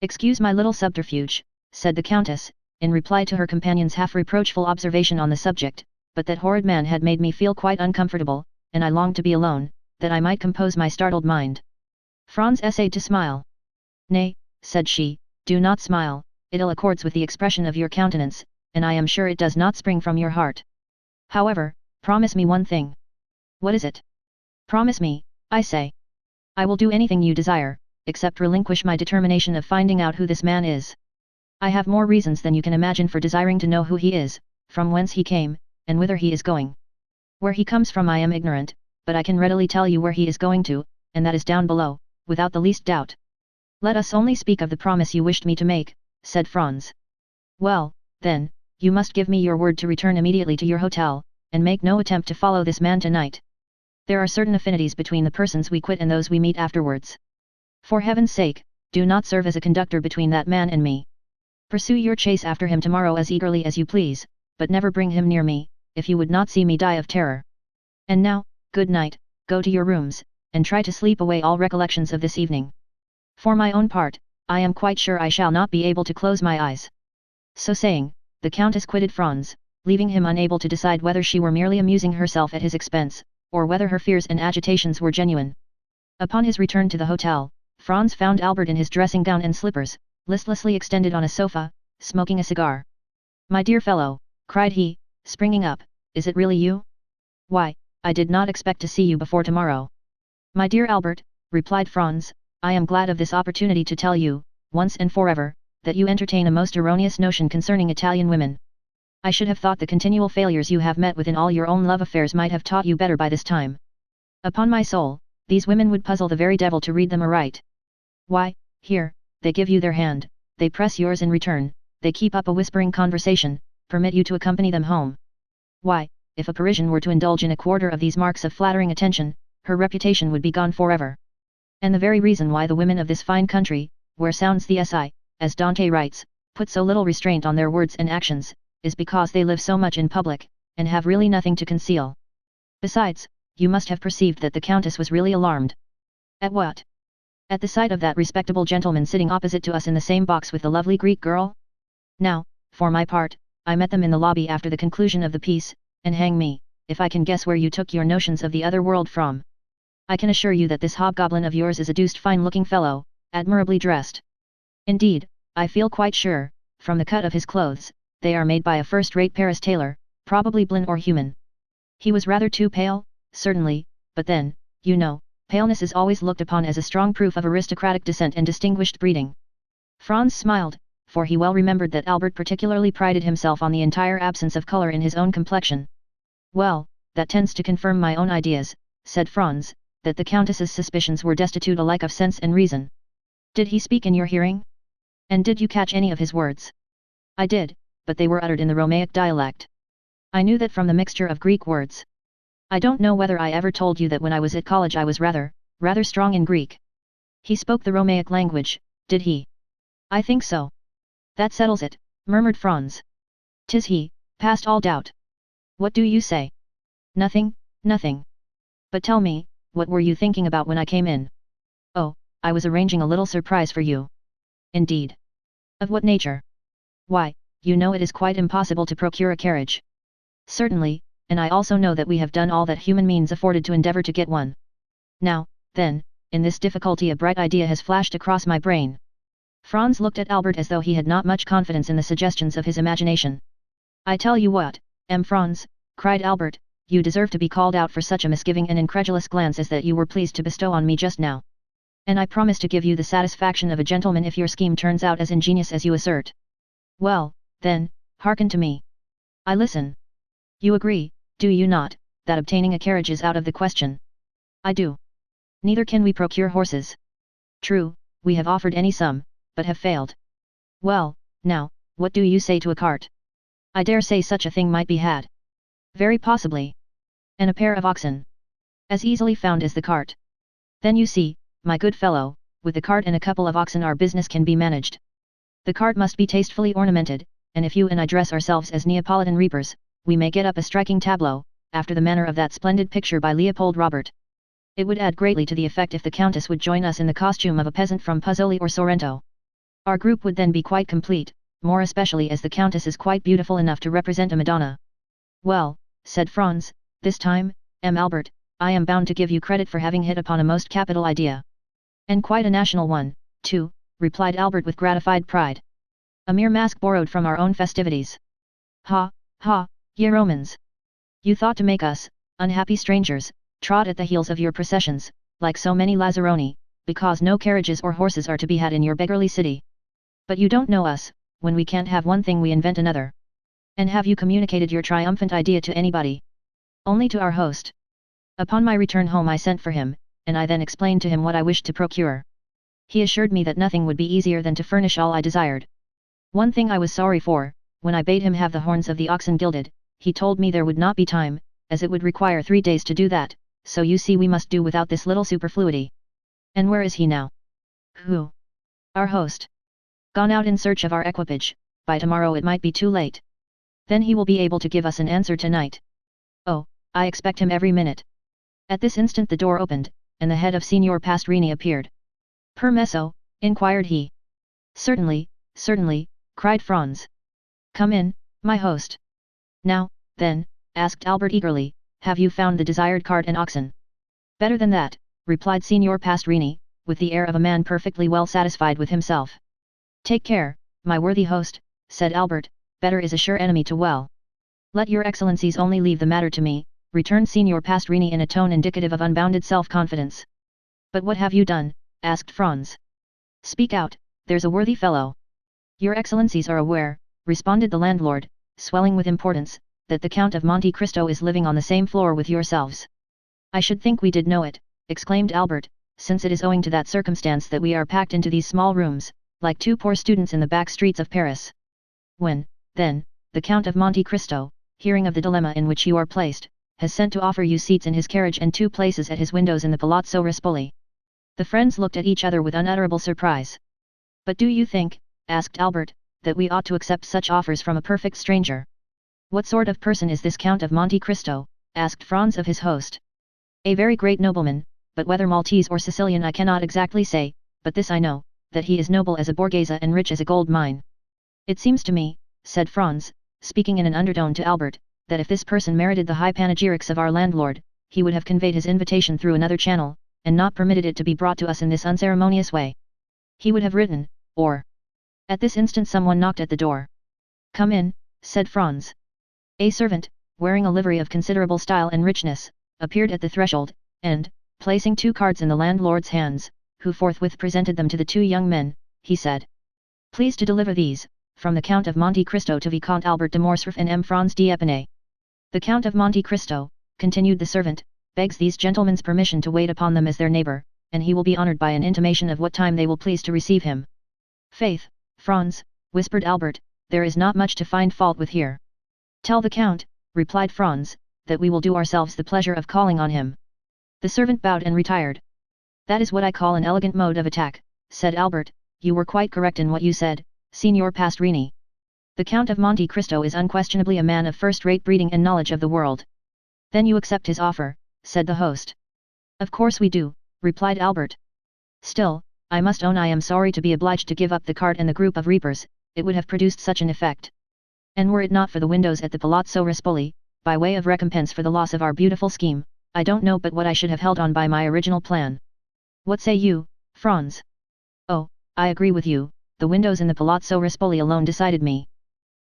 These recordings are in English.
"Excuse my little subterfuge," said the Countess, in reply to her companion's half-reproachful observation on the subject, "but that horrid man had made me feel quite uncomfortable, and I longed to be alone, that I might compose my startled mind." Franz essayed to smile. "Nay," said she, "do not smile, it ill accords with the expression of your countenance, and I am sure it does not spring from your heart. However, promise me one thing." "What is it?" "Promise me, I say." "I will do anything you desire, except relinquish my determination of finding out who this man is. I have more reasons than you can imagine for desiring to know who he is, from whence he came, and whither he is going. Where he comes from I am ignorant, but I can readily tell you where he is going to, and that is down below, without the least doubt." "Let us only speak of the promise you wished me to make," said Franz. "Well, then, you must give me your word to return immediately to your hotel, and make no attempt to follow this man tonight. There are certain affinities between the persons we quit and those we meet afterwards. For heaven's sake, do not serve as a conductor between that man and me. Pursue your chase after him tomorrow as eagerly as you please, but never bring him near me, if you would not see me die of terror. And now, good night, go to your rooms, and try to sleep away all recollections of this evening. For my own part, I am quite sure I shall not be able to close my eyes." So saying, the Countess quitted Franz, leaving him unable to decide whether she were merely amusing herself at his expense, or whether her fears and agitations were genuine. Upon his return to the hotel, Franz found Albert in his dressing gown and slippers, listlessly extended on a sofa, smoking a cigar. "My dear fellow," cried he, springing up, "is it really you? Why, I did not expect to see you before tomorrow." "My dear Albert," replied Franz, "I am glad of this opportunity to tell you, once and forever, that you entertain a most erroneous notion concerning Italian women. I should have thought the continual failures you have met with in all your own love affairs might have taught you better by this time. Upon my soul, these women would puzzle the very devil to read them aright. Why, here, they give you their hand, they press yours in return, they keep up a whispering conversation, permit you to accompany them home. Why, if a Parisian were to indulge in a quarter of these marks of flattering attention, her reputation would be gone forever. And the very reason why the women of this fine country, where sounds the si, as Dante writes, put so little restraint on their words and actions, is because they live so much in public, and have really nothing to conceal. Besides, you must have perceived that the Countess was really alarmed." "At what?" "At the sight of that respectable gentleman sitting opposite to us in the same box with the lovely Greek girl. Now, for my part, I met them in the lobby after the conclusion of the piece, and hang me, if I can guess where you took your notions of the other world from. I can assure you that this hobgoblin of yours is a deuced fine-looking fellow, admirably dressed. Indeed, I feel quite sure, from the cut of his clothes, they are made by a first-rate Paris tailor, probably Blin or Human. He was rather too pale, certainly, but then, you know, paleness is always looked upon as a strong proof of aristocratic descent and distinguished breeding." Franz smiled, for he well remembered that Albert particularly prided himself on the entire absence of colour in his own complexion. "Well, that tends to confirm my own ideas," said Franz, that the Countess's suspicions were destitute alike of sense and reason. "Did he speak in your hearing? And did you catch any of his words?" "I did, but they were uttered in the Romaic dialect. I knew that from the mixture of Greek words. I don't know whether I ever told you that when I was at college I was rather strong in Greek." "He spoke the Romaic language, did he?" "I think so." "That settles it," murmured Franz. "'Tis he, past all doubt." "What do you say?" "Nothing, nothing. But tell me, what were you thinking about when I came in?" "Oh, I was arranging a little surprise for you." "Indeed? Of what nature?" "Why, you know it is quite impossible to procure a carriage." "Certainly, and I also know that we have done all that human means afforded to endeavour to get one. Now, then, in this difficulty a bright idea has flashed across my brain." Franz looked at Albert as though he had not much confidence in the suggestions of his imagination. "I tell you what, Franz," cried Albert, "you deserve to be called out for such a misgiving and incredulous glance as that you were pleased to bestow on me just now. And I promise to give you the satisfaction of a gentleman if your scheme turns out as ingenious as you assert. Well, then, hearken to me. I listen. You agree, do you not, that obtaining a carriage is out of the question?" "I do. Neither can we procure horses." "True, we have offered any sum, but have failed." "Well, now, what do you say to a cart?" "I dare say such a thing might be had." "Very possibly." "And a pair of oxen?" "As easily found as the cart." "Then you see, my good fellow, with the cart and a couple of oxen our business can be managed. The cart must be tastefully ornamented, and if you and I dress ourselves as Neapolitan reapers, we may get up a striking tableau, after the manner of that splendid picture by Leopold Robert. It would add greatly to the effect if the Countess would join us in the costume of a peasant from Puzzoli or Sorrento." Our group would then be quite complete, more especially as the Countess is quite beautiful enough to represent a Madonna. Well, said Franz, this time, Albert, I am bound to give you credit for having hit upon a most capital idea. And quite a national one, too, replied Albert with gratified pride. A mere mask borrowed from our own festivities. Ha, ha, ye Romans! You thought to make us, unhappy strangers, trot at the heels of your processions, like so many Lazzaroni, because no carriages or horses are to be had in your beggarly city. But you don't know us, when we can't have one thing we invent another. And have you communicated your triumphant idea to anybody? Only to our host. Upon my return home I sent for him, and I then explained to him what I wished to procure. He assured me that nothing would be easier than to furnish all I desired. One thing I was sorry for, when I bade him have the horns of the oxen gilded, he told me there would not be time, as it would require 3 days to do that, so you see we must do without this little superfluity. And where is he now? Who? Our host. Gone out in search of our equipage, by tomorrow it might be too late. Then he will be able to give us an answer tonight. Oh, I expect him every minute. At this instant the door opened, and the head of Signor Pastrini appeared. Permesso, inquired he. Certainly, certainly, cried Franz. Come in, my host. Now, then, asked Albert eagerly, have you found the desired cart and oxen? Better than that, replied Signor Pastrini, with the air of a man perfectly well satisfied with himself. Take care, my worthy host, said Albert, better is a sure enemy to well. Let your excellencies only leave the matter to me, returned Signor Pastrini in a tone indicative of unbounded self-confidence. But what have you done? Asked Franz. Speak out, there's a worthy fellow. Your excellencies are aware, responded the landlord, swelling with importance, that the Count of Monte Cristo is living on the same floor with yourselves. I should think we did know it, exclaimed Albert, since it is owing to that circumstance that we are packed into these small rooms, like 2 poor students in the back streets of Paris. When, then, the Count of Monte Cristo, hearing of the dilemma in which you are placed, has sent to offer you seats in his carriage and 2 places at his windows in the Palazzo Rispoli. The friends looked at each other with unutterable surprise. But do you think, asked Albert, that we ought to accept such offers from a perfect stranger? What sort of person is this Count of Monte Cristo? Asked Franz of his host. A very great nobleman, but whether Maltese or Sicilian I cannot exactly say, but this I know, that he is noble as a Borghese and rich as a gold mine. It seems to me, said Franz, speaking in an undertone to Albert, that if this person merited the high panegyrics of our landlord, he would have conveyed his invitation through another channel, and not permitted it to be brought to us in this unceremonious way. He would have written, or... At this instant someone knocked at the door. Come in, said Franz. A servant, wearing a livery of considerable style and richness, appeared at the threshold, and, placing 2 cards in the landlord's hands, who forthwith presented them to the 2 young men, he said. Please to deliver these, from the Count of Monte Cristo to Vicomte Albert de Morcerf and M. Franz d'Épinay. The Count of Monte Cristo, continued the servant, begs these gentlemen's permission to wait upon them as their neighbor, and he will be honored by an intimation of what time they will please to receive him. Faith, Franz, whispered Albert, there is not much to find fault with here. Tell the Count, replied Franz, that we will do ourselves the pleasure of calling on him. The servant bowed and retired. That is what I call an elegant mode of attack, said Albert, you were quite correct in what you said, Signor Pastrini. The Count of Monte Cristo is unquestionably a man of first-rate breeding and knowledge of the world. Then you accept his offer, said the host. Of course we do, replied Albert. Still, I must own I am sorry to be obliged to give up the cart and the group of reapers, it would have produced such an effect. And were it not for the windows at the Palazzo Rispoli, by way of recompense for the loss of our beautiful scheme, I don't know but what I should have held on by my original plan. What say you, Franz? Oh, I agree with you, the windows in the Palazzo Rispoli alone decided me.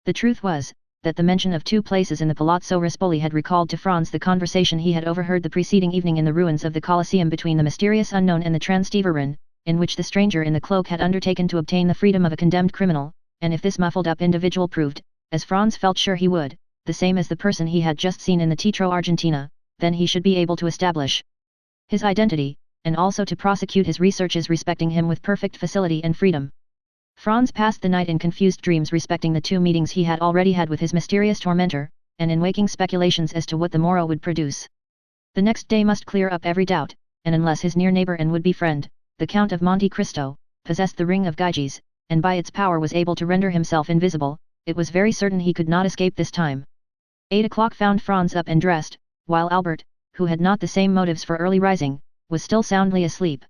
The truth was, that the mention of 2 places in the Palazzo Rispoli had recalled to Franz the conversation he had overheard the preceding evening in the ruins of the Colosseum between the mysterious unknown and the Transteverin, in which the stranger in the cloak had undertaken to obtain the freedom of a condemned criminal, and if this muffled-up individual proved, as Franz felt sure he would, the same as the person he had just seen in the Teatro Argentina, then he should be able to establish his identity, and also to prosecute his researches respecting him with perfect facility and freedom. Franz passed the night in confused dreams respecting the 2 meetings he had already had with his mysterious tormentor, and in waking speculations as to what the morrow would produce. The next day must clear up every doubt, and unless his near neighbor and would-be friend, the Count of Monte Cristo, possessed the ring of Gyges, and by its power was able to render himself invisible, it was very certain he could not escape this time. 8 o'clock found Franz up and dressed, while Albert, who had not the same motives for early rising, was still soundly asleep.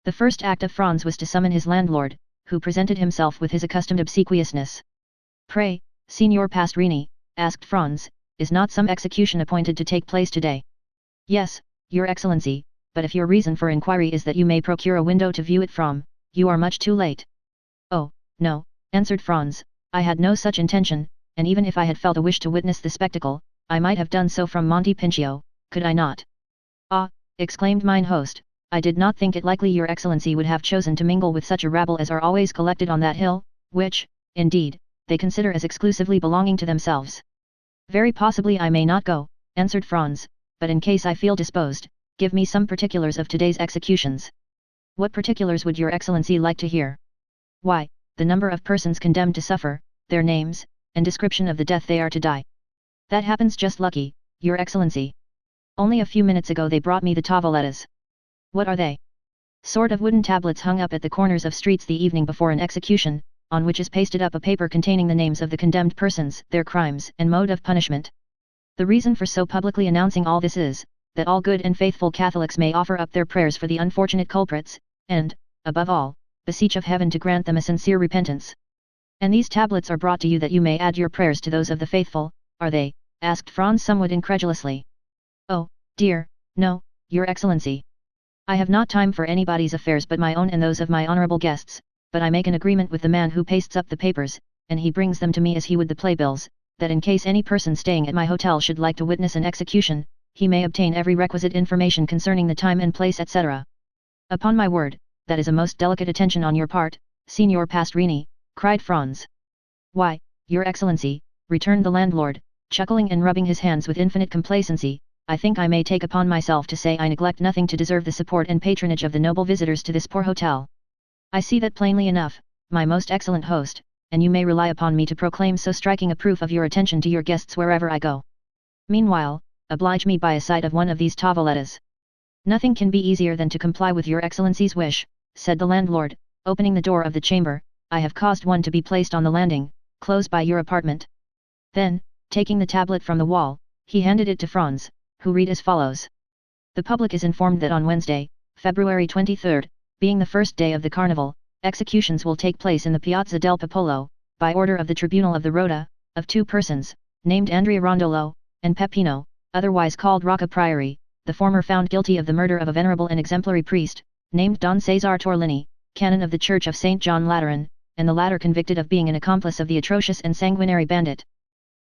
The first act of Franz was to summon his landlord, who presented himself with his accustomed obsequiousness. "Pray, Signor Pastrini," asked Franz, "is not some execution appointed to take place today?" "Yes, Your Excellency, but if your reason for inquiry is that you may procure a window to view it from, you are much too late." "Oh, no," answered Franz, "I had no such intention, and even if I had felt a wish to witness the spectacle, I might have done so from Monte Pincio, could I not?" "Ah," exclaimed mine host, "I did not think it likely your Excellency would have chosen to mingle with such a rabble as are always collected on that hill, which, indeed, they consider as exclusively belonging to themselves." "Very possibly I may not go," answered Franz, "but in case I feel disposed, give me some particulars of today's executions." "What particulars would your Excellency like to hear?" "Why, the number of persons condemned to suffer, their names, and description of the death they are to die." "That happens just lucky, your Excellency. Only a few minutes ago they brought me the tavolettas." "What are they?" "Sort of wooden tablets hung up at the corners of streets the evening before an execution, on which is pasted up a paper containing the names of the condemned persons, their crimes and mode of punishment. The reason for so publicly announcing all this is, that all good and faithful Catholics may offer up their prayers for the unfortunate culprits, and, above all, beseech of heaven to grant them a sincere repentance." "And these tablets are brought to you that you may add your prayers to those of the faithful, are they?" asked Franz somewhat incredulously. "Oh, dear, no, your Excellency. I have not time for anybody's affairs but my own and those of my honorable guests, but I make an agreement with the man who pastes up the papers, and he brings them to me as he would the playbills, that in case any person staying at my hotel should like to witness an execution, he may obtain every requisite information concerning the time and place etc." "Upon my word, that is a most delicate attention on your part, Signor Pastrini," cried Franz. "Why, your Excellency," returned the landlord, chuckling and rubbing his hands with infinite complacency, "I think I may take upon myself to say I neglect nothing to deserve the support and patronage of the noble visitors to this poor hotel. I see that plainly enough, my most excellent host, and you may rely upon me to proclaim so striking a proof of your attention to your guests wherever I go. Meanwhile, oblige me by a sight of one of these tavolettas." "Nothing can be easier than to comply with your Excellency's wish," said the landlord, opening the door of the chamber. "I have caused one to be placed on the landing, close by your apartment." Then, taking the tablet from the wall, he handed it to Franz, who read as follows. "The public is informed that on Wednesday, February 23rd, being the first day of the Carnival, executions will take place in the Piazza del Popolo, by order of the Tribunal of the Rota, of two persons, named Andrea Rondolo, and Peppino, otherwise called Rocca Priori, the former found guilty of the murder of a venerable and exemplary priest, named Don Cesare Torlini, canon of the Church of St. John Lateran, and the latter convicted of being an accomplice of the atrocious and sanguinary bandit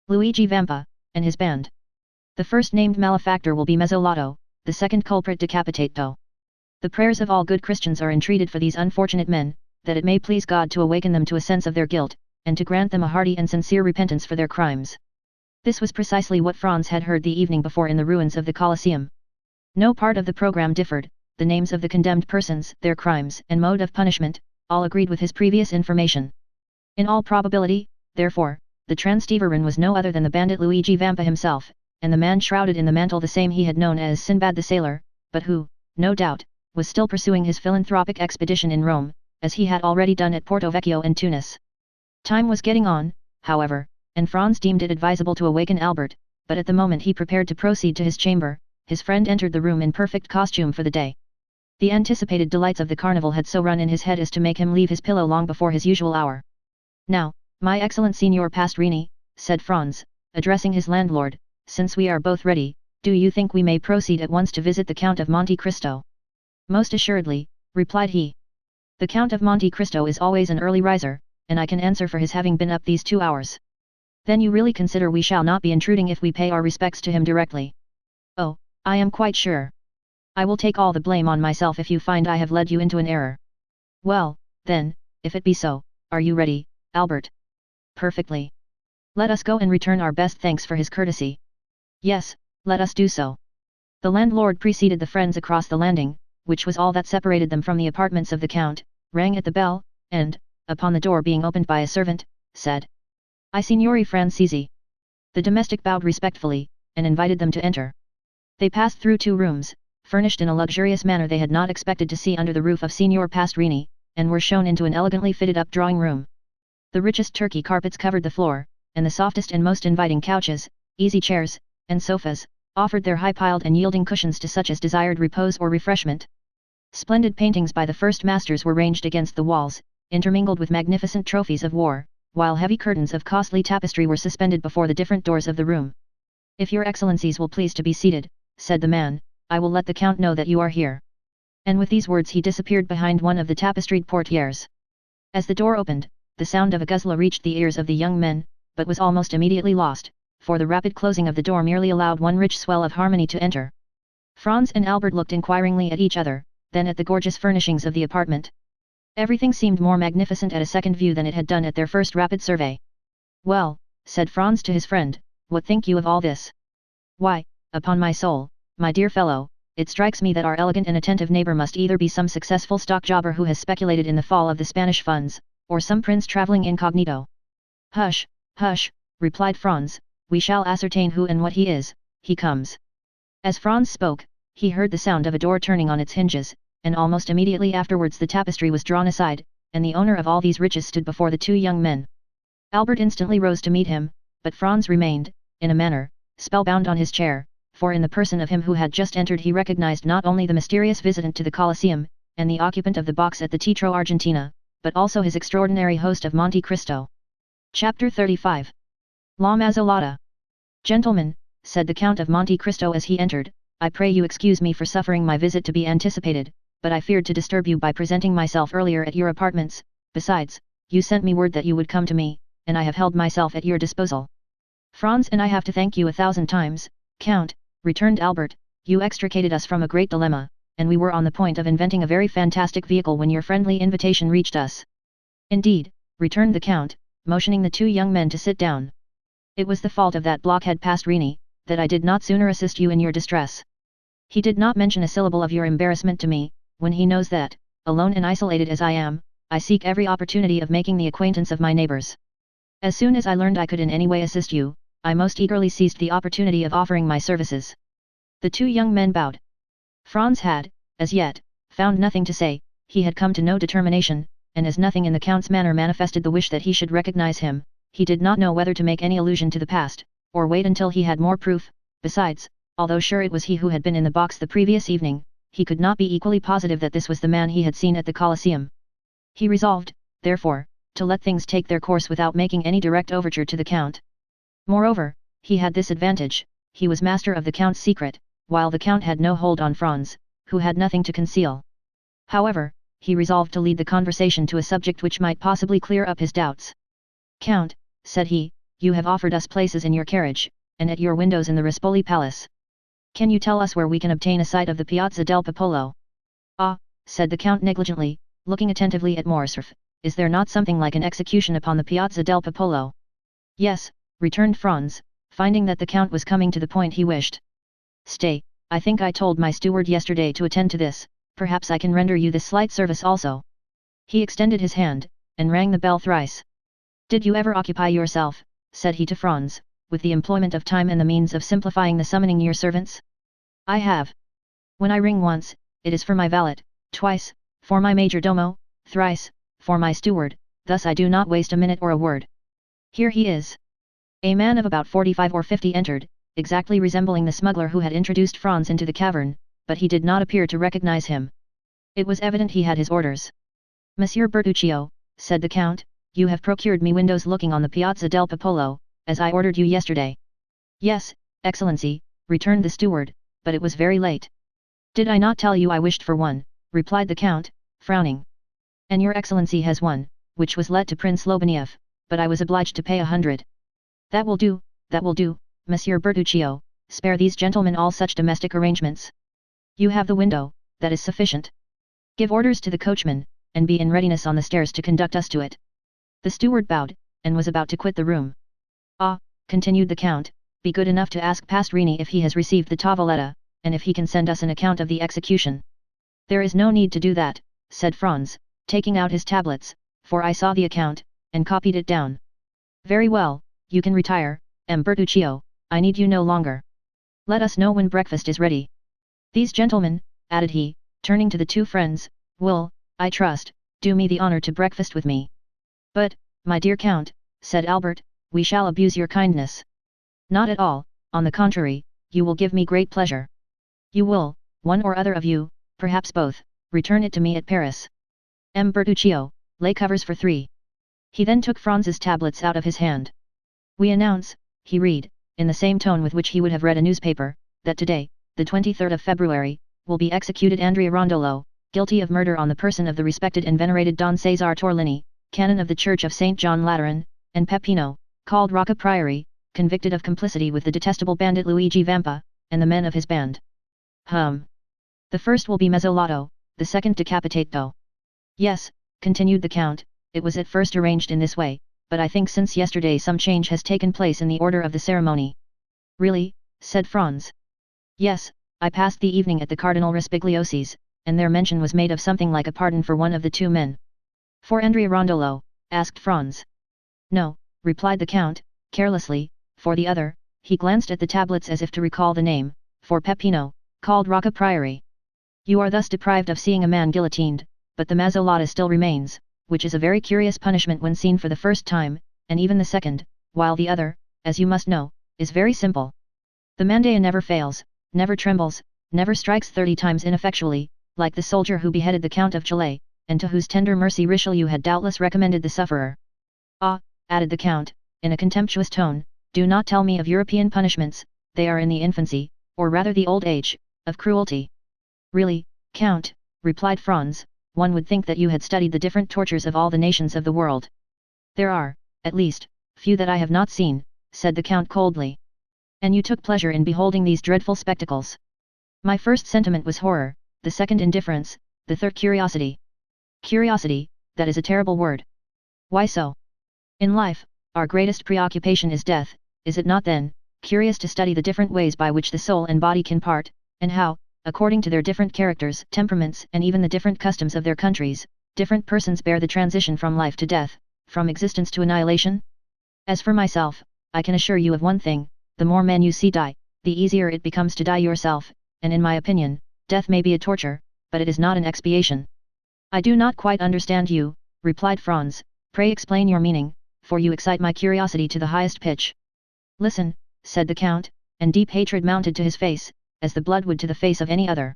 Luigi Vampa, and his band. The first named malefactor will be Mezzolato, the second culprit Decapitato. The prayers of all good Christians are entreated for these unfortunate men, that it may please God to awaken them to a sense of their guilt, and to grant them a hearty and sincere repentance for their crimes." This was precisely what Franz had heard the evening before in the ruins of the Colosseum. No part of the program differed, the names of the condemned persons, their crimes and mode of punishment, all agreed with his previous information. In all probability, therefore, the Transteverin was no other than the bandit Luigi Vampa himself, and the man shrouded in the mantle the same he had known as Sinbad the Sailor, but who, no doubt, was still pursuing his philanthropic expedition in Rome, as he had already done at Porto Vecchio and Tunis. Time was getting on, however, and Franz deemed it advisable to awaken Albert, but at the moment he prepared to proceed to his chamber, his friend entered the room in perfect costume for the day. The anticipated delights of the carnival had so run in his head as to make him leave his pillow long before his usual hour. "Now, my excellent Signor Pastrini," said Franz, addressing his landlord, "since we are both ready, do you think we may proceed at once to visit the Count of Monte Cristo?" "Most assuredly," replied he. "The Count of Monte Cristo is always an early riser, and I can answer for his having been up these 2 hours. Then you really consider we shall not be intruding if we pay our respects to him directly?" "Oh, I am quite sure. I will take all the blame on myself if you find I have led you into an error." "Well, then, if it be so, are you ready, Albert?" "Perfectly. Let us go and return our best thanks for his courtesy." "Yes, let us do so." The landlord preceded the friends across the landing, which was all that separated them from the apartments of the Count, rang at the bell, and, upon the door being opened by a servant, said, "I Signori Francesi." The domestic bowed respectfully, and invited them to enter. They passed through 2 rooms, furnished in a luxurious manner they had not expected to see under the roof of Signor Pastrini, and were shown into an elegantly fitted-up drawing room. The richest Turkey carpets covered the floor, and the softest and most inviting couches, easy chairs, and sofas, offered their high-piled and yielding cushions to such as desired repose or refreshment. Splendid paintings by the first masters were ranged against the walls, intermingled with magnificent trophies of war, while heavy curtains of costly tapestry were suspended before the different doors of the room. "If your excellencies will please to be seated," said the man, "I will let the count know that you are here." And with these words he disappeared behind one of the tapestried portieres. As the door opened, the sound of a guzla reached the ears of the young men, but was almost immediately lost, for the rapid closing of the door merely allowed one rich swell of harmony to enter. Franz and Albert looked inquiringly at each other, then at the gorgeous furnishings of the apartment. Everything seemed more magnificent at a second view than it had done at their first rapid survey. "Well," said Franz to his friend, "what think you of all this?" "Why, upon my soul, my dear fellow, it strikes me that our elegant and attentive neighbor must either be some successful stock jobber who has speculated in the fall of the Spanish funds, or some prince traveling incognito." "Hush, hush," replied Franz, "we shall ascertain who and what he is. He comes." As Franz spoke, he heard the sound of a door turning on its hinges, and almost immediately afterwards the tapestry was drawn aside, and the owner of all these riches stood before the two young men. Albert instantly rose to meet him, but Franz remained, in a manner, spellbound on his chair, for in the person of him who had just entered he recognized not only the mysterious visitant to the Colosseum, and the occupant of the box at the Teatro Argentina, but also his extraordinary host of Monte Cristo. Chapter 35. La Mazzolata. "Gentlemen," said the Count of Monte Cristo as he entered, "I pray you excuse me for suffering my visit to be anticipated, but I feared to disturb you by presenting myself earlier at your apartments. Besides, you sent me word that you would come to me, and I have held myself at your disposal." "Franz and I have to thank you 1,000 times, Count," returned Albert, "you extricated us from a great dilemma, and we were on the point of inventing a very fantastic vehicle when your friendly invitation reached us." "Indeed," returned the Count, motioning the two young men to sit down. "It was the fault of that blockhead Pastrini, that I did not sooner assist you in your distress. He did not mention a syllable of your embarrassment to me, when he knows that, alone and isolated as I am, I seek every opportunity of making the acquaintance of my neighbors. As soon as I learned I could in any way assist you, I most eagerly seized the opportunity of offering my services." The two young men bowed. Franz had, as yet, found nothing to say. He had come to no determination, and as nothing in the Count's manner manifested the wish that he should recognize him, he did not know whether to make any allusion to the past, or wait until he had more proof. Besides, although sure it was he who had been in the box the previous evening, he could not be equally positive that this was the man he had seen at the Colosseum. He resolved, therefore, to let things take their course without making any direct overture to the Count. Moreover, he had this advantage: he was master of the Count's secret, while the Count had no hold on Franz, who had nothing to conceal. However, he resolved to lead the conversation to a subject which might possibly clear up his doubts. "Count," said he, "you have offered us places in your carriage, and at your windows in the Rispoli Palace. Can you tell us where we can obtain a sight of the Piazza del Popolo?" "Ah," said the Count negligently, looking attentively at Morcerf, "is there not something like an execution upon the Piazza del Popolo?" "Yes," returned Franz, finding that the Count was coming to the point he wished. "Stay, I think I told my steward yesterday to attend to this, perhaps I can render you this slight service also." He extended his hand, and rang the bell thrice. "Did you ever occupy yourself," said he to Franz, "with the employment of time and the means of simplifying the summoning your servants?" "I have. When I ring once, it is for my valet, twice, for my major domo, thrice, for my steward, thus I do not waste a minute or a word. Here he is." A man of about 45 or 50 entered, exactly resembling the smuggler who had introduced Franz into the cavern, but he did not appear to recognize him. It was evident he had his orders. "Monsieur Bertuccio," said the Count, "you have procured me windows looking on the Piazza del Popolo, as I ordered you yesterday." "Yes, Excellency," returned the steward, "but it was very late." "Did I not tell you I wished for one?" replied the Count, frowning. "And your Excellency has one, which was let to Prince Lobaniev, but I was obliged to pay 100. "That will do, Monsieur Bertuccio, spare these gentlemen all such domestic arrangements. You have the window, that is sufficient. Give orders to the coachman, and be in readiness on the stairs to conduct us to it." The steward bowed, and was about to quit the room. "Ah," continued the Count, "be good enough to ask Pastrini if he has received the tavoletta, and if he can send us an account of the execution." "There is no need to do that," said Franz, taking out his tablets, "for I saw the account, and copied it down." "Very well, you can retire, M. Bertuccio, I need you no longer. Let us know when breakfast is ready. These gentlemen," added he, turning to the two friends, "will, I trust, do me the honor to breakfast with me." "But, my dear Count," said Albert, "we shall abuse your kindness." "Not at all, on the contrary, you will give me great pleasure. You will, one or other of you, perhaps both, return it to me at Paris. M. Bertuccio, Lay covers for 3. He then took Franz's tablets out of his hand. We announce, he read, in the same tone with which he would have read a newspaper, that today, the 23rd of February, will be executed Andrea Rondolo, guilty of murder on the person of the respected and venerated Don Cesar Torlini, canon of the Church of St. John Lateran, and Peppino, called Rocca Priori, convicted of complicity with the detestable bandit Luigi Vampa, and the men of his band. The first will be mezzolato, the second decapitato. Yes, continued the Count, it was at first arranged in this way, but I think since yesterday some change has taken place in the order of the ceremony. Really? Said Franz. Yes, I passed the evening at the Cardinal Respigliosi's, and their mention was made of something like a pardon for one of the 2 men. For Andrea Rondolo? Asked Franz. No, replied the Count, carelessly, for the other. He glanced at the tablets as if to recall the name, for Peppino, called Rocca Priori. You are thus deprived of seeing a man guillotined, but the mazzolata still remains, which is a very curious punishment when seen for the first time, and even the second, while the other, as you must know, is very simple. The mandea never fails, never trembles, never strikes 30 times ineffectually, like the soldier who beheaded the Count of Chile, and to whose tender mercy Richelieu had doubtless recommended the sufferer. Ah, added the Count, in a contemptuous tone, do not tell me of European punishments, they are in the infancy, or rather the old age, of cruelty. Really, Count, replied Franz, one would think that you had studied the different tortures of all the nations of the world. There are, at least, few that I have not seen, said the Count coldly. And you took pleasure in beholding these dreadful spectacles. My first sentiment was horror, the second indifference, the third curiosity. Curiosity, that is a terrible word. Why so? In life, our greatest preoccupation is death, is it not then, curious to study the different ways by which the soul and body can part, and how, according to their different characters, temperaments, and even the different customs of their countries, different persons bear the transition from life to death, from existence to annihilation? As for myself, I can assure you of one thing, the more men you see die, the easier it becomes to die yourself, and in my opinion, death may be a torture, but it is not an expiation. I do not quite understand you, replied Franz, pray explain your meaning, for you excite my curiosity to the highest pitch. Listen, said the Count, and deep hatred mounted to his face, as the blood would to the face of any other.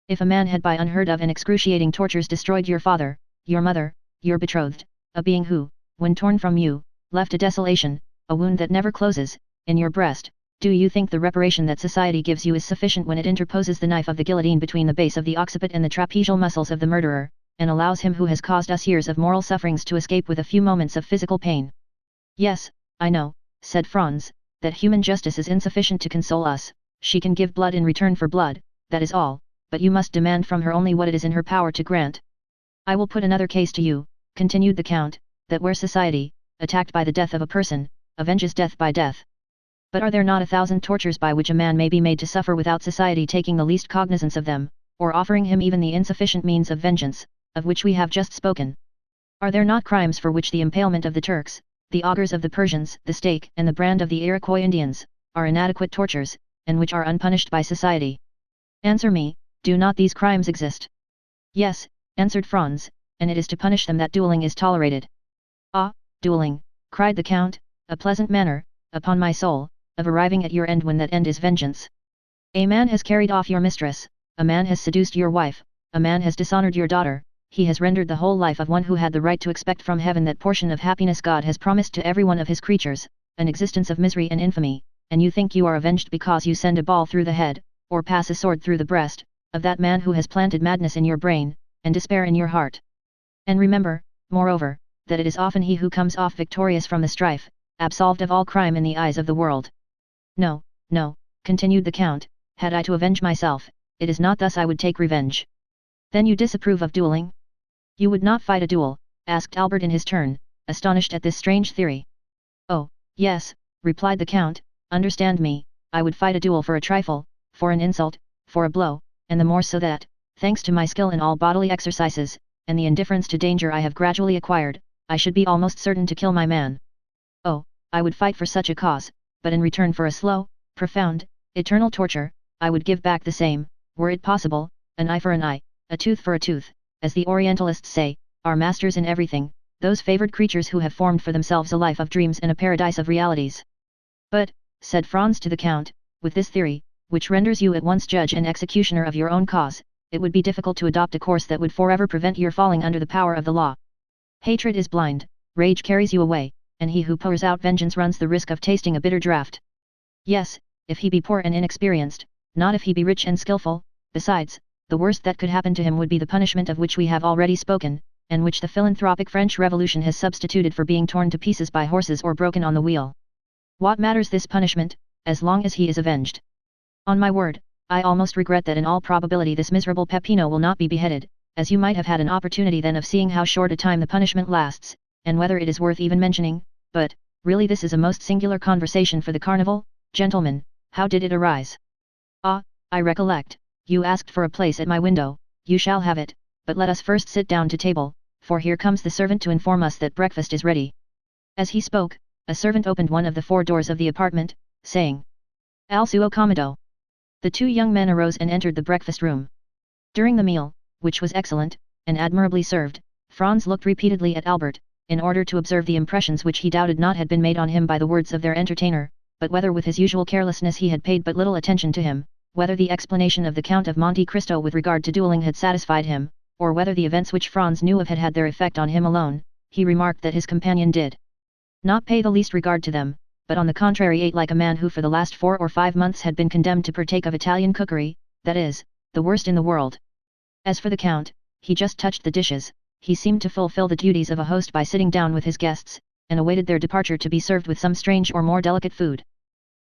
If a man had by unheard of and excruciating tortures destroyed your father, your mother, your betrothed, a being who, when torn from you, left a desolation, a wound that never closes, in your breast, do you think the reparation that society gives you is sufficient when it interposes the knife of the guillotine between the base of the occiput and the trapezial muscles of the murderer, and allows him who has caused us years of moral sufferings to escape with a few moments of physical pain? Yes, I know, said Franz, that human justice is insufficient to console us. She can give blood in return for blood, that is all, but you must demand from her only what it is in her power to grant. I will put another case to you, continued the Count, that where society, attacked by the death of a person, avenges death by death. But are there not 1,000 tortures by which a man may be made to suffer without society taking the least cognizance of them, or offering him even the insufficient means of vengeance, of which we have just spoken? Are there not crimes for which the impalement of the Turks, the augurs of the Persians, the stake and the brand of the Iroquois Indians, are inadequate tortures, and which are unpunished by society? Answer me, do not these crimes exist? Yes, answered Franz, and it is to punish them that dueling is tolerated. Ah, dueling, cried the Count, a pleasant manner, upon my soul, of arriving at your end when that end is vengeance. A man has carried off your mistress, a man has seduced your wife, a man has dishonored your daughter, he has rendered the whole life of one who had the right to expect from heaven that portion of happiness God has promised to every one of his creatures, an existence of misery and infamy, and you think you are avenged because you send a ball through the head, or pass a sword through the breast, of that man who has planted madness in your brain, and despair in your heart. And remember, moreover, that it is often he who comes off victorious from the strife, absolved of all crime in the eyes of the world. No, no, continued the Count, had I to avenge myself, it is not thus I would take revenge. Then you disapprove of dueling? You would not fight a duel? Asked Albert in his turn, astonished at this strange theory. Oh, yes, replied the Count, understand me, I would fight a duel for a trifle, for an insult, for a blow, and the more so that, thanks to my skill in all bodily exercises, and the indifference to danger I have gradually acquired, I should be almost certain to kill my man. Oh, I would fight for such a cause, but in return for a slow, profound, eternal torture, I would give back the same, were it possible, an eye for an eye, a tooth for a tooth, as the Orientalists say, our masters in everything, those favored creatures who have formed for themselves a life of dreams and a paradise of realities. But, said Franz to the Count, with this theory, which renders you at once judge and executioner of your own cause, it would be difficult to adopt a course that would forever prevent your falling under the power of the law. Hatred is blind, rage carries you away, and he who pours out vengeance runs the risk of tasting a bitter draught. Yes, if he be poor and inexperienced, not if he be rich and skillful. Besides, the worst that could happen to him would be the punishment of which we have already spoken, and which the philanthropic French Revolution has substituted for being torn to pieces by horses or broken on the wheel. What matters this punishment, as long as he is avenged? On my word, I almost regret that in all probability this miserable Peppino will not be beheaded, as you might have had an opportunity then of seeing how short a time the punishment lasts, and whether it is worth even mentioning. But, really this is a most singular conversation for the carnival. Gentlemen, how did it arise? Ah, I recollect, you asked for a place at my window. You shall have it, but let us first sit down to table, for here comes the servant to inform us that breakfast is ready. As he spoke, a servant opened one of the 4 doors of the apartment, saying, "Al suo commodo." The 2 young men arose and entered the breakfast room. During the meal, which was excellent, and admirably served, Franz looked repeatedly at Albert, in order to observe the impressions which he doubted not had been made on him by the words of their entertainer, but whether with his usual carelessness he had paid but little attention to him, whether the explanation of the Count of Monte Cristo with regard to dueling had satisfied him, or whether the events which Franz knew of had had their effect on him alone. He remarked that his companion did not pay the least regard to them, but on the contrary ate like a man who for the last 4 or 5 months had been condemned to partake of Italian cookery, that is, the worst in the world. As for the Count, he just touched the dishes. He seemed to fulfill the duties of a host by sitting down with his guests, and awaited their departure to be served with some strange or more delicate food.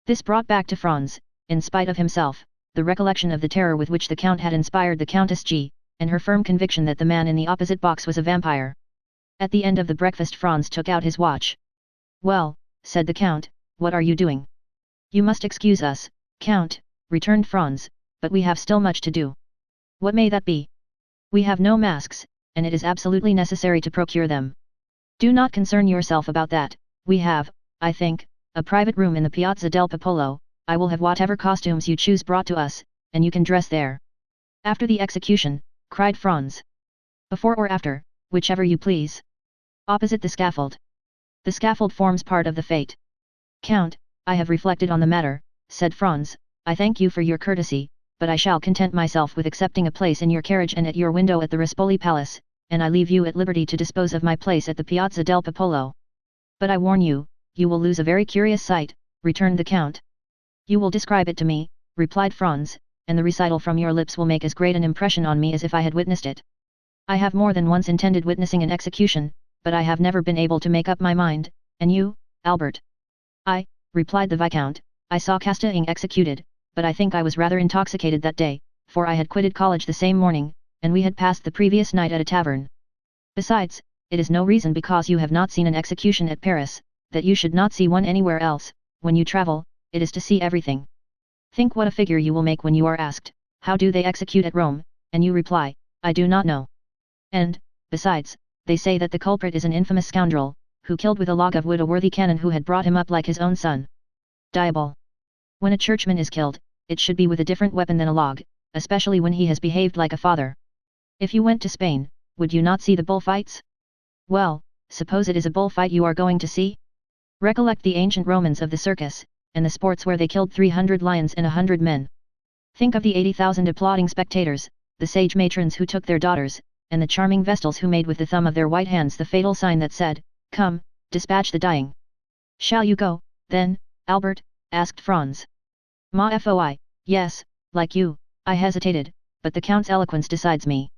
This brought back to Franz, in spite of himself, the recollection of the terror with which the Count had inspired the Countess G, and her firm conviction that the man in the opposite box was a vampire. At the end of the breakfast Franz took out his watch. "Well," said the Count, "what are you doing?" "You must excuse us, Count," returned Franz, "but we have still much to do." "What may that be?" "We have no masks, and it is absolutely necessary to procure them." "Do not concern yourself about that. We have, I think, a private room in the Piazza del Popolo. I will have whatever costumes you choose brought to us, and you can dress there." "After the execution," cried Franz. "Before or after, whichever you please." "Opposite the scaffold." "The scaffold forms part of the fate." "Count, I have reflected on the matter," said Franz. "I thank you for your courtesy, but I shall content myself with accepting a place in your carriage and at your window at the Rispoli Palace, and I leave you at liberty to dispose of my place at the Piazza del Popolo." "But I warn you, you will lose a very curious sight," returned the Count. "You will describe it to me," replied Franz, "and the recital from your lips will make as great an impression on me as if I had witnessed it. I have more than once intended witnessing an execution, but I have never been able to make up my mind. And you, Albert?" "I," replied the Viscount, "I saw Castaing executed, but I think I was rather intoxicated that day, for I had quitted college the same morning, and we had passed the previous night at a tavern. Besides, it is no reason because you have not seen an execution at Paris, that you should not see one anywhere else. When you travel, it is to see everything. Think what a figure you will make when you are asked, 'How do they execute at Rome?' and you reply, 'I do not know.' And, besides, they say that the culprit is an infamous scoundrel, who killed with a log of wood a worthy canon who had brought him up like his own son. Diable! When a churchman is killed, it should be with a different weapon than a log, especially when he has behaved like a father. If you went to Spain, would you not see the bullfights? Well, suppose it is a bullfight you are going to see? Recollect the ancient Romans of the circus, and the sports where they killed 300 lions and 100 men. Think of the 80,000 applauding spectators, the sage matrons who took their daughters, and the charming vestals who made with the thumb of their white hands the fatal sign that said, 'Come, dispatch the dying.' Shall you go, then, Albert?" asked Franz. "Ma foi, yes, like you." I hesitated, but the Count's eloquence decides me.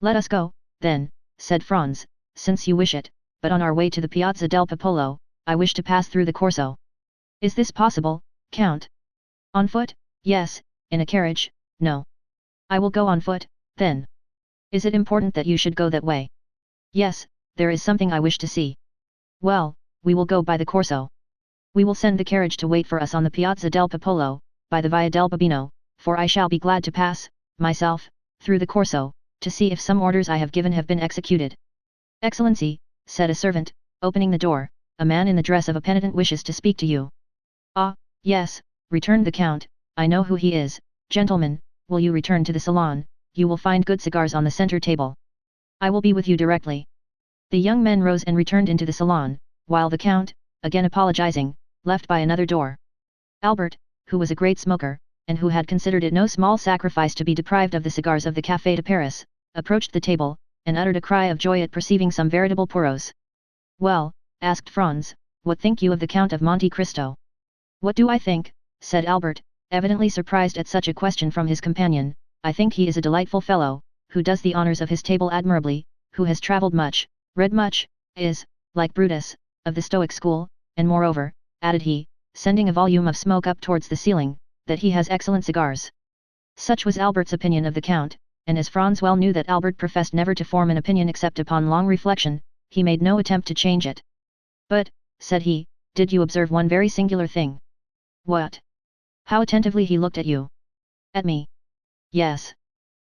"Let us go, then," said Franz, "since you wish it, but on our way to the Piazza del Popolo, I wish to pass through the Corso." "Is this possible, Count?" "On foot, yes, in a carriage, no." "I will go on foot, then." "Is it important that you should go that way?" "Yes, there is something I wish to see." "Well, we will go by the Corso. We will send the carriage to wait for us on the Piazza del Popolo, by the Via del Babino, for I shall be glad to pass, myself, through the Corso, to see if some orders I have given have been executed." "Excellency," said a servant, opening the door, "a man in the dress of a penitent wishes to speak to you." "Ah, yes," returned the Count, "I know who he is. Gentlemen, will you return to the salon? You will find good cigars on the center table. I will be with you directly." The young men rose and returned into the salon, while the Count, again apologizing, left by another door. Albert, who was a great smoker, and who had considered it no small sacrifice to be deprived of the cigars of the Café de Paris, approached the table, and uttered a cry of joy at perceiving some veritable puros. "Well," asked Franz, "what think you of the Count of Monte Cristo?" "What do I think?" said Albert, evidently surprised at such a question from his companion. "I think he is a delightful fellow, who does the honors of his table admirably, who has travelled much, read much, is, like Brutus, of the Stoic school, and moreover," added he, sending a volume of smoke up towards the ceiling, "that he has excellent cigars." Such was Albert's opinion of the Count, and as Franz well knew that Albert professed never to form an opinion except upon long reflection, he made no attempt to change it. "But," said he, "did you observe one very singular thing?" "What?" "How attentively he looked at you." "At me?" "Yes."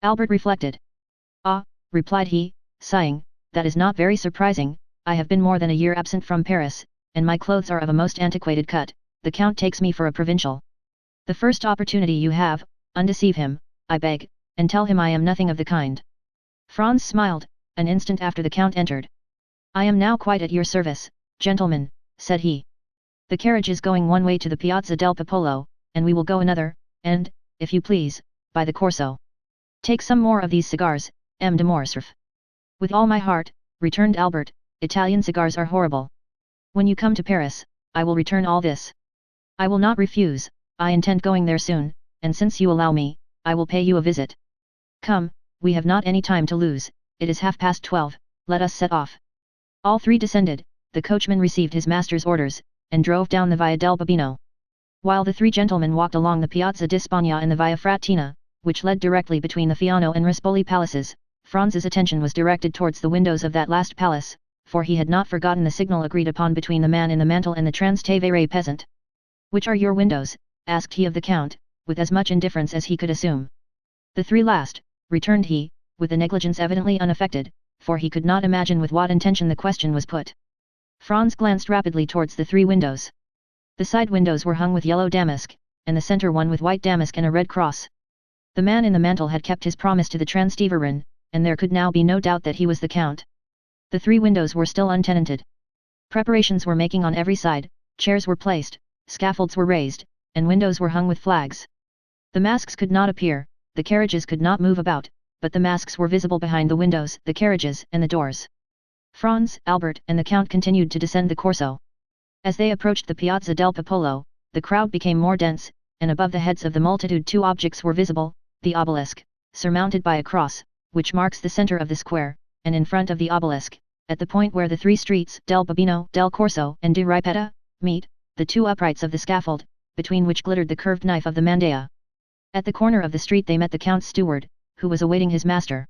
Albert reflected. "Ah," replied he, sighing, "that is not very surprising. I have been more than a year absent from Paris, and my clothes are of a most antiquated cut. The Count takes me for a provincial. The first opportunity you have, undeceive him, I beg, and tell him I am nothing of the kind." Franz smiled, an instant after the Count entered. "I am now quite at your service, gentlemen," said he. "The carriage is going one way to the Piazza del Popolo, and we will go another, and, if you please, by the Corso. Take some more of these cigars, M. de Morcerf." "With all my heart," returned Albert, "Italian cigars are horrible. When you come to Paris, I will return all this. I will not refuse, I intend going there soon, and since you allow me, I will pay you a visit. Come, we have not any time to lose, it is 12:30, let us set off." All three descended, the coachman received his master's orders, and drove down the Via del Babino. While the three gentlemen walked along the Piazza di Spagna and the Via Frattina, which led directly between the Fiano and Rispoli palaces, Franz's attention was directed towards the windows of that last palace, for he had not forgotten the signal agreed upon between the man in the mantle and the Trastevere peasant. "Which are your windows?" asked he of the Count, with as much indifference as he could assume. "The three last," returned he, with a negligence evidently unaffected, for he could not imagine with what intention the question was put. Franz glanced rapidly towards the three windows. The side windows were hung with yellow damask, and the centre one with white damask and a red cross. The man in the mantle had kept his promise to the Trastevere, and there could now be no doubt that he was the Count. The three windows were still untenanted. Preparations were making on every side, chairs were placed, scaffolds were raised, and windows were hung with flags. The masks could not appear, the carriages could not move about, but the masks were visible behind the windows, the carriages, and the doors. Franz, Albert, and the Count continued to descend the Corso. As they approached the Piazza del Popolo, the crowd became more dense, and above the heads of the multitude two objects were visible, the obelisk, surmounted by a cross, which marks the centre of the square, and in front of the obelisk, at the point where the three streets, del Babino, del Corso, and di Ripetta, meet, the two uprights of the scaffold, between which glittered the curved knife of the mandea. At the corner of the street they met the Count's steward, who was awaiting his master.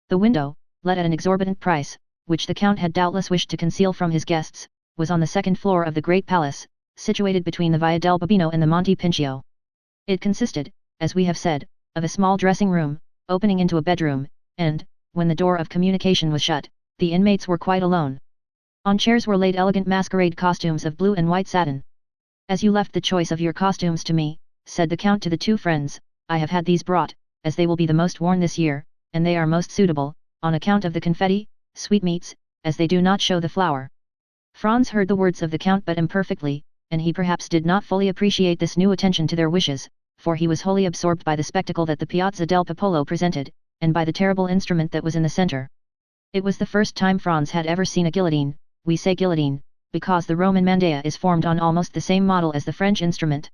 The window, let at an exorbitant price, which the Count had doubtless wished to conceal from his guests, was on the second floor of the great palace, situated between the Via del Babino and the Monte Pincio. It consisted, as we have said, of a small dressing room, opening into a bedroom, and, when the door of communication was shut, the inmates were quite alone. On chairs were laid elegant masquerade costumes of blue and white satin. "As you left the choice of your costumes to me," said the Count to the two friends, "I have had these brought, as they will be the most worn this year, and they are most suitable, on account of the confetti, sweetmeats, as they do not show the flower." Franz heard the words of the Count but imperfectly, and he perhaps did not fully appreciate this new attention to their wishes, for he was wholly absorbed by the spectacle that the Piazza del Popolo presented, and by the terrible instrument that was in the centre. It was the first time Franz had ever seen a guillotine. We say guillotine, because the Roman mandea is formed on almost the same model as the French instrument.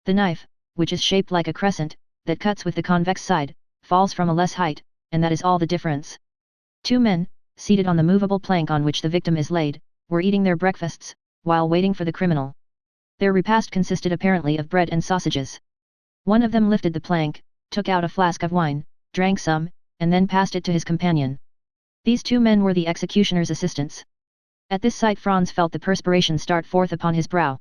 The knife, which is shaped like a crescent, that cuts with the convex side, falls from a less height, and that is all the difference. Two men, seated on the movable plank on which the victim is laid, were eating their breakfasts, while waiting for the criminal. Their repast consisted apparently of bread and sausages. One of them lifted the plank, took out a flask of wine, drank some, and then passed it to his companion. These two men were the executioner's assistants. At this sight Franz felt the perspiration start forth upon his brow.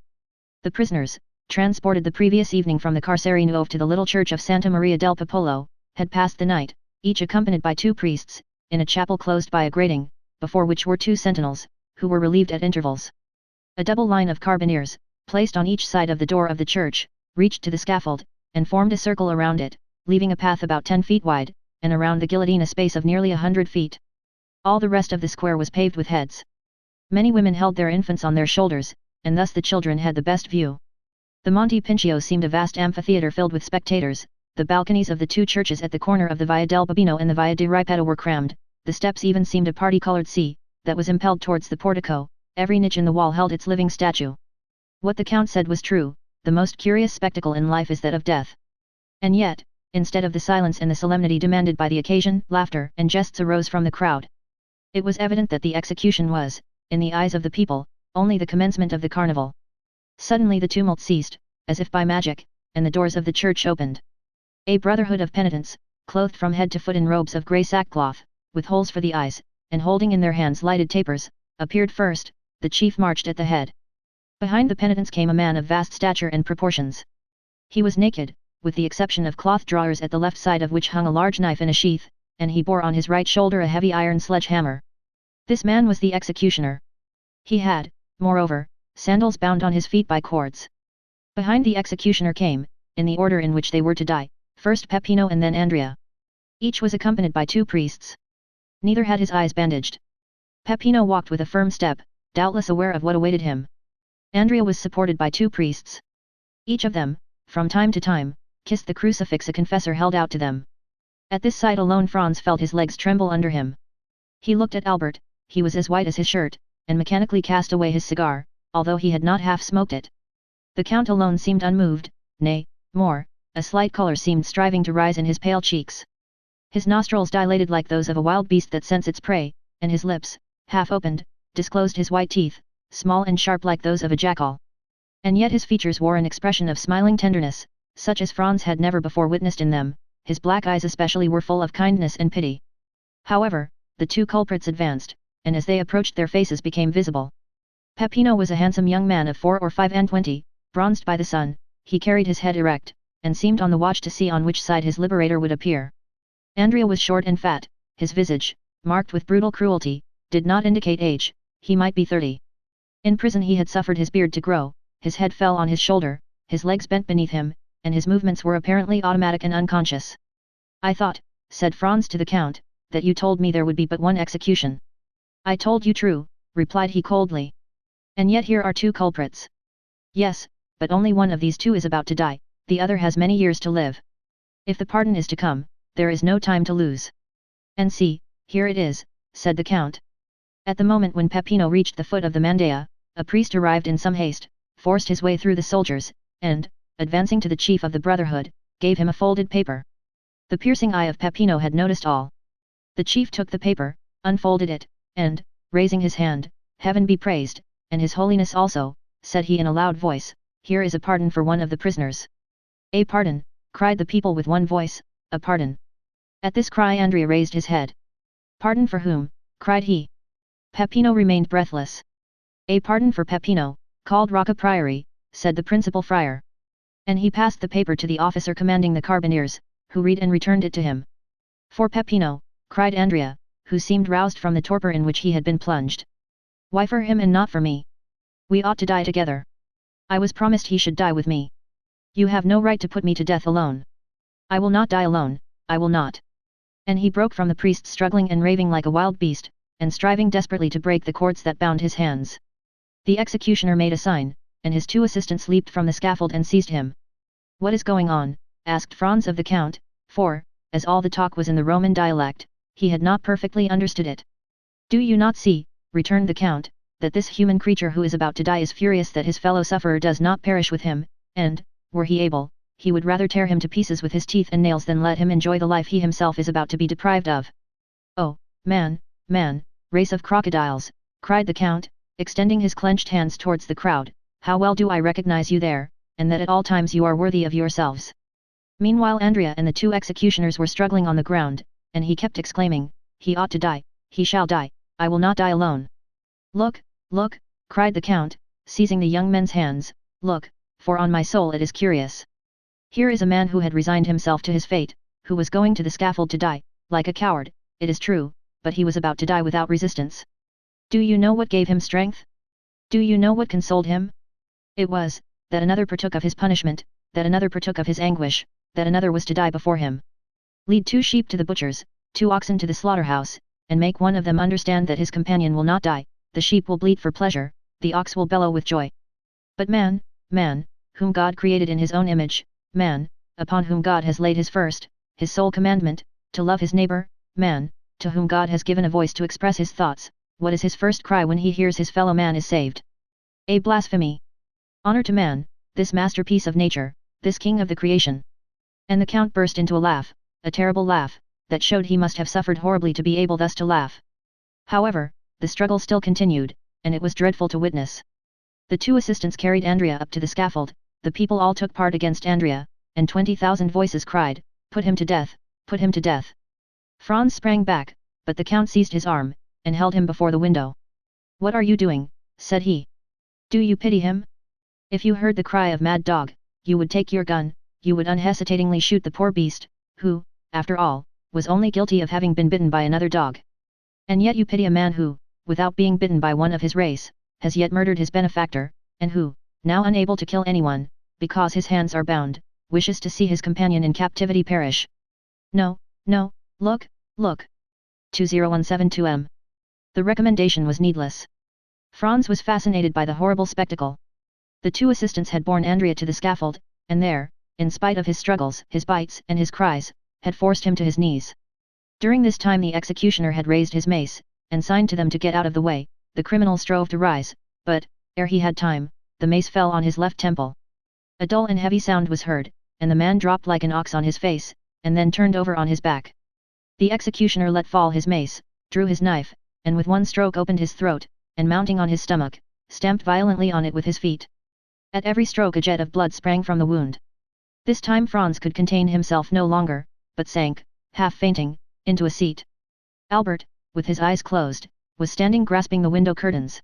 The prisoners, transported the previous evening from the Carcere Nuove to the little church of Santa Maria del Popolo, had passed the night, each accompanied by two priests, in a chapel closed by a grating, before which were two sentinels, who were relieved at intervals. A double line of carbineers, placed on each side of the door of the church, reached to the scaffold, and formed a circle around it, leaving a path about 10 feet wide, and around the guillotine a space of nearly 100 feet. All the rest of the square was paved with heads. Many women held their infants on their shoulders, and thus the children had the best view. The Monte Pincio seemed a vast amphitheatre filled with spectators. The balconies of the two churches at the corner of the Via del Babino and the Via di Ripetta were crammed, the steps even seemed a party-colored sea, that was impelled towards the portico, every niche in the wall held its living statue. What the Count said was true, the most curious spectacle in life is that of death. And yet, instead of the silence and the solemnity demanded by the occasion, laughter and jests arose from the crowd. It was evident that the execution was, in the eyes of the people, only the commencement of the carnival. Suddenly the tumult ceased, as if by magic, and the doors of the church opened. A brotherhood of penitents, clothed from head to foot in robes of grey sackcloth, with holes for the eyes, and holding in their hands lighted tapers, appeared first. The chief marched at the head. Behind the penitents came a man of vast stature and proportions. He was naked, with the exception of cloth drawers at the left side of which hung a large knife in a sheath, and he bore on his right shoulder a heavy iron sledge-hammer. This man was the executioner. He had, moreover, sandals bound on his feet by cords. Behind the executioner came, in the order in which they were to die, first Peppino and then Andrea. Each was accompanied by 2 priests. Neither had his eyes bandaged. Peppino walked with a firm step, doubtless aware of what awaited him. Andrea was supported by 2 priests. Each of them, from time to time, kissed the crucifix a confessor held out to them. At this sight alone Franz felt his legs tremble under him. He looked at Albert, he was as white as his shirt, and mechanically cast away his cigar, although he had not half smoked it. The Count alone seemed unmoved, nay, more, a slight colour seemed striving to rise in his pale cheeks. His nostrils dilated like those of a wild beast that scents its prey, and his lips, half opened, disclosed his white teeth, small and sharp like those of a jackal. And yet his features wore an expression of smiling tenderness, such as Franz had never before witnessed in them. His black eyes especially were full of kindness and pity. However, the 2 culprits advanced, and as they approached their faces became visible. Peppino was a handsome young man of 4 or 25, bronzed by the sun. He carried his head erect, and seemed on the watch to see on which side his liberator would appear. Andrea was short and fat, his visage, marked with brutal cruelty, did not indicate age, he might be 30. In prison he had suffered his beard to grow, his head fell on his shoulder, his legs bent beneath him, and his movements were apparently automatic and unconscious. "I thought," said Franz to the Count, "that you told me there would be but 1 execution." "I told you true," replied he coldly. "And yet here are 2 culprits." "Yes, but only one of these 2 is about to die, the other has many years to live. If the pardon is to come, there is no time to lose." "And see, here it is," said the Count. At the moment when Peppino reached the foot of the mandea, a priest arrived in some haste, forced his way through the soldiers, and, advancing to the chief of the brotherhood, gave him a folded paper. The piercing eye of Peppino had noticed all. The chief took the paper, unfolded it, and, raising his hand, "Heaven be praised, and His Holiness also," said he in a loud voice, "here is a pardon for one of the prisoners." "A pardon," cried the people with one voice, "a pardon." At this cry Andrea raised his head. "Pardon for whom?" cried he. Peppino remained breathless. "A pardon for Peppino, called Rocca Priori," said the principal friar. And he passed the paper to the officer commanding the carbineers, who read and returned it to him. "For Peppino," cried Andrea, who seemed roused from the torpor in which he had been plunged. "Why for him and not for me? We ought to die together. I was promised he should die with me. You have no right to put me to death alone. I will not die alone, I will not." And he broke from the priest struggling and raving like a wild beast, and striving desperately to break the cords that bound his hands. The executioner made a sign, and his 2 assistants leaped from the scaffold and seized him. "What is going on?" asked Franz of the Count, for, as all the talk was in the Roman dialect, he had not perfectly understood it. "Do you not see," returned the Count, "that this human creature who is about to die is furious that his fellow sufferer does not perish with him, and, were he able, he would rather tear him to pieces with his teeth and nails than let him enjoy the life he himself is about to be deprived of." "Oh, man, race of crocodiles," cried the Count, extending his clenched hands towards the crowd, "how well do I recognize you there, and that at all times you are worthy of yourselves." Meanwhile Andrea and the 2 executioners were struggling on the ground, and he kept exclaiming, "He ought to die, he shall die, I will not die alone." "Look, look," cried the Count, seizing the young men's hands, "look, for on my soul it is curious. Here is a man who had resigned himself to his fate, who was going to the scaffold to die, like a coward, it is true, but he was about to die without resistance. Do you know what gave him strength? Do you know what consoled him? It was, that another partook of his punishment, that another partook of his anguish, that another was to die before him. Lead 2 sheep to the butcher's, 2 oxen to the slaughterhouse, and make one of them understand that his companion will not die, the sheep will bleat for pleasure, the ox will bellow with joy. But man, whom God created in his own image, man, upon whom God has laid his first, his sole commandment, to love his neighbor, man, to whom God has given a voice to express his thoughts, what is his first cry when he hears his fellow man is saved? A blasphemy! Honor to man, this masterpiece of nature, this king of the creation! And the count burst into a laugh, a terrible laugh, that showed he must have suffered horribly to be able thus to laugh. However, the struggle still continued, and it was dreadful to witness. The 2 assistants carried Andrea up to the scaffold, the people all took part against Andrea, and 20,000 voices cried, "Put him to death, put him to death!" Franz sprang back, but the count seized his arm, and held him before the window. "What are you doing?" said he. "Do you pity him? If you heard the cry of mad dog, you would take your gun, you would unhesitatingly shoot the poor beast, who, after all, was only guilty of having been bitten by another dog. And yet you pity a man who, without being bitten by one of his race, has yet murdered his benefactor, and who, now unable to kill anyone, because his hands are bound, wishes to see his companion in captivity perish. No, no, look, look. 20172M. The recommendation was needless. Franz was fascinated by the horrible spectacle. The 2 assistants had borne Andrea to the scaffold, and there, in spite of his struggles, his bites, and his cries, had forced him to his knees. During this time the executioner had raised his mace, and signed to them to get out of the way. The criminal strove to rise, but, ere he had time, the mace fell on his left temple. A dull and heavy sound was heard, and the man dropped like an ox on his face, and then turned over on his back. The executioner let fall his mace, drew his knife, and with one stroke opened his throat, and mounting on his stomach, stamped violently on it with his feet. At every stroke a jet of blood sprang from the wound. This time Franz could contain himself no longer, but sank, half fainting, into a seat. Albert, with his eyes closed, was standing grasping the window curtains.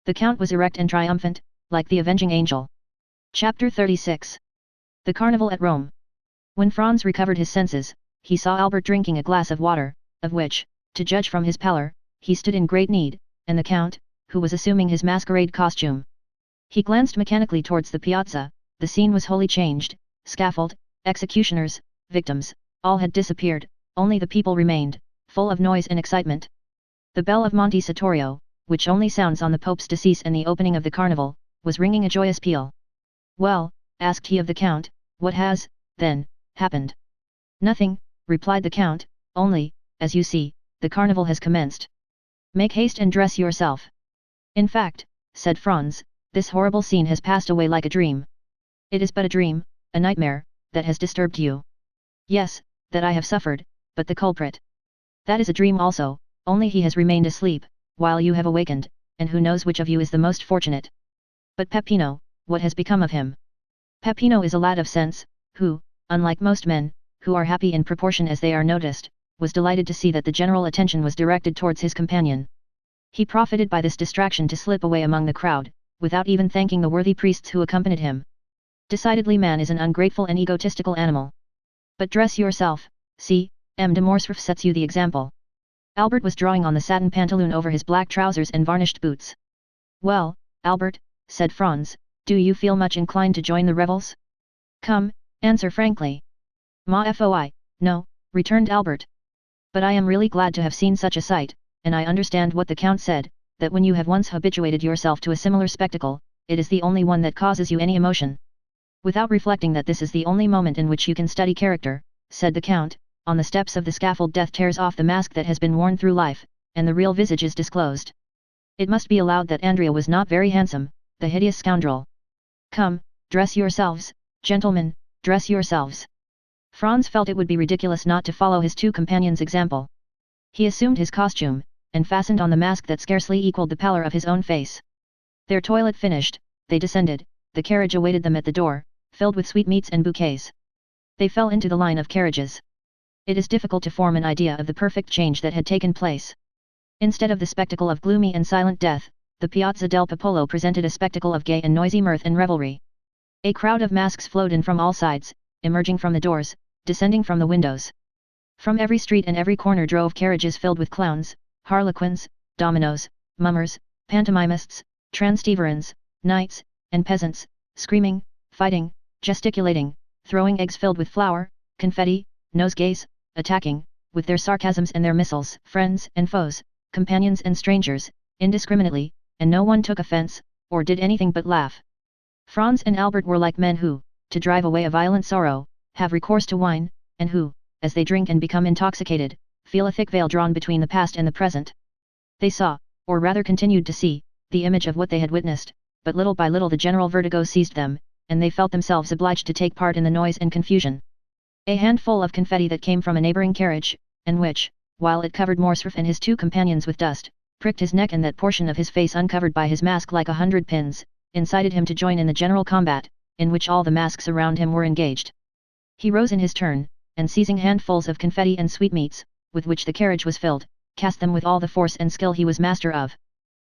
The count was erect and triumphant, like the avenging angel. Chapter 36. The Carnival at Rome. When Franz recovered his senses, he saw Albert drinking a glass of water, of which, to judge from his pallor, he stood in great need, and the count, who was assuming his masquerade costume. He glanced mechanically towards the piazza. The scene was wholly changed. Scaffold, executioners, victims, all had disappeared, only the people remained, full of noise and excitement. The bell of Monte Cristo, which only sounds on the Pope's decease and the opening of the carnival, was ringing a joyous peal. "Well," asked he of the count, "what has, then, happened?" "Nothing," replied the count, "only, as you see, the carnival has commenced. Make haste and dress yourself." "In fact," said Franz, "this horrible scene has passed away like a dream." "It is but a dream, a nightmare, that has disturbed you." "Yes, that I have suffered, but the culprit. That is a dream also, only he has remained asleep, while you have awakened, and who knows which of you is the most fortunate. But Peppino, what has become of him?" "Peppino is a lad of sense, who, unlike most men, who are happy in proportion as they are noticed, was delighted to see that the general attention was directed towards his companion. He profited by this distraction to slip away among the crowd, without even thanking the worthy priests who accompanied him. Decidedly man is an ungrateful and egotistical animal. But dress yourself, see, M. de Morcerf sets you the example." Albert was drawing on the satin pantaloon over his black trousers and varnished boots. "Well, Albert," said Franz, "do you feel much inclined to join the revels? Come, answer frankly." "Ma foi, no," returned Albert. "But I am really glad to have seen such a sight, and I understand what the count said, that when you have once habituated yourself to a similar spectacle, it is the only one that causes you any emotion. Without reflecting that this is the only moment in which you can study character," said the count, "on the steps of the scaffold death tears off the mask that has been worn through life, and the real visage is disclosed. It must be allowed that Andrea was not very handsome, the hideous scoundrel. Come, dress yourselves, gentlemen, dress yourselves." Franz felt it would be ridiculous not to follow his 2 companions' example. He assumed his costume, and fastened on the mask that scarcely equalled the pallor of his own face. Their toilet finished, they descended. The carriage awaited them at the door, filled with sweetmeats and bouquets. They fell into the line of carriages. It is difficult to form an idea of the perfect change that had taken place. Instead of the spectacle of gloomy and silent death, the Piazza del Popolo presented a spectacle of gay and noisy mirth and revelry. A crowd of masks flowed in from all sides, emerging from the doors, descending from the windows. From every street and every corner drove carriages filled with clowns, harlequins, dominos, mummers, pantomimists, transsteverans, knights, and peasants, screaming, fighting, gesticulating, throwing eggs filled with flour, confetti, nosegays, attacking, with their sarcasms and their missiles, friends and foes, companions and strangers, indiscriminately, and no one took offense, or did anything but laugh. Franz and Albert were like men who, to drive away a violent sorrow, have recourse to wine, and who, as they drink and become intoxicated, feel a thick veil drawn between the past and the present. They saw, or rather continued to see, the image of what they had witnessed, but little by little the general vertigo seized them, and they felt themselves obliged to take part in the noise and confusion. A handful of confetti that came from a neighboring carriage, and which, while it covered Morcerf and his two companions with dust, pricked his neck and that portion of his face uncovered by his mask like 100 pins, incited him to join in the general combat, in which all the masks around him were engaged. He rose in his turn, and seizing handfuls of confetti and sweetmeats, with which the carriage was filled, cast them with all the force and skill he was master of.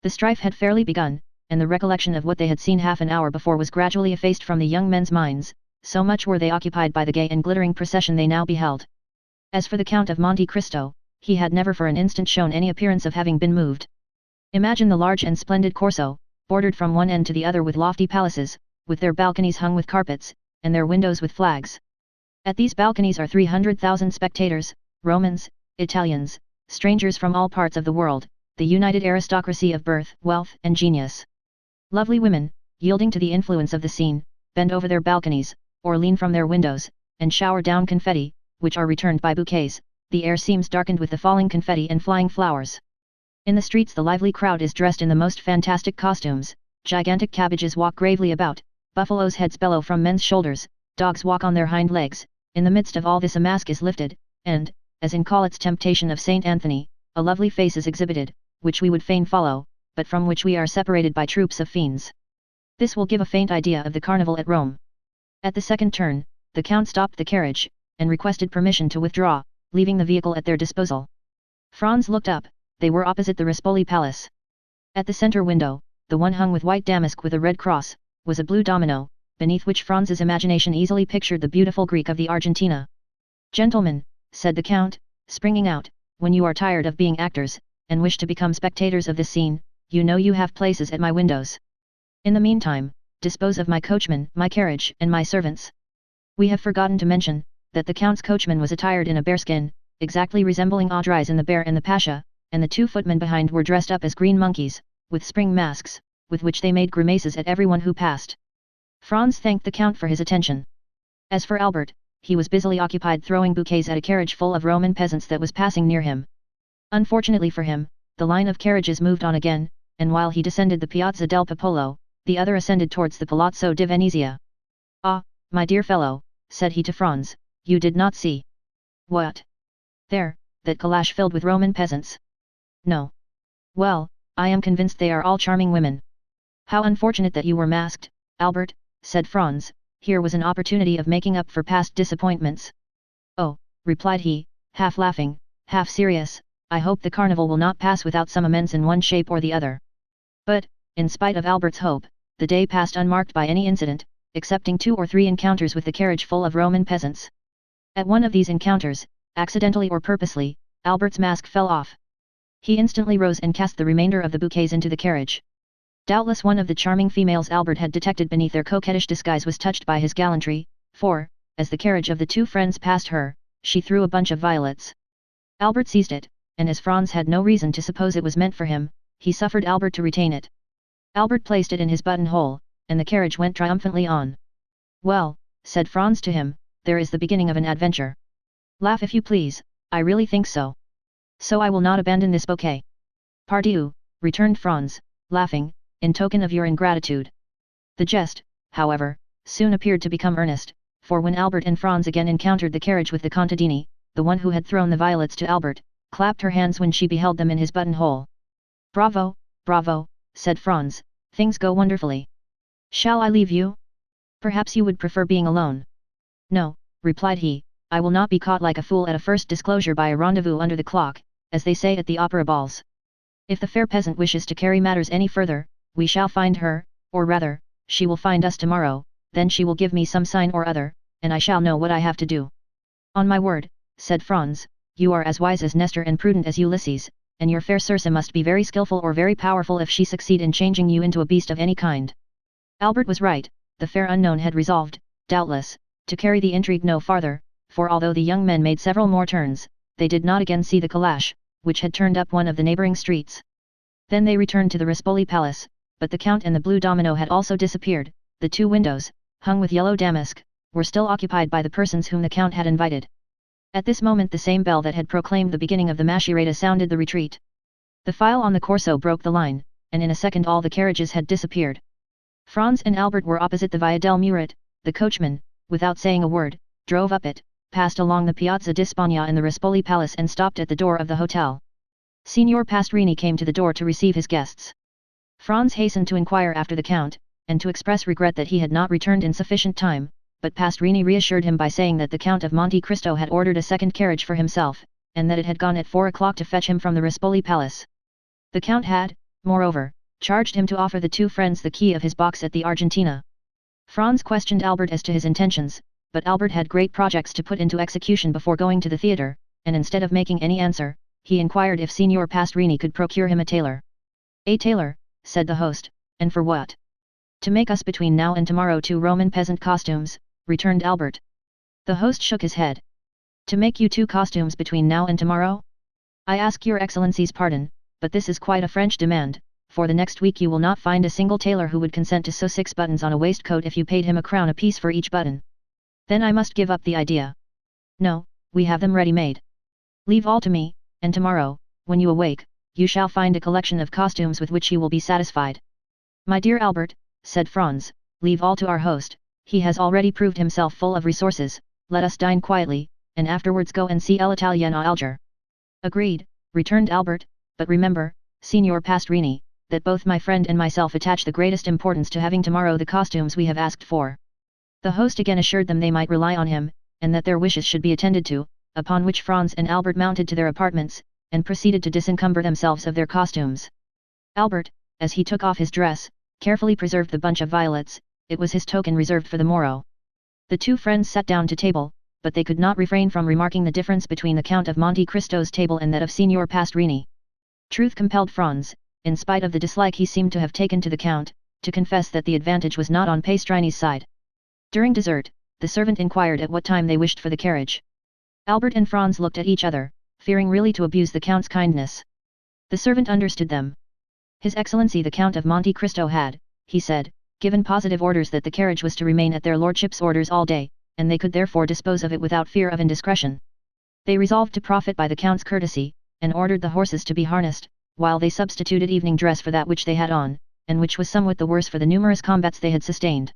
The strife had fairly begun, and the recollection of what they had seen half an hour before was gradually effaced from the young men's minds, so much were they occupied by the gay and glittering procession they now beheld. As for the Count of Monte Cristo, he had never for an instant shown any appearance of having been moved. Imagine the large and splendid Corso, bordered from one end to the other with lofty palaces, with their balconies hung with carpets, and their windows with flags. At these balconies are 300,000 spectators, Romans, Italians, strangers from all parts of the world, the united aristocracy of birth, wealth, and genius. Lovely women, yielding to the influence of the scene, bend over their balconies, or lean from their windows, and shower down confetti, which are returned by bouquets. The air seems darkened with the falling confetti and flying flowers. In the streets the lively crowd is dressed in the most fantastic costumes, gigantic cabbages walk gravely about, buffaloes' heads bellow from men's shoulders, dogs walk on their hind legs. In the midst of all this a mask is lifted, and, as in Collett's Temptation of Saint Anthony, a lovely face is exhibited, which we would fain follow, but from which we are separated by troops of fiends. This will give a faint idea of the carnival at Rome. At the second turn, the Count stopped the carriage, and requested permission to withdraw, leaving the vehicle at their disposal. Franz looked up. They were opposite the Rispoli Palace. At the center window, the one hung with white damask with a red cross, was a blue domino, beneath which Franz's imagination easily pictured the beautiful Greek of the Argentina. "Gentlemen," said the Count, springing out, "when you are tired of being actors, and wish to become spectators of this scene, you know you have places at my windows. In the meantime, dispose of my coachman, my carriage, and my servants." We have forgotten to mention, that the Count's coachman was attired in a bearskin, exactly resembling Audrey's in the Bear and the Pasha, and the two footmen behind were dressed up as green monkeys, with spring masks, with which they made grimaces at everyone who passed. Franz thanked the Count for his attention. As for Albert, he was busily occupied throwing bouquets at a carriage full of Roman peasants that was passing near him. Unfortunately for him, the line of carriages moved on again, and while he descended the Piazza del Popolo, the other ascended towards the Palazzo di Venezia. "Ah, my dear fellow," said he to Franz, "you did not see." "What?" "There, that calash filled with Roman peasants." "No." "Well, I am convinced they are all charming women." "How unfortunate that you were masked, Albert," said Franz. Here was an opportunity of making up for past disappointments. "Oh," replied he, half laughing, half serious, "I hope the carnival will not pass without some amends in one shape or the other." But, in spite of Albert's hope, the day passed unmarked by any incident, excepting 2 or 3 encounters with the carriage full of Roman peasants. At one of these encounters, accidentally or purposely, Albert's mask fell off. He instantly rose and cast the remainder of the bouquets into the carriage. Doubtless one of the charming females Albert had detected beneath their coquettish disguise was touched by his gallantry, for, as the carriage of the two friends passed her, she threw a bunch of violets. Albert seized it, and as Franz had no reason to suppose it was meant for him, he suffered Albert to retain it. Albert placed it in his buttonhole, and the carriage went triumphantly on. "Well," said Franz to him, "there is the beginning of an adventure." "Laugh if you please, I really think so. So I will not abandon this bouquet." "Pardieu," returned Franz, laughing, "in token of your ingratitude." The jest, however, soon appeared to become earnest, for when Albert and Franz again encountered the carriage with the contadini, the one who had thrown the violets to Albert, clapped her hands when she beheld them in his buttonhole. "Bravo, bravo," said Franz, "things go wonderfully. Shall I leave you? Perhaps you would prefer being alone." "No," replied he, "I will not be caught like a fool at a first disclosure by a rendezvous under the clock, as they say at the opera balls. If the fair peasant wishes to carry matters any further, we shall find her, or rather, she will find us tomorrow, then she will give me some sign or other, and I shall know what I have to do." "On my word," said Franz, "you are as wise as Nestor and prudent as Ulysses, and your fair Circe must be very skillful or very powerful if she succeed in changing you into a beast of any kind." Albert was right, the fair unknown had resolved, doubtless, to carry the intrigue no farther, for although the young men made several more turns, they did not again see the calash, which had turned up one of the neighboring streets. Then they returned to the Rispoli Palace, but the Count and the blue domino had also disappeared. The 2 windows, hung with yellow damask, were still occupied by the persons whom the Count had invited. At this moment the same bell that had proclaimed the beginning of the macchiato sounded the retreat. The file on the Corso broke the line, and in a second all the carriages had disappeared. Franz and Albert were opposite the Via del Muret. The coachman, without saying a word, drove up it, passed along the Piazza di Spagna and the Rispoli Palace and stopped at the door of the hotel. Signor Pastrini came to the door to receive his guests. Franz hastened to inquire after the count, and to express regret that he had not returned in sufficient time, but Pastrini reassured him by saying that the Count of Monte Cristo had ordered a second carriage for himself, and that it had gone at 4 o'clock to fetch him from the Rispoli Palace. The Count had, moreover, charged him to offer the two friends the key of his box at the Argentina. Franz questioned Albert as to his intentions, but Albert had great projects to put into execution before going to the theatre, and instead of making any answer, he inquired if Signor Pastrini could procure him a tailor. "A tailor," said the host, "and for what?" "To make us between now and tomorrow 2 Roman peasant costumes," returned Albert. The host shook his head. "To make you 2 costumes between now and tomorrow? I ask your excellency's pardon, but this is quite a French demand. For the next week you will not find a single tailor who would consent to sew 6 buttons on a waistcoat if you paid him a crown apiece for each button. Then I must give up the idea. No, we have them ready-made. Leave all to me, and tomorrow, when you awake, you shall find a collection of costumes with which you will be satisfied." "My dear Albert," said Franz, "leave all to our host, he has already proved himself full of resources. Let us dine quietly, and afterwards go and see l'Italienne Alger." "Agreed," returned Albert, "but remember, Signor Pastrini, that both my friend and myself attach the greatest importance to having tomorrow the costumes we have asked for." The host again assured them they might rely on him, and that their wishes should be attended to, upon which Franz and Albert mounted to their apartments, and proceeded to disencumber themselves of their costumes. Albert, as he took off his dress, carefully preserved the bunch of violets. It was his token reserved for the morrow. The two friends sat down to table, but they could not refrain from remarking the difference between the Count of Monte Cristo's table and that of Signor Pastrini. Truth compelled Franz, in spite of the dislike he seemed to have taken to the Count, to confess that the advantage was not on Pastrini's side. During dessert, the servant inquired at what time they wished for the carriage. Albert and Franz looked at each other, fearing really to abuse the Count's kindness. The servant understood them. His Excellency the Count of Monte Cristo had, he said, given positive orders that the carriage was to remain at their lordships' orders all day, and they could therefore dispose of it without fear of indiscretion. They resolved to profit by the Count's courtesy, and ordered the horses to be harnessed, while they substituted evening dress for that which they had on, and which was somewhat the worse for the numerous combats they had sustained.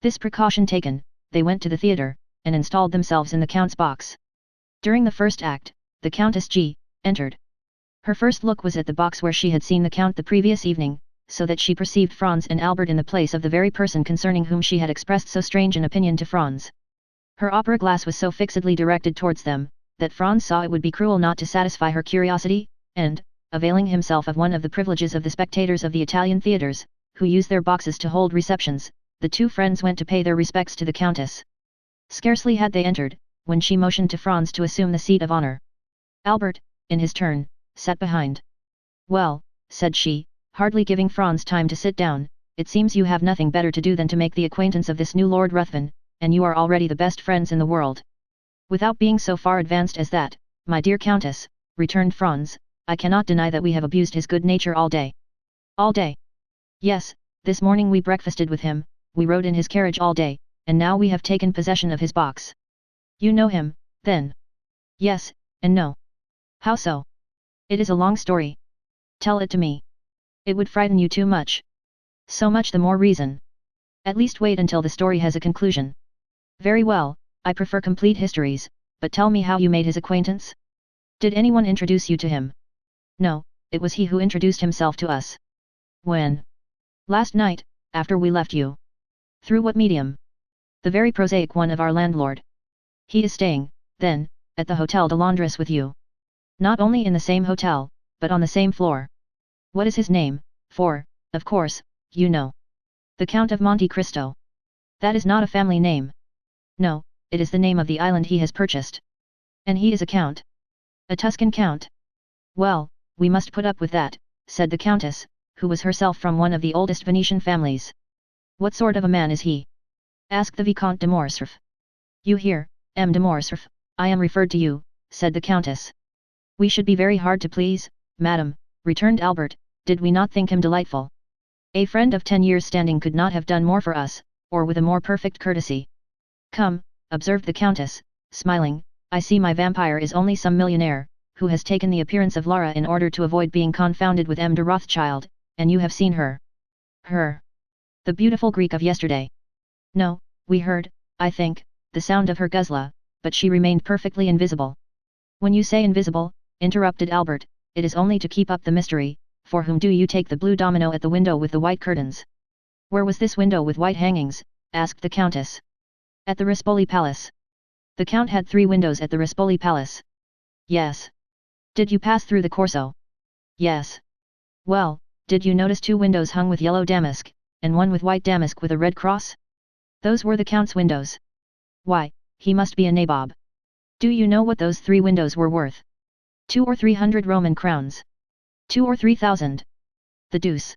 This precaution taken, they went to the theatre, and installed themselves in the Count's box. During the first act, the Countess G. entered. Her first look was at the box where she had seen the Count the previous evening, so that she perceived Franz and Albert in the place of the very person concerning whom she had expressed so strange an opinion to Franz. Her opera glass was so fixedly directed towards them, that Franz saw it would be cruel not to satisfy her curiosity, and, availing himself of one of the privileges of the spectators of the Italian theatres, who use their boxes to hold receptions, the two friends went to pay their respects to the Countess. Scarcely had they entered, when she motioned to Franz to assume the seat of honor. Albert, in his turn, sat behind. "Well," said she, hardly giving Franz time to sit down, "it seems you have nothing better to do than to make the acquaintance of this new Lord Ruthven, and you are already the best friends in the world." "Without being so far advanced as that, my dear Countess," returned Franz, "I cannot deny that we have abused his good nature all day." "All day?" "Yes, this morning we breakfasted with him, we rode in his carriage all day, and now we have taken possession of his box." "You know him, then?" "Yes, and no." "How so?" "It is a long story." "Tell it to me." "It would frighten you too much." "So much the more reason." "At least wait until the story has a conclusion." "Very well, I prefer complete histories, but tell me how you made his acquaintance?" "Did anyone introduce you to him?" "No, it was he who introduced himself to us." "When?" "Last night, after we left you." "Through what medium?" "The very prosaic one of our landlord." "He is staying, then, at the Hotel de Londres with you?" "Not only in the same hotel, but on the same floor." "What is his name, for, of course, you know?" "The Count of Monte Cristo." "That is not a family name." "No, it is the name of the island he has purchased." "And he is a count?" "A Tuscan count." "Well, we must put up with that," said the Countess, who was herself from one of the oldest Venetian families. "What sort of a man is he?" "Ask the Vicomte de Morcerf." "You hear, M. de Morcerf, I am referred to you," said the Countess. "We should be very hard to please, madam," returned Albert, "did we not think him delightful. A friend of 10 years' standing could not have done more for us, or with a more perfect courtesy." "Come," observed the Countess, smiling, I see my vampire is only some millionaire, who has taken the appearance of Lara in order to avoid being confounded with M. de Rothschild, and you have seen her. Her. The beautiful Greek of yesterday. No, we heard, I think, the sound of her guzla, but she remained perfectly invisible. When you say invisible, interrupted Albert, it is only to keep up the mystery. For whom do you take the blue domino at the window with the white curtains? Where was this window with white hangings? Asked the Countess. At the Rispoli Palace. The Count had 3 windows at the Rispoli Palace. Yes. Did you pass through the Corso? Yes. Well, did you notice 2 windows hung with yellow damask, and one with white damask with a red cross? Those were the Count's windows. Why, he must be a nabob. Do you know what those 3 windows were worth? 200 or 300 Roman crowns. 2 or 3,000. The deuce.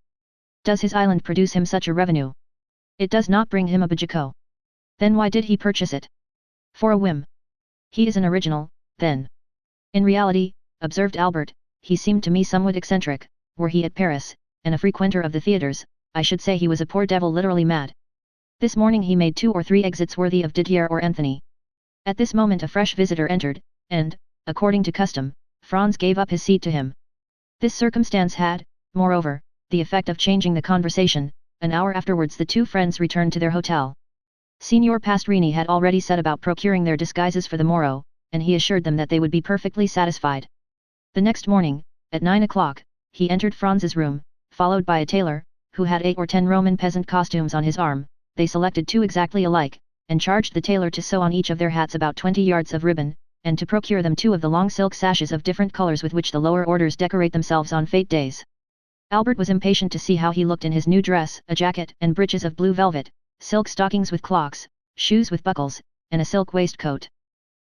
Does his island produce him such a revenue? It does not bring him a bajiko. Then why did he purchase it? For a whim. He is an original, then. In reality, observed Albert, he seemed to me somewhat eccentric. Were he at Paris, and a frequenter of the theatres, I should say he was a poor devil literally mad. This morning he made 2 or 3 exits worthy of Didier or Anthony. At this moment a fresh visitor entered, and, according to custom, Franz gave up his seat to him. This circumstance had, moreover, the effect of changing the conversation. An hour afterwards the 2 friends returned to their hotel. Signor Pastrini had already set about procuring their disguises for the morrow, and he assured them that they would be perfectly satisfied. The next morning, at 9 o'clock, he entered Franz's room, followed by a tailor, who had 8 or 10 Roman peasant costumes on his arm. They selected 2 exactly alike, and charged the tailor to sew on each of their hats about 20 yards of ribbon, and to procure them 2 of the long silk sashes of different colors with which the lower orders decorate themselves on fête days. Albert was impatient to see how he looked in his new dress, a jacket and breeches of blue velvet, silk stockings with clocks, shoes with buckles, and a silk waistcoat.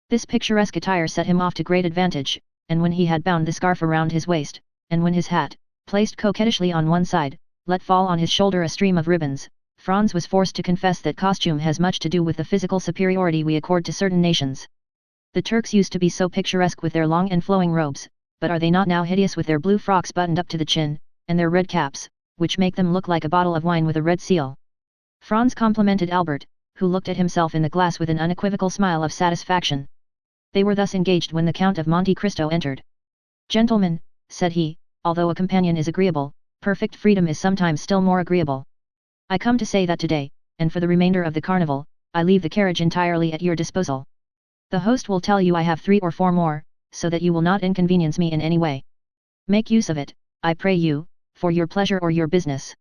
This picturesque attire set him off to great advantage, and when he had bound the scarf around his waist, and when his hat, placed coquettishly on one side, let fall on his shoulder a stream of ribbons, Franz was forced to confess that costume has much to do with the physical superiority we accord to certain nations. The Turks used to be so picturesque with their long and flowing robes, but are they not now hideous with their blue frocks buttoned up to the chin, and their red caps, which make them look like a bottle of wine with a red seal? Franz complimented Albert, who looked at himself in the glass with an unequivocal smile of satisfaction. They were thus engaged when the Count of Monte Cristo entered. "Gentlemen," said he, "although a companion is agreeable, perfect freedom is sometimes still more agreeable. I come to say that today, and for the remainder of the carnival, I leave the carriage entirely at your disposal. The host will tell you I have 3 or 4 more, so that you will not inconvenience me in any way. Make use of it, I pray you, for your pleasure or your business."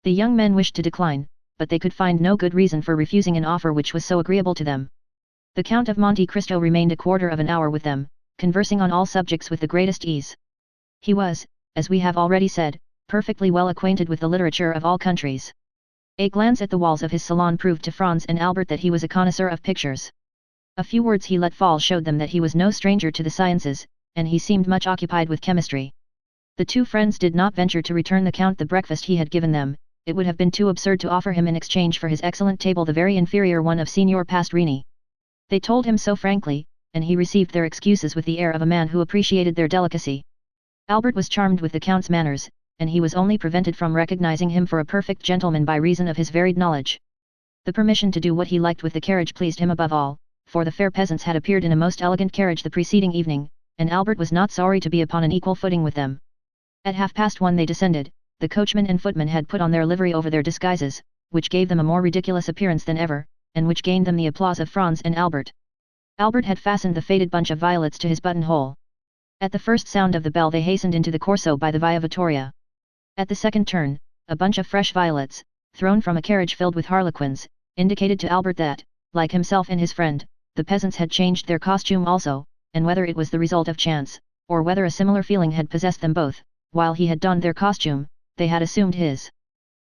The young men wished to decline, but they could find no good reason for refusing an offer which was so agreeable to them. The Count of Monte Cristo remained a quarter of an hour with them, conversing on all subjects with the greatest ease. He was, as we have already said, perfectly well acquainted with the literature of all countries. A glance at the walls of his salon proved to Franz and Albert that he was a connoisseur of pictures. A few words he let fall showed them that he was no stranger to the sciences, and he seemed much occupied with chemistry. The 2 friends did not venture to return the Count the breakfast he had given them. It would have been too absurd to offer him in exchange for his excellent table the very inferior one of Signor Pastrini. They told him so frankly, and he received their excuses with the air of a man who appreciated their delicacy. Albert was charmed with the Count's manners, and he was only prevented from recognizing him for a perfect gentleman by reason of his varied knowledge. The permission to do what he liked with the carriage pleased him above all, for the fair peasants had appeared in a most elegant carriage the preceding evening, and Albert was not sorry to be upon an equal footing with them. At 1:30 they descended. The coachman and footman had put on their livery over their disguises, which gave them a more ridiculous appearance than ever, and which gained them the applause of Franz and Albert. Albert had fastened the faded bunch of violets to his buttonhole. At the first sound of the bell they hastened into the Corso by the Via Vittoria. At the second turn, a bunch of fresh violets, thrown from a carriage filled with harlequins, indicated to Albert that, like himself and his friend, the peasants had changed their costume also, and whether it was the result of chance, or whether a similar feeling had possessed them both, while he had donned their costume, they had assumed his.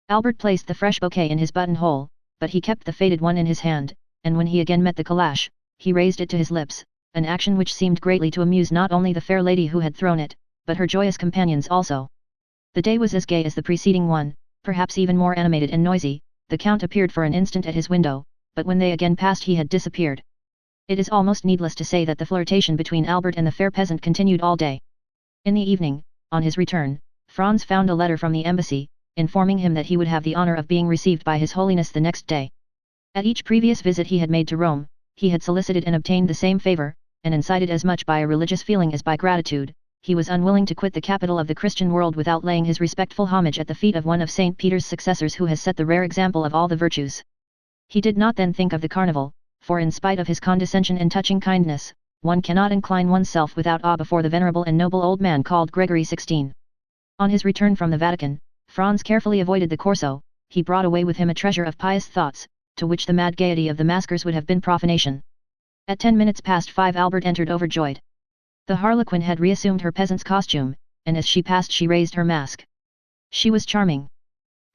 Albert placed the fresh bouquet in his buttonhole, but he kept the faded one in his hand, and when he again met the calash, he raised it to his lips, an action which seemed greatly to amuse not only the fair lady who had thrown it, but her joyous companions also. The day was as gay as the preceding one, perhaps even more animated and noisy. The Count appeared for an instant at his window, but when they again passed he had disappeared. It is almost needless to say that the flirtation between Albert and the fair peasant continued all day. In the evening, on his return, Franz found a letter from the embassy, informing him that he would have the honor of being received by His Holiness the next day. At each previous visit he had made to Rome, he had solicited and obtained the same favor, and incited as much by a religious feeling as by gratitude, he was unwilling to quit the capital of the Christian world without laying his respectful homage at the feet of one of St. Peter's successors who has set the rare example of all the virtues. He did not then think of the carnival, for in spite of his condescension and touching kindness, one cannot incline oneself without awe before the venerable and noble old man called Gregory XVI. On his return from the Vatican, Franz carefully avoided the Corso. He brought away with him a treasure of pious thoughts, to which the mad gaiety of the maskers would have been profanation. At 5 Albert entered overjoyed. The harlequin had reassumed her peasant's costume, and as she passed she raised her mask. She was charming.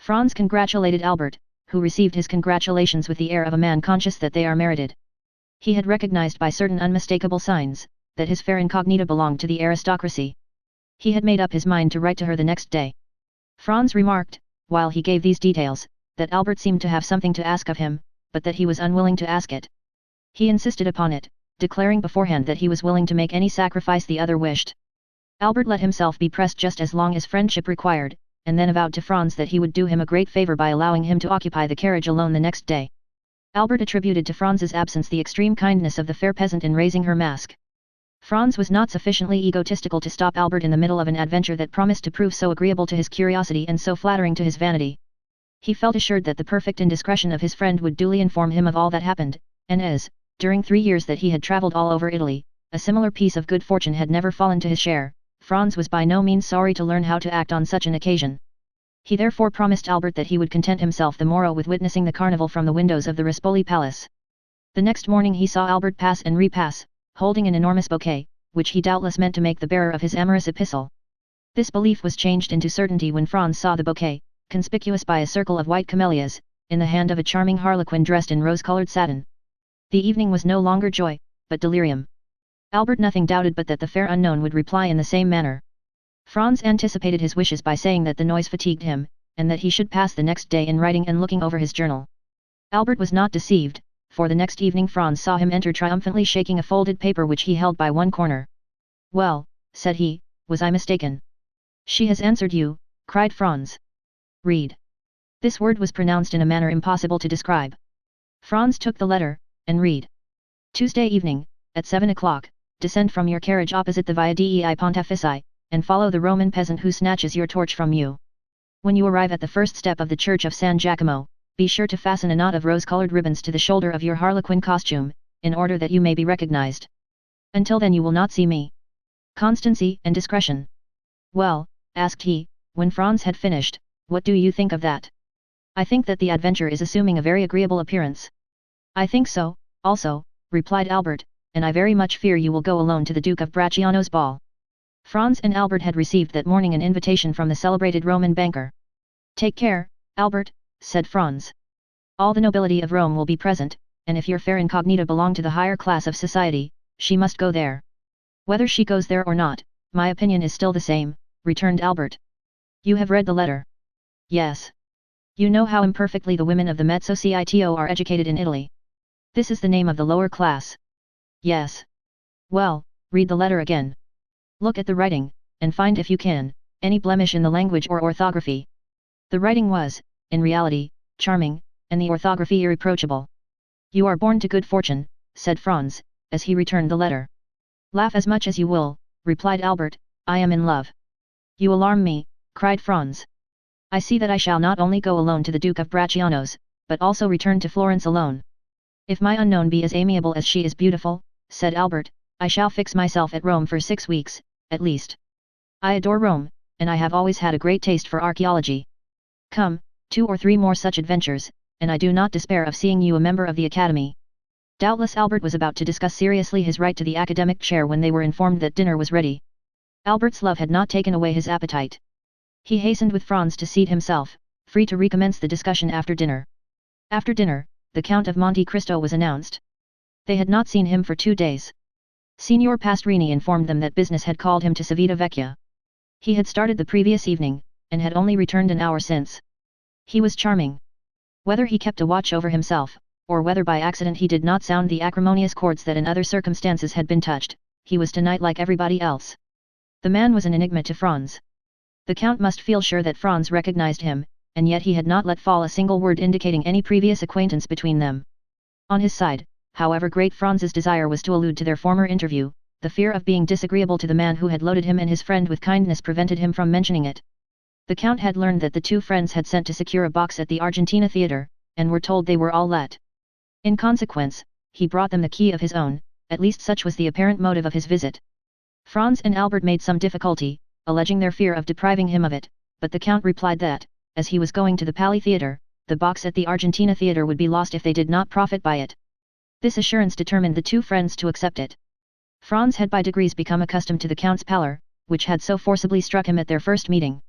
Franz congratulated Albert, who received his congratulations with the air of a man conscious that they are merited. He had recognized by certain unmistakable signs, that his fair incognita belonged to the aristocracy. He had made up his mind to write to her the next day. Franz remarked, while he gave these details, that Albert seemed to have something to ask of him, but that he was unwilling to ask it. He insisted upon it, declaring beforehand that he was willing to make any sacrifice the other wished. Albert let himself be pressed just as long as friendship required, and then avowed to Franz that he would do him a great favor by allowing him to occupy the carriage alone the next day. Albert attributed to Franz's absence the extreme kindness of the fair peasant in raising her mask. Franz was not sufficiently egotistical to stop Albert in the middle of an adventure that promised to prove so agreeable to his curiosity and so flattering to his vanity. He felt assured that the perfect indiscretion of his friend would duly inform him of all that happened, and as, during 3 years that he had travelled all over Italy, a similar piece of good fortune had never fallen to his share, Franz was by no means sorry to learn how to act on such an occasion. He therefore promised Albert that he would content himself the morrow with witnessing the carnival from the windows of the Rispoli Palace. The next morning he saw Albert pass and repass, holding an enormous bouquet, which he doubtless meant to make the bearer of his amorous epistle. This belief was changed into certainty when Franz saw the bouquet, conspicuous by a circle of white camellias, in the hand of a charming harlequin dressed in rose-colored satin. The evening was no longer joy, but delirium. Albert nothing doubted but that the fair unknown would reply in the same manner. Franz anticipated his wishes by saying that the noise fatigued him, and that he should pass the next day in writing and looking over his journal. Albert was not deceived, for the next evening Franz saw him enter triumphantly shaking a folded paper which he held by one corner. "Well," said he, "was I mistaken?" "She has answered you," cried Franz. "Read." This word was pronounced in a manner impossible to describe. Franz took the letter, and read. "Tuesday evening, at 7 o'clock, descend from your carriage opposite the Via dei Pontefici, and follow the Roman peasant who snatches your torch from you. When you arrive at the first step of the Church of San Giacomo, be sure to fasten a knot of rose-colored ribbons to the shoulder of your harlequin costume, in order that you may be recognized. Until then you will not see me. Constancy and discretion." "Well," asked he, when Franz had finished, "what do you think of that?" "I think that the adventure is assuming a very agreeable appearance." "I think so, also," replied Albert, "and I very much fear you will go alone to the Duke of Bracciano's ball." Franz and Albert had received that morning an invitation from the celebrated Roman banker. "Take care, Albert," said Franz. "All the nobility of Rome will be present, and if your fair incognita belong to the higher class of society, she must go there." "Whether she goes there or not, my opinion is still the same," returned Albert. "You have read the letter?" "Yes." "You know how imperfectly the women of the Mezzo Cito are educated in Italy. This is the name of the lower class." "Yes." "Well, read the letter again. Look at the writing, and find if you can, any blemish in the language or orthography." The writing was, in reality, charming, and the orthography irreproachable. "You are born to good fortune," said Franz, as he returned the letter. "Laugh as much as you will," replied Albert, "I am in love." "You alarm me," cried Franz. "I see that I shall not only go alone to the Duke of Bracciano's, but also return to Florence alone." "If my unknown be as amiable as she is beautiful," said Albert, "I shall fix myself at Rome for 6 weeks, at least. I adore Rome, and I have always had a great taste for archaeology. Come, 2 or 3 more such adventures, and I do not despair of seeing you a member of the Academy." Doubtless Albert was about to discuss seriously his right to the academic chair when they were informed that dinner was ready. Albert's love had not taken away his appetite. He hastened with Franz to seat himself, free to recommence the discussion after dinner. After dinner, the Count of Monte Cristo was announced. They had not seen him for 2 days. Signor Pastrini informed them that business had called him to Civita Vecchia. He had started the previous evening, and had only returned an hour since. He was charming. Whether he kept a watch over himself, or whether by accident he did not sound the acrimonious chords that in other circumstances had been touched, he was tonight like everybody else. The man was an enigma to Franz. The Count must feel sure that Franz recognized him, and yet he had not let fall a single word indicating any previous acquaintance between them. On his side, however great Franz's desire was to allude to their former interview, the fear of being disagreeable to the man who had loaded him and his friend with kindness prevented him from mentioning it. The Count had learned that the two friends had sent to secure a box at the Argentina Theatre, and were told they were all let. In consequence, he brought them the key of his own, at least such was the apparent motive of his visit. Franz and Albert made some difficulty, alleging their fear of depriving him of it, but the Count replied that, as he was going to the Pali Theatre, the box at the Argentina Theatre would be lost if they did not profit by it. This assurance determined the two friends to accept it. Franz had by degrees become accustomed to the Count's pallor, which had so forcibly struck him at their first meeting.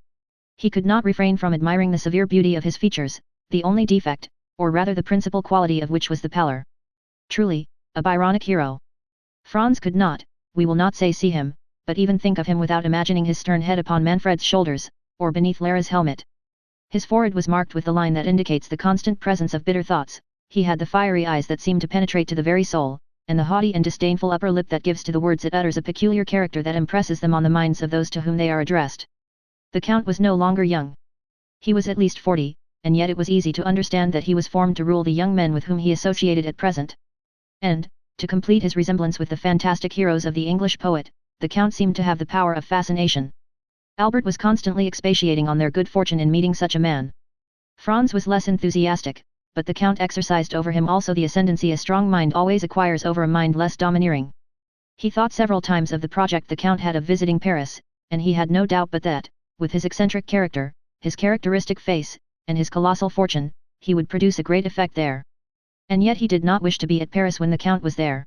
He could not refrain from admiring the severe beauty of his features, the only defect, or rather the principal quality of which was the pallor. Truly, a Byronic hero. Franz could not, we will not say see him, but even think of him without imagining his stern head upon Manfred's shoulders, or beneath Lara's helmet. His forehead was marked with the line that indicates the constant presence of bitter thoughts, he had the fiery eyes that seem to penetrate to the very soul, and the haughty and disdainful upper lip that gives to the words it utters a peculiar character that impresses them on the minds of those to whom they are addressed. The Count was no longer young. He was at least 40, and yet it was easy to understand that he was formed to rule the young men with whom he associated at present. And, to complete his resemblance with the fantastic heroes of the English poet, the Count seemed to have the power of fascination. Albert was constantly expatiating on their good fortune in meeting such a man. Franz was less enthusiastic, but the Count exercised over him also the ascendancy a strong mind always acquires over a mind less domineering. He thought several times of the project the Count had of visiting Paris, and he had no doubt but that, with his eccentric character, his characteristic face, and his colossal fortune, he would produce a great effect there. And yet he did not wish to be at Paris when the Count was there.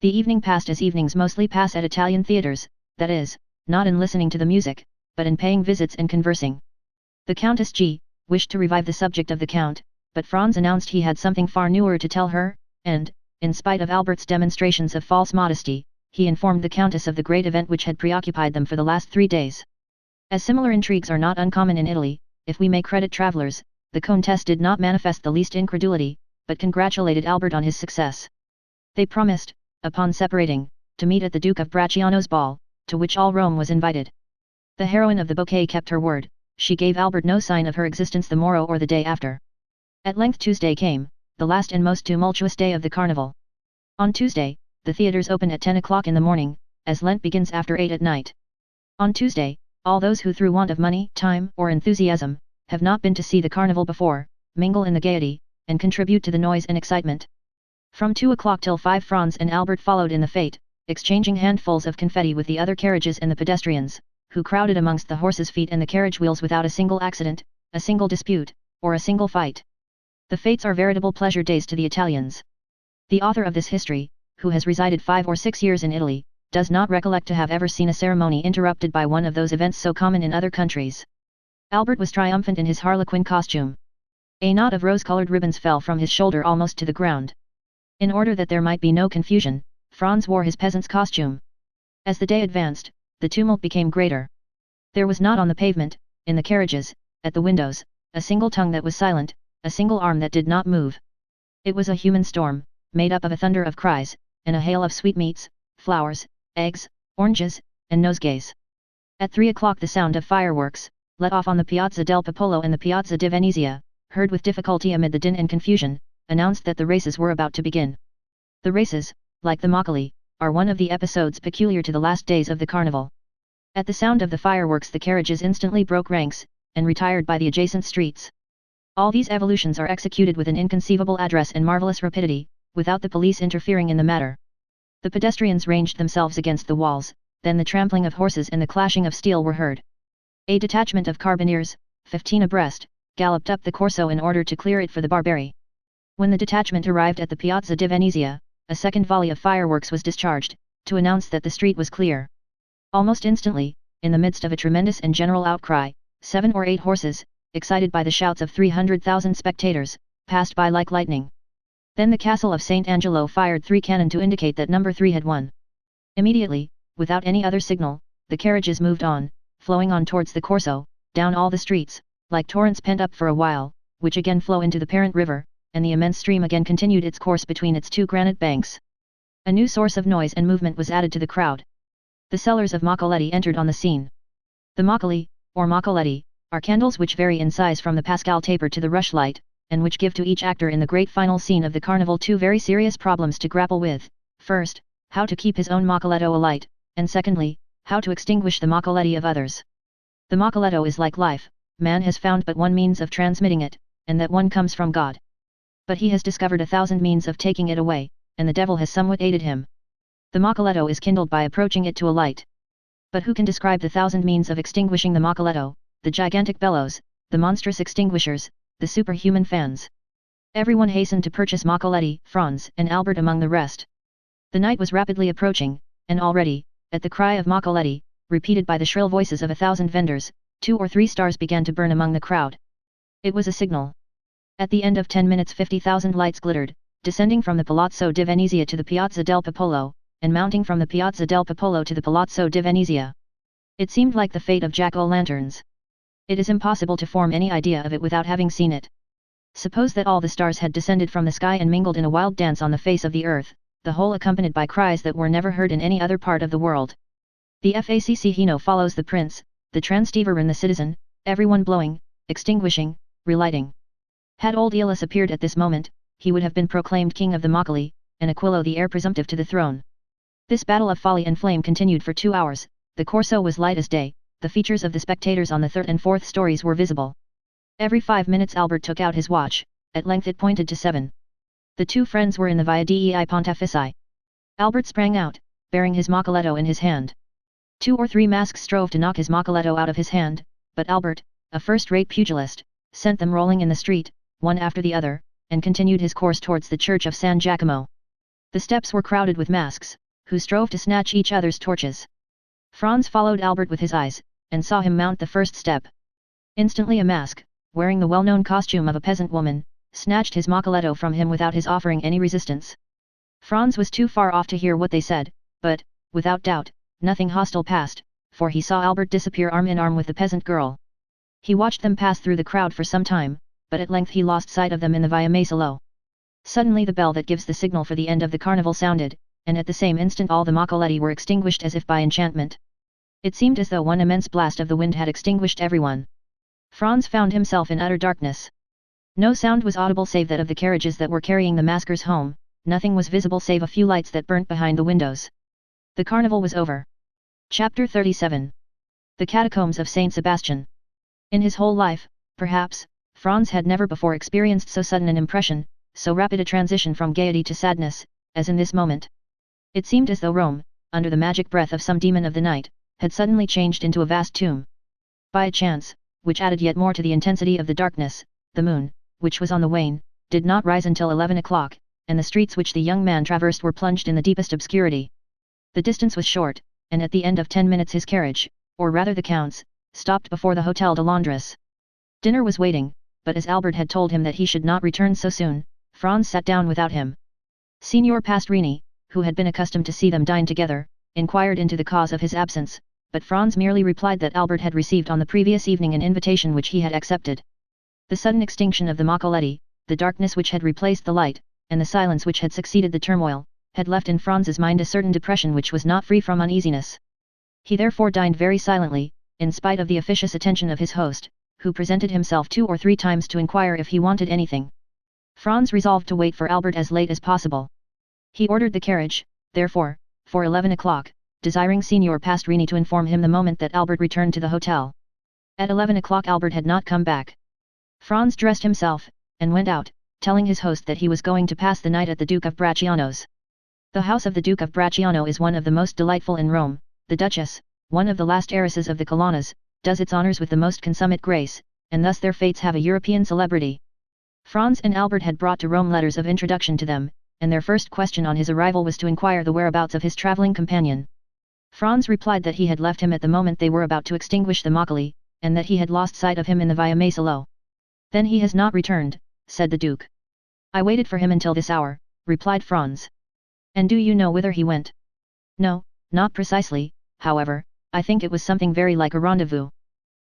The evening passed as evenings mostly pass at Italian theatres, that is, not in listening to the music, but in paying visits and conversing. The Countess G. wished to revive the subject of the Count, but Franz announced he had something far newer to tell her, and, in spite of Albert's demonstrations of false modesty, he informed the Countess of the great event which had preoccupied them for the last 3 days. As similar intrigues are not uncommon in Italy, if we may credit travellers, the Countess did not manifest the least incredulity, but congratulated Albert on his success. They promised, upon separating, to meet at the Duke of Bracciano's ball, to which all Rome was invited. The heroine of the bouquet kept her word, she gave Albert no sign of her existence the morrow or the day after. At length Tuesday came, the last and most tumultuous day of the carnival. On Tuesday, the theatres open at 10 o'clock in the morning, as Lent begins after 8 at night. On Tuesday, all those who through want of money, time, or enthusiasm, have not been to see the carnival before, mingle in the gaiety, and contribute to the noise and excitement. From 2 o'clock till 5 Franz and Albert followed in the fete, exchanging handfuls of confetti with the other carriages and the pedestrians, who crowded amongst the horses' feet and the carriage wheels without a single accident, a single dispute, or a single fight. The fetes are veritable pleasure days to the Italians. The author of this history, who has resided 5 or 6 years in Italy, does not recollect to have ever seen a ceremony interrupted by one of those events so common in other countries. Albert was triumphant in his harlequin costume. A knot of rose-colored ribbons fell from his shoulder almost to the ground. In order that there might be no confusion, Franz wore his peasant's costume. As the day advanced, the tumult became greater. There was not on the pavement, in the carriages, at the windows, a single tongue that was silent, a single arm that did not move. It was a human storm, made up of a thunder of cries, and a hail of sweetmeats, flowers, eggs, oranges, and nosegays. At 3 o'clock the sound of fireworks, let off on the Piazza del Popolo and the Piazza di Venezia, heard with difficulty amid the din and confusion, announced that the races were about to begin. The races, like the Moccoli, are one of the episodes peculiar to the last days of the carnival. At the sound of the fireworks the carriages instantly broke ranks, and retired by the adjacent streets. All these evolutions are executed with an inconceivable address and marvelous rapidity, without the police interfering in the matter. The pedestrians ranged themselves against the walls, then the trampling of horses and the clashing of steel were heard. A detachment of carbineers, 15 abreast, galloped up the Corso in order to clear it for the Barberi. When the detachment arrived at the Piazza di Venezia, a second volley of fireworks was discharged, to announce that the street was clear. Almost instantly, in the midst of a tremendous and general outcry, 7 or 8 horses, excited by the shouts of 300,000 spectators, passed by like lightning. Then the castle of St. Angelo fired 3 cannon to indicate that number 3 had won. Immediately, without any other signal, the carriages moved on, flowing on towards the Corso, down all the streets, like torrents pent up for a while, which again flow into the parent river, and the immense stream again continued its course between its 2 granite banks. A new source of noise and movement was added to the crowd. The sellers of Moccoletti entered on the scene. The Moccoli, or Moccoletti, are candles which vary in size from the Pascal taper to the rushlight, and which give to each actor in the great final scene of the carnival two very serious problems to grapple with. First, how to keep his own Macoletto alight, and secondly, how to extinguish the Macoletti of others. The Macoletto is like life, man has found but one means of transmitting it, and that one comes from God. But he has discovered 1,000 means of taking it away, and the devil has somewhat aided him. The Macoletto is kindled by approaching it to a light. But who can describe the 1,000 means of extinguishing the Macoletto, the gigantic bellows, the monstrous extinguishers, the superhuman fans? Everyone hastened to purchase Macoletti, Franz and Albert among the rest. The night was rapidly approaching, and already, at the cry of Macoletti, repeated by the shrill voices of 1,000 vendors, 2 or 3 stars began to burn among the crowd. It was a signal. At the end of 10 minutes 50,000 lights glittered, descending from the Palazzo di Venezia to the Piazza del Popolo, and mounting from the Piazza del Popolo to the Palazzo di Venezia. It seemed like the fate of jack-o'-lanterns. It is impossible to form any idea of it without having seen it. Suppose that all the stars had descended from the sky and mingled in a wild dance on the face of the earth, the whole accompanied by cries that were never heard in any other part of the world. The Facchino follows the prince, the transsteiver and the citizen, everyone blowing, extinguishing, relighting. Had old Aeolus appeared at this moment, he would have been proclaimed king of the Macaulay, and Aquilo the heir presumptive to the throne. This battle of folly and flame continued for 2 hours, the Corso was light as day, the features of the spectators on the 3rd and 4th stories were visible. Every 5 minutes Albert took out his watch, at length it pointed to 7. The two friends were in the Via dei Pontifici. Albert sprang out, bearing his Macoletto in his hand. 2 or 3 masks strove to knock his Macoletto out of his hand, but Albert, a first-rate pugilist, sent them rolling in the street, one after the other, and continued his course towards the church of San Giacomo. The steps were crowded with masks, who strove to snatch each other's torches. Franz followed Albert with his eyes, and saw him mount the first step. Instantly a mask, wearing the well-known costume of a peasant woman, snatched his Macoletto from him without his offering any resistance. Franz was too far off to hear what they said, but, without doubt, nothing hostile passed, for he saw Albert disappear arm in arm with the peasant girl. He watched them pass through the crowd for some time, but at length he lost sight of them in the Via Maesolo. Suddenly the bell that gives the signal for the end of the carnival sounded, and at the same instant all the Macoletti were extinguished as if by enchantment. It seemed as though one immense blast of the wind had extinguished everyone. Franz found himself in utter darkness. No sound was audible save that of the carriages that were carrying the maskers home, nothing was visible save a few lights that burnt behind the windows. The carnival was over. Chapter 37. The Catacombs of Saint Sebastian. In his whole life, perhaps, Franz had never before experienced so sudden an impression, so rapid a transition from gaiety to sadness, as in this moment. It seemed as though Rome, under the magic breath of some demon of the night, had suddenly changed into a vast tomb. By a chance, which added yet more to the intensity of the darkness, the moon, which was on the wane, did not rise until 11 o'clock, and the streets which the young man traversed were plunged in the deepest obscurity. The distance was short, and at the end of 10 minutes his carriage, or rather the Count's, stopped before the Hotel de Londres. Dinner was waiting, but as Albert had told him that he should not return so soon, Franz sat down without him. Signor Pastrini, who had been accustomed to see them dine together, inquired into the cause of his absence, but Franz merely replied that Albert had received on the previous evening an invitation which he had accepted. The sudden extinction of the Macoletti, the darkness which had replaced the light, and the silence which had succeeded the turmoil, had left in Franz's mind a certain depression which was not free from uneasiness. He therefore dined very silently, in spite of the officious attention of his host, who presented himself 2 or 3 times to inquire if he wanted anything. Franz resolved to wait for Albert as late as possible. He ordered the carriage, therefore, for 11 o'clock, desiring Signor Pastrini to inform him the moment that Albert returned to the hotel. At 11 o'clock Albert had not come back. Franz dressed himself, and went out, telling his host that he was going to pass the night at the Duke of Bracciano's. The house of the Duke of Bracciano is one of the most delightful in Rome. The Duchess, one of the last heiresses of the Colonnas, does its honors with the most consummate grace, and thus their fates have a European celebrity. Franz and Albert had brought to Rome letters of introduction to them, and their first question on his arrival was to inquire the whereabouts of his travelling companion. Franz replied that he had left him at the moment they were about to extinguish the Macaulay, and that he had lost sight of him in the Via Maesolo. Then he has not returned, said the Duke. I waited for him until this hour, replied Franz. And do you know whither he went? No, not precisely, however, I think it was something very like a rendezvous.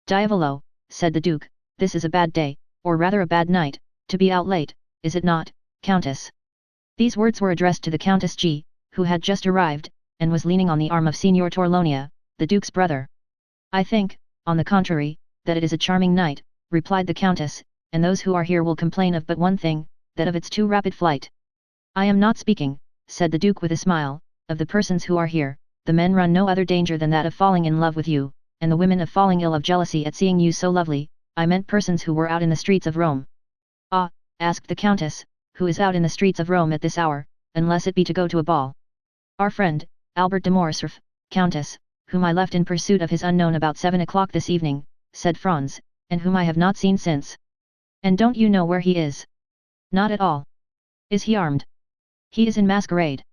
Diavolo, said the Duke, this is a bad day, or rather a bad night, to be out late, is it not, Countess? These words were addressed to the Countess G, who had just arrived, and was leaning on the arm of Signor Torlonia, the Duke's brother. I think, on the contrary, that it is a charming night, replied the Countess, and those who are here will complain of but one thing, that of its too rapid flight. I am not speaking, said the Duke with a smile, of the persons who are here. The men run no other danger than that of falling in love with you, and the women of falling ill of jealousy at seeing you so lovely. I meant persons who were out in the streets of Rome. Ah, asked the Countess, who is out in the streets of Rome at this hour, unless it be to go to a ball? Our friend, Albert de Morcerf, Countess, whom I left in pursuit of his unknown about 7 o'clock this evening, said Franz, and whom I have not seen since. And don't you know where he is? Not at all. Is he armed? He is in masquerade.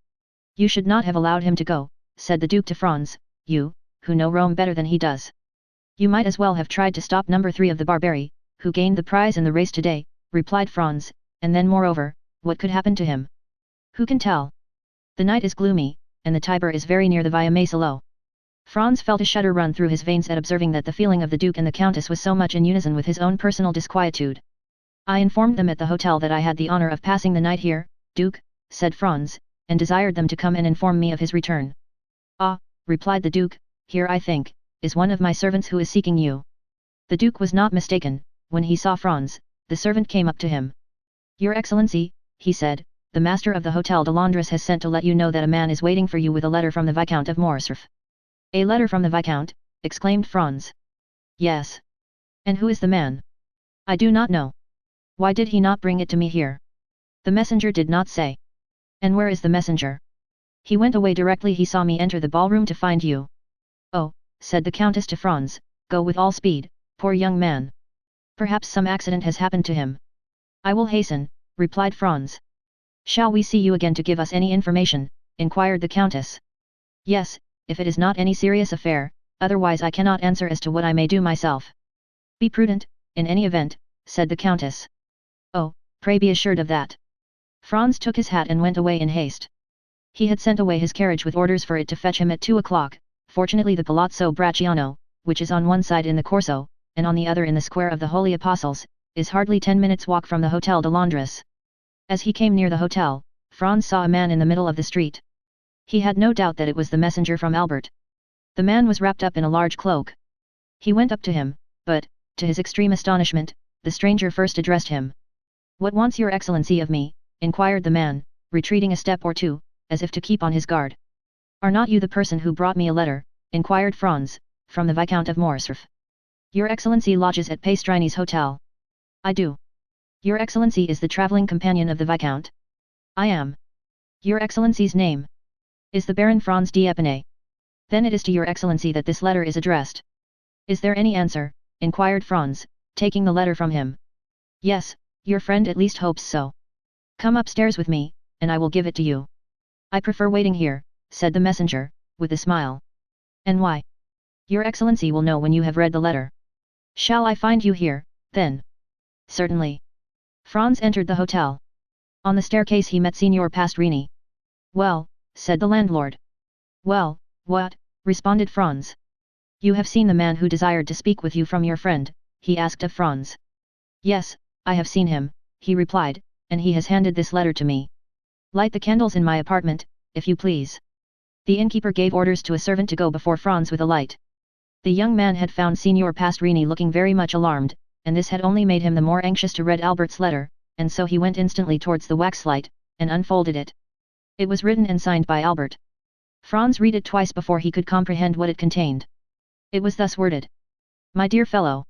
You should not have allowed him to go, said the Duke to Franz, you, who know Rome better than he does. You might as well have tried to stop number 3 of the Barbary, who gained the prize in the race today, replied Franz, and then moreover, what could happen to him? Who can tell? The night is gloomy, and the Tiber is very near the Via Macello. Franz felt a shudder run through his veins at observing that the feeling of the Duke and the Countess was so much in unison with his own personal disquietude. I informed them at the hotel that I had the honor of passing the night here, Duke, said Franz, and desired them to come and inform me of his return. Ah, replied the Duke, here I think, is one of my servants who is seeking you. The Duke was not mistaken. When he saw Franz, the servant came up to him. Your Excellency, he said, the master of the Hotel de Londres has sent to let you know that a man is waiting for you with a letter from the Viscount of Morcerf. A letter from the Viscount, exclaimed Franz. Yes. And who is the man? I do not know. Why did he not bring it to me here? The messenger did not say. And where is the messenger? He went away directly he saw me enter the ballroom to find you. Oh, said the Countess to Franz, go with all speed, poor young man. Perhaps some accident has happened to him. I will hasten, replied Franz. Shall we see you again to give us any information? Inquired the Countess. Yes, if it is not any serious affair, otherwise I cannot answer as to what I may do myself. Be prudent, in any event, said the Countess. Oh, pray be assured of that. Franz took his hat and went away in haste. He had sent away his carriage with orders for it to fetch him at 2 o'clock. Fortunately the Palazzo Bracciano, which is on one side in the Corso, and on the other in the Square of the Holy Apostles, is hardly 10 minutes' walk from the Hotel de Londres. As he came near the hotel, Franz saw a man in the middle of the street. He had no doubt that it was the messenger from Albert. The man was wrapped up in a large cloak. He went up to him, but, to his extreme astonishment, the stranger first addressed him. What wants your Excellency of me? Inquired the man, retreating a step or two, as if to keep on his guard. Are not you the person who brought me a letter? Inquired Franz, from the Viscount of Morcerf. Your Excellency lodges at Pastrini's hotel. I do. Your Excellency is the travelling companion of the Viscount? I am. Your Excellency's name? Is the Baron Franz d'Epinay. Then it is to your Excellency that this letter is addressed. Is there any answer? Inquired Franz, taking the letter from him. Yes, your friend at least hopes so. Come upstairs with me, and I will give it to you. I prefer waiting here, said the messenger, with a smile. And why? Your Excellency will know when you have read the letter. Shall I find you here, then? Certainly. Franz entered the hotel. On the staircase he met Signor Pastrini. Well, said the landlord. Well, what? Responded Franz. You have seen the man who desired to speak with you from your friend, he asked of Franz. Yes, I have seen him, he replied, and he has handed this letter to me. Light the candles in my apartment, if you please. The innkeeper gave orders to a servant to go before Franz with a light. The young man had found Signor Pastrini looking very much alarmed, and this had only made him the more anxious to read Albert's letter, and so he went instantly towards the waxlight, and unfolded it. It was written and signed by Albert. Franz read it twice before he could comprehend what it contained. It was thus worded. My dear fellow.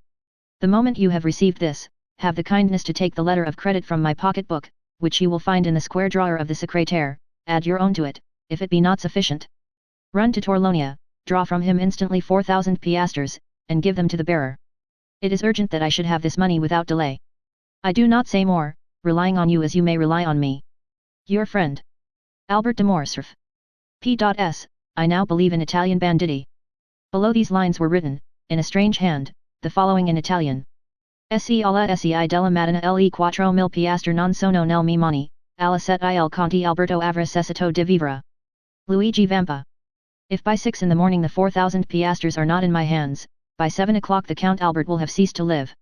The moment you have received this, have the kindness to take the letter of credit from my pocket-book, which you will find in the square drawer of the secrétaire, add your own to it, if it be not sufficient. Run to Torlonia, draw from him instantly 4,000 piastres, and give them to the bearer. It is urgent that I should have this money without delay. I do not say more, relying on you as you may rely on me. Your friend. Albert de Morcerf. P.S. I now believe in Italian banditti. Below these lines were written, in a strange hand, the following in Italian. Se alla sei della mattina le 4.000 piastre non sono nel mie mani, alla 7 il Conte Alberto avrà cessato di vivere. Luigi Vampa. If by 6 in the morning the 4,000 piastres are not in my hands, by 7 o'clock the Count Albert will have ceased to live.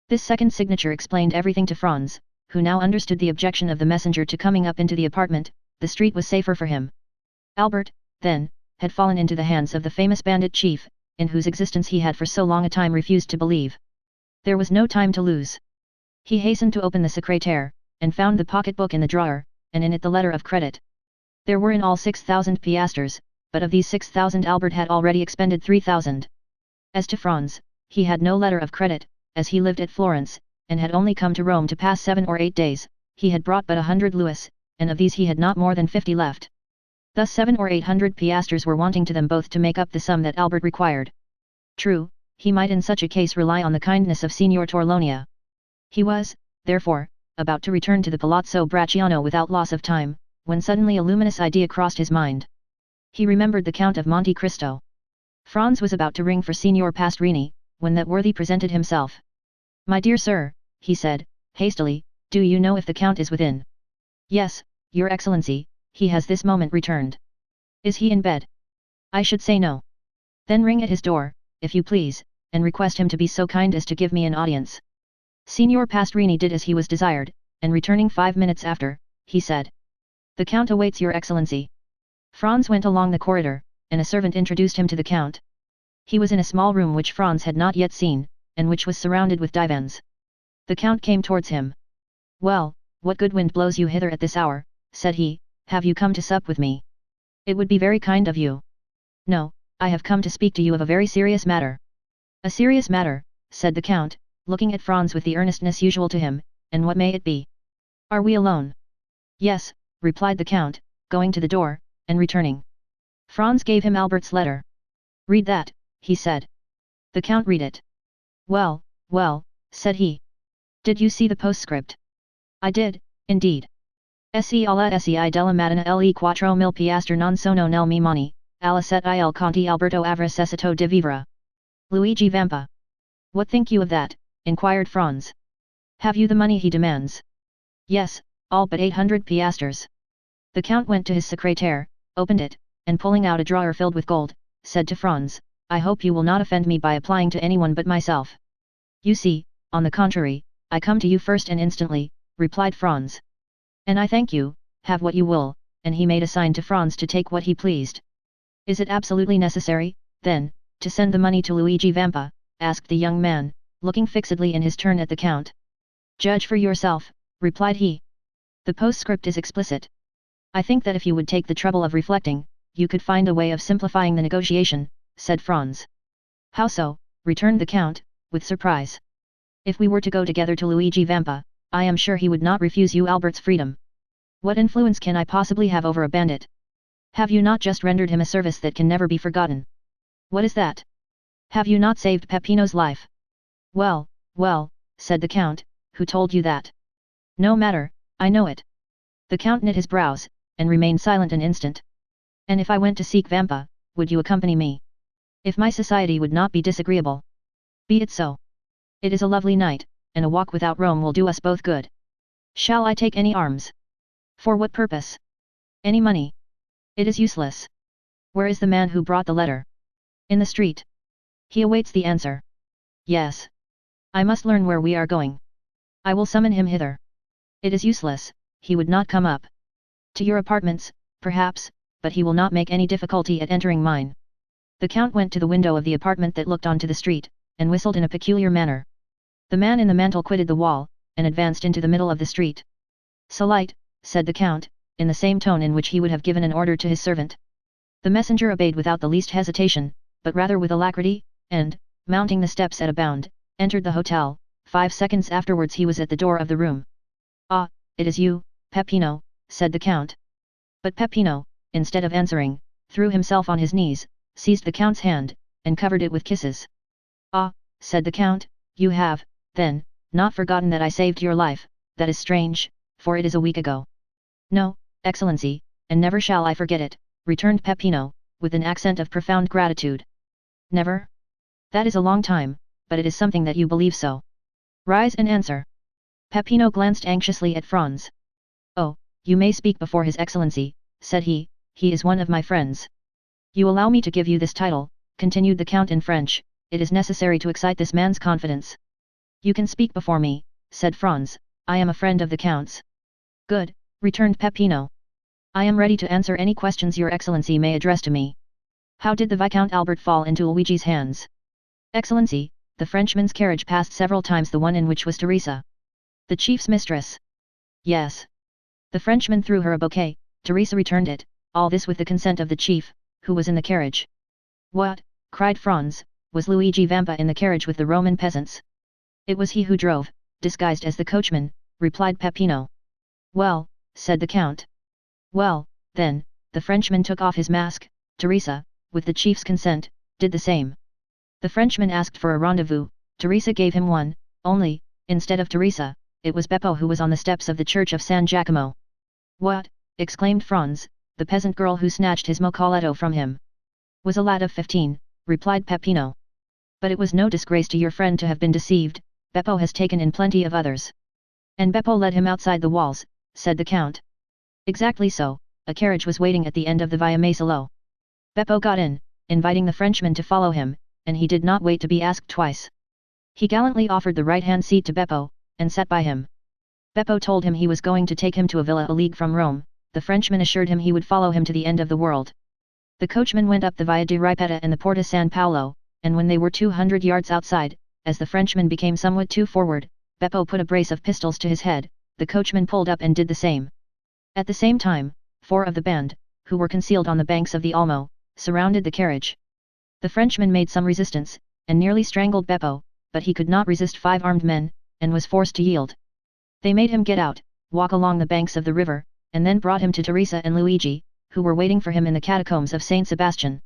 This second signature explained everything to Franz, who now understood the objection of the messenger to coming up into the apartment. The street was safer for him. Albert, then, had fallen into the hands of the famous bandit chief, in whose existence he had for so long a time refused to believe. There was no time to lose. He hastened to open the secrétaire, and found the pocketbook in the drawer, and in it the letter of credit. There were in all 6,000 piastres, but of these 6,000 Albert had already expended 3,000. As to Franz, he had no letter of credit, as he lived at Florence, and had only come to Rome to pass 7 or 8 days. He had brought but 100 louis, and of these he had not more than 50 left. Thus 700 or 800 piastres were wanting to them both to make up the sum that Albert required. True, he might in such a case rely on the kindness of Signor Torlonia. He was, therefore, about to return to the Palazzo Bracciano without loss of time, when suddenly a luminous idea crossed his mind. He remembered the Count of Monte Cristo. Franz was about to ring for Signor Pastrini, when that worthy presented himself. "My dear sir," he said, hastily, "do you know if the Count is within?" "Yes, your Excellency, he has this moment returned." "Is he in bed?" "I should say no." "Then ring at his door, if you please, and request him to be so kind as to give me an audience." Signor Pastrini did as he was desired, and returning 5 minutes after, he said, "The Count awaits your Excellency." Franz went along the corridor, and a servant introduced him to the Count. He was in a small room which Franz had not yet seen, and which was surrounded with divans. The Count came towards him. "Well, what good wind blows you hither at this hour?" said he. "Have you come to sup with me? It would be very kind of you." "No, I have come to speak to you of a very serious matter." "A serious matter," said the Count, looking at Franz with the earnestness usual to him, "and what may it be? Are we alone?" "Yes," replied the Count, going to the door, and returning. Franz gave him Albert's letter. "Read that," he said. The Count read it. Well, said he. "Did you see the postscript?" "I did, indeed. Se alla sei della mattina le 4.000 piastre non sono nel mie mani, alla 7 il Conte Alberto avrà cessato di vivere. Luigi Vampa." "What think you of that?" inquired Franz. "Have you the money he demands?" "Yes, all but 800 piastres." The Count went to his secrétaire, opened it, and pulling out a drawer filled with gold, said to Franz, "I hope you will not offend me by applying to anyone but myself." "You see, on the contrary, I come to you first and instantly," replied Franz. "And I thank you, have what you will," and he made a sign to Franz to take what he pleased. "Is it absolutely necessary, then, to send the money to Luigi Vampa?" asked the young man, looking fixedly in his turn at the Count. "Judge for yourself," replied he. "The postscript is explicit. I think that if you would take the trouble of reflecting, you could find a way of simplifying the negotiation," said Franz. "How so?" returned the Count, with surprise. "If we were to go together to Luigi Vampa, I am sure he would not refuse you Albert's freedom. What influence can I possibly have over a bandit? Have you not just rendered him a service that can never be forgotten?" "What is that?" "Have you not saved Peppino's life?" Well, said the Count, "who told you that?" "No matter, I know it." The Count knit his brows, and remained silent an instant. "And if I went to seek Vampa, would you accompany me? If my society would not be disagreeable?" "Be it so. It is a lovely night, and a walk without Rome will do us both good. Shall I take any arms?" "For what purpose? Any money?" "It is useless." "Where is the man who brought the letter?" "In the street. He awaits the answer." "Yes. I must learn where we are going. I will summon him hither." "It is useless, he would not come up." "To your apartments, perhaps, but he will not make any difficulty at entering mine." The Count went to the window of the apartment that looked onto the street, and whistled in a peculiar manner. The man in the mantle quitted the wall, and advanced into the middle of the street. "Salite," said the Count, in the same tone in which he would have given an order to his servant. The messenger obeyed without the least hesitation, but rather with alacrity, and, mounting the steps at a bound, entered the hotel. 5 seconds afterwards he was at the door of the room. "Ah, it is you, Peppino," said the Count. But Peppino, instead of answering, threw himself on his knees, seized the Count's hand, and covered it with kisses. "Ah," said the Count, "you have, then, not forgotten that I saved your life. That is strange, for it is a week ago." "No, Excellency, and never shall I forget it," returned Peppino, with an accent of profound gratitude. "Never? That is a long time, but it is something that you believe so. Rise and answer." Peppino glanced anxiously at Franz. "Oh, you may speak before His Excellency," said he is one of my friends. "You allow me to give you this title," continued the Count in French, "it is necessary to excite this man's confidence." "You can speak before me," said Franz, "I am a friend of the Count's." "Good," returned Peppino. "I am ready to answer any questions your Excellency may address to me. How did the Viscount Albert fall into Luigi's hands?" "Excellency, the Frenchman's carriage passed several times the one in which was Teresa." The chief's mistress. Yes. The Frenchman threw her a bouquet, Teresa returned it, all this with the consent of the chief, who was in the carriage. What? Cried Franz, was Luigi Vampa in the carriage with the Roman peasants? It was he who drove, disguised as the coachman, replied Peppino. Well, said the count. Well, then, the Frenchman took off his mask, Teresa, with the chief's consent, did the same. The Frenchman asked for a rendezvous, Teresa gave him one, only, instead of Teresa, it was Beppo who was on the steps of the church of San Giacomo. What? Exclaimed Franz, the peasant girl who snatched his mocoletto from him. Was a lad of 15, replied Peppino. But it was no disgrace to your friend to have been deceived, Beppo has taken in plenty of others. And Beppo led him outside the walls, said the count. Exactly so, a carriage was waiting at the end of the Via Masolo. Beppo got in, inviting the Frenchman to follow him, and he did not wait to be asked twice. He gallantly offered the right-hand seat to Beppo, and sat by him. Beppo told him he was going to take him to a villa a league from Rome, the Frenchman assured him he would follow him to the end of the world. The coachman went up the Via di Ripetta and the Porta San Paolo, and when they were 200 yards outside, as the Frenchman became somewhat too forward, Beppo put a brace of pistols to his head, the coachman pulled up and did the same. At the same time, 4 of the band, who were concealed on the banks of the Almo, surrounded the carriage. The Frenchman made some resistance, and nearly strangled Beppo, but he could not resist 5 armed men, and was forced to yield. They made him get out, walk along the banks of the river, and then brought him to Teresa and Luigi, who were waiting for him in the catacombs of Saint Sebastian.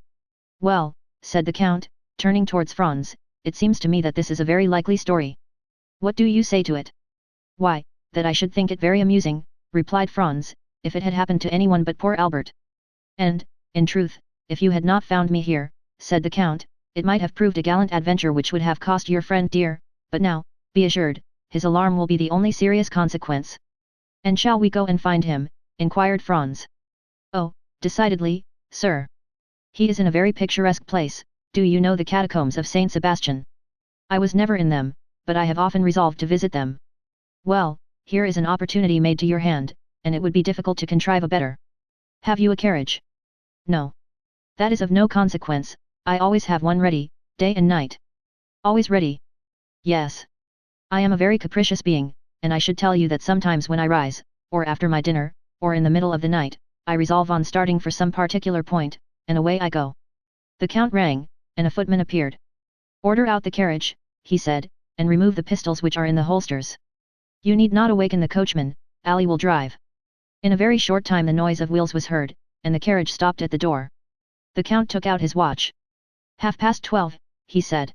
Well, said the count, turning towards Franz, it seems to me that this is a very likely story. What do you say to it? Why, that I should think it very amusing, replied Franz, if it had happened to anyone but poor Albert. And, in truth, if you had not found me here, said the count, it might have proved a gallant adventure which would have cost your friend dear, but now, be assured, his alarm will be the only serious consequence. And shall we go and find him? Inquired Franz. Oh, decidedly, sir. He is in a very picturesque place. Do you know the catacombs of Saint Sebastian? I was never in them, but I have often resolved to visit them. Well, here is an opportunity made to your hand, and it would be difficult to contrive a better. Have you a carriage? No. That is of no consequence, I always have one ready, day and night. Always ready? Yes. I am a very capricious being, and I should tell you that sometimes when I rise, or after my dinner, or in the middle of the night, I resolve on starting for some particular point, and away I go. The count rang, and a footman appeared. Order out the carriage, he said, and remove the pistols which are in the holsters. You need not awaken the coachman, Ali will drive. In a very short time the noise of wheels was heard, and the carriage stopped at the door. The count took out his watch. 12:30, he said.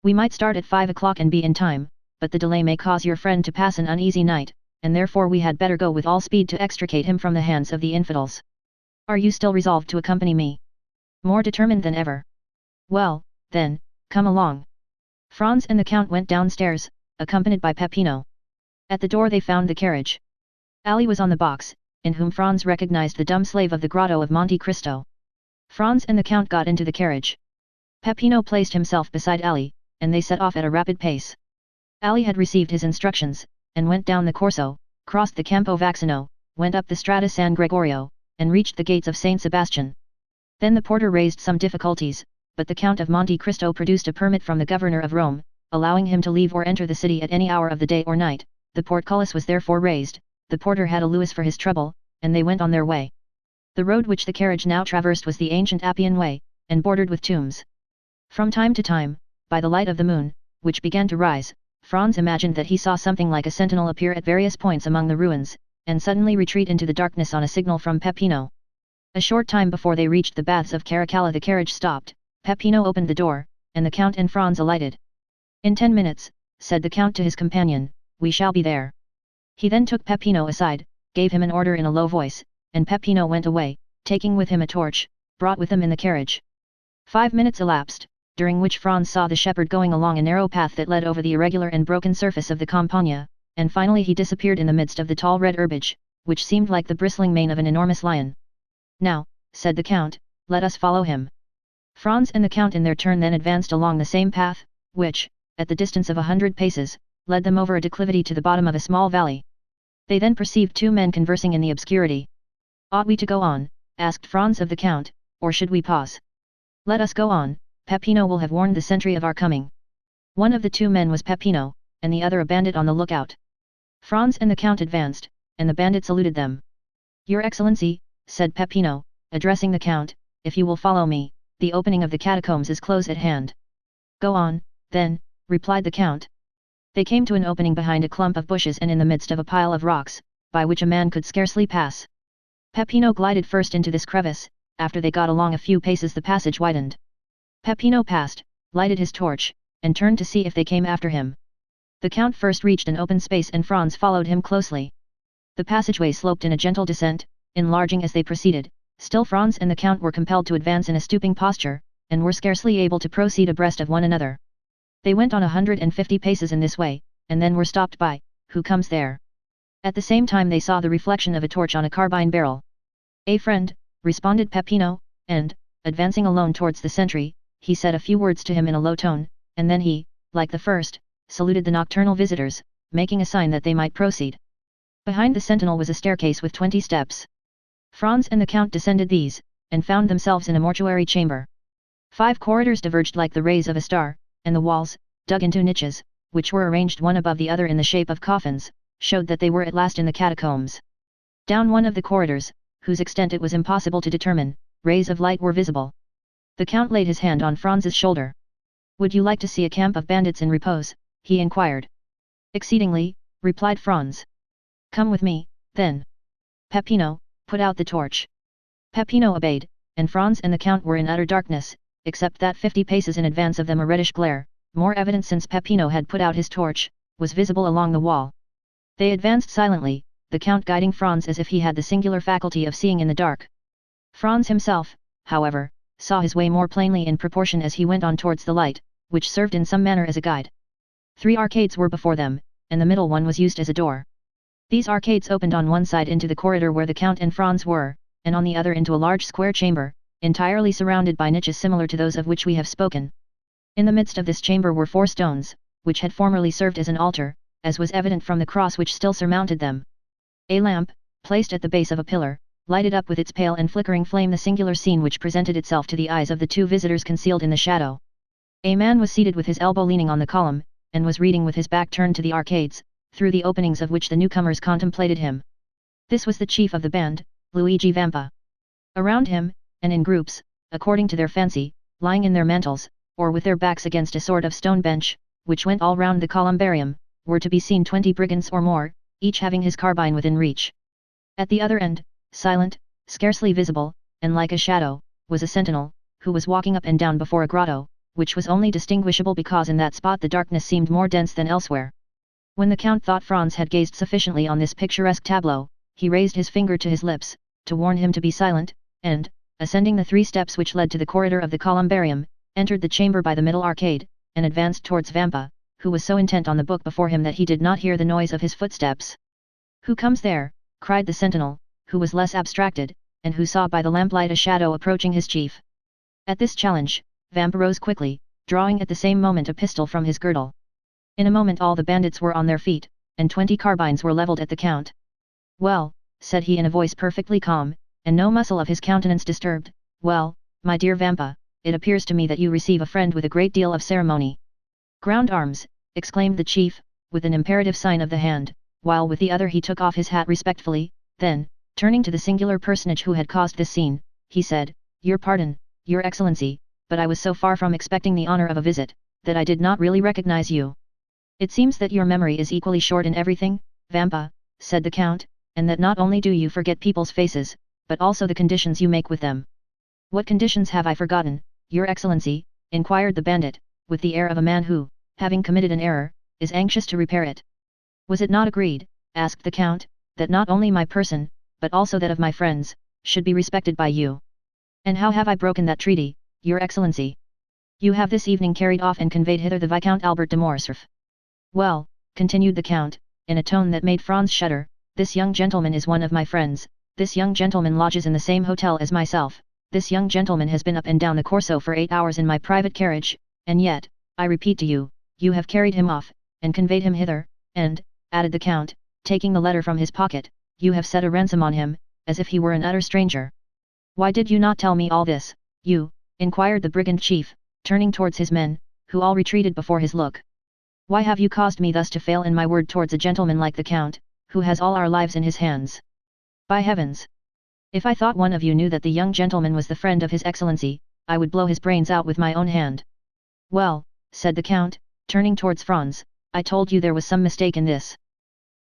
We might start at 5 o'clock and be in time, but the delay may cause your friend to pass an uneasy night, and therefore we had better go with all speed to extricate him from the hands of the infidels. Are you still resolved to accompany me? More determined than ever. Well, then, come along. Franz and the count went downstairs, accompanied by Peppino. At the door they found the carriage. Ali was on the box, in whom Franz recognized the dumb slave of the grotto of Monte Cristo. Franz and the count got into the carriage. Peppino placed himself beside Ali, and they set off at a rapid pace. Ali had received his instructions, and went down the Corso, crossed the Campo Vaccino, went up the Strada San Gregorio, and reached the gates of Saint Sebastian. Then the porter raised some difficulties, but the Count of Monte Cristo produced a permit from the governor of Rome, allowing him to leave or enter the city at any hour of the day or night. The portcullis was therefore raised, the porter had a louis for his trouble, and they went on their way. The road which the carriage now traversed was the ancient Appian Way, and bordered with tombs. From time to time, by the light of the moon, which began to rise, Franz imagined that he saw something like a sentinel appear at various points among the ruins, and suddenly retreat into the darkness on a signal from Peppino. A short time before they reached the baths of Caracalla the carriage stopped, Peppino opened the door, and the Count and Franz alighted. In 10 minutes, said the Count to his companion, we shall be there. He then took Peppino aside, gave him an order in a low voice, and Peppino went away, taking with him a torch, brought with him in the carriage. 5 minutes elapsed, during which Franz saw the shepherd going along a narrow path that led over the irregular and broken surface of the Campagna, and finally he disappeared in the midst of the tall red herbage, which seemed like the bristling mane of an enormous lion. Now, said the Count, let us follow him. Franz and the Count in their turn then advanced along the same path, which, at the distance of 100 paces, led them over a declivity to the bottom of a small valley. They then perceived 2 men conversing in the obscurity. Ought we to go on, asked Franz of the Count, or should we pause? Let us go on, Peppino will have warned the sentry of our coming. One of the 2 men was Peppino, and the other a bandit on the lookout. Franz and the Count advanced, and the bandit saluted them. Your Excellency, said Peppino, addressing the Count, if you will follow me, the opening of the catacombs is close at hand. Go on, then, replied the Count. They came to an opening behind a clump of bushes and in the midst of a pile of rocks, by which a man could scarcely pass. Peppino glided first into this crevice. After they got along a few paces the passage widened. Peppino passed, lighted his torch, and turned to see if they came after him. The Count first reached an open space and Franz followed him closely. The passageway sloped in a gentle descent, enlarging as they proceeded. Still Franz and the Count were compelled to advance in a stooping posture, and were scarcely able to proceed abreast of one another. They went on 150 paces in this way, and then were stopped by, who comes there? At the same time they saw the reflection of a torch on a carbine barrel. A friend, responded Peppino, and, advancing alone towards the sentry, he said a few words to him in a low tone, and then he, like the first, saluted the nocturnal visitors, making a sign that they might proceed. Behind the sentinel was a staircase with 20 steps. Franz and the Count descended these, and found themselves in a mortuary chamber. 5 corridors diverged like the rays of a star, and the walls, dug into niches, which were arranged one above the other in the shape of coffins, showed that they were at last in the catacombs. Down one of the corridors, whose extent it was impossible to determine, rays of light were visible. The Count laid his hand on Franz's shoulder. Would you like to see a camp of bandits in repose? He inquired. Exceedingly, replied Franz. Come with me, then. Peppino, put out the torch. Peppino obeyed, and Franz and the Count were in utter darkness, except that 50 paces in advance of them a reddish glare, more evident since Peppino had put out his torch, was visible along the wall. They advanced silently, the Count guiding Franz as if he had the singular faculty of seeing in the dark. Franz himself, however, saw his way more plainly in proportion as he went on towards the light, which served in some manner as a guide. 3 arcades were before them, and the middle one was used as a door. These arcades opened on one side into the corridor where the Count and Franz were, and on the other into a large square chamber, entirely surrounded by niches similar to those of which we have spoken. In the midst of this chamber were 4 stones, which had formerly served as an altar, as was evident from the cross which still surmounted them. A lamp, placed at the base of a pillar, lighted up with its pale and flickering flame the singular scene which presented itself to the eyes of the 2 visitors concealed in the shadow. A man was seated with his elbow leaning on the column, and was reading with his back turned to the arcades, through the openings of which the newcomers contemplated him. This was the chief of the band, Luigi Vampa. Around him, and in groups, according to their fancy, lying in their mantles, or with their backs against a sort of stone bench, which went all round the columbarium, were to be seen 20 brigands or more, each having his carbine within reach. At the other end, silent, scarcely visible, and like a shadow, was a sentinel, who was walking up and down before a grotto, which was only distinguishable because in that spot the darkness seemed more dense than elsewhere. When the Count thought Franz had gazed sufficiently on this picturesque tableau, he raised his finger to his lips, to warn him to be silent, and, ascending the 3 steps which led to the corridor of the columbarium, entered the chamber by the middle arcade, and advanced towards Vampa, who was so intent on the book before him that he did not hear the noise of his footsteps. Who comes there? Cried the sentinel, who was less abstracted, and who saw by the lamplight a shadow approaching his chief. At this challenge, Vampa rose quickly, drawing at the same moment a pistol from his girdle. In a moment all the bandits were on their feet, and 20 carbines were levelled at the Count. Well, said he in a voice perfectly calm, and no muscle of his countenance disturbed, well, my dear Vampa, it appears to me that you receive a friend with a great deal of ceremony. Ground arms, exclaimed the chief, with an imperative sign of the hand, while with the other he took off his hat respectfully, then, turning to the singular personage who had caused this scene, he said, Your pardon, Your Excellency, but I was so far from expecting the honor of a visit, that I did not really recognize you. It seems that your memory is equally short in everything, Vampa, said the Count, and that not only do you forget people's faces, but also the conditions you make with them. What conditions have I forgotten, Your Excellency? Inquired the bandit, with the air of a man who, having committed an error, is anxious to repair it. Was it not agreed, asked the Count, that not only my person, but also that of my friends, should be respected by you? And how have I broken that treaty, Your Excellency? You have this evening carried off and conveyed hither the Viscount Albert de Morcerf. Well, continued the Count, in a tone that made Franz shudder, this young gentleman is one of my friends, this young gentleman lodges in the same hotel as myself, this young gentleman has been up and down the Corso for 8 hours in my private carriage, and yet, I repeat to you, you have carried him off, and conveyed him hither, and, added the Count, taking the letter from his pocket, you have set a ransom on him, as if he were an utter stranger. Why did you not tell me all this, you? Inquired the brigand chief, turning towards his men, who all retreated before his look. Why have you caused me thus to fail in my word towards a gentleman like the Count, who has all our lives in his hands? By heavens! If I thought one of you knew that the young gentleman was the friend of his Excellency, I would blow his brains out with my own hand. Well, said the Count, turning towards Franz, I told you there was some mistake in this.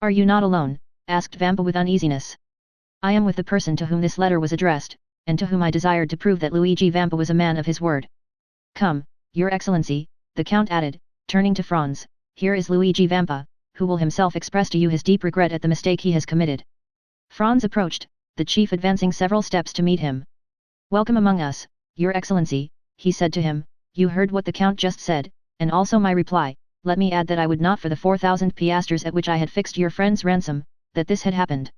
Are you not alone? Asked Vampa with uneasiness. I am with the person to whom this letter was addressed, and to whom I desired to prove that Luigi Vampa was a man of his word. Come, Your Excellency, the Count added, turning to Franz, here is Luigi Vampa, who will himself express to you his deep regret at the mistake he has committed. Franz approached, the chief advancing several steps to meet him. Welcome among us, Your Excellency, he said to him, you heard what the Count just said, and also my reply. Let me add that I would not for the 4,000 piastres at which I had fixed your friend's ransom, that this had happened.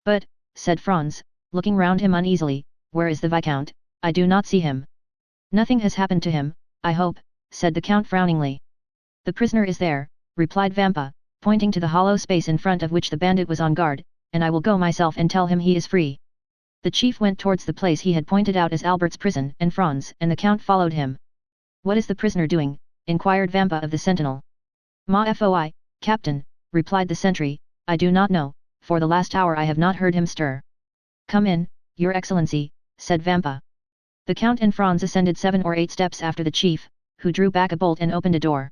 But, said Franz, looking round him uneasily, where is the Viscount? I do not see him. Nothing has happened to him, I hope, said the Count frowningly. The prisoner is there, replied Vampa, pointing to the hollow space in front of which the bandit was on guard, and I will go myself and tell him he is free. The chief went towards the place he had pointed out as Albert's prison, and Franz and the Count followed him. What is the prisoner doing? Inquired Vampa of the sentinel. Ma foi, Captain, replied the sentry, I do not know, for the last hour I have not heard him stir. Come in, Your Excellency, said Vampa. The Count and Franz ascended 7 or 8 steps after the chief, who drew back a bolt and opened a door.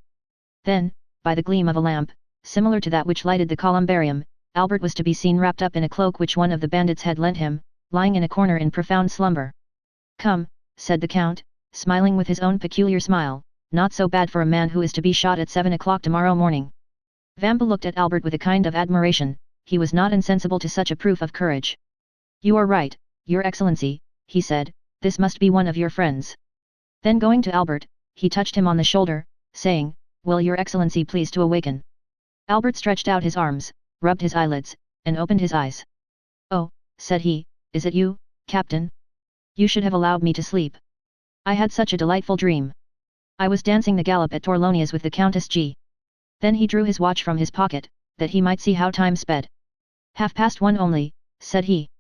Then, by the gleam of a lamp, similar to that which lighted the columbarium, Albert was to be seen wrapped up in a cloak which one of the bandits had lent him, lying in a corner in profound slumber. Come, said the Count, smiling with his own peculiar smile, not so bad for a man who is to be shot at 7 o'clock tomorrow morning. Vampa looked at Albert with a kind of admiration, he was not insensible to such a proof of courage. You are right, Your Excellency, he said, this must be one of your friends. Then going to Albert, he touched him on the shoulder, saying, Will Your Excellency please to awaken? Albert stretched out his arms, rubbed his eyelids, and opened his eyes. Oh, said he, is it you, Captain? You should have allowed me to sleep. I had such a delightful dream. I was dancing the galop at Torlonia's with the Countess G. Then he drew his watch from his pocket, that he might see how time sped. 1:30 only, said he.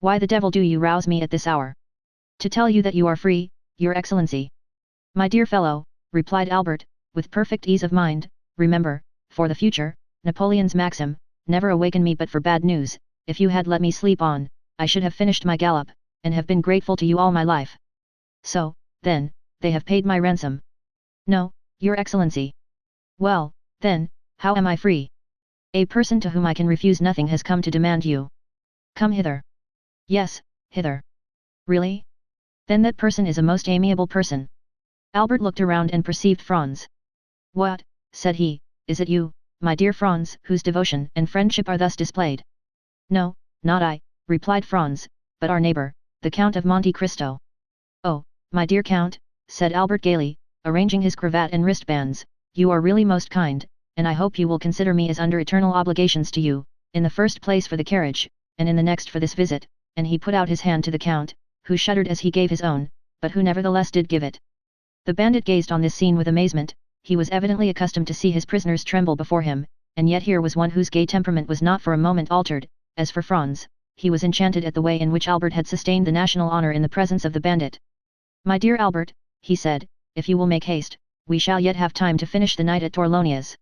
Why the devil do you rouse me at this hour? To tell you that you are free, Your Excellency. My dear fellow, replied Albert, with perfect ease of mind, remember, for the future, Napoleon's maxim, never awaken me but for bad news. If you had let me sleep on, I should have finished my gallop, and have been grateful to you all my life. So, then, they have paid my ransom. No, Your Excellency. Well, then, how am I free? A person to whom I can refuse nothing has come to demand you. Come hither. Yes, hither. Really? Then that person is a most amiable person. Albert looked around and perceived Franz. What, said he, is it you, my dear Franz, whose devotion and friendship are thus displayed? No, not I, replied Franz, but our neighbor, the Count of Monte Cristo. Oh, my dear Count, said Albert gaily, arranging his cravat and wristbands, you are really most kind, and I hope you will consider me as under eternal obligations to you, in the first place for the carriage, and in the next for this visit, and he put out his hand to the Count, who shuddered as he gave his own, but who nevertheless did give it. The bandit gazed on this scene with amazement, he was evidently accustomed to see his prisoners tremble before him, and yet here was one whose gay temperament was not for a moment altered. As for Franz, he was enchanted at the way in which Albert had sustained the national honor in the presence of the bandit. My dear Albert, he said, if you will make haste, we shall yet have time to finish the night at Torlonia's.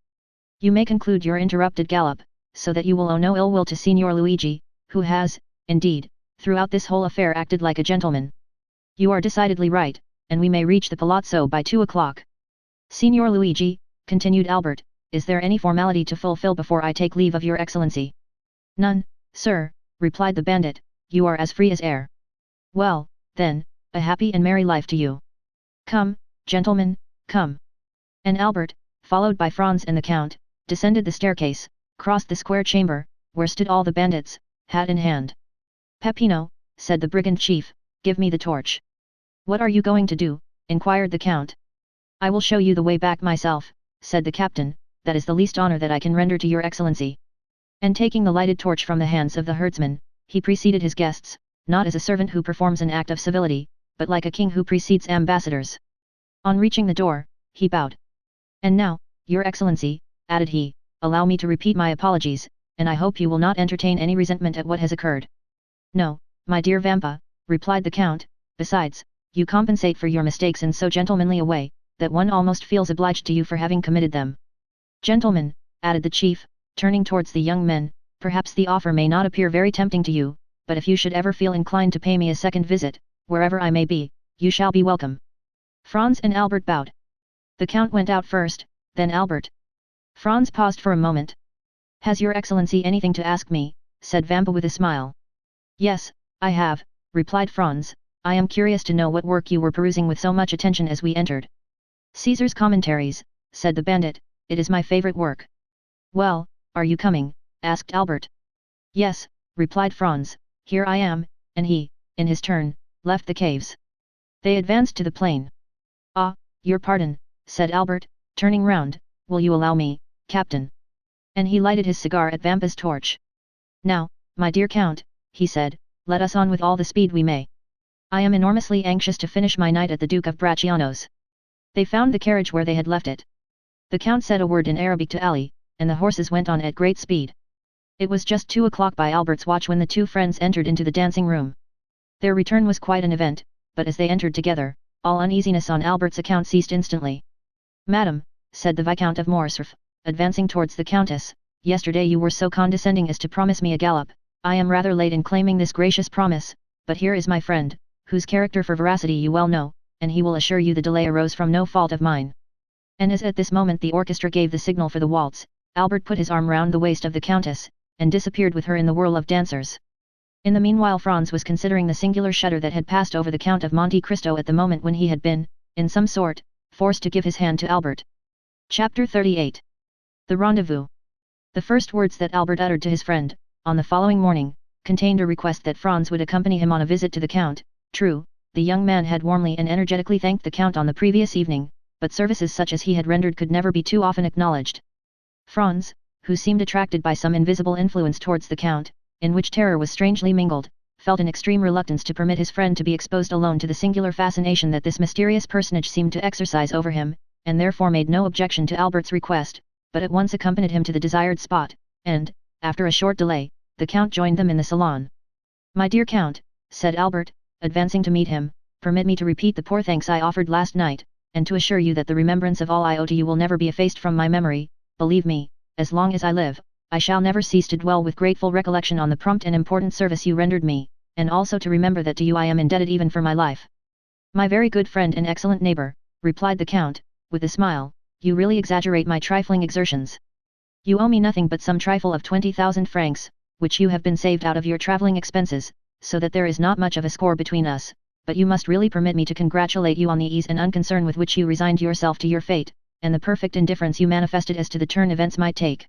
You may conclude your interrupted gallop, so that you will owe no ill will to Signor Luigi, who has, indeed, throughout this whole affair acted like a gentleman. You are decidedly right, and we may reach the palazzo by 2 o'clock. Signor Luigi, continued Albert, is there any formality to fulfill before I take leave of Your Excellency? None, sir, replied the bandit, you are as free as air. Well, then, a happy and merry life to you. Come, gentlemen, come. And Albert, followed by Franz and the Count, descended the staircase, crossed the square chamber, where stood all the bandits, hat in hand. Peppino, said the brigand chief, give me the torch. What are you going to do? Inquired the Count. I will show you the way back myself, said the captain, that is the least honor that I can render to Your Excellency. And taking the lighted torch from the hands of the herdsman, he preceded his guests, not as a servant who performs an act of civility, but like a king who precedes ambassadors. On reaching the door, he bowed. And now, Your Excellency, added he, allow me to repeat my apologies, and I hope you will not entertain any resentment at what has occurred. No, my dear Vampa, replied the Count, besides, you compensate for your mistakes in so gentlemanly a way, that one almost feels obliged to you for having committed them. Gentlemen, added the chief, turning towards the young men, perhaps the offer may not appear very tempting to you, but if you should ever feel inclined to pay me a second visit, wherever I may be, you shall be welcome. Franz and Albert bowed. The count went out first, then Albert. Franz paused for a moment. Has your excellency anything to ask me? Said Vampa with a smile. Yes, I have, replied Franz. I am curious to know what work you were perusing with so much attention as we entered. Caesar's Commentaries, said the bandit, it is my favorite work. Well, are you coming? Asked Albert. Yes, replied Franz, here I am, and he, in his turn, left the caves. They advanced to the plain. Ah, your pardon, said Albert, turning round, will you allow me, Captain? And he lighted his cigar at Vampa's torch. Now, my dear Count, he said, let us on with all the speed we may. I am enormously anxious to finish my night at the Duke of Bracciano's. They found the carriage where they had left it. The Count said a word in Arabic to Ali, and the horses went on at great speed. It was just 2 o'clock by Albert's watch when the two friends entered into the dancing room. Their return was quite an event, but as they entered together, all uneasiness on Albert's account ceased instantly. Madam, said the Viscount of Morcerf, advancing towards the Countess, yesterday you were so condescending as to promise me a gallop. I am rather late in claiming this gracious promise, but here is my friend, whose character for veracity you well know, and he will assure you the delay arose from no fault of mine. And as at this moment the orchestra gave the signal for the waltz, Albert put his arm round the waist of the Countess, and disappeared with her in the whirl of dancers. In the meanwhile Franz was considering the singular shudder that had passed over the Count of Monte Cristo at the moment when he had been, in some sort, forced to give his hand to Albert. Chapter 38. The Rendezvous. The first words that Albert uttered to his friend, on the following morning, contained a request that Franz would accompany him on a visit to the Count. True, the young man had warmly and energetically thanked the Count on the previous evening, but services such as he had rendered could never be too often acknowledged. Franz, who seemed attracted by some invisible influence towards the Count, in which terror was strangely mingled, felt an extreme reluctance to permit his friend to be exposed alone to the singular fascination that this mysterious personage seemed to exercise over him, and therefore made no objection to Albert's request, but at once accompanied him to the desired spot, and, after a short delay, the Count joined them in the salon. My dear Count, said Albert, advancing to meet him, permit me to repeat the poor thanks I offered last night, and to assure you that the remembrance of all I owe to you will never be effaced from my memory. Believe me, as long as I live, I shall never cease to dwell with grateful recollection on the prompt and important service you rendered me, and also to remember that to you I am indebted even for my life. My very good friend and excellent neighbor, replied the Count, with a smile, you really exaggerate my trifling exertions. You owe me nothing but some trifle of 20,000 francs, which you have been saved out of your travelling expenses, so that there is not much of a score between us, but you must really permit me to congratulate you on the ease and unconcern with which you resigned yourself to your fate, and the perfect indifference you manifested as to the turn events might take.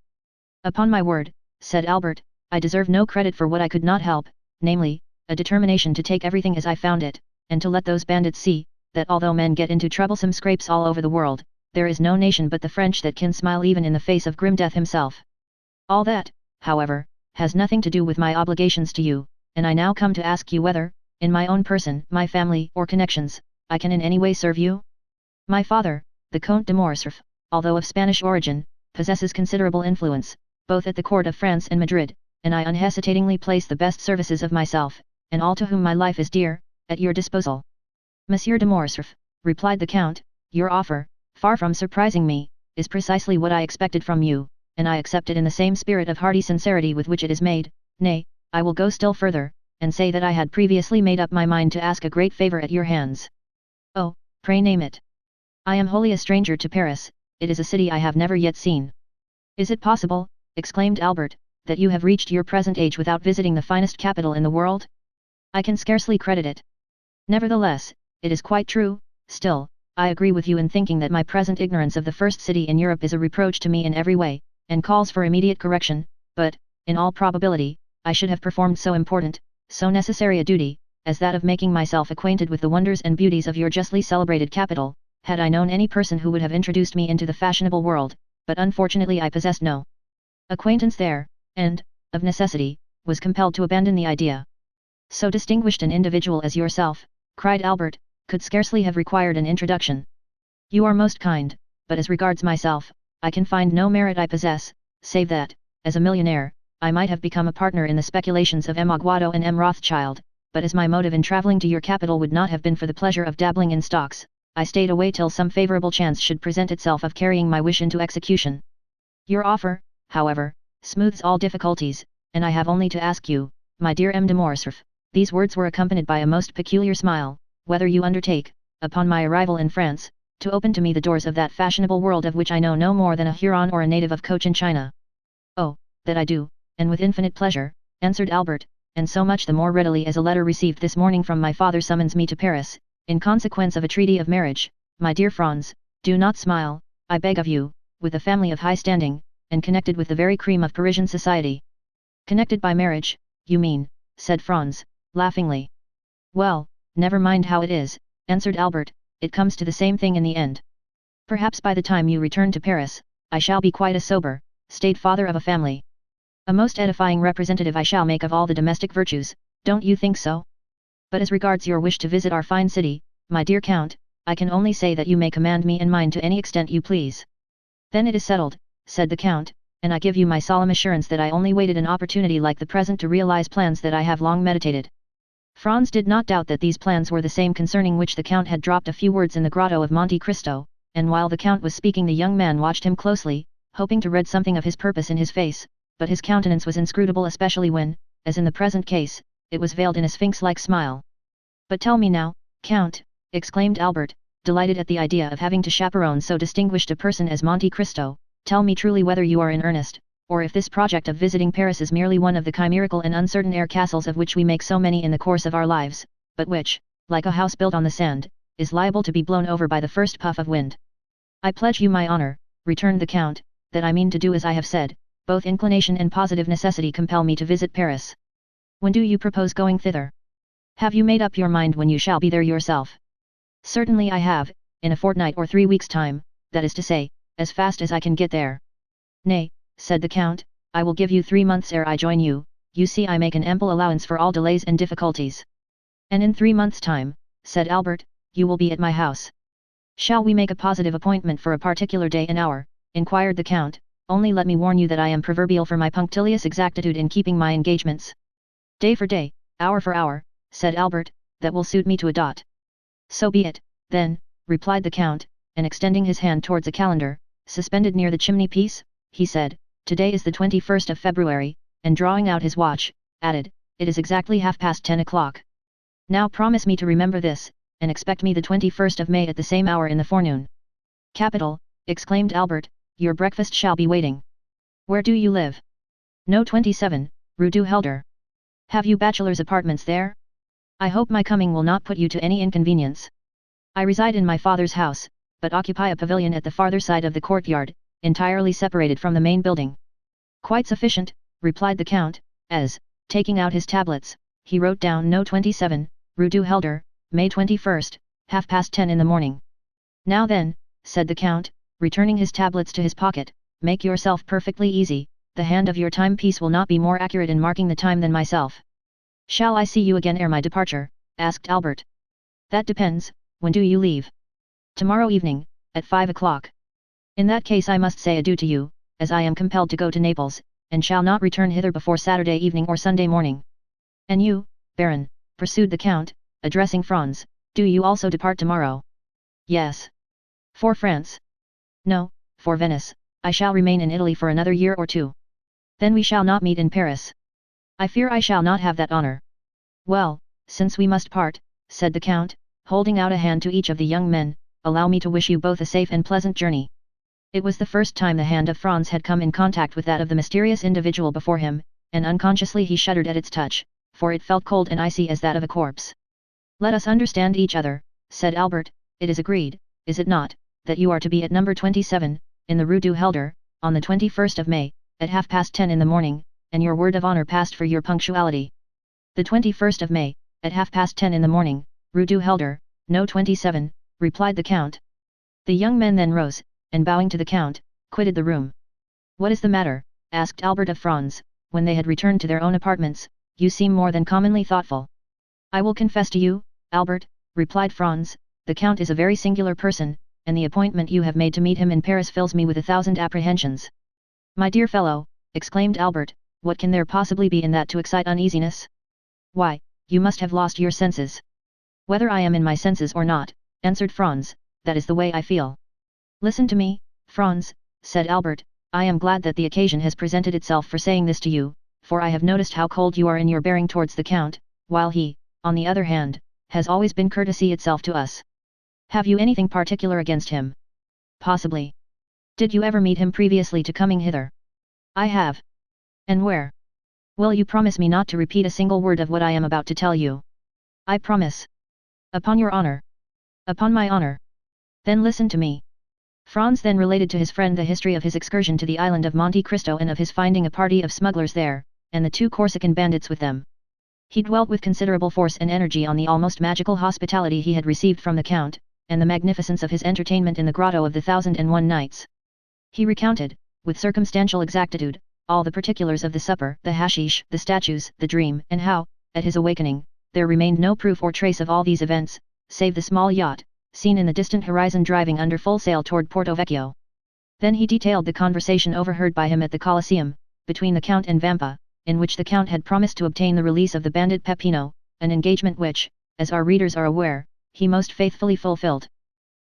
Upon my word, said Albert, I deserve no credit for what I could not help, namely, a determination to take everything as I found it, and to let those bandits see, that although men get into troublesome scrapes all over the world, there is no nation but the French that can smile even in the face of grim death himself. All that, however, has nothing to do with my obligations to you, and I now come to ask you whether, in my own person, my family, or connections, I can in any way serve you? My father, the Comte de Morcerf, although of Spanish origin, possesses considerable influence, both at the court of France and Madrid, and I unhesitatingly place the best services of myself, and all to whom my life is dear, at your disposal. Monsieur de Morcerf, replied the Count, your offer, far from surprising me, is precisely what I expected from you, and I accept it in the same spirit of hearty sincerity with which it is made. Nay, I will go still further, and say that I had previously made up my mind to ask a great favour at your hands. Oh, pray name it. I am wholly a stranger to Paris, it is a city I have never yet seen. Is it possible, exclaimed Albert, that you have reached your present age without visiting the finest capital in the world? I can scarcely credit it. Nevertheless, it is quite true. Still, I agree with you in thinking that my present ignorance of the first city in Europe is a reproach to me in every way, and calls for immediate correction, but, in all probability, I should have performed so important, so necessary a duty, as that of making myself acquainted with the wonders and beauties of your justly celebrated capital, had I known any person who would have introduced me into the fashionable world, but unfortunately I possessed no acquaintance there, and, of necessity, was compelled to abandon the idea. So distinguished an individual as yourself, cried Albert, could scarcely have required an introduction. You are most kind, but as regards myself, I can find no merit I possess, save that, as a millionaire, I might have become a partner in the speculations of M. Aguado and M. Rothschild, but as my motive in travelling to your capital would not have been for the pleasure of dabbling in stocks, I stayed away till some favourable chance should present itself of carrying my wish into execution. Your offer, however, smooths all difficulties, and I have only to ask you, my dear M. de Morcerf, these words were accompanied by a most peculiar smile, whether you undertake, upon my arrival in France, to open to me the doors of that fashionable world of which I know no more than a Huron or a native of Cochin China. Oh, that I do, and with infinite pleasure, answered Albert, and so much the more readily as a letter received this morning from my father summons me to Paris, in consequence of a treaty of marriage. My dear Franz, do not smile, I beg of you, with a family of high standing, and connected with the very cream of Parisian society. Connected by marriage, you mean, said Franz, laughingly. Well, never mind how it is, answered Albert, it comes to the same thing in the end. Perhaps by the time you return to Paris, I shall be quite a sober, staid father of a family. A most edifying representative I shall make of all the domestic virtues, don't you think so? But as regards your wish to visit our fine city, my dear Count, I can only say that you may command me and mine to any extent you please. Then it is settled, said the Count, and I give you my solemn assurance that I only waited an opportunity like the present to realize plans that I have long meditated. Franz did not doubt that these plans were the same concerning which the Count had dropped a few words in the grotto of Monte Cristo, and while the Count was speaking the young man watched him closely, hoping to read something of his purpose in his face, but his countenance was inscrutable especially when, as in the present case, it was veiled in a sphinx-like smile. But tell me now, Count, exclaimed Albert, delighted at the idea of having to chaperone so distinguished a person as Monte Cristo, tell me truly whether you are in earnest, or if this project of visiting Paris is merely one of the chimerical and uncertain air castles of which we make so many in the course of our lives, but which, like a house built on the sand, is liable to be blown over by the first puff of wind. I pledge you my honor, returned the Count, that I mean to do as I have said. Both inclination and positive necessity compel me to visit Paris. When do you propose going thither? Have you made up your mind when you shall be there yourself? Certainly I have, in a fortnight or 3 weeks' time, that is to say, as fast as I can get there. Nay, said the Count, I will give you 3 months ere I join you, you see I make an ample allowance for all delays and difficulties. And in 3 months' time, said Albert, you will be at my house. Shall we make a positive appointment for a particular day and hour, inquired the Count, only let me warn you that I am proverbial for my punctilious exactitude in keeping my engagements. Day for day, hour for hour, said Albert, that will suit me to a dot. So be it, then, replied the Count, and extending his hand towards a calendar, suspended near the chimney-piece, he said, today is the 21st of February, and drawing out his watch, added, it is exactly 10:30. Now promise me to remember this, and expect me the 21st of May at the same hour in the forenoon. Capital, exclaimed Albert, your breakfast shall be waiting. Where do you live? No 27, Rue du Helder. Have you bachelor's apartments there? I hope my coming will not put you to any inconvenience. I reside in my father's house, but occupy a pavilion at the farther side of the courtyard, entirely separated from the main building. Quite sufficient, replied the Count, as, taking out his tablets, he wrote down No 27, Rue du Helder, May 21st, 10:30 in the morning. Now then, said the Count, returning his tablets to his pocket, make yourself perfectly easy, the hand of your timepiece will not be more accurate in marking the time than myself. Shall I see you again ere my departure? Asked Albert. That depends, when do you leave? Tomorrow evening, at 5 o'clock. In that case I must say adieu to you, as I am compelled to go to Naples, and shall not return hither before Saturday evening or Sunday morning. And you, Baron, pursued the Count, addressing Franz, do you also depart tomorrow? Yes. For France? No, for Venice, I shall remain in Italy for another year or 2. Then we shall not meet in Paris. I fear I shall not have that honor. Well, since we must part, said the Count, holding out a hand to each of the young men, allow me to wish you both a safe and pleasant journey. It was the first time the hand of Franz had come in contact with that of the mysterious individual before him, and unconsciously he shuddered at its touch, for it felt cold and icy as that of a corpse. Let us understand each other, said Albert, it is agreed, is it not, that you are to be at number 27, in the Rue du Helder, on the 21st of May, at 10:30 in the morning, and your word of honor passed for your punctuality. The 21st of May, at 10:30 in the morning, Rue du Helder, No 27, replied the Count. The young men then rose, and bowing to the Count, quitted the room. What is the matter? Asked Albert of Franz, when they had returned to their own apartments, you seem more than commonly thoughtful. I will confess to you, Albert, replied Franz, the Count is a very singular person, and the appointment you have made to meet him in Paris fills me with 1,000 apprehensions. My dear fellow, exclaimed Albert, what can there possibly be in that to excite uneasiness? Why, you must have lost your senses. Whether I am in my senses or not, answered Franz, that is the way I feel. Listen to me, Franz, said Albert, I am glad that the occasion has presented itself for saying this to you, for I have noticed how cold you are in your bearing towards the Count, while he, on the other hand, has always been courtesy itself to us. Have you anything particular against him? Possibly. Did you ever meet him previously to coming hither? I have. And where? Will you promise me not to repeat a single word of what I am about to tell you? I promise. Upon your honor. Upon my honor. Then listen to me. Franz then related to his friend the history of his excursion to the island of Monte Cristo and of his finding a party of smugglers there, and the 2 Corsican bandits with them. He dwelt with considerable force and energy on the almost magical hospitality he had received from the Count, and the magnificence of his entertainment in the Grotto of the 1001 Nights. He recounted, with circumstantial exactitude, all the particulars of the supper, the hashish, the statues, the dream, and how, at his awakening, there remained no proof or trace of all these events, save the small yacht, seen in the distant horizon driving under full sail toward Porto Vecchio. Then he detailed the conversation overheard by him at the Colosseum, between the Count and Vampa, in which the Count had promised to obtain the release of the bandit Peppino, an engagement which, as our readers are aware, he most faithfully fulfilled.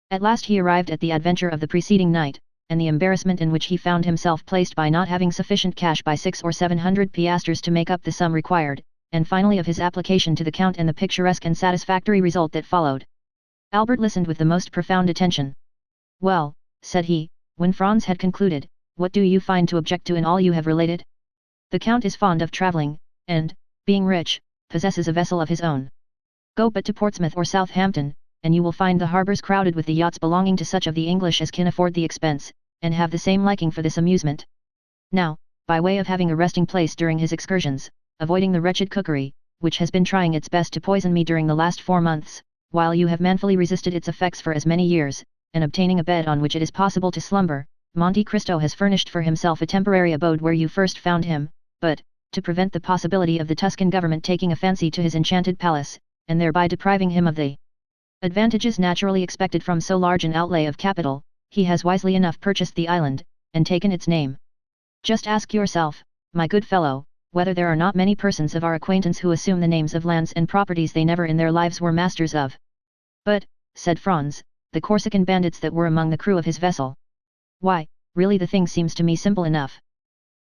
At last he arrived at the adventure of the preceding night, and the embarrassment in which he found himself placed by not having sufficient cash by 600 or 700 piastres to make up the sum required, and finally of his application to the Count and the picturesque and satisfactory result that followed. Albert listened with the most profound attention. Well, said he, when Franz had concluded, what do you find to object to in all you have related? The Count is fond of travelling, and, being rich, possesses a vessel of his own. Go but to Portsmouth or Southampton, and you will find the harbours crowded with the yachts belonging to such of the English as can afford the expense, and have the same liking for this amusement. Now, by way of having a resting place during his excursions, avoiding the wretched cookery, which has been trying its best to poison me during the last 4 months, while you have manfully resisted its effects for as many years, and obtaining a bed on which it is possible to slumber, Monte Cristo has furnished for himself a temporary abode where you first found him, but, to prevent the possibility of the Tuscan government taking a fancy to his enchanted palace, and thereby depriving him of the advantages naturally expected from so large an outlay of capital, he has wisely enough purchased the island, and taken its name. Just ask yourself, my good fellow, whether there are not many persons of our acquaintance who assume the names of lands and properties they never in their lives were masters of. But, said Franz, the Corsican bandits that were among the crew of his vessel. Why, really the thing seems to me simple enough.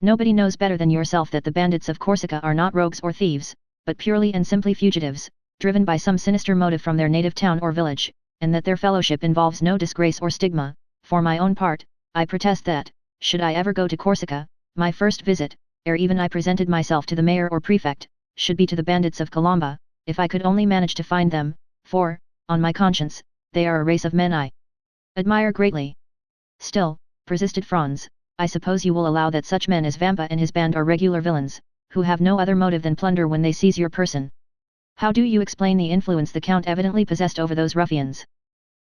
Nobody knows better than yourself that the bandits of Corsica are not rogues or thieves, but purely and simply fugitives, driven by some sinister motive from their native town or village, and that their fellowship involves no disgrace or stigma. For my own part, I protest that, should I ever go to Corsica, my first visit, ere even I presented myself to the mayor or prefect, should be to the bandits of Colomba, if I could only manage to find them, for, on my conscience, they are a race of men I admire greatly. Still, persisted Franz, I suppose you will allow that such men as Vampa and his band are regular villains, who have no other motive than plunder when they seize your person. How do you explain the influence the Count evidently possessed over those ruffians?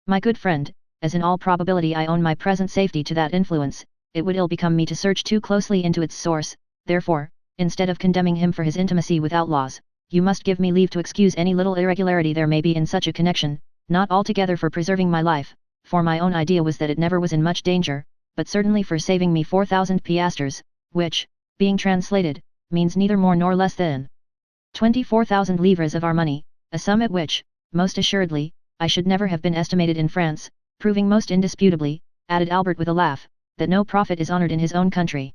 My good friend, as in all probability I own my present safety to that influence, it would ill become me to search too closely into its source, therefore, instead of condemning him for his intimacy with outlaws, you must give me leave to excuse any little irregularity there may be in such a connection, not altogether for preserving my life, for my own idea was that it never was in much danger, but certainly for saving me 4,000 piastres, which, being translated, means neither more nor less than 24,000 livres of our money, a sum at which, most assuredly, I should never have been estimated in France, proving most indisputably, added Albert with a laugh, that no prophet is honoured in his own country.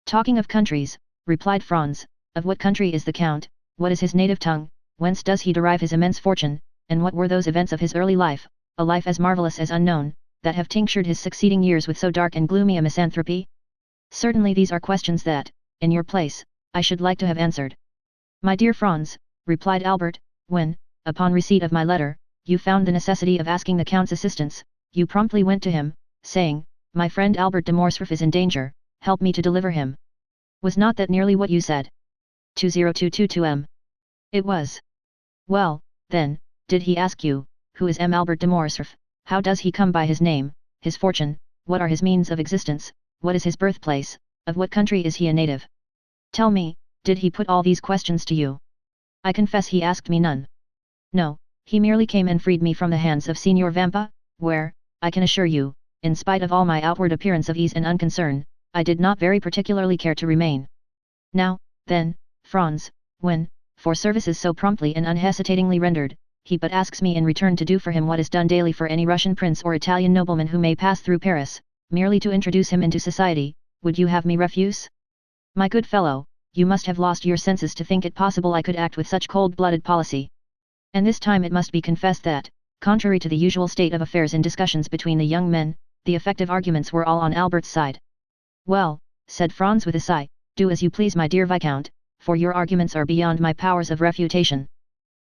Talking of countries, replied Franz, of what country is the Count, what is his native tongue, whence does he derive his immense fortune, and what were those events of his early life, a life as marvellous as unknown, that have tinctured his succeeding years with so dark and gloomy a misanthropy? Certainly these are questions that, in your place, I should like to have answered. My dear Franz, replied Albert, when, upon receipt of my letter, you found the necessity of asking the Count's assistance, you promptly went to him, saying, my friend Albert de Morcerf is in danger, help me to deliver him. Was not that nearly what you said? 20222 It was. Well, then, did he ask you, who is Albert de Morcerf, how does he come by his name, his fortune, what are his means of existence, what is his birthplace, of what country is he a native? Tell me, did he put all these questions to you? I confess he asked me none. No, he merely came and freed me from the hands of Signor Vampa, where, I can assure you, in spite of all my outward appearance of ease and unconcern, I did not very particularly care to remain. Now, then, Franz, when, for services so promptly and unhesitatingly rendered, he but asks me in return to do for him what is done daily for any Russian prince or Italian nobleman who may pass through Paris, merely to introduce him into society, would you have me refuse? My good fellow, you must have lost your senses to think it possible I could act with such cold-blooded policy. And this time it must be confessed that, contrary to the usual state of affairs in discussions between the young men, the effective arguments were all on Albert's side. Well, said Franz with a sigh, do as you please my dear Viscount, for your arguments are beyond my powers of refutation.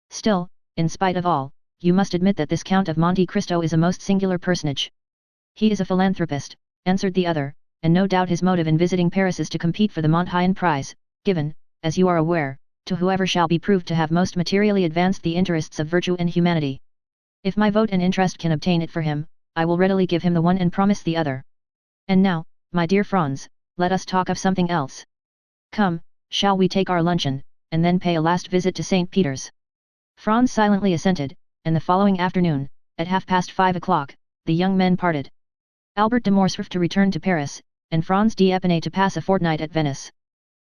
Still, in spite of all, you must admit that this Count of Monte Cristo is a most singular personage. He is a philanthropist, answered the other, and no doubt his motive in visiting Paris is to compete for the Monthaillon prize, given, as you are aware, to whoever shall be proved to have most materially advanced the interests of virtue and humanity. If my vote and interest can obtain it for him, I will readily give him the one and promise the other. And now, my dear Franz, let us talk of something else. Come, shall we take our luncheon, and then pay a last visit to St. Peter's? Franz silently assented, and the following afternoon, at 5:30, the young men parted. Albert de Morcerf to return to Paris, and Franz d'Épinay to pass a fortnight at Venice.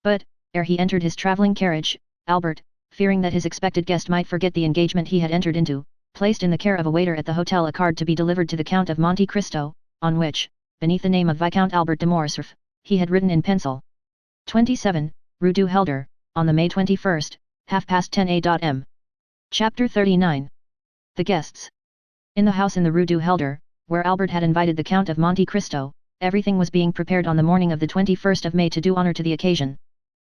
But, ere he entered his travelling carriage, Albert, fearing that his expected guest might forget the engagement he had entered into, placed in the care of a waiter at the hotel a card to be delivered to the Count of Monte Cristo, on which, beneath the name of Viscount Albert de Morcerf, he had written in pencil. 27, Rue du Helder, on the May 21st, 10:30 a.m. Chapter 39. The Guests. In the house in the Rue du Helder, where Albert had invited the Count of Monte Cristo, everything was being prepared on the morning of the 21st of May to do honour to the occasion.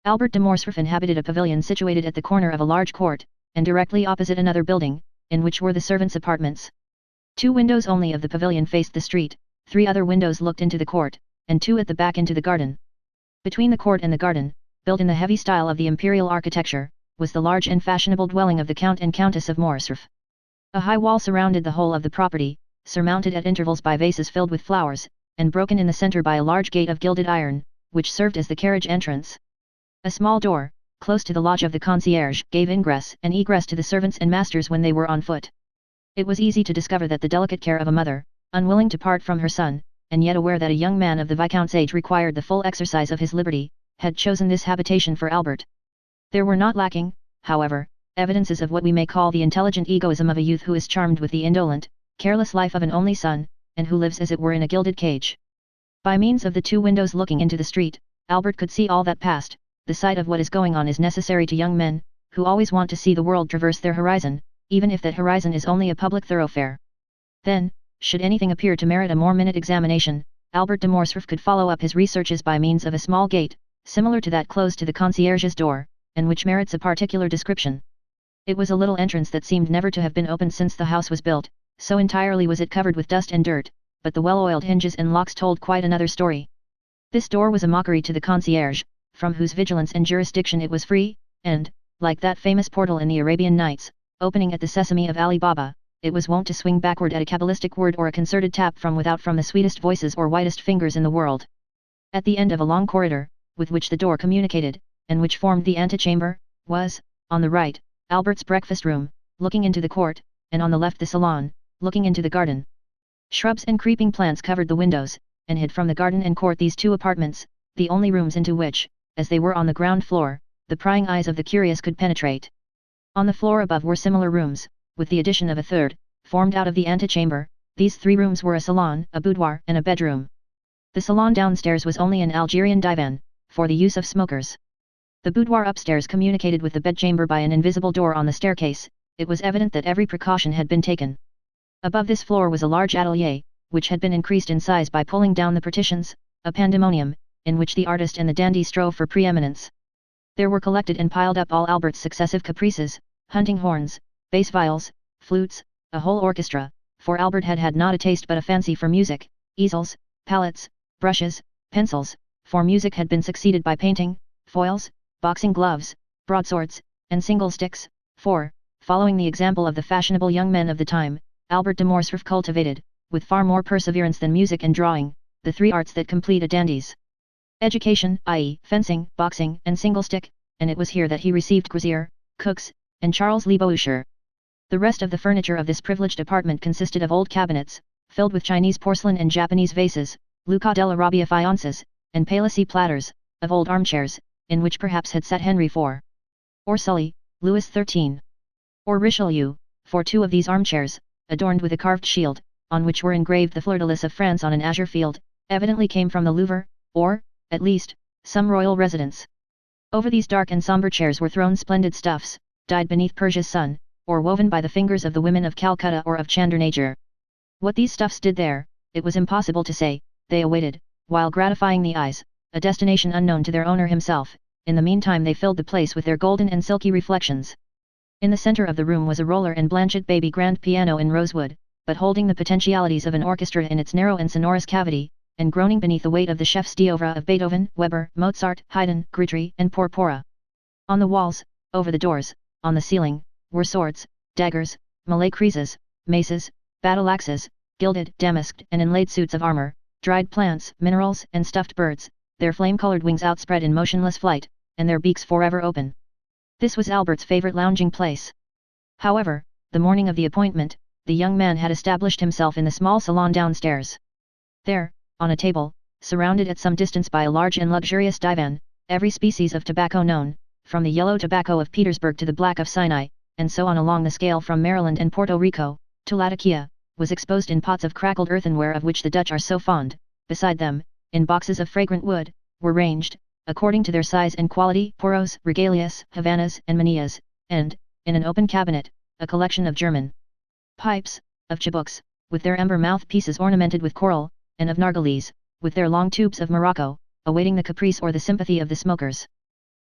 Albert de Morcerf inhabited a pavilion situated at the corner of a large court, and directly opposite another building, in which were the servants' apartments. 2 windows only of the pavilion faced the street, 3 other windows looked into the court, and 2 at the back into the garden. Between the court and the garden, built in the heavy style of the imperial architecture, was the large and fashionable dwelling of the Count and Countess of Morcerf. A high wall surrounded the whole of the property, surmounted at intervals by vases filled with flowers, and broken in the centre by a large gate of gilded iron, which served as the carriage entrance. A small door, close to the lodge of the concierge, gave ingress and egress to the servants and masters when they were on foot. It was easy to discover that the delicate care of a mother, unwilling to part from her son, and yet aware that a young man of the Viscount's age required the full exercise of his liberty, had chosen this habitation for Albert. There were not lacking, however, evidences of what we may call the intelligent egoism of a youth who is charmed with the indolent, careless life of an only son, and who lives as it were in a gilded cage. By means of the 2 windows looking into the street, Albert could see all that passed. The sight of what is going on is necessary to young men, who always want to see the world traverse their horizon, even if that horizon is only a public thoroughfare. Then, should anything appear to merit a more minute examination, Albert de Morcerf could follow up his researches by means of a small gate, similar to that close to the concierge's door, and which merits a particular description. It was a little entrance that seemed never to have been opened since the house was built, so entirely was it covered with dust and dirt, but the well-oiled hinges and locks told quite another story. This door was a mockery to the concierge, from whose vigilance and jurisdiction it was free, and, like that famous portal in the Arabian Nights, opening at the sesame of Ali Baba, it was wont to swing backward at a cabalistic word or a concerted tap from without from the sweetest voices or whitest fingers in the world. At the end of a long corridor, with which the door communicated, and which formed the antechamber, was, on the right, Albert's breakfast room, looking into the court, and on the left the salon, looking into the garden. Shrubs and creeping plants covered the windows, and hid from the garden and court these 2 apartments, the only rooms into which, as they were on the ground floor, the prying eyes of the curious could penetrate. On the floor above were similar rooms, with the addition of a third, formed out of the antechamber. These 3 rooms were a salon, a boudoir, and a bedroom. The salon downstairs was only an Algerian divan, for the use of smokers. The boudoir upstairs communicated with the bedchamber by an invisible door on the staircase. It was evident that every precaution had been taken. Above this floor was a large atelier, which had been increased in size by pulling down the partitions, a pandemonium, in which the artist and the dandy strove for preeminence. There were collected and piled up all Albert's successive caprices, hunting horns, bass viols, flutes, a whole orchestra, for Albert had had not a taste but a fancy for music, easels, palettes, brushes, pencils, for music had been succeeded by painting, foils, boxing gloves, broadswords, and single sticks, for, following the example of the fashionable young men of the time, Albert de Morcerf cultivated, with far more perseverance than music and drawing, the 3 arts that complete a dandy's education, i.e., fencing, boxing, and single stick, and it was here that he received Crozier, Cooks, and Charles Leboucher. The rest of the furniture of this privileged apartment consisted of old cabinets, filled with Chinese porcelain and Japanese vases, Luca della Rabbia faiences, and Palissy platters, of old armchairs, in which perhaps had sat Henry IV. Or Sully, Louis XIII. Or Richelieu, for 2 of these armchairs, adorned with a carved shield, on which were engraved the fleur-de-lis of France on an azure field, evidently came from the Louvre, or, at least, some royal residence. Over these dark and somber chairs were thrown splendid stuffs, dyed beneath Persia's sun, or woven by the fingers of the women of Calcutta or of Chandernagir. What these stuffs did there, it was impossible to say. They awaited, while gratifying the eyes, a destination unknown to their owner himself. In the meantime they filled the place with their golden and silky reflections. In the center of the room was a roller and blanchet baby grand piano in rosewood, but holding the potentialities of an orchestra in its narrow and sonorous cavity, and groaning beneath the weight of the chef's d'oeuvre of Beethoven, Weber, Mozart, Haydn, Grétry, and Porpora. On the walls, over the doors, on the ceiling, were swords, daggers, Malay creeses, maces, battle axes, gilded, damasked and inlaid suits of armor, dried plants, minerals, and stuffed birds, their flame-colored wings outspread in motionless flight, and their beaks forever open. This was Albert's favorite lounging place. However, the morning of the appointment, the young man had established himself in the small salon downstairs. There, on a table, surrounded at some distance by a large and luxurious divan, every species of tobacco known, from the yellow tobacco of Petersburg to the black of Sinai, and so on along the scale from Maryland and Puerto Rico, to Latakia, was exposed in pots of crackled earthenware of which the Dutch are so fond. Beside them, in boxes of fragrant wood, were ranged, according to their size and quality, puros, regalias, havanas, and manillas, and, in an open cabinet, a collection of German pipes, of chabuks, with their amber mouth-pieces ornamented with coral, and of nargilés, with their long tubes of Morocco, awaiting the caprice or the sympathy of the smokers.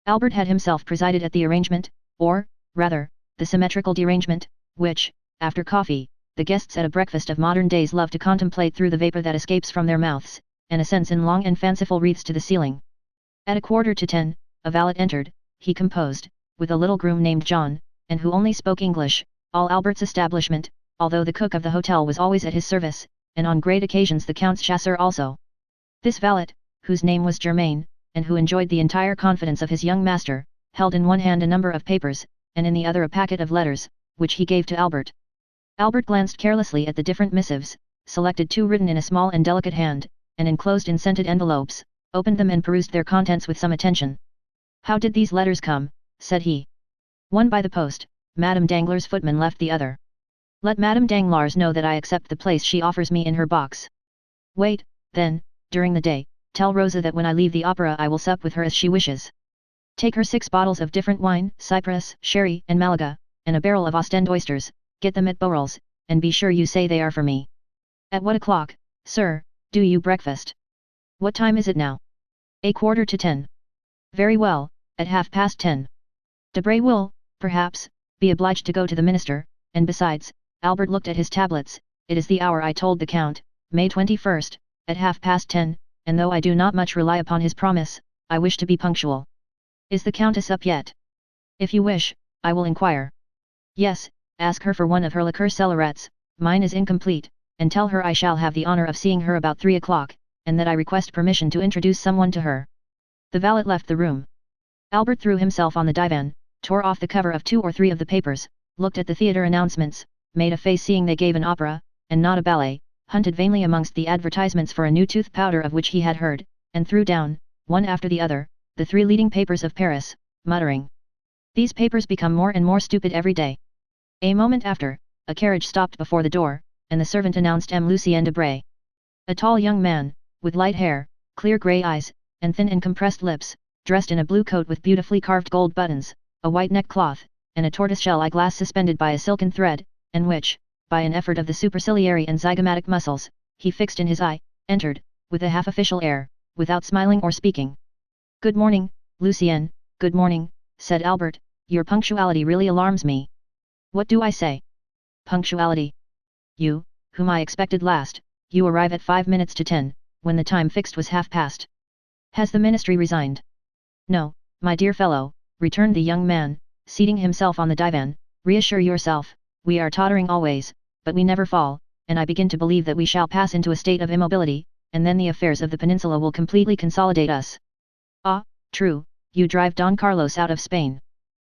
Albert had himself presided at the arrangement, or, rather, the symmetrical derangement, which, after coffee, the guests at a breakfast of modern days love to contemplate through the vapor that escapes from their mouths, and ascends in long and fanciful wreaths to the ceiling. At 9:45, a valet entered. He composed, with a little groom named John, and who only spoke English, all Albert's establishment, although the cook of the hotel was always at his service, and on great occasions the Count's chasseur also. This valet, whose name was Germain, and who enjoyed the entire confidence of his young master, held in one hand a number of papers, and in the other a packet of letters, which he gave to Albert. Albert glanced carelessly at the different missives, selected two written in a small and delicate hand, and enclosed in scented envelopes, opened them and perused their contents with some attention. "How did these letters come?" said he. "One by the post, Madame Danglars' footman left the other. Let Madame Danglars know that I accept the place she offers me in her box. Wait, then, during the day, tell Rosa that when I leave the opera I will sup with her as she wishes. Take her 6 bottles of different wine, Cyprus, sherry, and Malaga, and a barrel of Ostend oysters, get them at Borel's, and be sure you say they are for me. At what o'clock, sir, do you breakfast? What time is it now? 9:45. Very well, at 10:30. Debray will, perhaps, be obliged to go to the minister, and besides, Albert looked at his tablets, it is the hour I told the Count, May 21st, at 10:30, and though I do not much rely upon his promise, I wish to be punctual. Is the Countess up yet? If you wish, I will inquire. Yes, ask her for one of her liqueur cellarettes, mine is incomplete, and tell her I shall have the honor of seeing her about 3 o'clock, and that I request permission to introduce someone to her." The valet left the room. Albert threw himself on the divan, tore off the cover of 2 or 3 of the papers, looked at the theatre announcements, made a face seeing they gave an opera, and not a ballet, hunted vainly amongst the advertisements for a new tooth powder of which he had heard, and threw down, one after the other, the 3 leading papers of Paris, muttering, "These papers become more and more stupid every day." A moment after, a carriage stopped before the door, and the servant announced M. Lucien Debray. A tall young man, with light hair, clear grey eyes, and thin and compressed lips, dressed in a blue coat with beautifully carved gold buttons, a white neckcloth, and a tortoiseshell eyeglass suspended by a silken thread, and which, by an effort of the superciliary and zygomatic muscles, he fixed in his eye, entered, with a half-official air, without smiling or speaking. "Good morning, Lucien, good morning," said Albert, "your punctuality really alarms me." "What do I say? Punctuality? You, whom I expected last, you arrive at 5 minutes to 10, when the time fixed was 1/2 past. Has the ministry resigned?" "No, my dear fellow," returned the young man, seating himself on the divan, "reassure yourself, we are tottering always, but we never fall, and I begin to believe that we shall pass into a state of immobility, and then the affairs of the peninsula will completely consolidate us." "Ah, true, you drive Don Carlos out of Spain."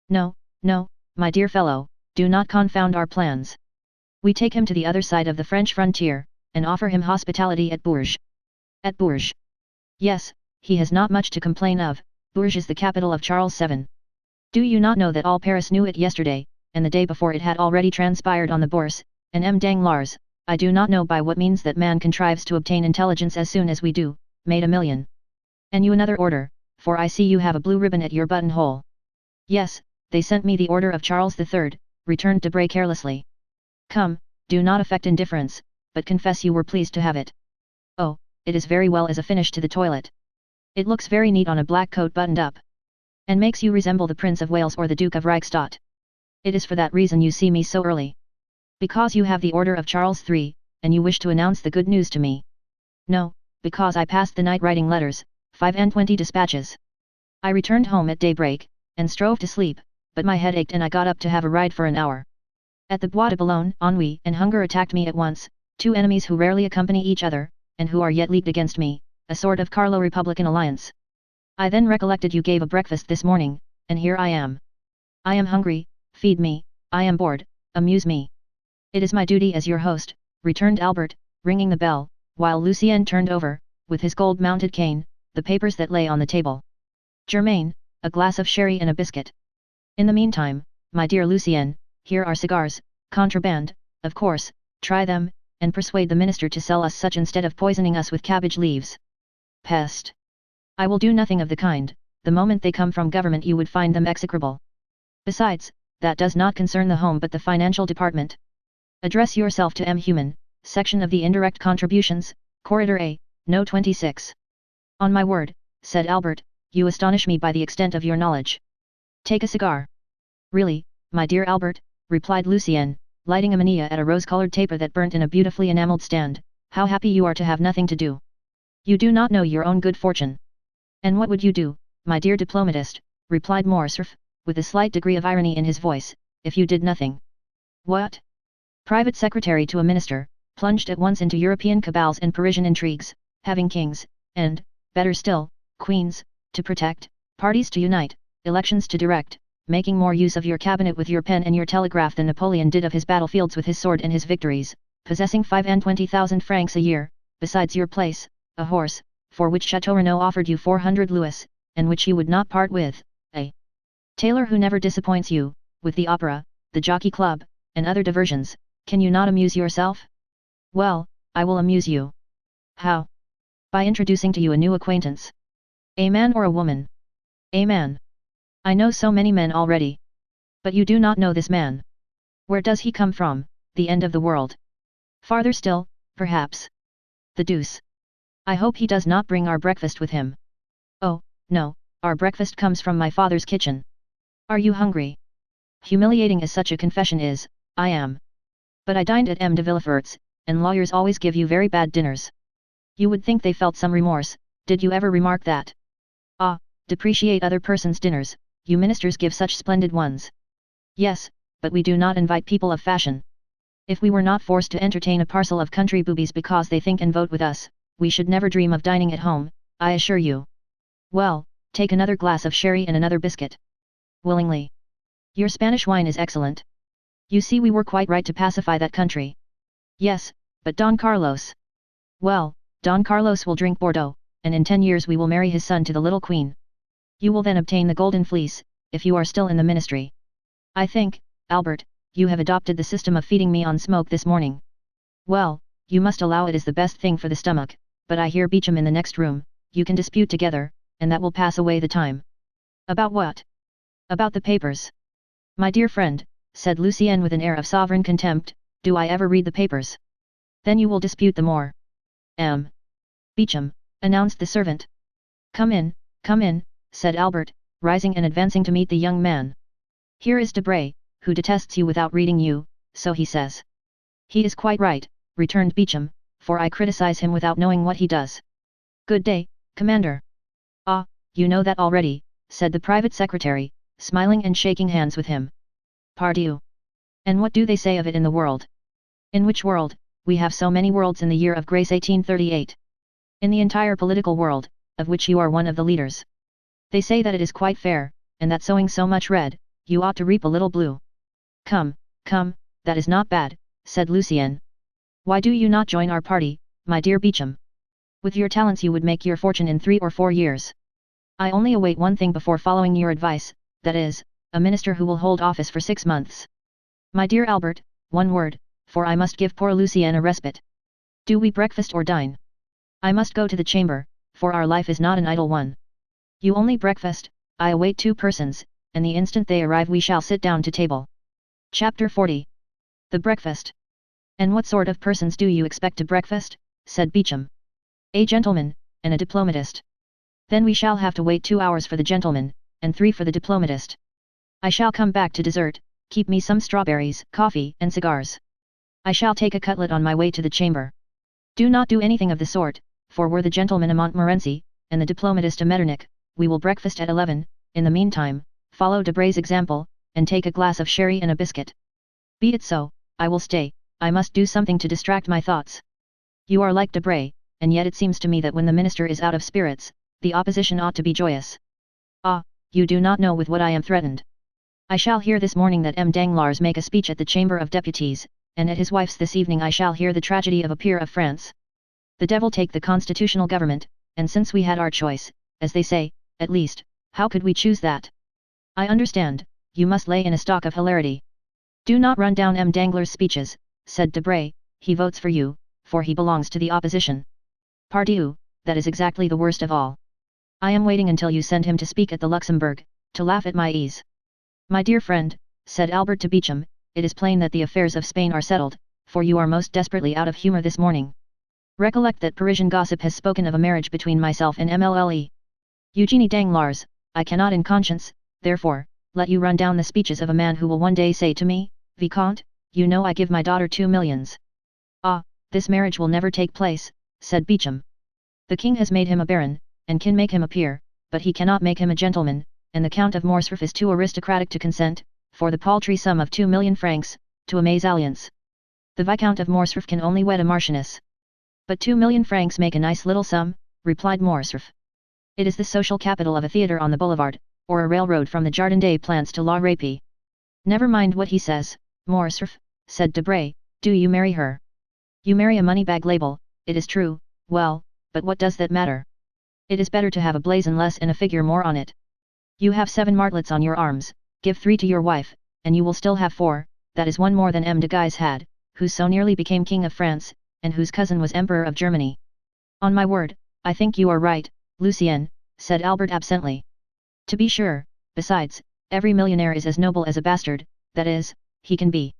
"No, no, my dear fellow, do not confound our plans. We take him to the other side of the French frontier, and offer him hospitality at Bourges." "At Bourges?" "Yes, he has not much to complain of, Bourges is the capital of Charles VII. Do you not know that all Paris knew it yesterday, and the day before it had already transpired on the Bourse, and M. Danglars, I do not know by what means that man contrives to obtain intelligence as soon as we do, made 1 million. And you another order, for I see you have a blue ribbon at your buttonhole. Yes, they sent me the order of Charles III, returned Debray carelessly. Come, do not affect indifference, but confess you were pleased to have it. Oh, it is very well as a finish to the toilet. It looks very neat on a black coat buttoned up. And makes you resemble the Prince of Wales or the Duke of Reichstadt. It is for that reason you see me so early. Because you have the order of Charles III, and you wish to announce the good news to me. No, because I passed the night writing letters, 25 dispatches. I returned home at daybreak, and strove to sleep, but my head ached and I got up to have a ride for an hour. At the Bois de Boulogne, ennui and hunger attacked me at once, two enemies who rarely accompany each other, and who are yet leagued against me, a sort of Carlo-Republican alliance. I then recollected you gave a breakfast this morning, and here I am. I am hungry, feed me, I am bored, amuse me. It is my duty as your host, returned Albert, ringing the bell, while Lucien turned over, with his gold-mounted cane, the papers that lay on the table. Germain, a glass of sherry and a biscuit. In the meantime, my dear Lucien, here are cigars, contraband, of course, try them, and persuade the minister to sell us such instead of poisoning us with cabbage leaves. Pest! I will do nothing of the kind, the moment they come from government you would find them execrable. Besides, that does not concern the home but the financial department. Address yourself to M. Human, section of the indirect contributions, Corridor A, No. 26. On my word, said Albert, you astonish me by the extent of your knowledge. Take a cigar. Really, my dear Albert, replied Lucien, lighting a manilla at a rose-colored taper that burnt in a beautifully enameled stand, how happy you are to have nothing to do. You do not know your own good fortune. And what would you do, my dear diplomatist, replied Morcerf, with a slight degree of irony in his voice, if you did nothing? What? Private secretary to a minister, plunged at once into European cabals and Parisian intrigues, having kings, and, better still, queens, to protect, parties to unite, elections to direct, making more use of your cabinet with your pen and your telegraph than Napoleon did of his battlefields with his sword and his victories, possessing 25,000 francs a year, besides your place, a horse, for which Chateau Renaud offered you 400 louis, and which you would not part with, a tailor who never disappoints you, with the opera, the jockey club, and other diversions. Can you not amuse yourself? Well, I will amuse you. How? By introducing to you a new acquaintance. A man or a woman? A man. I know so many men already. But you do not know this man. Where does he come from, the end of the world? Farther still, perhaps. The deuce. I hope he does not bring our breakfast with him. Oh, no, our breakfast comes from my father's kitchen. Are you hungry? Humiliating as such a confession is, I am. But I dined at M. de Villefort's, and lawyers always give you very bad dinners. You would think they felt some remorse, did you ever remark that? Ah, depreciate other persons' dinners, you ministers give such splendid ones. Yes, but we do not invite people of fashion. If we were not forced to entertain a parcel of country boobies because they think and vote with us, we should never dream of dining at home, I assure you. Well, take another glass of sherry and another biscuit. Willingly. Your Spanish wine is excellent. You see we were quite right to pacify that country. Yes, but Don Carlos. Well, Don Carlos will drink Bordeaux, and in 10 years we will marry his son to the little queen. You will then obtain the golden fleece, if you are still in the ministry. I think, Albert, you have adopted the system of feeding me on smoke this morning. Well, you must allow it is the best thing for the stomach, but I hear Beecham in the next room, you can dispute together, and that will pass away the time. About what? About the papers. My dear friend, said Lucien with an air of sovereign contempt, do I ever read the papers? Then you will dispute the more. M. Beecham, announced the servant. Come in, said Albert, rising and advancing to meet the young man. Here is Debray, who detests you without reading you, so he says. He is quite right, returned Beecham, for I criticize him without knowing what he does. Good day, Commander. Ah, you know that already, said the private secretary, smiling and shaking hands with him. Pardieu. And what do they say of it in the world? In which world? We have so many worlds in the year of grace 1838. In the entire political world, of which you are one of the leaders. They say that it is quite fair, and that sowing so much red, you ought to reap a little blue. Come, that is not bad, said Lucien. Why do you not join our party, my dear Beecham? With your talents you would make your fortune in 3 or 4 years. I only await one thing before following your advice, that is, a minister who will hold office for 6 months. My dear Albert, one word, for I must give poor Lucien a respite. Do we breakfast or dine? I must go to the chamber, for our life is not an idle one. You only breakfast, I await 2 persons, and the instant they arrive we shall sit down to table. Chapter 40. The breakfast. And what sort of persons do you expect to breakfast? Said Beecham. A gentleman, and a diplomatist. Then we shall have to wait 2 hours for the gentleman, and 3 for the diplomatist. I shall come back to dessert, keep me some strawberries, coffee, and cigars. I shall take a cutlet on my way to the chamber. Do not do anything of the sort, for were the gentleman a Montmorency, and the diplomatist a Metternich, we will breakfast at 11, in the meantime, follow Debray's example, and take a glass of sherry and a biscuit. Be it so, I will stay, I must do something to distract my thoughts. You are like Debray, and yet it seems to me that when the minister is out of spirits, the opposition ought to be joyous. Ah, you do not know with what I am threatened. I shall hear this morning that M. Danglars make a speech at the Chamber of Deputies, and at his wife's this evening I shall hear the tragedy of a peer of France. The devil take the constitutional government, and since we had our choice, as they say, at least, how could we choose that? I understand, you must lay in a stock of hilarity. Do not run down M. Danglars' speeches, said Debray, he votes for you, for he belongs to the opposition. Pardieu, that is exactly the worst of all. I am waiting until you send him to speak at the Luxembourg, to laugh at my ease. My dear friend, said Albert to Beecham, it is plain that the affairs of Spain are settled, for you are most desperately out of humour this morning. Recollect that Parisian gossip has spoken of a marriage between myself and MLLE. Eugenie Danglars, I cannot in conscience, therefore, let you run down the speeches of a man who will one day say to me, Vicomte, you know I give my daughter 2 millions. Ah, this marriage will never take place, said Beecham. The king has made him a baron, and can make him a peer, but he cannot make him a gentleman, and the Count of Morcerf is too aristocratic to consent, for the paltry sum of 2 million francs, to a mésalliance. The Viscount of Morcerf can only wed a marchioness. But 2 million francs make a nice little sum, replied Morcerf. It is the social capital of a theatre on the boulevard, or a railroad from the Jardin des Plantes to La Râpée. Never mind what he says, Morcerf, said Debray, do you marry her? You marry a money-bag label, it is true, well, but what does that matter? It is better to have a blazon less and a figure more on it. You have 7 martlets on your arms, give 3 to your wife, and you will still have 4, that is 1 more than M. de Guise had, who so nearly became King of France, and whose cousin was Emperor of Germany. On my word, I think you are right, Lucien, said Albert absently. To be sure, besides, every millionaire is as noble as a bastard, that is, he can be.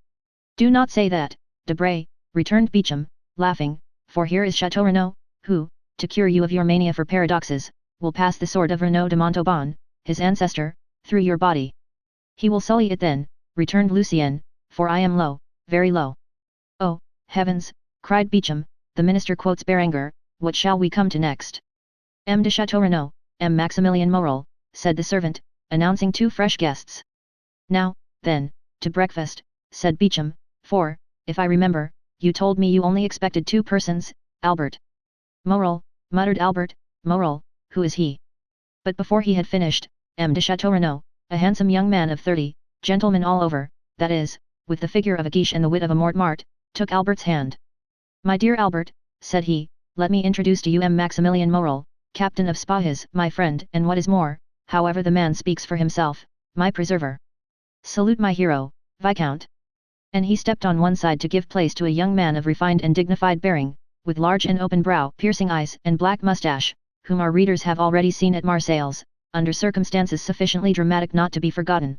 Do not say that, Debray, returned Beecham, laughing, for here is Chateau Renaud, who, to cure you of your mania for paradoxes, will pass the sword of Renaud de Montauban, his ancestor, through your body. He will sully it then, returned Lucien, for I am low, very low. Oh, heavens, cried Beecham, the minister quotes Berenger, what shall we come to next? M. de Chateau Renaud, M. Maximilien Morel, said the servant, announcing 2 fresh guests. Now, then, to breakfast, said Beecham, for, if I remember, you told me you only expected 2 persons, Albert. Morel, muttered Albert, Morel, who is he? But before he had finished, M. de Chateau Renaud, a handsome young man of 30, gentleman all over, that is, with the figure of a Guiche and the wit of a Mortemart, took Albert's hand. My dear Albert, said he, let me introduce to you M. Maximilien Morel, captain of Spahis, my friend, and what is more, however the man speaks for himself, my preserver. Salute my hero, Viscount. And he stepped on one side to give place to a young man of refined and dignified bearing, with large and open brow, piercing eyes, and black moustache, whom our readers have already seen at Marseilles, under circumstances sufficiently dramatic not to be forgotten.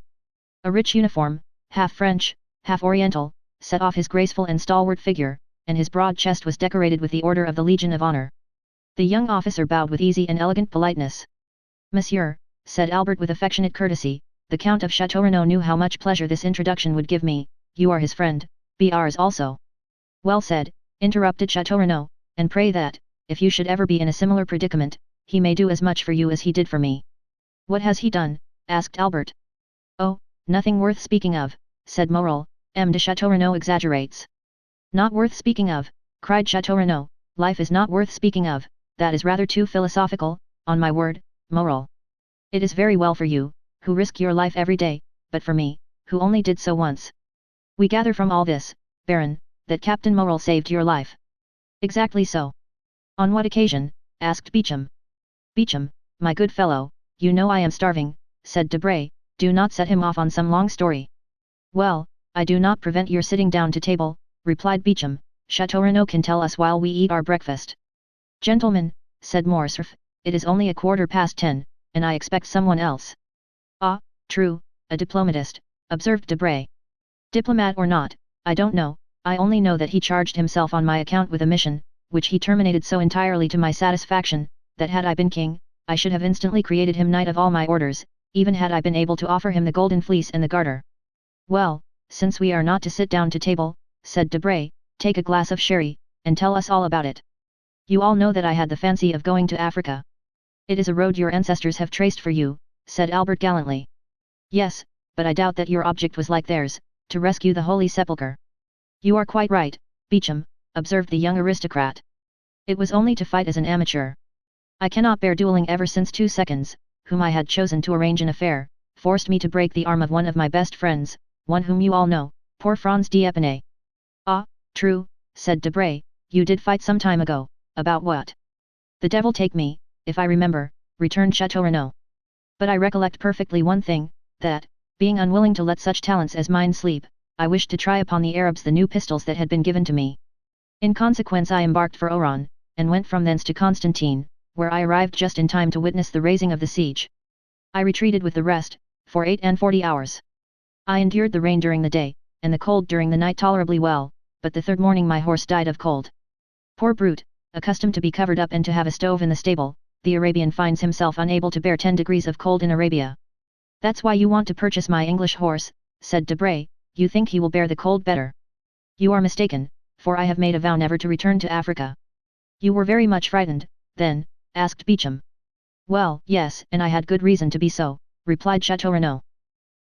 A rich uniform, half French, half Oriental, set off his graceful and stalwart figure, and his broad chest was decorated with the Order of the Legion of Honor. The young officer bowed with easy and elegant politeness. Monsieur, said Albert with affectionate courtesy, the Count of Chateau Renaud knew how much pleasure this introduction would give me, you are his friend, be ours also. Well said, interrupted Chateau Renaud, and pray that, if you should ever be in a similar predicament, he may do as much for you as he did for me. What has he done? Asked Albert. Oh, nothing worth speaking of, said Morel, M. de Chateau Renaud exaggerates. Not worth speaking of, cried Chateau Renaud, life is not worth speaking of, that is rather too philosophical, on my word, Morel. It is very well for you, who risk your life every day, but for me, who only did so once. We gather from all this, Baron, that Captain Morel saved your life. Exactly so. On what occasion? Asked Beecham. Beecham, my good fellow, you know I am starving, said Debray, do not set him off on some long story. Well, I do not prevent your sitting down to table, replied Beecham, Chateau Renaud can tell us while we eat our breakfast. Gentlemen, said Morcerf, it is only 10:15, and I expect someone else. Ah, true, a diplomatist, observed Debray. Diplomat or not, I don't know, I only know that he charged himself on my account with a mission, which he terminated so entirely to my satisfaction, that had I been king, I should have instantly created him knight of all my orders, even had I been able to offer him the golden fleece and the garter. Well, since we are not to sit down to table, said Debray, take a glass of sherry, and tell us all about it. You all know that I had the fancy of going to Africa. It is a road your ancestors have traced for you, said Albert gallantly. Yes, but I doubt that your object was like theirs, to rescue the Holy Sepulchre. You are quite right, Beauchamp, observed the young aristocrat. It was only to fight as an amateur. I cannot bear dueling ever since 2 seconds, whom I had chosen to arrange an affair, forced me to break the arm of one of my best friends, one whom you all know, poor Franz d'Epinay. Ah, true, said Debray, you did fight some time ago, about what? The devil take me, if I remember, returned Chateau Renaud. But I recollect perfectly one thing, that, being unwilling to let such talents as mine sleep, I wished to try upon the Arabs the new pistols that had been given to me. In consequence I embarked for Oran, and went from thence to Constantine, where I arrived just in time to witness the raising of the siege. I retreated with the rest, for 48 hours. I endured the rain during the day, and the cold during the night tolerably well, but the third morning my horse died of cold. Poor brute, accustomed to be covered up and to have a stove in the stable, the Arabian finds himself unable to bear 10 degrees of cold in Arabia. That's why you want to purchase my English horse, said Debray, you think he will bear the cold better. You are mistaken, for I have made a vow never to return to Africa. You were very much frightened, then, asked Beauchamp. Well, yes, and I had good reason to be so, replied Chateau Renaud.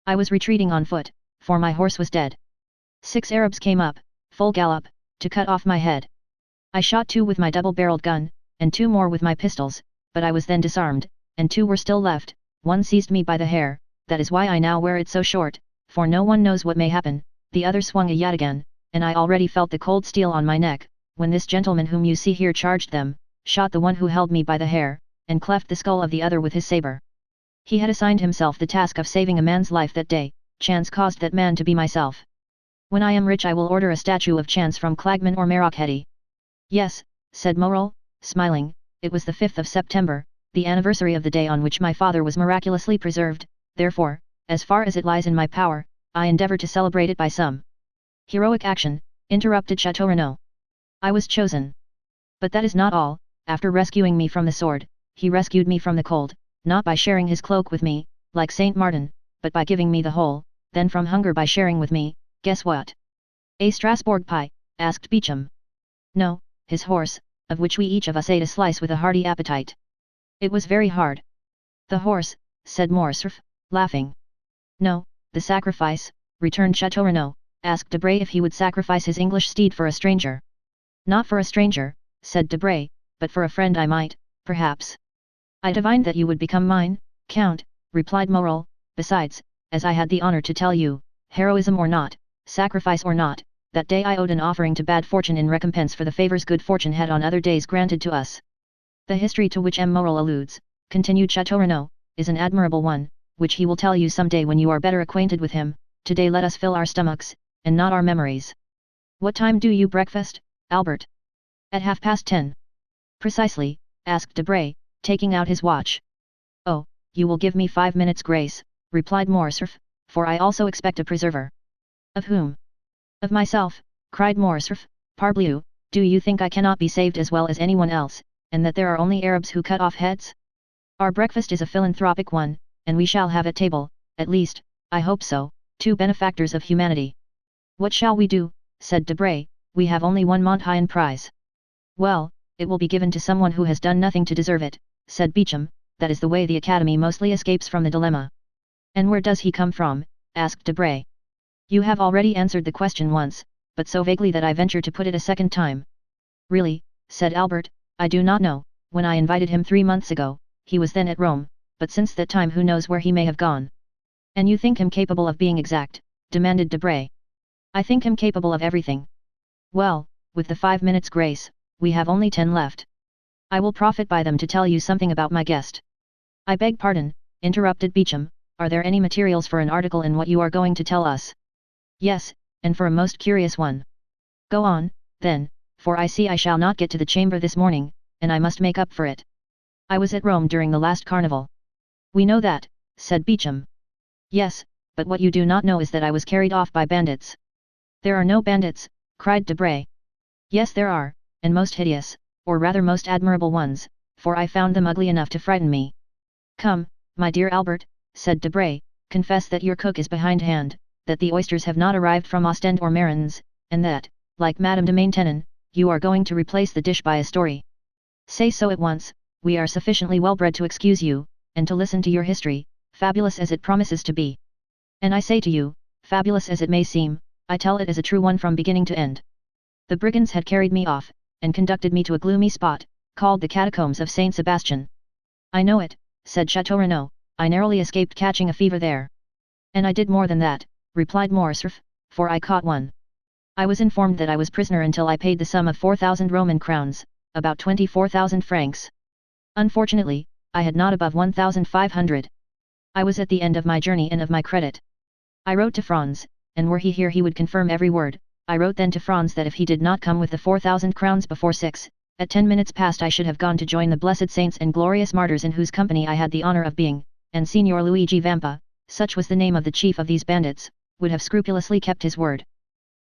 I was retreating on foot, for my horse was dead. 6 Arabs came up, full gallop, to cut off my head. I shot 2 with my double-barreled gun, and 2 more with my pistols, but I was then disarmed, and 2 were still left, one seized me by the hair, that is why I now wear it so short, for no one knows what may happen, the other swung a yataghan, and I already felt the cold steel on my neck, when this gentleman whom you see here charged them, shot the one who held me by the hair, and cleft the skull of the other with his sabre. He had assigned himself the task of saving a man's life that day, chance caused that man to be myself. When I am rich I will order a statue of Chance from Clagman or Marrockheady. Yes, said Morel, smiling, it was the 5th of September, the anniversary of the day on which my father was miraculously preserved, therefore, as far as it lies in my power, I endeavour to celebrate it by some heroic action, interrupted Chateau Renaud. I was chosen. But that is not all, after rescuing me from the sword, he rescued me from the cold, not by sharing his cloak with me, like Saint Martin, but by giving me the whole, then from hunger by sharing with me, guess what? A Strasbourg pie, asked Beauchamp. No, his horse, of which we each of us ate a slice with a hearty appetite. It was very hard. The horse, said Morcerf, laughing. No, the sacrifice, returned Chateau Renaud, asked Debray if he would sacrifice his English steed for a stranger. Not for a stranger, said Debray, but for a friend I might, perhaps. I divined that you would become mine, Count, replied Morel, besides, as I had the honour to tell you, heroism or not, sacrifice or not, that day I owed an offering to bad fortune in recompense for the favours good fortune had on other days granted to us. The history to which M. Morel alludes, continued Chateau Renaud, is an admirable one, which he will tell you some day when you are better acquainted with him. Today let us fill our stomachs, and not our memories. What time do you breakfast, Albert? At 10:30. Precisely, asked Debray, taking out his watch. Oh, you will give me 5 minutes grace, replied Morcerf, for I also expect a preserver. Of whom? Of myself, cried Morcerf, parbleu, do you think I cannot be saved as well as anyone else, and that there are only Arabs who cut off heads? Our breakfast is a philanthropic one, and we shall have at table, at least, I hope so, 2 benefactors of humanity. What shall we do, said Debray, we have only one Monthaillon prize. Well, it will be given to someone who has done nothing to deserve it, said Beauchamp, that is the way the Academy mostly escapes from the dilemma. And where does he come from, asked Debray. You have already answered the question once, but so vaguely that I venture to put it a second time. Really, said Albert, I do not know, when I invited him 3 months ago, he was then at Rome, but since that time who knows where he may have gone. And you think him capable of being exact, demanded Debray. I think him capable of everything. Well, with the 5 minutes grace, we have only 10 left. I will profit by them to tell you something about my guest. I beg pardon, interrupted Beauchamp, are there any materials for an article in what you are going to tell us? Yes, and for a most curious one. Go on, then, for I see I shall not get to the chamber this morning, and I must make up for it. I was at Rome during the last carnival. We know that, said Beecham. Yes, but what you do not know is that I was carried off by bandits. There are no bandits, cried Debray. Yes there are, and most hideous, or rather most admirable ones, for I found them ugly enough to frighten me. Come, my dear Albert, said Debray, confess that your cook is behindhand, that the oysters have not arrived from Ostend or Marins, and that, like Madame de Maintenon, you are going to replace the dish by a story. Say so at once, we are sufficiently well bred to excuse you, and to listen to your history, fabulous as it promises to be. And I say to you, fabulous as it may seem, I tell it as a true one from beginning to end. The brigands had carried me off, and conducted me to a gloomy spot, called the Catacombs of Saint Sebastian. I know it, said Chateau Renaud, I narrowly escaped catching a fever there. And I did more than that, replied Morcerf, for I caught one. I was informed that I was prisoner until I paid the sum of 4,000 Roman crowns, about 24,000 francs. Unfortunately, I had not above 1,500. I was at the end of my journey and of my credit. I wrote to Franz, and were he here he would confirm every word. I wrote then to Franz that if he did not come with the 4,000 crowns before 6, at 10 minutes past I should have gone to join the blessed saints and glorious martyrs in whose company I had the honor of being, and Signor Luigi Vampa, such was the name of the chief of these bandits, would have scrupulously kept his word.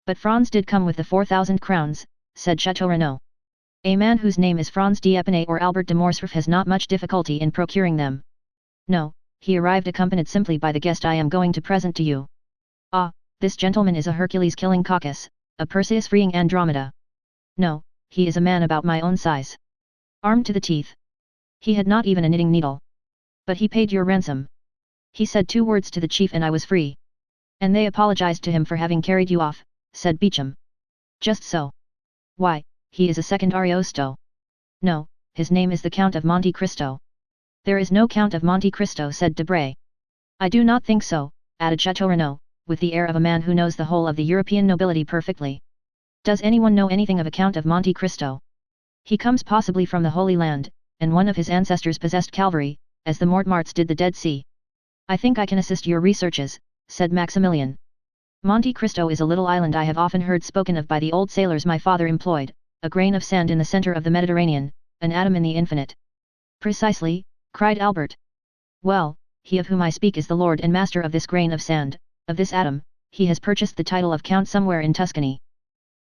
But Franz did come with the 4,000 crowns, said Chateau Renaud. A man whose name is Franz d'Epinay or Albert de Morcerf has not much difficulty in procuring them. No, he arrived accompanied simply by the guest I am going to present to you. Ah, this gentleman is a Hercules killing Cacus, a Perseus freeing Andromeda. No, he is a man about my own size. Armed to the teeth. He had not even a knitting needle. But he paid your ransom. He said 2 words to the chief and I was free. And they apologized to him for having carried you off, said Beecham. Just so. Why, he is a second Ariosto. No, his name is the Count of Monte Cristo. There is no Count of Monte Cristo, said Debray. I do not think so, added Chateau Renaud, with the air of a man who knows the whole of the European nobility perfectly. Does anyone know anything of a Count of Monte Cristo? He comes possibly from the Holy Land, and one of his ancestors possessed Calvary, as the Mortemarts did the Dead Sea. I think I can assist your researches, said Maximilian. Monte Cristo is a little island I have often heard spoken of by the old sailors my father employed, a grain of sand in the center of the Mediterranean, an atom in the infinite. Precisely, cried Albert. Well, he of whom I speak is the lord and master of this grain of sand, of this atom. He has purchased the title of Count somewhere in Tuscany.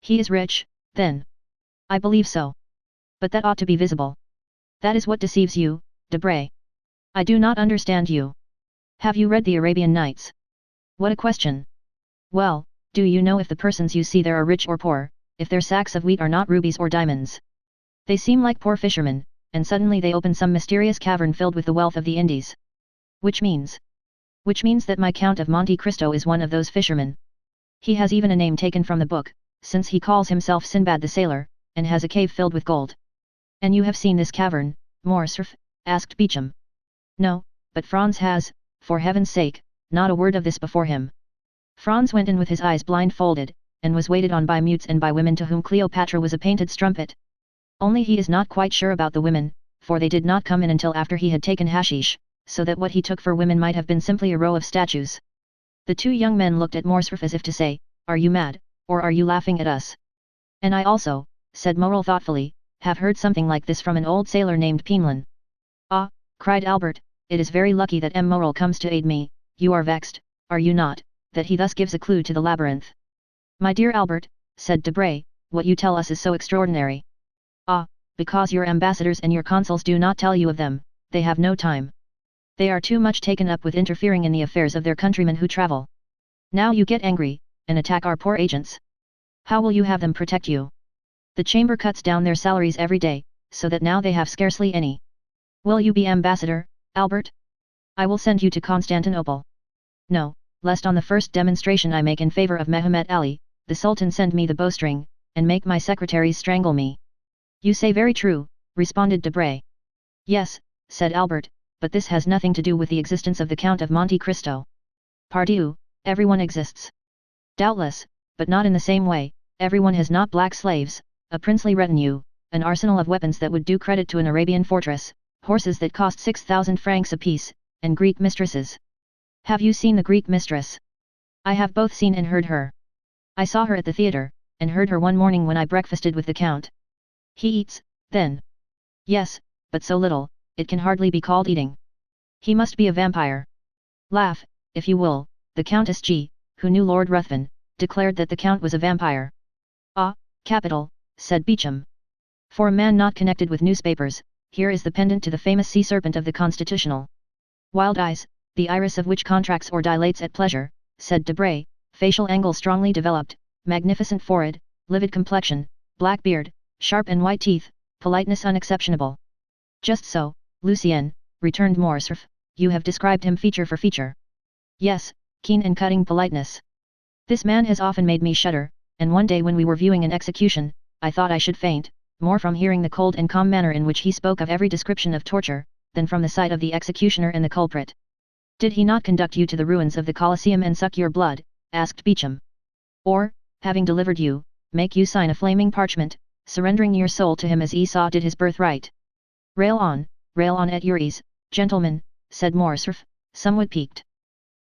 He is rich, then. I believe so. But that ought to be visible. That is what deceives you, Debray. I do not understand you. Have you read the Arabian Nights? What a question. Well, do you know if the persons you see there are rich or poor, if their sacks of wheat are not rubies or diamonds? They seem like poor fishermen, and suddenly they open some mysterious cavern filled with the wealth of the Indies. Which means that my Count of Monte Cristo is one of those fishermen. He has even a name taken from the book, since he calls himself Sinbad the Sailor, and has a cave filled with gold. And you have seen this cavern, Morcerf? Asked Beecham. No, but Franz has, for heaven's sake, not a word of this before him. Franz went in with his eyes blindfolded, and was waited on by mutes and by women to whom Cleopatra was a painted strumpet. Only he is not quite sure about the women, for they did not come in until after he had taken hashish, so that what he took for women might have been simply a row of statues. The 2 young men looked at Morcerf as if to say, are you mad, or are you laughing at us? And I also, said Morel thoughtfully, have heard something like this from an old sailor named Penelon. Ah, cried Albert, it is very lucky that M. Morel comes to aid me. You are vexed, are you not, that he thus gives a clue to the labyrinth? My dear Albert, said Debray, what you tell us is so extraordinary. Ah, because your ambassadors and your consuls do not tell you of them, they have no time. They are too much taken up with interfering in the affairs of their countrymen who travel. Now you get angry, and attack our poor agents. How will you have them protect you? The chamber cuts down their salaries every day, so that now they have scarcely any. Will you be ambassador, Albert? I will send you to Constantinople. No, lest on the first demonstration I make in favor of Mehemet Ali, the Sultan send me the bowstring, and make my secretaries strangle me. You say very true, responded Debray. Yes, said Albert, but this has nothing to do with the existence of the Count of Monte Cristo. Pardieu, everyone exists. Doubtless, but not in the same way. Everyone has not black slaves, a princely retinue, an arsenal of weapons that would do credit to an Arabian fortress, horses that cost 6,000 francs apiece, and Greek mistresses. Have you seen the Greek mistress? I have both seen and heard her. I saw her at the theatre, and heard her one morning when I breakfasted with the Count. He eats, then? Yes, but so little, it can hardly be called eating. He must be a vampire. Laugh, if you will, the Countess G, who knew Lord Ruthven, declared that the Count was a vampire. Ah, capital, said Beauchamp. For a man not connected with newspapers, here is the pendant to the famous sea serpent of the Constitutional. Wild eyes, the iris of which contracts or dilates at pleasure, said Debray, facial angle strongly developed, magnificent forehead, livid complexion, black beard, sharp and white teeth, politeness unexceptionable. Just so, Lucien, returned Morcerf, you have described him feature for feature. Yes, keen and cutting politeness. This man has often made me shudder, and one day when we were viewing an execution, I thought I should faint, more from hearing the cold and calm manner in which he spoke of every description of torture, than from the sight of the executioner and the culprit. Did he not conduct you to the ruins of the Colosseum and suck your blood? Asked Beauchamp. Or, having delivered you, make you sign a flaming parchment, surrendering your soul to him as Esau did his birthright? Rail on at your ease, gentlemen, said Morcerf, somewhat piqued.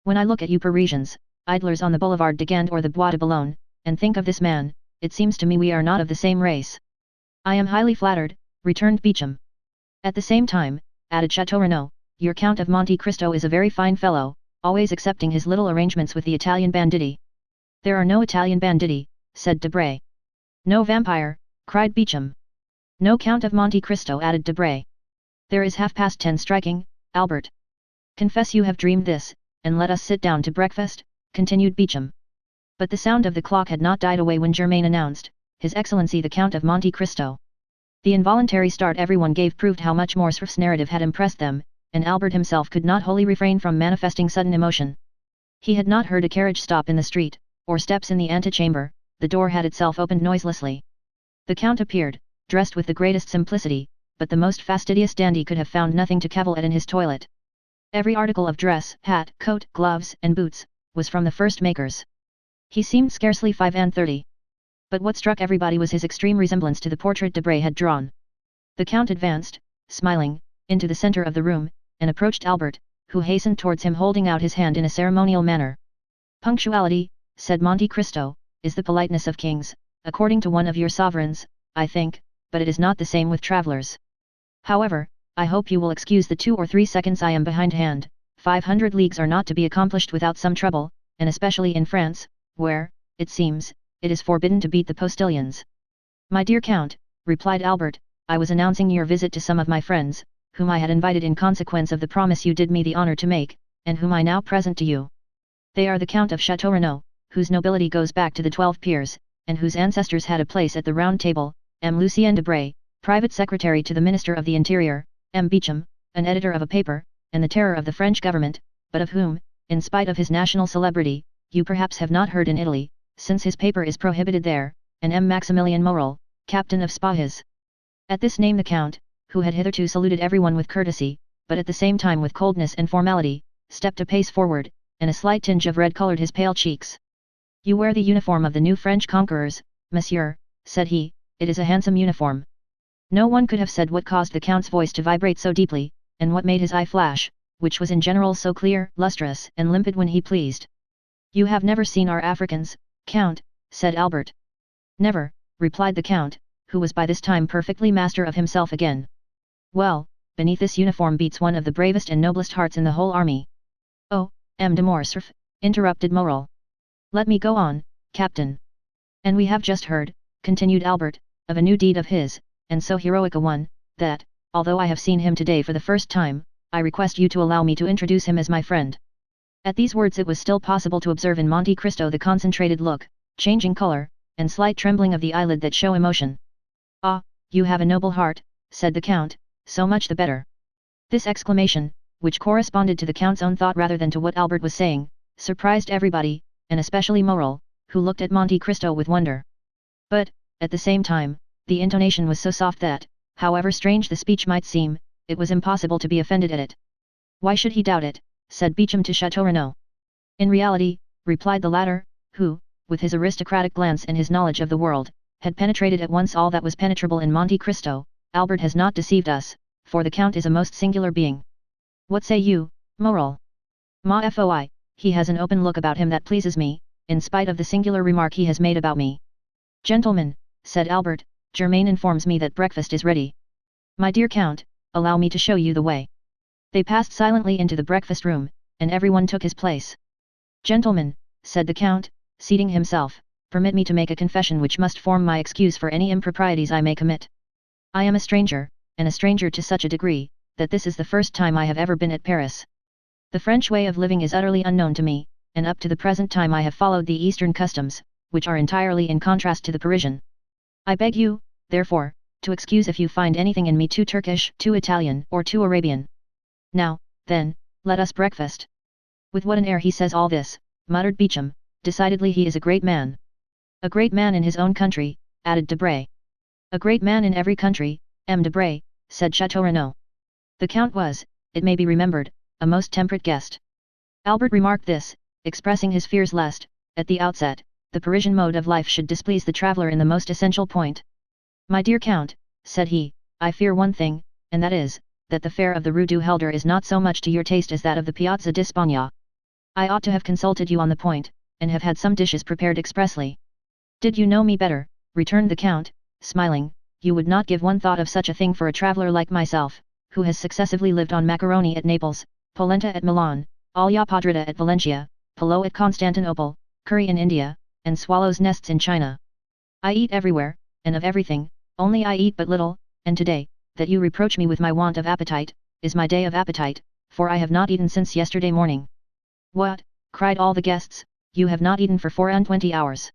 When I look at you Parisians, idlers on the Boulevard de Gand or the Bois de Boulogne, and think of this man, it seems to me we are not of the same race. I am highly flattered, returned Beauchamp. At the same time, added Chateau Renaud, your Count of Monte Cristo is a very fine fellow, always accepting his little arrangements with the Italian banditti. There are no Italian banditti, said Debray. No vampire, cried Beauchamp. No Count of Monte Cristo, added Debray. There is 10:30 striking, Albert. Confess you have dreamed this, and let us sit down to breakfast, continued Beauchamp. But the sound of the clock had not died away when Germain announced, His Excellency the Count of Monte Cristo. The involuntary start everyone gave proved how much Morcerf's narrative had impressed them, and Albert himself could not wholly refrain from manifesting sudden emotion. He had not heard a carriage stop in the street, or steps in the antechamber, the door had itself opened noiselessly. The Count appeared, dressed with the greatest simplicity, but the most fastidious dandy could have found nothing to cavil at in his toilet. Every article of dress, hat, coat, gloves, and boots, was from the first makers. He seemed scarcely 35. But what struck everybody was his extreme resemblance to the portrait Debray had drawn. The Count advanced, smiling, into the centre of the room, and approached Albert, who hastened towards him holding out his hand in a ceremonial manner. Punctuality, said Monte Cristo, is the politeness of kings, according to one of your sovereigns, I think, but it is not the same with travellers. However, I hope you will excuse the 2 or 3 seconds I am behindhand. 500 leagues are not to be accomplished without some trouble, and especially in France, where, it seems, it is forbidden to beat the postilions. My dear Count, replied Albert, I was announcing your visit to some of my friends, whom I had invited in consequence of the promise you did me the honour to make, and whom I now present to you. They are the Count of Chateau Renaud, whose nobility goes back to the 12 peers, and whose ancestors had a place at the Round Table, M. Lucien Debray, private secretary to the Minister of the Interior, M. Beauchamp, an editor of a paper, and the terror of the French government, but of whom, in spite of his national celebrity, you perhaps have not heard in Italy, since his paper is prohibited there, and M. Maximilien Morel, captain of Spahis. At this name the Count, who had hitherto saluted everyone with courtesy, but at the same time with coldness and formality, stepped a pace forward, and a slight tinge of red coloured his pale cheeks. You wear the uniform of the new French conquerors, monsieur, said he, it is a handsome uniform. No one could have said what caused the Count's voice to vibrate so deeply, and what made his eye flash, which was in general so clear, lustrous, and limpid when he pleased. You have never seen our Africans, Count, said Albert. Never, replied the Count, who was by this time perfectly master of himself again. Well, beneath this uniform beats one of the bravest and noblest hearts in the whole army. Oh, M. de Morcerf, interrupted Morel. Let me go on, Captain. And we have just heard, continued Albert, of a new deed of his, and so heroic a one, that, although I have seen him today for the first time, I request you to allow me to introduce him as my friend. At these words it was still possible to observe in Monte Cristo the concentrated look, changing colour, and slight trembling of the eyelid that show emotion. Ah, you have a noble heart, said the Count, so much the better. This exclamation, which corresponded to the Count's own thought rather than to what Albert was saying, surprised everybody, and especially Morel, who looked at Monte Cristo with wonder. But, at the same time, the intonation was so soft that, however strange the speech might seem, it was impossible to be offended at it. Why should he doubt it, said Beauchamp to Chateau Renaud. In reality, replied the latter, who, with his aristocratic glance and his knowledge of the world, had penetrated at once all that was penetrable in Monte Cristo, Albert has not deceived us, for the Count is a most singular being. What say you, Morel? Ma foi, he has an open look about him that pleases me, in spite of the singular remark he has made about me. Gentlemen, said Albert, Germain informs me that breakfast is ready. My dear Count, allow me to show you the way. They passed silently into the breakfast room, and everyone took his place. Gentlemen, said the Count, seating himself, permit me to make a confession which must form my excuse for any improprieties I may commit. I am a stranger, and a stranger to such a degree, that this is the first time I have ever been at Paris. The French way of living is utterly unknown to me, and up to the present time I have followed the Eastern customs, which are entirely in contrast to the Parisian. I beg you, therefore, to excuse if you find anything in me too Turkish, too Italian, or too Arabian. Now, then, let us breakfast. With what an air he says all this, muttered Beauchamp, decidedly he is a great man. A great man in his own country, added Debray. A great man in every country, M. Debray, said Chateau Renaud. The Count was, it may be remembered, a most temperate guest. Albert remarked this, expressing his fears lest, at the outset, the Parisian mode of life should displease the traveller in the most essential point. My dear Count, said he, I fear one thing, and that is, that the fare of the Rue du Helder is not so much to your taste as that of the Piazza d'Espagna. I ought to have consulted you on the point, and have had some dishes prepared expressly. Did you know me better, returned the Count, smiling, you would not give one thought of such a thing for a traveller like myself, who has successively lived on macaroni at Naples, polenta at Milan, olla podrida at Valencia, polo at Constantinople, curry in India, and swallows' nests in China. I eat everywhere, and of everything, only I eat but little, and today, that you reproach me with my want of appetite, is my day of appetite, for I have not eaten since yesterday morning. What, cried all the guests, you have not eaten for 24 hours?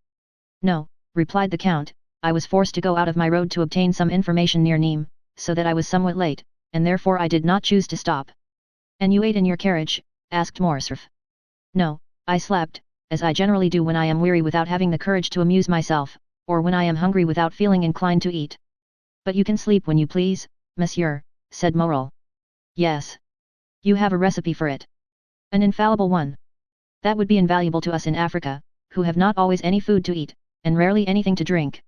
No, replied the Count, I was forced to go out of my road to obtain some information near Nîmes, so that I was somewhat late, and therefore I did not choose to stop. And you ate in your carriage? Asked Morcerf. No, I slept, as I generally do when I am weary without having the courage to amuse myself, or when I am hungry without feeling inclined to eat. But you can sleep when you please, monsieur, said Morel. Yes. You have a recipe for it. An infallible one. That would be invaluable to us in Africa, who have not always any food to eat, and rarely anything to drink.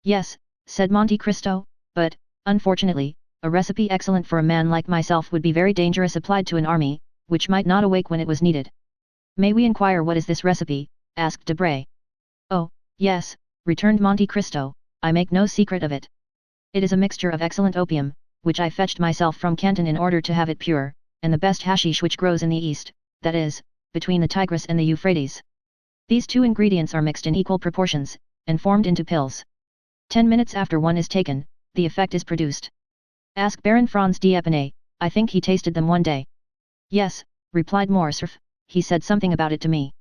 Yes, said Monte Cristo, but, unfortunately, a recipe excellent for a man like myself would be very dangerous applied to an army, which might not awake when it was needed. May we inquire what is this recipe? Asked Debray. Oh, yes, returned Monte Cristo, I make no secret of it. It is a mixture of excellent opium, which I fetched myself from Canton in order to have it pure, and the best hashish which grows in the east, that is, between the Tigris and the Euphrates. These two ingredients are mixed in equal proportions, and formed into pills. 10 minutes after one is taken, the effect is produced. Ask Baron Franz d'Épinay, I think he tasted them one day. Yes, replied Morcerf, he said something about it to me.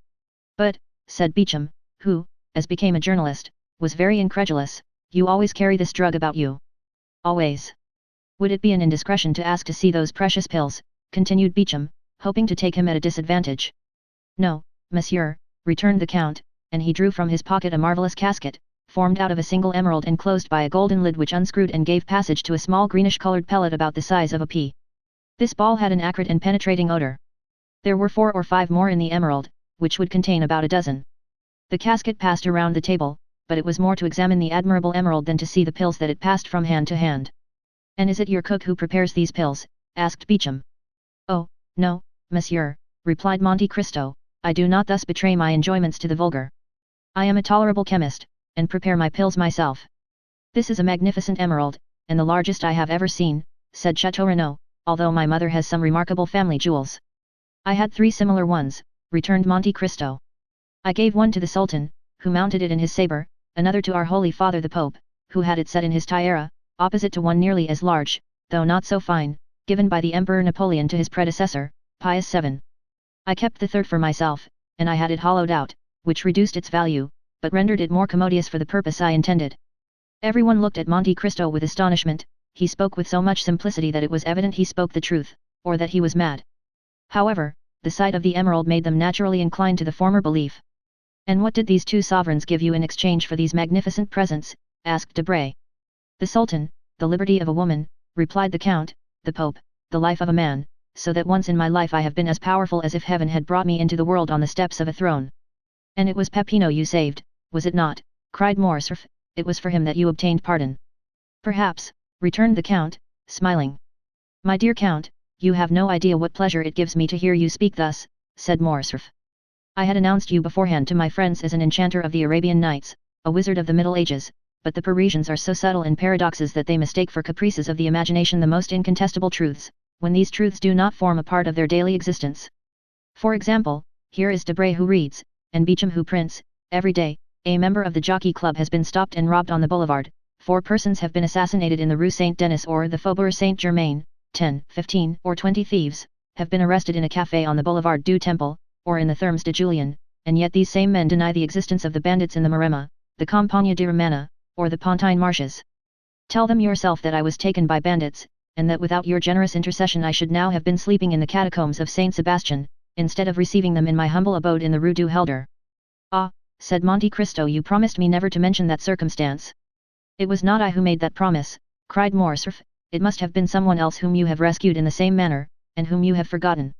But, said Beauchamp, who, as became a journalist, was very incredulous, you always carry this drug about you. Always. Would it be an indiscretion to ask to see those precious pills, continued Beauchamp, hoping to take him at a disadvantage. No, monsieur, returned the Count, and he drew from his pocket a marvellous casket, formed out of a single emerald and closed by a golden lid which unscrewed and gave passage to a small greenish-coloured pellet about the size of a pea. This ball had an acrid and penetrating odour. There were 4 or 5 more in the emerald, which would contain about a dozen. The casket passed around the table, but it was more to examine the admirable emerald than to see the pills that it passed from hand to hand. And is it your cook who prepares these pills? Asked Beauchamp. Oh, no, monsieur, replied Monte Cristo, I do not thus betray my enjoyments to the vulgar. I am a tolerable chemist, and prepare my pills myself. This is a magnificent emerald, and the largest I have ever seen, said Chateau Renaud, although my mother has some remarkable family jewels. I had 3 similar ones, returned Monte Cristo. I gave one to the Sultan, who mounted it in his sabre, another to our Holy Father the Pope, who had it set in his tiara, opposite to one nearly as large, though not so fine, given by the Emperor Napoleon to his predecessor, Pius VII. I kept the third for myself, and I had it hollowed out, which reduced its value, but rendered it more commodious for the purpose I intended. Everyone looked at Monte Cristo with astonishment, he spoke with so much simplicity that it was evident he spoke the truth, or that he was mad. However, the sight of the emerald made them naturally incline to the former belief. And what did these 2 sovereigns give you in exchange for these magnificent presents? Asked Debray. The Sultan, the liberty of a woman, replied the Count, the Pope, the life of a man, so that once in my life I have been as powerful as if heaven had brought me into the world on the steps of a throne. And it was Peppino you saved, was it not? Cried Morcerf, it was for him that you obtained pardon. Perhaps, returned the Count, smiling. My dear Count, you have no idea what pleasure it gives me to hear you speak thus, said Morcerf. I had announced you beforehand to my friends as an enchanter of the Arabian Nights, a wizard of the Middle Ages, but the Parisians are so subtle in paradoxes that they mistake for caprices of the imagination the most incontestable truths, when these truths do not form a part of their daily existence. For example, here is Debray who reads, and Beecham who prints, every day, a member of the Jockey Club has been stopped and robbed on the boulevard, 4 persons have been assassinated in the Rue Saint-Denis or the Faubourg Saint-Germain, 10, 15, or 20 thieves have been arrested in a café on the Boulevard du Temple, or in the Thermes de Julien, and yet these same men deny the existence of the bandits in the Maremma, the Campagna di Romana, or the Pontine Marshes. Tell them yourself that I was taken by bandits, and that without your generous intercession I should now have been sleeping in the catacombs of Saint Sebastian, instead of receiving them in my humble abode in the Rue du Helder. Ah, said Monte Cristo, you promised me never to mention that circumstance. It was not I who made that promise, cried Morcerf, it must have been someone else whom you have rescued in the same manner, and whom you have forgotten.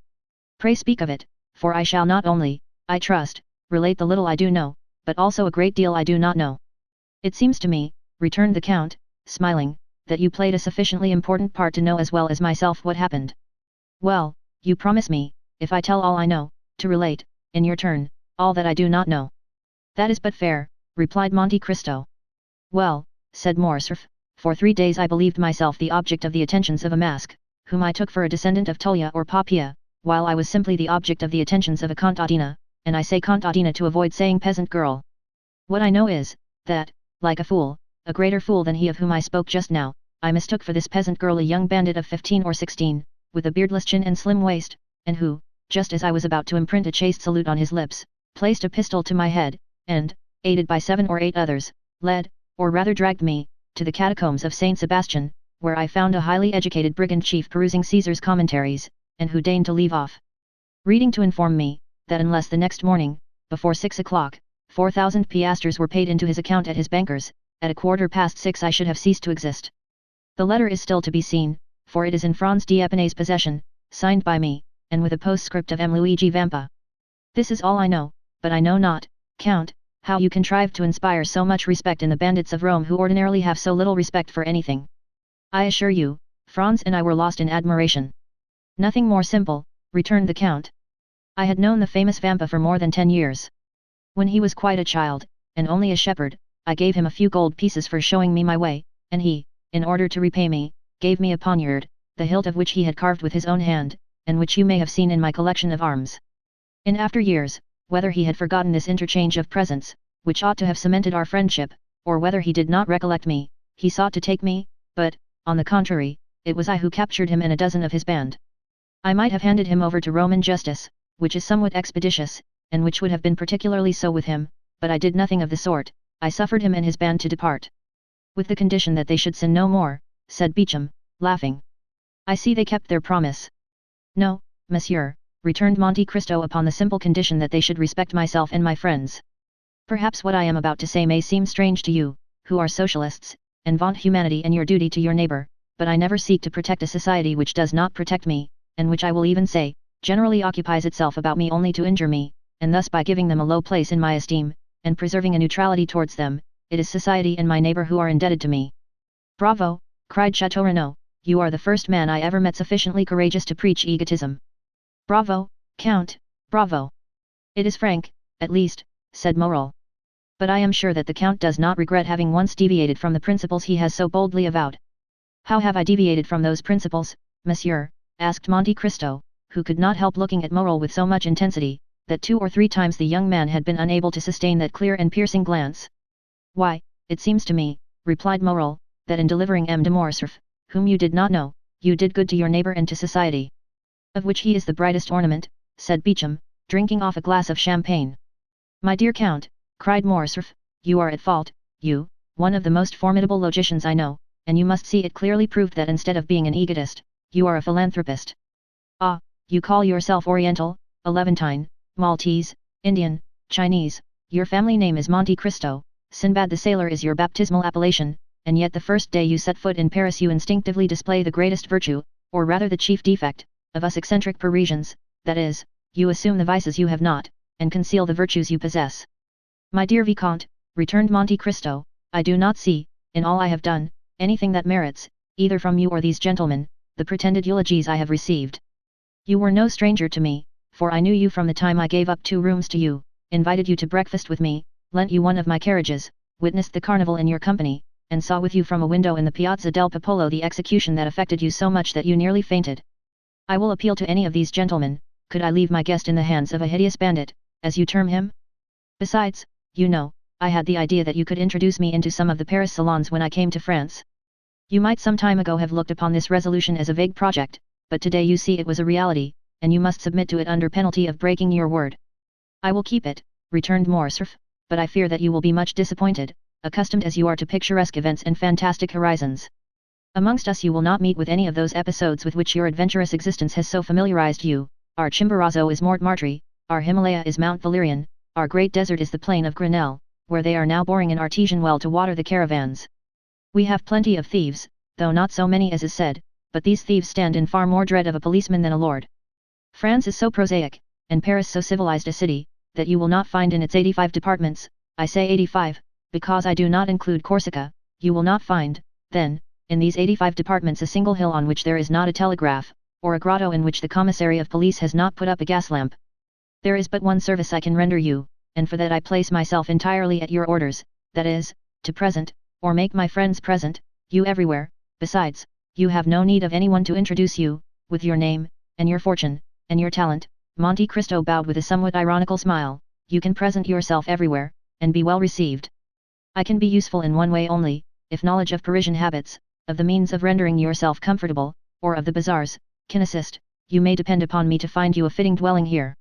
Pray speak of it, for I shall not only, I trust, relate the little I do know, but also a great deal I do not know. It seems to me, returned the Count, smiling, that you played a sufficiently important part to know as well as myself what happened. Well, you promise me, if I tell all I know, to relate, in your turn, all that I do not know. That is but fair, replied Monte Cristo. Well, said Morcerf, for 3 days I believed myself the object of the attentions of a mask, whom I took for a descendant of Tullia or Poppaea, while I was simply the object of the attentions of a contadina, and I say contadina to avoid saying peasant girl. What I know is, that, like a fool, a greater fool than he of whom I spoke just now, I mistook for this peasant girl a young bandit of 15 or 16, with a beardless chin and slim waist, and who, just as I was about to imprint a chaste salute on his lips, placed a pistol to my head, and, aided by 7 or 8 others, led, or rather dragged me, to the catacombs of Saint Sebastian, where I found a highly educated brigand chief perusing Caesar's commentaries, and who deigned to leave off reading to inform me, that unless the next morning, before 6 o'clock, 4,000 piastres were paid into his account at his banker's, at 6:15 I should have ceased to exist. The letter is still to be seen, for it is in Franz d'Epinay's possession, signed by me, and with a postscript of M. Luigi Vampa. This is all I know, but I know not, Count, how you contrived to inspire so much respect in the bandits of Rome who ordinarily have so little respect for anything. I assure you, Franz and I were lost in admiration. Nothing more simple, returned the Count. I had known the famous Vampa for more than 10 years. When he was quite a child, and only a shepherd, I gave him a few gold pieces for showing me my way, and he, in order to repay me, gave me a poniard, the hilt of which he had carved with his own hand, and which you may have seen in my collection of arms. In after years, whether he had forgotten this interchange of presents, which ought to have cemented our friendship, or whether he did not recollect me, he sought to take me, but, on the contrary, it was I who captured him and a dozen of his band. I might have handed him over to Roman justice, which is somewhat expeditious, and which would have been particularly so with him, but I did nothing of the sort, I suffered him and his band to depart. With the condition that they should sin no more, said Beecham, laughing. I see they kept their promise. No, monsieur, returned Monte Cristo, upon the simple condition that they should respect myself and my friends. Perhaps what I am about to say may seem strange to you, who are socialists, and vaunt humanity and your duty to your neighbor, but I never seek to protect a society which does not protect me, and which I will even say, generally occupies itself about me only to injure me, and thus by giving them a low place in my esteem, and preserving a neutrality towards them, it is society and my neighbor who are indebted to me. Bravo, cried Chateau Renaud, you are the first man I ever met sufficiently courageous to preach egotism. Bravo, Count, bravo. It is frank, at least, said Morel. But I am sure that the Count does not regret having once deviated from the principles he has so boldly avowed. How have I deviated from those principles, monsieur? Asked Monte Cristo, who could not help looking at Morel with so much intensity, that 2 or 3 times the young man had been unable to sustain that clear and piercing glance. Why, it seems to me, replied Morel, that in delivering M. de Morcerf, whom you did not know, you did good to your neighbor and to society. Of which he is the brightest ornament, said Beecham, drinking off a glass of champagne. My dear Count, cried Morcerf, you are at fault, you, one of the most formidable logicians I know, and you must see it clearly proved that instead of being an egotist, you are a philanthropist. Ah, you call yourself Oriental, Levantine, Maltese, Indian, Chinese, your family name is Monte Cristo, Sinbad the Sailor is your baptismal appellation, and yet the first day you set foot in Paris you instinctively display the greatest virtue, or rather the chief defect, of us eccentric Parisians, that is, you assume the vices you have not, and conceal the virtues you possess. My dear Vicomte, returned Monte Cristo, I do not see, in all I have done, anything that merits, either from you or these gentlemen, the pretended eulogies I have received. You were no stranger to me, for I knew you from the time I gave up 2 rooms to you, invited you to breakfast with me, lent you one of my carriages, witnessed the carnival in your company, and saw with you from a window in the Piazza del Popolo the execution that affected you so much that you nearly fainted. I will appeal to any of these gentlemen, could I leave my guest in the hands of a hideous bandit, as you term him? Besides, you know, I had the idea that you could introduce me into some of the Paris salons when I came to France. You might some time ago have looked upon this resolution as a vague project, but today you see it was a reality, and you must submit to it under penalty of breaking your word. I will keep it, returned Morcerf, but I fear that you will be much disappointed, accustomed as you are to picturesque events and fantastic horizons. Amongst us you will not meet with any of those episodes with which your adventurous existence has so familiarized you. Our Chimborazo is Montmartre, our Himalaya is Mount Valerian, our great desert is the plain of Grenelle, where they are now boring an artesian well to water the caravans. We have plenty of thieves, though not so many as is said, but these thieves stand in far more dread of a policeman than a lord. France is so prosaic, and Paris so civilized a city, that you will not find in its 85 departments, I say 85, because I do not include Corsica, you will not find, then, in these 85 departments a single hill on which there is not a telegraph, or a grotto in which the commissary of police has not put up a gas lamp. There is but one service I can render you, and for that I place myself entirely at your orders, that is, to present, or make my friends present, you everywhere. Besides, you have no need of anyone to introduce you, with your name, and your fortune, and your talent. Monte Cristo bowed with a somewhat ironical smile. You can present yourself everywhere, and be well received. I can be useful in one way only, if knowledge of Parisian habits, of the means of rendering yourself comfortable, or of the bazaars, can assist. You may depend upon me to find you a fitting dwelling here.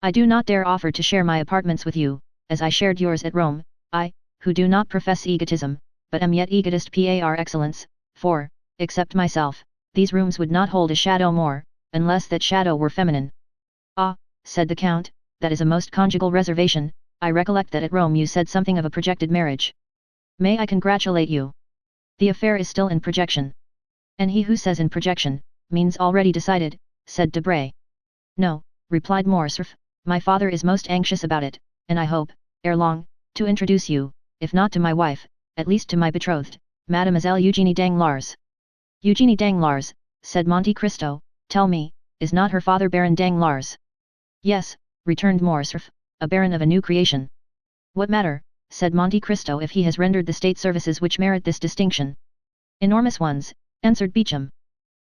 I do not dare offer to share my apartments with you, as I shared yours at Rome, I, who do not profess egotism, but am yet egotist par excellence, for, except myself, these rooms would not hold a shadow more, unless that shadow were feminine. Ah, said the Count, that is a most conjugal reservation. I recollect that at Rome you said something of a projected marriage. May I congratulate you? The affair is still in projection. And he who says in projection, means already decided, said Debray. No, replied Morcerf, my father is most anxious about it, and I hope, ere long, to introduce you, if not to my wife, at least to my betrothed, Mademoiselle Eugénie Danglars. Eugénie Danglars, said Monte Cristo, tell me, is not her father Baron Danglars? Yes, returned Morcerf, a baron of a new creation. What matter, said Monte Cristo, if he has rendered the state services which merit this distinction? Enormous ones, answered Beauchamp.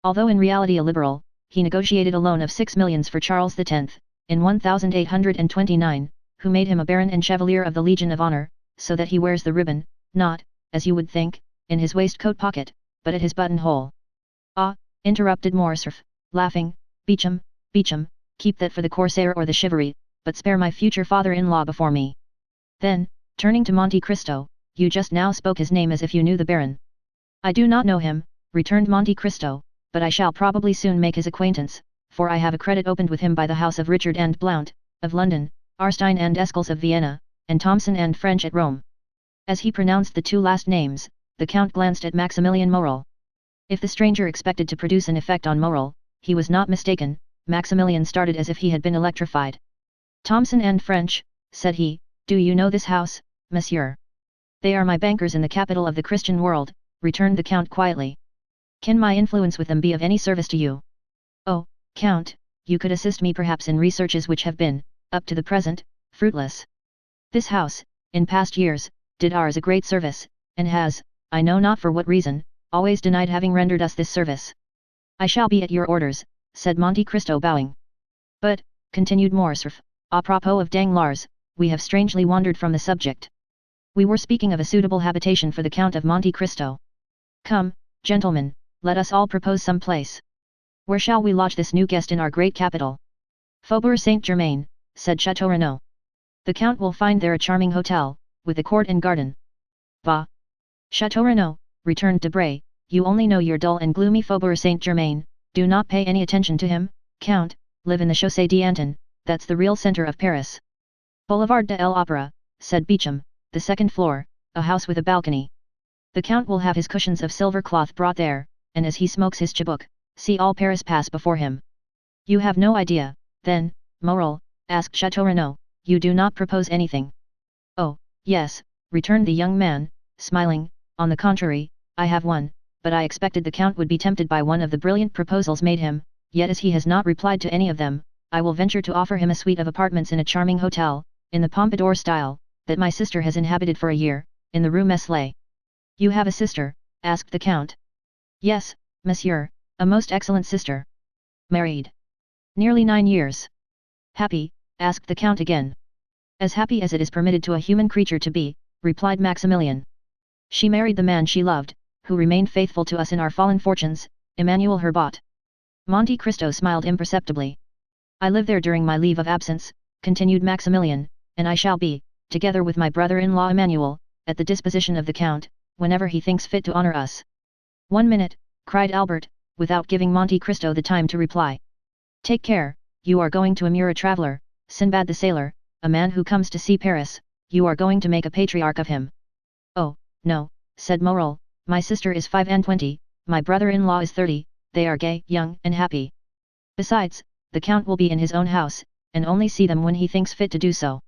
Although in reality a liberal, he negotiated a loan of 6 millions for Charles X, in 1829, who made him a baron and chevalier of the Legion of Honor, so that he wears the ribbon, not, as you would think, in his waistcoat pocket, but at his buttonhole. Ah, interrupted Morcerf, laughing, Beauchamp, keep that for the corsair or the chivalry, but spare my future father-in-law before me. Then, turning to Monte Cristo, you just now spoke his name as if you knew the baron. I do not know him, returned Monte Cristo, but I shall probably soon make his acquaintance, for I have a credit opened with him by the house of Richard and Blount, of London, Arstein and Escles of Vienna, and Thomson and French at Rome. As he pronounced the two last names, the Count glanced at Maximilien Morrel. If the stranger expected to produce an effect on Morrel, he was not mistaken. Maximilien started as if he had been electrified. Thomson and French, said he, do you know this house, monsieur? They are my bankers in the capital of the Christian world, returned the Count quietly. Can my influence with them be of any service to you? Oh, Count, you could assist me perhaps in researches which have been, up to the present, fruitless. This house, in past years, did ours a great service, and has, I know not for what reason, always denied having rendered us this service. I shall be at your orders, said Monte Cristo bowing. But, continued Morcerf, à propos of Danglars, we have strangely wandered from the subject. We were speaking of a suitable habitation for the Count of Monte Cristo. Come, gentlemen, let us all propose some place. Where shall we lodge this new guest in our great capital? Faubourg Saint-Germain, said Chateau Renaud. The Count will find there a charming hotel, with a court and garden. Bah! Chateau Renaud, returned Debray, you only know your dull and gloomy Faubourg Saint-Germain. Do not pay any attention to him, Count, live in the Chaussée d'Antin, that's the real centre of Paris. Boulevard de l'Opéra, said Beauchamp, the second floor, a house with a balcony. The Count will have his cushions of silver cloth brought there, and as he smokes his chibouque, see all Paris pass before him. You have no idea, then, Morrel, asked Chateau Renaud, you do not propose anything. Oh, yes, returned the young man, smiling, on the contrary, I have one. But I expected the Count would be tempted by one of the brilliant proposals made him, yet as he has not replied to any of them, I will venture to offer him a suite of apartments in a charming hotel, in the Pompadour style, that my sister has inhabited for a year, in the Rue Meslay. You have a sister? Asked the count. Yes, monsieur, a most excellent sister. Married. Nearly 9 years. Happy? Asked the count again. As happy as it is permitted to a human creature to be, replied Maximilian. She married the man she loved, who remained faithful to us in our fallen fortunes, Emmanuel Herbaut. Monte Cristo smiled imperceptibly. I live there during my leave of absence, continued Maximilian, and I shall be, together with my brother-in-law Emmanuel, at the disposition of the count, whenever he thinks fit to honor us. 1 minute, cried Albert, without giving Monte Cristo the time to reply. Take care, you are going to immure a traveller, Sinbad the sailor, a man who comes to see Paris, you are going to make a patriarch of him. Oh, no, said Morel, my sister is 25, my brother-in-law is 30, they are gay, young, and happy. Besides, the count will be in his own house, and only see them when he thinks fit to do so.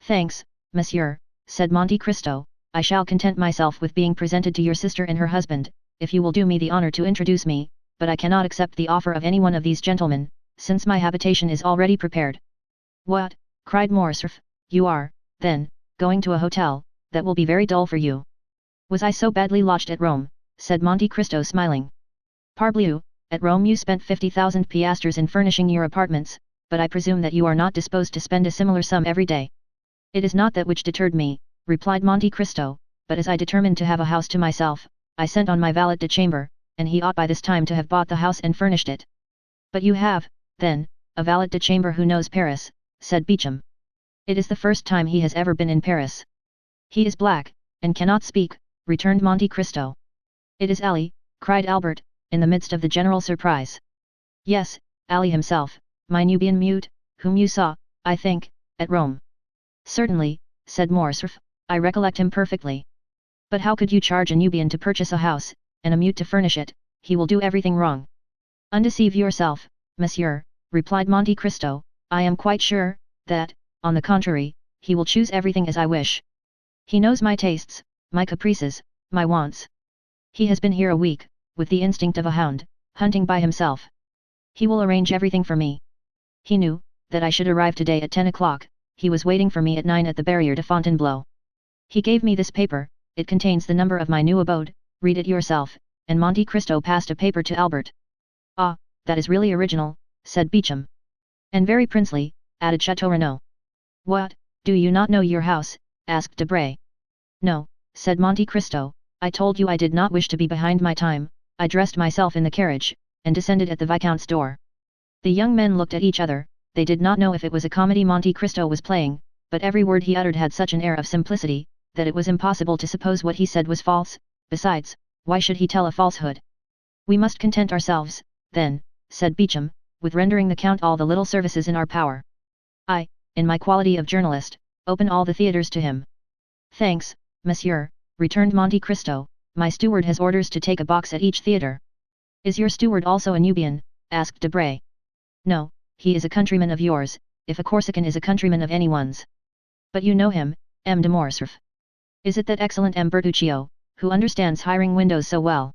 Thanks, monsieur, said Monte Cristo, I shall content myself with being presented to your sister and her husband, if you will do me the honor to introduce me, but I cannot accept the offer of any one of these gentlemen, since my habitation is already prepared. What? Cried Morcerf, you are, then, going to a hotel, that will be very dull for you. Was I so badly lodged at Rome? Said Monte Cristo smiling. Parbleu, at Rome you spent 50,000 piastres in furnishing your apartments, but I presume that you are not disposed to spend a similar sum every day. It is not that which deterred me, replied Monte Cristo, but as I determined to have a house to myself, I sent on my valet de chambre, and he ought by this time to have bought the house and furnished it. But you have, then, a valet de chambre who knows Paris, said Beauchamp. It is the first time he has ever been in Paris. He is black, and cannot speak, returned Monte Cristo. It is Ali, cried Albert, in the midst of the general surprise. Yes, Ali himself, my Nubian mute, whom you saw, I think, at Rome. Certainly, said Morcerf, I recollect him perfectly. But how could you charge a Nubian to purchase a house, and a mute to furnish it? He will do everything wrong. Undeceive yourself, monsieur, replied Monte Cristo, I am quite sure, that, on the contrary, he will choose everything as I wish. He knows my tastes, my caprices, my wants. He has been here a week, with the instinct of a hound, hunting by himself. He will arrange everything for me. He knew, that I should arrive today at 10 o'clock, he was waiting for me at 9 at the Barrière de Fontainebleau. He gave me this paper, it contains the number of my new abode, read it yourself, and Monte Cristo passed a paper to Albert. Ah, that is really original, said Beauchamp. And very princely, added Chateau Renaud. What, do you not know your house? Asked Debray. No, said Monte Cristo, I told you I did not wish to be behind my time, I dressed myself in the carriage, and descended at the Viscount's door. The young men looked at each other, they did not know if it was a comedy Monte Cristo was playing, but every word he uttered had such an air of simplicity, that it was impossible to suppose what he said was false, besides, why should he tell a falsehood? We must content ourselves, then, said Beauchamp, with rendering the Count all the little services in our power. I, in my quality of journalist, open all the theatres to him. Thanks, monsieur, returned Monte Cristo, my steward has orders to take a box at each theatre. Is your steward also a Nubian? Asked Debray. No, he is a countryman of yours, if a Corsican is a countryman of anyone's. But you know him, M. de Morcerf. Is it that excellent M. Bertuccio, who understands hiring windows so well?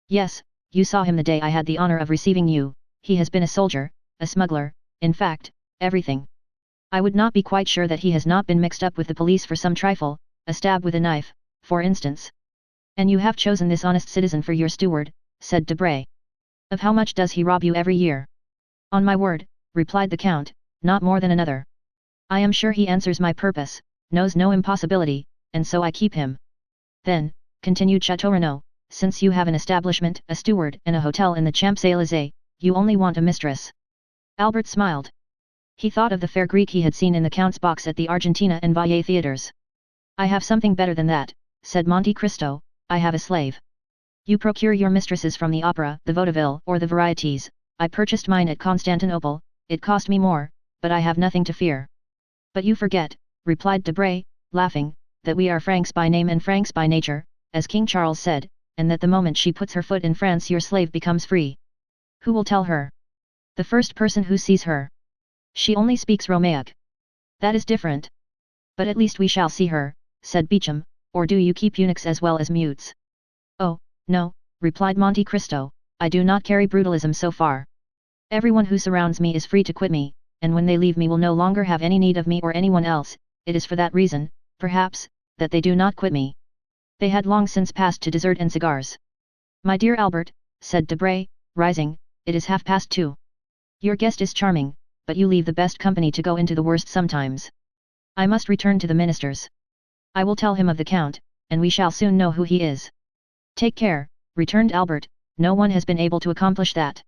Yes, you saw him the day I had the honor of receiving you, he has been a soldier, a smuggler, in fact, everything. I would not be quite sure that he has not been mixed up with the police for some trifle, a stab with a knife, for instance. And you have chosen this honest citizen for your steward, said Debray. Of how much does he rob you every year? On my word, replied the Count, not more than another. I am sure he answers my purpose, knows no impossibility, and so I keep him. Then, continued Chateau Renaud, since you have an establishment, a steward, and a hotel in the Champs-Élysées, you only want a mistress. Albert smiled. He thought of the fair Greek he had seen in the Count's box at the Argentina and Valle theatres. I have something better than that, said Monte Cristo, I have a slave. You procure your mistresses from the opera, the vaudeville, or the varieties. I purchased mine at Constantinople, it cost me more, but I have nothing to fear. But you forget, replied Debray, laughing, that we are Franks by name and Franks by nature, as King Charles said, and that the moment she puts her foot in France your slave becomes free. Who will tell her? The first person who sees her. She only speaks Romaic. That is different. But at least we shall see her, said Beauchamp, or do you keep eunuchs as well as mutes? Oh, no, replied Monte Cristo, I do not carry brutalism so far. Everyone who surrounds me is free to quit me, and when they leave me will no longer have any need of me or anyone else, it is for that reason, perhaps, that they do not quit me. They had long since passed to dessert and cigars. "My dear Albert," said Debray, rising, "it is 2:30. Your guest is charming, but you leave the best company to go into the worst sometimes. I must return to the ministers. I will tell him of the Count, and we shall soon know who he is." "Take care," returned Albert, "no one has been able to accomplish that.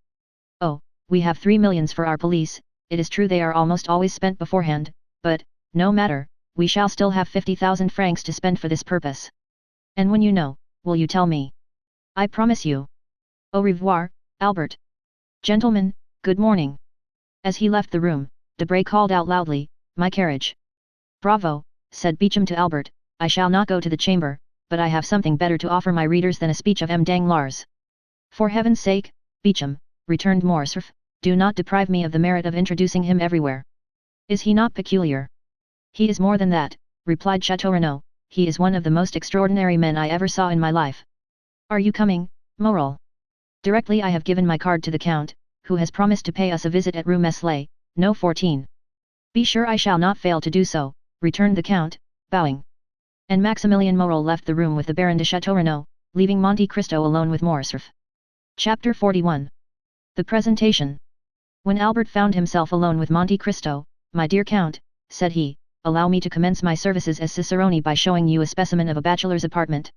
Oh, we have 3 millions for our police, it is true they are almost always spent beforehand, but, no matter, we shall still have 50,000 francs to spend for this purpose. And when you know, will you tell me? I promise you. Au revoir, Albert. Gentlemen, good morning." As he left the room, Debray called out loudly, "My carriage." "Bravo," said Beauchamp to Albert, "I shall not go to the chamber, but I have something better to offer my readers than a speech of M. Danglars." "For heaven's sake, Beauchamp," returned Morcerf, "do not deprive me of the merit of introducing him everywhere. Is he not peculiar?" "He is more than that," replied Château-Renaud, "he is one of the most extraordinary men I ever saw in my life. Are you coming, Morel?" "Directly I have given my card to the Count, who has promised to pay us a visit at Rue Meslay, No. 14. "Be sure I shall not fail to do so," returned the Count, bowing. And Maximilien Morel left the room with the Baron de Château-Renaud, leaving Monte Cristo alone with Morcerf. Chapter 41. The Presentation. When Albert found himself alone with Monte Cristo, "My dear Count," said he, "allow me to commence my services as cicerone by showing you a specimen of a bachelor's apartment.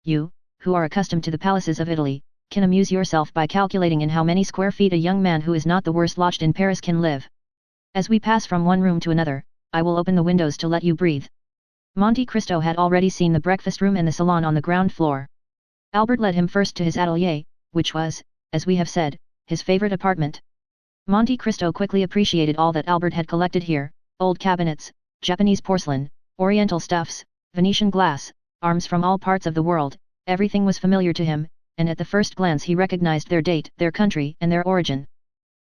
You, who are accustomed to the palaces of Italy, can amuse yourself by calculating in how many square feet a young man who is not the worst lodged in Paris can live. As we pass from one room to another, I will open the windows to let you breathe." Monte Cristo had already seen the breakfast room and the salon on the ground floor. Albert led him first to his atelier, which was, as we have said, his favorite apartment. Monte Cristo quickly appreciated all that Albert had collected here: old cabinets, Japanese porcelain, Oriental stuffs, Venetian glass, arms from all parts of the world. Everything was familiar to him, and at the first glance he recognized their date, their country, and their origin.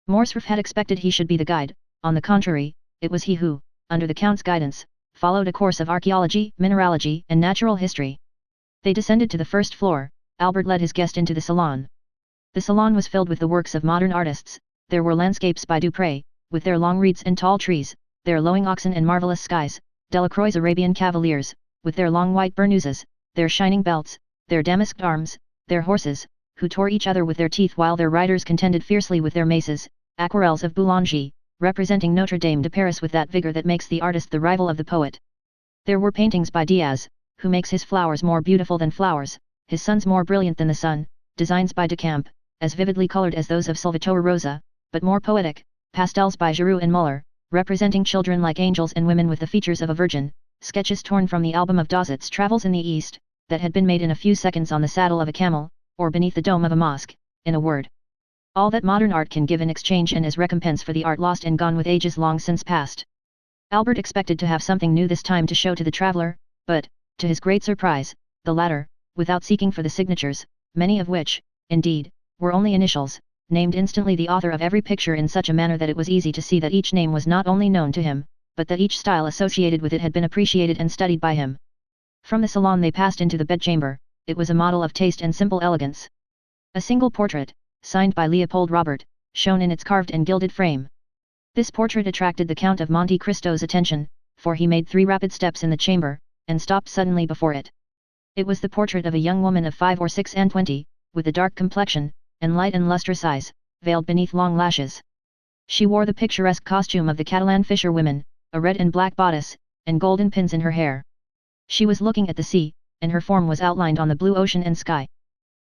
Morcerf had expected he should be the guide; on the contrary, it was he who, under the Count's guidance, followed a course of archaeology, mineralogy, and natural history. They descended to the first floor. Albert led his guest into the salon. The salon was filled with the works of modern artists. There were landscapes by Dupré, with their long reeds and tall trees, their lowing oxen and marvelous skies; Delacroix's Arabian cavaliers, with their long white burnouses, their shining belts, their damasked arms, their horses, who tore each other with their teeth while their riders contended fiercely with their maces; aquarelles of Boulanger, representing Notre Dame de Paris with that vigor that makes the artist the rival of the poet. There were paintings by Diaz, who makes his flowers more beautiful than flowers, his suns more brilliant than the sun; designs by Decamps, as vividly colored as those of Salvatore Rosa, but more poetic; pastels by Giroux and Muller, representing children like angels and women with the features of a virgin; sketches torn from the album of Dazit's Travels in the East, that had been made in a few seconds on the saddle of a camel, or beneath the dome of a mosque; in a word, all that modern art can give in exchange and as recompense for the art lost and gone with ages long since past. Albert expected to have something new this time to show to the traveller, but, to his great surprise, the latter, without seeking for the signatures, many of which, indeed, were only initials, named instantly the author of every picture in such a manner that it was easy to see that each name was not only known to him, but that each style associated with it had been appreciated and studied by him. From the salon they passed into the bedchamber. It was a model of taste and simple elegance. A single portrait, signed by Leopold Robert, shone in its carved and gilded frame. This portrait attracted the Count of Monte Cristo's attention, for he made 3 rapid steps in the chamber, and stopped suddenly before it. It was the portrait of a young woman of 5 or 26, with a dark complexion, and light and lustrous eyes, veiled beneath long lashes. She wore the picturesque costume of the Catalan fisherwomen, a red and black bodice, and golden pins in her hair. She was looking at the sea, and her form was outlined on the blue ocean and sky.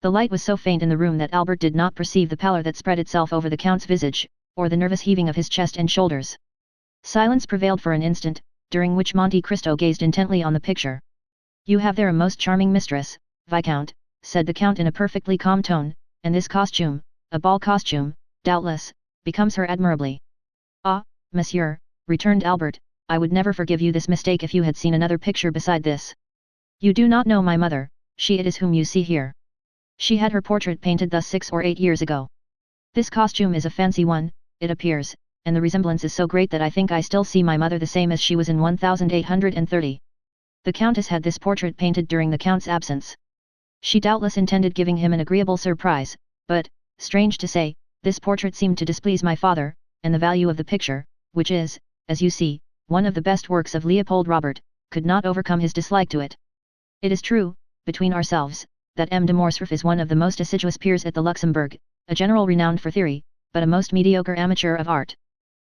The light was so faint in the room that Albert did not perceive the pallor that spread itself over the Count's visage, or the nervous heaving of his chest and shoulders. Silence prevailed for an instant, during which Monte Cristo gazed intently on the picture. "You have there a most charming mistress, Viscount," said the Count in a perfectly calm tone, "and this costume, a ball costume, doubtless, becomes her admirably." "Ah, monsieur," returned Albert, "I would never forgive you this mistake if you had seen another picture beside this. You do not know my mother, she it is whom you see here. She had her portrait painted thus 6 or 8 years ago. This costume is a fancy one, it appears, and the resemblance is so great that I think I still see my mother the same as she was in 1830. The Countess had this portrait painted during the Count's absence. She doubtless intended giving him an agreeable surprise, but, strange to say, this portrait seemed to displease my father, and the value of the picture, which is, as you see, one of the best works of Leopold Robert, could not overcome his dislike to it. It is true, between ourselves, that M. de Morcerf is one of the most assiduous peers at the Luxembourg, a general renowned for theory, but a most mediocre amateur of art.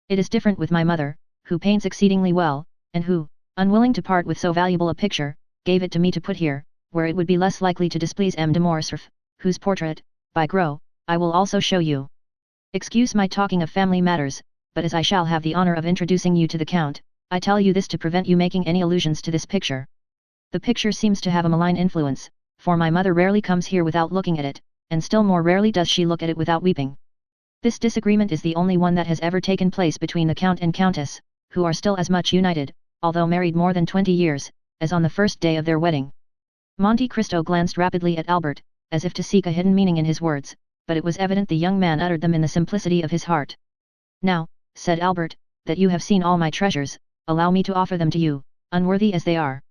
It is different with my mother, who paints exceedingly well, and who, unwilling to part with so valuable a picture, gave it to me to put here, where it would be less likely to displease M. de Morcerf, whose portrait, by Gros, I will also show you. Excuse my talking of family matters, but as I shall have the honor of introducing you to the Count, I tell you this to prevent you making any allusions to this picture. The picture seems to have a malign influence, for my mother rarely comes here without looking at it, and still more rarely does she look at it without weeping. This disagreement is the only one that has ever taken place between the Count and Countess, who are still as much united, although married more than 20 years, as on the first day of their wedding. Monte Cristo glanced rapidly at Albert, as if to seek a hidden meaning in his words, but it was evident the young man uttered them in the simplicity of his heart. Now, said Albert, that you have seen all my treasures, allow me to offer them to you, unworthy as they are.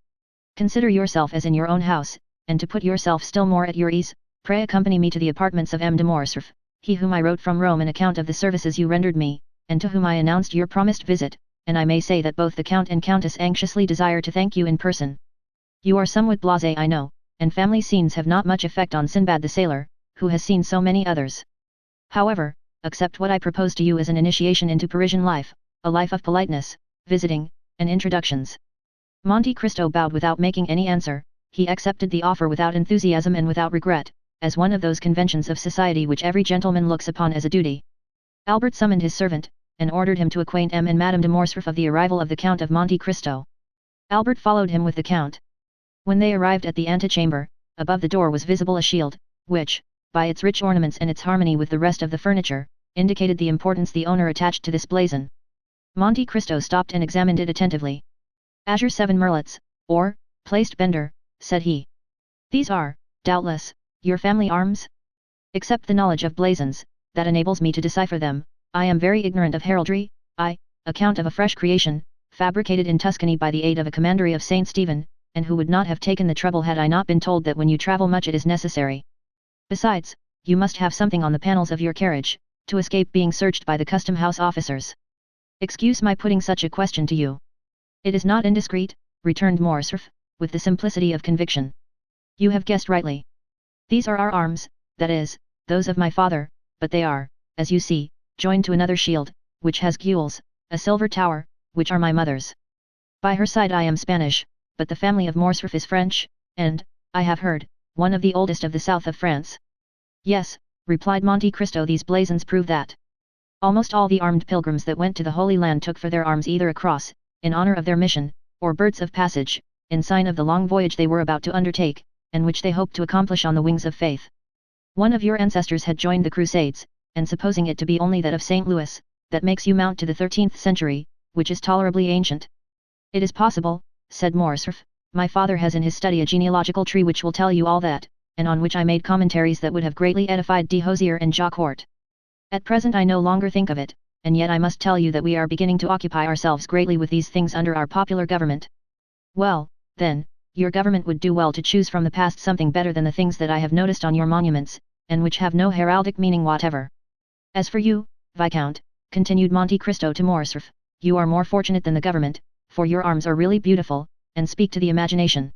Consider yourself as in your own house, and to put yourself still more at your ease, pray accompany me to the apartments of M. de Morcerf, he whom I wrote from Rome an account of the services you rendered me, and to whom I announced your promised visit, and I may say that both the Count and Countess anxiously desire to thank you in person. You are somewhat blasé, I know, and family scenes have not much effect on Sinbad the sailor, who has seen so many others. However, accept what I propose to you as an initiation into Parisian life, a life of politeness, visiting, and introductions. Monte Cristo bowed without making any answer. He accepted the offer without enthusiasm and without regret, as one of those conventions of society which every gentleman looks upon as a duty. Albert summoned his servant, and ordered him to acquaint M. and Madame de Morcerf of the arrival of the Count of Monte Cristo. Albert followed him with the Count. When they arrived at the antechamber, above the door was visible a shield, which, by its rich ornaments and its harmony with the rest of the furniture, indicated the importance the owner attached to this blazon. Monte Cristo stopped and examined it attentively. Azure 7 merlets, or, placed bender, said he. These are, doubtless, your family arms? Except the knowledge of blazons, that enables me to decipher them, I am very ignorant of heraldry. Account of a fresh creation, fabricated in Tuscany by the aid of a commandery of Saint Stephen, and who would not have taken the trouble had I not been told that when you travel much it is necessary. Besides, you must have something on the panels of your carriage, to escape being searched by the custom house officers. Excuse my putting such a question to you. It is not indiscreet, returned Morcerf, with the simplicity of conviction. You have guessed rightly. These are our arms, that is, those of my father, but they are, as you see, joined to another shield, which has gules, a silver tower, which are my mother's. By her side I am Spanish, but the family of Morcerf is French, and, I have heard, one of the oldest of the south of France. Yes, replied Monte Cristo, these blazons prove that. Almost all the armed pilgrims that went to the Holy Land took for their arms either a cross, in honor of their mission, or birds of passage, in sign of the long voyage they were about to undertake, and which they hoped to accomplish on the wings of faith. One of your ancestors had joined the Crusades, and supposing it to be only that of St. Louis, that makes you mount to the 13th century, which is tolerably ancient. It is possible, said Morcerf, my father has in his study a genealogical tree which will tell you all that, and on which I made commentaries that would have greatly edified de Hosier and Jacquart. At present I no longer think of it, and yet I must tell you that we are beginning to occupy ourselves greatly with these things under our popular government. Well, then, your government would do well to choose from the past something better than the things that I have noticed on your monuments, and which have no heraldic meaning whatever. As for you, Viscount, continued Monte Cristo to Morcerf, you are more fortunate than the government, for your arms are really beautiful, and speak to the imagination.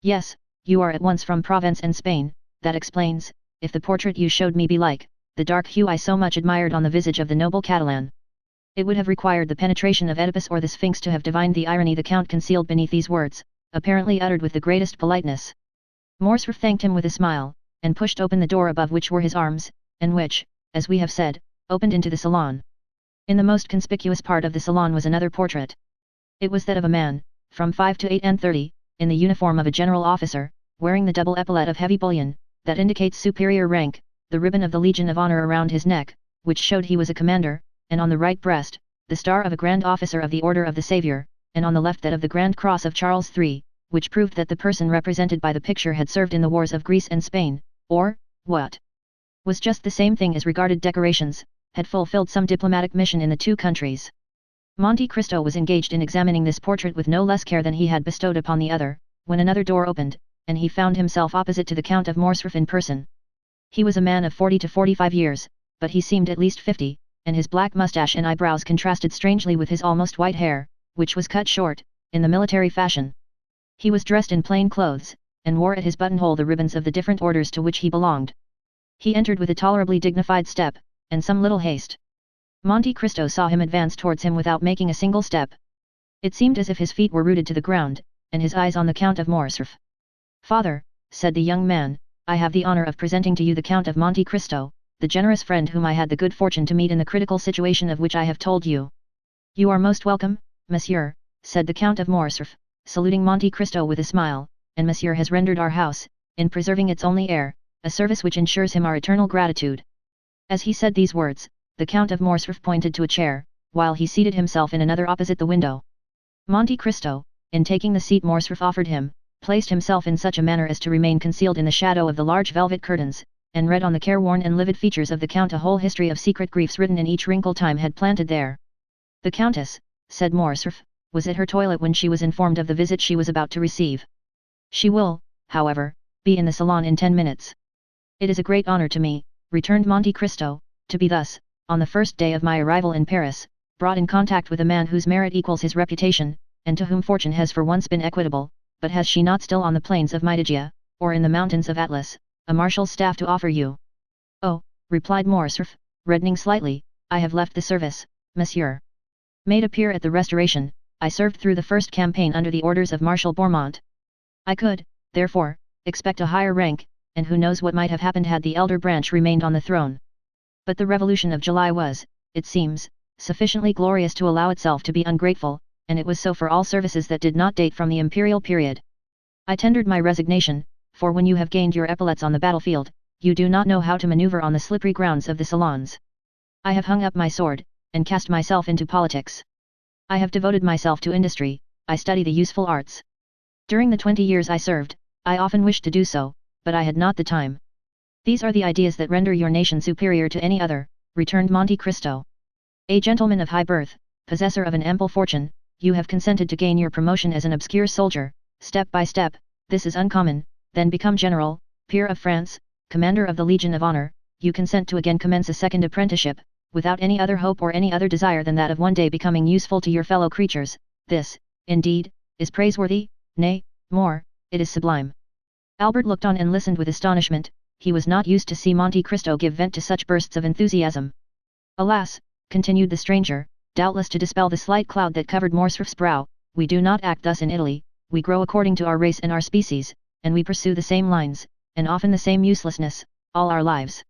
Yes, you are at once from Provence and Spain, that explains, if the portrait you showed me be like, the dark hue I so much admired on the visage of the noble Catalan. It would have required the penetration of Oedipus or the Sphinx to have divined the irony the Count concealed beneath these words, apparently uttered with the greatest politeness. Morcerf thanked him with a smile, and pushed open the door above which were his arms, and which, as we have said, opened into the salon. In the most conspicuous part of the salon was another portrait. It was that of a man, from 5 to 8 and 30, in the uniform of a general officer, wearing the double epaulet of heavy bullion, that indicates superior rank, the ribbon of the Legion of Honor around his neck, which showed he was a commander, and on the right breast, the star of a grand officer of the Order of the Saviour, and on the left that of the Grand Cross of Charles III, which proved that the person represented by the picture had served in the wars of Greece and Spain, or, what was just the same thing as regarded decorations, had fulfilled some diplomatic mission in the two countries. Monte Cristo was engaged in examining this portrait with no less care than he had bestowed upon the other, when another door opened, and he found himself opposite to the Count of Morcerf in person. He was a man of 40 to 45 years, but he seemed at least 50, and his black moustache and eyebrows contrasted strangely with his almost white hair, which was cut short, in the military fashion. He was dressed in plain clothes, and wore at his buttonhole the ribbons of the different orders to which he belonged. He entered with a tolerably dignified step, and some little haste. Monte Cristo saw him advance towards him without making a single step. It seemed as if his feet were rooted to the ground, and his eyes on the Count of Morcerf. "Father," said the young man, "I have the honor of presenting to you the Count of Monte Cristo, the generous friend whom I had the good fortune to meet in the critical situation of which I have told you." "You are most welcome, monsieur," said the Count of Morcerf, saluting Monte Cristo with a smile, "and monsieur has rendered our house, in preserving its only heir, a service which ensures him our eternal gratitude." As he said these words, the Count of Morcerf pointed to a chair, while he seated himself in another opposite the window. Monte Cristo, in taking the seat Morcerf offered him, placed himself in such a manner as to remain concealed in the shadow of the large velvet curtains, and read on the careworn and livid features of the Count a whole history of secret griefs written in each wrinkle time had planted there. "The Countess," said Morcerf, "was at her toilet when she was informed of the visit she was about to receive. She will, however, be in the salon in 10 minutes. "It is a great honor to me," returned Monte Cristo, "to be thus, on the first day of my arrival in Paris, brought in contact with a man whose merit equals his reputation, and to whom fortune has for once been equitable, but has she not still on the plains of Mytigia, or in the mountains of Atlas, a marshal's staff to offer you?" "Oh," replied Morcerf, reddening slightly, "I have left the service, monsieur. Made a peer at the Restoration, I served through the first campaign under the orders of Marshal Bourmont. I could, therefore, expect a higher rank, and who knows what might have happened had the elder branch remained on the throne. But the Revolution of July was, it seems, sufficiently glorious to allow itself to be ungrateful, and it was so for all services that did not date from the imperial period. I tendered my resignation, for when you have gained your epaulettes on the battlefield, you do not know how to maneuver on the slippery grounds of the salons. I have hung up my sword, and cast myself into politics. I have devoted myself to industry, I study the useful arts. During the 20 years I served, I often wished to do so, but I had not the time. These are the ideas that render your nation superior to any other," returned Monte Cristo. "A gentleman of high birth, possessor of an ample fortune, you have consented to gain your promotion as an obscure soldier, step by step, this is uncommon, then become general, peer of France, commander of the Legion of Honor, you consent to again commence a second apprenticeship, without any other hope or any other desire than that of one day becoming useful to your fellow creatures. This, indeed, is praiseworthy, nay, more, it is sublime." Albert looked on and listened with astonishment. He was not used to see Monte Cristo give vent to such bursts of enthusiasm. "Alas," continued the stranger, doubtless to dispel the slight cloud that covered Morcerf's brow, "we do not act thus in Italy, we grow according to our race and our species, and we pursue the same lines, and often the same uselessness, all our lives."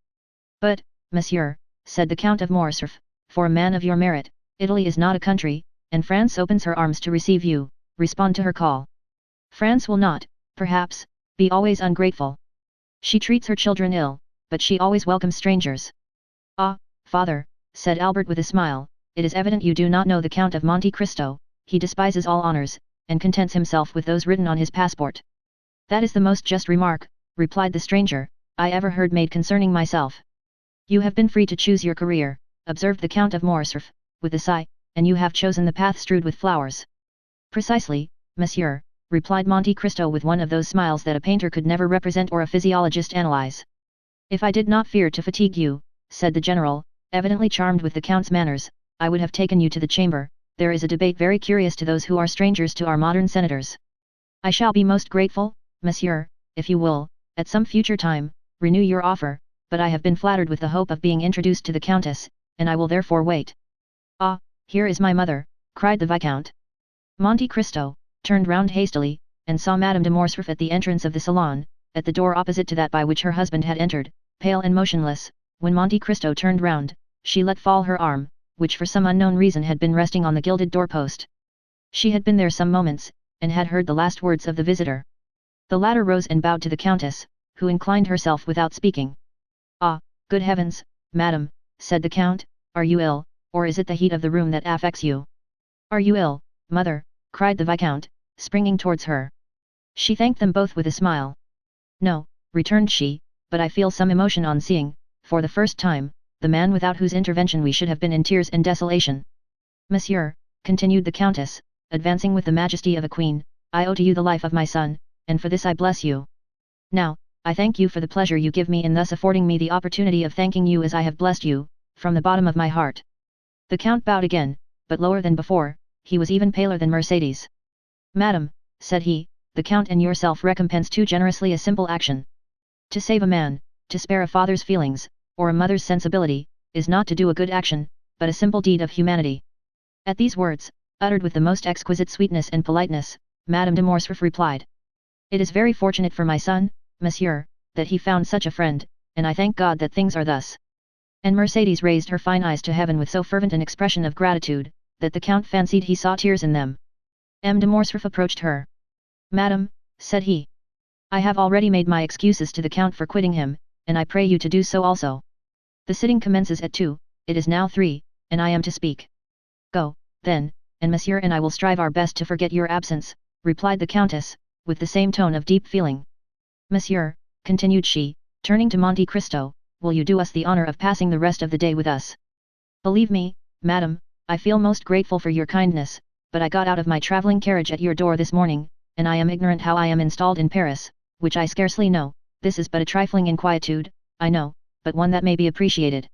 "But, monsieur," said the Count of Morcerf, "for a man of your merit, Italy is not a country, and France opens her arms to receive you, respond to her call. France will not, perhaps, be always ungrateful. She treats her children ill, but she always welcomes strangers." "Ah, father," said Albert with a smile, "it is evident you do not know the Count of Monte Cristo. He despises all honors, and contents himself with those written on his passport." "That is the most just remark," replied the stranger, "I ever heard made concerning myself." "You have been free to choose your career," observed the Count of Morcerf, with a sigh, "and you have chosen the path strewed with flowers." "Precisely, monsieur," replied Monte Cristo with one of those smiles that a painter could never represent or a physiologist analyze. "If I did not fear to fatigue you," said the general, evidently charmed with the Count's manners, "I would have taken you to the chamber. There is a debate very curious to those who are strangers to our modern senators. I shall be most grateful, monsieur, if you will, at some future time, renew your offer, but I have been flattered with the hope of being introduced to the Countess, and I will therefore wait." "Ah, here is my mother," cried the Viscount. Monte Cristo turned round hastily, and saw Madame de Morcerf at the entrance of the salon, at the door opposite to that by which her husband had entered, pale and motionless. When Monte Cristo turned round, she let fall her arm, which for some unknown reason had been resting on the gilded doorpost. She had been there some moments, and had heard the last words of the visitor. The latter rose and bowed to the Countess, who inclined herself without speaking. "Ah, good heavens, madam," said the Count, "are you ill, or is it the heat of the room that affects you?" "Are you ill, mother?" cried the Viscount, springing towards her. She thanked them both with a smile. "No," returned she, "but I feel some emotion on seeing, for the first time, the man without whose intervention we should have been in tears and desolation. Monsieur," continued the Countess, advancing with the majesty of a queen, "I owe to you the life of my son, and for this I bless you. Now, I thank you for the pleasure you give me in thus affording me the opportunity of thanking you as I have blessed you, from the bottom of my heart." The Count bowed again, but lower than before. He was even paler than Mercedes. "Madam," said he, the Count and yourself recompense too generously a simple action. To save a man, to spare a father's feelings, or a mother's sensibility, is not to do a good action, but a simple deed of humanity. At these words, uttered with the most exquisite sweetness and politeness, Madame de Morcerf replied. It is very fortunate for my son, monsieur, that he found such a friend, and I thank God that things are thus. And Mercedes raised her fine eyes to heaven with so fervent an expression of gratitude, that the Count fancied he saw tears in them. M. de Morcerf approached her. Madam, said he. I have already made my excuses to the Count for quitting him, and I pray you to do so also. The sitting commences at 2, it is now 3, and I am to speak. Go, then, and monsieur and I will strive our best to forget your absence, replied the Countess, with the same tone of deep feeling. Monsieur, continued she, turning to Monte Cristo, will you do us the honor of passing the rest of the day with us? Believe me, madam, I feel most grateful for your kindness, but I got out of my travelling carriage at your door this morning, and I am ignorant how I am installed in Paris, which I scarcely know. This is but a trifling inquietude, I know, but one that may be appreciated.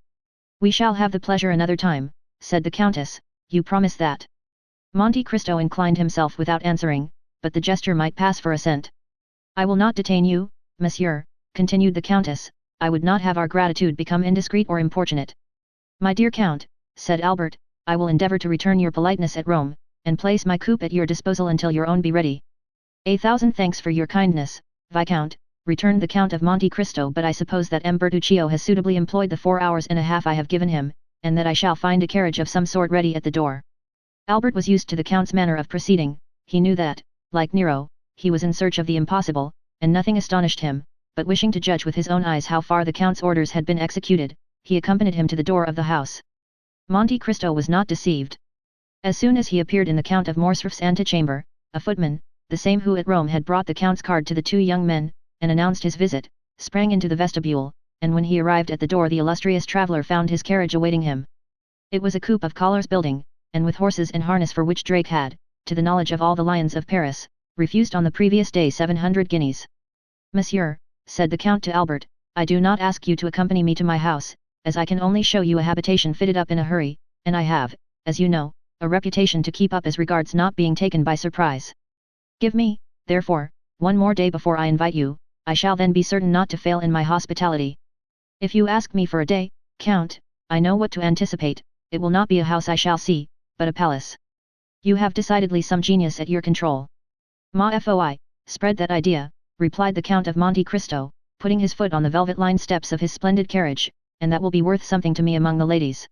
We shall have the pleasure another time, said the Countess, you promise that? Monte Cristo inclined himself without answering, but the gesture might pass for assent. I will not detain you, monsieur, continued the Countess, I would not have our gratitude become indiscreet or importunate. My dear Count, said Albert, I will endeavour to return your politeness at Rome, and place my coupe at your disposal until your own be ready. 1,000 thanks for your kindness, Viscount, returned the Count of Monte Cristo, but I suppose that M. Bertuccio has suitably employed the 4 hours and a half I have given him, and that I shall find a carriage of some sort ready at the door. Albert was used to the Count's manner of proceeding, he knew that, like Nero, he was in search of the impossible, and nothing astonished him, but wishing to judge with his own eyes how far the Count's orders had been executed, he accompanied him to the door of the house. Monte Cristo was not deceived. As soon as he appeared in the Count of Morcerf's antechamber, a footman, the same who at Rome had brought the Count's card to the 2 young men, and announced his visit, sprang into the vestibule, and when he arrived at the door the illustrious traveller found his carriage awaiting him. It was a coupe of collars building, and with horses and harness for which Drake had, to the knowledge of all the lions of Paris, refused on the previous day 700 guineas. Monsieur, said the Count to Albert, I do not ask you to accompany me to my house, as I can only show you a habitation fitted up in a hurry, and I have, as you know, a reputation to keep up as regards not being taken by surprise. Give me, therefore, 1 more day before I invite you, I shall then be certain not to fail in my hospitality. If you ask me for a day, Count, I know what to anticipate, it will not be a house I shall see, but a palace. You have decidedly some genius at your control. Ma foi, spread that idea, replied the Count of Monte Cristo, putting his foot on the velvet-lined steps of his splendid carriage, and that will be worth something to me among the ladies.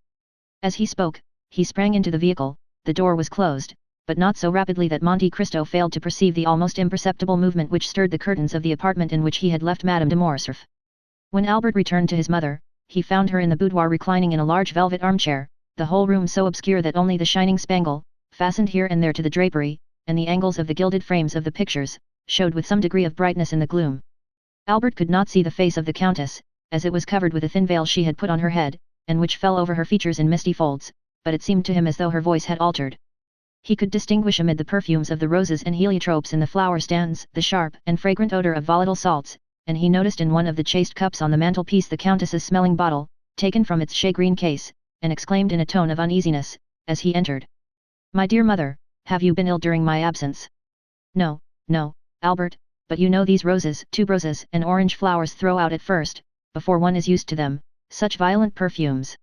As he spoke, he sprang into the vehicle, the door was closed, but not so rapidly that Monte Cristo failed to perceive the almost imperceptible movement which stirred the curtains of the apartment in which he had left Madame de Morcerf. When Albert returned to his mother, he found her in the boudoir reclining in a large velvet armchair, the whole room so obscure that only the shining spangle, fastened here and there to the drapery, and the angles of the gilded frames of the pictures, showed with some degree of brightness in the gloom. Albert could not see the face of the Countess, as it was covered with a thin veil she had put on her head, and which fell over her features in misty folds, but it seemed to him as though her voice had altered. He could distinguish amid the perfumes of the roses and heliotropes in the flower stands the sharp and fragrant odor of volatile salts, and he noticed in one of the chased cups on the mantelpiece the Countess's smelling bottle, taken from its shagreen case, and exclaimed in a tone of uneasiness, as he entered. My dear mother, have you been ill during my absence? No, no, Albert, but you know these roses, tuberoses and orange flowers throw out at first, before one is used to them, such violent perfumes.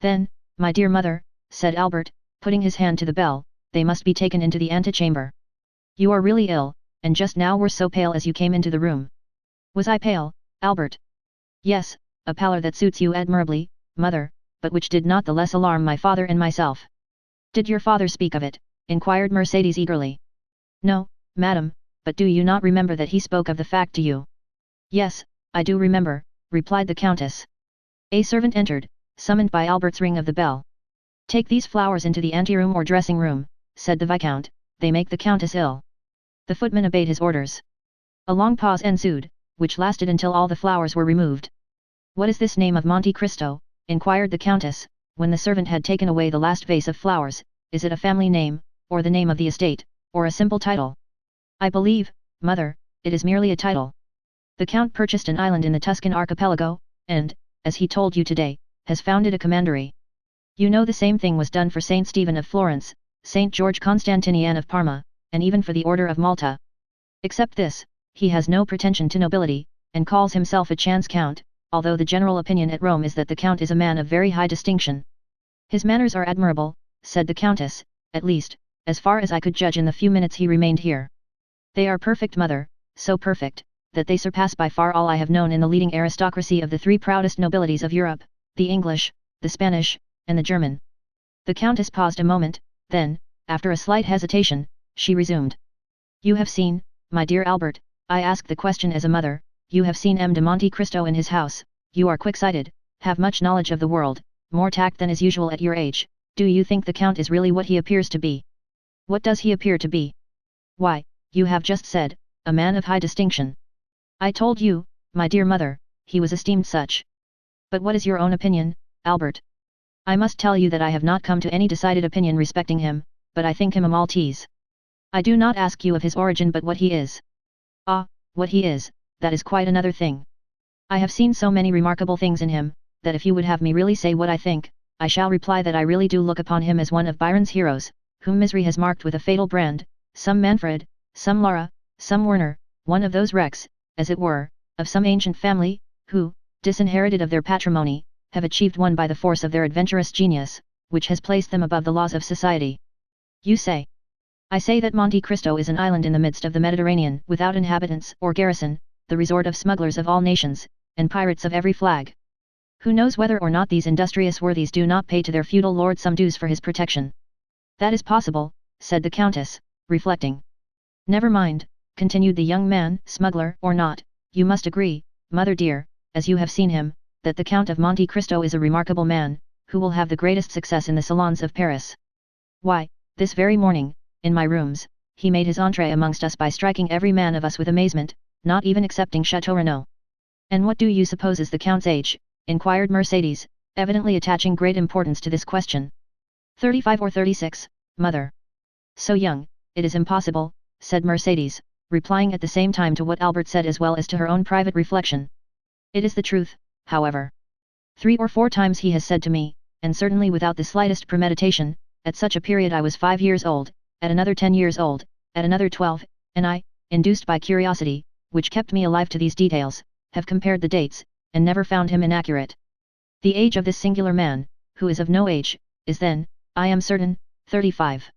Then, my dear mother, said Albert, putting his hand to the bell, they must be taken into the antechamber. You are really ill, and just now were so pale as you came into the room. Was I pale, Albert? Yes, a pallor that suits you admirably, mother, but which did not the less alarm my father and myself. Did your father speak of it? Inquired Mercedes eagerly. No, madam, but do you not remember that he spoke of the fact to you? Yes, I do remember, replied the Countess. A servant entered, summoned by Albert's ring of the bell. Take these flowers into the anteroom or dressing room, said the Viscount, they make the Countess ill. The footman obeyed his orders. A long pause ensued, which lasted until all the flowers were removed. What is this name of Monte Cristo? Inquired the Countess, when the servant had taken away the last vase of flowers, is it a family name, or the name of the estate, or a simple title? I believe, mother, it is merely a title. The Count purchased an island in the Tuscan archipelago, and, as he told you today, has founded a commandery. You know the same thing was done for Saint Stephen of Florence, Saint George Constantinian of Parma, and even for the Order of Malta. Except this, he has no pretension to nobility, and calls himself a chance count, although the general opinion at Rome is that the count is a man of very high distinction. His manners are admirable, said the countess, at least, as far as I could judge in the few minutes he remained here. They are perfect, mother, so perfect, that they surpass by far all I have known in the leading aristocracy of the three proudest nobilities of Europe, the English, the Spanish, and the German. The countess paused a moment, then, after a slight hesitation, she resumed. You have seen, my dear Albert, I ask the question as a mother, you have seen M. de Monte Cristo in his house, you are quick-sighted, have much knowledge of the world, more tact than is usual at your age, do you think the count is really what he appears to be? What does he appear to be? Why, you have just said, a man of high distinction. I told you, my dear mother, he was esteemed such. But what is your own opinion, Albert? I must tell you that I have not come to any decided opinion respecting him, but I think him a Maltese. I do not ask you of his origin but what he is. Ah, what he is, that is quite another thing. I have seen so many remarkable things in him, that if you would have me really say what I think, I shall reply that I really do look upon him as one of Byron's heroes, whom misery has marked with a fatal brand, some Manfred, some Lara, some Werner, one of those wrecks, as it were, of some ancient family, who, disinherited of their patrimony, have achieved one by the force of their adventurous genius, which has placed them above the laws of society. You say. I say that Monte Cristo is an island in the midst of the Mediterranean, without inhabitants or garrison, the resort of smugglers of all nations, and pirates of every flag. Who knows whether or not these industrious worthies do not pay to their feudal lord some dues for his protection? That is possible, said the countess, reflecting. Never mind, continued the young man, smuggler or not, you must agree, mother dear, as you have seen him, that the Count of Monte Cristo is a remarkable man, who will have the greatest success in the salons of Paris. Why, this very morning, in my rooms, he made his entrée amongst us by striking every man of us with amazement, not even excepting Chateau Renaud. And what do you suppose is the Count's age? Inquired Mercedes, evidently attaching great importance to this question. 35 or 36, mother. So young, it is impossible, said Mercedes, replying at the same time to what Albert said as well as to her own private reflection. It is the truth, however. 3 or 4 times he has said to me, and certainly without the slightest premeditation, at such a period I was 5 years old, at another 10 years old, at another 12, and I, induced by curiosity, which kept me alive to these details, have compared the dates, and never found him inaccurate. The age of this singular man, who is of no age, is then, I am certain, 35.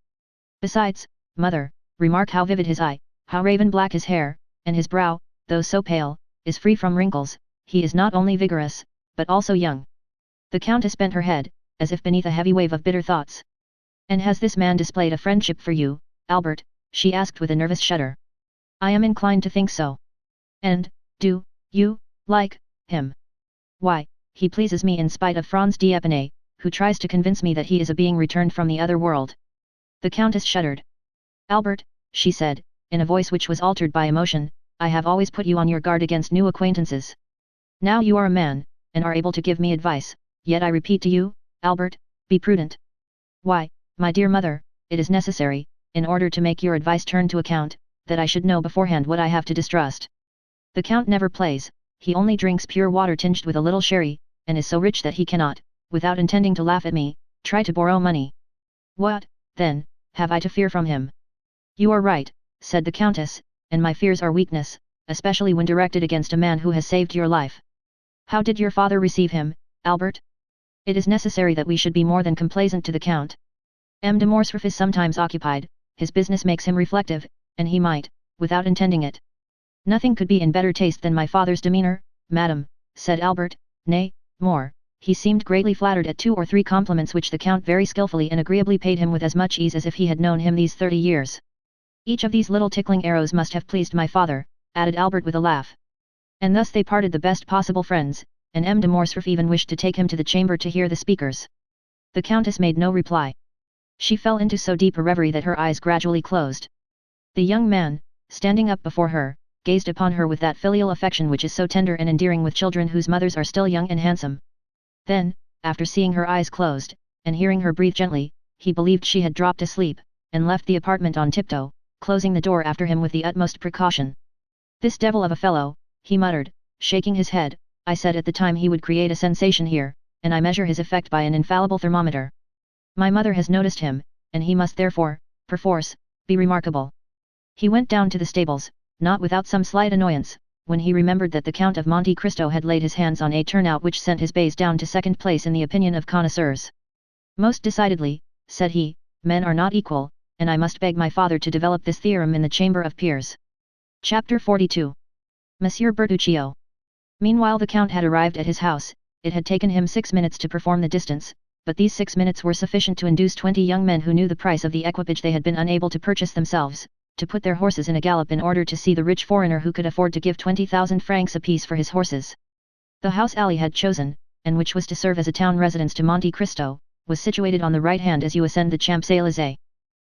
Besides, mother, remark how vivid his eye, how raven black his hair, and his brow, though so pale, is free from wrinkles, he is not only vigorous, but also young. The countess bent her head, as if beneath a heavy wave of bitter thoughts. And has this man displayed a friendship for you, Albert? She asked with a nervous shudder. I am inclined to think so. And, do you like him? Why, he pleases me in spite of Franz d'Épinay, who tries to convince me that he is a being returned from the other world. The countess shuddered. Albert, she said, in a voice which was altered by emotion, I have always put you on your guard against new acquaintances. Now you are a man, and are able to give me advice, yet I repeat to you, Albert, be prudent. Why, my dear mother, it is necessary, in order to make your advice turn to account, that I should know beforehand what I have to distrust. The Count never plays, he only drinks pure water tinged with a little sherry, and is so rich that he cannot, without intending to laugh at me, try to borrow money. What, then, have I to fear from him? You are right, said the Countess, and my fears are weakness, especially when directed against a man who has saved your life. How did your father receive him, Albert? It is necessary that we should be more than complaisant to the Count. M. de Morcerf is sometimes occupied, his business makes him reflective, and he might, without intending it. Nothing could be in better taste than my father's demeanour, madam, said Albert, nay, more, he seemed greatly flattered at 2 or 3 compliments which the Count very skillfully and agreeably paid him with as much ease as if he had known him these 30 years. Each of these little tickling arrows must have pleased my father, added Albert with a laugh. And thus they parted the best possible friends, and M. de Morcerf even wished to take him to the chamber to hear the speakers. The Countess made no reply. She fell into so deep a reverie that her eyes gradually closed. The young man, standing up before her, gazed upon her with that filial affection which is so tender and endearing with children whose mothers are still young and handsome. Then, after seeing her eyes closed, and hearing her breathe gently, he believed she had dropped asleep, and left the apartment on tiptoe, closing the door after him with the utmost precaution. This devil of a fellow, he muttered, shaking his head, I said at the time he would create a sensation here, and I measure his effect by an infallible thermometer. My mother has noticed him, and he must therefore, perforce, be remarkable. He went down to the stables, not without some slight annoyance, when he remembered that the Count of Monte Cristo had laid his hands on a turnout which sent his base down to second place in the opinion of connoisseurs. Most decidedly, said he, men are not equal, and I must beg my father to develop this theorem in the Chamber of Peers. Chapter 42. Monsieur Bertuccio. Meanwhile the Count had arrived at his house. It had taken him 6 minutes to perform the distance, but these 6 minutes were sufficient to induce 20 young men who knew the price of the equipage they had been unable to purchase themselves, to put their horses in a gallop in order to see the rich foreigner who could afford to give 20,000 francs apiece for his horses. The house Ali had chosen, and which was to serve as a town residence to Monte Cristo, was situated on the right hand as you ascend the Champs-Élysées.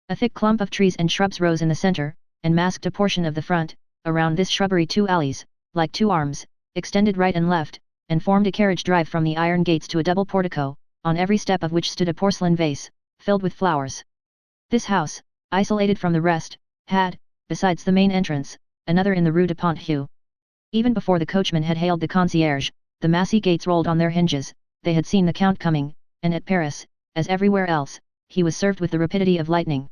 A thick clump of trees and shrubs rose in the center, and masked a portion of the front. Around this shrubbery 2 alleys, like 2 arms, extended right and left, and formed a carriage drive from the iron gates to a double portico, on every step of which stood a porcelain vase, filled with flowers. This house, isolated from the rest, had, besides the main entrance, another in the Rue de Ponthieu. Even before the coachman had hailed the concierge, the massy gates rolled on their hinges. They had seen the Count coming, and at Paris, as everywhere else, he was served with the rapidity of lightning.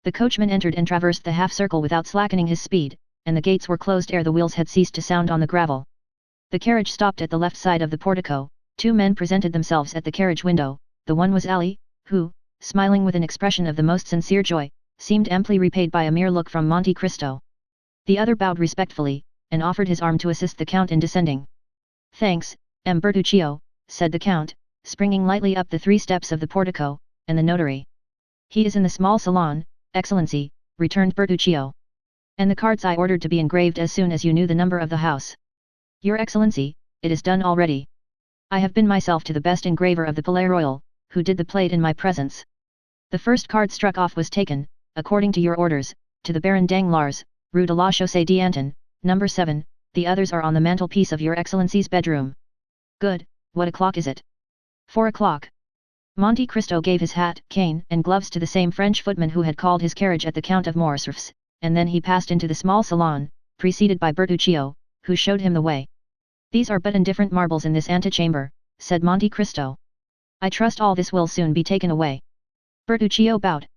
The coachman entered and traversed the half-circle without slackening his speed, and the gates were closed ere the wheels had ceased to sound on the gravel. The carriage stopped at the left side of the portico. 2 men presented themselves at the carriage window. The one was Ali, who, smiling with an expression of the most sincere joy, seemed amply repaid by a mere look from Monte Cristo. The other bowed respectfully, and offered his arm to assist the Count in descending. "Thanks, M. Bertuccio," said the Count, springing lightly up the 3 steps of the portico, "and the notary?" "He is in the small salon, Excellency," returned Bertuccio. "And the cards I ordered to be engraved as soon as you knew the number of the house." "Your Excellency, it is done already. I have been myself to the best engraver of the Palais Royal, who did the plate in my presence. The first card struck off was taken, according to your orders, to the Baron Danglars, Rue de la Chaussée d'Antin, number 7, the others are on the mantelpiece of your Excellency's bedroom." "Good, what o'clock is it?" "4 o'clock. Monte Cristo gave his hat, cane and gloves to the same French footman who had called his carriage at the Count of Morcerf's, and then he passed into the small salon, preceded by Bertuccio, who showed him the way. "These are but indifferent marbles in this antechamber," said Monte Cristo. "I trust all this will soon be taken away." Bertuccio bowed.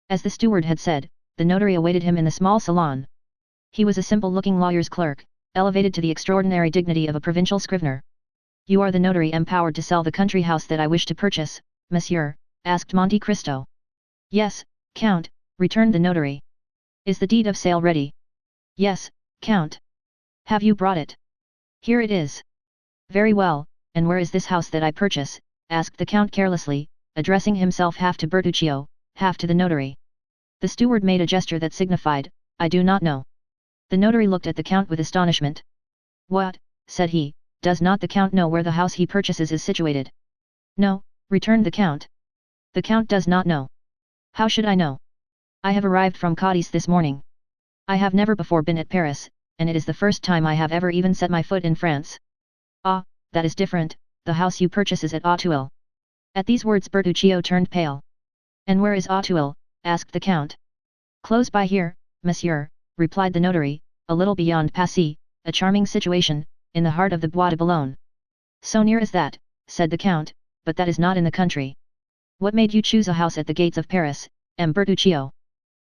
As the steward had said, the notary awaited him in the small salon. He was a simple-looking lawyer's clerk, elevated to the extraordinary dignity of a provincial scrivener. "You are the notary empowered to sell the country house that I wish to purchase, monsieur?" asked Monte Cristo. "Yes, Count," returned the notary. "Is the deed of sale ready?" "Yes, Count." "Have you brought it?" "Here it is." "Very well, and where is this house that I purchase?" asked the Count carelessly, addressing himself half to Bertuccio, half to the notary. The steward made a gesture that signified, "I do not know." The notary looked at the Count with astonishment. "What," said he, "does not the Count know where the house he purchases is situated?" "No," returned the Count. "The Count does not know. How should I know? I have arrived from Cadiz this morning. I have never before been at Paris, and it is the first time I have ever even set my foot in France." "Ah, that is different, the house you purchase is at Auteuil." At these words Bertuccio turned pale. "And where is Auteuil?" asked the Count. "Close by here, monsieur," replied the notary, "a little beyond Passy, a charming situation, in the heart of the Bois de Boulogne." "So near as that," said the Count, "but that is not in the country. What made you choose a house at the gates of Paris, M. Bertuccio?"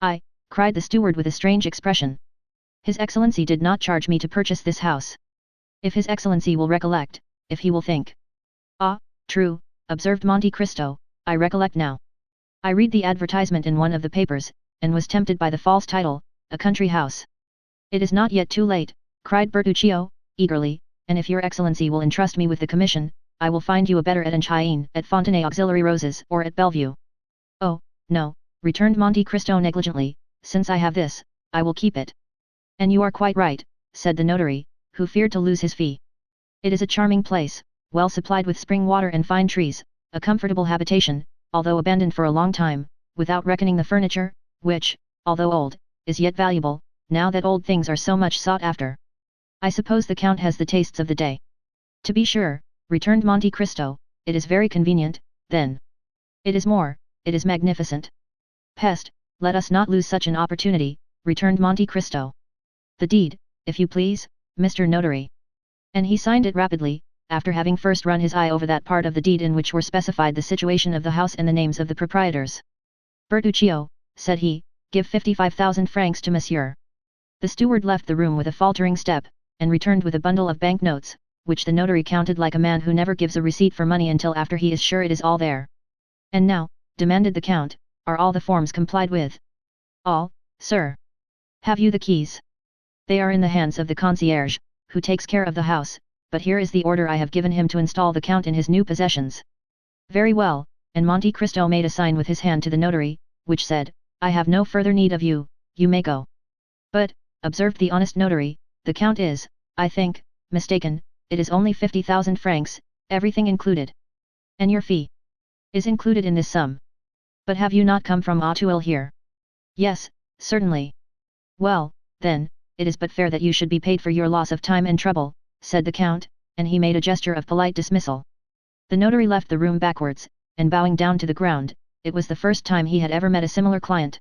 "I," cried the steward with a strange expression. "His Excellency did not charge me to purchase this house. If His Excellency will recollect, if he will think." "Ah, true," observed Monte Cristo, "I recollect now. I read the advertisement in one of the papers, and was tempted by the false title, a country house." "It is not yet too late," cried Bertuccio, eagerly, "and if your Excellency will entrust me with the commission, I will find you a better at Enchine, at Fontenay Auxiliary Roses or at Bellevue." "Oh, no," returned Monte Cristo negligently, "since I have this, I will keep it." "And you are quite right," said the notary, who feared to lose his fee. "It is a charming place, well supplied with spring water and fine trees, a comfortable habitation, although abandoned for a long time, without reckoning the furniture, which, although old, is yet valuable, now that old things are so much sought after. I suppose the Count has the tastes of the day." "To be sure," returned Monte Cristo, "it is very convenient, then. It is more, it is magnificent." "Peste, let us not lose such an opportunity," returned Monte Cristo. "The deed, if you please, Mr. Notary." And he signed it rapidly, after having first run his eye over that part of the deed in which were specified the situation of the house and the names of the proprietors. "Bertuccio," said he, "give 55,000 francs to monsieur." The steward left the room with a faltering step, and returned with a bundle of banknotes, which the notary counted like a man who never gives a receipt for money until after he is sure it is all there. "And now," demanded the count, "are all the forms complied with?" "All, sir." "Have you the keys?" "They are in the hands of the concierge, who takes care of the house, but here is the order I have given him to install the count in his new possessions." "Very well," and Monte Cristo made a sign with his hand to the notary, which said, "I have no further need of you, you may go." "But," observed the honest notary, "the count is, I think, mistaken, it is only 50,000 francs, everything included." "And your fee?" "Is included in this sum." "But have you not come from Auteuil here?" "Yes, certainly." "Well, then, it is but fair that you should be paid for your loss of time and trouble," said the count, and he made a gesture of polite dismissal. The notary left the room backwards, and bowing down to the ground, it was the first time he had ever met a similar client.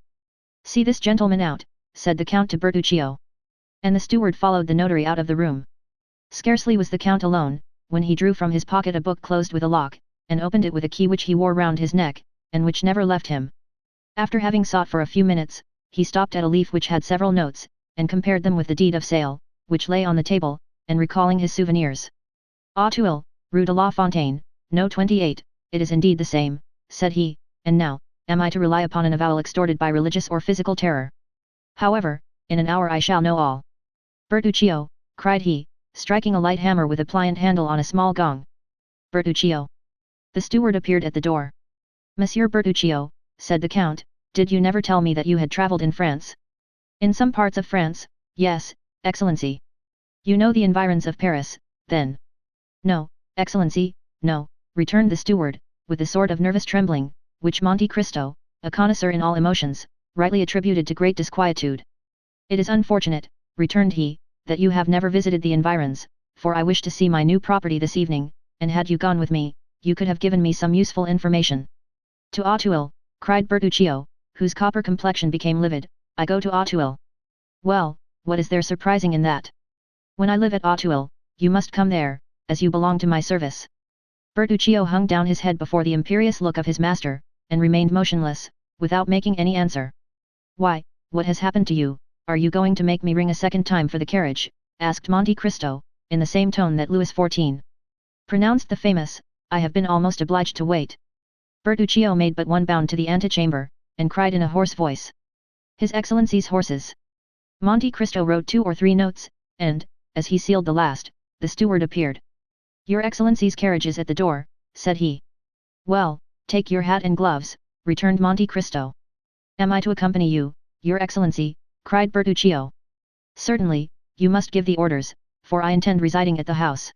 "See this gentleman out," said the count to Bertuccio. And the steward followed the notary out of the room. Scarcely was the count alone, when he drew from his pocket a book closed with a lock, and opened it with a key which he wore round his neck, and which never left him. After having sought for a few minutes, he stopped at a leaf which had several notes, and compared them with the deed of sale, which lay on the table, and recalling his souvenirs. "Auteuil, Rue de la Fontaine, No. 28, it is indeed the same," said he, "and now, am I to rely upon an avowal extorted by religious or physical terror? However, in an hour I shall know all." "Bertuccio," cried he, striking a light hammer with a pliant handle on a small gong. "Bertuccio." The steward appeared at the door. "Monsieur Bertuccio," said the count, "did you never tell me that you had travelled in France?" "In some parts of France, yes, Excellency." "You know the environs of Paris, then?" "No, Excellency, no," returned the steward, with the sort of nervous trembling, which Monte Cristo, a connoisseur in all emotions, rightly attributed to great disquietude. "It is unfortunate," returned he, "that you have never visited the environs, for I wish to see my new property this evening, and had you gone with me, you could have given me some useful information." "To Auteuil," cried Bertuccio, whose copper complexion became livid, "I go to Auteuil." "Well, what is there surprising in that? When I live at Auteuil, you must come there, as you belong to my service." Bertuccio hung down his head before the imperious look of his master, and remained motionless, without making any answer. "Why, what has happened to you? Are you going to make me ring a second time for the carriage?" asked Monte Cristo, in the same tone that Louis XIV pronounced the famous, "I have been almost obliged to wait." Bertuccio made but one bound to the antechamber, and cried in a hoarse voice, "His Excellency's horses!" Monte Cristo wrote 2 or 3 notes, and, as he sealed the last, the steward appeared. "Your Excellency's carriage is at the door," said he. "Well, take your hat and gloves," returned Monte Cristo. "Am I to accompany you, Your Excellency?" cried Bertuccio. "Certainly, you must give the orders, for I intend residing at the house."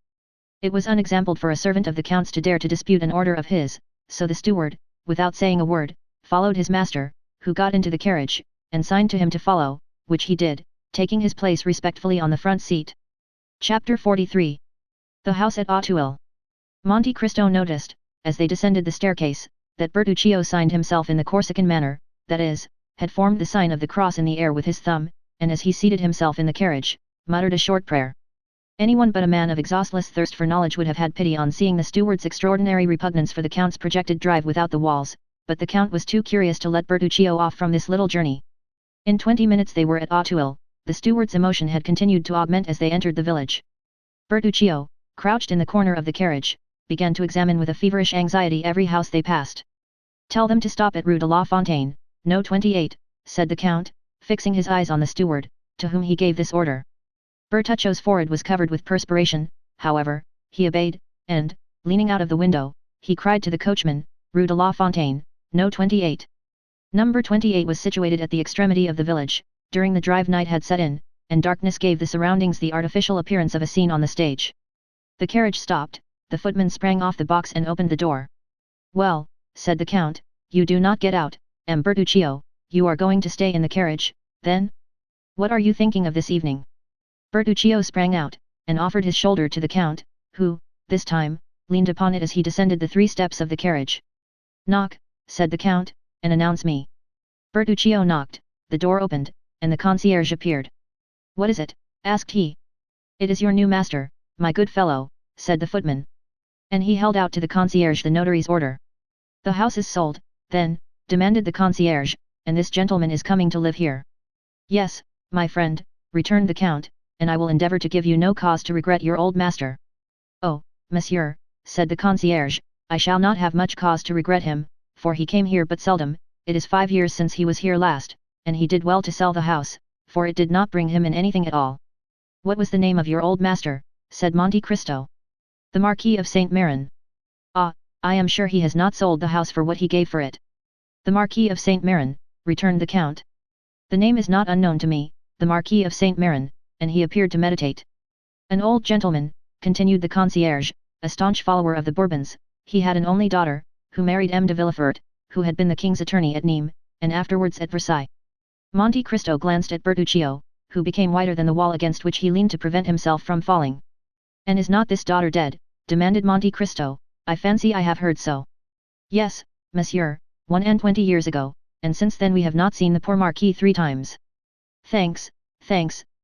It was unexampled for a servant of the count's to dare to dispute an order of his, so the steward, without saying a word, followed his master, who got into the carriage, and signed to him to follow, which he did, taking his place respectfully on the front seat. Chapter 43. The house at Auteuil. Monte Cristo noticed, as they descended the staircase, that Bertuccio signed himself in the Corsican manner, that is, had formed the sign of the cross in the air with his thumb, and as he seated himself in the carriage, muttered a short prayer. Anyone but a man of exhaustless thirst for knowledge would have had pity on seeing the steward's extraordinary repugnance for the count's projected drive without the walls, but the count was too curious to let Bertuccio off from this little journey. In 20 minutes they were at Auteuil. The steward's emotion had continued to augment as they entered the village. Bertuccio, crouched in the corner of the carriage, began to examine with a feverish anxiety every house they passed. "Tell them to stop at Rue de la Fontaine, No. 28, said the count, fixing his eyes on the steward, to whom he gave this order. Bertuccio's forehead was covered with perspiration, however, he obeyed, and, leaning out of the window, he cried to the coachman, "Rue de la Fontaine, No. 28. Number 28 was situated at the extremity of the village. During the drive night had set in, and darkness gave the surroundings the artificial appearance of a scene on the stage. The carriage stopped, the footman sprang off the box and opened the door. "Well," said the count, "you do not get out, M. Bertuccio, you are going to stay in the carriage, then? What are you thinking of this evening?" Bertuccio sprang out, and offered his shoulder to the count, who, this time, leaned upon it as he descended the 3 steps of the carriage. "Knock," said the count, "and announce me." Bertuccio knocked, the door opened, and the concierge appeared. "What is it?" asked he. "It is your new master, my good fellow," said the footman. And he held out to the concierge the notary's order. "The house is sold, then," demanded the concierge, "and this gentleman is coming to live here?" "Yes, my friend," returned the Count, and I will endeavour to give you no cause to regret your old master. Oh, monsieur, said the concierge, I shall not have much cause to regret him, for he came here but seldom. It is 5 years since he was here last, and he did well to sell the house, for it did not bring him in anything at all. What was the name of your old master? Said Monte Cristo. The Marquis of Saint Méran. Ah, I am sure he has not sold the house for what he gave for it. The Marquis of Saint Méran, returned the Count. The name is not unknown to me, the Marquis of Saint Méran, and he appeared to meditate. An old gentleman, continued the concierge, a staunch follower of the Bourbons. He had an only daughter, who married M. de Villefort, who had been the king's attorney at Nîmes, and afterwards at Versailles. Monte Cristo glanced at Bertuccio, who became whiter than the wall against which he leaned to prevent himself from falling. And is not this daughter dead? Demanded Monte Cristo. I fancy I have heard so. Yes, monsieur, 21 years ago, and since then we have not seen the poor Marquis 3 times. Thanks,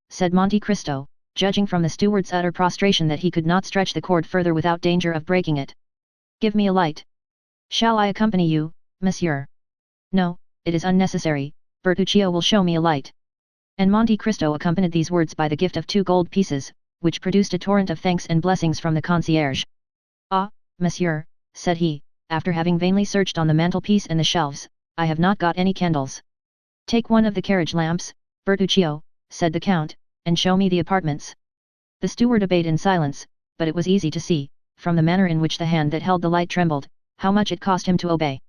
said Monte Cristo, judging from the steward's utter prostration that he could not stretch the cord further without danger of breaking it. Give me a light. Shall I accompany you, monsieur? No, it is unnecessary, Bertuccio will show me a light. And Monte Cristo accompanied these words by the gift of 2 gold pieces, which produced a torrent of thanks and blessings from the concierge. Ah, monsieur, said he, after having vainly searched on the mantelpiece and the shelves, I have not got any candles. Take one of the carriage lamps, Bertuccio, said the Count, and show me the apartments. The steward obeyed in silence, but it was easy to see, from the manner in which the hand that held the light trembled, how much it cost him to obey.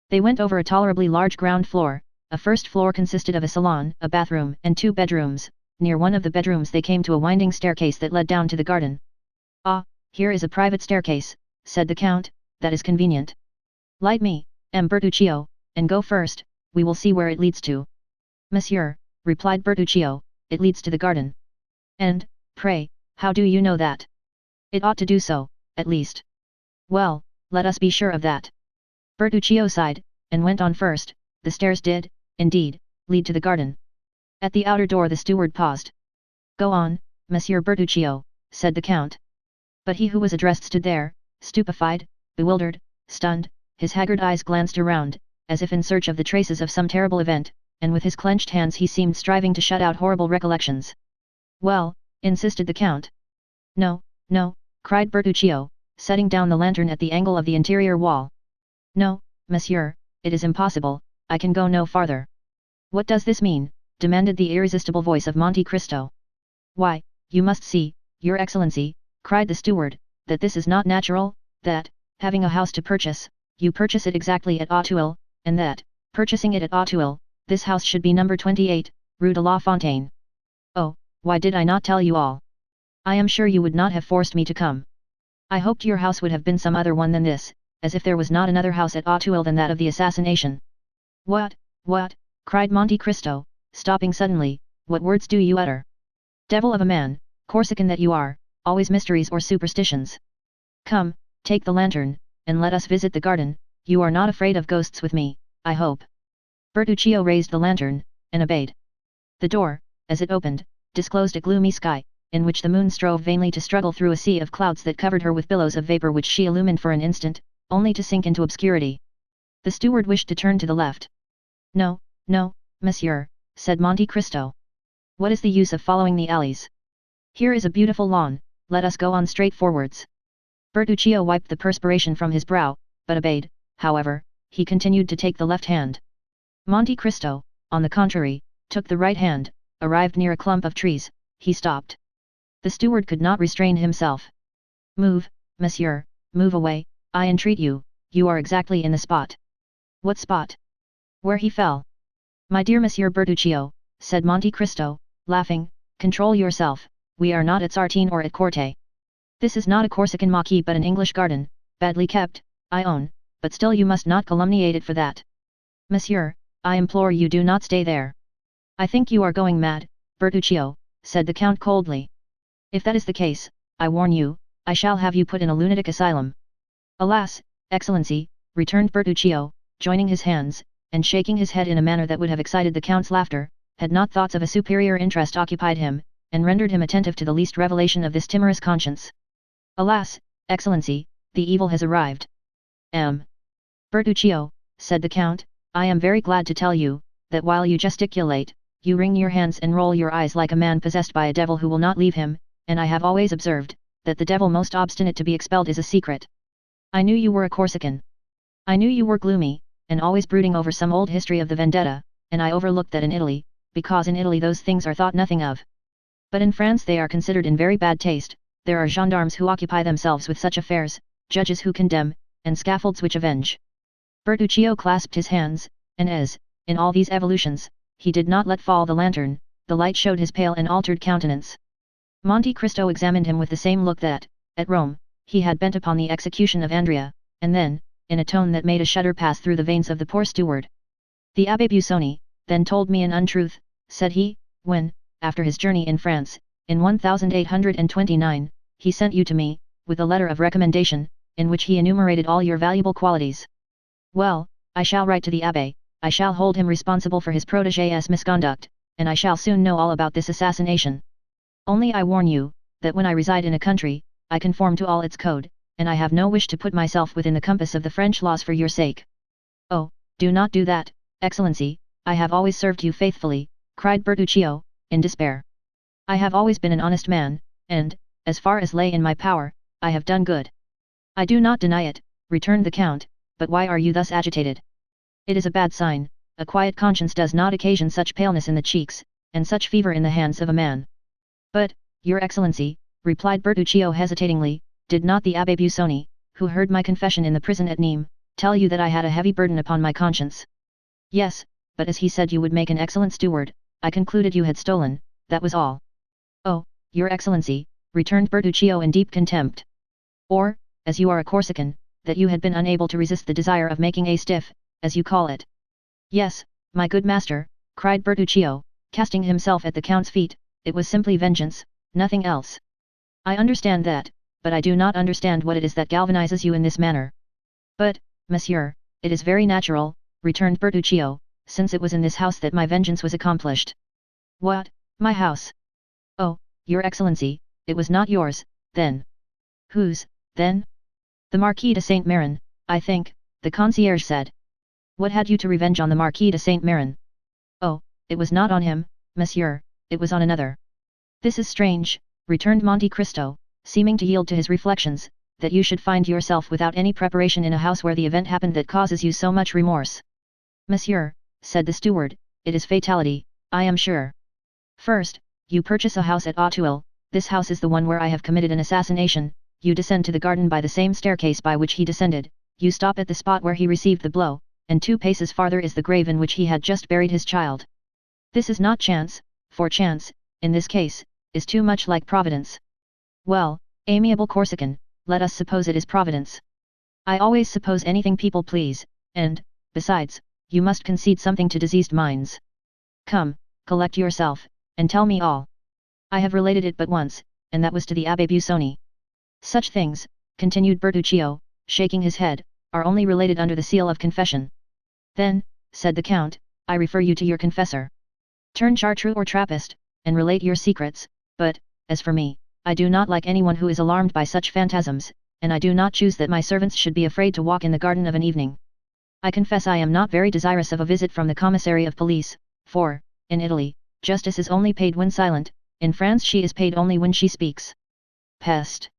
They went over a tolerably large ground floor. A first floor consisted of a salon, a bathroom, and 2 bedrooms. Near one of the bedrooms they came to a winding staircase that led down to the garden. Ah, here is a private staircase, said the Count, that is convenient. Light me, M. Bertuccio, and go first, we will see where it leads to. Monsieur, replied Bertuccio, it leads to the garden. And, pray, how do you know that? It ought to do so, at least. Well, let us be sure of that. Bertuccio sighed, and went on first. The stairs did, indeed, lead to the garden. At the outer door the steward paused. Go on, Monsieur Bertuccio, said the Count. But he who was addressed stood there, stupefied, bewildered, stunned, his haggard eyes glanced around, as if in search of the traces of some terrible event, and with his clenched hands he seemed striving to shut out horrible recollections. Well, insisted the Count. No, cried Bertuccio, setting down the lantern at the angle of the interior wall. No, monsieur, it is impossible, I can go no farther. What does this mean? Demanded the irresistible voice of Monte Cristo. Why, you must see, your excellency, cried the steward, that this is not natural, that, having a house to purchase, you purchase it exactly at Auteuil, and that, purchasing it at Auteuil, this house should be number 28, Rue de la Fontaine. Oh, why did I not tell you all? I am sure you would not have forced me to come. I hoped your house would have been some other one than this, as if there was not another house at Auteuil than that of the assassination. What, cried Monte Cristo, stopping suddenly, what words do you utter? Devil of a man, Corsican that you are, always mysteries or superstitions. Come, take the lantern, and let us visit the garden, you are not afraid of ghosts with me, I hope. Bertuccio raised the lantern, and obeyed. The door, as it opened, disclosed a gloomy sky, in which the moon strove vainly to struggle through a sea of clouds that covered her with billows of vapor which she illumined for an instant, only to sink into obscurity. The steward wished to turn to the left. No, monsieur, said Monte Cristo. What is the use of following the alleys? Here is a beautiful lawn, let us go on straight forwards. Bertuccio wiped the perspiration from his brow, but obeyed. However, he continued to take the left hand. Monte Cristo, on the contrary, took the right hand. Arrived near a clump of trees, he stopped. The steward could not restrain himself. Move, monsieur, move away, I entreat you, you are exactly in the spot. What spot? Where he fell. My dear Monsieur Bertuccio, said Monte Cristo, laughing, control yourself, we are not at Sartine or at Corte. This is not a Corsican maquis but an English garden, badly kept, I own, but still you must not calumniate it for that. Monsieur, I implore you do not stay there. I think you are going mad, Bertuccio, said the Count coldly. If that is the case, I warn you, I shall have you put in a lunatic asylum. Alas, Excellency, returned Bertuccio, joining his hands, and shaking his head in a manner that would have excited the Count's laughter, had not thoughts of a superior interest occupied him, and rendered him attentive to the least revelation of this timorous conscience. Alas, Excellency, the evil has arrived. Bertuccio, said the Count, I am very glad to tell you, that while you gesticulate, you wring your hands and roll your eyes like a man possessed by a devil who will not leave him, and I have always observed, that the devil most obstinate to be expelled is a secret. I knew you were a Corsican. I knew you were gloomy, and always brooding over some old history of the vendetta, and I overlooked that in Italy, because in Italy those things are thought nothing of. But in France they are considered in very bad taste, there are gendarmes who occupy themselves with such affairs, judges who condemn, and scaffolds which avenge. Bertuccio clasped his hands, and as, in all these evolutions, he did not let fall the lantern, the light showed his pale and altered countenance. Monte Cristo examined him with the same look that, at Rome, he had bent upon the execution of Andrea, and then, in a tone that made a shudder pass through the veins of the poor steward. The Abbé Busoni, then told me an untruth, said he, when, after his journey in France, in 1829, he sent you to me, with a letter of recommendation, in which he enumerated all your valuable qualities. Well, I shall write to the Abbé, I shall hold him responsible for his protégé's misconduct, and I shall soon know all about this assassination. Only I warn you, that when I reside in a country, I conform to all its code, and I have no wish to put myself within the compass of the French laws for your sake. Oh, do not do that, Excellency, I have always served you faithfully, cried Bertuccio, in despair. I have always been an honest man, and, as far as lay in my power, I have done good. I do not deny it, returned the Count, but why are you thus agitated? It is a bad sign, a quiet conscience does not occasion such paleness in the cheeks, and such fever in the hands of a man. But, Your Excellency, replied Bertuccio hesitatingly, did not the Abbé Busoni, who heard my confession in the prison at Nîmes, tell you that I had a heavy burden upon my conscience? Yes, but as he said you would make an excellent steward, I concluded you had stolen, that was all. Oh, Your Excellency, returned Bertuccio in deep contempt. Or, as you are a Corsican, that you had been unable to resist the desire of making a stiff, as you call it. Yes, my good master, cried Bertuccio, casting himself at the Count's feet, it was simply vengeance, nothing else. I understand that, but I do not understand what it is that galvanizes you in this manner. But, monsieur, it is very natural, returned Bertuccio, since it was in this house that my vengeance was accomplished. What, my house? Oh, Your Excellency, it was not yours, then. Whose, then? The Marquis de Saint-Méran, I think, the concierge said. What had you to revenge on the Marquis de Saint-Méran? Oh, it was not on him, monsieur, it was on another. This is strange, returned Monte Cristo, seeming to yield to his reflections, that you should find yourself without any preparation in a house where the event happened that causes you so much remorse. Monsieur, said the steward, it is fatality, I am sure. First, you purchase a house at Auteuil, this house is the one where I have committed an assassination, you descend to the garden by the same staircase by which he descended, you stop at the spot where he received the blow, and 2 paces farther is the grave in which he had just buried his child. This is not chance, for chance, in this case, is too much like Providence. Well, amiable Corsican, let us suppose it is Providence. I always suppose anything people please, and, besides, you must concede something to diseased minds. Come, collect yourself, and tell me all. I have related it but once, and that was to the Abbé Busoni. Such things, continued Bertuccio, shaking his head, are only related under the seal of confession. Then, said the Count, I refer you to your confessor. Turn Chartreux or Trappist, and relate your secrets, but, as for me, I do not like anyone who is alarmed by such phantasms, and I do not choose that my servants should be afraid to walk in the garden of an evening. I confess I am not very desirous of a visit from the commissary of police, for, in Italy, justice is only paid when silent, in France she is paid only when she speaks. Peste!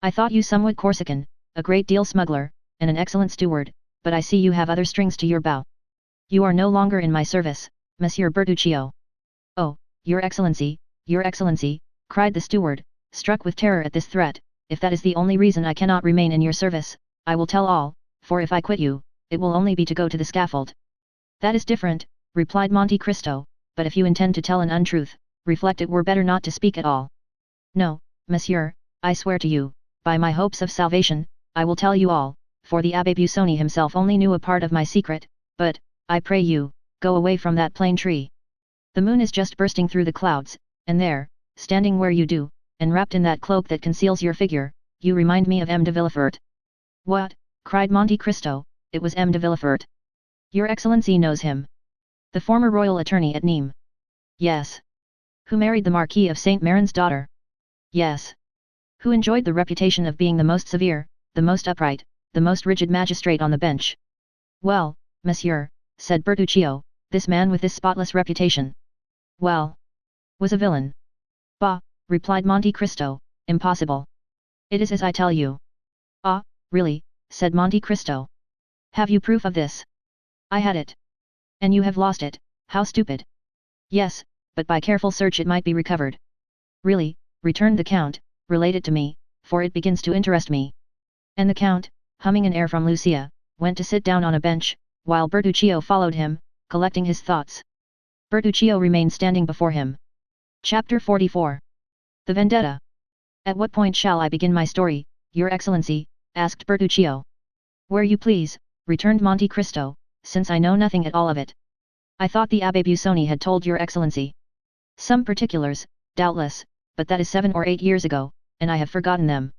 I thought you somewhat Corsican, a great deal smuggler, and an excellent steward, but I see you have other strings to your bow. You are no longer in my service, Monsieur Bertuccio. Oh, Your Excellency, cried the steward, struck with terror at this threat, if that is the only reason I cannot remain in your service, I will tell all, for if I quit you, it will only be to go to the scaffold. That is different, replied Monte Cristo, but if you intend to tell an untruth, reflect it were better not to speak at all. No, monsieur, I swear to you, by my hopes of salvation, I will tell you all, for the Abbé Busoni himself only knew a part of my secret, but, I pray you, go away from that plane tree. The moon is just bursting through the clouds, and there, standing where you do, and wrapped in that cloak that conceals your figure, you remind me of M. de Villefort. What, cried Monte Cristo, it was M. de Villefort. Your Excellency knows him. The former royal attorney at Nîmes. Yes. Who married the Marquis of Saint-Méran's daughter. Yes. Who enjoyed the reputation of being the most severe, the most upright, the most rigid magistrate on the bench. Well, monsieur, said Bertuccio, this man with this spotless reputation. Well, was a villain. Bah, replied Monte Cristo, impossible. It is as I tell you. Ah, really, said Monte Cristo. Have you proof of this? I had it. And you have lost it, how stupid. Yes, but by careful search it might be recovered. Really, returned the Count, relate it to me, for it begins to interest me. And the Count, humming an air from Lucia, went to sit down on a bench, while Bertuccio followed him, collecting his thoughts. Bertuccio remained standing before him. Chapter 44. The Vendetta. At what point shall I begin my story, Your Excellency? Asked Bertuccio. Where you please, returned Monte Cristo, since I know nothing at all of it. I thought the Abbé Busoni had told Your Excellency some particulars, doubtless, but that is 7 or 8 years ago, and I have forgotten them.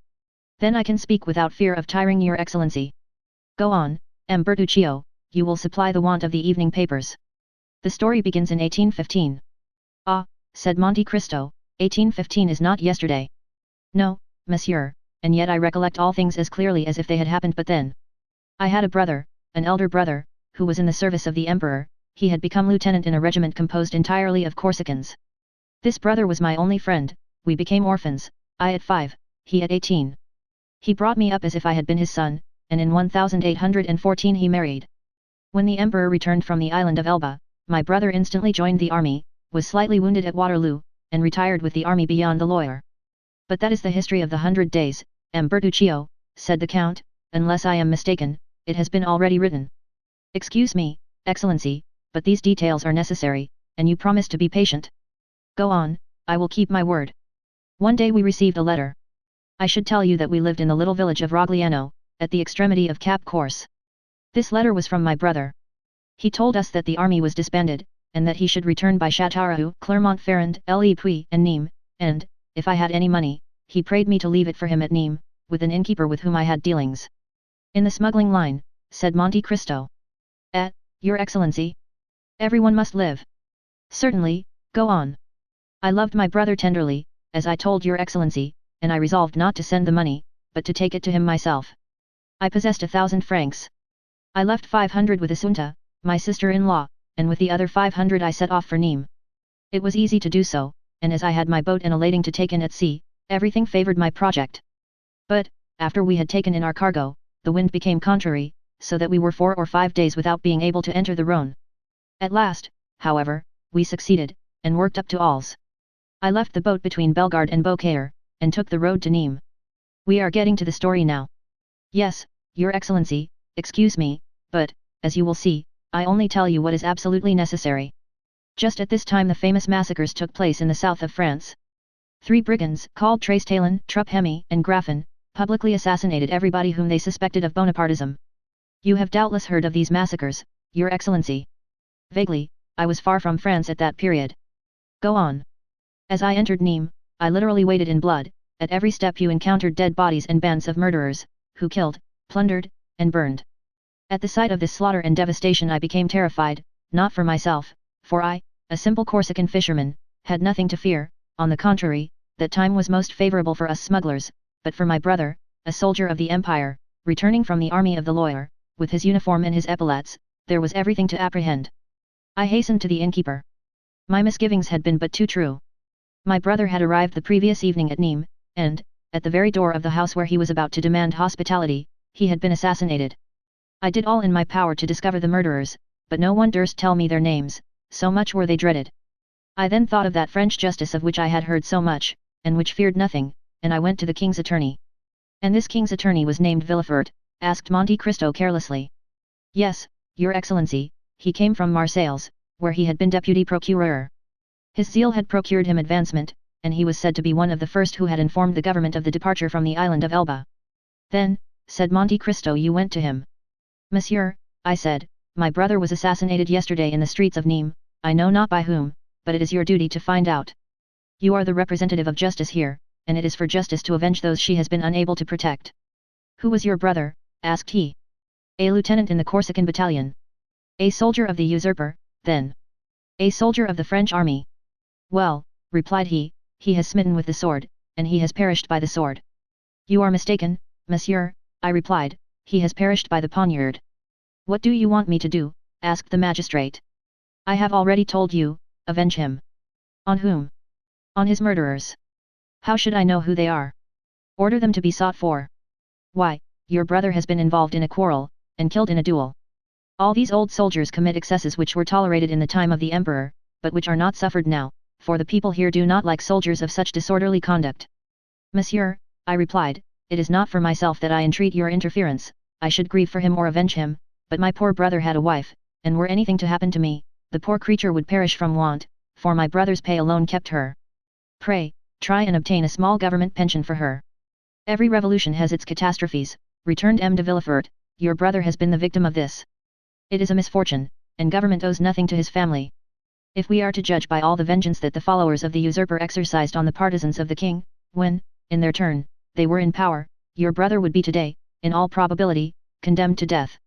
Then I can speak without fear of tiring Your Excellency. Go on, M. Bertuccio, you will supply the want of the evening papers. The story begins in 1815. Ah, said Monte Cristo, 1815 is not yesterday. No, monsieur, and yet I recollect all things as clearly as if they had happened but then. I had a brother, an elder brother, who was in the service of the Emperor. He had become lieutenant in a regiment composed entirely of Corsicans. This brother was my only friend, we became orphans, I at 5, he at 18. He brought me up as if I had been his son, and in 1814 he married. When the Emperor returned from the island of Elba, my brother instantly joined the army, was slightly wounded at Waterloo, and retired with the army beyond the Loire. But that is the history of the 100 Days, M. Bertuccio, said the Count, unless I am mistaken, it has been already written. Excuse me, Excellency, but these details are necessary, and you promise to be patient. Go on, I will keep my word. One day we received a letter. I should tell you that we lived in the little village of Rogliano, at the extremity of Cap Corse. This letter was from my brother. He told us that the army was disbanded, and that he should return by Châteauroux, Clermont-Ferrand, Le Puy, and Nîmes, and, if I had any money, he prayed me to leave it for him at Nîmes, with an innkeeper with whom I had dealings. In the smuggling line, said Monte Cristo. Your Excellency? Everyone must live. Certainly, go on. I loved my brother tenderly, as I told Your Excellency, and I resolved not to send the money, but to take it to him myself. I possessed 1,000 francs. I left 500 with Assunta, my sister-in-law, and with the other 500 I set off for Nîmes. It was easy to do so, and as I had my boat and a lading to take in at sea, everything favored my project. But, after we had taken in our cargo, the wind became contrary, so that we were 4 or 5 days without being able to enter the Rhône. At last, however, we succeeded, and worked up to Alls. I left the boat between Bellegarde and Beaucaire, and took the road to Nîmes. We are getting to the story now. Yes, Your Excellency, excuse me, but, as you will see, I only tell you what is absolutely necessary. Just at this time the famous massacres took place in the south of France. 3 brigands, called Trestaillon, Truphemy, and Graffin, publicly assassinated everybody whom they suspected of Bonapartism. You have doubtless heard of these massacres, Your Excellency. Vaguely, I was far from France at that period. Go on. As I entered Nîmes, I literally waded in blood. At every step you encountered dead bodies and bands of murderers, who killed, plundered, and burned. At the sight of this slaughter and devastation I became terrified, not for myself, for I, a simple Corsican fisherman, had nothing to fear. On the contrary, that time was most favorable for us smugglers, but for my brother, a soldier of the Empire, returning from the army of the Loire, with his uniform and his epaulets, there was everything to apprehend. I hastened to the innkeeper. My misgivings had been but too true. My brother had arrived the previous evening at Nîmes, and, at the very door of the house where he was about to demand hospitality, he had been assassinated. I did all in my power to discover the murderers, but no one durst tell me their names, so much were they dreaded. I then thought of that French justice of which I had heard so much, and which feared nothing, and I went to the king's attorney. And this king's attorney was named Villefort? Asked Monte Cristo carelessly. Yes, Your Excellency, he came from Marseilles, where he had been deputy procureur. His zeal had procured him advancement, and he was said to be one of the first who had informed the government of the departure from the island of Elba. Then, said Monte Cristo, you went to him. Monsieur, I said, my brother was assassinated yesterday in the streets of Nîmes, I know not by whom, but it is your duty to find out. You are the representative of justice here, and it is for justice to avenge those she has been unable to protect. Who was your brother? Asked he. A lieutenant in the Corsican battalion. A soldier of the usurper, then. A soldier of the French army. Well, replied he has smitten with the sword, and he has perished by the sword. You are mistaken, monsieur, I replied, he has perished by the poniard. What do you want me to do? Asked the magistrate. I have already told you, avenge him. On whom? On his murderers. How should I know who they are? Order them to be sought for. Why, your brother has been involved in a quarrel, and killed in a duel. All these old soldiers commit excesses which were tolerated in the time of the emperor, but which are not suffered now, for the people here do not like soldiers of such disorderly conduct. Monsieur, I replied, it is not for myself that I entreat your interference, I should grieve for him or avenge him, but my poor brother had a wife, and were anything to happen to me, the poor creature would perish from want, for my brother's pay alone kept her. Pray, try and obtain a small government pension for her. Every revolution has its catastrophes, returned M. de Villefort, your brother has been the victim of this. It is a misfortune, and government owes nothing to his family. If we are to judge by all the vengeance that the followers of the usurper exercised on the partisans of the king, when, in their turn, they were in power, your brother would be today, in all probability, condemned to death.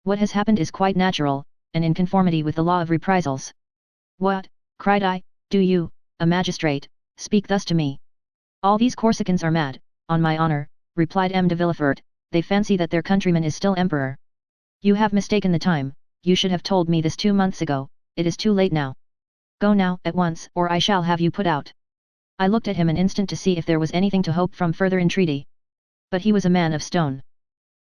What has happened is quite natural, and in conformity with the law of reprisals. What, cried I, do you, a magistrate, speak thus to me? All these Corsicans are mad, on my honor, replied M. de Villefort, they fancy that their countryman is still emperor. You have mistaken the time, you should have told me this 2 months ago, it is too late now. Go now, at once, or I shall have you put out. I looked at him an instant to see if there was anything to hope from further entreaty. But he was a man of stone.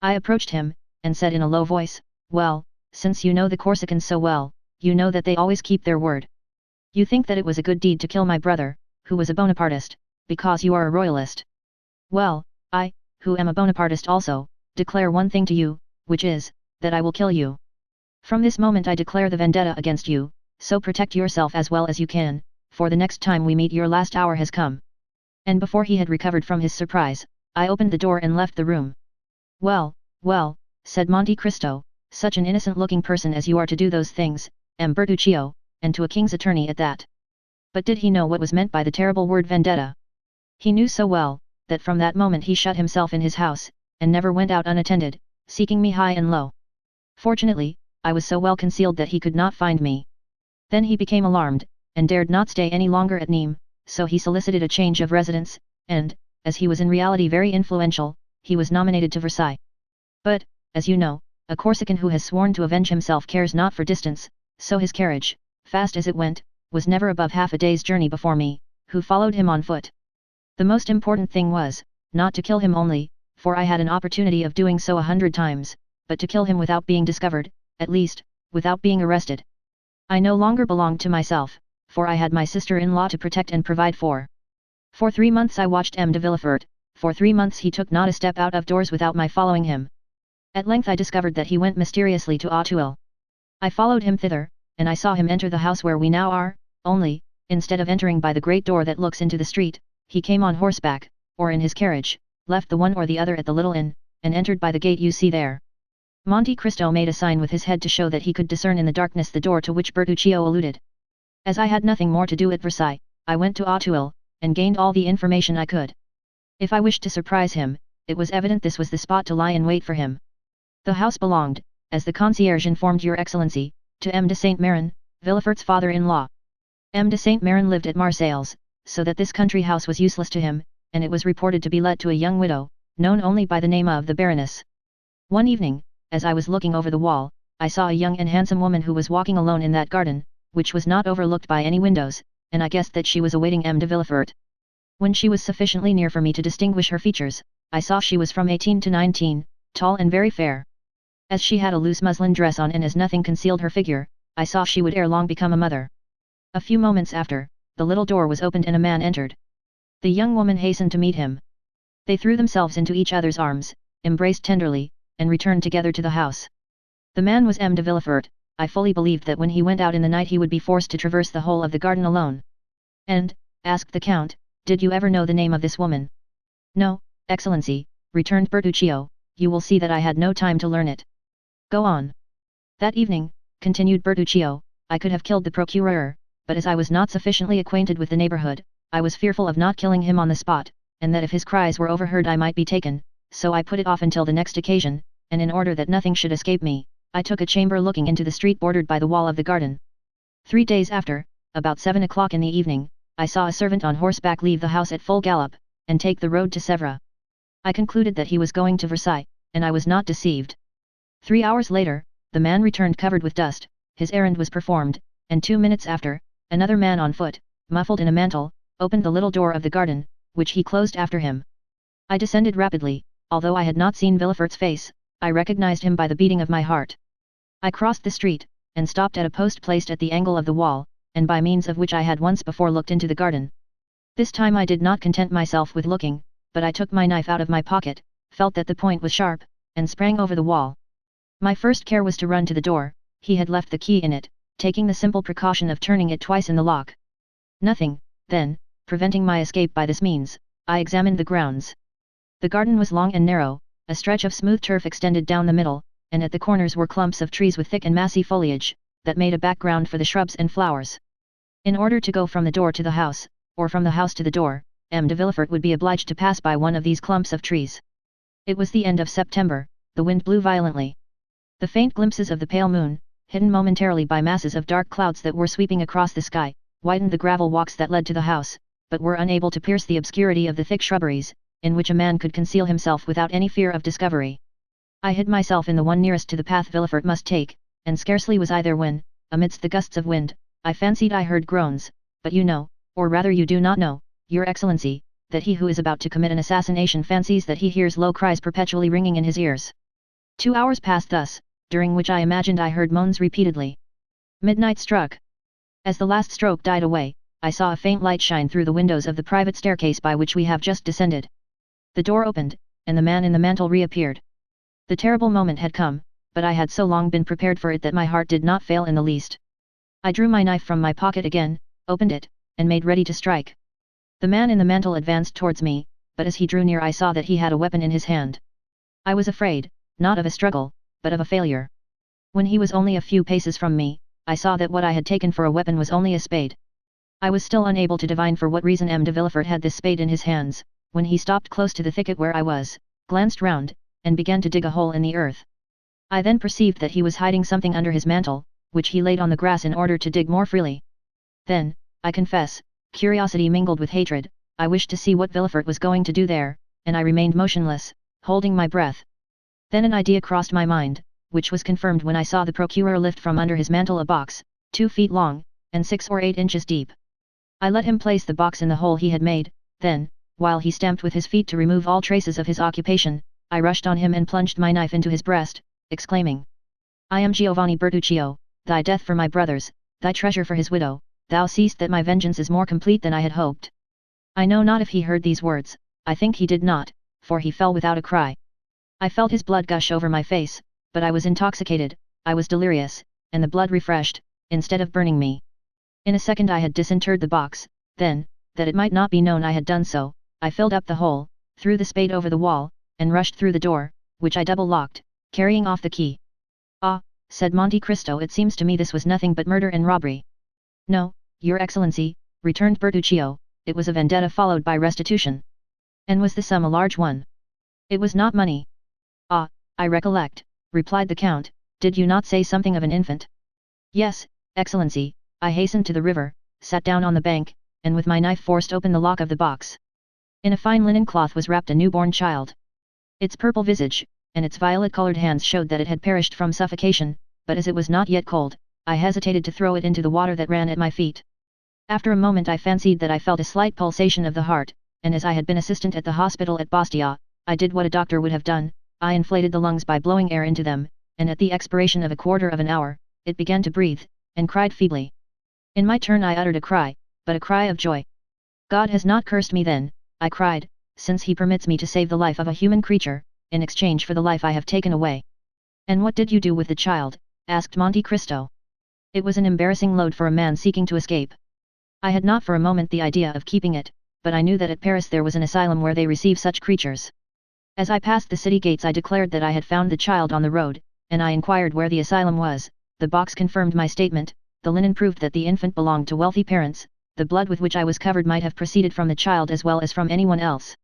I approached him, and said in a low voice, well, since you know the Corsicans so well, you know that they always keep their word. You think that it was a good deed to kill my brother, who was a Bonapartist, because you are a royalist. Well, I, who am a Bonapartist also, declare one thing to you, which is, that I will kill you. From this moment I declare the vendetta against you, so protect yourself as well as you can, for the next time we meet your last hour has come. And before he had recovered from his surprise, I opened the door and left the room. Well, well, said Monte Cristo, such an innocent-looking person as you are to do those things, M. Bertuccio, and to a king's attorney at that. But did he know what was meant by the terrible word vendetta? He knew so well, that from that moment he shut himself in his house, and never went out unattended, seeking me high and low. Fortunately, I was so well concealed that he could not find me. Then he became alarmed, and dared not stay any longer at Nîmes, so he solicited a change of residence, and, as he was in reality very influential, he was nominated to Versailles. But, as you know, a Corsican who has sworn to avenge himself cares not for distance, so his carriage, fast as it went, was never above half a day's journey before me, who followed him on foot. The most important thing was, not to kill him only, for I had an opportunity of doing so 100 times, but to kill him without being discovered, at least, without being arrested. I no longer belonged to myself, for I had my sister-in-law to protect and provide for. For 3 months I watched M. de Villefort, for 3 months he took not a step out of doors without my following him. At length I discovered that he went mysteriously to Auteuil. I followed him thither, and I saw him enter the house where we now are, only, instead of entering by the great door that looks into the street, he came on horseback, or in his carriage, left the one or the other at the little inn, and entered by the gate you see there. Monte Cristo made a sign with his head to show that he could discern in the darkness the door to which Bertuccio alluded. As I had nothing more to do at Versailles, I went to Auteuil, and gained all the information I could. If I wished to surprise him, it was evident this was the spot to lie in wait for him. The house belonged, as the concierge informed your excellency, to M. de Saint-Méran, Villefort's father-in-law. M. de Saint-Méran lived at Marseilles, so that this country house was useless to him, and it was reported to be let to a young widow, known only by the name of the Baroness. One evening, as I was looking over the wall, I saw a young and handsome woman who was walking alone in that garden, which was not overlooked by any windows, and I guessed that she was awaiting M. de Villefort. When she was sufficiently near for me to distinguish her features, I saw she was from 18 to 19, tall and very fair. As she had a loose muslin dress on and as nothing concealed her figure, I saw she would ere long become a mother. A few moments after, the little door was opened and a man entered. The young woman hastened to meet him. They threw themselves into each other's arms, embraced tenderly, and returned together to the house. The man was M. de Villefort. I fully believed that when he went out in the night he would be forced to traverse the whole of the garden alone. And, asked the count, did you ever know the name of this woman? No, Excellency, returned Bertuccio, you will see that I had no time to learn it. Go on. That evening, continued Bertuccio, I could have killed the procureur, but as I was not sufficiently acquainted with the neighborhood, I was fearful of not killing him on the spot, and that if his cries were overheard I might be taken, so I put it off until the next occasion, and in order that nothing should escape me, I took a chamber looking into the street bordered by the wall of the garden. 3 days after, about 7 o'clock in the evening, I saw a servant on horseback leave the house at full gallop, and take the road to Sèvres. I concluded that he was going to Versailles, and I was not deceived. 3 hours later, the man returned covered with dust, his errand was performed, and 2 minutes after, another man on foot, muffled in a mantle, opened the little door of the garden, which he closed after him. I descended rapidly. Although I had not seen Villefort's face, I recognized him by the beating of my heart. I crossed the street, and stopped at a post placed at the angle of the wall, and by means of which I had once before looked into the garden. This time I did not content myself with looking, but I took my knife out of my pocket, felt that the point was sharp, and sprang over the wall. My first care was to run to the door. He had left the key in it, taking the simple precaution of turning it twice in the lock. Nothing, then, preventing my escape by this means, I examined the grounds. The garden was long and narrow, a stretch of smooth turf extended down the middle, and at the corners were clumps of trees with thick and massy foliage, that made a background for the shrubs and flowers. In order to go from the door to the house, or from the house to the door, M. de Villefort would be obliged to pass by one of these clumps of trees. It was the end of September, the wind blew violently. The faint glimpses of the pale moon, hidden momentarily by masses of dark clouds that were sweeping across the sky, whitened the gravel walks that led to the house, but were unable to pierce the obscurity of the thick shrubberies, in which a man could conceal himself without any fear of discovery. I hid myself in the one nearest to the path Villefort must take, and scarcely was I there when, amidst the gusts of wind, I fancied I heard groans, but you know, or rather you do not know, your excellency, that he who is about to commit an assassination fancies that he hears low cries perpetually ringing in his ears. 2 hours passed thus, during which I imagined I heard moans repeatedly. Midnight struck. As the last stroke died away, I saw a faint light shine through the windows of the private staircase by which we have just descended. The door opened, and the man in the mantle reappeared. The terrible moment had come, but I had so long been prepared for it that my heart did not fail in the least. I drew my knife from my pocket again, opened it, and made ready to strike. The man in the mantle advanced towards me, but as he drew near I saw that he had a weapon in his hand. I was afraid, not of a struggle, but of a failure. When he was only a few paces from me, I saw that what I had taken for a weapon was only a spade. I was still unable to divine for what reason M. de Villefort had this spade in his hands, when he stopped close to the thicket where I was, glanced round, and began to dig a hole in the earth. I then perceived that he was hiding something under his mantle, which he laid on the grass in order to dig more freely. Then, I confess, curiosity mingled with hatred, I wished to see what Villefort was going to do there, and I remained motionless, holding my breath. Then an idea crossed my mind, which was confirmed when I saw the procureur lift from under his mantle a box, 2 feet long, and 6 or 8 inches deep. I let him place the box in the hole he had made, then, while he stamped with his feet to remove all traces of his occupation, I rushed on him and plunged my knife into his breast, exclaiming, "I am Giovanni Bertuccio, thy death for my brothers, thy treasure for his widow, thou seest that my vengeance is more complete than I had hoped." I know not if he heard these words, I think he did not, for he fell without a cry. I felt his blood gush over my face, but I was intoxicated, I was delirious, and the blood refreshed, instead of burning me. In a second I had disinterred the box, then, that it might not be known I had done so, I filled up the hole, threw the spade over the wall, and rushed through the door, which I double-locked, carrying off the key. "Ah," said Monte Cristo, "it seems to me this was nothing but murder and robbery." "No, your excellency," returned Bertuccio, "it was a vendetta followed by restitution." "And was the sum a large one?" "It was not money." "Ah, I recollect," replied the count, "did you not say something of an infant?" "Yes, excellency, I hastened to the river, sat down on the bank, and with my knife forced open the lock of the box. In a fine linen cloth was wrapped a newborn child. Its purple visage, and its violet-colored hands showed that it had perished from suffocation, but as it was not yet cold, I hesitated to throw it into the water that ran at my feet. After a moment I fancied that I felt a slight pulsation of the heart, and as I had been assistant at the hospital at Bastia, I did what a doctor would have done, I inflated the lungs by blowing air into them, and at the expiration of a quarter of an hour, it began to breathe, and cried feebly. In my turn I uttered a cry, but a cry of joy. "God has not cursed me then," I cried, "since he permits me to save the life of a human creature, in exchange for the life I have taken away." "And what did you do with the child?" asked Monte Cristo. It was an embarrassing load for a man seeking to escape. I had not for a moment the idea of keeping it, but I knew that at Paris there was an asylum where they receive such creatures. As I passed the city gates I declared that I had found the child on the road, and I inquired where the asylum was. The box confirmed my statement, the linen proved that the infant belonged to wealthy parents, the blood with which I was covered might have proceeded from the child as well as from anyone else.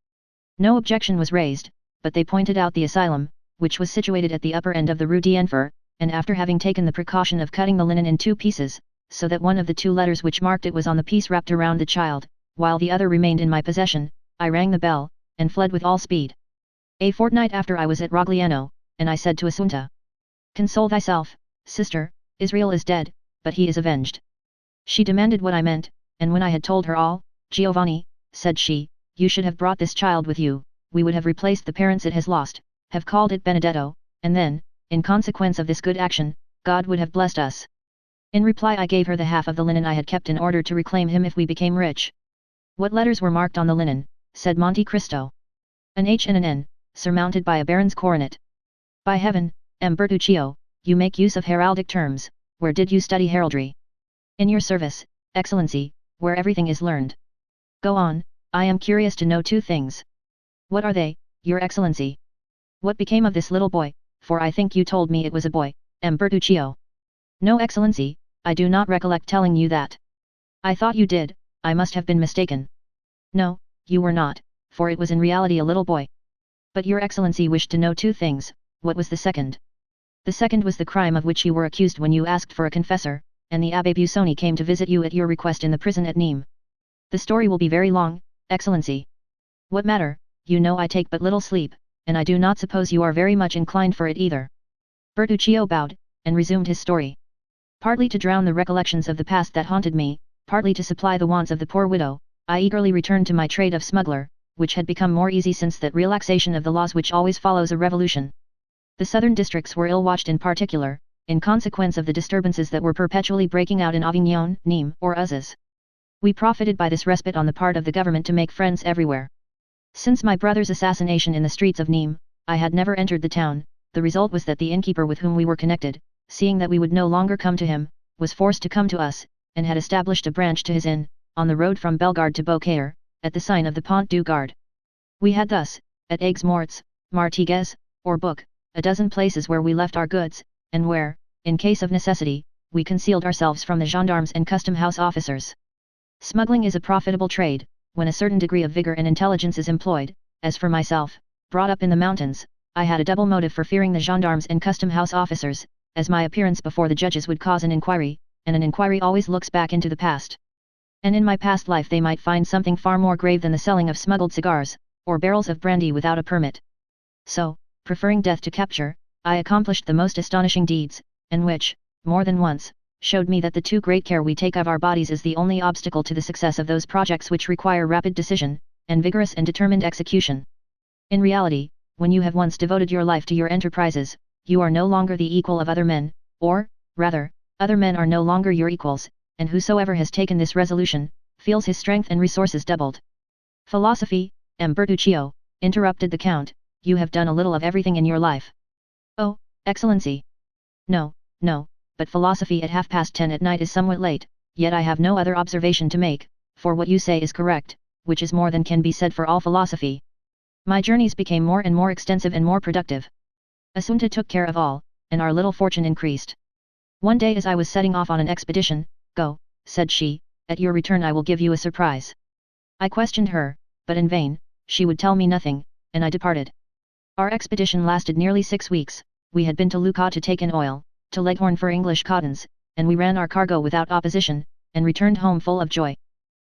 No objection was raised, but they pointed out the asylum, which was situated at the upper end of the Rue d'Enfer, and after having taken the precaution of cutting the linen in 2 pieces, so that one of the 2 letters which marked it was on the piece wrapped around the child, while the other remained in my possession, I rang the bell, and fled with all speed. A fortnight after I was at Rogliano, and I said to Assunta, "Console thyself, sister, Israel is dead, but he is avenged." She demanded what I meant, and when I had told her all, "Giovanni," said she, "you should have brought this child with you, we would have replaced the parents it has lost, have called it Benedetto, and then, in consequence of this good action, God would have blessed us." In reply I gave her the half of the linen I had kept in order to reclaim him if we became rich. "What letters were marked on the linen?" said Monte Cristo. "An H and an N, surmounted by a baron's coronet." "By heaven, M. Bertuccio, you make use of heraldic terms. Where did you study heraldry?" "In your service, Excellency, where everything is learned." "Go on, I am curious to know two things." "What are they, your Excellency?" "What became of this little boy, for I think you told me it was a boy, M. Bertuccio." "No, Excellency, I do not recollect telling you that." "I thought you did, I must have been mistaken." "No, you were not, for it was in reality a little boy." "But your Excellency wished to know two things, what was the second?" "The second was the crime of which you were accused when you asked for a confessor, and the Abbé Busoni came to visit you at your request in the prison at Nîmes." "The story will be very long, Excellency." "What matter, you know I take but little sleep, and I do not suppose you are very much inclined for it either." Bertuccio bowed, and resumed his story. "Partly to drown the recollections of the past that haunted me, partly to supply the wants of the poor widow, I eagerly returned to my trade of smuggler, which had become more easy since that relaxation of the laws which always follows a revolution. The southern districts were ill watched in particular, in consequence of the disturbances that were perpetually breaking out in Avignon, Nîmes, or Uzes. We profited by this respite on the part of the government to make friends everywhere. Since my brother's assassination in the streets of Nîmes, I had never entered the town. The result was that the innkeeper with whom we were connected, seeing that we would no longer come to him, was forced to come to us, and had established a branch to his inn, on the road from Bellegarde to Beaucaire, at the sign of the Pont du Gard. We had thus, at Aigues Mortes, Martigues, or Book, a dozen places where we left our goods, and where, in case of necessity, we concealed ourselves from the gendarmes and custom house officers. Smuggling is a profitable trade, when a certain degree of vigor and intelligence is employed. As for myself, brought up in the mountains, I had a double motive for fearing the gendarmes and custom house officers, as my appearance before the judges would cause an inquiry, and an inquiry always looks back into the past. And in my past life they might find something far more grave than the selling of smuggled cigars, or barrels of brandy without a permit. So, preferring death to capture, I accomplished the most astonishing deeds, and which, more than once, showed me that the too great care we take of our bodies is the only obstacle to the success of those projects which require rapid decision, and vigorous and determined execution. In reality, when you have once devoted your life to your enterprises, you are no longer the equal of other men, or, rather, other men are no longer your equals, and whosoever has taken this resolution, feels his strength and resources doubled. Philosophy, M. Bertuccio, interrupted the Count, you have done a little of everything in your life. Oh, Excellency! No, no, but philosophy at 10:30 at night is somewhat late, yet I have no other observation to make, for what you say is correct, which is more than can be said for all philosophy. My journeys became more and more extensive and more productive. Assunta took care of all, and our little fortune increased. One day as I was setting off on an expedition, "Go," said she, "at your return I will give you a surprise." I questioned her, but in vain, she would tell me nothing, and I departed. Our expedition lasted nearly 6 weeks. We had been to Lucca to take in oil, to Leghorn for English cottons, and we ran our cargo without opposition, and returned home full of joy.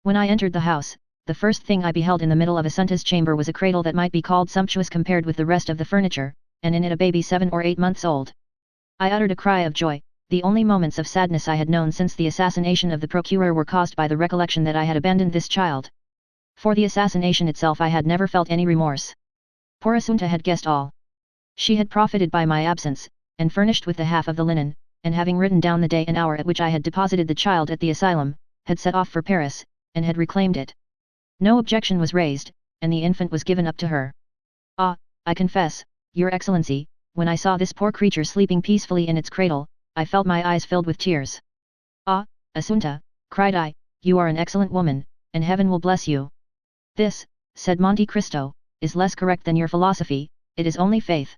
When I entered the house, the first thing I beheld in the middle of Assunta's chamber was a cradle that might be called sumptuous compared with the rest of the furniture, and in it a baby 7 or 8 months old. I uttered a cry of joy. The only moments of sadness I had known since the assassination of the procureur were caused by the recollection that I had abandoned this child. For the assassination itself I had never felt any remorse. Poor Assunta had guessed all. She had profited by my absence, and furnished with the half of the linen, and having written down the day and hour at which I had deposited the child at the asylum, had set off for Paris, and had reclaimed it. No objection was raised, and the infant was given up to her. Ah, I confess, Your Excellency, when I saw this poor creature sleeping peacefully in its cradle, I felt my eyes filled with tears. Ah, Assunta, cried I, you are an excellent woman, and heaven will bless you. This, said Monte Cristo, is less correct than your philosophy, it is only faith.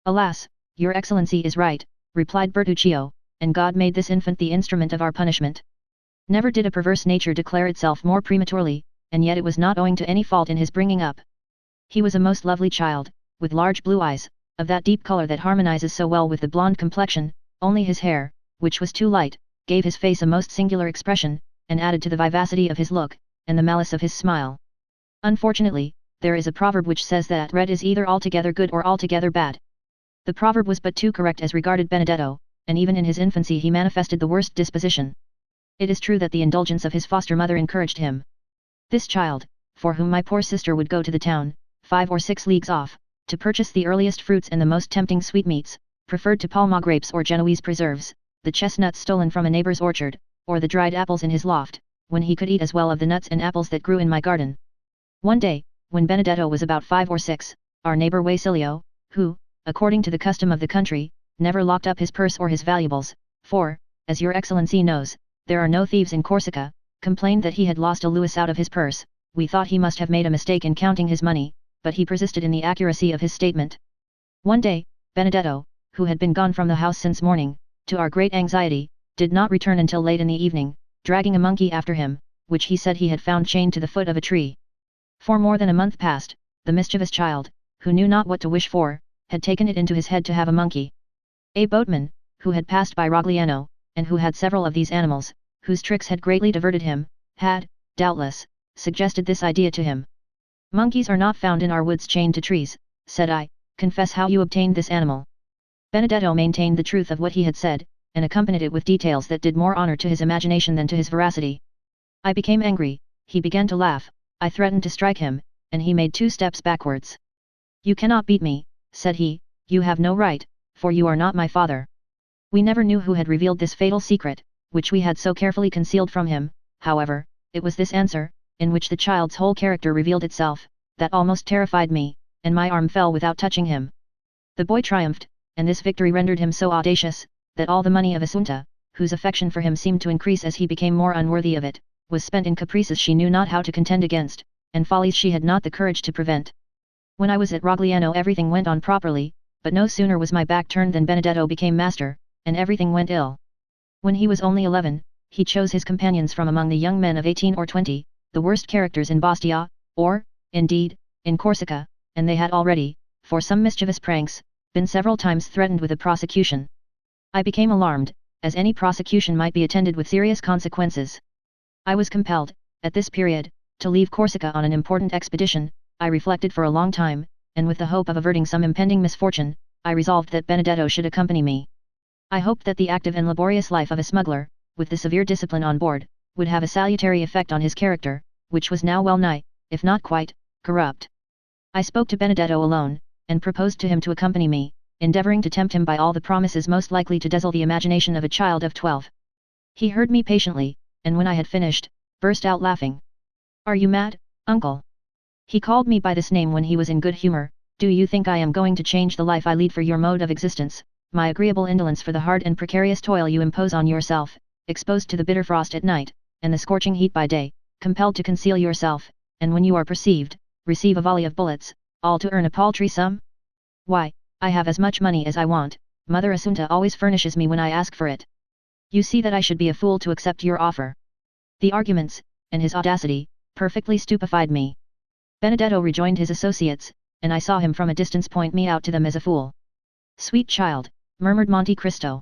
Alas, your Excellency is right, replied Bertuccio, and God made this infant the instrument of our punishment. Never did a perverse nature declare itself more prematurely, and yet it was not owing to any fault in his bringing up. He was a most lovely child, with large blue eyes, of that deep color that harmonizes so well with the blonde complexion, only his hair, which was too light, gave his face a most singular expression, and added to the vivacity of his look, and the malice of his smile. Unfortunately, there is a proverb which says that red is either altogether good or altogether bad. The proverb was but too correct as regarded Benedetto, and even in his infancy he manifested the worst disposition. It is true that the indulgence of his foster mother encouraged him. This child, for whom my poor sister would go to the town, 5 or 6 leagues off, to purchase the earliest fruits and the most tempting sweetmeats, preferred to Palma grapes or Genoese preserves, the chestnuts stolen from a neighbor's orchard, or the dried apples in his loft, when he could eat as well of the nuts and apples that grew in my garden. One day, when Benedetto was about 5 or 6, our neighbor Wasilio, who, according to the custom of the country, never locked up his purse or his valuables, for, as your excellency knows, there are no thieves in Corsica, complained that he had lost a louis out of his purse. We thought he must have made a mistake in counting his money, but he persisted in the accuracy of his statement. One day, Benedetto, who had been gone from the house since morning, to our great anxiety, did not return until late in the evening, dragging a monkey after him, which he said he had found chained to the foot of a tree. For more than a month past, the mischievous child, who knew not what to wish for, had taken it into his head to have a monkey. A boatman, who had passed by Rogliano, and who had several of these animals, whose tricks had greatly diverted him, had, doubtless, suggested this idea to him. Monkeys are not found in our woods chained to trees, said I. Confess how you obtained this animal. Benedetto maintained the truth of what he had said, and accompanied it with details that did more honor to his imagination than to his veracity. I became angry, he began to laugh, I threatened to strike him, and he made 2 steps backwards. You cannot beat me, said he, you have no right, for you are not my father. We never knew who had revealed this fatal secret, which we had so carefully concealed from him. However, it was this answer, in which the child's whole character revealed itself, that almost terrified me, and my arm fell without touching him. The boy triumphed, and this victory rendered him so audacious, that all the money of Assunta, whose affection for him seemed to increase as he became more unworthy of it, was spent in caprices she knew not how to contend against, and follies she had not the courage to prevent. When I was at Rogliano everything went on properly, but no sooner was my back turned than Benedetto became master, and everything went ill. When he was only 11, he chose his companions from among the young men of 18 or 20, the worst characters in Bastia, or, indeed, in Corsica, and they had already, for some mischievous pranks, been several times threatened with a prosecution. I became alarmed, as any prosecution might be attended with serious consequences. I was compelled, at this period, to leave Corsica on an important expedition. I reflected for a long time, and with the hope of averting some impending misfortune, I resolved that Benedetto should accompany me. I hoped that the active and laborious life of a smuggler, with the severe discipline on board, would have a salutary effect on his character, which was now well nigh, if not quite, corrupt. I spoke to Benedetto alone, and proposed to him to accompany me, endeavoring to tempt him by all the promises most likely to dazzle the imagination of a child of 12. He heard me patiently, and when I had finished, burst out laughing. Are you mad, uncle? He called me by this name when he was in good humor. Do you think I am going to change the life I lead for your mode of existence, my agreeable indolence for the hard and precarious toil you impose on yourself, exposed to the bitter frost at night, and the scorching heat by day, compelled to conceal yourself, and when you are perceived, receive a volley of bullets, all to earn a paltry sum? Why, I have as much money as I want, Mother Assunta always furnishes me when I ask for it. You see that I should be a fool to accept your offer. The arguments, and his audacity, perfectly stupefied me. Benedetto rejoined his associates, and I saw him from a distance point me out to them as a fool. Sweet child, murmured Monte Cristo.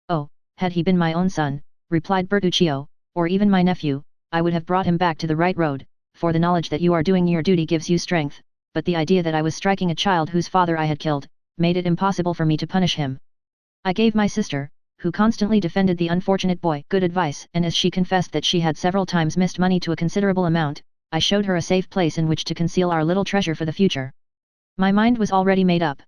Oh, had he been my own son, replied Bertuccio, or even my nephew, I would have brought him back to the right road, for the knowledge that you are doing your duty gives you strength, but the idea that I was striking a child whose father I had killed, made it impossible for me to punish him. I gave my sister, who constantly defended the unfortunate boy, good advice, and as she confessed that she had several times missed money to a considerable amount, I showed her a safe place in which to conceal our little treasure for the future. My mind was already made up.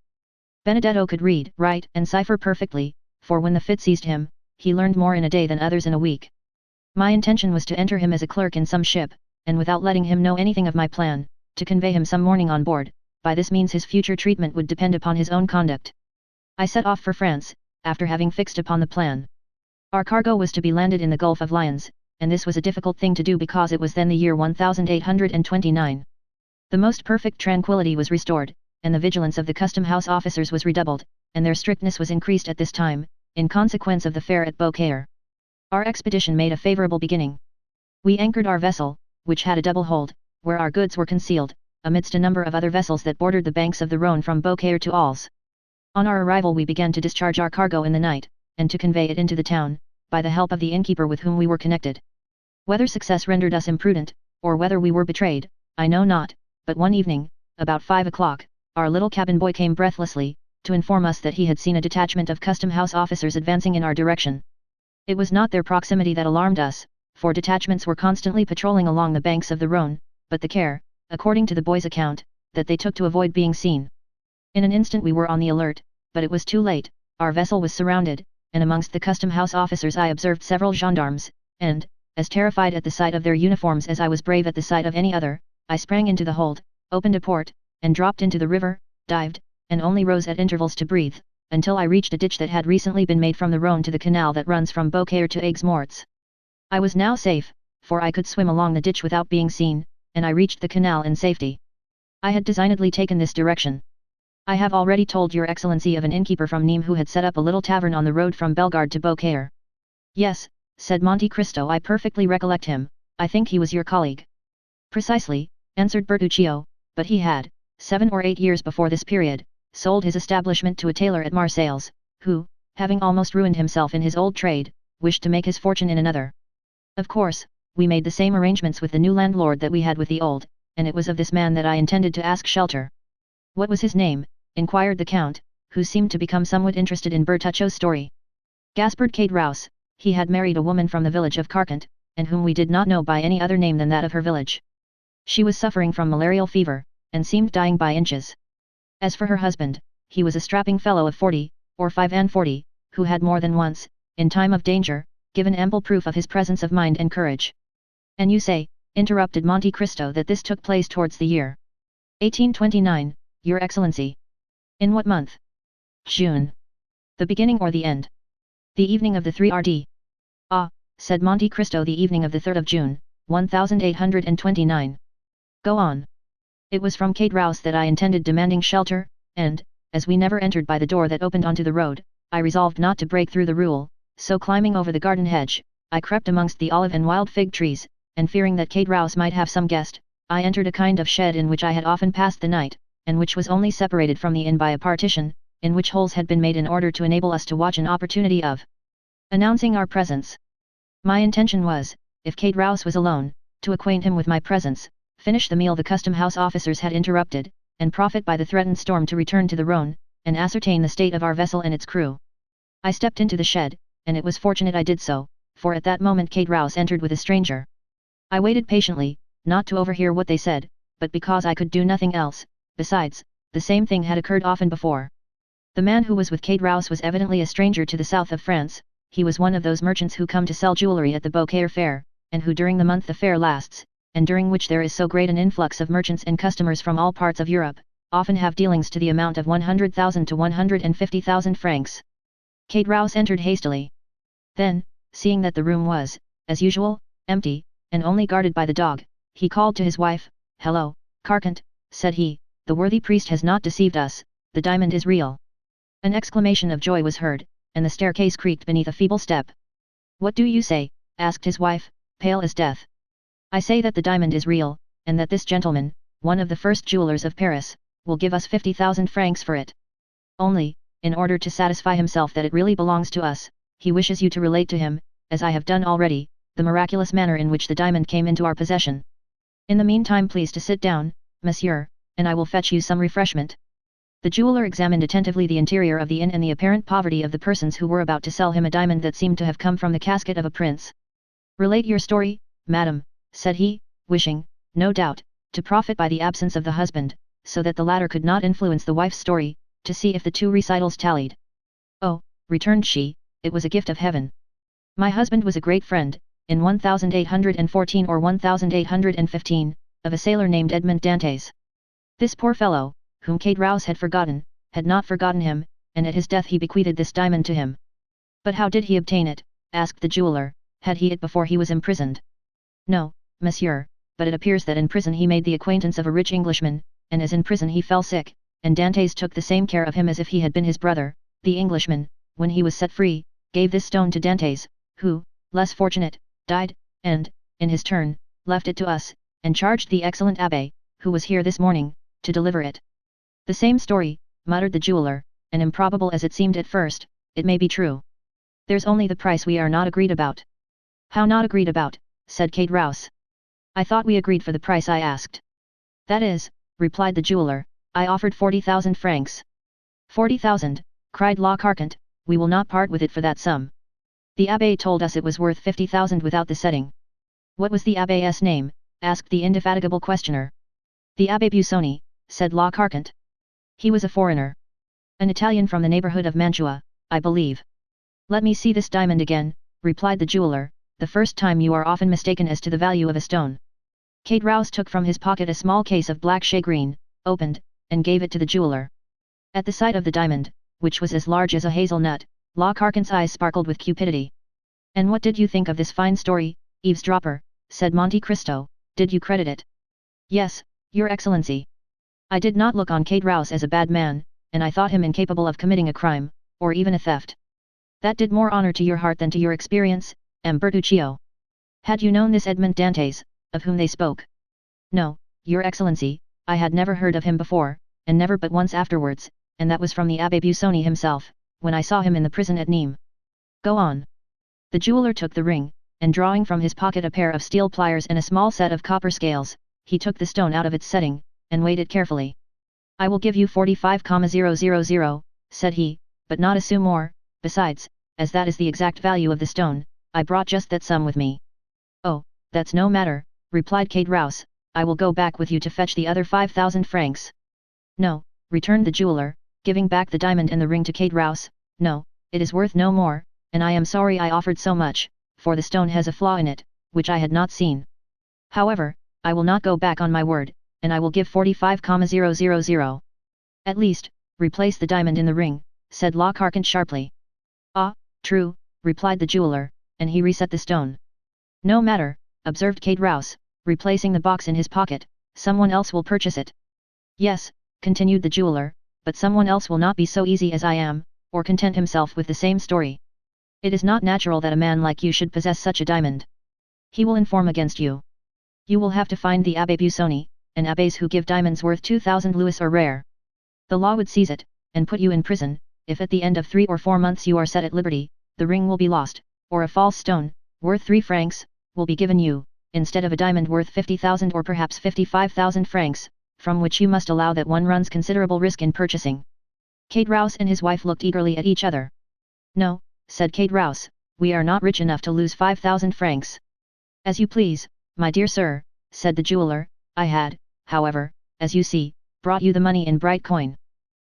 Benedetto could read, write, and cipher perfectly, for when the fit seized him, he learned more in a day than others in a week. My intention was to enter him as a clerk in some ship, and without letting him know anything of my plan, to convey him some morning on board. By this means his future treatment would depend upon his own conduct. I set off for France, after having fixed upon the plan. Our cargo was to be landed in the Gulf of Lions, and this was a difficult thing to do because it was then the year 1829. The most perfect tranquility was restored, and the vigilance of the custom-house officers was redoubled, and their strictness was increased at this time, in consequence of the fair at Beaucaire. Our expedition made a favorable beginning. We anchored our vessel, which had a double hold, where our goods were concealed, amidst a number of other vessels that bordered the banks of the Rhône from Beaucaire to Alès. On our arrival we began to discharge our cargo in the night, and to convey it into the town, by the help of the innkeeper with whom we were connected. Whether success rendered us imprudent, or whether we were betrayed, I know not, but one evening, about 5 o'clock, our little cabin boy came breathlessly, to inform us that he had seen a detachment of custom-house officers advancing in our direction. It was not their proximity that alarmed us, for detachments were constantly patrolling along the banks of the Rhône, but the care, according to the boy's account, that they took to avoid being seen. In an instant we were on the alert, but it was too late. Our vessel was surrounded, and amongst the custom house officers I observed several gendarmes, and, as terrified at the sight of their uniforms as I was brave at the sight of any other, I sprang into the hold, opened a port, and dropped into the river, dived, and only rose at intervals to breathe, until I reached a ditch that had recently been made from the Rhône to the canal that runs from Beaucaire to Aigues-Mortes. I was now safe, for I could swim along the ditch without being seen, and I reached the canal in safety. I had designedly taken this direction. I have already told your excellency of an innkeeper from Nîmes who had set up a little tavern on the road from Bellegarde to Beaucaire. Yes, said Monte Cristo, I perfectly recollect him. I think he was your colleague. Precisely, answered Bertuccio, but he had, 7 or 8 years before this period, sold his establishment to a tailor at Marseilles, who, having almost ruined himself in his old trade, wished to make his fortune in another. Of course, we made the same arrangements with the new landlord that we had with the old, and it was of this man that I intended to ask shelter. What was his name? Inquired the Count, who seemed to become somewhat interested in Bertuccio's story. Gaspard Caderousse. He had married a woman from the village of Carcant, and whom we did not know by any other name than that of her village. She was suffering from malarial fever, and seemed dying by inches. As for her husband, he was a strapping fellow of 40, or 45, who had more than once, in time of danger, given ample proof of his presence of mind and courage. And you say, interrupted Monte Cristo, that this took place towards the year 1829, your excellency. In what month? June. The beginning or the end? The evening of the 3rd. Ah, said Monte Cristo, the evening of the 3rd of June, 1829. Go on. It was from Caderousse that I intended demanding shelter, and, as we never entered by the door that opened onto the road, I resolved not to break through the rule, so climbing over the garden hedge, I crept amongst the olive and wild fig trees, and fearing that Caderousse might have some guest, I entered a kind of shed in which I had often passed the night, and which was only separated from the inn by a partition, in which holes had been made in order to enable us to watch an opportunity of announcing our presence. My intention was, if Caderousse was alone, to acquaint him with my presence, finish the meal the custom house officers had interrupted, and profit by the threatened storm to return to the Rhône, and ascertain the state of our vessel and its crew. I stepped into the shed, and it was fortunate I did so, for at that moment Caderousse entered with a stranger. I waited patiently, not to overhear what they said, but because I could do nothing else. Besides, the same thing had occurred often before. The man who was with Caderousse was evidently a stranger to the south of France. He was one of those merchants who come to sell jewellery at the Beaucaire fair, and who during the month the fair lasts, and during which there is so great an influx of merchants and customers from all parts of Europe, often have dealings to the amount of 100,000 to 150,000 francs. Caderousse entered hastily. Then, seeing that the room was, as usual, empty, and only guarded by the dog, he called to his wife. Hello, Carcant, said he, the worthy priest has not deceived us, the diamond is real. An exclamation of joy was heard, and the staircase creaked beneath a feeble step. What do you say? Asked his wife, pale as death. I say that the diamond is real, and that this gentleman, one of the first jewelers of Paris, will give us 50,000 francs for it. Only, in order to satisfy himself that it really belongs to us, he wishes you to relate to him, as I have done already, the miraculous manner in which the diamond came into our possession. In the meantime please to sit down, monsieur, and I will fetch you some refreshment. The jeweler examined attentively the interior of the inn and the apparent poverty of the persons who were about to sell him a diamond that seemed to have come from the casket of a prince. Relate your story, madam, said he, wishing, no doubt, to profit by the absence of the husband, so that the latter could not influence the wife's story, to see if the two recitals tallied. Oh, returned she, it was a gift of heaven. My husband was a great friend, in 1814 or 1815, of a sailor named Edmond Dantes. This poor fellow, whom Caderousse had not forgotten him, and at his death he bequeathed this diamond to him. But how did he obtain it? Asked the jeweler. Had he it before he was imprisoned? No, monsieur, but it appears that in prison he made the acquaintance of a rich Englishman, and as in prison he fell sick, and Dantes took the same care of him as if he had been his brother. The Englishman, when he was set free, gave this stone to Dantes, who, less fortunate, died, and, in his turn, left it to us, and charged the excellent abbé, who was here this morning, to deliver it. The same story, muttered the jeweler, and improbable as it seemed at first, it may be true. There's only the price we are not agreed about. How not agreed about? Said Caderousse. I thought we agreed for the price I asked. That is, replied the jeweler, I offered 40,000 francs. 40,000, cried La Carcant, we will not part with it for that sum. The abbé told us it was worth 50,000 without the setting. What was the abbé's name? Asked the indefatigable questioner. The Abbé Busoni, said La Carcant. He was a foreigner. An Italian from the neighborhood of Mantua, I believe. Let me see this diamond again, replied the jeweler. The first time you are often mistaken as to the value of a stone. Kate Rouse took from his pocket a small case of black shagreen, opened, and gave it to the jeweler. At the sight of the diamond, which was as large as a hazelnut, La Carcant's eyes sparkled with cupidity. And what did you think of this fine story, eavesdropper? Said Monte Cristo. Did you credit it? Yes, Your Excellency. I did not look on Kate Rouse as a bad man, and I thought him incapable of committing a crime, or even a theft. That did more honor to your heart than to your experience, M. Bertuccio. Had you known this Edmond Dantes, of whom they spoke? No, Your Excellency, I had never heard of him before, and never but once afterwards, and that was from the Abbé Busoni himself, when I saw him in the prison at Nîmes. Go on. The jeweler took the ring, and drawing from his pocket a pair of steel pliers and a small set of copper scales, he took the stone out of its setting, and weighed it carefully. I will give you 45,000, said he, but not a sou more. Besides, as that is the exact value of the stone, I brought just that sum with me. Oh, that's no matter, replied Kate Rouse, I will go back with you to fetch the other 5,000 francs. No, returned the jeweler, giving back the diamond and the ring to Kate Rouse, no, it is worth no more, and I am sorry I offered so much, for the stone has a flaw in it, which I had not seen. However, I will not go back on my word, and I will give 45,000. At least, replace the diamond in the ring, said La Carcant sharply. Ah, true, replied the jeweler, and he reset the stone. No matter, observed Kate Rouse, replacing the box in his pocket, someone else will purchase it. Yes, continued the jeweler, but someone else will not be so easy as I am, or content himself with the same story. It is not natural that a man like you should possess such a diamond. He will inform against you. You will have to find the Abbé Busoni, and abbés who give diamonds worth 2,000 louis are rare. The law would seize it, and put you in prison. If at the end of 3 or 4 months you are set at liberty, the ring will be lost, or a false stone, worth 3 francs, will be given you, instead of a diamond worth 50,000 or perhaps 55,000 francs, from which you must allow that one runs considerable risk in purchasing. Kate Rouse and his wife looked eagerly at each other. No, said Kate Rouse, we are not rich enough to lose 5,000 francs. As you please, my dear sir, said the jeweler, I had, however, as you see, brought you the money in bright coin.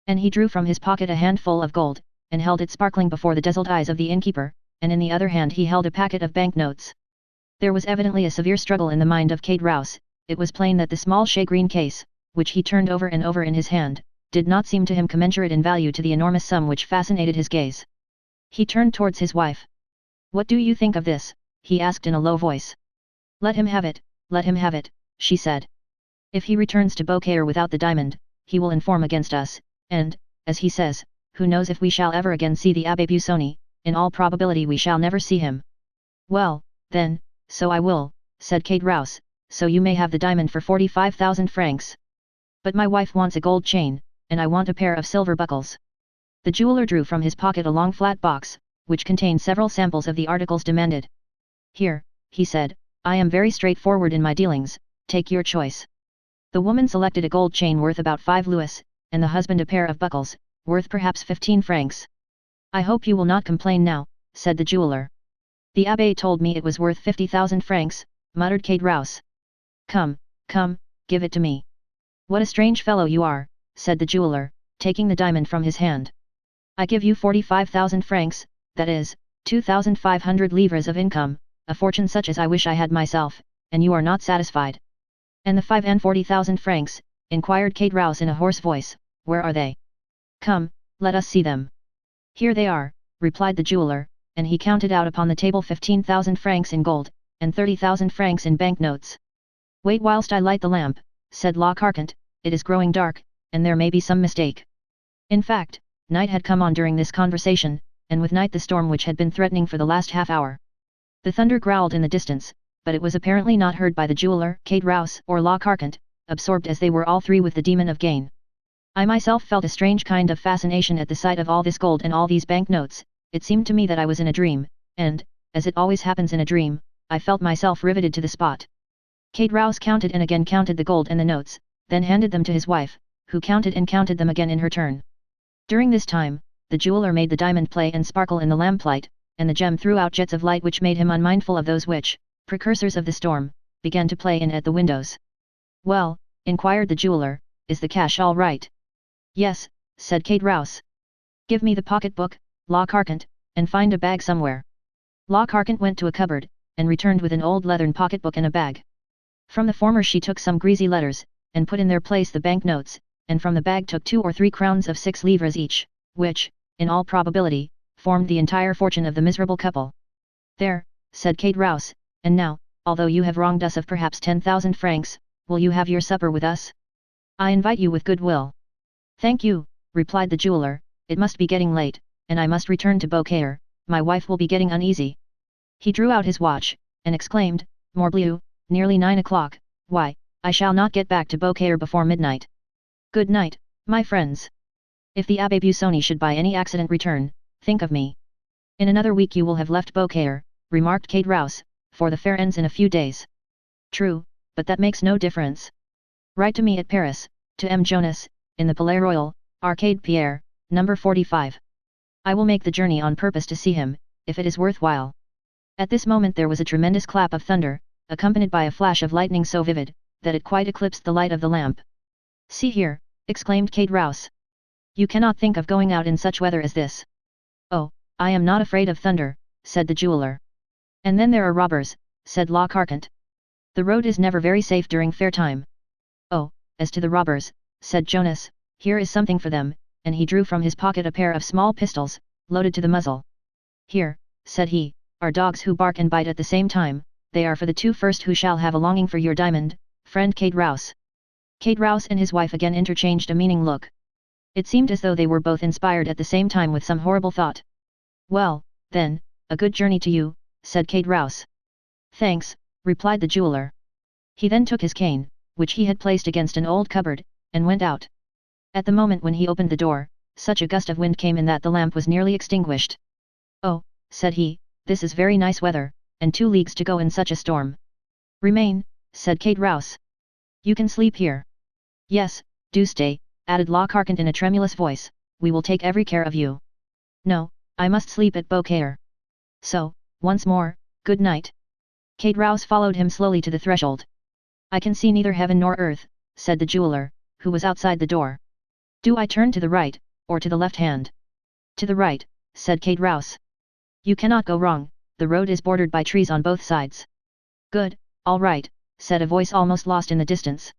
And he drew from his pocket a handful of gold, and held it sparkling before the dazzled eyes of the innkeeper, and in the other hand he held a packet of banknotes. There was evidently a severe struggle in the mind of Kate Rouse. It was plain that the small shagreen case, which he turned over and over in his hand, did not seem to him commensurate in value to the enormous sum which fascinated his gaze. He turned towards his wife. What do you think of this? He asked in a low voice. Let him have it, she said. If he returns to Beaucaire without the diamond, he will inform against us, and, as he says, who knows if we shall ever again see the Abbé Busoni, in all probability we shall never see him. Well, then, so I will, said Kate Rouse, so you may have the diamond for 45,000 francs. But my wife wants a gold chain, and I want a pair of silver buckles. The jeweler drew from his pocket a long flat box, which contained several samples of the articles demanded. Here, he said, I am very straightforward in my dealings, take your choice. The woman selected a gold chain worth about 5 louis, and the husband a pair of buckles, worth perhaps 15 francs. I hope you will not complain now, said the jeweler. The abbé told me it was worth 50,000 francs, muttered Kate Rouse. Come, give it to me. What a strange fellow you are, said the jeweler, taking the diamond from his hand. I give you 45,000 francs, that is, 2,500 livres of income, a fortune such as I wish I had myself, and you are not satisfied. And the 45,000 francs, inquired Kate Rouse in a hoarse voice, where are they? Come, let us see them. Here they are, replied the jeweler, and he counted out upon the table 15,000 francs in gold, and 30,000 francs in banknotes. Wait whilst I light the lamp, said La Carcant, it is growing dark, and there may be some mistake. In fact, night had come on during this conversation, and with night the storm which had been threatening for the last half hour. The thunder growled in the distance, but it was apparently not heard by the jeweler, Kate Rouse, or La Carcant, absorbed as they were all three with the demon of gain. I myself felt a strange kind of fascination at the sight of all this gold and all these banknotes. It seemed to me that I was in a dream, and, as it always happens in a dream, I felt myself riveted to the spot. Kate Rouse counted and again counted the gold and the notes, then handed them to his wife, who counted and counted them again in her turn. During this time, the jeweler made the diamond play and sparkle in the lamplight, and the gem threw out jets of light which made him unmindful of those which, precursors of the storm, began to play in at the windows. "Well," inquired the jeweler, "is the cash all right?" "Yes," said Kate Rouse. "Give me the pocketbook, La Carcant, and find a bag somewhere." La Carcant went to a cupboard, and returned with an old leathern pocketbook and a bag. From the former she took some greasy letters, and put in their place the bank notes, and from the bag took 2 or 3 crowns of 6 livres each, which, in all probability, formed the entire fortune of the miserable couple. "There," said Kate Rouse, "and now, although you have wronged us of perhaps 10,000 francs, will you have your supper with us? I invite you with good will." "Thank you," replied the jeweler, "it must be getting late, and I must return to Beaucaire, my wife will be getting uneasy." He drew out his watch, and exclaimed, "Morbleu, nearly 9 o'clock, why, I shall not get back to Beaucaire before midnight. Good night, my friends. If the Abbé Busoni should by any accident return, think of me." "In another week you will have left Beaucaire," remarked Kate Rouse, "for the fair ends in a few days." "True, but that makes no difference. Write to me at Paris, to M. Jonas, in the Palais Royal, Arcade Pierre, number 45. I will make the journey on purpose to see him, if it is worthwhile." At this moment there was a tremendous clap of thunder, accompanied by a flash of lightning so vivid, that it quite eclipsed the light of the lamp. "See here," exclaimed Kate Rouse. "You cannot think of going out in such weather as this." "Oh, I am not afraid of thunder," said the jeweler. "And then there are robbers," said La Carcant. "The road is never very safe during fair time." "Oh, as to the robbers," said Jonas, "here is something for them," and he drew from his pocket a pair of small pistols, loaded to the muzzle. "Here," said he, "are dogs who bark and bite at the same time, they are for the 2 first who shall have a longing for your diamond, friend Kate Rouse." Kate Rouse and his wife again interchanged a meaning look. It seemed as though they were both inspired at the same time with some horrible thought. "Well, then, a good journey to you," said Kate Rouse. "Thanks," replied the jeweler. He then took his cane, which he had placed against an old cupboard, and went out. At the moment when he opened the door, such a gust of wind came in that the lamp was nearly extinguished. "Oh," said he, "this is very nice weather, and 2 leagues to go in such a storm." "Remain," said Kate Rouse. "You can sleep here." "Yes, do stay," added La Carcant in a tremulous voice, "we will take every care of you." "No, I must sleep at Beaucaire. So, once more, good night." Kate Rouse followed him slowly to the threshold. "I can see neither heaven nor earth," said the jeweler, who was outside the door. "Do I turn to the right, or to the left hand?" "To the right," said Kate Rouse. "You cannot go wrong, the road is bordered by trees on both sides." "Good, all right," said a voice almost lost in the distance.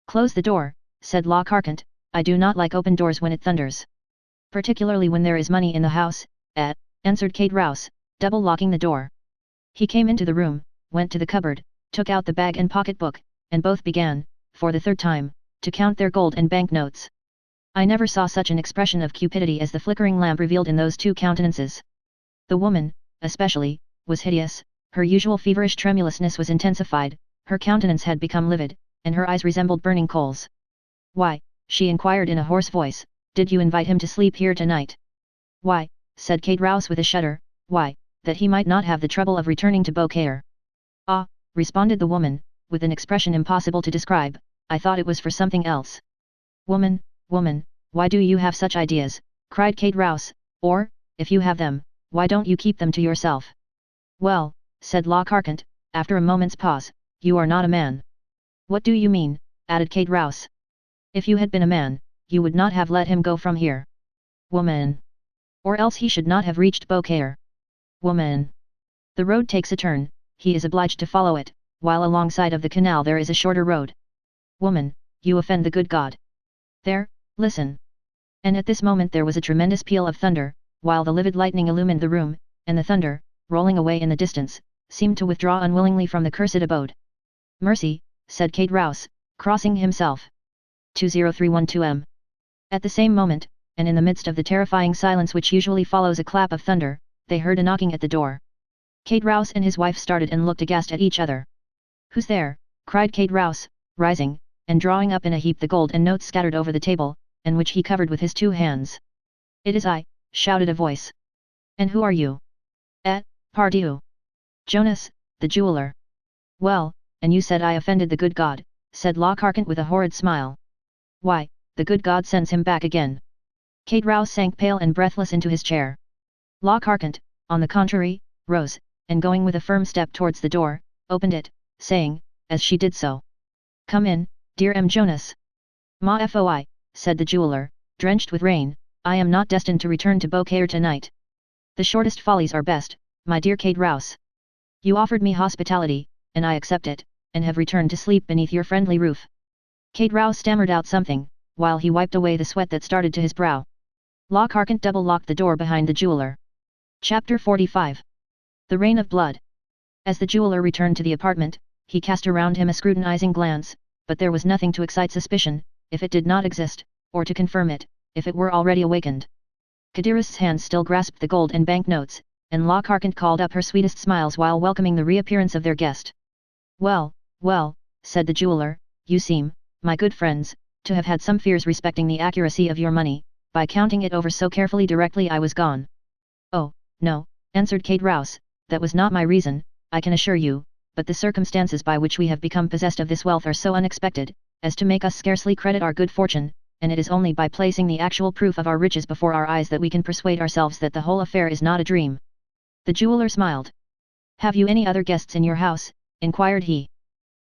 "Close the door," said La Carcant, "I do not like open doors when it thunders." "Particularly when there is money in the house," answered Kate Rouse, double locking the door. He came into the room, went to the cupboard, took out the bag and pocketbook, and both began, for the 3rd time, to count their gold and bank notes. I never saw such an expression of cupidity as the flickering lamp revealed in those 2 countenances. The woman, especially, was hideous, her usual feverish tremulousness was intensified, her countenance had become livid, and her eyes resembled burning coals. "Why," she inquired in a hoarse voice, "did you invite him to sleep here tonight?" "Why," said Kate Rouse with a shudder, "why, that he might not have the trouble of returning to Beaucaire." "Ah," responded the woman, with an expression impossible to describe, "I thought it was for something else." "Woman, woman, why do you have such ideas?" cried Kate Rouse, "or, if you have them, why don't you keep them to yourself?" "Well," said La Carcant, after a moment's pause, "you are not a man." "What do you mean?" added Kate Rouse. "If you had been a man, you would not have let him go from here." "Woman. Or else he should not have reached Beaucaire." "Woman. The road takes a turn, he is obliged to follow it, while alongside of the canal there is a shorter road." "Woman, you offend the good God." "There, listen." And at this moment there was a tremendous peal of thunder, while the livid lightning illumined the room, and the thunder, rolling away in the distance, seemed to withdraw unwillingly from the cursed abode. "Mercy," said Kate Rouse, crossing himself. 20312 At the same moment, and in the midst of the terrifying silence which usually follows a clap of thunder, they heard a knocking at the door. Kate Rouse and his wife started and looked aghast at each other. "Who's there?" cried Kate Rouse, rising, and drawing up in a heap the gold and notes scattered over the table, and which he covered with his 2 hands. "It is I," shouted a voice. "And who are you?" Pardieu. "Jonas, the jeweler." "Well, and you said I offended the good God," said La Carcant with a horrid smile. "Why, the good God sends him back again." Kate Rouse sank pale and breathless into his chair. La Carcant, on the contrary, rose, and going with a firm step towards the door, opened it, saying, as she did so, "Come in, dear M. Jonas." "Ma foi," said the jeweler, drenched with rain, "I am not destined to return to Beaucaire tonight. The shortest follies are best, my dear Kate Rouse. You offered me hospitality, and I accept it, and have returned to sleep beneath your friendly roof." Kate Rouse stammered out something, while he wiped away the sweat that started to his brow. Lockhart double-locked the door behind the jeweler. Chapter 45. The Rain of Blood. As the jeweler returned to the apartment, he cast around him a scrutinizing glance, but there was nothing to excite suspicion, if it did not exist, or to confirm it, if it were already awakened. Kadirist's hands still grasped the gold and banknotes, and Lockhart called up her sweetest smiles while welcoming the reappearance of their guest. "Well, well," said the jeweler, "you seem, my good friends, to have had some fears respecting the accuracy of your money, by counting it over so carefully directly I was gone." "Oh, no," answered Kate Rouse, "that was not my reason, I can assure you, but the circumstances by which we have become possessed of this wealth are so unexpected, as to make us scarcely credit our good fortune, and it is only by placing the actual proof of our riches before our eyes that we can persuade ourselves that the whole affair is not a dream." The jeweler smiled. "Have you any other guests in your house?" inquired he.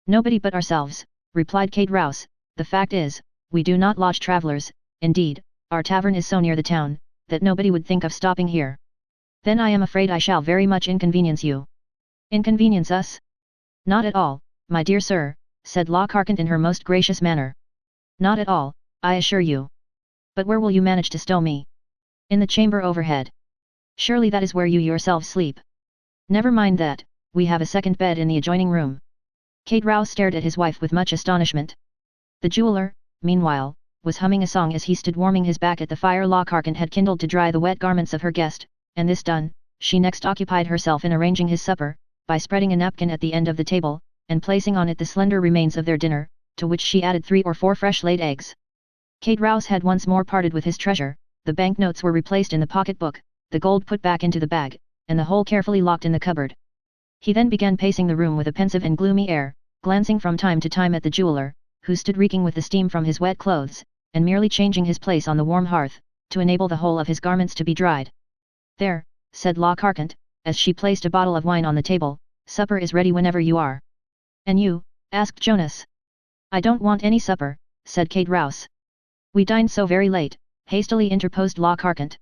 "Nobody but ourselves," replied Kate Rouse. "The fact is, we do not lodge travelers, indeed, our tavern is so near the town, that nobody would think of stopping here." "Then I am afraid I shall very much inconvenience you." "Inconvenience us? Not at all, my dear sir," said Lockhart in her most gracious manner. "Not at all, I assure you. But where will you manage to stow me?" "In the chamber overhead." "Surely that is where you yourselves sleep." "Never mind that, we have a second bed in the adjoining room." Kate Rouse stared at his wife with much astonishment. The jeweler, meanwhile, was humming a song as he stood warming his back at the fire Lockhart had kindled to dry the wet garments of her guest, and this done, she next occupied herself in arranging his supper, by spreading a napkin at the end of the table, and placing on it the slender remains of their dinner, to which she added 3 or 4 fresh laid eggs. Kate Rouse had once more parted with his treasure, the banknotes were replaced in the pocket-book, the gold put back into the bag, and the whole carefully locked in the cupboard. He then began pacing the room with a pensive and gloomy air, glancing from time to time at the jeweler, who stood reeking with the steam from his wet clothes, and merely changing his place on the warm hearth, to enable the whole of his garments to be dried. "There," said Lockhart, as she placed a bottle of wine on the table, "supper is ready whenever you are." "And you?" asked Jonas. "I don't want any supper," said Kate Rouse. "We dined so very late," hastily interposed Lockhart.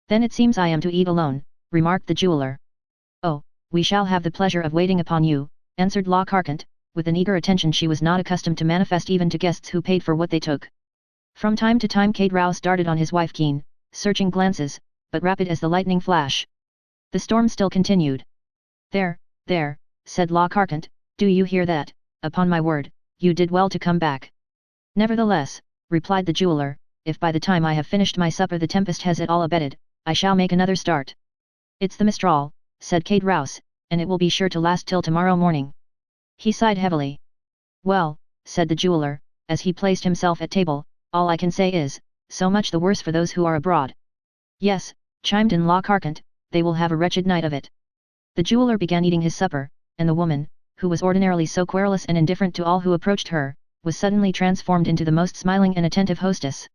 "Then it seems I am to eat alone," remarked the jeweler. "Oh, we shall have the pleasure of waiting upon you," answered Lockhart, with an eager attention she was not accustomed to manifest even to guests who paid for what they took. From time to time Kate Rouse darted on his wife keen, searching glances, but rapid as the lightning flash. The storm still continued. There," said Lockhart, "do you hear that? Upon my word, you did well to come back." "Nevertheless," replied the jeweler, "if by the time I have finished my supper the tempest has it all abated, I shall make another start." "It's the Mistral," said Kate Rouse, "and it will be sure to last till tomorrow morning." He sighed heavily. "Well," said the jeweler, as he placed himself at table, "all I can say is, so much the worse for those who are abroad." "Yes," chimed in Lockhart, "they will have a wretched night of it." The jeweler began eating his supper, and the woman, who was ordinarily so querulous and indifferent to all who approached her, was suddenly transformed into the most smiling and attentive hostess.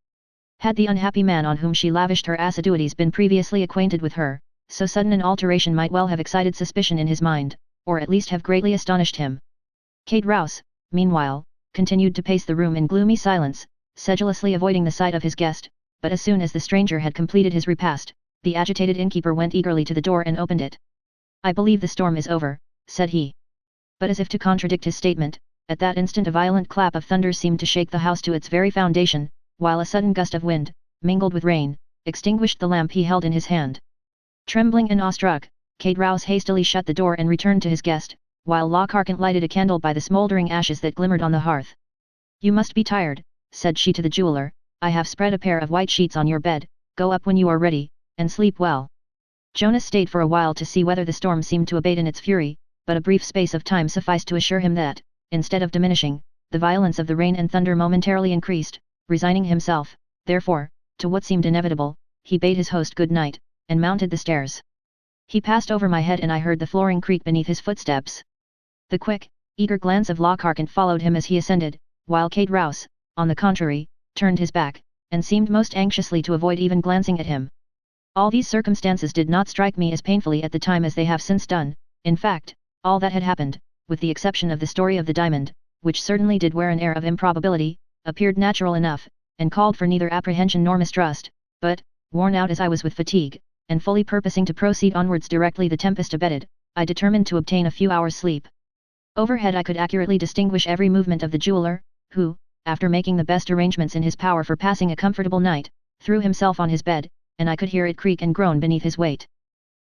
Had the unhappy man on whom she lavished her assiduities been previously acquainted with her, so sudden an alteration might well have excited suspicion in his mind, or at least have greatly astonished him. Kate Rouse, meanwhile, continued to pace the room in gloomy silence, sedulously avoiding the sight of his guest, but as soon as the stranger had completed his repast, the agitated innkeeper went eagerly to the door and opened it. "I believe the storm is over," said he. But as if to contradict his statement, at that instant a violent clap of thunder seemed to shake the house to its very foundation, while a sudden gust of wind, mingled with rain, extinguished the lamp he held in his hand. Trembling and awestruck, Kate Rouse hastily shut the door and returned to his guest, while Lockhart lighted a candle by the smouldering ashes that glimmered on the hearth. "You must be tired," said she to the jeweler, "I have spread a pair of white sheets on your bed, go up when you are ready, and sleep well." Jonas stayed for a while to see whether the storm seemed to abate in its fury, but a brief space of time sufficed to assure him that, instead of diminishing, the violence of the rain and thunder momentarily increased. Resigning himself, therefore, to what seemed inevitable, he bade his host good night, and mounted the stairs. He passed over my head and I heard the flooring creak beneath his footsteps. The quick, eager glance of Lockhart followed him as he ascended, while Kate Rouse, on the contrary, turned his back, and seemed most anxiously to avoid even glancing at him. All these circumstances did not strike me as painfully at the time as they have since done. In fact, all that had happened, with the exception of the story of the diamond, which certainly did wear an air of improbability, appeared natural enough, and called for neither apprehension nor mistrust, but, worn out as I was with fatigue, and fully purposing to proceed onwards directly the tempest abated, I determined to obtain a few hours' sleep. Overhead I could accurately distinguish every movement of the jeweller, who, after making the best arrangements in his power for passing a comfortable night, threw himself on his bed, and I could hear it creak and groan beneath his weight.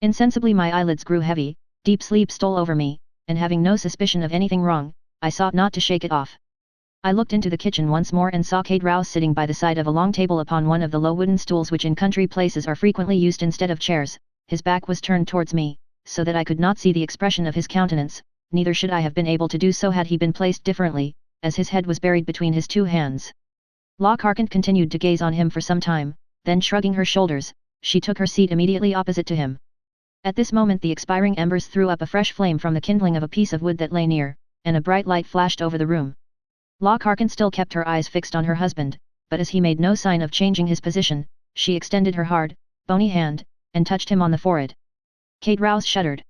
Insensibly my eyelids grew heavy, deep sleep stole over me, and having no suspicion of anything wrong, I sought not to shake it off. I looked into the kitchen once more and saw Kate Rouse sitting by the side of a long table upon one of the low wooden stools which in country places are frequently used instead of chairs. His back was turned towards me, so that I could not see the expression of his countenance, neither should I have been able to do so had he been placed differently, as his head was buried between his two hands. Lockhart continued to gaze on him for some time, then shrugging her shoulders, she took her seat immediately opposite to him. At this moment the expiring embers threw up a fresh flame from the kindling of a piece of wood that lay near, and a bright light flashed over the room. Lockhart still kept her eyes fixed on her husband, but as he made no sign of changing his position, she extended her hard, bony hand, and touched him on the forehead. Kate Rouse shuddered.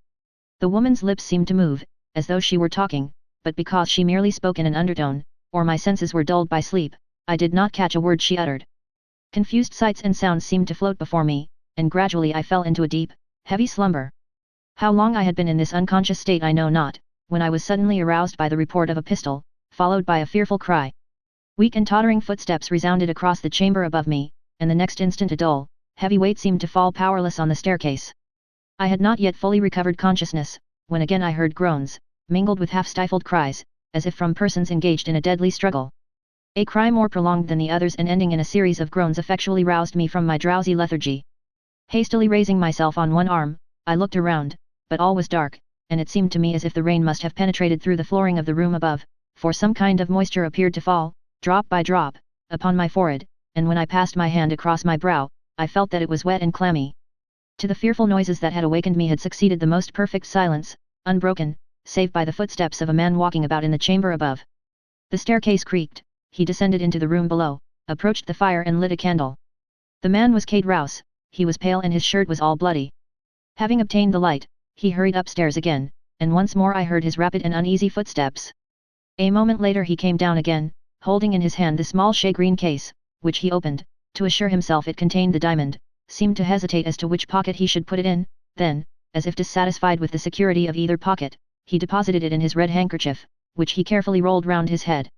The woman's lips seemed to move, as though she were talking, but because she merely spoke in an undertone, or my senses were dulled by sleep, I did not catch a word she uttered. Confused sights and sounds seemed to float before me, and gradually I fell into a deep, heavy slumber. How long I had been in this unconscious state I know not, when I was suddenly aroused by the report of a pistol, followed by a fearful cry. Weak and tottering footsteps resounded across the chamber above me, and the next instant a dull, heavy weight seemed to fall powerless on the staircase. I had not yet fully recovered consciousness, when again I heard groans, mingled with half-stifled cries, as if from persons engaged in a deadly struggle. A cry more prolonged than the others and ending in a series of groans effectually roused me from my drowsy lethargy. Hastily raising myself on one arm, I looked around, but all was dark, and it seemed to me as if the rain must have penetrated through the flooring of the room above, for some kind of moisture appeared to fall, drop by drop, upon my forehead, and when I passed my hand across my brow, I felt that it was wet and clammy. To the fearful noises that had awakened me had succeeded the most perfect silence, unbroken, save by the footsteps of a man walking about in the chamber above. The staircase creaked, he descended into the room below, approached the fire and lit a candle. The man was Kate Rouse, he was pale and his shirt was all bloody. Having obtained the light, he hurried upstairs again, and once more I heard his rapid and uneasy footsteps. A moment later he came down again, holding in his hand the small shagreen case, which he opened, to assure himself it contained the diamond, seemed to hesitate as to which pocket he should put it in, then, as if dissatisfied with the security of either pocket, he deposited it in his red handkerchief, which he carefully rolled round his head.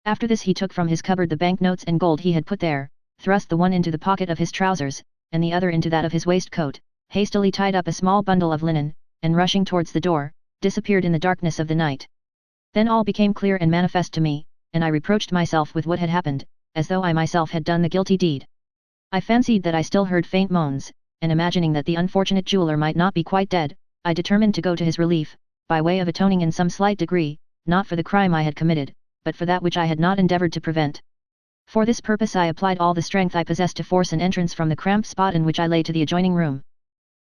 After this he took from his cupboard the banknotes and gold he had put there, thrust the one into the pocket of his trousers, and the other into that of his waistcoat, hastily tied up a small bundle of linen, and rushing towards the door, disappeared in the darkness of the night. Then all became clear and manifest to me, and I reproached myself with what had happened, as though I myself had done the guilty deed. I fancied that I still heard faint moans, and imagining that the unfortunate jeweller might not be quite dead, I determined to go to his relief, by way of atoning in some slight degree, not for the crime I had committed, but for that which I had not endeavoured to prevent. For this purpose I applied all the strength I possessed to force an entrance from the cramped spot in which I lay to the adjoining room.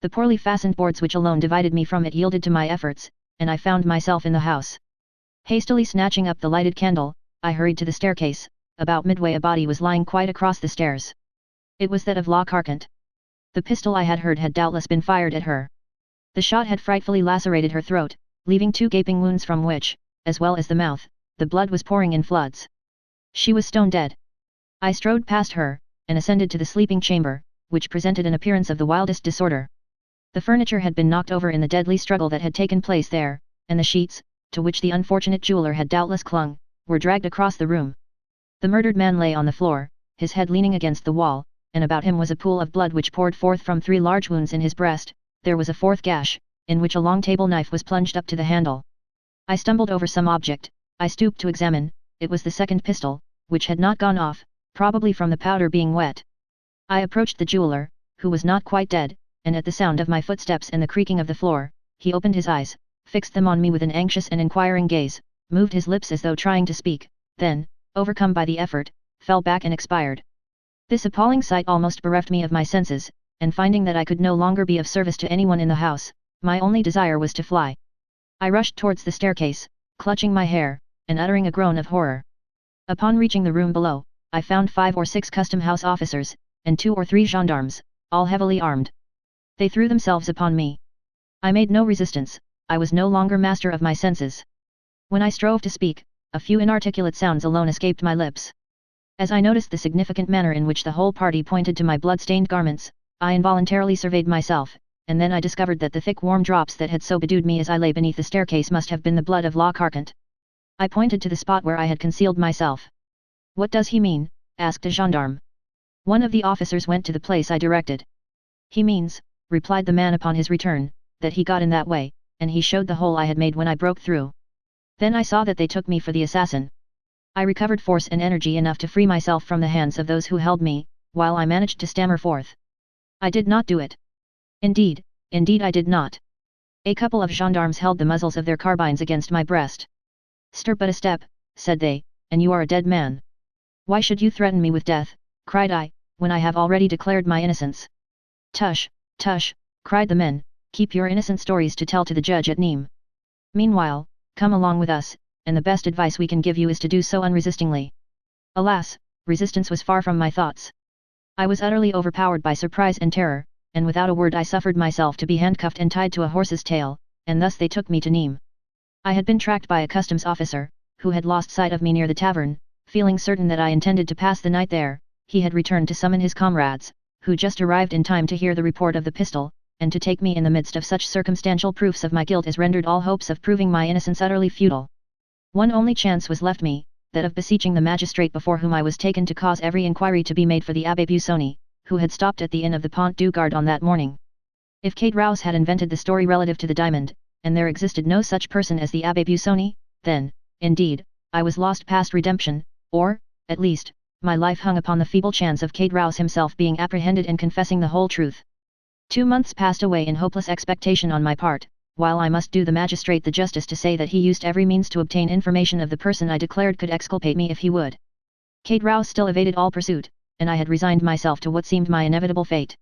The poorly fastened boards which alone divided me from it yielded to my efforts, and I found myself in the house. Hastily snatching up the lighted candle, I hurried to the staircase. About midway a body was lying quite across the stairs. It was that of Lockhart. The pistol I had heard had doubtless been fired at her. The shot had frightfully lacerated her throat, leaving 2 gaping wounds from which, as well as the mouth, the blood was pouring in floods. She was stone dead. I strode past her, and ascended to the sleeping chamber, which presented an appearance of the wildest disorder. The furniture had been knocked over in the deadly struggle that had taken place there, and the sheets, to which the unfortunate jeweller had doubtless clung, were dragged across the room. The murdered man lay on the floor, his head leaning against the wall, and about him was a pool of blood which poured forth from 3 large wounds in his breast. There was a 4th gash, in which a long table knife was plunged up to the handle. I stumbled over some object, I stooped to examine, it was the second pistol, which had not gone off, probably from the powder being wet. I approached the jeweller, who was not quite dead, and at the sound of my footsteps and the creaking of the floor, he opened his eyes, fixed them on me with an anxious and inquiring gaze, moved his lips as though trying to speak, then, overcome by the effort, fell back and expired. This appalling sight almost bereft me of my senses, and finding that I could no longer be of service to anyone in the house, my only desire was to fly. I rushed towards the staircase, clutching my hair, and uttering a groan of horror. Upon reaching the room below, I found 5 or 6 custom house officers, and 2 or 3 gendarmes, all heavily armed. They threw themselves upon me. I made no resistance, I was no longer master of my senses. When I strove to speak, a few inarticulate sounds alone escaped my lips. As I noticed the significant manner in which the whole party pointed to my blood-stained garments, I involuntarily surveyed myself, and then I discovered that the thick warm drops that had so bedewed me as I lay beneath the staircase must have been the blood of La Carcant. I pointed to the spot where I had concealed myself. "What does he mean?" asked a gendarme. One of the officers went to the place I directed. "He means," replied the man upon his return, "that he got in that way, and he showed the hole I had made when I broke through. Then I saw that they took me for the assassin. I recovered force and energy enough to free myself from the hands of those who held me, while I managed to stammer forth. I did not do it. Indeed I did not." A couple of gendarmes held the muzzles of their carbines against my breast. "Stir but a step," said they, "and you are a dead man." "Why should you threaten me with death?" cried I, "when I have already declared my innocence?" "Tush, tush," cried the men, "keep your innocent stories to tell to the judge at Nîmes. Meanwhile, come along with us, and the best advice we can give you is to do so unresistingly." Alas, resistance was far from my thoughts. I was utterly overpowered by surprise and terror, and without a word I suffered myself to be handcuffed and tied to a horse's tail, and thus they took me to Nîmes. I had been tracked by a customs officer, who had lost sight of me near the tavern. Feeling certain that I intended to pass the night there, he had returned to summon his comrades, who just arrived in time to hear the report of the pistol, and to take me in the midst of such circumstantial proofs of my guilt as rendered all hopes of proving my innocence utterly futile. One only chance was left me, that of beseeching the magistrate before whom I was taken to cause every inquiry to be made for the Abbé Busoni, who had stopped at the inn of the Pont du Gard on that morning. If Kate Rouse had invented the story relative to the diamond, and there existed no such person as the Abbé Busoni, then, indeed, I was lost past redemption, or, at least, my life hung upon the feeble chance of Kate Rouse himself being apprehended and confessing the whole truth. 2 months passed away in hopeless expectation on my part, while I must do the magistrate the justice to say that he used every means to obtain information of the person I declared could exculpate me if he would. Kate Rouse still evaded all pursuit, and I had resigned myself to what seemed my inevitable fate.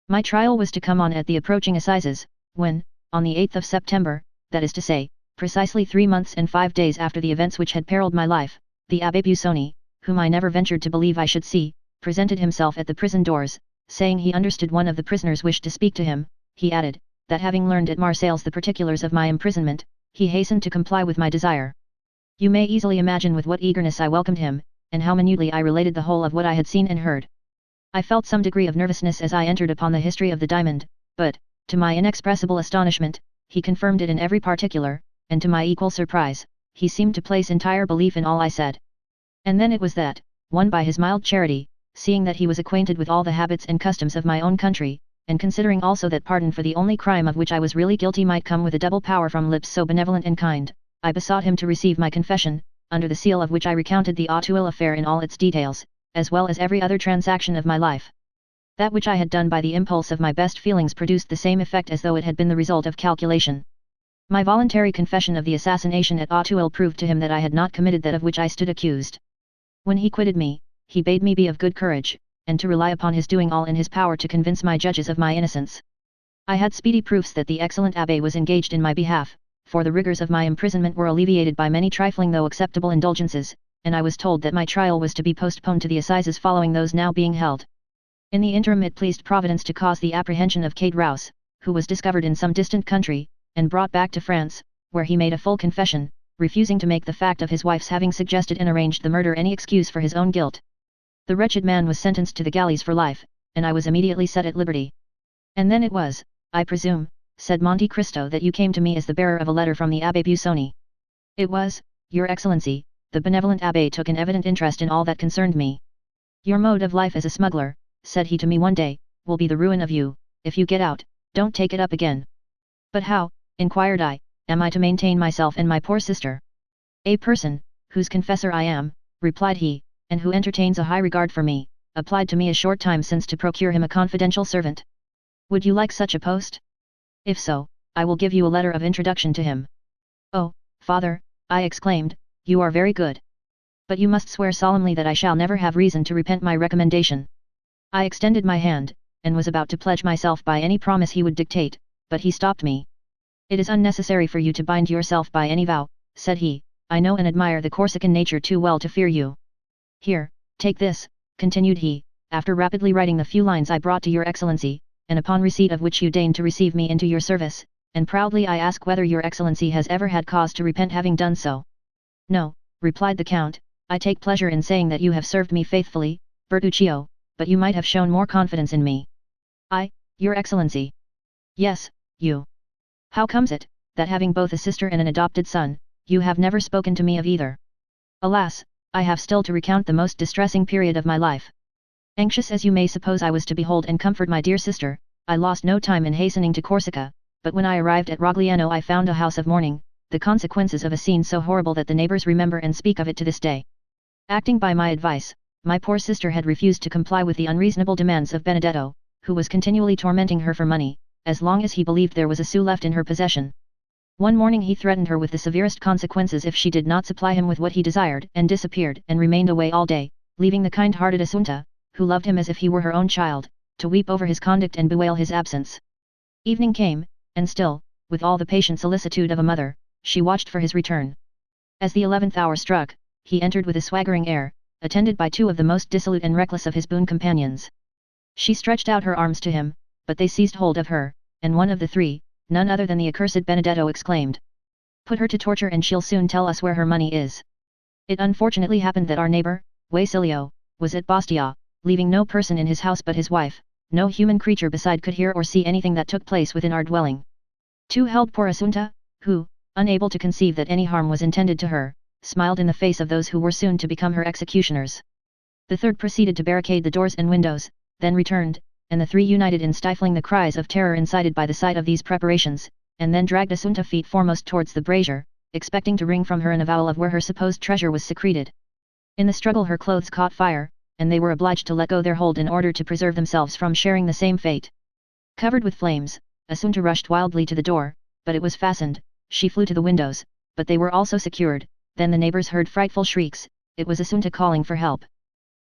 My trial was to come on at the approaching assizes, when, on the 8th of September, that is to say, precisely 3 months and 5 days after the events which had perilled my life, the Abbé Busoni, whom I never ventured to believe I should see, presented himself at the prison doors, saying he understood one of the prisoners wished to speak to him. He added, that having learned at Marseilles the particulars of my imprisonment, he hastened to comply with my desire. You may easily imagine with what eagerness I welcomed him, and how minutely I related the whole of what I had seen and heard. I felt some degree of nervousness as I entered upon the history of the diamond, but, to my inexpressible astonishment, he confirmed it in every particular, and to my equal surprise, he seemed to place entire belief in all I said. And then it was that, won by his mild charity, seeing that he was acquainted with all the habits and customs of my own country, and considering also that pardon for the only crime of which I was really guilty might come with a double power from lips so benevolent and kind, I besought him to receive my confession, under the seal of which I recounted the Auteuil affair in all its details, as well as every other transaction of my life. That which I had done by the impulse of my best feelings produced the same effect as though it had been the result of calculation. My voluntary confession of the assassination at Auteuil proved to him that I had not committed that of which I stood accused. When he quitted me, he bade me be of good courage, and to rely upon his doing all in his power to convince my judges of my innocence. I had speedy proofs that the excellent Abbé was engaged in my behalf, for the rigours of my imprisonment were alleviated by many trifling though acceptable indulgences, and I was told that my trial was to be postponed to the assizes following those now being held. In the interim it pleased Providence to cause the apprehension of Kate Rouse, who was discovered in some distant country, and brought back to France, where he made a full confession, refusing to make the fact of his wife's having suggested and arranged the murder any excuse for his own guilt. The wretched man was sentenced to the galleys for life, and I was immediately set at liberty. And then it was, I presume, said Monte Cristo, that you came to me as the bearer of a letter from the Abbé Busoni. It was, Your Excellency. The benevolent Abbé took an evident interest in all that concerned me. Your mode of life as a smuggler, said he to me one day, will be the ruin of you. If you get out, don't take it up again. But how, inquired I, am I to maintain myself and my poor sister? A person, whose confessor I am, replied he, and who entertains a high regard for me, applied to me a short time since to procure him a confidential servant. Would you like such a post? If so, I will give you a letter of introduction to him. Oh, father, I exclaimed, you are very good. But you must swear solemnly that I shall never have reason to repent my recommendation. I extended my hand, and was about to pledge myself by any promise he would dictate, but he stopped me. It is unnecessary for you to bind yourself by any vow, said he, I know and admire the Corsican nature too well to fear you. Here, take this, continued he, after rapidly writing the few lines I brought to your excellency, and upon receipt of which you deign to receive me into your service, and proudly I ask whether your excellency has ever had cause to repent having done so. No, replied the count, I take pleasure in saying that you have served me faithfully, Bertuccio, but you might have shown more confidence in me. I, your excellency. Yes, you. How comes it, that having both a sister and an adopted son, you have never spoken to me of either? Alas, I have still to recount the most distressing period of my life. Anxious as you may suppose I was to behold and comfort my dear sister, I lost no time in hastening to Corsica, but when I arrived at Rogliano I found a house of mourning, the consequences of a scene so horrible that the neighbors remember and speak of it to this day. Acting by my advice, my poor sister had refused to comply with the unreasonable demands of Benedetto, who was continually tormenting her for money, as long as he believed there was a sou left in her possession. One morning he threatened her with the severest consequences if she did not supply him with what he desired, and disappeared and remained away all day, leaving the kind-hearted Assunta, who loved him as if he were her own child, to weep over his conduct and bewail his absence. Evening came, and still, with all the patient solicitude of a mother, she watched for his return. As the 11th hour struck, he entered with a swaggering air, attended by two of the most dissolute and reckless of his boon companions. She stretched out her arms to him, but they seized hold of her, and one of the three, none other than the accursed Benedetto, exclaimed, "Put her to torture and she'll soon tell us where her money is." It unfortunately happened that our neighbor, Wasilio, was at Bastia, leaving no person in his house but his wife. No human creature beside could hear or see anything that took place within our dwelling. Two held poor Assunta, who, unable to conceive that any harm was intended to her, smiled in the face of those who were soon to become her executioners. The third proceeded to barricade the doors and windows, then returned, and the three united in stifling the cries of terror incited by the sight of these preparations, and then dragged Assunta feet foremost towards the brazier, expecting to wring from her an avowal of where her supposed treasure was secreted. In the struggle her clothes caught fire, and they were obliged to let go their hold in order to preserve themselves from sharing the same fate. Covered with flames, Assunta rushed wildly to the door, but it was fastened. She flew to the windows, but they were also secured. Then the neighbors heard frightful shrieks. It was Assunta calling for help.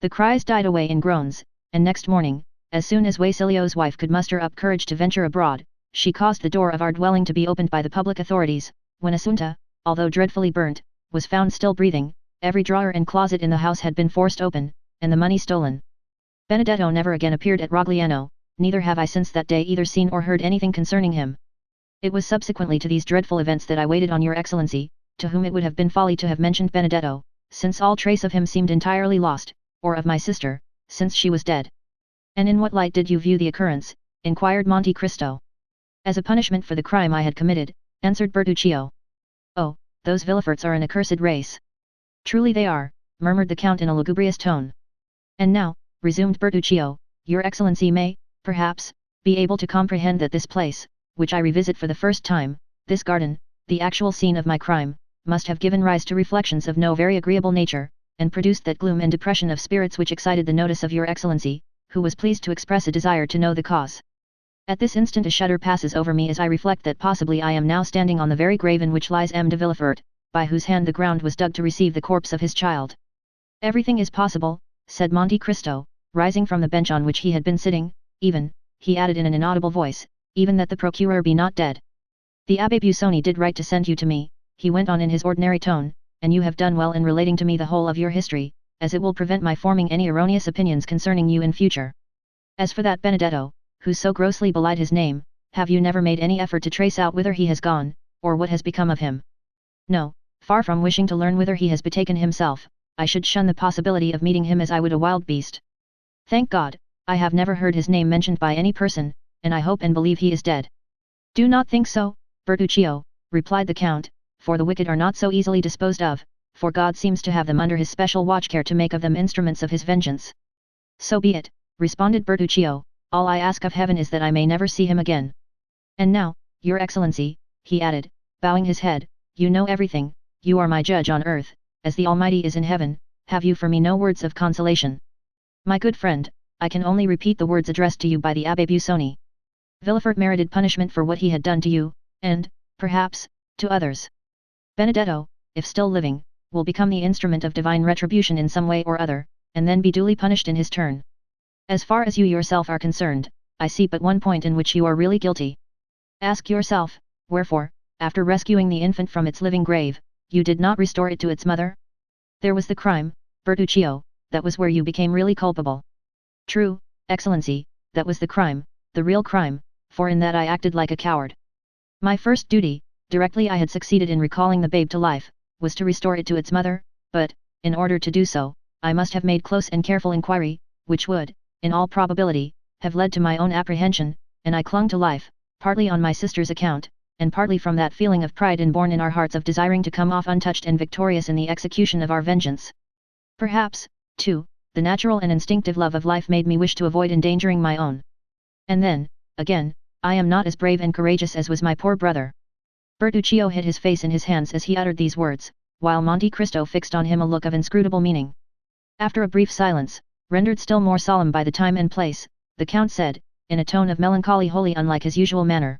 The cries died away in groans, and next morning, as soon as Wasilio's wife could muster up courage to venture abroad, she caused the door of our dwelling to be opened by the public authorities. When Assunta, although dreadfully burnt, was found still breathing, every drawer and closet in the house had been forced open, and the money stolen. Benedetto never again appeared at Rogliano, neither have I since that day either seen or heard anything concerning him. It was subsequently to these dreadful events that I waited on your excellency, to whom it would have been folly to have mentioned Benedetto, since all trace of him seemed entirely lost, or of my sister, since she was dead. And in what light did you view the occurrence? Inquired Monte Cristo. As a punishment for the crime I had committed, answered Bertuccio. Oh, those Villeforts are an accursed race. Truly they are, murmured the count in a lugubrious tone. And now, resumed Bertuccio, your excellency may, perhaps, be able to comprehend that this place, which I revisit for the first time, this garden, the actual scene of my crime, must have given rise to reflections of no very agreeable nature, and produced that gloom and depression of spirits which excited the notice of your excellency, who was pleased to express a desire to know the cause. At this instant a shudder passes over me as I reflect that possibly I am now standing on the very grave in which lies M. de Villefort, by whose hand the ground was dug to receive the corpse of his child. Everything is possible, said Monte Cristo, rising from the bench on which he had been sitting, even, he added in an inaudible voice, even that the procureur be not dead. The Abbé Busoni did right to send you to me, he went on in his ordinary tone, and you have done well in relating to me the whole of your history, as it will prevent my forming any erroneous opinions concerning you in future. As for that Benedetto, who so grossly belied his name, have you never made any effort to trace out whither he has gone, or what has become of him? No, far from wishing to learn whither he has betaken himself, I should shun the possibility of meeting him as I would a wild beast. Thank God, I have never heard his name mentioned by any person, and I hope and believe he is dead. Do not think so, Bertuccio, replied the count, for the wicked are not so easily disposed of, for God seems to have them under his special watchcare to make of them instruments of his vengeance. So be it, responded Bertuccio, all I ask of heaven is that I may never see him again. And now, your excellency, he added, bowing his head, you know everything, you are my judge on earth, as the Almighty is in heaven, have you for me no words of consolation? My good friend, I can only repeat the words addressed to you by the Abbé Busoni. Villefort merited punishment for what he had done to you, and, perhaps, to others. Benedetto, if still living, will become the instrument of divine retribution in some way or other, and then be duly punished in his turn. As far as you yourself are concerned, I see but one point in which you are really guilty. Ask yourself, wherefore, after rescuing the infant from its living grave, you did not restore it to its mother? There was the crime, Bertuccio, that was where you became really culpable. True, Excellency, that was the crime, the real crime, for in that I acted like a coward. My first duty, directly I had succeeded in recalling the babe to life, was to restore it to its mother, but, in order to do so, I must have made close and careful inquiry, which would, in all probability, have led to my own apprehension, and I clung to life, partly on my sister's account, and partly from that feeling of pride inborn in our hearts of desiring to come off untouched and victorious in the execution of our vengeance. Perhaps, too, the natural and instinctive love of life made me wish to avoid endangering my own. And then, again, I am not as brave and courageous as was my poor brother. Bertuccio hid his face in his hands as he uttered these words, while Monte Cristo fixed on him a look of inscrutable meaning. After a brief silence, rendered still more solemn by the time and place, the Count said, in a tone of melancholy wholly unlike his usual manner.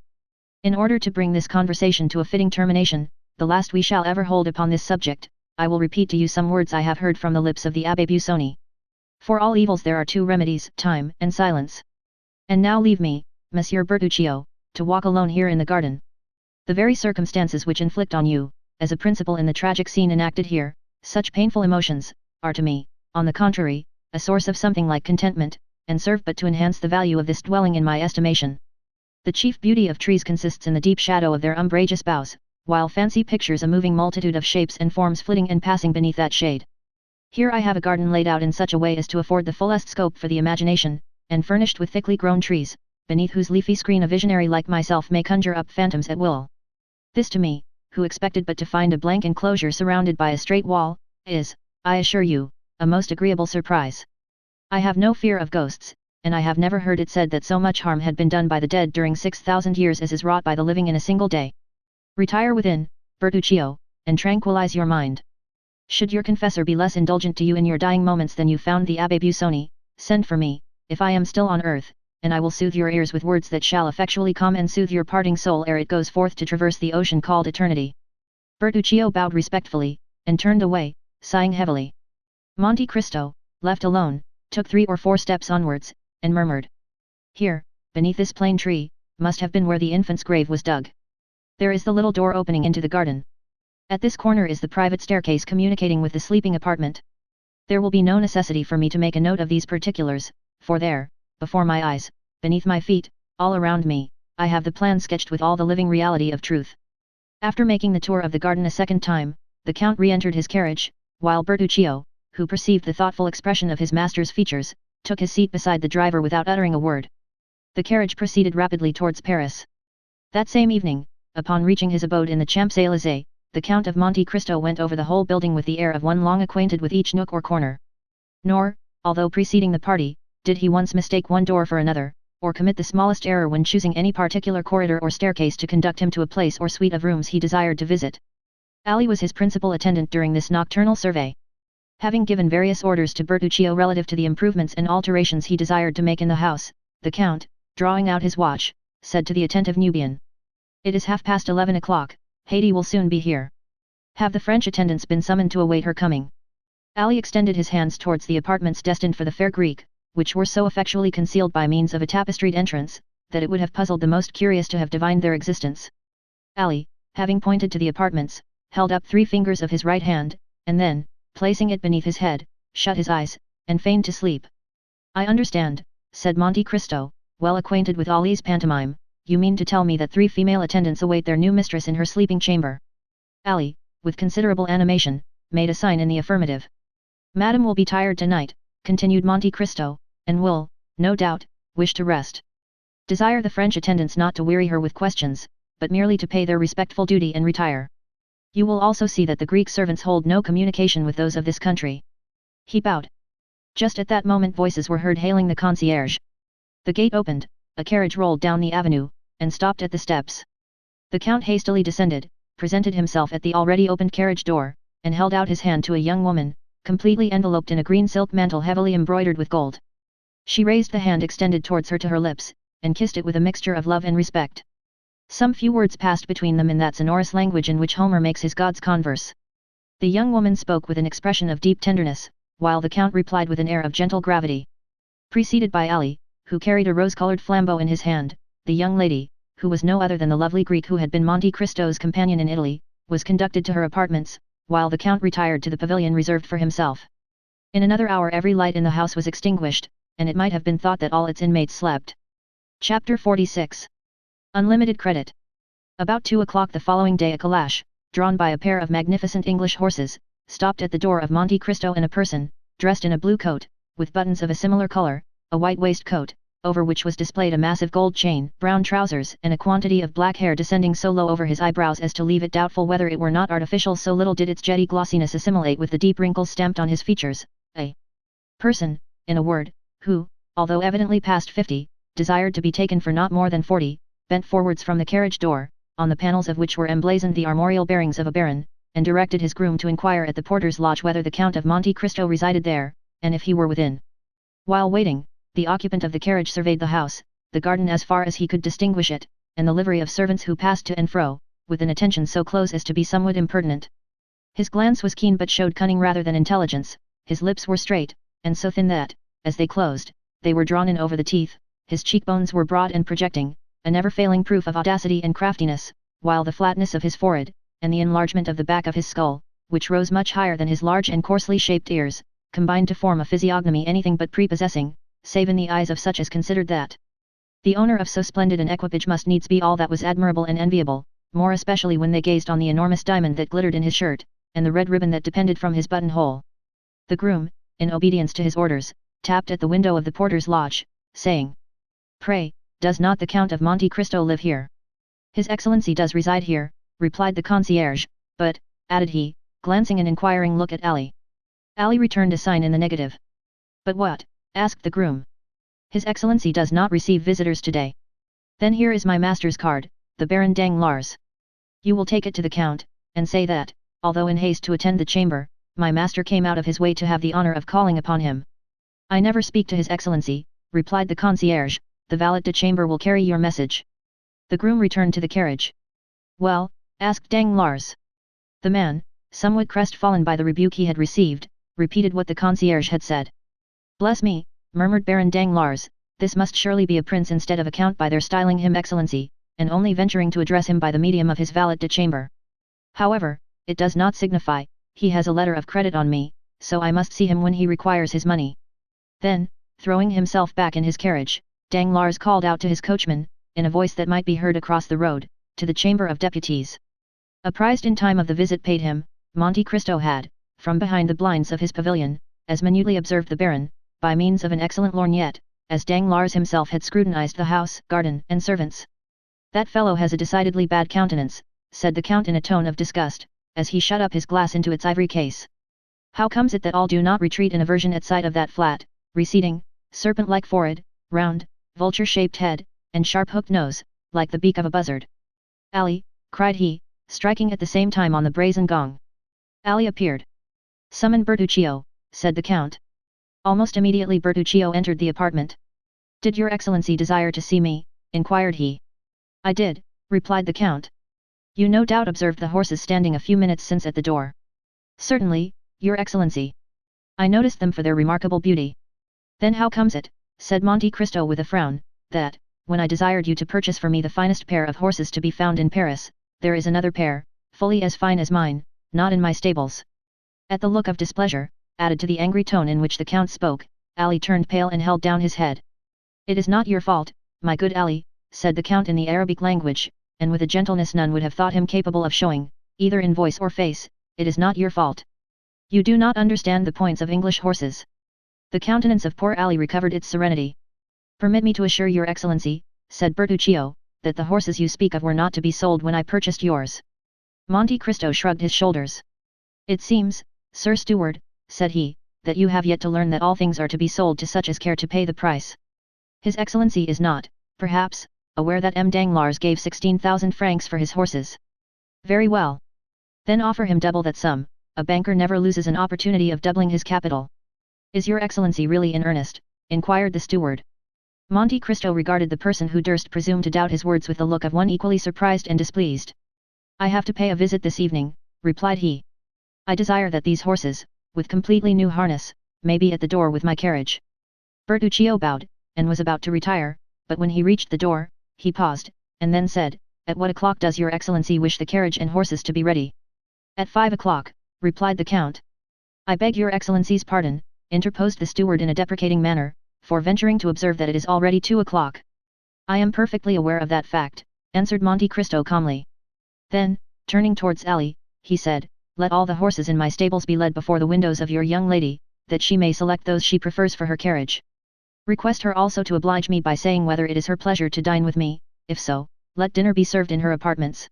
In order to bring this conversation to a fitting termination, the last we shall ever hold upon this subject, I will repeat to you some words I have heard from the lips of the Abbé Busoni. For all evils there are two remedies, time and silence. And now leave me, Monsieur Bertuccio, to walk alone here in the garden. The very circumstances which inflict on you, as a principal in the tragic scene enacted here, such painful emotions, are to me, on the contrary, a source of something like contentment, and serve but to enhance the value of this dwelling in my estimation. The chief beauty of trees consists in the deep shadow of their umbrageous boughs, while fancy pictures a moving multitude of shapes and forms flitting and passing beneath that shade. Here I have a garden laid out in such a way as to afford the fullest scope for the imagination, and furnished with thickly grown trees, beneath whose leafy screen a visionary like myself may conjure up phantoms at will. This to me, who expected but to find a blank enclosure surrounded by a straight wall, is, I assure you, a most agreeable surprise. I have no fear of ghosts, and I have never heard it said that so much harm had been done by the dead during 6,000 years as is wrought by the living in a single day. Retire within, Bertuccio, and tranquilize your mind. Should your confessor be less indulgent to you in your dying moments than you found the Abbé Busoni, send for me, if I am still on earth, and I will soothe your ears with words that shall effectually calm and soothe your parting soul ere it goes forth to traverse the ocean called eternity. Bertuccio bowed respectfully, and turned away, sighing heavily. Monte Cristo, left alone, took 3 or 4 steps onwards, and murmured. Here, beneath this plane tree, must have been where the infant's grave was dug. There is the little door opening into the garden. At this corner is the private staircase communicating with the sleeping apartment. There will be no necessity for me to make a note of these particulars, for there, before my eyes, beneath my feet, all around me, I have the plan sketched with all the living reality of truth. After making the tour of the garden a second time, the Count re-entered his carriage, while Bertuccio, who perceived the thoughtful expression of his master's features, took his seat beside the driver without uttering a word. The carriage proceeded rapidly towards Paris. That same evening, upon reaching his abode in the Champs-Élysées, the Count of Monte Cristo went over the whole building with the air of one long acquainted with each nook or corner. Nor, although preceding the party, did he once mistake one door for another, or commit the smallest error when choosing any particular corridor or staircase to conduct him to a place or suite of rooms he desired to visit. Ali was his principal attendant during this nocturnal survey. Having given various orders to Bertuccio relative to the improvements and alterations he desired to make in the house, the Count, drawing out his watch, said to the attentive Nubian. It is 11:30 o'clock, Haydée will soon be here. Have the French attendants been summoned to await her coming? Ali extended his hands towards the apartments destined for the fair Greek, which were so effectually concealed by means of a tapestried entrance, that it would have puzzled the most curious to have divined their existence. Ali, having pointed to the apartments, held up 3 fingers of his right hand, and then, placing it beneath his head, shut his eyes, and feigned to sleep. I understand, said Monte Cristo, well acquainted with Ali's pantomime, you mean to tell me that 3 female attendants await their new mistress in her sleeping chamber. Ali, with considerable animation, made a sign in the affirmative. Madame will be tired tonight, continued Monte Cristo, and will, no doubt, wish to rest. Desire the French attendants not to weary her with questions, but merely to pay their respectful duty and retire. You will also see that the Greek servants hold no communication with those of this country. He bowed. Just at that moment voices were heard hailing the concierge. The gate opened, a carriage rolled down the avenue, and stopped at the steps. The Count hastily descended, presented himself at the already opened carriage door, and held out his hand to a young woman, completely enveloped in a green silk mantle heavily embroidered with gold. She raised the hand extended towards her to her lips, and kissed it with a mixture of love and respect. Some few words passed between them in that sonorous language in which Homer makes his gods converse. The young woman spoke with an expression of deep tenderness, while the Count replied with an air of gentle gravity. Preceded by Ali, who carried a rose-colored flambeau in his hand, the young lady, who was no other than the lovely Greek who had been Monte Cristo's companion in Italy, was conducted to her apartments, while the Count retired to the pavilion reserved for himself. In another hour every light in the house was extinguished, and it might have been thought that all its inmates slept. Chapter 46. Unlimited Credit. About 2 o'clock the following day a calash, drawn by a pair of magnificent English horses, stopped at the door of Monte Cristo, and a person, dressed in a blue coat, with buttons of a similar color, a white waistcoat, over which was displayed a massive gold chain, brown trousers, and a quantity of black hair descending so low over his eyebrows as to leave it doubtful whether it were not artificial, so little did its jetty glossiness assimilate with the deep wrinkles stamped on his features. A person, in a word, who, although evidently past 50, desired to be taken for not more than 40, bent forwards from the carriage door, on the panels of which were emblazoned the armorial bearings of a baron, and directed his groom to inquire at the porter's lodge whether the Count of Monte Cristo resided there, and if he were within. While waiting, the occupant of the carriage surveyed the house, the garden as far as he could distinguish it, and the livery of servants who passed to and fro, with an attention so close as to be somewhat impertinent. His glance was keen but showed cunning rather than intelligence, his lips were straight, and so thin that, as they closed, they were drawn in over the teeth, his cheekbones were broad and projecting, a never-failing proof of audacity and craftiness, while the flatness of his forehead, and the enlargement of the back of his skull, which rose much higher than his large and coarsely shaped ears, combined to form a physiognomy anything but prepossessing, save in the eyes of such as considered that the owner of so splendid an equipage must needs be all that was admirable and enviable, more especially when they gazed on the enormous diamond that glittered in his shirt, and the red ribbon that depended from his buttonhole. The groom, in obedience to his orders, tapped at the window of the porter's lodge, saying, "Pray, does not the Count of Monte Cristo live here?" "His Excellency does reside here," replied the concierge, "but," added he, glancing an inquiring look at Ali. Ali returned a sign in the negative. "But what?" asked the groom. "His Excellency does not receive visitors today." "Then here is my master's card, the Baron Danglars. You will take it to the Count, and say that, although in haste to attend the chamber, my master came out of his way to have the honor of calling upon him." "I never speak to His Excellency," replied the concierge, "the valet de chambre will carry your message." The groom returned to the carriage. "Well?" asked Danglars. The man, somewhat crestfallen by the rebuke he had received, repeated what the concierge had said. "Bless me," murmured Baron Danglars, "this must surely be a prince instead of a count by their styling him Excellency, and only venturing to address him by the medium of his valet de chambre. However, it does not signify, he has a letter of credit on me, so I must see him when he requires his money." Then, throwing himself back in his carriage, Danglars called out to his coachman, in a voice that might be heard across the road, to the Chamber of Deputies. Apprised in time of the visit paid him, Monte Cristo had, from behind the blinds of his pavilion, as minutely observed the Baron, by means of an excellent lorgnette, as Danglars himself had scrutinized the house, garden, and servants. "That fellow has a decidedly bad countenance," said the Count in a tone of disgust, as he shut up his glass into its ivory case. "How comes it that all do not retreat in aversion at sight of that flat, receding, serpent-like forehead, round, vulture-shaped head, and sharp-hooked nose, like the beak of a buzzard?" "Ali," cried he, striking at the same time on the brazen gong. Ali appeared. "Summon Bertuccio," said the Count. Almost immediately Bertuccio entered the apartment. "Did your Excellency desire to see me?" inquired he. "I did," replied the Count. "You no doubt observed the horses standing a few minutes since at the door." "Certainly, your Excellency. I noticed them for their remarkable beauty." "Then how comes it," said Monte Cristo with a frown, "that, when I desired you to purchase for me the finest pair of horses to be found in Paris, there is another pair, fully as fine as mine, not in my stables?" At the look of displeasure, added to the angry tone in which the Count spoke, Ali turned pale and held down his head. "It is not your fault, my good Ali," said the Count in the Arabic language, and with a gentleness none would have thought him capable of showing, either in voice or face, "it is not your fault. You do not understand the points of English horses." The countenance of poor Ali recovered its serenity. "Permit me to assure your Excellency," said Bertuccio, "that the horses you speak of were not to be sold when I purchased yours." Monte Cristo shrugged his shoulders. "It seems, Sir Steward," said he, "that you have yet to learn that all things are to be sold to such as care to pay the price. His Excellency is not, perhaps, aware that M. Danglars gave 16,000 francs for his horses." "Very well. Then offer him double that sum, a banker never loses an opportunity of doubling his capital." "Is your Excellency really in earnest?" inquired the steward. Monte Cristo regarded the person who durst presume to doubt his words with the look of one equally surprised and displeased. "I have to pay a visit this evening," replied he. "I desire that these horses, with completely new harness, may be at the door with my carriage." Bertuccio bowed, and was about to retire, but when he reached the door, he paused, and then said, "At what o'clock does your Excellency wish the carriage and horses to be ready?" "At 5 o'clock, replied the Count. "I beg your Excellency's pardon," interposed the steward in a deprecating manner, for venturing to observe that it is already 2 o'clock. I am perfectly aware of that fact, answered Monte Cristo calmly. Then, turning towards Ali, he said, let all the horses in my stables be led before the windows of your young lady, that she may select those she prefers for her carriage. Request her also to oblige me by saying whether it is her pleasure to dine with me, if so, let dinner be served in her apartments.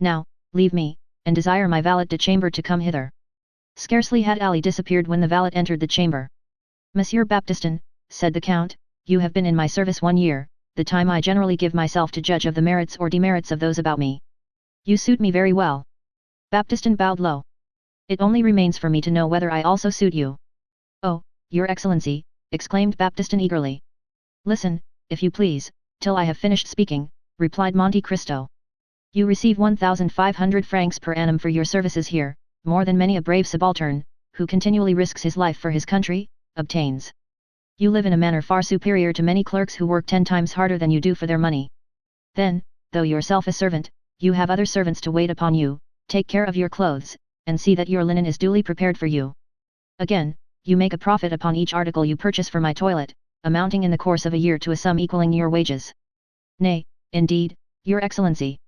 Now, leave me, and desire my valet de chambre to come hither. Scarcely had Ali disappeared when the valet entered the chamber. Monsieur Baptistin, said the Count, you have been in my service 1 year, the time I generally give myself to judge of the merits or demerits of those about me. You suit me very well. Baptistin bowed low. It only remains for me to know whether I also suit you. Oh, your Excellency, exclaimed Baptistin eagerly. Listen, if you please, till I have finished speaking, replied Monte Cristo. You receive 1,500 francs per annum for your services here, more than many a brave subaltern, who continually risks his life for his country, obtains. You live in a manner far superior to many clerks who work 10 times harder than you do for their money. Then, though yourself a servant, you have other servants to wait upon you, take care of your clothes, and see that your linen is duly prepared for you. Again, you make a profit upon each article you purchase for my toilet, amounting in the course of a year to a sum equaling your wages. Nay, indeed, your Excellency.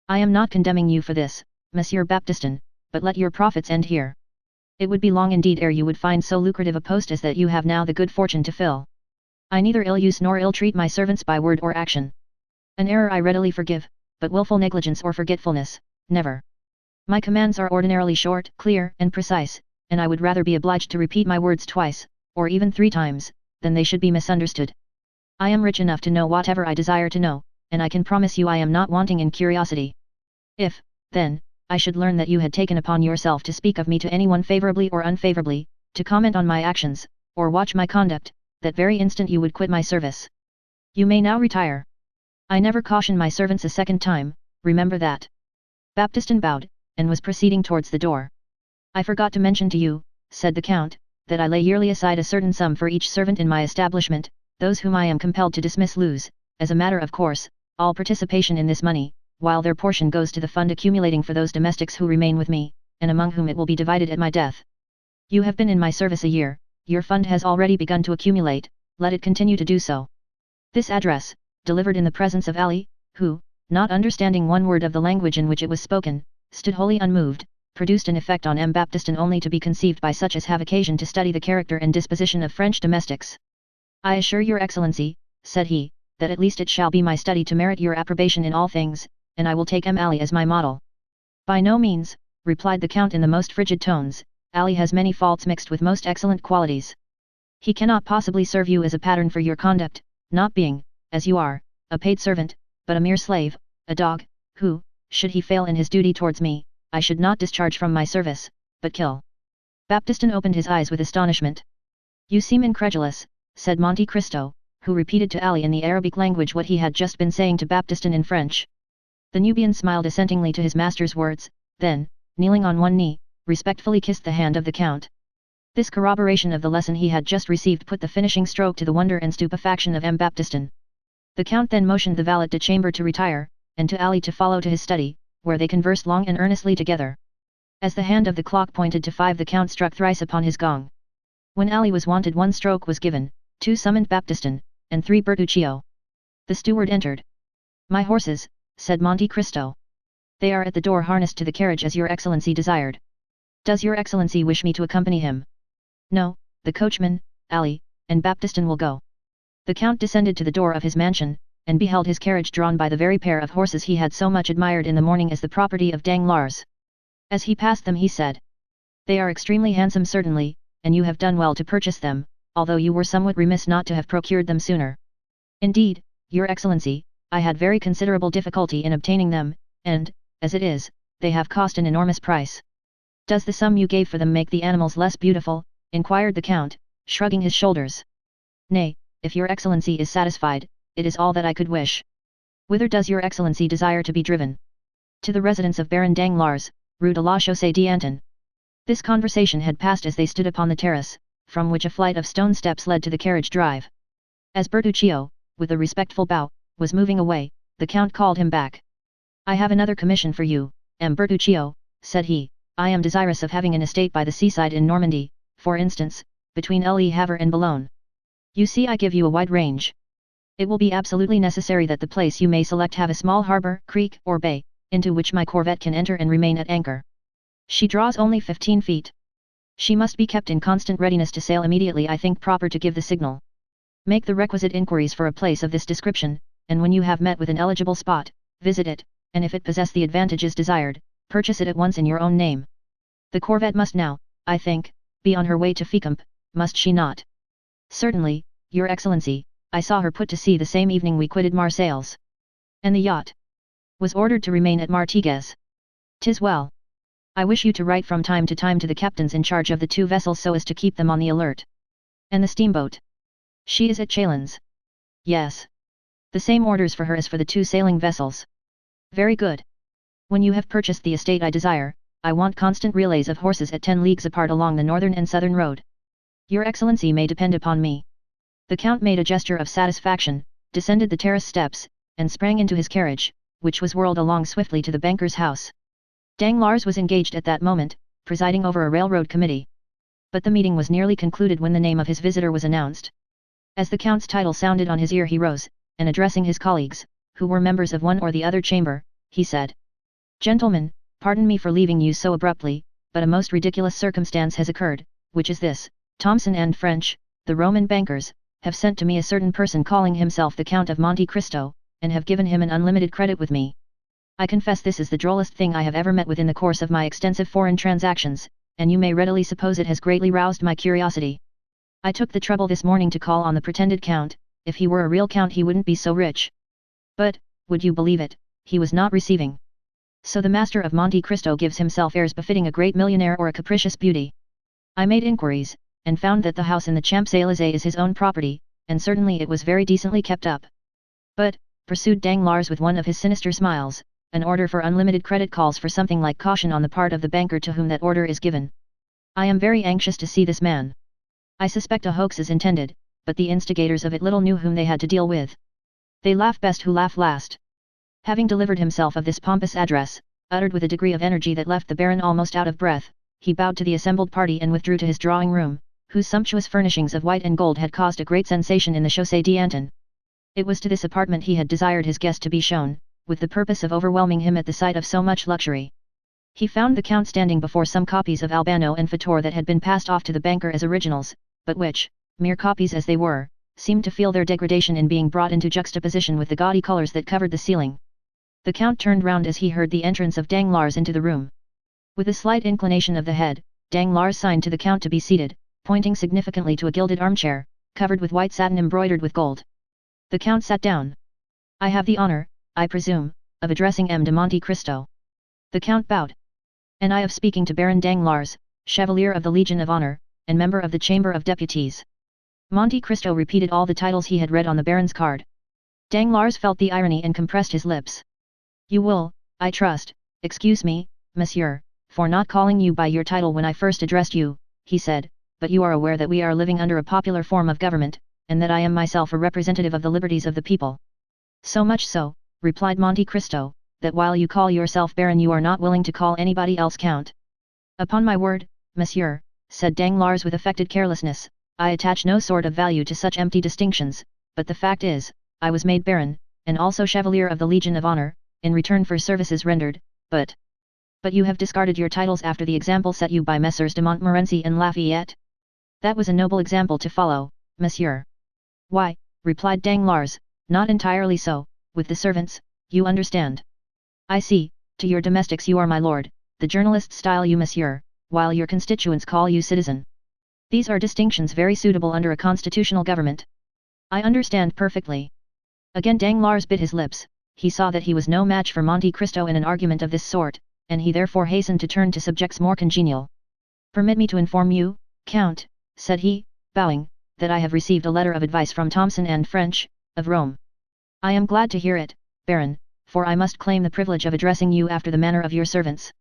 I am not condemning you for this, Monsieur Baptistin, but let your profits end here. It would be long indeed ere you would find so lucrative a post as that you have now the good fortune to fill. I neither ill-use nor ill-treat my servants by word or action. An error I readily forgive, but wilful negligence or forgetfulness, never. My commands are ordinarily short, clear, and precise, and I would rather be obliged to repeat my words twice, or even 3 times, than they should be misunderstood. I am rich enough to know whatever I desire to know, and I can promise you I am not wanting in curiosity. If, then, I should learn that you had taken upon yourself to speak of me to anyone favorably or unfavorably, to comment on my actions, or watch my conduct, that very instant you would quit my service. You may now retire. I never caution my servants a second time, remember that. Baptistin bowed, and was proceeding towards the door. I forgot to mention to you, said the Count, that I lay yearly aside a certain sum for each servant in my establishment, those whom I am compelled to dismiss lose, as a matter of course, all participation in this money, while their portion goes to the fund accumulating for those domestics who remain with me, and among whom it will be divided at my death. You have been in my service a year, your fund has already begun to accumulate, let it continue to do so. This address, delivered in the presence of Ali, who, not understanding one word of the language in which it was spoken, stood wholly unmoved, produced an effect on M. Baptistin only to be conceived by such as have occasion to study the character and disposition of French domestics. I assure your Excellency, said he, that at least it shall be my study to merit your approbation in all things, and I will take M. Ali as my model. By no means, replied the Count in the most frigid tones, Ali has many faults mixed with most excellent qualities. He cannot possibly serve you as a pattern for your conduct, not being, as you are, a paid servant, but a mere slave, a dog, who, should he fail in his duty towards me, I should not discharge from my service, but kill. Baptistin opened his eyes with astonishment. You seem incredulous, said Monte Cristo, who repeated to Ali in the Arabic language what he had just been saying to Baptistin in French. The Nubian smiled assentingly to his master's words, then, kneeling on one knee, respectfully kissed the hand of the Count. This corroboration of the lesson he had just received put the finishing stroke to the wonder and stupefaction of M. Baptistin. The Count then motioned the valet de chambre to retire, and to Ali to follow to his study, where they conversed long and earnestly together. As the hand of the clock pointed to 5, the Count struck thrice upon his gong. When Ali was wanted, 1 stroke was given, 2 summoned Baptistin, and 3 Bertuccio. The steward entered. My horses, said Monte Cristo. They are at the door harnessed to the carriage as your Excellency desired. Does your Excellency wish me to accompany him? No, the coachman, Ali, and Baptistin will go. The Count descended to the door of his mansion, and beheld his carriage drawn by the very pair of horses he had so much admired in the morning as the property of Danglars. As he passed them he said, they are extremely handsome certainly, and you have done well to purchase them, although you were somewhat remiss not to have procured them sooner. Indeed, your Excellency, I had very considerable difficulty in obtaining them, and, as it is, they have cost an enormous price. Does the sum you gave for them make the animals less beautiful? Inquired the Count, shrugging his shoulders. Nay, if your Excellency is satisfied, it is all that I could wish. Whither does your Excellency desire to be driven? To the residence of Baron Danglars, Rue de la Chaussée d'Antin. This conversation had passed as they stood upon the terrace, from which a flight of stone steps led to the carriage drive. As Bertuccio, with a respectful bow, was moving away, the Count called him back. I have another commission for you, M. Bertuccio, said he. I am desirous of having an estate by the seaside in Normandy, for instance, between Le Havre and Boulogne. You see, I give you a wide range. It will be absolutely necessary that the place you may select have a small harbor, creek, or bay, into which my corvette can enter and remain at anchor. She draws only 15 feet. She must be kept in constant readiness to sail immediately I think proper to give the signal. Make the requisite inquiries for a place of this description, and when you have met with an eligible spot, visit it, and if it possess the advantages desired, purchase it at once in your own name. The corvette must now, I think, be on her way to Fécamp, must she not? Certainly, Your Excellency, I saw her put to sea the same evening we quitted Marseilles. And the yacht was ordered to remain at Martigues. 'Tis well. I wish you to write from time to time to the captains in charge of the two vessels so as to keep them on the alert. And the steamboat? She is at Chalons. Yes. The same orders for her as for the two sailing vessels. Very good. When you have purchased the estate I desire, I want constant relays of horses at 10 leagues apart along the northern and southern road. Your Excellency may depend upon me. The Count made a gesture of satisfaction, descended the terrace steps, and sprang into his carriage, which was whirled along swiftly to the banker's house. Danglars was engaged at that moment, presiding over a railroad committee. But the meeting was nearly concluded when the name of his visitor was announced. As the Count's title sounded on his ear he rose, and addressing his colleagues, who were members of one or the other chamber, he said, "Gentlemen, pardon me for leaving you so abruptly, but a most ridiculous circumstance has occurred, which is this: Thomson and French, the Roman bankers, have sent to me a certain person calling himself the Count of Monte Cristo, and have given him an unlimited credit with me. I confess this is the drollest thing I have ever met with in the course of my extensive foreign transactions, and you may readily suppose it has greatly roused my curiosity. I took the trouble this morning to call on the pretended Count. If he were a real Count he wouldn't be so rich. But, would you believe it, he was not receiving. So the master of Monte Cristo gives himself airs befitting a great millionaire or a capricious beauty. I made inquiries, and found that the house in the Champs-Élysées is his own property, and certainly it was very decently kept up. But, pursued Danglars with one of his sinister smiles, an order for unlimited credit calls for something like caution on the part of the banker to whom that order is given. I am very anxious to see this man. I suspect a hoax is intended, but the instigators of it little knew whom they had to deal with. They laugh best who laugh last." Having delivered himself of this pompous address, uttered with a degree of energy that left the Baron almost out of breath, he bowed to the assembled party and withdrew to his drawing room, whose sumptuous furnishings of white and gold had caused a great sensation in the Chaussée d'Antin. It was to this apartment he had desired his guest to be shown, with the purpose of overwhelming him at the sight of so much luxury. He found the Count standing before some copies of Albano and Fator that had been passed off to the banker as originals, but which, mere copies as they were, seemed to feel their degradation in being brought into juxtaposition with the gaudy colours that covered the ceiling. The Count turned round as he heard the entrance of Danglars into the room. With a slight inclination of the head, Danglars signed to the Count to be seated, pointing significantly to a gilded armchair, covered with white satin embroidered with gold. The Count sat down. "I have the honour, I presume, of addressing M. de Monte Cristo." The Count bowed. "And I of speaking to Baron Danglars, Chevalier of the Legion of Honour, and member of the Chamber of Deputies." Monte Cristo repeated all the titles he had read on the Baron's card. Danglars felt the irony and compressed his lips. "You will, I trust, excuse me, monsieur, for not calling you by your title when I first addressed you," he said, "but you are aware that we are living under a popular form of government, and that I am myself a representative of the liberties of the people." "So much so," replied Monte Cristo, "that while you call yourself Baron you are not willing to call anybody else Count." "Upon my word, monsieur," said Danglars with affected carelessness, "I attach no sort of value to such empty distinctions, but the fact is, I was made Baron, and also Chevalier of the Legion of Honour, in return for services rendered, but you have discarded your titles after the example set you by Messrs de Montmorency and Lafayette? That was a noble example to follow, monsieur." "Why," replied Danglars, "not entirely so, with the servants, you understand. I see, to your domestics you are my lord, the journalists style you monsieur, while your constituents call you citizen. These are distinctions very suitable under a constitutional government. I understand perfectly." Again Danglars bit his lips. He saw that he was no match for Monte Cristo in an argument of this sort, and he therefore hastened to turn to subjects more congenial. "Permit me to inform you, Count," said he, bowing, "that I have received a letter of advice from Thomson and French, of Rome. I am glad to hear it, Baron, for I must claim the privilege of addressing you after the manner of your servants.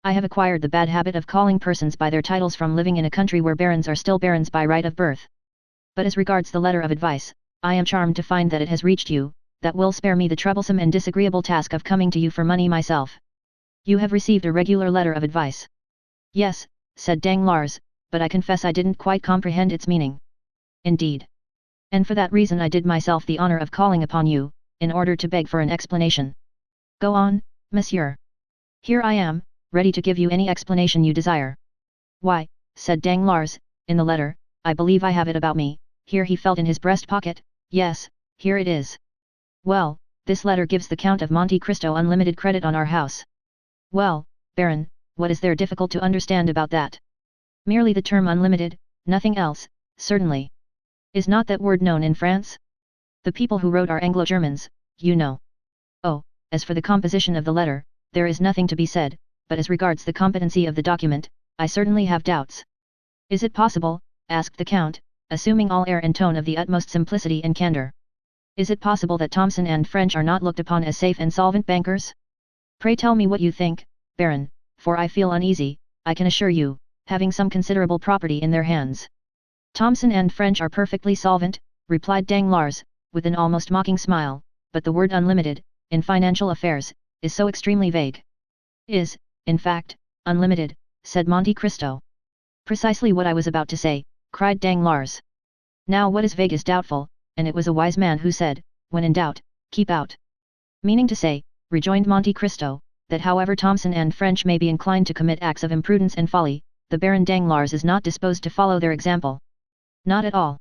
I have acquired the bad habit of calling persons by their titles from living in a country where barons are still barons by right of birth. But as regards the letter of advice, I am charmed to find that it has reached you. That will spare me the troublesome and disagreeable task of coming to you for money myself." "You have received a regular letter of advice?" "Yes," said Danglars, "but I confess I didn't quite comprehend its meaning." "Indeed. And for that reason I did myself the honor of calling upon you, in order to beg for an explanation. Go on, monsieur. Here I am, ready to give you any explanation you desire. Why, said Danglars, in the letter, I believe I have it about me. Here he felt in his breast pocket. Yes, here it is. Well, this letter gives the Count of Monte Cristo unlimited credit on our house. Well, Baron, what is there difficult to understand about that? Merely the term unlimited, nothing else, certainly. Is not that word known in France? The people who wrote are Anglo-Germans, you know. Oh, as for the composition of the letter, there is nothing to be said, but as regards the competency of the document, I certainly have doubts. Is it possible, asked the Count, assuming all air and tone of the utmost simplicity and candor. Is it possible that Thomson and French are not looked upon as safe and solvent bankers? Pray tell me what you think, Baron, for I feel uneasy, I can assure you, having some considerable property in their hands. Thomson and French are perfectly solvent, replied Danglars, with an almost mocking smile, but the word unlimited, in financial affairs, is so extremely vague. Is, in fact, unlimited, said Monte Cristo. Precisely what I was about to say, cried Danglars. Now what is vague is doubtful, and it was a wise man who said, when in doubt, keep out. Meaning to say, rejoined Monte Cristo, that however Thomson and French may be inclined to commit acts of imprudence and folly, the Baron Danglars is not disposed to follow their example. Not at all.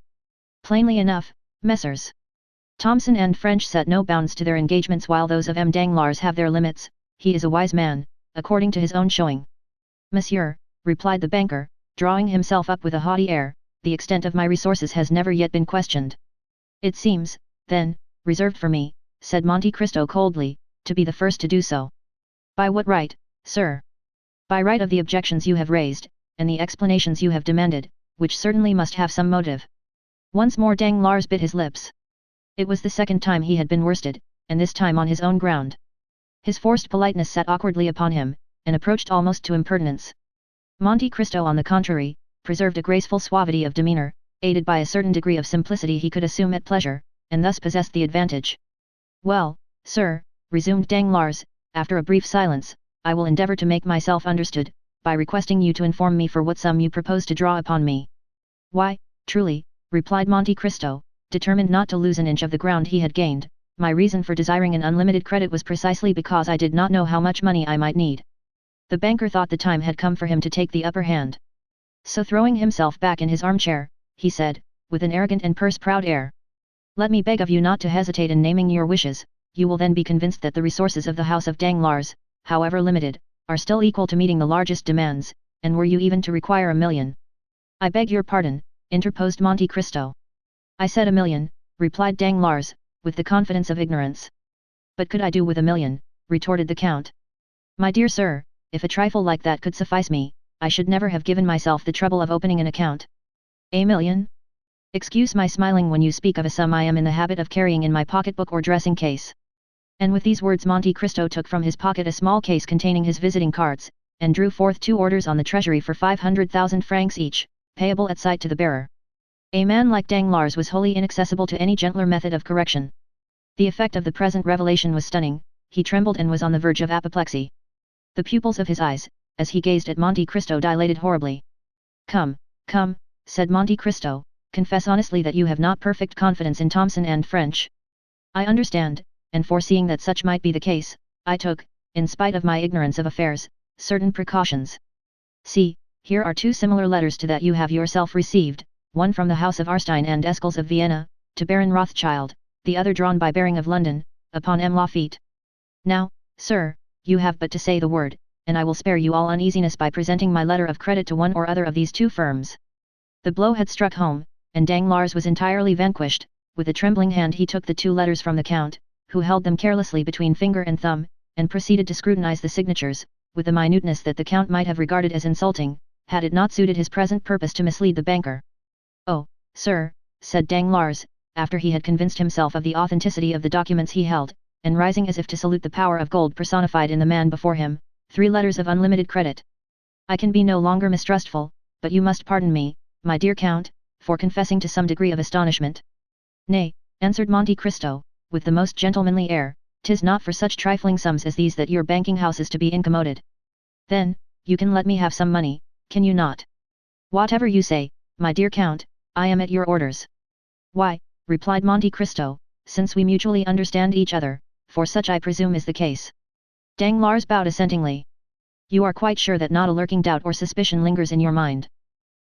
Plainly enough, Messrs. Thomson and French set no bounds to their engagements while those of M. Danglars have their limits. He is a wise man, according to his own showing. Monsieur, replied the banker, drawing himself up with a haughty air, the extent of my resources has never yet been questioned. It seems, then, reserved for me, said Monte Cristo coldly, to be the first to do so. By what right, sir? By right of the objections you have raised, and the explanations you have demanded, which certainly must have some motive. Once more Danglars bit his lips. It was the second time he had been worsted, and this time on his own ground. His forced politeness sat awkwardly upon him, and approached almost to impertinence. Monte Cristo on the contrary, preserved a graceful suavity of demeanour, aided by a certain degree of simplicity he could assume at pleasure, and thus possessed the advantage. Well, sir, resumed Danglars, after a brief silence, I will endeavour to make myself understood, by requesting you to inform me for what sum you propose to draw upon me. Why, truly, replied Monte Cristo, determined not to lose an inch of the ground he had gained, my reason for desiring an unlimited credit was precisely because I did not know how much money I might need. The banker thought the time had come for him to take the upper hand. So throwing himself back in his armchair, he said, with an arrogant and purse-proud air, let me beg of you not to hesitate in naming your wishes, you will then be convinced that the resources of the house of Danglars, however limited, are still equal to meeting the largest demands, and were you even to require 1,000,000. I beg your pardon, interposed Monte Cristo. I said 1,000,000, replied Danglars, with the confidence of ignorance. But could I do with 1,000,000, retorted the Count. My dear sir, if a trifle like that could suffice me, I should never have given myself the trouble of opening an account. A million? Excuse my smiling when you speak of a sum I am in the habit of carrying in my pocketbook or dressing case. And with these words Monte Cristo took from his pocket a small case containing his visiting cards, and drew forth 2 orders on the treasury for 500,000 francs each, payable at sight to the bearer. A man like Danglars was wholly inaccessible to any gentler method of correction. The effect of the present revelation was stunning, he trembled and was on the verge of apoplexy. The pupils of his eyes, as he gazed at Monte Cristo, dilated horribly. Come, come, said Monte Cristo, confess honestly that you have not perfect confidence in Thomson and French. I understand, and foreseeing that such might be the case, I took, in spite of my ignorance of affairs, certain precautions. See, here are 2 similar letters to that you have yourself received, one from the house of Arstein and Escles of Vienna, to Baron Rothschild, the other drawn by Baring of London, upon M. Lafitte. Now, sir, you have but to say the word, and I will spare you all uneasiness by presenting my letter of credit to one or other of these 2 firms. The blow had struck home, and Danglars was entirely vanquished. With a trembling hand he took the 2 letters from the Count, who held them carelessly between finger and thumb, and proceeded to scrutinize the signatures, with a minuteness that the Count might have regarded as insulting, had it not suited his present purpose to mislead the banker. Oh, sir, said Danglars, after he had convinced himself of the authenticity of the documents he held, and rising as if to salute the power of gold personified in the man before him, 3 letters of unlimited credit. I can be no longer mistrustful, but you must pardon me, my dear Count, for confessing to some degree of astonishment. Nay, answered Monte Cristo, with the most gentlemanly air, 'tis not for such trifling sums as these that your banking house is to be incommoded. Then, you can let me have some money, can you not? Whatever you say, my dear Count, I am at your orders. Why, replied Monte Cristo, since we mutually understand each other, for such I presume is the case. Danglars bowed assentingly. You are quite sure that not a lurking doubt or suspicion lingers in your mind?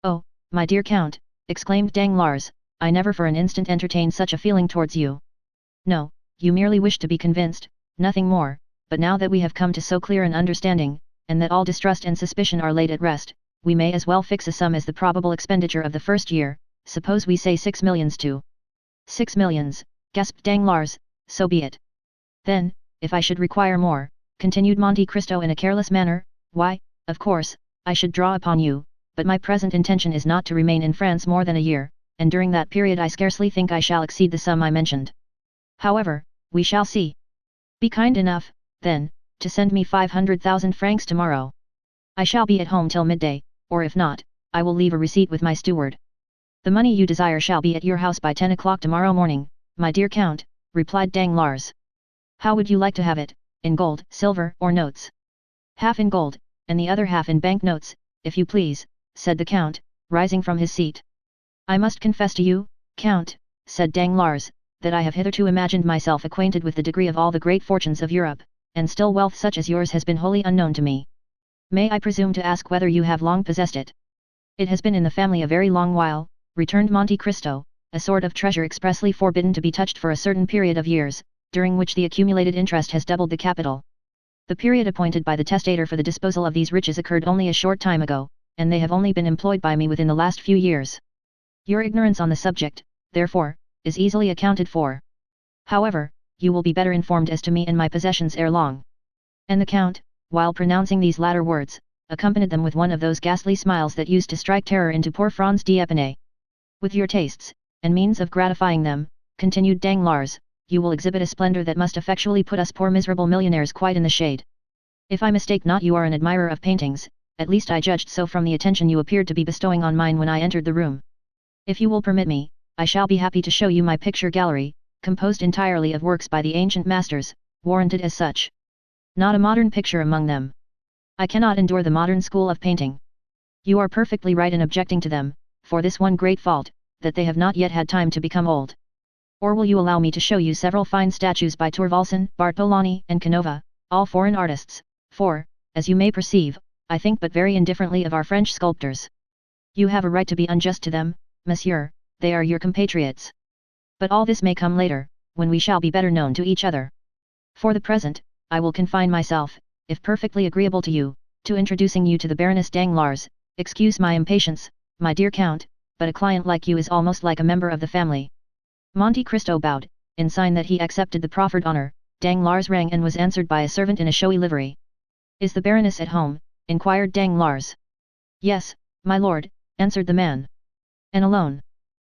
Oh, my dear Count, exclaimed Danglars, I never for an instant entertained such a feeling towards you. No, you merely wish to be convinced, nothing more, but now that we have come to so clear an understanding, and that all distrust and suspicion are laid at rest, we may as well fix a sum as the probable expenditure of the first year. Suppose we say 6 millions to 6 millions, gasped Danglars, so be it. Then, if I should require more, continued Monte Cristo in a careless manner, why, of course, I should draw upon you, but my present intention is not to remain in France more than a year, and during that period I scarcely think I shall exceed the sum I mentioned. However, we shall see. Be kind enough, then, to send me 500,000 francs tomorrow. I shall be at home till midday, or if not, I will leave a receipt with my steward. The money you desire shall be at your house by 10 o'clock tomorrow morning, my dear Count, replied Danglars. How would you like to have it, in gold, silver, or notes? Half in gold, and the other half in bank notes, if you please, said the Count, rising from his seat. I must confess to you, Count, said Danglars, that I have hitherto imagined myself acquainted with the degree of all the great fortunes of Europe, and still wealth such as yours has been wholly unknown to me. May I presume to ask whether you have long possessed it? It has been in the family a very long while, returned Monte Cristo, a sort of treasure expressly forbidden to be touched for a certain period of years, during which the accumulated interest has doubled the capital. The period appointed by the testator for the disposal of these riches occurred only a short time ago, and they have only been employed by me within the last few years. Your ignorance on the subject, therefore, is easily accounted for. However, you will be better informed as to me and my possessions ere long. And the Count, while pronouncing these latter words, accompanied them with one of those ghastly smiles that used to strike terror into poor Franz d'Épinay. With your tastes, and means of gratifying them, continued Danglars, you will exhibit a splendor that must effectually put us poor miserable millionaires quite in the shade. If I mistake not, you are an admirer of paintings, at least I judged so from the attention you appeared to be bestowing on mine when I entered the room. If you will permit me, I shall be happy to show you my picture gallery, composed entirely of works by the ancient masters, warranted as such. Not a modern picture among them. I cannot endure the modern school of painting. You are perfectly right in objecting to them, for this one great fault, that they have not yet had time to become old. Or will you allow me to show you several fine statues by Thorvaldsen, Bartoloni, and Canova, all foreign artists, for, as you may perceive, I think but very indifferently of our French sculptors. You have a right to be unjust to them, monsieur, they are your compatriots. But all this may come later, when we shall be better known to each other. For the present, I will confine myself, if perfectly agreeable to you, to introducing you to the Baroness Danglars. Excuse my impatience, my dear Count, but a client like you is almost like a member of the family. Monte Cristo bowed, in sign that he accepted the proffered honor. Danglars rang and was answered by a servant in a showy livery. Is the Baroness at home? Inquired Danglars. Yes, my lord, answered the man. And alone?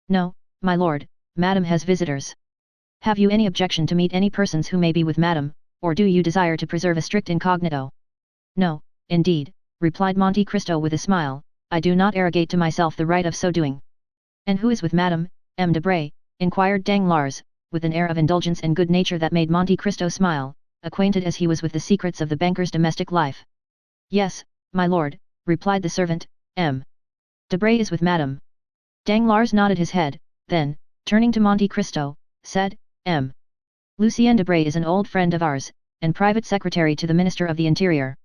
No, my lord, Madame has visitors. Have you any objection to meet any persons who may be with Madame, or do you desire to preserve a strict incognito? No, indeed, replied Monte Cristo with a smile, I do not arrogate to myself the right of so doing. And who is with Madame, M. Debray? Inquired Danglars, with an air of indulgence and good nature that made Monte Cristo smile, acquainted as he was with the secrets of the banker's domestic life. Yes, my lord, replied the servant, M. Debray is with Madame. Danglars nodded his head, then, turning to Monte Cristo, said, M. Lucien Debray is an old friend of ours, and private secretary to the Minister of the Interior.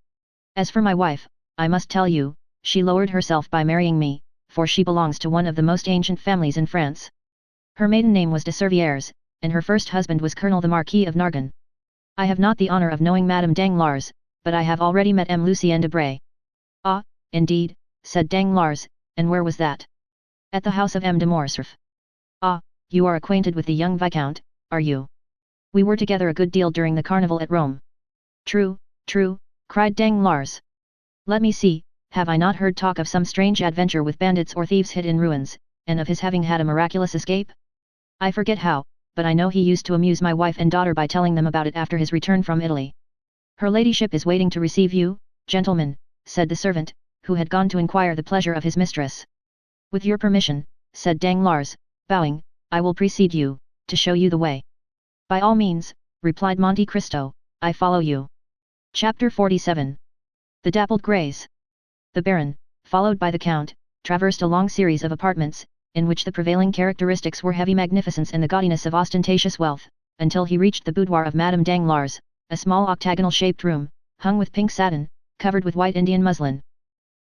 As for my wife, I must tell you, she lowered herself by marrying me, for she belongs to one of the most ancient families in France. Her maiden name was de Servières, and her first husband was Colonel the Marquis of Nargon. I have not the honor of knowing Madame Danglars, but I have already met M. Lucien Debray. Ah, indeed, said Danglars, and where was that? At the house of M. de Morcerf. Ah, you are acquainted with the young Viscount, are you? We were together a good deal during the carnival at Rome. True, true, cried Danglars. Let me see, have I not heard talk of some strange adventure with bandits or thieves hid in ruins, and of his having had a miraculous escape? I forget how, but I know he used to amuse my wife and daughter by telling them about it after his return from Italy. Her ladyship is waiting to receive you, gentlemen, said the servant, who had gone to inquire the pleasure of his mistress. With your permission, said Danglars, bowing, I will precede you, to show you the way. By all means, replied Monte Cristo, I follow you. Chapter 47. The Dappled Greys. The Baron, followed by the Count, traversed a long series of apartments, in which the prevailing characteristics were heavy magnificence and the gaudiness of ostentatious wealth, until he reached the boudoir of Madame Danglars, a small octagonal-shaped room, hung with pink satin, covered with white Indian muslin.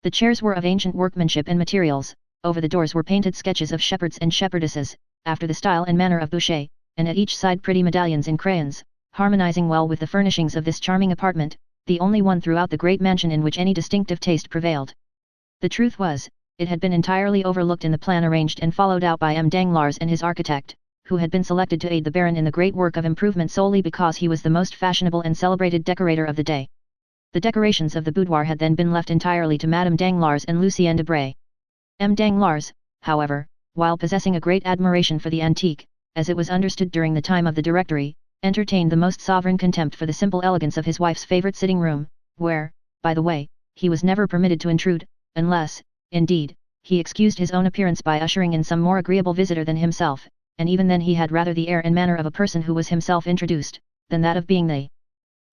The chairs were of ancient workmanship and materials, over the doors were painted sketches of shepherds and shepherdesses, after the style and manner of Boucher, and at each side pretty medallions in crayons, harmonizing well with the furnishings of this charming apartment, the only one throughout the great mansion in which any distinctive taste prevailed. The truth was, it had been entirely overlooked in the plan arranged and followed out by M. Danglars and his architect, who had been selected to aid the Baron in the great work of improvement solely because he was the most fashionable and celebrated decorator of the day. The decorations of the boudoir had then been left entirely to Madame Danglars and Lucienne Debray. M. Danglars, however, while possessing a great admiration for the antique, as it was understood during the time of the Directory, entertained the most sovereign contempt for the simple elegance of his wife's favourite sitting room, where, by the way, he was never permitted to intrude, unless, indeed, he excused his own appearance by ushering in some more agreeable visitor than himself, and even then he had rather the air and manner of a person who was himself introduced, than that of being the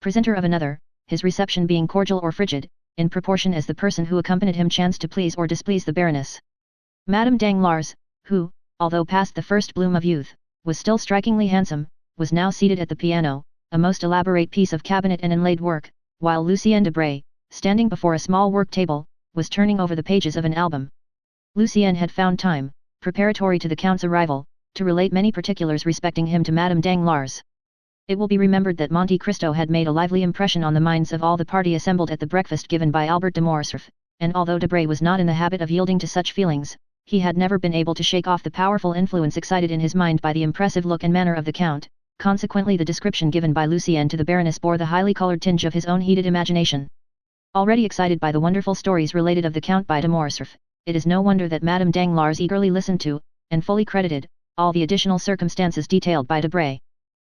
presenter of another, his reception being cordial or frigid, in proportion as the person who accompanied him chanced to please or displease the Baroness. Madame Danglars, who, although past the first bloom of youth, was still strikingly handsome, was now seated at the piano, a most elaborate piece of cabinet and inlaid work, while Lucienne Debray, standing before a small work table, was turning over the pages of an album. Lucienne had found time, preparatory to the Count's arrival, to relate many particulars respecting him to Madame Danglars. It will be remembered that Monte Cristo had made a lively impression on the minds of all the party assembled at the breakfast given by Albert de Morcerf, and although Debray was not in the habit of yielding to such feelings, he had never been able to shake off the powerful influence excited in his mind by the impressive look and manner of the Count. Consequently the description given by Lucienne to the Baroness bore the highly coloured tinge of his own heated imagination. Already excited by the wonderful stories related of the Count by de Morcerf, it is no wonder that Madame Danglars eagerly listened to, and fully credited, all the additional circumstances detailed by Debray.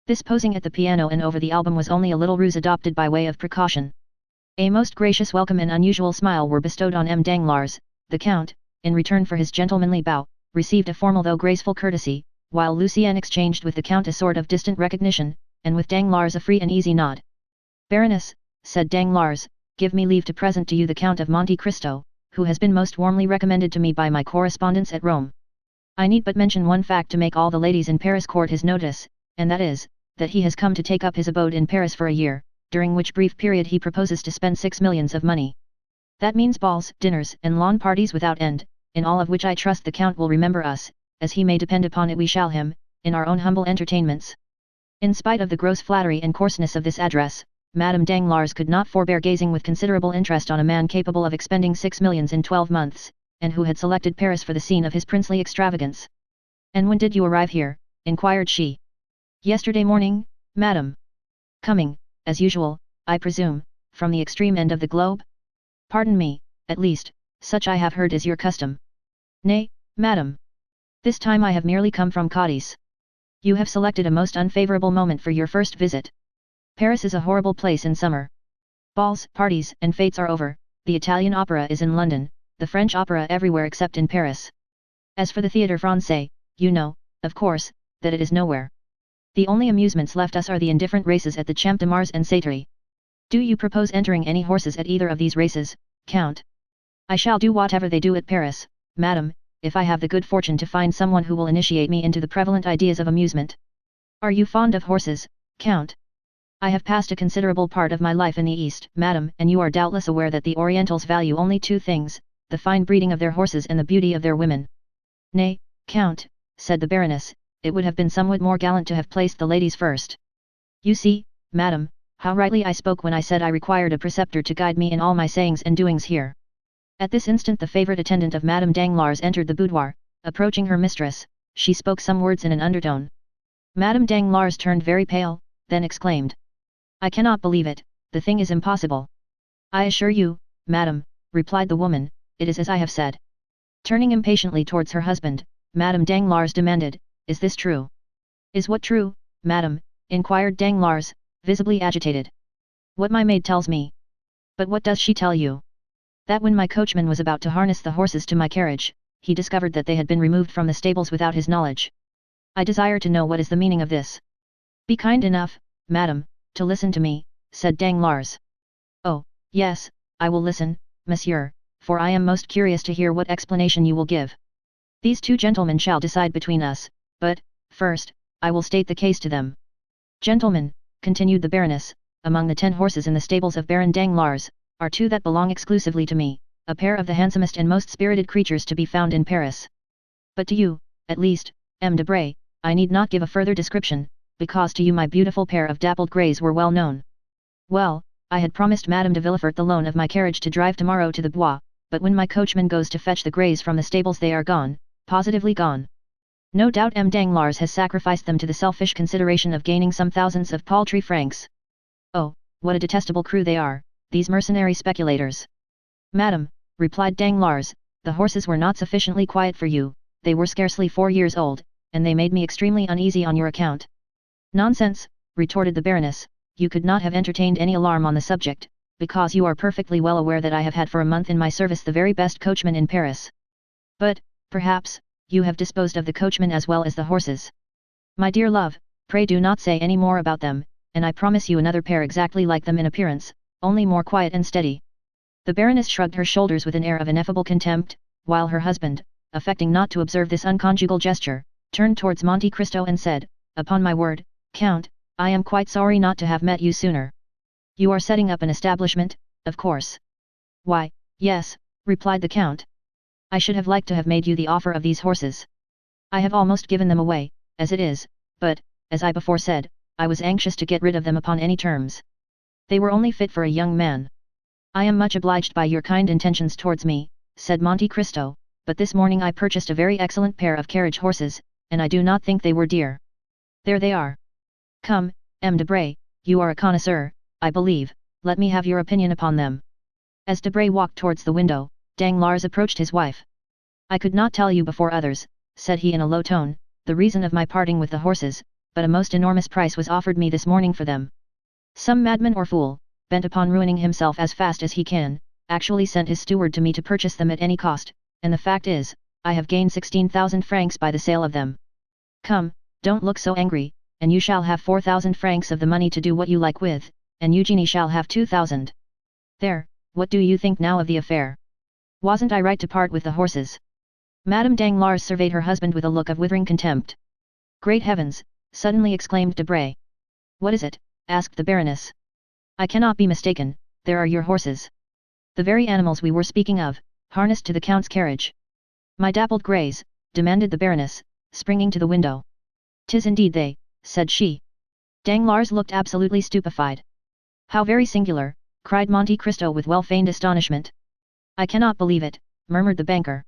This posing at the piano and over the album was only a little ruse adopted by way of precaution. A most gracious welcome and unusual smile were bestowed on M. Danglars. The Count, in return for his gentlemanly bow, received a formal though graceful courtesy, while Lucienne exchanged with the Count a sort of distant recognition, and with Danglars a free and easy nod. "Baroness," said Danglars, "give me leave to present to you the Count of Monte Cristo, who has been most warmly recommended to me by my correspondents at Rome. I need but mention one fact to make all the ladies in Paris court his notice, and that is, that he has come to take up his abode in Paris for a year, during which brief period he proposes to spend 6 millions of money. That means balls, dinners, and lawn parties without end, in all of which I trust the Count will remember us, as he may depend upon it we shall him, in our own humble entertainments." In spite of the gross flattery and coarseness of this address, Madame Danglars could not forbear gazing with considerable interest on a man capable of expending 6 millions in 12 months, and who had selected Paris for the scene of his princely extravagance. "And when did you arrive here?" inquired she. "Yesterday morning, madam." "Coming, as usual, I presume, from the extreme end of the globe?" "Pardon me, at least, such I have heard is your custom." "Nay, madam. This time I have merely come from Cadiz." "You have selected a most unfavourable moment for your first visit. Paris is a horrible place in summer. Balls, parties, and fêtes are over, the Italian opera is in London, the French opera everywhere except in Paris. As for the Théâtre Français, you know, of course, that it is nowhere. The only amusements left us are the indifferent races at the Champ de Mars and Satory. Do you propose entering any horses at either of these races, Count?" "I shall do whatever they do at Paris, madam, if I have the good fortune to find someone who will initiate me into the prevalent ideas of amusement." "Are you fond of horses, Count?" "I have passed a considerable part of my life in the East, madam, and you are doubtless aware that the Orientals value only 2 things, the fine breeding of their horses and the beauty of their women." "Nay, Count," said the Baroness, "it would have been somewhat more gallant to have placed the ladies first. You see, madam, how rightly I spoke when I said I required a preceptor to guide me in all my sayings and doings here." At this instant the favourite attendant of Madame Danglars entered the boudoir. Approaching her mistress, she spoke some words in an undertone. Madame Danglars turned very pale, then exclaimed, "I cannot believe it, the thing is impossible." "I assure you, madam," replied the woman, "it is as I have said." Turning impatiently towards her husband, Madame Danglars demanded, "Is this true?" "Is what true, madam?" inquired Danglars, visibly agitated. "What my maid tells me." "But what does she tell you?" "That when my coachman was about to harness the horses to my carriage, he discovered that they had been removed from the stables without his knowledge." "I desire to know what is the meaning of this." "Be kind enough, madam, to listen to me," said Danglars. "Oh, yes, I will listen, monsieur, for I am most curious to hear what explanation you will give." These two gentlemen shall decide between us, but, first, I will state the case to them. Gentlemen, continued the Baroness, among the 10 horses in the stables of Baron Danglars, are 2 that belong exclusively to me, a pair of the handsomest and most spirited creatures to be found in Paris. But to you, at least, M. Debray, I need not give a further description, because to you my beautiful pair of dappled greys were well known. Well, I had promised Madame de Villefort the loan of my carriage to drive tomorrow to the Bois, but when my coachman goes to fetch the greys from the stables they are gone, positively gone. No doubt M. Danglars has sacrificed them to the selfish consideration of gaining some thousands of paltry francs. Oh, what a detestable crew they are, these mercenary speculators. Madam, replied Danglars, the horses were not sufficiently quiet for you, they were scarcely 4 years old, and they made me extremely uneasy on your account. Nonsense, retorted the Baroness, you could not have entertained any alarm on the subject, because you are perfectly well aware that I have had for a month in my service the very best coachman in Paris. But, perhaps, you have disposed of the coachman as well as the horses. My dear love, pray do not say any more about them, and I promise you another pair exactly like them in appearance, only more quiet and steady. The Baroness shrugged her shoulders with an air of ineffable contempt, while her husband, affecting not to observe this unconjugal gesture, turned towards Monte Cristo and said, Upon my word, Count, I am quite sorry not to have met you sooner. You are setting up an establishment, of course. Why, yes, replied the Count. I should have liked to have made you the offer of these horses. I have almost given them away, as it is, but, as I before said, I was anxious to get rid of them upon any terms. They were only fit for a young man. I am much obliged by your kind intentions towards me, said Monte Cristo, but this morning I purchased a very excellent pair of carriage horses, and I do not think they were dear. There they are. Come, M. Debray, you are a connoisseur, I believe, let me have your opinion upon them. As Debray walked towards the window, Danglars approached his wife. I could not tell you before others, said he in a low tone, the reason of my parting with the horses, but a most enormous price was offered me this morning for them. Some madman or fool, bent upon ruining himself as fast as he can, actually sent his steward to me to purchase them at any cost, and the fact is, I have gained 16,000 francs by the sale of them. Come, don't look so angry, and you shall have 4,000 francs of the money to do what you like with, and Eugenie shall have 2,000. There, what do you think now of the affair? Wasn't I right to part with the horses? Madame Danglars surveyed her husband with a look of withering contempt. Great heavens, suddenly exclaimed Debray. What is it? Asked the Baroness. I cannot be mistaken, there are your horses. The very animals we were speaking of, harnessed to the Count's carriage. My dappled greys, demanded the Baroness, springing to the window. 'Tis indeed they, said she. Danglars looked absolutely stupefied. How very singular, cried Monte Cristo with well-feigned astonishment. I cannot believe it, murmured the banker.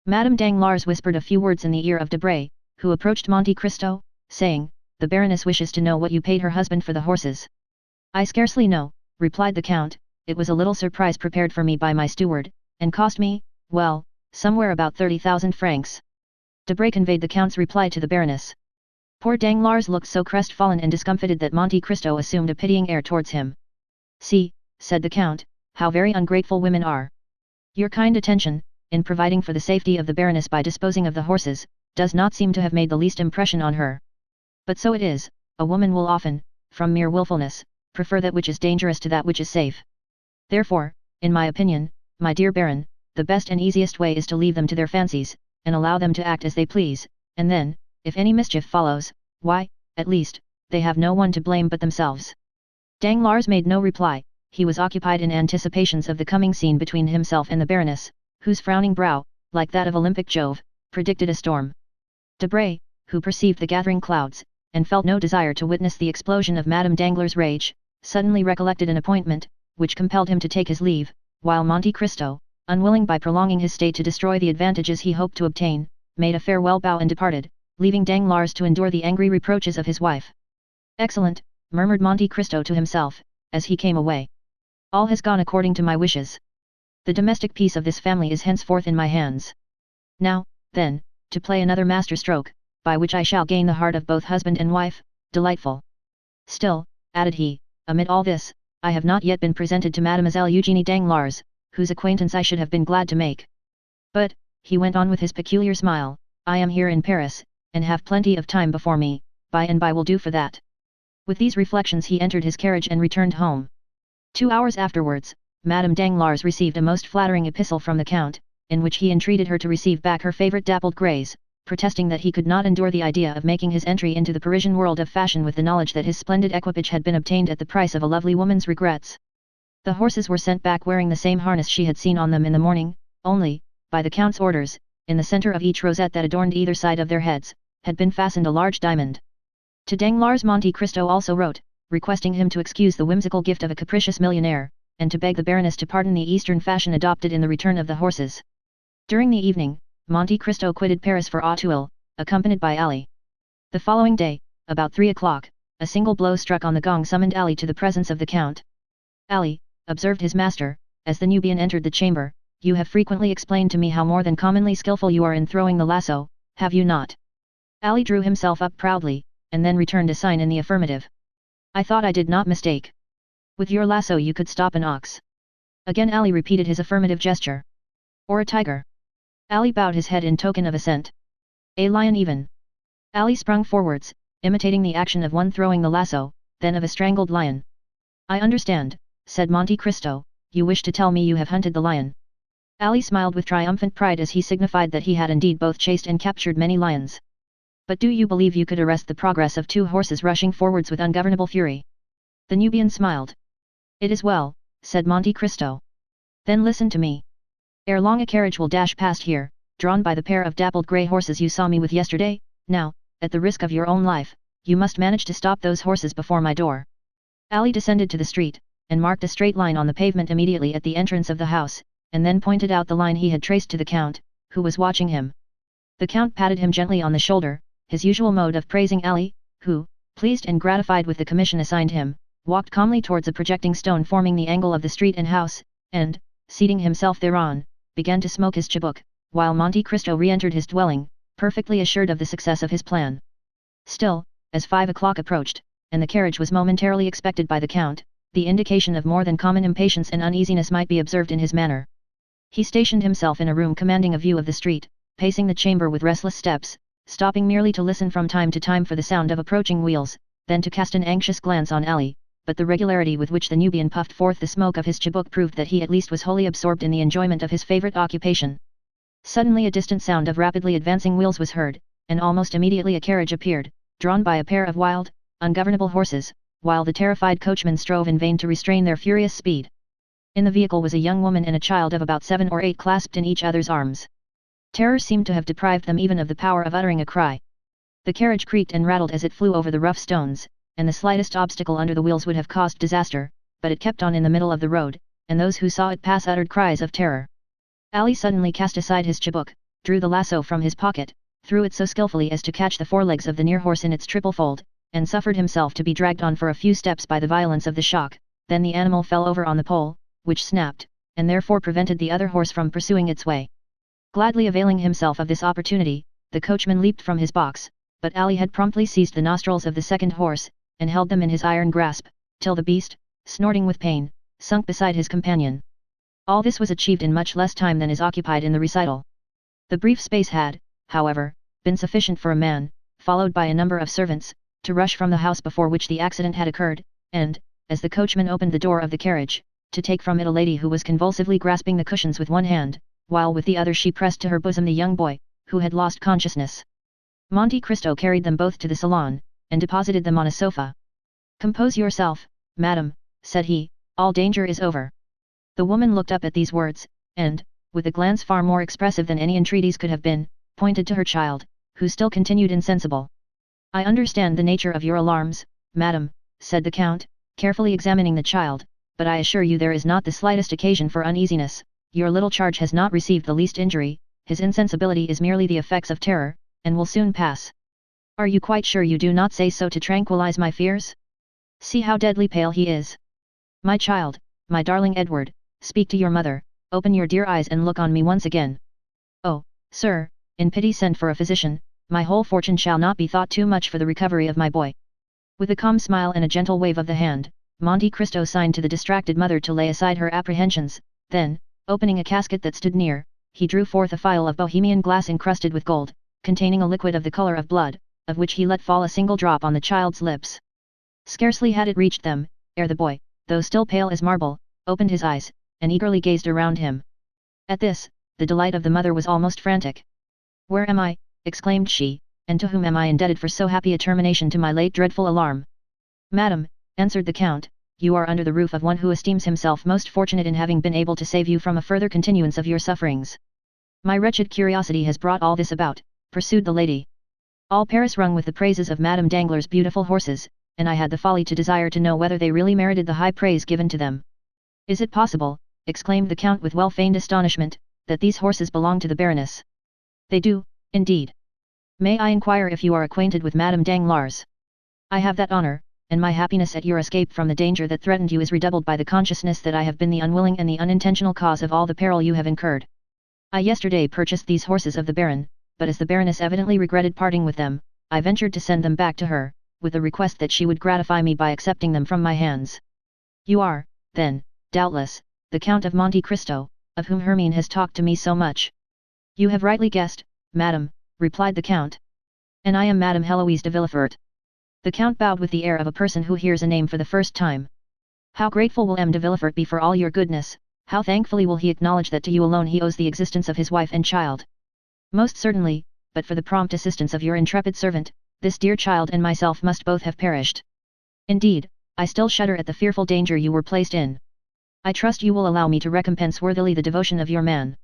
Madame Danglars whispered a few words in the ear of Debray, who approached Monte Cristo, saying, the Baroness wishes to know what you paid her husband for the horses. I scarcely know, replied the Count, it was a little surprise prepared for me by my steward, and cost me, well, somewhere about 30,000 francs. Debray conveyed the Count's reply to the Baroness. Poor Danglars looked so crestfallen and discomfited that Monte Cristo assumed a pitying air towards him. See, said the Count, how very ungrateful women are. Your kind attention, in providing for the safety of the Baroness by disposing of the horses, does not seem to have made the least impression on her. But so it is, a woman will often, from mere wilfulness, prefer that which is dangerous to that which is safe. Therefore, in my opinion, my dear Baron, the best and easiest way is to leave them to their fancies, and allow them to act as they please, and then, if any mischief follows, why, at least, they have no one to blame but themselves. Danglars made no reply, he was occupied in anticipations of the coming scene between himself and the Baroness, whose frowning brow, like that of Olympic Jove, predicted a storm. Debray, who perceived the gathering clouds, and felt no desire to witness the explosion of Madame Danglars' rage, suddenly recollected an appointment, which compelled him to take his leave, while Monte Cristo, unwilling by prolonging his stay to destroy the advantages he hoped to obtain, made a farewell bow and departed, leaving Danglars to endure the angry reproaches of his wife. Excellent, murmured Monte Cristo to himself, as he came away. All has gone according to my wishes. The domestic peace of this family is henceforth in my hands. Now, then, to play another master stroke, by which I shall gain the heart of both husband and wife, delightful. Still, added he, amid all this, I have not yet been presented to Mademoiselle Eugenie Danglars, whose acquaintance I should have been glad to make. But, he went on with his peculiar smile, I am here in Paris, and have plenty of time before me, by and by will do for that. With these reflections he entered his carriage and returned home. 2 hours afterwards, Madame Danglars received a most flattering epistle from the Count, in which he entreated her to receive back her favorite dappled greys, protesting that he could not endure the idea of making his entry into the Parisian world of fashion with the knowledge that his splendid equipage had been obtained at the price of a lovely woman's regrets. The horses were sent back wearing the same harness she had seen on them in the morning, only, by the Count's orders, in the center of each rosette that adorned either side of their heads, had been fastened a large diamond. To Danglars Monte Cristo also wrote, requesting him to excuse the whimsical gift of a capricious millionaire, and to beg the Baroness to pardon the Eastern fashion adopted in the return of the horses. During the evening, Monte Cristo quitted Paris for Auteuil, accompanied by Ali. The following day, about 3 o'clock, a single blow struck on the gong summoned Ali to the presence of the Count. Ali, observed his master, as the Nubian entered the chamber, you have frequently explained to me how more than commonly skillful you are in throwing the lasso, have you not? Ali drew himself up proudly, and then returned a sign in the affirmative. I thought I did not mistake. With your lasso you could stop an ox. Again Ali repeated his affirmative gesture. Or a tiger. Ali bowed his head in token of assent. A lion even. Ali sprung forwards, imitating the action of one throwing the lasso, then of a strangled lion. I understand, said Monte Cristo, you wish to tell me you have hunted the lion. Ali smiled with triumphant pride as he signified that he had indeed both chased and captured many lions. But do you believe you could arrest the progress of 2 horses rushing forwards with ungovernable fury? The Nubian smiled. It is well, said Monte Cristo. Then listen to me. Ere long a carriage will dash past here, drawn by the pair of dappled grey horses you saw me with yesterday. Now, at the risk of your own life, you must manage to stop those horses before my door. Ali descended to the street, and marked a straight line on the pavement immediately at the entrance of the house, and then pointed out the line he had traced to the Count, who was watching him. The Count patted him gently on the shoulder, his usual mode of praising Ali, who, pleased and gratified with the commission assigned him, walked calmly towards a projecting stone forming the angle of the street and house, and, seating himself thereon, began to smoke his chibouque, while Monte Cristo re-entered his dwelling, perfectly assured of the success of his plan. Still, as 5 o'clock approached, and the carriage was momentarily expected by the Count, the indication of more than common impatience and uneasiness might be observed in his manner. He stationed himself in a room commanding a view of the street, pacing the chamber with restless steps, stopping merely to listen from time to time for the sound of approaching wheels, then to cast an anxious glance on Ali, but the regularity with which the Nubian puffed forth the smoke of his chibouque proved that he at least was wholly absorbed in the enjoyment of his favorite occupation. Suddenly a distant sound of rapidly advancing wheels was heard, and almost immediately a carriage appeared, drawn by a pair of wild, ungovernable horses, while the terrified coachmen strove in vain to restrain their furious speed. In the vehicle was a young woman and a child of about 7 or 8 clasped in each other's arms. Terror seemed to have deprived them even of the power of uttering a cry. The carriage creaked and rattled as it flew over the rough stones, and the slightest obstacle under the wheels would have caused disaster, but it kept on in the middle of the road, and those who saw it pass uttered cries of terror. Ali suddenly cast aside his chibouque, drew the lasso from his pocket, threw it so skillfully as to catch the forelegs of the near horse in its triple fold, and suffered himself to be dragged on for a few steps by the violence of the shock. Then the animal fell over on the pole, which snapped, and therefore prevented the other horse from pursuing its way. Gladly availing himself of this opportunity, the coachman leaped from his box, but Ali had promptly seized the nostrils of the second horse, and held them in his iron grasp, till the beast, snorting with pain, sunk beside his companion. All this was achieved in much less time than is occupied in the recital. The brief space had, however, been sufficient for a man, followed by a number of servants, to rush from the house before which the accident had occurred, and, as the coachman opened the door of the carriage, to take from it a lady who was convulsively grasping the cushions with one hand, while with the other she pressed to her bosom the young boy, who had lost consciousness. Monte Cristo carried them both to the salon, and deposited them on a sofa. "Compose yourself, madam," said he, "all danger is over." The woman looked up at these words, and, with a glance far more expressive than any entreaties could have been, pointed to her child, who still continued insensible. "I understand the nature of your alarms, madam," said the Count, carefully examining the child, "but I assure you there is not the slightest occasion for uneasiness. Your little charge has not received the least injury, his insensibility is merely the effects of terror, and will soon pass. Are you quite sure you do not say so to tranquilize my fears? See how deadly pale he is. My child, my darling Edward, speak to your mother, open your dear eyes and look on me once again. Oh, sir, in pity send for a physician, my whole fortune shall not be thought too much for the recovery of my boy." With a calm smile and a gentle wave of the hand, Monte Cristo signed to the distracted mother to lay aside her apprehensions, then, opening a casket that stood near, he drew forth a phial of Bohemian glass encrusted with gold, containing a liquid of the color of blood, of which he let fall a single drop on the child's lips. Scarcely had it reached them, ere the boy, though still pale as marble, opened his eyes, and eagerly gazed around him. At this, the delight of the mother was almost frantic. "Where am I?" exclaimed she, "and to whom am I indebted for so happy a termination to my late dreadful alarm?" "Madam," answered the count, "you are under the roof of one who esteems himself most fortunate in having been able to save you from a further continuance of your sufferings." "My wretched curiosity has brought all this about," pursued the lady. "All Paris rung with the praises of Madame Danglars' beautiful horses, and I had the folly to desire to know whether they really merited the high praise given to them." "Is it possible," exclaimed the count with well-feigned astonishment, "that these horses belong to the Baroness?" "They do, indeed. May I inquire if you are acquainted with Madame Danglars?" "I have that honor, and my happiness at your escape from the danger that threatened you is redoubled by the consciousness that I have been the unwilling and the unintentional cause of all the peril you have incurred. I yesterday purchased these horses of the Baron, but as the Baroness evidently regretted parting with them, I ventured to send them back to her, with the request that she would gratify me by accepting them from my hands." "You are, then, doubtless, the Count of Monte Cristo, of whom Hermine has talked to me so much." "You have rightly guessed, madam," replied the count. "And I am Madame Heloise de Villefort." The count bowed with the air of a person who hears a name for the first time. "How grateful will M. de Villefort be for all your goodness, how thankfully will he acknowledge that to you alone he owes the existence of his wife and child." "Most certainly, but for the prompt assistance of your intrepid servant, this dear child and myself must both have perished. Indeed, I still shudder at the fearful danger you were placed in. I trust you will allow me to recompense worthily the devotion of your man."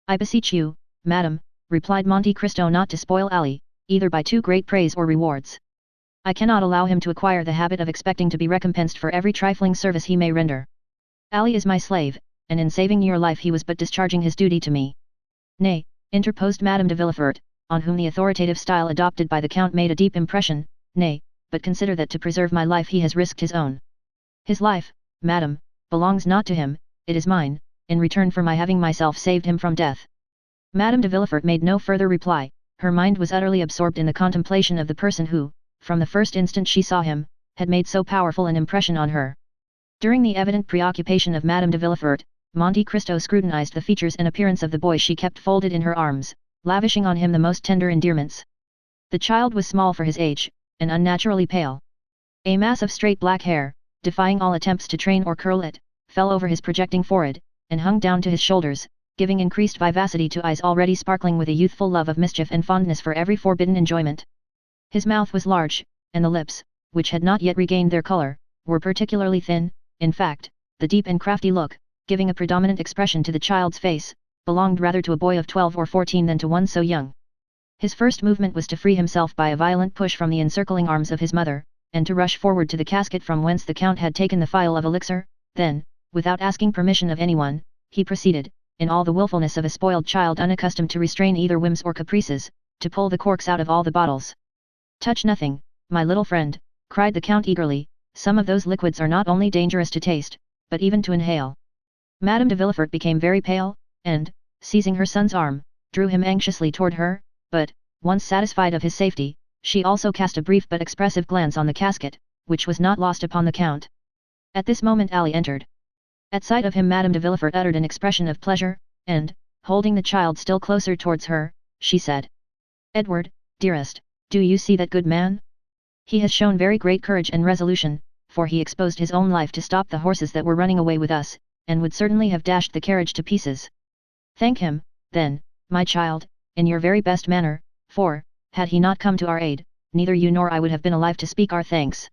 "I beseech you, madam," replied Monte Cristo, "not to spoil Ali, either by too great praise or rewards. I cannot allow him to acquire the habit of expecting to be recompensed for every trifling service he may render. Ali is my slave, and in saving your life he was but discharging his duty to me." "Nay," interposed Madame de Villefort, on whom the authoritative style adopted by the count made a deep impression, "nay, but consider that to preserve my life he has risked his own. His life, madam, belongs not to him, it is mine, in return for my having myself saved him from death." Madame de Villefort made no further reply, her mind was utterly absorbed in the contemplation of the person who, from the first instant she saw him, had made so powerful an impression on her. During the evident preoccupation of Madame de Villefort, Monte Cristo scrutinized the features and appearance of the boy she kept folded in her arms, lavishing on him the most tender endearments. The child was small for his age, and unnaturally pale. A mass of straight black hair, defying all attempts to train or curl it, fell over his projecting forehead, and hung down to his shoulders, giving increased vivacity to eyes already sparkling with a youthful love of mischief and fondness for every forbidden enjoyment. His mouth was large, and the lips, which had not yet regained their color, were particularly thin. In fact, the deep and crafty look, giving a predominant expression to the child's face, belonged rather to a boy of 12 or 14 than to one so young. His first movement was to free himself by a violent push from the encircling arms of his mother, and to rush forward to the casket from whence the count had taken the phial of elixir. Then, without asking permission of anyone, he proceeded, in all the willfulness of a spoiled child unaccustomed to restrain either whims or caprices, to pull the corks out of all the bottles. "Touch nothing, my little friend," cried the count eagerly, "some of those liquids are not only dangerous to taste, but even to inhale." Madame de Villefort became very pale, and, seizing her son's arm, drew him anxiously toward her, but, once satisfied of his safety, she also cast a brief but expressive glance on the casket, which was not lost upon the count. At this moment Ali entered. At sight of him Madame de Villefort uttered an expression of pleasure, and, holding the child still closer towards her, she said, "Edward, dearest, do you see that good man? He has shown very great courage and resolution, for he exposed his own life to stop the horses that were running away with us, and would certainly have dashed the carriage to pieces. Thank him, then, my child, in your very best manner, for, had he not come to our aid, neither you nor I would have been alive to speak our thanks."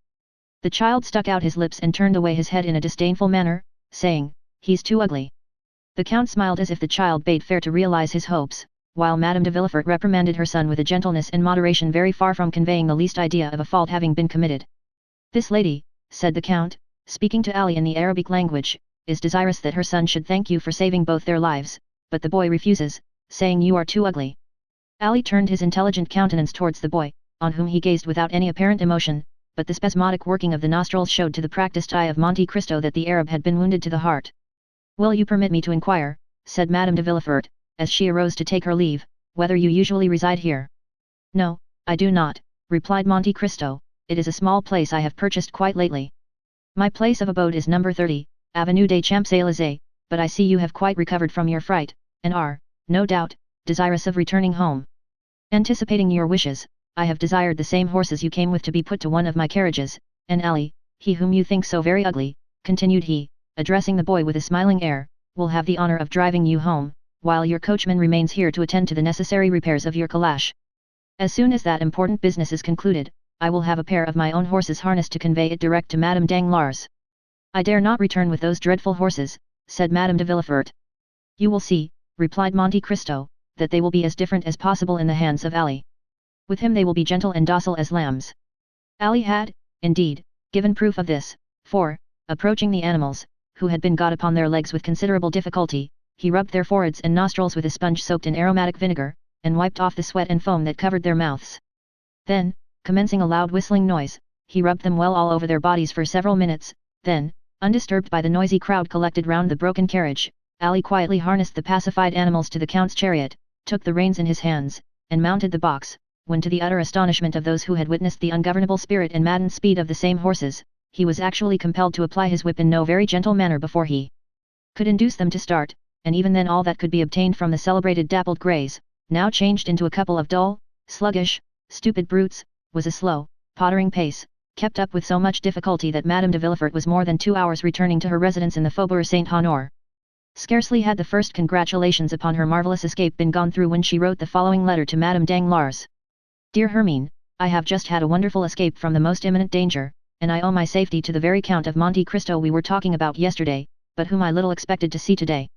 The child stuck out his lips and turned away his head in a disdainful manner, saying, "He's too ugly." The count smiled as if the child bade fair to realize his hopes, while Madame de Villefort reprimanded her son with a gentleness and moderation very far from conveying the least idea of a fault having been committed. "This lady," said the count, speaking to Ali in the Arabic language, "is desirous that her son should thank you for saving both their lives, but the boy refuses, saying you are too ugly." Ali turned his intelligent countenance towards the boy, on whom he gazed without any apparent emotion, but the spasmodic working of the nostrils showed to the practiced eye of Monte Cristo that the Arab had been wounded to the heart. "Will you permit me to inquire," said Madame de Villefort, as she arose to take her leave, "whether you usually reside here?" "No, I do not," replied Monte Cristo, "it is a small place I have purchased quite lately. My place of abode is number 30, Avenue des Champs-Élysées, but I see you have quite recovered from your fright, and are, no doubt, desirous of returning home. Anticipating your wishes, I have desired the same horses you came with to be put to one of my carriages, and Ali, he whom you think so very ugly," continued he, addressing the boy with a smiling air, "will have the honor of driving you home, while your coachman remains here to attend to the necessary repairs of your calash. As soon as that important business is concluded, I will have a pair of my own horses harnessed to convey it direct to Madame Danglars." "I dare not return with those dreadful horses," said Madame de Villefort. "You will see," replied Monte Cristo, "that they will be as different as possible in the hands of Ali. With him they will be gentle and docile as lambs." Ali had, indeed, given proof of this, for, approaching the animals, who had been got upon their legs with considerable difficulty, he rubbed their foreheads and nostrils with a sponge soaked in aromatic vinegar, and wiped off the sweat and foam that covered their mouths. Then, commencing a loud whistling noise, he rubbed them well all over their bodies for several minutes. Then, undisturbed by the noisy crowd collected round the broken carriage, Ali quietly harnessed the pacified animals to the Count's chariot, took the reins in his hands, and mounted the box, when to the utter astonishment of those who had witnessed the ungovernable spirit and maddened speed of the same horses, he was actually compelled to apply his whip in no very gentle manner before he could induce them to start, and even then all that could be obtained from the celebrated dappled greys, now changed into a couple of dull, sluggish, stupid brutes, was a slow, pottering pace, kept up with so much difficulty that Madame de Villefort was more than 2 hours returning to her residence in the Faubourg Saint-Honoré. Scarcely had the first congratulations upon her marvellous escape been gone through when she wrote the following letter to Madame Danglars. "Dear Hermine, I have just had a wonderful escape from the most imminent danger, and I owe my safety to the very Count of Monte Cristo we were talking about yesterday, but whom I little expected to see today.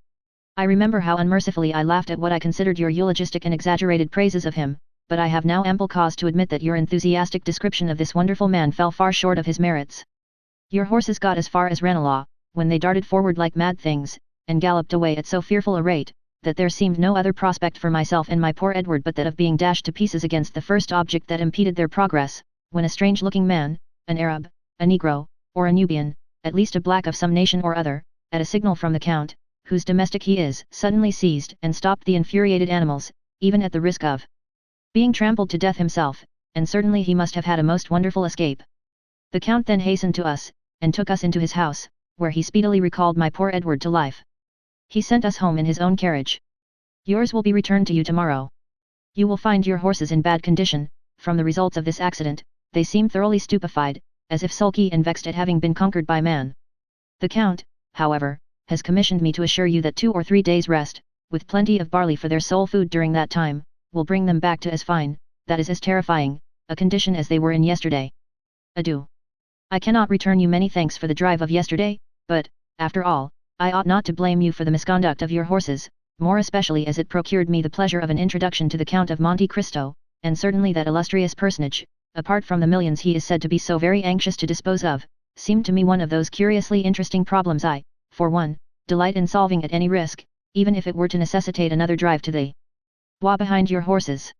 I remember how unmercifully I laughed at what I considered your eulogistic and exaggerated praises of him, but I have now ample cause to admit that your enthusiastic description of this wonderful man fell far short of his merits. Your horses got as far as Ranelagh, when they darted forward like mad things, and galloped away at so fearful a rate, that there seemed no other prospect for myself and my poor Edward but that of being dashed to pieces against the first object that impeded their progress, when a strange-looking man, an Arab, a Negro, or a Nubian, at least a black of some nation or other, at a signal from the Count, whose domestic he is, suddenly seized and stopped the infuriated animals, even at the risk of being trampled to death himself, and certainly he must have had a most wonderful escape. The Count then hastened to us, and took us into his house, where he speedily recalled my poor Edward to life. He sent us home in his own carriage. Yours will be returned to you tomorrow. You will find your horses in bad condition. From the results of this accident, they seem thoroughly stupefied, as if sulky and vexed at having been conquered by man. The Count, however, has commissioned me to assure you that 2 or 3 days' rest, with plenty of barley for their sole food during that time, will bring them back to as fine, that is as terrifying, a condition as they were in yesterday. Adieu. I cannot return you many thanks for the drive of yesterday, but, after all, I ought not to blame you for the misconduct of your horses, more especially as it procured me the pleasure of an introduction to the Count of Monte Cristo, and certainly that illustrious personage, apart from the millions he is said to be so very anxious to dispose of, seemed to me one of those curiously interesting problems I, for one, delight in solving at any risk, even if it were to necessitate another drive to the Bois behind your horses."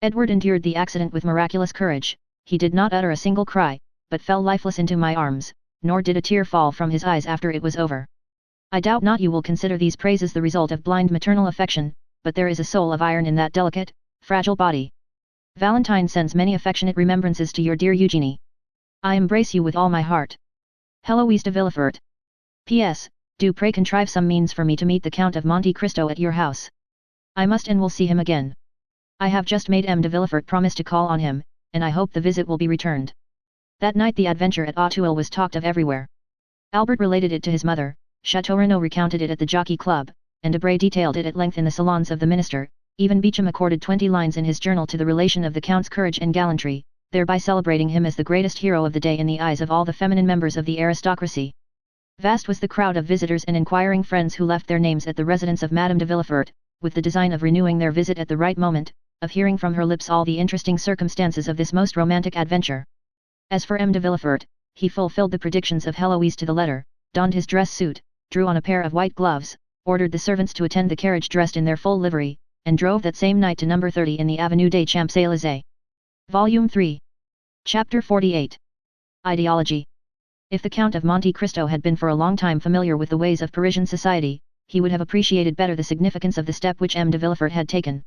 Edward endured the accident with miraculous courage. He did not utter a single cry, but fell lifeless into my arms, nor did a tear fall from his eyes after it was over. I doubt not you will consider these praises the result of blind maternal affection, but there is a soul of iron in that delicate, fragile body. Valentine sends many affectionate remembrances to your dear Eugenie. I embrace you with all my heart. Heloise de Villefort. P.S. Do pray contrive some means for me to meet the Count of Monte Cristo at your house. I must and will see him again. I have just made M. de Villefort promise to call on him, and I hope the visit will be returned. That night the adventure at Auteuil was talked of everywhere. Albert related it to his mother, Chateau Renaud recounted it at the Jockey Club, and Debray detailed it at length in the salons of the minister. Even Beauchamp accorded 20 lines in his journal to the relation of the Count's courage and gallantry, thereby celebrating him as the greatest hero of the day in the eyes of all the feminine members of the aristocracy. Vast was the crowd of visitors and inquiring friends who left their names at the residence of Madame de Villefort, with the design of renewing their visit at the right moment, of hearing from her lips all the interesting circumstances of this most romantic adventure. As for M. de Villefort, he fulfilled the predictions of Heloise to the letter, donned his dress suit, drew on a pair of white gloves, ordered the servants to attend the carriage dressed in their full livery, and drove that same night to number 30 in the Avenue des Champs-Élysées. Volume 3. Chapter 48. Ideology. If the Count of Monte Cristo had been for a long time familiar with the ways of Parisian society, he would have appreciated better the significance of the step which M. de Villefort had taken.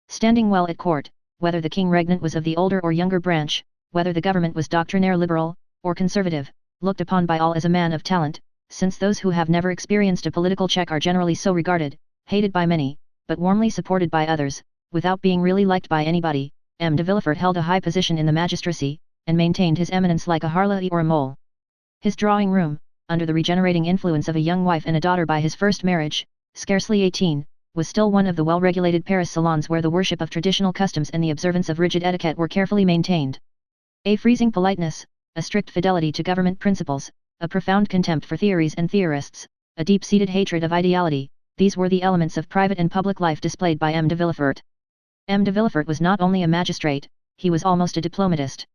Standing well at court, whether the king regnant was of the older or younger branch, whether the government was doctrinaire liberal, or conservative, looked upon by all as a man of talent, since those who have never experienced a political check are generally so regarded, hated by many, but warmly supported by others, without being really liked by anybody. M. de Villefort held a high position in the magistracy, and maintained his eminence like a harlot or a mole. His drawing-room, under the regenerating influence of a young wife and a daughter by his first marriage, scarcely 18, was still one of the well-regulated Paris salons where the worship of traditional customs and the observance of rigid etiquette were carefully maintained. A freezing politeness, a strict fidelity to government principles, a profound contempt for theories and theorists, a deep-seated hatred of ideality, these were the elements of private and public life displayed by M. de Villefort. M. de Villefort was not only a magistrate, he was almost a diplomatist.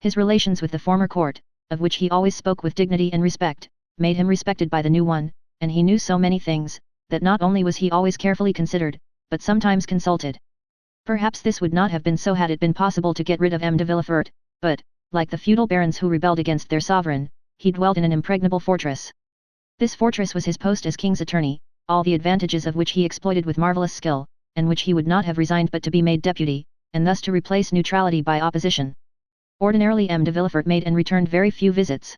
His relations with the former court, of which he always spoke with dignity and respect, made him respected by the new one, and he knew so many things, that not only was he always carefully considered, but sometimes consulted. Perhaps this would not have been so had it been possible to get rid of M. de Villefort, but, like the feudal barons who rebelled against their sovereign, he dwelt in an impregnable fortress. This fortress was his post as king's attorney, all the advantages of which he exploited with marvelous skill, and which he would not have resigned but to be made deputy, and thus to replace neutrality by opposition. Ordinarily M. de Villefort made and returned very few visits.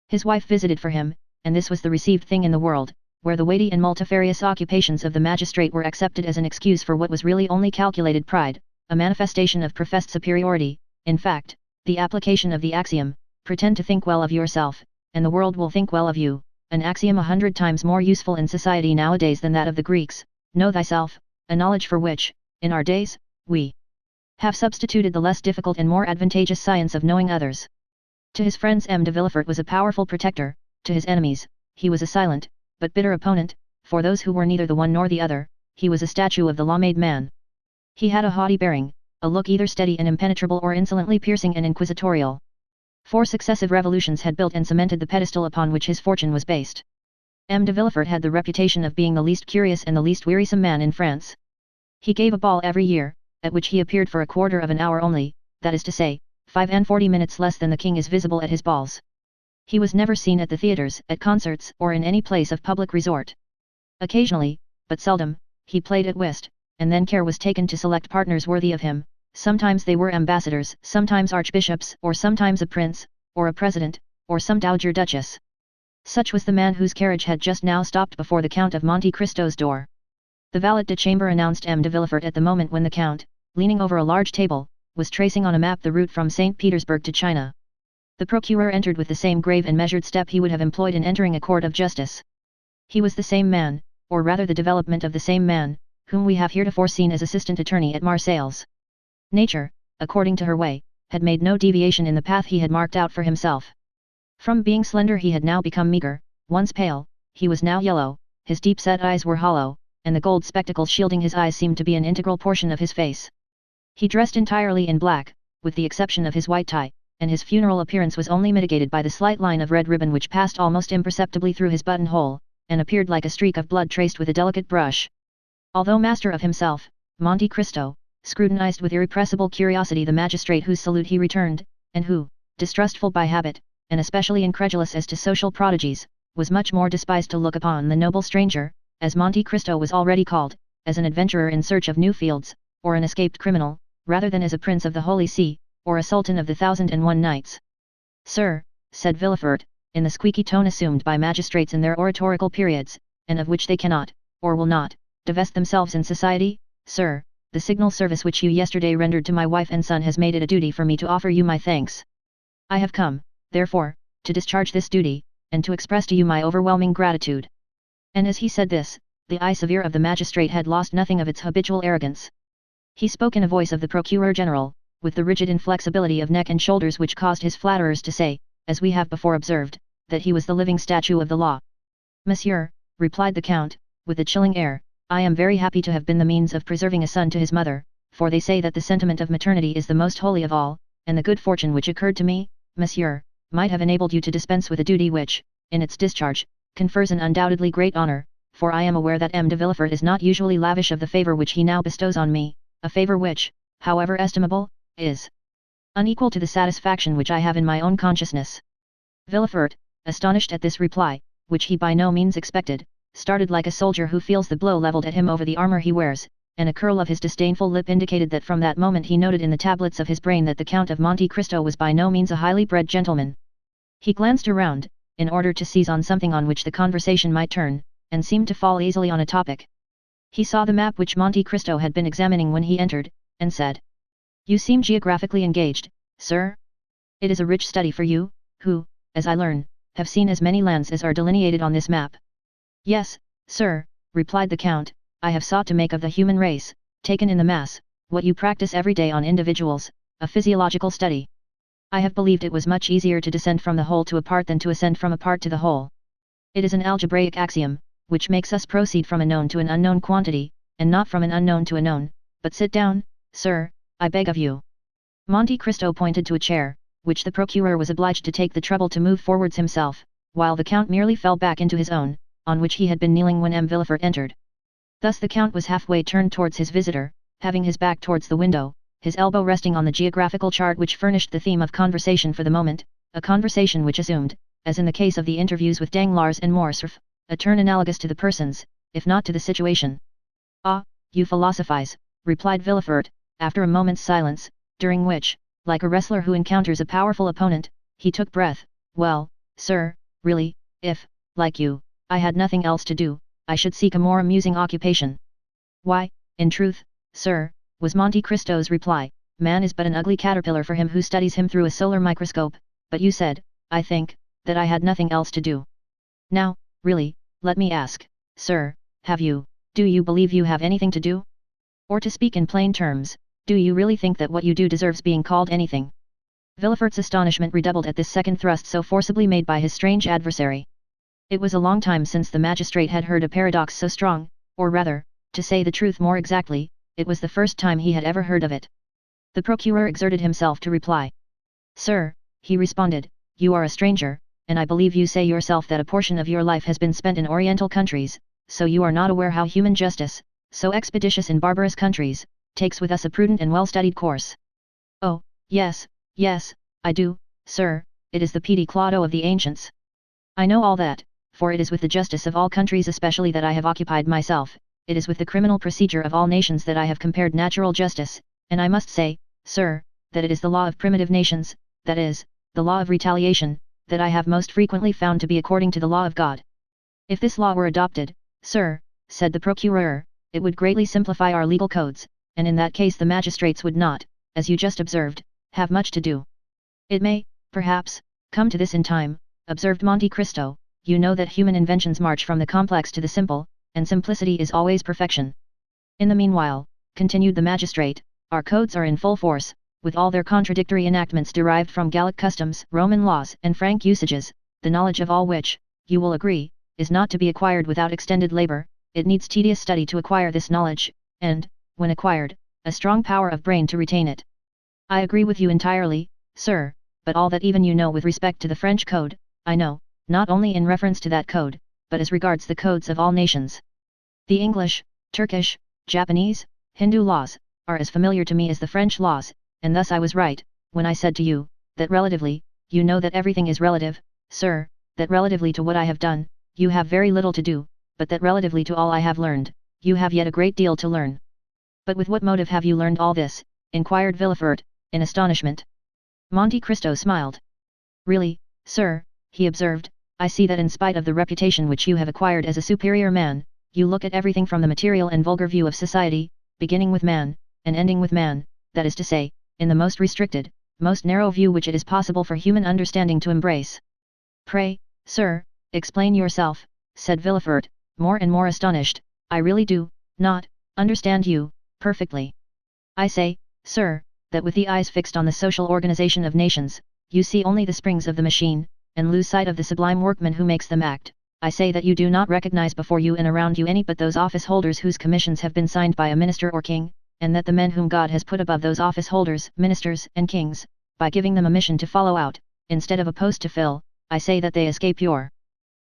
His wife visited for him, and this was the received thing in the world, where the weighty and multifarious occupations of the magistrate were accepted as an excuse for what was really only calculated pride, a manifestation of professed superiority, in fact, the application of the axiom, pretend to think well of yourself, and the world will think well of you, an axiom 100 times more useful in society nowadays than that of the Greeks, know thyself, a knowledge for which, in our days, we have substituted the less difficult and more advantageous science of knowing others. To his friends M. de Villefort was a powerful protector, to his enemies, he was a silent, but bitter opponent, for those who were neither the one nor the other, he was a statue of the law-made man. He had a haughty bearing, a look either steady and impenetrable or insolently piercing and inquisitorial. 4 successive revolutions had built and cemented the pedestal upon which his fortune was based. M. de Villefort had the reputation of being the least curious and the least wearisome man in France. He gave a ball every year, at which he appeared for a quarter of an hour only, that is to say, 45 minutes less than the king is visible at his balls. He was never seen at the theatres, at concerts, or in any place of public resort. Occasionally, but seldom, he played at whist, and then care was taken to select partners worthy of him. Sometimes they were ambassadors, sometimes archbishops, or sometimes a prince, or a president, or some dowager duchess. Such was the man whose carriage had just now stopped before the Count of Monte Cristo's door. The valet de chambre announced M. de Villefort at the moment when the Count, leaning over a large table, was tracing on a map the route from St. Petersburg to China. The procureur entered with the same grave and measured step he would have employed in entering a court of justice. He was the same man, or rather the development of the same man, whom we have heretofore seen as assistant attorney at Marseilles. Nature, according to her way, had made no deviation in the path he had marked out for himself. From being slender he had now become meagre, once pale, he was now yellow, his deep-set eyes were hollow, and the gold spectacles shielding his eyes seemed to be an integral portion of his face. He dressed entirely in black, with the exception of his white tie, and his funeral appearance was only mitigated by the slight line of red ribbon which passed almost imperceptibly through his buttonhole, and appeared like a streak of blood traced with a delicate brush. Although master of himself, Monte Cristo scrutinized with irrepressible curiosity the magistrate whose salute he returned, and who, distrustful by habit, and especially incredulous as to social prodigies, was much more despised to look upon the noble stranger, as Monte Cristo was already called, as an adventurer in search of new fields, or an escaped criminal, rather than as a prince of the Holy See, or a sultan of the 1001 Nights. Sir, said Villefort, in the squeaky tone assumed by magistrates in their oratorical periods, and of which they cannot, or will not, divest themselves in society, sir, the signal service which you yesterday rendered to my wife and son has made it a duty for me to offer you my thanks. I have come, therefore, to discharge this duty, and to express to you my overwhelming gratitude. And as he said this, the eye severe of the magistrate had lost nothing of its habitual arrogance. He spoke in a voice of the Procureur General, with the rigid inflexibility of neck and shoulders which caused his flatterers to say, as we have before observed, that he was the living statue of the law. Monsieur, replied the Count, with a chilling air, I am very happy to have been the means of preserving a son to his mother, for they say that the sentiment of maternity is the most holy of all, and the good fortune which occurred to me, Monsieur, might have enabled you to dispense with a duty which, in its discharge, confers an undoubtedly great honor, for I am aware that M. de Villefort is not usually lavish of the favour which he now bestows on me, a favour which, however estimable, is unequal to the satisfaction which I have in my own consciousness. Villefort, astonished at this reply, which he by no means expected, started like a soldier who feels the blow levelled at him over the armour he wears, and a curl of his disdainful lip indicated that from that moment he noted in the tablets of his brain that the Count of Monte Cristo was by no means a highly bred gentleman. He glanced around, in order to seize on something on which the conversation might turn, and seemed to fall easily on a topic. He saw the map which Monte Cristo had been examining when he entered, and said, You seem geographically engaged, sir? It is a rich study for you, who, as I learn, have seen as many lands as are delineated on this map. Yes, sir, replied the Count, I have sought to make of the human race, taken in the mass, what you practice every day on individuals, a physiological study. I have believed it was much easier to descend from the whole to a part than to ascend from a part to the whole. It is an algebraic axiom, which makes us proceed from a known to an unknown quantity, and not from an unknown to a known. But sit down, sir, I beg of you. Monte Cristo pointed to a chair, which the procureur was obliged to take the trouble to move forwards himself, while the count merely fell back into his own, on which he had been kneeling when M. Villefort entered. Thus the count was halfway turned towards his visitor, having his back towards the window, his elbow resting on the geographical chart which furnished the theme of conversation for the moment, a conversation which assumed, as in the case of the interviews with Danglars and Morcerf, a turn analogous to the persons, if not to the situation. "Ah, you philosophize," replied Villefort, after a moment's silence, during which, like a wrestler who encounters a powerful opponent, he took breath. "Well, sir, really, if, like you, I had nothing else to do, I should seek a more amusing occupation." "Why, in truth, sir," was Monte Cristo's reply, "man is but an ugly caterpillar for him who studies him through a solar microscope, but you said, I think, that I had nothing else to do. Now, really, let me ask, sir, do you believe you have anything to do? Or to speak in plain terms, do you really think that what you do deserves being called anything?" Villefort's astonishment redoubled at this second thrust so forcibly made by his strange adversary. It was a long time since the magistrate had heard a paradox so strong, or rather, to say the truth more exactly, it was the first time he had ever heard of it. The procureur exerted himself to reply. "Sir," he responded, "you are a stranger, and I believe you say yourself that a portion of your life has been spent in Oriental countries, so you are not aware how human justice, so expeditious in barbarous countries, takes with us a prudent and well-studied course." "Oh, yes, yes, I do, sir, it is the petit claudo of the ancients. I know all that, for it is with the justice of all countries especially that I have occupied myself, it is with the criminal procedure of all nations that I have compared natural justice, and I must say, sir, that it is the law of primitive nations, that is, the law of retaliation, that I have most frequently found to be according to the law of God. If this law were adopted, sir," said the procureur, "it would greatly simplify our legal codes, and in that case the magistrates would not, as you just observed, have much to do." "It may, perhaps, come to this in time," observed Monte Cristo. "You know that human inventions march from the complex to the simple, and simplicity is always perfection. In the meanwhile," continued the magistrate, "our codes are in full force, with all their contradictory enactments derived from Gallic customs, Roman laws, and Frank usages, the knowledge of all which, you will agree, is not to be acquired without extended labor. It needs tedious study to acquire this knowledge, and, when acquired, a strong power of brain to retain it." "I agree with you entirely, sir, but all that even you know with respect to the French code, I know, not only in reference to that code, but as regards the codes of all nations. The English, Turkish, Japanese, Hindu laws, are as familiar to me as the French laws, and thus I was right, when I said to you, that relatively, you know that everything is relative, sir, that relatively to what I have done, you have very little to do, but that relatively to all I have learned, you have yet a great deal to learn." "But with what motive have you learned all this?" inquired Villefort, in astonishment. Monte Cristo smiled. "Really, sir," he observed, "I see that in spite of the reputation which you have acquired as a superior man, you look at everything from the material and vulgar view of society, beginning with man, and ending with man, that is to say, in the most restricted, most narrow view which it is possible for human understanding to embrace." "Pray, sir, explain yourself," said Villefort, more and more astonished. "I really do not understand you perfectly. I say, sir, that with the eyes fixed on the social organization of nations, you see only the springs of the machine, and lose sight of the sublime workman who makes them act. I say that you do not recognize before you and around you any but those office holders whose commissions have been signed by a minister or king, and that the men whom God has put above those office holders, ministers, and kings, by giving them a mission to follow out, instead of a post to fill, I say that they escape your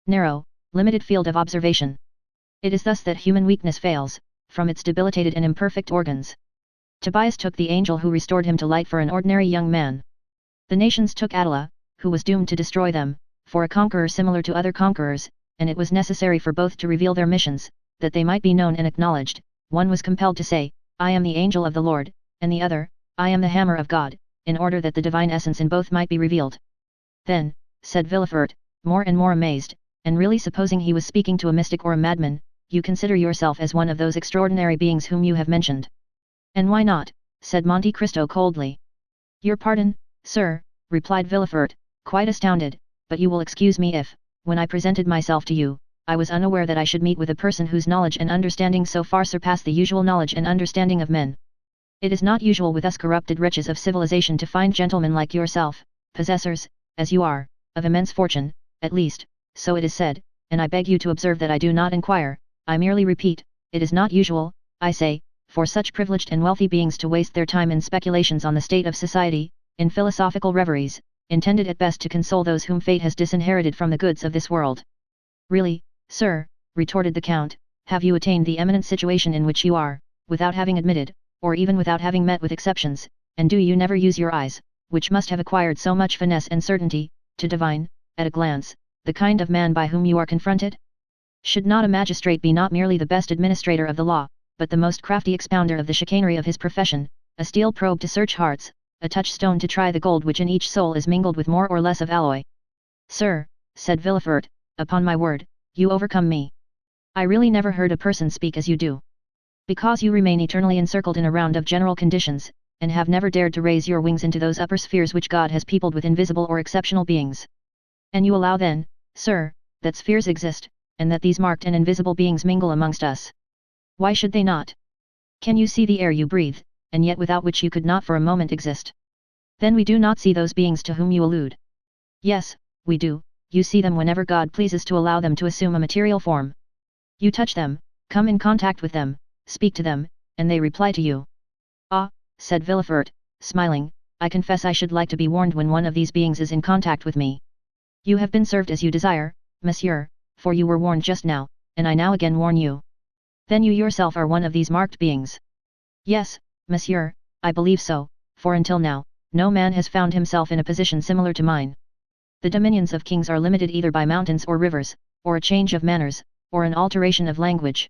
narrow, limited field of observation. It is thus that human weakness fails, from its debilitated and imperfect organs. Tobias took the angel who restored him to light for an ordinary young man. The nations took Attila, who was doomed to destroy them, for a conqueror similar to other conquerors, and it was necessary for both to reveal their missions, that they might be known and acknowledged. One was compelled to say, I am the angel of the Lord, and the other, I am the hammer of God, in order that the divine essence in both might be revealed. Then, said Villefort, more and more amazed, and really supposing he was speaking to a mystic or a madman, you consider yourself as one of those extraordinary beings whom you have mentioned. And why not? Said Monte Cristo coldly. Your pardon, sir, replied Villefort, quite astounded, but you will excuse me if, when I presented myself to you, I was unaware that I should meet with a person whose knowledge and understanding so far surpass the usual knowledge and understanding of men. It is not usual with us corrupted wretches of civilization to find gentlemen like yourself, possessors, as you are, of immense fortune, at least, so it is said, and I beg you to observe that I do not inquire, I merely repeat, it is not usual, I say, for such privileged and wealthy beings to waste their time in speculations on the state of society, in philosophical reveries, intended at best to console those whom fate has disinherited from the goods of this world. Really, sir, retorted the Count, have you attained the eminent situation in which you are, without having admitted, or even without having met with exceptions, and do you never use your eyes, which must have acquired so much finesse and certainty, to divine, at a glance, the kind of man by whom you are confronted? Should not a magistrate be not merely the best administrator of the law, but the most crafty expounder of the chicanery of his profession, a steel probe to search hearts, a touchstone to try the gold which in each soul is mingled with more or less of alloy? Sir, said Villefort, upon my word, you overcome me. I really never heard a person speak as you do. Because you remain eternally encircled in a round of general conditions, and have never dared to raise your wings into those upper spheres which God has peopled with invisible or exceptional beings. And you allow then, sir, that spheres exist, and that these marked and invisible beings mingle amongst us. Why should they not? Can you see the air you breathe, and yet without which you could not for a moment exist? Then we do not see those beings to whom you allude. Yes, we do, you see them whenever God pleases to allow them to assume a material form. You touch them, come in contact with them, speak to them, and they reply to you. Ah, said Villefort, smiling, I confess I should like to be warned when one of these beings is in contact with me. You have been served as you desire, monsieur, for you were warned just now, and I now again warn you. Then you yourself are one of these marked beings. Yes, monsieur, I believe so, for until now, no man has found himself in a position similar to mine. The dominions of kings are limited either by mountains or rivers, or a change of manners, or an alteration of language.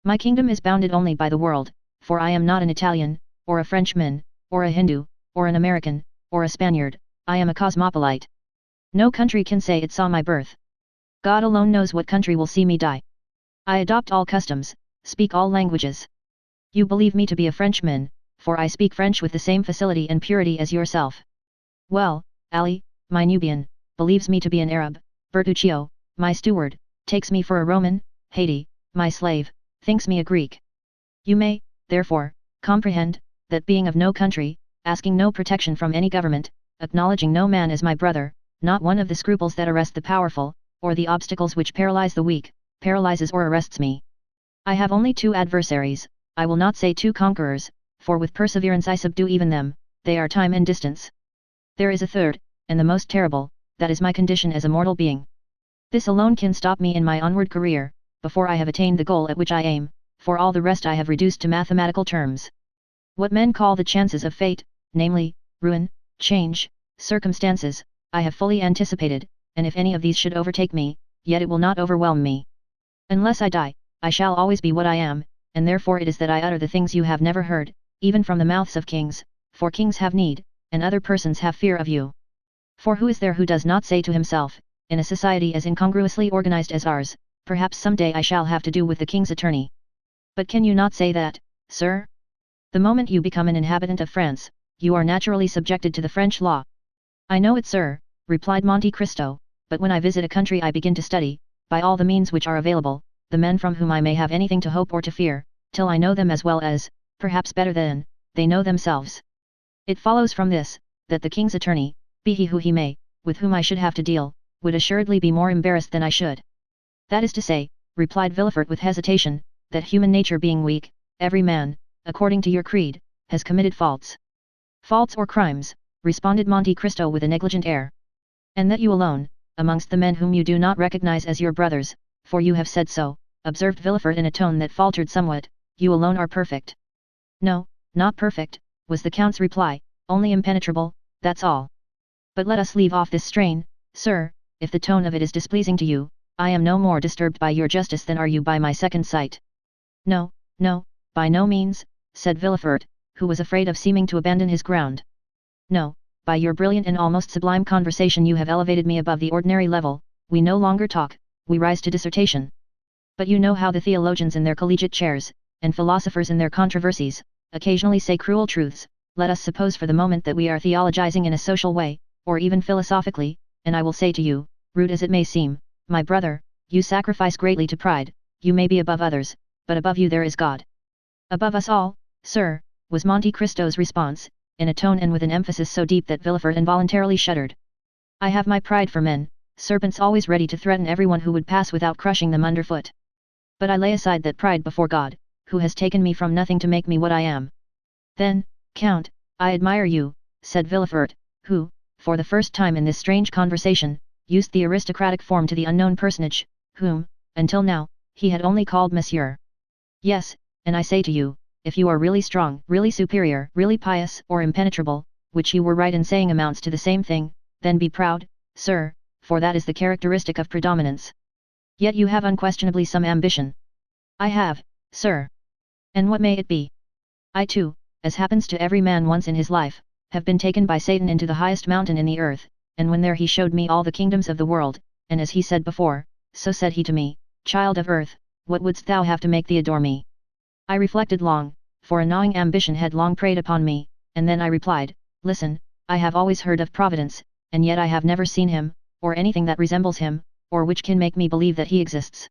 My kingdom is bounded only by the world, for I am not an Italian, or a Frenchman, or a Hindu, or an American, or a Spaniard, I am a cosmopolite. No country can say it saw my birth. God alone knows what country will see me die. I adopt all customs, speak all languages. You believe me to be a Frenchman, for I speak French with the same facility and purity as yourself. Well, Ali, my Nubian, believes me to be an Arab, Bertuccio, my steward, takes me for a Roman, Haiti, my slave, thinks me a Greek. You may, therefore, comprehend, that being of no country, asking no protection from any government, acknowledging no man as my brother, not one of the scruples that arrest the powerful, or the obstacles which paralyze the weak, paralyzes or arrests me. I have only two adversaries, I will not say two conquerors, for with perseverance I subdue even them, they are time and distance. There is a third, and the most terrible, that is my condition as a mortal being. This alone can stop me in my onward career, before I have attained the goal at which I aim, for all the rest I have reduced to mathematical terms. What men call the chances of fate, namely, ruin, change, circumstances, I have fully anticipated, and if any of these should overtake me, yet it will not overwhelm me. Unless I die, I shall always be what I am, and therefore it is that I utter the things you have never heard, even from the mouths of kings, for kings have need, and other persons have fear of you. For who is there who does not say to himself, in a society as incongruously organized as ours, perhaps some day I shall have to do with the king's attorney. But can you not say that, sir? The moment you become an inhabitant of France, you are naturally subjected to the French law. I know it, sir, replied Monte Cristo, but when I visit a country I begin to study, by all the means which are available, the men from whom I may have anything to hope or to fear, till I know them as well as, perhaps better than, they know themselves. It follows from this, that the king's attorney, be he who he may, with whom I should have to deal, would assuredly be more embarrassed than I should. That is to say, replied Villefort with hesitation, that human nature being weak, every man, according to your creed, has committed faults. Faults or crimes, responded Monte Cristo with a negligent air. And that you alone, amongst the men whom you do not recognize as your brothers, for you have said so, observed Villefort in a tone that faltered somewhat, you alone are perfect. No, not perfect, was the Count's reply, only impenetrable, that's all. But let us leave off this strain, sir, if the tone of it is displeasing to you, I am no more disturbed by your justice than are you by my second sight. No, no, by no means, said Villefort, who was afraid of seeming to abandon his ground. No, by your brilliant and almost sublime conversation you have elevated me above the ordinary level, we no longer talk, we rise to dissertation. But you know how the theologians in their collegiate chairs, and philosophers in their controversies, occasionally say cruel truths. Let us suppose for the moment that we are theologizing in a social way, or even philosophically, and I will say to you, rude as it may seem, my brother, you sacrifice greatly to pride, you may be above others, but above you there is God. Above us all, sir, was Monte Cristo's response, in a tone and with an emphasis so deep that Villefort involuntarily shuddered. I have my pride for men, serpents always ready to threaten everyone who would pass without crushing them underfoot. But I lay aside that pride before God, who has taken me from nothing to make me what I am. Then, Count, I admire you, said Villefort, who, for the first time in this strange conversation, used the aristocratic form to the unknown personage, whom, until now, he had only called Monsieur. Yes, and I say to you, if you are really strong, really superior, really pious or impenetrable, which you were right in saying amounts to the same thing, then be proud, sir, for that is the characteristic of predominance. Yet you have unquestionably some ambition. I have, sir. And what may it be? I too, as happens to every man once in his life, have been taken by Satan into the highest mountain in the earth, and when there he showed me all the kingdoms of the world, and as he said before, so said he to me, Child of earth, what wouldst thou have to make thee adore me? I reflected long, for a gnawing ambition had long preyed upon me, and then I replied, Listen, I have always heard of Providence, and yet I have never seen him, or anything that resembles him, or which can make me believe that he exists.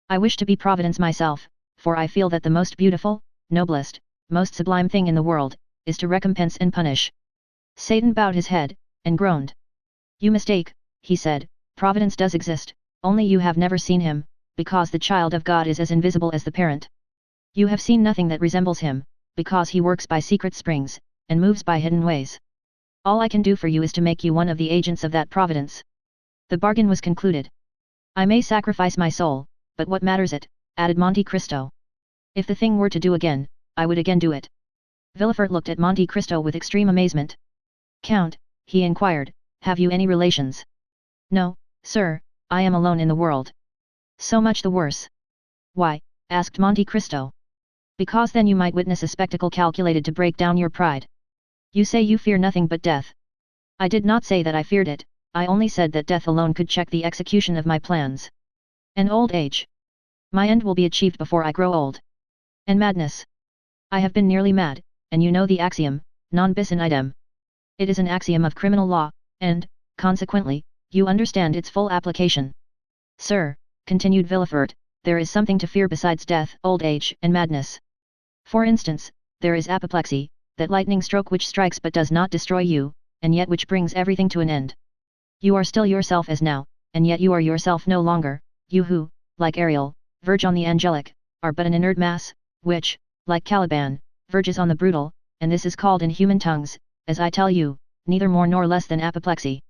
I wish to be Providence myself, for I feel that the most beautiful, noblest, most sublime thing in the world, is to recompense and punish. Satan bowed his head, and groaned. You mistake, he said, Providence does exist, only you have never seen him, because the child of God is as invisible as the parent. You have seen nothing that resembles him, because he works by secret springs, and moves by hidden ways. All I can do for you is to make you one of the agents of that Providence. The bargain was concluded. I may sacrifice my soul, but what matters it, added Monte Cristo. If the thing were to do again, I would again do it. Villefort looked at Monte Cristo with extreme amazement. Count, he inquired, have you any relations? No, sir, I am alone in the world. So much the worse. Why? Asked Monte Cristo. Because then you might witness a spectacle calculated to break down your pride. You say you fear nothing but death. I did not say that I feared it, I only said that death alone could check the execution of my plans. And old age. My end will be achieved before I grow old. And madness. I have been nearly mad, and you know the axiom, non bis in idem. It is an axiom of criminal law, and, consequently, you understand its full application. Sir, continued Villefort, there is something to fear besides death, old age, and madness. For instance, there is apoplexy, that lightning stroke which strikes but does not destroy you, and yet which brings everything to an end. You are still yourself as now, and yet you are yourself no longer, you who, like Ariel, verge on the angelic, are but an inert mass, which, like Caliban, verges on the brutal, and this is called in human tongues, as I tell you, neither more nor less than apoplexy.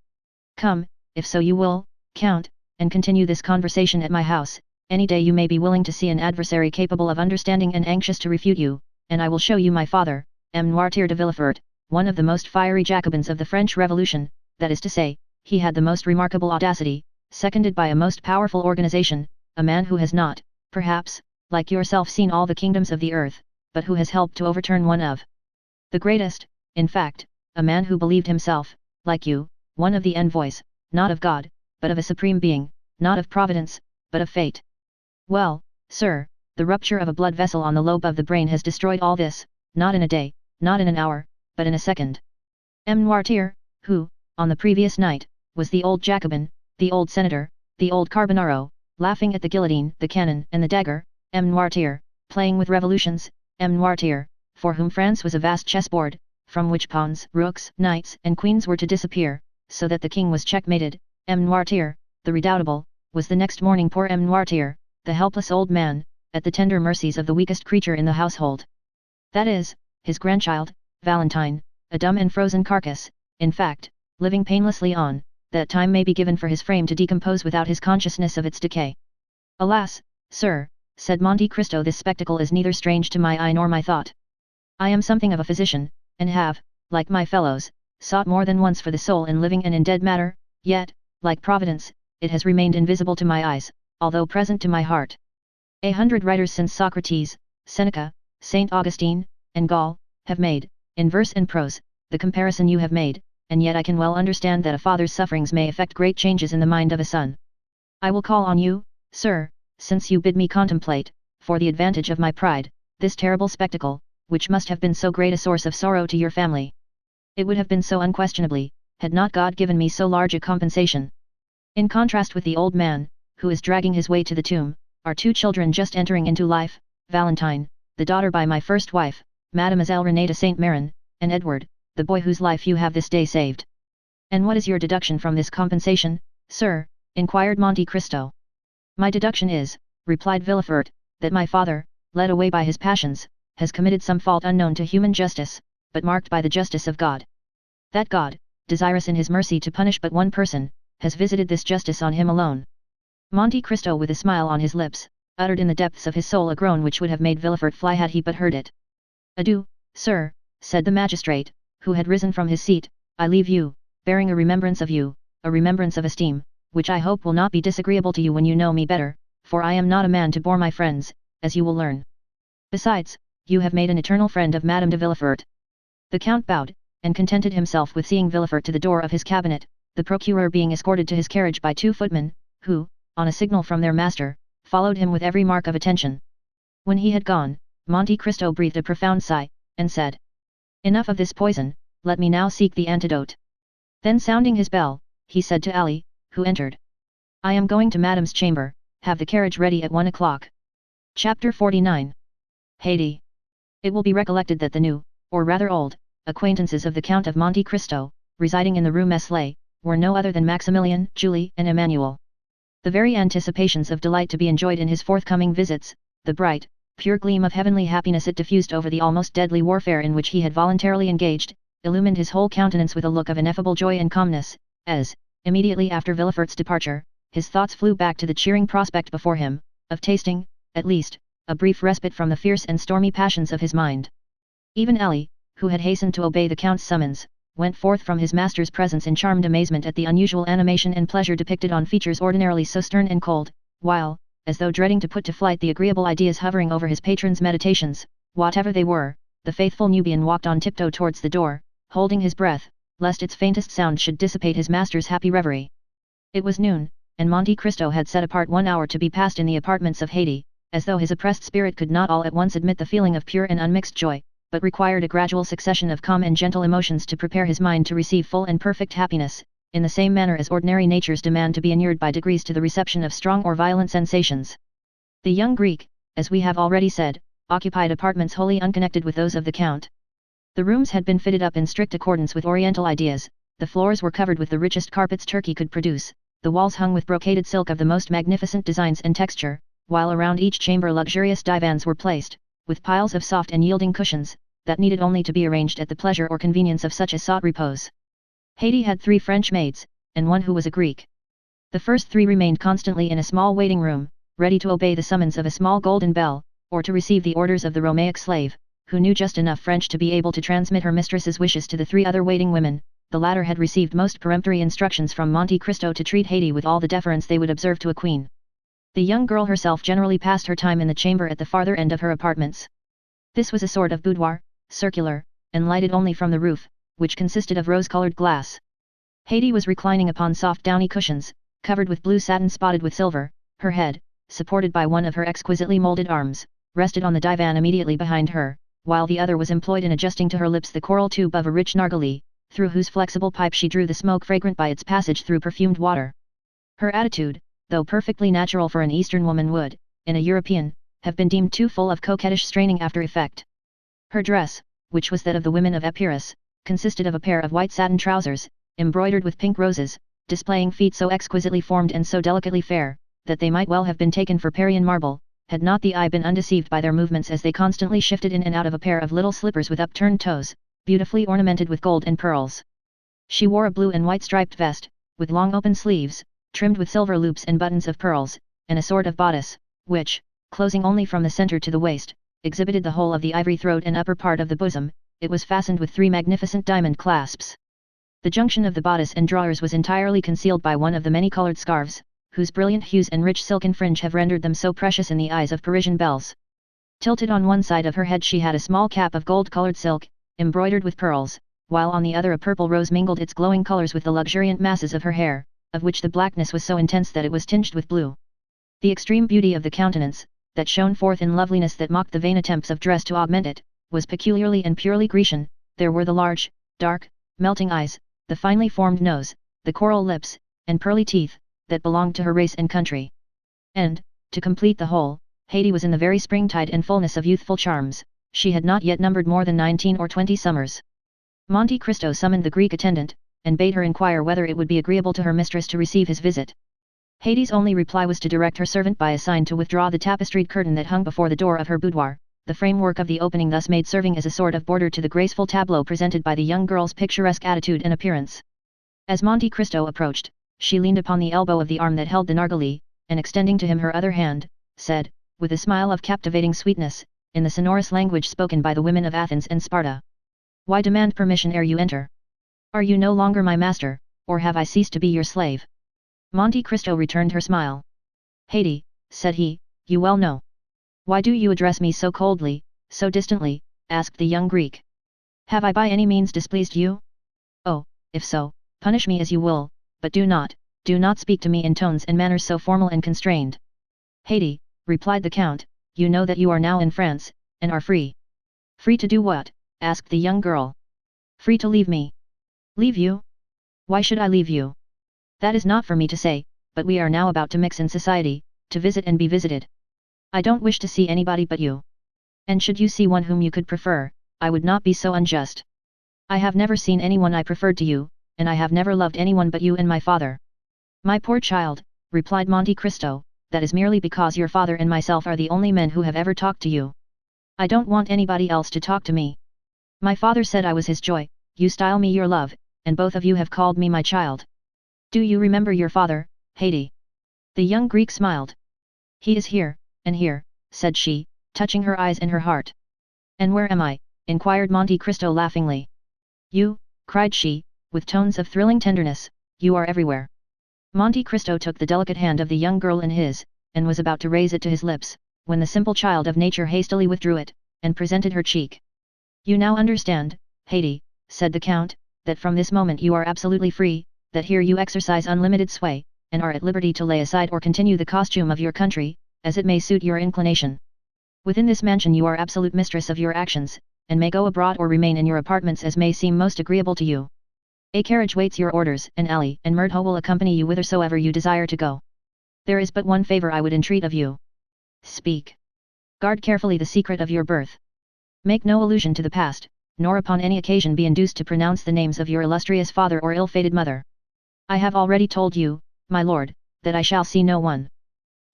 Come, if so you will, Count, and continue this conversation at my house, any day you may be willing to see an adversary capable of understanding and anxious to refute you, and I will show you my father, M. Noirtier de Villefort, one of the most fiery Jacobins of the French Revolution, that is to say, he had the most remarkable audacity, seconded by a most powerful organization, a man who has not, perhaps, like yourself seen all the kingdoms of the earth, but who has helped to overturn one of the greatest, in fact, a man who believed himself, like you, one of the envoys, not of God, but of a supreme being, not of Providence, but of fate. Well, sir, the rupture of a blood vessel on the lobe of the brain has destroyed all this, not in a day, not in an hour, but in a second. M. Noirtier, who, on the previous night, was the old Jacobin, the old senator, the old Carbonaro, laughing at the guillotine, the cannon, and the dagger, M. Noirtier, playing with revolutions, M. Noirtier, for whom France was a vast chessboard, from which pawns, rooks, knights, and queens were to disappear, so that the king was checkmated, M. Noirtier, the redoubtable, was the next morning poor M. Noirtier, the helpless old man, at the tender mercies of the weakest creature in the household. That is, his grandchild, Valentine, a dumb and frozen carcass, in fact, living painlessly on, that time may be given for his frame to decompose without his consciousness of its decay. Alas, sir, said Monte Cristo, this spectacle is neither strange to my eye nor my thought. I am something of a physician, and have, like my fellows, sought more than once for the soul in living and in dead matter, yet, like Providence, it has remained invisible to my eyes, although present to my heart. 100 writers since Socrates, Seneca, Saint Augustine, and Gall, have made, in verse and prose, the comparison you have made, and yet I can well understand that a father's sufferings may effect great changes in the mind of a son. I will call on you, sir, since you bid me contemplate, for the advantage of my pride, this terrible spectacle, which must have been so great a source of sorrow to your family. It would have been so unquestionably, had not God given me so large a compensation. In contrast with the old man, who is dragging his way to the tomb, are two children just entering into life, Valentine, the daughter by my first wife, Mademoiselle Renée Saint-Méran, and Edward, the boy whose life you have this day saved. And what is your deduction from this compensation, sir? Inquired Monte Cristo. My deduction is, replied Villefort, that my father, led away by his passions, has committed some fault unknown to human justice, but marked by the justice of God. That God, desirous in his mercy to punish but one person, has visited this justice on him alone. Monte Cristo, with a smile on his lips, uttered in the depths of his soul a groan which would have made Villefort fly had he but heard it. Adieu, sir, said the magistrate, who had risen from his seat, I leave you, bearing a remembrance of you, a remembrance of esteem, which I hope will not be disagreeable to you when you know me better, for I am not a man to bore my friends, as you will learn. Besides, you have made an eternal friend of Madame de Villefort. The Count bowed, and contented himself with seeing Villefort to the door of his cabinet, the procureur being escorted to his carriage by two footmen, who, on a signal from their master, followed him with every mark of attention. When he had gone, Monte Cristo breathed a profound sigh, and said, Enough of this poison, let me now seek the antidote. Then sounding his bell, he said to Ali, who entered, I am going to Madame's chamber, have the carriage ready at 1 o'clock. Chapter 49. Haydée. It will be recollected that the new, or rather old, acquaintances of the Count of Monte Cristo, residing in the Rue Meslay, were no other than Maximilian, Julie, and Emmanuel. The very anticipations of delight to be enjoyed in his forthcoming visits, the bright, pure gleam of heavenly happiness it diffused over the almost deadly warfare in which he had voluntarily engaged, illumined his whole countenance with a look of ineffable joy and calmness, as, immediately after Villefort's departure, his thoughts flew back to the cheering prospect before him, of tasting, at least, a brief respite from the fierce and stormy passions of his mind. Even Ali, who had hastened to obey the Count's summons, went forth from his master's presence in charmed amazement at the unusual animation and pleasure depicted on features ordinarily so stern and cold, while, as though dreading to put to flight the agreeable ideas hovering over his patron's meditations, whatever they were, the faithful Nubian walked on tiptoe towards the door, holding his breath, lest its faintest sound should dissipate his master's happy reverie. It was noon, and Monte Cristo had set apart 1 hour to be passed in the apartments of Haydée, as though his oppressed spirit could not all at once admit the feeling of pure and unmixed joy, but required a gradual succession of calm and gentle emotions to prepare his mind to receive full and perfect happiness, in the same manner as ordinary natures demand to be inured by degrees to the reception of strong or violent sensations. The young Greek, as we have already said, occupied apartments wholly unconnected with those of the Count. The rooms had been fitted up in strict accordance with Oriental ideas, the floors were covered with the richest carpets Turkey could produce, the walls hung with brocaded silk of the most magnificent designs and texture, while around each chamber luxurious divans were placed, with piles of soft and yielding cushions, that needed only to be arranged at the pleasure or convenience of such as sought repose. Haydée had 3 French maids, and one who was a Greek. The first 3 remained constantly in a small waiting room, ready to obey the summons of a small golden bell, or to receive the orders of the Romaic slave, who knew just enough French to be able to transmit her mistress's wishes to the 3 other waiting women. The latter had received most peremptory instructions from Monte Cristo to treat Haydée with all the deference they would observe to a queen. The young girl herself generally passed her time in the chamber at the farther end of her apartments. This was a sort of boudoir, circular, and lighted only from the roof, which consisted of rose-colored glass. Haydée was reclining upon soft downy cushions, covered with blue satin spotted with silver. Her head, supported by one of her exquisitely molded arms, rested on the divan immediately behind her, while the other was employed in adjusting to her lips the coral tube of a rich narghileh, through whose flexible pipe she drew the smoke fragrant by its passage through perfumed water. Her attitude, though perfectly natural for an Eastern woman would, in a European, have been deemed too full of coquettish straining after effect. Her dress, which was that of the women of Epirus, consisted of a pair of white satin trousers, embroidered with pink roses, displaying feet so exquisitely formed and so delicately fair, that they might well have been taken for Parian marble, had not the eye been undeceived by their movements as they constantly shifted in and out of a pair of little slippers with upturned toes, beautifully ornamented with gold and pearls. She wore a blue and white striped vest, with long open sleeves, trimmed with silver loops and buttons of pearls, and a sort of bodice, which, closing only from the center to the waist, exhibited the whole of the ivory throat and upper part of the bosom. It was fastened with 3 magnificent diamond clasps. The junction of the bodice and drawers was entirely concealed by one of the many-colored scarves, whose brilliant hues and rich silken fringe have rendered them so precious in the eyes of Parisian belles. Tilted on one side of her head she had a small cap of gold-colored silk, embroidered with pearls, while on the other a purple rose mingled its glowing colors with the luxuriant masses of her hair, of which the blackness was so intense that it was tinged with blue. The extreme beauty of the countenance, that shone forth in loveliness that mocked the vain attempts of dress to augment it, was peculiarly and purely Grecian. There were the large, dark, melting eyes, the finely formed nose, the coral lips, and pearly teeth, that belonged to her race and country. And, to complete the whole, Haiti was in the very springtide and fullness of youthful charms. She had not yet numbered more than 19 or 20 summers. Monte Cristo summoned the Greek attendant, and bade her inquire whether it would be agreeable to her mistress to receive his visit. Haiti's only reply was to direct her servant by a sign to withdraw the tapestried curtain that hung before the door of her boudoir, the framework of the opening thus made serving as a sort of border to the graceful tableau presented by the young girl's picturesque attitude and appearance. As Monte Cristo approached, she leaned upon the elbow of the arm that held the narghileh, and extending to him her other hand, said, with a smile of captivating sweetness, in the sonorous language spoken by the women of Athens and Sparta. Why demand permission ere you enter? Are you no longer my master, or have I ceased to be your slave? Monte Cristo returned her smile. Haiti, said he, you well know. Why do you address me so coldly, so distantly, asked the young Greek. Have I by any means displeased you? Oh, if so, punish me as you will, but do not speak to me in tones and manners so formal and constrained. Haiti, replied the Count, you know that you are now in France, and are free. Free to do what? Asked the young girl. Free to leave me. Leave you? Why should I leave you? That is not for me to say, but we are now about to mix in society, to visit and be visited. I don't wish to see anybody but you. And should you see one whom you could prefer, I would not be so unjust. I have never seen anyone I preferred to you, and I have never loved anyone but you and my father. My poor child, replied Monte Cristo, that is merely because your father and myself are the only men who have ever talked to you. I don't want anybody else to talk to me. My father said I was his joy, you style me your love, and both of you have called me my child. Do you remember your father, Haiti? The young Greek smiled. He is here, and here, said she, touching her eyes and her heart. And where am I? Inquired Monte Cristo laughingly. You, cried she, with tones of thrilling tenderness, you are everywhere. Monte Cristo took the delicate hand of the young girl in his, and was about to raise it to his lips, when the simple child of nature hastily withdrew it, and presented her cheek. You now understand, Haiti, said the Count, that from this moment you are absolutely free, that here you exercise unlimited sway, and are at liberty to lay aside or continue the costume of your country, as it may suit your inclination. Within this mansion you are absolute mistress of your actions, and may go abroad or remain in your apartments as may seem most agreeable to you. A carriage waits your orders, and Ali and Murdo will accompany you whithersoever you desire to go. There is but one favor I would entreat of you. Speak. Guard carefully the secret of your birth. Make no allusion to the past, nor upon any occasion be induced to pronounce the names of your illustrious father or ill-fated mother. I have already told you, my lord, that I shall see no one.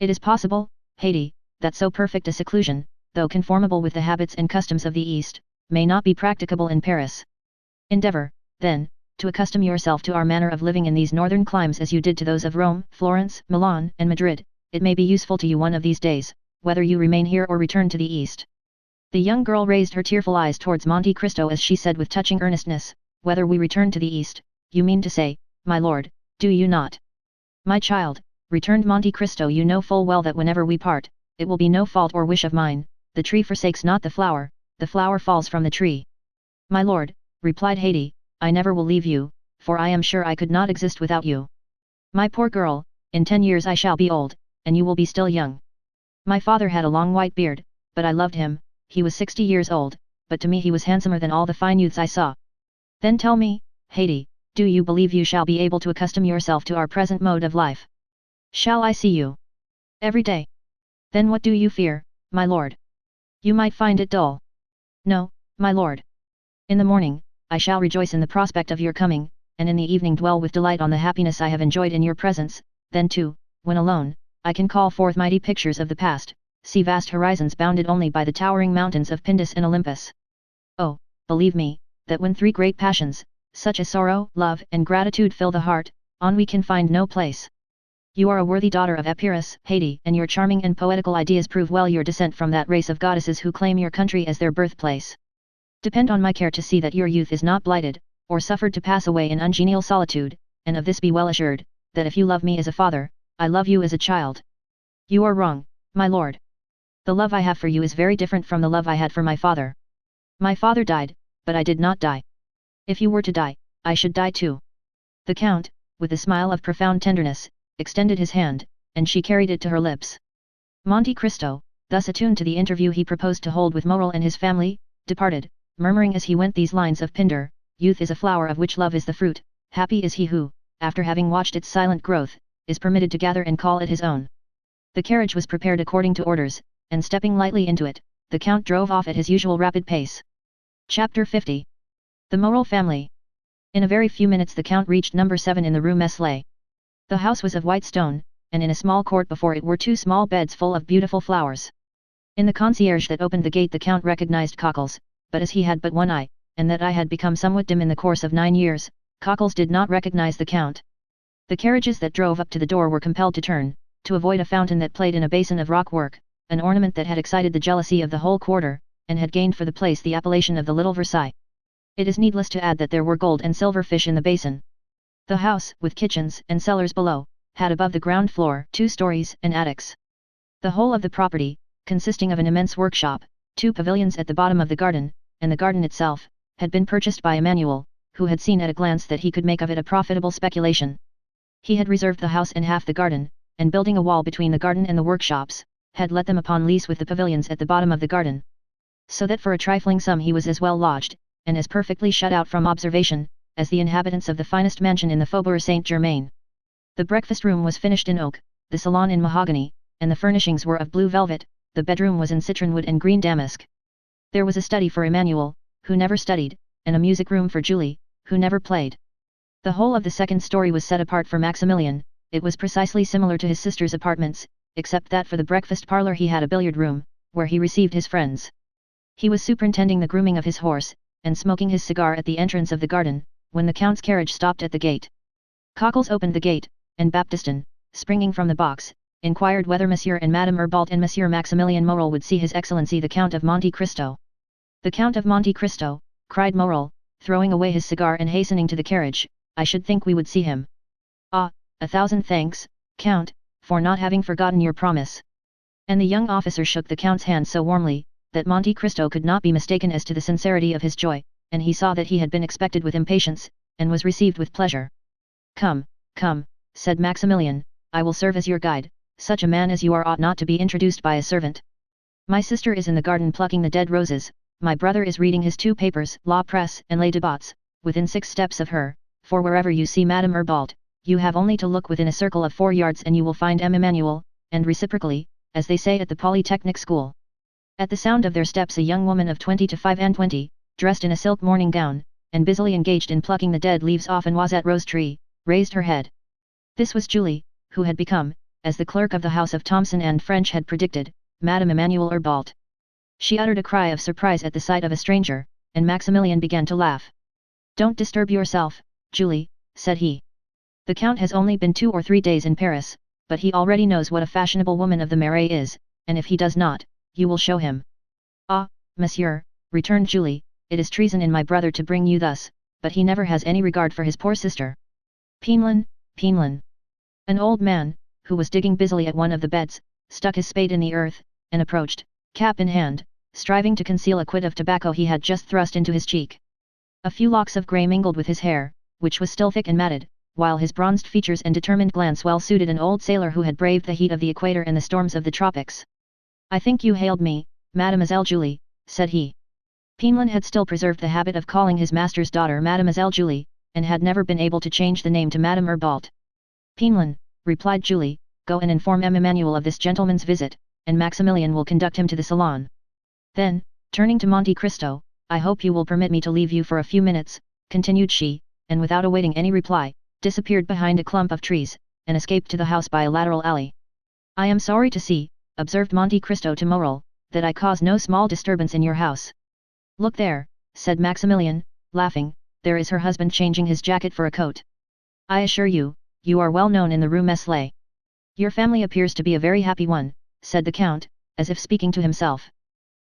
It is possible, Haiti, that so perfect a seclusion, though conformable with the habits and customs of the East, may not be practicable in Paris. Endeavor, then, to accustom yourself to our manner of living in these northern climes as you did to those of Rome, Florence, Milan, and Madrid. It may be useful to you one of these days, whether you remain here or return to the East. The young girl raised her tearful eyes towards Monte Cristo as she said with touching earnestness, whether we return to the East, you mean to say, my lord, do you not? My child, returned Monte Cristo, you know full well that whenever we part, it will be no fault or wish of mine, the tree forsakes not the flower falls from the tree. My lord, replied Haiti, I never will leave you, for I am sure I could not exist without you. My poor girl, in 10 years I shall be old, and you will be still young. My father had a long white beard, but I loved him, he was 60 years old, but to me he was handsomer than all the fine youths I saw. Then tell me, Haiti, do you believe you shall be able to accustom yourself to our present mode of life? Shall I see you every day? Then what do you fear, my lord? You might find it dull. No, my lord. In the morning, I shall rejoice in the prospect of your coming, and in the evening dwell with delight on the happiness I have enjoyed in your presence. Then too, when alone, I can call forth mighty pictures of the past, see vast horizons bounded only by the towering mountains of Pindus and Olympus. Oh, believe me, that when three great passions, such as sorrow, love, and gratitude fill the heart, ennui can find no place. You are a worthy daughter of Epirus, Haiti, and your charming and poetical ideas prove well your descent from that race of goddesses who claim your country as their birthplace. Depend on my care to see that your youth is not blighted, or suffered to pass away in ungenial solitude, and of this be well assured, that if you love me as a father, I love you as a child. You are wrong, my lord. The love I have for you is very different from the love I had for my father. My father died, but I did not die. If you were to die, I should die too. The Count, with a smile of profound tenderness, extended his hand, and she carried it to her lips. Monte Cristo, thus attuned to the interview he proposed to hold with Morel and his family, departed, murmuring as he went these lines of Pindar: youth is a flower of which love is the fruit, happy is he who, after having watched its silent growth, is permitted to gather and call it his own. The carriage was prepared according to orders, and stepping lightly into it, the Count drove off at his usual rapid pace. Chapter 50. The Morel Family. In a very few minutes the Count reached number 7 in the Rue Meslay. The house was of white stone, and in a small court before it were 2 small beds full of beautiful flowers. In the concierge that opened the gate the Count recognized Cockles, but as he had but one eye, and that eye had become somewhat dim in the course of 9 years, Cockles did not recognize the Count. The carriages that drove up to the door were compelled to turn, to avoid a fountain that played in a basin of rock-work, an ornament that had excited the jealousy of the whole quarter, and had gained for the place the appellation of the Little Versailles. It is needless to add that there were gold and silver fish in the basin. The house, with kitchens and cellars below, had above the ground floor 2 stories and attics. The whole of the property, consisting of an immense workshop, 2 pavilions at the bottom of the garden, and the garden itself, had been purchased by Emmanuel, who had seen at a glance that he could make of it a profitable speculation. He had reserved the house and half the garden, and building a wall between the garden and the workshops, had let them upon lease with the pavilions at the bottom of the garden. So that for a trifling sum he was as well lodged, and as perfectly shut out from observation, as the inhabitants of the finest mansion in the Faubourg Saint-Germain. The breakfast room was finished in oak, the salon in mahogany, and the furnishings were of blue velvet, the bedroom was in citron wood and green damask. There was a study for Emmanuel, who never studied, and a music room for Julie, who never played. The whole of the second story was set apart for Maximilian. It was precisely similar to his sister's apartments, except that for the breakfast parlour he had a billiard room, where he received his friends. He was superintending the grooming of his horse, and smoking his cigar at the entrance of the garden, when the Count's carriage stopped at the gate. Cockles opened the gate, and Baptistin, springing from the box, inquired whether Monsieur and Madame Herbalt and Monsieur Maximilian Morel would see His Excellency the Count of Monte Cristo. The Count of Monte Cristo, cried Morel, throwing away his cigar and hastening to the carriage, I should think we would see him. Ah, 1,000 thanks, Count, for not having forgotten your promise. And the young officer shook the Count's hand so warmly, that Monte Cristo could not be mistaken as to the sincerity of his joy, and he saw that he had been expected with impatience, and was received with pleasure. Come, come, said Maximilian, I will serve as your guide, such a man as you are ought not to be introduced by a servant. My sister is in the garden plucking the dead roses, my brother is reading his 2 papers, La Presse and Les Débats, within 6 steps of her, for wherever you see Madame Herbalt, you have only to look within a circle of 4 yards and you will find M. Emmanuel, and reciprocally, as they say at the Polytechnic School. At the sound of their steps a young woman of 20 to 25, dressed in a silk morning gown, and busily engaged in plucking the dead leaves off an Noisette rose tree, raised her head. This was Julie, who had become, as the clerk of the house of Thomson and French had predicted, Madame Emmanuel Herbalt. She uttered a cry of surprise at the sight of a stranger, and Maximilian began to laugh. Don't disturb yourself, Julie, said he. The Count has only been 2 or 3 days in Paris, but he already knows what a fashionable woman of the Marais is, and if he does not, you will show him. Ah, monsieur, returned Julie, it is treason in my brother to bring you thus, but he never has any regard for his poor sister. Pinelin, Pinelin. An old man, who was digging busily at one of the beds, stuck his spade in the earth, and approached, cap in hand, striving to conceal a quid of tobacco he had just thrust into his cheek. A few locks of grey mingled with his hair, which was still thick and matted, while his bronzed features and determined glance well suited an old sailor who had braved the heat of the equator and the storms of the tropics. I think you hailed me, Mademoiselle Julie, said he. Pinelin had still preserved the habit of calling his master's daughter Mademoiselle Julie, and had never been able to change the name to Madame Herbalt. Pinelin, replied Julie, go and inform M. Emmanuel of this gentleman's visit, and Maximilian will conduct him to the salon. Then, turning to Monte Cristo, I hope you will permit me to leave you for a few minutes, continued she, and without awaiting any reply, disappeared behind a clump of trees, and escaped to the house by a lateral alley. I am sorry to see, observed Monte Cristo to Morel, that I cause no small disturbance in your house. Look there, said Maximilian, laughing, there is her husband changing his jacket for a coat. I assure you, you are well known in the Rue Meslay. Your family appears to be a very happy one, said the Count, as if speaking to himself.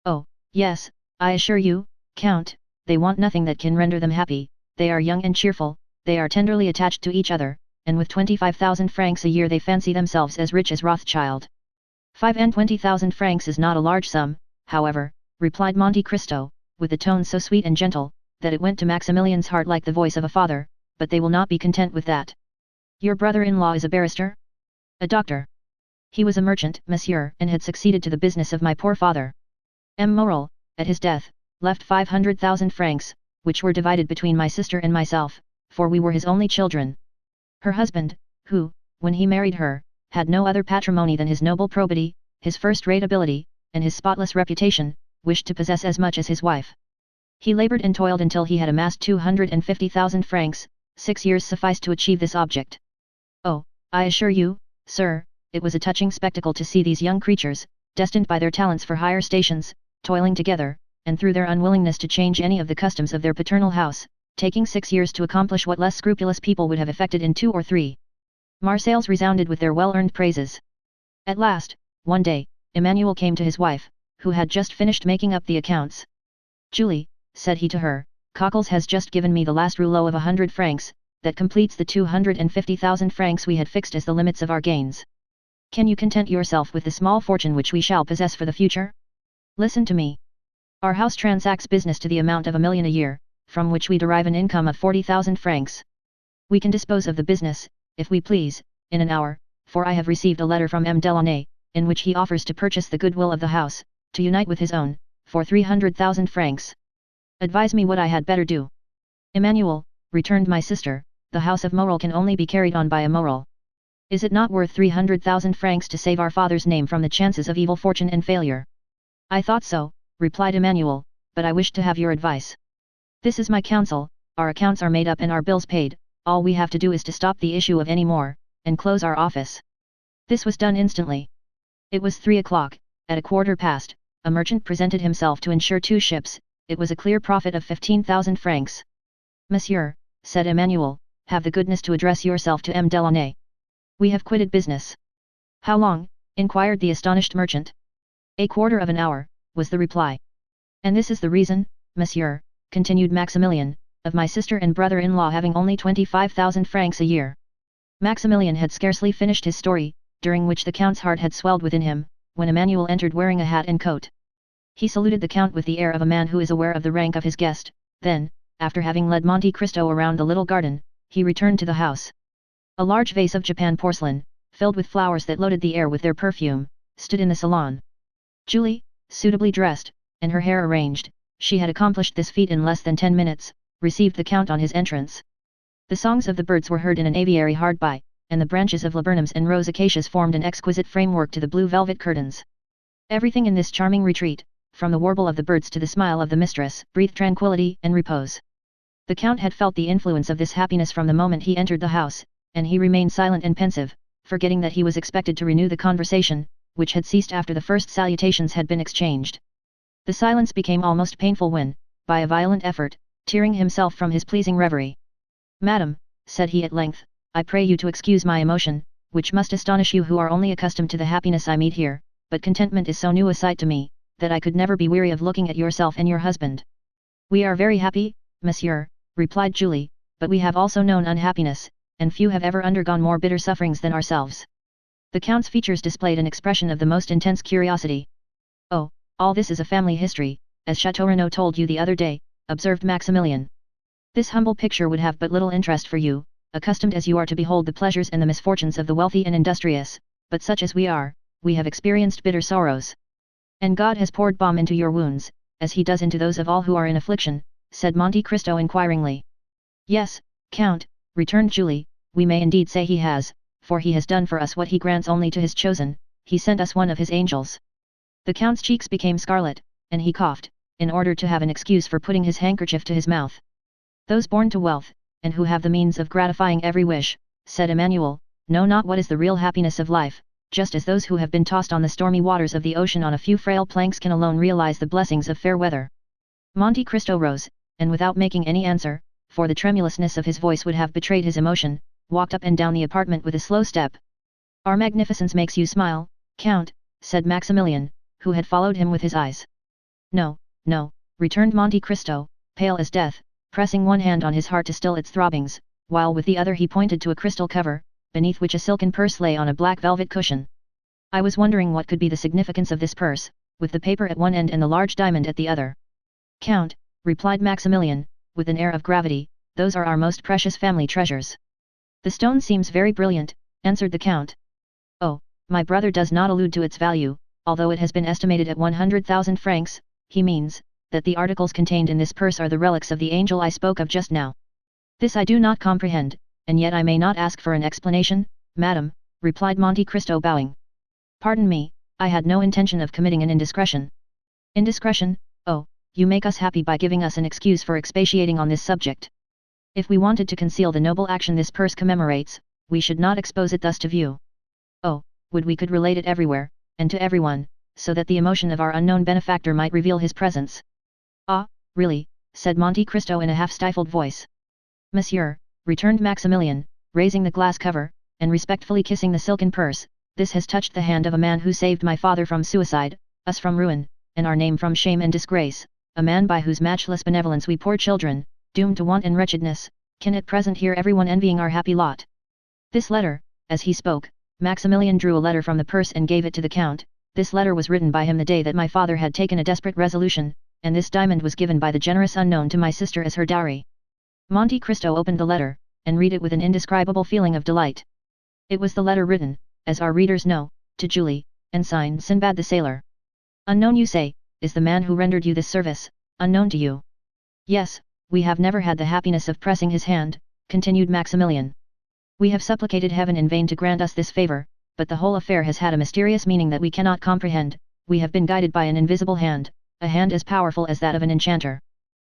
Oh, yes, I assure you, Count, they want nothing that can render them happy, they are young and cheerful, they are tenderly attached to each other, and with 25,000 francs a year they fancy themselves as rich as Rothschild. 25,000 francs is not a large sum, however, replied Monte Cristo, with a tone so sweet and gentle, that it went to Maximilian's heart like the voice of a father, but they will not be content with that. Your brother-in-law is a barrister? A doctor. He was a merchant, monsieur, and had succeeded to the business of my poor father. M. Morel, at his death, left 500,000 francs, which were divided between my sister and myself, for we were his only children. Her husband, who, when he married her, had no other patrimony than his noble probity, his first-rate ability, and his spotless reputation, wished to possess as much as his wife. He labored and toiled until he had amassed 250,000 francs, 6 years sufficed to achieve this object. Oh, I assure you, sir, it was a touching spectacle to see these young creatures, destined by their talents for higher stations, toiling together, and through their unwillingness to change any of the customs of their paternal house, taking 6 years to accomplish what less scrupulous people would have effected in 2 or 3. Marseilles resounded with their well-earned praises. At last, one day, Emmanuel came to his wife, who had just finished making up the accounts. "Julie," said he to her, "Cockles has just given me the last rouleau of 100 francs, that completes the 250,000 francs we had fixed as the limits of our gains. Can you content yourself with the small fortune which we shall possess for the future? Listen to me. Our house transacts business to the amount of 1 million a year, from which we derive an income of 40,000 francs. We can dispose of the business, if we please, in an hour, for I have received a letter from M. Delaunay, in which he offers to purchase the goodwill of the house, to unite with his own, for 300,000 francs. Advise me what I had better do." "Emmanuel," returned my sister, "the house of Morel can only be carried on by a Morel. Is it not worth 300,000 francs to save our father's name from the chances of evil fortune and failure?" "I thought so," replied Emmanuel, "but I wished to have your advice. This is my counsel: our accounts are made up and our bills paid, all we have to do is to stop the issue of any more, and close our office." This was done instantly. It was 3 o'clock, at 1:15, a merchant presented himself to insure 2 ships, it was a clear profit of 15,000 francs. "Monsieur," said Emmanuel, "have the goodness to address yourself to M. Delaunay. We have quitted business." "How long?" inquired the astonished merchant. "A quarter of an hour," was the reply. "And this is the reason, monsieur," continued Maximilian, "of my sister and brother-in-law having only 25,000 francs a year." Maximilian had scarcely finished his story, during which the count's heart had swelled within him, when Emmanuel entered wearing a hat and coat. He saluted the count with the air of a man who is aware of the rank of his guest, then, after having led Monte Cristo around the little garden, he returned to the house. A large vase of Japan porcelain, filled with flowers that loaded the air with their perfume, stood in the salon. Julie, suitably dressed, and her hair arranged, she had accomplished this feat in less than 10 minutes, received the count on his entrance. The songs of the birds were heard in an aviary hard by, and the branches of laburnums and rose acacias formed an exquisite framework to the blue velvet curtains. Everything in this charming retreat, from the warble of the birds to the smile of the mistress, breathed tranquility and repose. The count had felt the influence of this happiness from the moment he entered the house, and he remained silent and pensive, forgetting that he was expected to renew the conversation, which had ceased after the first salutations had been exchanged. The silence became almost painful when, by a violent effort, tearing himself from his pleasing reverie. "Madam," said he at length, "I pray you to excuse my emotion, which must astonish you who are only accustomed to the happiness I meet here, but contentment is so new a sight to me, that I could never be weary of looking at yourself and your husband." "We are very happy, monsieur," replied Julie, "but we have also known unhappiness, and few have ever undergone more bitter sufferings than ourselves." The count's features displayed an expression of the most intense curiosity. "Oh, all this is a family history, as Chateau Renaud told you the other day," observed Maximilian. "This humble picture would have but little interest for you, accustomed as you are to behold the pleasures and the misfortunes of the wealthy and industrious, but such as we are, we have experienced bitter sorrows. And God has poured balm into your wounds, as he does into those of all who are in affliction," said Monte Cristo inquiringly. "Yes, Count," returned Julie, "we may indeed say he has, for he has done for us what he grants only to his chosen, he sent us one of his angels." The Count's cheeks became scarlet, and he coughed, in order to have an excuse for putting his handkerchief to his mouth. "Those born to wealth, and who have the means of gratifying every wish," said Emmanuel, "know not what is the real happiness of life, just as those who have been tossed on the stormy waters of the ocean on a few frail planks can alone realize the blessings of fair weather." Monte Cristo rose, and without making any answer, for the tremulousness of his voice would have betrayed his emotion, walked up and down the apartment with a slow step. "Our magnificence makes you smile, Count," said Maximilian, who had followed him with his eyes. "No, no," returned Monte Cristo, pale as death, pressing one hand on his heart to still its throbbings, while with the other he pointed to a crystal cover, beneath which a silken purse lay on a black velvet cushion. "I was wondering what could be the significance of this purse, with the paper at one end and the large diamond at the other." "Count," replied Maximilian, with an air of gravity, "those are our most precious family treasures." "The stone seems very brilliant," answered the Count. "Oh, my brother does not allude to its value, although it has been estimated at 100,000 francs, he means, that the articles contained in this purse are the relics of the angel I spoke of just now." "This I do not comprehend, and yet I may not ask for an explanation, madam," replied Monte Cristo bowing. Pardon me, I had no intention of committing an indiscretion. Indiscretion? Oh, you make us happy by giving us an excuse for expatiating on this subject. If we wanted to conceal the noble action this purse commemorates, we should not expose it thus to view. Oh, would we could relate it everywhere, and to everyone, so that the emotion of our unknown benefactor might reveal his presence. Ah, really, said Monte Cristo in a half-stifled voice. Monsieur, returned Maximilian, raising the glass cover, and respectfully kissing the silken purse, this has touched the hand of a man who saved my father from suicide, us from ruin, and our name from shame and disgrace, a man by whose matchless benevolence we poor children, doomed to want and wretchedness, can at present hear everyone envying our happy lot. This letter, as he spoke, Maximilian drew a letter from the purse and gave it to the Count. This letter was written by him the day that my father had taken a desperate resolution, and this diamond was given by the generous unknown to my sister as her dowry. Monte Cristo opened the letter, and read it with an indescribable feeling of delight. It was the letter written, as our readers know, to Julie, and signed Sinbad the Sailor. Unknown you say, is the man who rendered you this service, unknown to you? Yes, we have never had the happiness of pressing his hand, continued Maximilian. We have supplicated heaven in vain to grant us this favor, but the whole affair has had a mysterious meaning that we cannot comprehend. We have been guided by an invisible hand, a hand as powerful as that of an enchanter.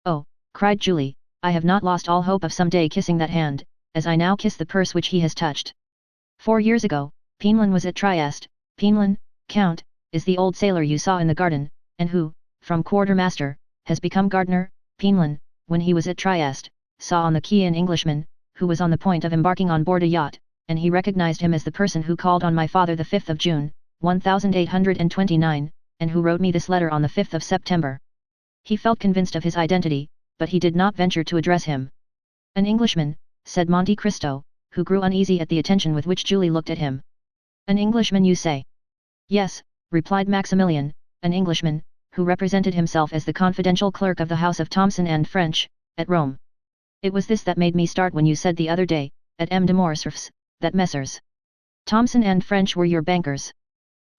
Oh, cried Julie, I have not lost all hope of some day kissing that hand, as I now kiss the purse which he has touched. 4 years ago, Penelon was at Trieste. Penelon, Count, is the old sailor you saw in the garden, and who, from quartermaster, has become gardener. Penelon, when he was at Trieste, saw on the quay an Englishman, who was on the point of embarking on board a yacht, and he recognized him as the person who called on my father the 5th of June, 1829, and who wrote me this letter on the 5th of September. He felt convinced of his identity, but he did not venture to address him. An Englishman, said Monte Cristo, who grew uneasy at the attention with which Julie looked at him. An Englishman you say? Yes, replied Maximilian, an Englishman, who represented himself as the confidential clerk of the house of Thomson and French, at Rome. It was this that made me start when you said the other day, at M. de Morcerf's, that Messrs. Thomson and French were your bankers.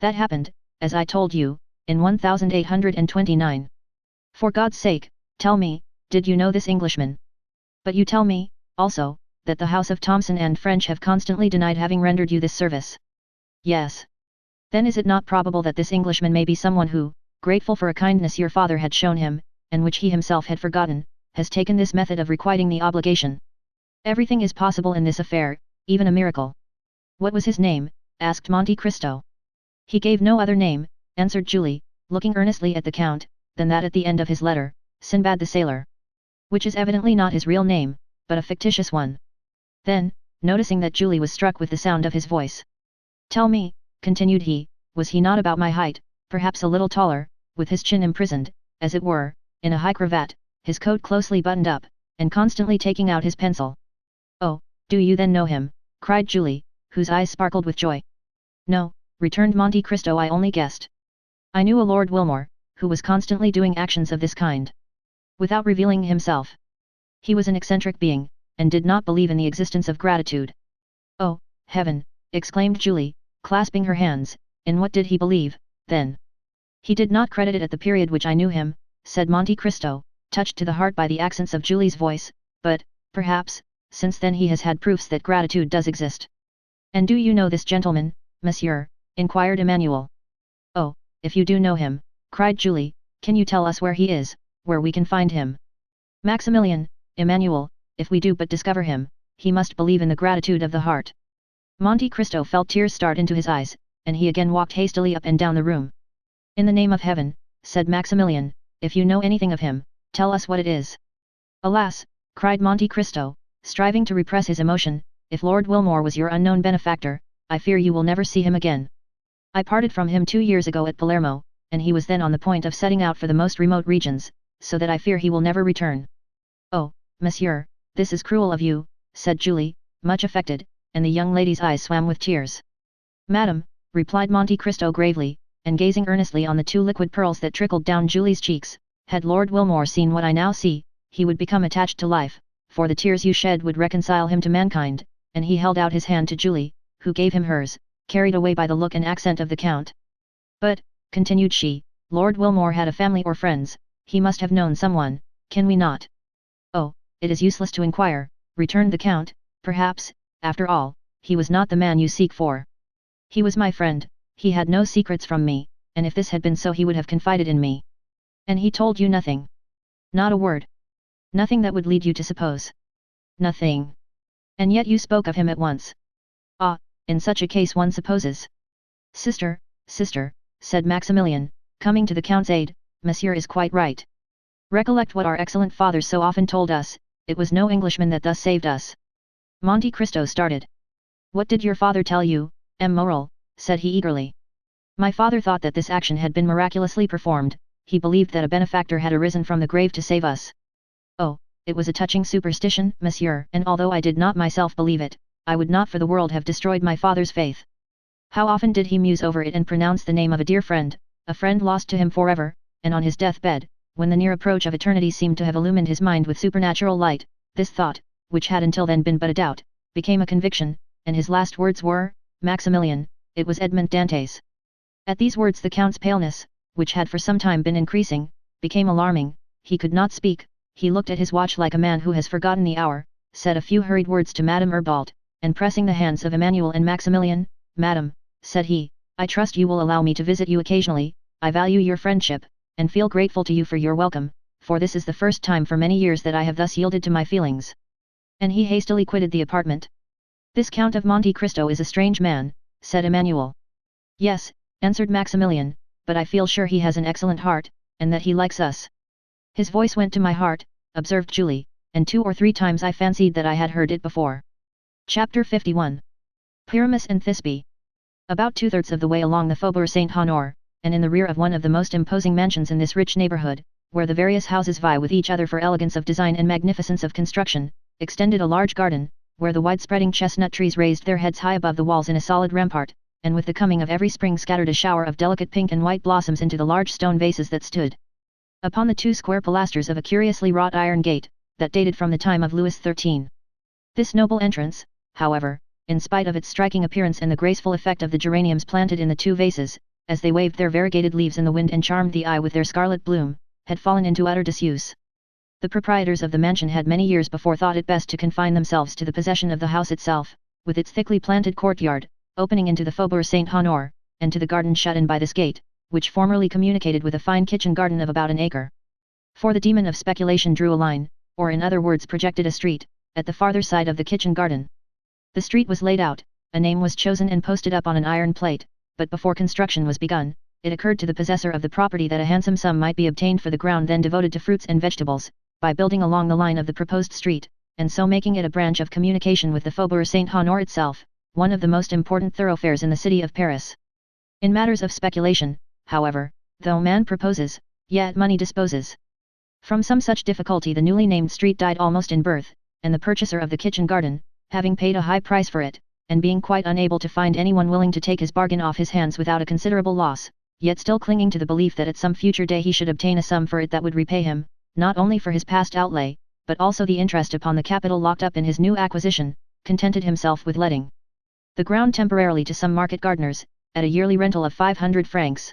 That happened, as I told you, in 1829. For God's sake, tell me, did you know this Englishman? But you tell me, also, that the house of Thomson and French have constantly denied having rendered you this service. Yes. Then is it not probable that this Englishman may be someone who, grateful for a kindness your father had shown him, and which he himself had forgotten, has taken this method of requiting the obligation? Everything is possible in this affair, even a miracle. What was his name? Asked Monte Cristo. He gave no other name, answered Julie, looking earnestly at the Count, than that at the end of his letter, Sinbad the Sailor. Which is evidently not his real name, but a fictitious one. Then, noticing that Julie was struck with the sound of his voice. Tell me, continued he, was he not about my height, perhaps a little taller, with his chin imprisoned, as it were, in a high cravat, his coat closely buttoned up, and constantly taking out his pencil? Oh, do you then know him? Cried Julie, whose eyes sparkled with joy. No, returned Monte Cristo, I only guessed. I knew a Lord Wilmore, who was constantly doing actions of this kind. Without revealing himself. He was an eccentric being, and did not believe in the existence of gratitude. Oh, heaven, exclaimed Julie, clasping her hands, in what did he believe, then? He did not credit it at the period which I knew him, said Monte Cristo, touched to the heart by the accents of Julie's voice, but, perhaps, since then he has had proofs that gratitude does exist. And do you know this gentleman, monsieur? Inquired Emmanuel. Oh, if you do know him, cried Julie, can you tell us where he is, where we can find him? Maximilian, Emmanuel, if we do but discover him, he must believe in the gratitude of the heart. Monte Cristo felt tears start into his eyes, and he again walked hastily up and down the room. In the name of heaven, said Maximilian, if you know anything of him, tell us what it is. Alas, cried Monte Cristo, striving to repress his emotion, if Lord Wilmore was your unknown benefactor, I fear you will never see him again. I parted from him 2 years ago at Palermo, and he was then on the point of setting out for the most remote regions, so that I fear he will never return. Oh, monsieur, this is cruel of you, said Julie, much affected, and the young lady's eyes swam with tears. Madam, replied Monte Cristo gravely, and gazing earnestly on the 2 liquid pearls that trickled down Julie's cheeks, had Lord Wilmore seen what I now see, he would become attached to life, for the tears you shed would reconcile him to mankind, and he held out his hand to Julie, who gave him hers, carried away by the look and accent of the Count. But, continued she, Lord Wilmore had a family or friends, he must have known someone, can we not? Oh, it is useless to inquire, returned the Count, perhaps, after all, he was not the man you seek for. He was my friend, he had no secrets from me, and if this had been so he would have confided in me. And he told you nothing. Not a word. Nothing that would lead you to suppose. Nothing. And yet you spoke of him at once. Ah, in such a case one supposes. Sister, sister, said Maximilian, coming to the Count's aid, Monsieur is quite right. Recollect what our excellent fathers so often told us, it was no Englishman that thus saved us. Monte Cristo started. What did your father tell you, M. Morel? Said he eagerly. My father thought that this action had been miraculously performed, he believed that a benefactor had arisen from the grave to save us. Oh, it was a touching superstition, monsieur, and although I did not myself believe it, I would not for the world have destroyed my father's faith. How often did he muse over it and pronounce the name of a dear friend, a friend lost to him forever, and on his deathbed, when the near approach of eternity seemed to have illumined his mind with supernatural light, this thought, which had until then been but a doubt, became a conviction, and his last words were, Maximilian, it was Edmond Dantes. At these words the Count's paleness, which had for some time been increasing, became alarming, he could not speak, he looked at his watch like a man who has forgotten the hour, said a few hurried words to Madame Herbault, and pressing the hands of Emmanuel and Maximilian, Madame, said he, I trust you will allow me to visit you occasionally, I value your friendship, and feel grateful to you for your welcome, for this is the first time for many years that I have thus yielded to my feelings. And he hastily quitted the apartment. This Count of Monte Cristo is a strange man, said Emmanuel. Yes, answered Maximilian, but I feel sure he has an excellent heart, and that he likes us. His voice went to my heart, observed Julie, and 2 or 3 times I fancied that I had heard it before. Chapter 51. Pyramus and Thisbe. About 2/3 of the way along the Faubourg Saint-Honore, and in the rear of one of the most imposing mansions in this rich neighborhood, where the various houses vie with each other for elegance of design and magnificence of construction, extended a large garden, where the wide-spreading chestnut trees raised their heads high above the walls in a solid rampart, and with the coming of every spring scattered a shower of delicate pink and white blossoms into the large stone vases that stood upon the 2 square pilasters of a curiously wrought iron gate, that dated from the time of Louis XIII. This noble entrance, however, in spite of its striking appearance and the graceful effect of the geraniums planted in the 2 vases, as they waved their variegated leaves in the wind and charmed the eye with their scarlet bloom, had fallen into utter disuse. The proprietors of the mansion had many years before thought it best to confine themselves to the possession of the house itself, with its thickly planted courtyard, opening into the Faubourg Saint-Honore, and to the garden shut in by this gate, which formerly communicated with a fine kitchen garden of about an acre. For the demon of speculation drew a line, or in other words projected a street, at the farther side of the kitchen garden. The street was laid out, a name was chosen and posted up on an iron plate, but before construction was begun, it occurred to the possessor of the property that a handsome sum might be obtained for the ground then devoted to fruits and vegetables, by building along the line of the proposed street, and so making it a branch of communication with the Faubourg Saint-Honore itself, one of the most important thoroughfares in the city of Paris. In matters of speculation, however, though man proposes, yet money disposes. From some such difficulty the newly named street died almost in birth, and the purchaser of the kitchen garden, having paid a high price for it, and being quite unable to find anyone willing to take his bargain off his hands without a considerable loss, yet still clinging to the belief that at some future day he should obtain a sum for it that would repay him, not only for his past outlay, but also the interest upon the capital locked up in his new acquisition, contented himself with letting the ground temporarily to some market gardeners, at a yearly rental of 500 francs.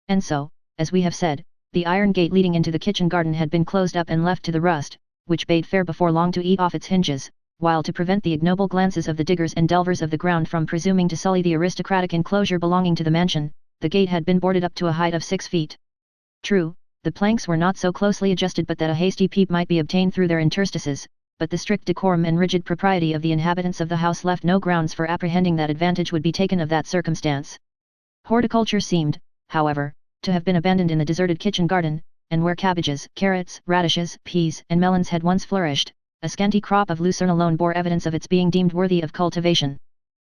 And so, as we have said, the iron gate leading into the kitchen garden had been closed up and left to the rust, which bade fair before long to eat off its hinges, while to prevent the ignoble glances of the diggers and delvers of the ground from presuming to sully the aristocratic enclosure belonging to the mansion, the gate had been boarded up to a height of 6 feet. True, the planks were not so closely adjusted but that a hasty peep might be obtained through their interstices, but the strict decorum and rigid propriety of the inhabitants of the house left no grounds for apprehending that advantage would be taken of that circumstance. Horticulture seemed, however, to have been abandoned in the deserted kitchen garden, and where cabbages, carrots, radishes, peas, and melons had once flourished, a scanty crop of lucerne alone bore evidence of its being deemed worthy of cultivation.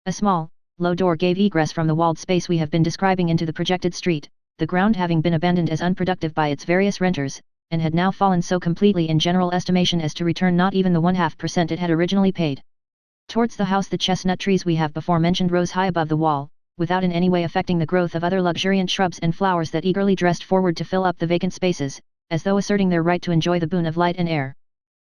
A small, low door gave egress from the walled space we have been describing into the projected street, the ground having been abandoned as unproductive by its various renters, and had now fallen so completely in general estimation as to return not even the 1/2% it had originally paid. Towards the house the chestnut trees we have before mentioned rose high above the wall, without in any way affecting the growth of other luxuriant shrubs and flowers that eagerly dressed forward to fill up the vacant spaces, as though asserting their right to enjoy the boon of light and air.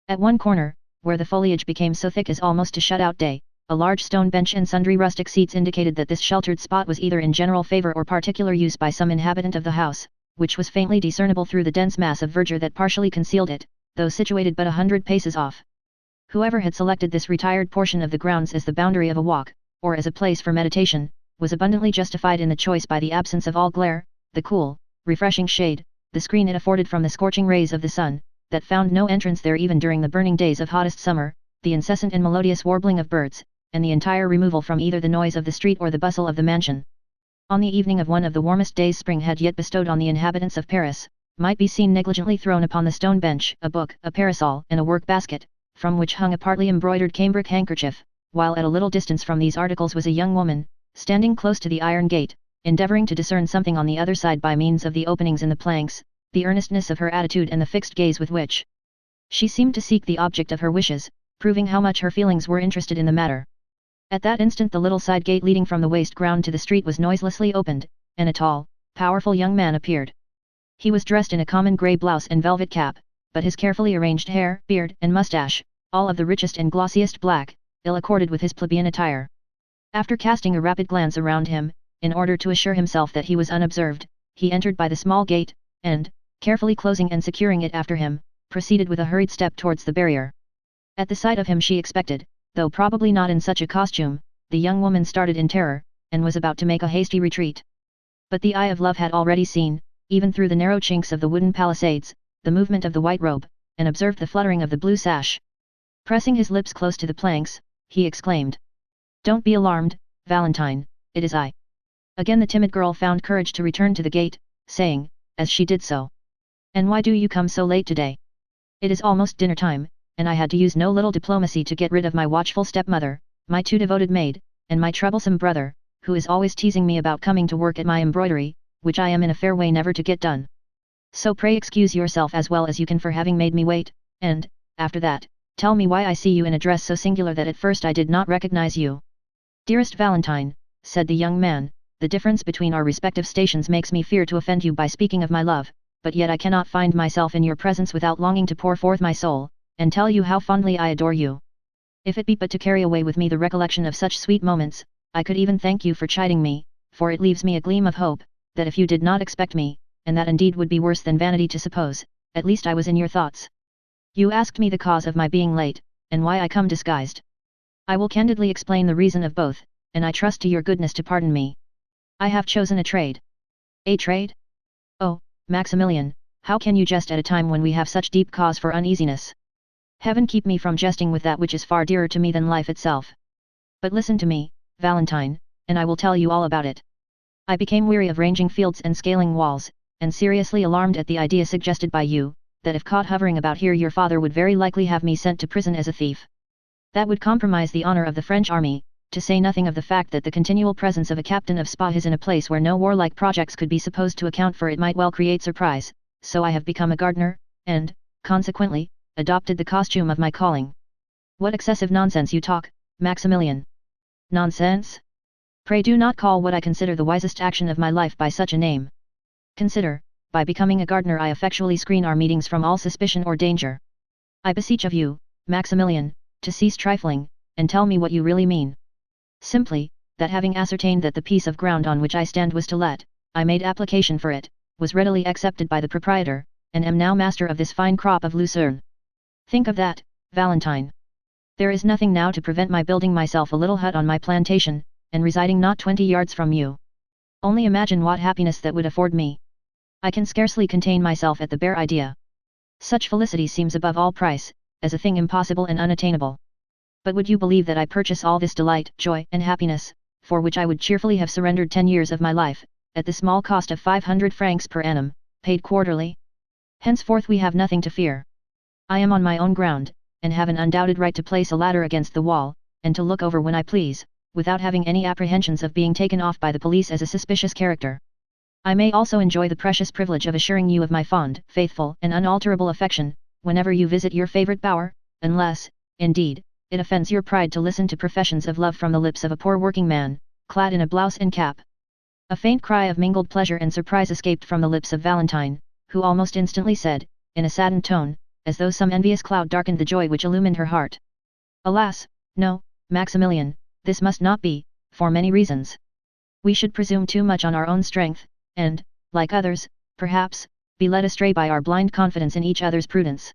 At one corner, where the foliage became so thick as almost to shut out day, a large stone bench and sundry rustic seats indicated that this sheltered spot was either in general favor or particular use by some inhabitant of the house, which was faintly discernible through the dense mass of verdure that partially concealed it, though situated but 100 paces off. Whoever had selected this retired portion of the grounds as the boundary of a walk, or as a place for meditation, was abundantly justified in the choice by the absence of all glare, the cool, refreshing shade, the screen it afforded from the scorching rays of the sun, that found no entrance there even during the burning days of hottest summer, the incessant and melodious warbling of birds, and the entire removal from either the noise of the street or the bustle of the mansion. On the evening of one of the warmest days spring had yet bestowed on the inhabitants of Paris, might be seen negligently thrown upon the stone bench a book, a parasol, and a work-basket, from which hung a partly embroidered cambric handkerchief, while at a little distance from these articles was a young woman, standing close to the iron gate, endeavouring to discern something on the other side by means of the openings in the planks, the earnestness of her attitude and the fixed gaze with which she seemed to seek the object of her wishes, proving how much her feelings were interested in the matter. At that instant the little side gate leading from the waste ground to the street was noiselessly opened, and a tall, powerful young man appeared. He was dressed in a common grey blouse and velvet cap, but his carefully arranged hair, beard, and moustache, all of the richest and glossiest black, ill-accorded with his plebeian attire. After casting a rapid glance around him, in order to assure himself that he was unobserved, he entered by the small gate, and, carefully closing and securing it after him, proceeded with a hurried step towards the barrier. At the sight of him she expected, though probably not in such a costume, the young woman started in terror, and was about to make a hasty retreat. But the eye of love had already seen, even through the narrow chinks of the wooden palisades, the movement of the white robe, and observed the fluttering of the blue sash. Pressing his lips close to the planks, he exclaimed, "Don't be alarmed, Valentine, it is I." Again the timid girl found courage to return to the gate, saying, as she did so, "And why do you come so late today? It is almost dinner time, and I had to use no little diplomacy to get rid of my watchful stepmother, my too devoted maid, and my troublesome brother, who is always teasing me about coming to work at my embroidery, which I am in a fair way never to get done. So pray excuse yourself as well as you can for having made me wait, and, after that, tell me why I see you in a dress so singular that at first I did not recognize you." "Dearest Valentine," said the young man, "the difference between our respective stations makes me fear to offend you by speaking of my love, but yet I cannot find myself in your presence without longing to pour forth my soul, and tell you how fondly I adore you. If it be but to carry away with me the recollection of such sweet moments, I could even thank you for chiding me, for it leaves me a gleam of hope, that if you did not expect me, and that indeed would be worse than vanity to suppose, at least I was in your thoughts. You asked me the cause of my being late, and why I come disguised. I will candidly explain the reason of both, and I trust to your goodness to pardon me. I have chosen a trade." "A trade? Oh, Maximilian, how can you jest at a time when we have such deep cause for uneasiness? Heaven keep me from jesting with that which is far dearer to me than life itself. But listen to me, Valentine, and I will tell you all about it. I became weary of ranging fields and scaling walls, and seriously alarmed at the idea suggested by you, that if caught hovering about here your father would very likely have me sent to prison as a thief. That would compromise the honor of the French army, to say nothing of the fact that the continual presence of a captain of spies in a place where no warlike projects could be supposed to account for it might well create surprise, so I have become a gardener, and, consequently, adopted the costume of my calling." "What excessive nonsense you talk, Maximilian." "Nonsense? Pray do not call what I consider the wisest action of my life by such a name. Consider, by becoming a gardener I effectually screen our meetings from all suspicion or danger. I beseech of you, Maximilian, to cease trifling, and tell me what you really mean." "Simply, that having ascertained that the piece of ground on which I stand was to let, I made application for it, was readily accepted by the proprietor, and am now master of this fine crop of lucerne. Think of that, Valentine. There is nothing now to prevent my building myself a little hut on my plantation, and residing not 20 yards from you. Only imagine what happiness that would afford me. I can scarcely contain myself at the bare idea. Such felicity seems above all price, as a thing impossible and unattainable. But would you believe that I purchase all this delight, joy, and happiness, for which I would cheerfully have surrendered 10 years of my life, at the small cost of 500 francs per annum, paid quarterly? Henceforth we have nothing to fear. I am on my own ground, and have an undoubted right to place a ladder against the wall, and to look over when I please, without having any apprehensions of being taken off by the police as a suspicious character. I may also enjoy the precious privilege of assuring you of my fond, faithful, and unalterable affection, whenever you visit your favorite bower, unless, indeed, it offends your pride to listen to professions of love from the lips of a poor working man, clad in a blouse and cap." A faint cry of mingled pleasure and surprise escaped from the lips of Valentine, who almost instantly said, in a saddened tone, as though some envious cloud darkened the joy which illumined her heart, "Alas, no, Maximilian, this must not be, for many reasons. We should presume too much on our own strength, and, like others, perhaps, be led astray by our blind confidence in each other's prudence.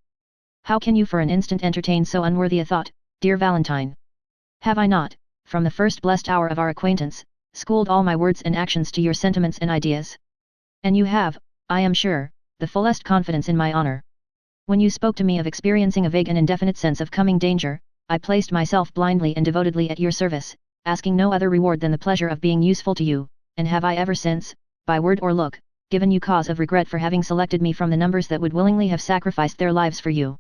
How can you for an instant entertain so unworthy a thought, dear Valentine? Have I not, from the first blessed hour of our acquaintance, schooled all my words and actions to your sentiments and ideas? And you have, I am sure, the fullest confidence in my honor. When you spoke to me of experiencing a vague and indefinite sense of coming danger, I placed myself blindly and devotedly at your service, asking no other reward than the pleasure of being useful to you, and have I ever since, by word or look, given you cause of regret for having selected me from the numbers that would willingly have sacrificed their lives for you?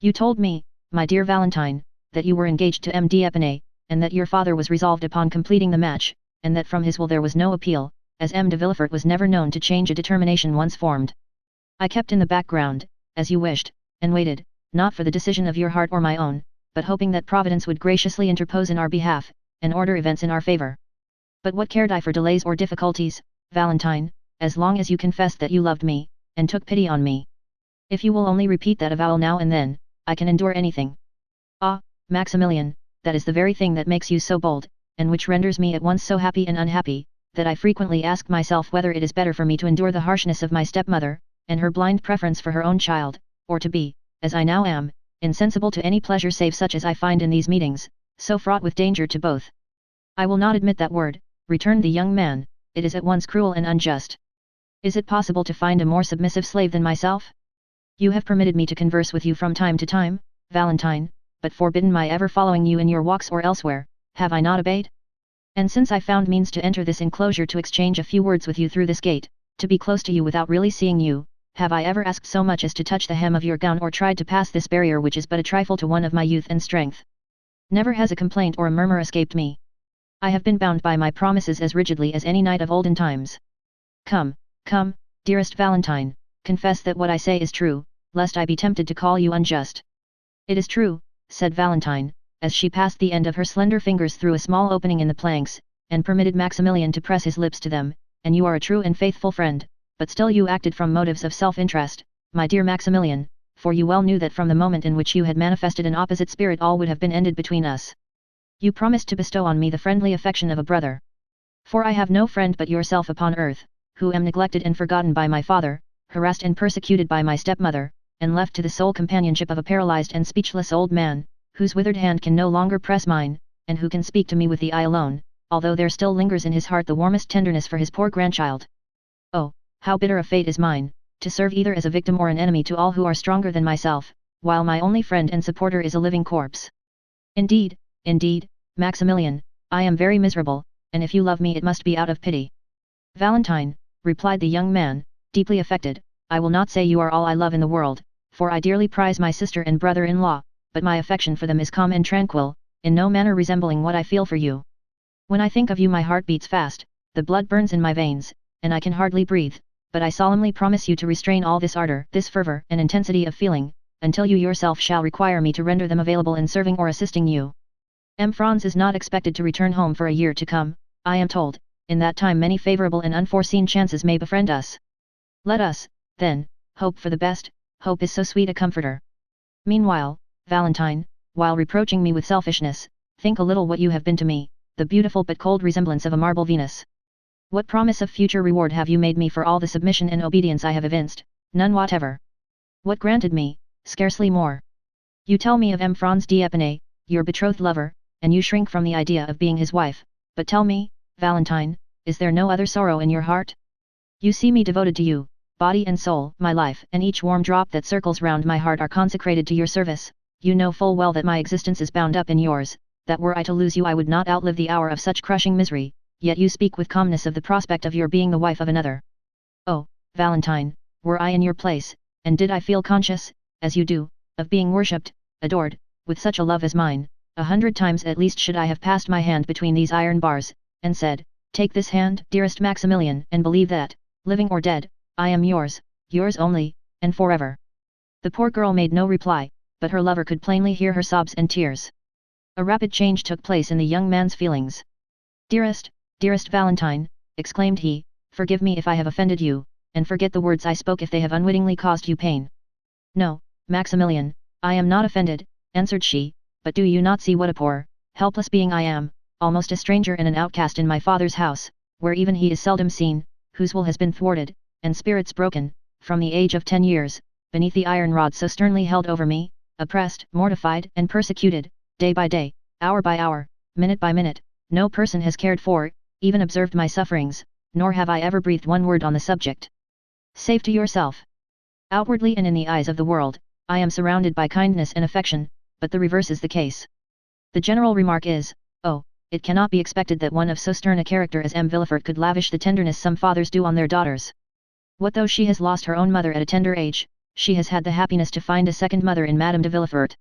You told me, my dear Valentine, that you were engaged to M. d'Épinay, and that your father was resolved upon completing the match, and that from his will there was no appeal, as M. de Villefort was never known to change a determination once formed. I kept in the background, as you wished, and waited, not for the decision of your heart or my own, but hoping that Providence would graciously interpose in our behalf, and order events in our favor. But what cared I for delays or difficulties, Valentine, as long as you confessed that you loved me, and took pity on me? If you will only repeat that avowal now and then, I can endure anything. Ah, Maximilian, that is the very thing that makes you so bold, and which renders me at once so happy and unhappy, that I frequently ask myself whether it is better for me to endure the harshness of my stepmother, and her blind preference for her own child, or to be, as I now am, insensible to any pleasure save such as I find in these meetings, so fraught with danger to both. I will not admit that word, returned the young man, it is at once cruel and unjust. Is it possible to find a more submissive slave than myself? You have permitted me to converse with you from time to time, Valentine, but forbidden my ever following you in your walks or elsewhere, have I not obeyed? And since I found means to enter this enclosure to exchange a few words with you through this gate, to be close to you without really seeing you, have I ever asked so much as to touch the hem of your gown or tried to pass this barrier which is but a trifle to one of my youth and strength? Never has a complaint or a murmur escaped me. I have been bound by my promises as rigidly as any knight of olden times. Come, come, dearest Valentine, confess that what I say is true, lest I be tempted to call you unjust. It is true, said Valentine, as she passed the end of her slender fingers through a small opening in the planks, and permitted Maximilian to press his lips to them, and you are a true and faithful friend, but still you acted from motives of self-interest, my dear Maximilian, for you well knew that from the moment in which you had manifested an opposite spirit all would have been ended between us. You promised to bestow on me the friendly affection of a brother. For I have no friend but yourself upon earth, who am neglected and forgotten by my father, harassed and persecuted by my stepmother, and left to the sole companionship of a paralyzed and speechless old man, whose withered hand can no longer press mine, and who can speak to me with the eye alone, although there still lingers in his heart the warmest tenderness for his poor grandchild. Oh, how bitter a fate is mine, to serve either as a victim or an enemy to all who are stronger than myself, while my only friend and supporter is a living corpse. Indeed, Maximilian, I am very miserable, and if you love me it must be out of pity. Valentine, replied the young man, deeply affected, I will not say you are all I love in the world, for I dearly prize my sister and brother-in-law, but my affection for them is calm and tranquil, in no manner resembling what I feel for you. When I think of you my heart beats fast, the blood burns in my veins, and I can hardly breathe, but I solemnly promise you to restrain all this ardor, this fervor and intensity of feeling, until you yourself shall require me to render them available in serving or assisting you. M. Franz is not expected to return home for a year to come, I am told. In that time many favorable and unforeseen chances may befriend us. Let us, then, hope for the best, hope is so sweet a comforter. Meanwhile, Valentine, while reproaching me with selfishness, think a little what you have been to me, the beautiful but cold resemblance of a marble Venus. What promise of future reward have you made me for all the submission and obedience I have evinced? None whatever. What granted me? Scarcely more. You tell me of M. Franz d'Épinay, your betrothed lover, and you shrink from the idea of being his wife, but tell me, Valentine, is there no other sorrow in your heart? You see me devoted to you, body and soul, my life and each warm drop that circles round my heart are consecrated to your service, you know full well that my existence is bound up in yours, that were I to lose you I would not outlive the hour of such crushing misery, yet you speak with calmness of the prospect of your being the wife of another. Oh, Valentine, were I in your place, and did I feel conscious, as you do, of being worshipped, adored, with such a love as mine, 100 times at least should I have passed my hand between these iron bars, and said, take this hand, dearest Maximilian, and believe that, living or dead, I am yours, yours only, and forever. The poor girl made no reply, but her lover could plainly hear her sobs and tears. A rapid change took place in the young man's feelings. Dearest Valentine, exclaimed he, forgive me if I have offended you, and forget the words I spoke if they have unwittingly caused you pain. No, Maximilian, I am not offended, answered she, but do you not see what a poor, helpless being I am, almost a stranger and an outcast in my father's house, where even he is seldom seen, whose will has been thwarted, and spirits broken, from the age of 10 years, beneath the iron rod so sternly held over me, oppressed, mortified, and persecuted, day by day, hour by hour, minute by minute, no person has cared for, even observed my sufferings, nor have I ever breathed one word on the subject. Save to yourself. Outwardly and in the eyes of the world, I am surrounded by kindness and affection, but the reverse is the case. The general remark is, oh, it cannot be expected that one of so stern a character as M. Villefort could lavish the tenderness some fathers do on their daughters. What though she has lost her own mother at a tender age, she has had the happiness to find a second mother in Madame de Villefort.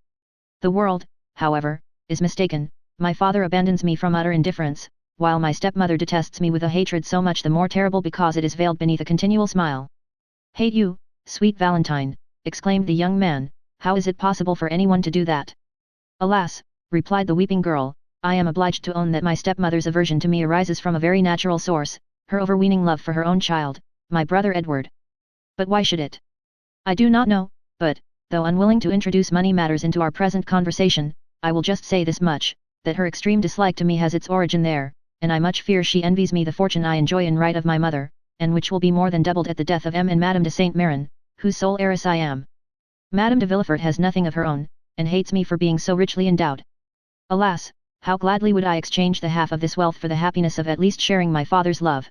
The world, however, is mistaken. My father abandons me from utter indifference, while my stepmother detests me with a hatred so much the more terrible because it is veiled beneath a continual smile. Hate you, sweet Valentine, exclaimed the young man, how is it possible for anyone to do that? Alas, replied the weeping girl, I am obliged to own that my stepmother's aversion to me arises from a very natural source, her overweening love for her own child, my brother Edward. But why should it? I do not know, but, though unwilling to introduce money matters into our present conversation, I will just say this much, that her extreme dislike to me has its origin there, and I much fear she envies me the fortune I enjoy in right of my mother, and which will be more than doubled at the death of M. and Madame de Saint Méran, whose sole heiress I am. Madame de Villefort has nothing of her own, and hates me for being so richly endowed. Alas, how gladly would I exchange the half of this wealth for the happiness of at least sharing my father's love.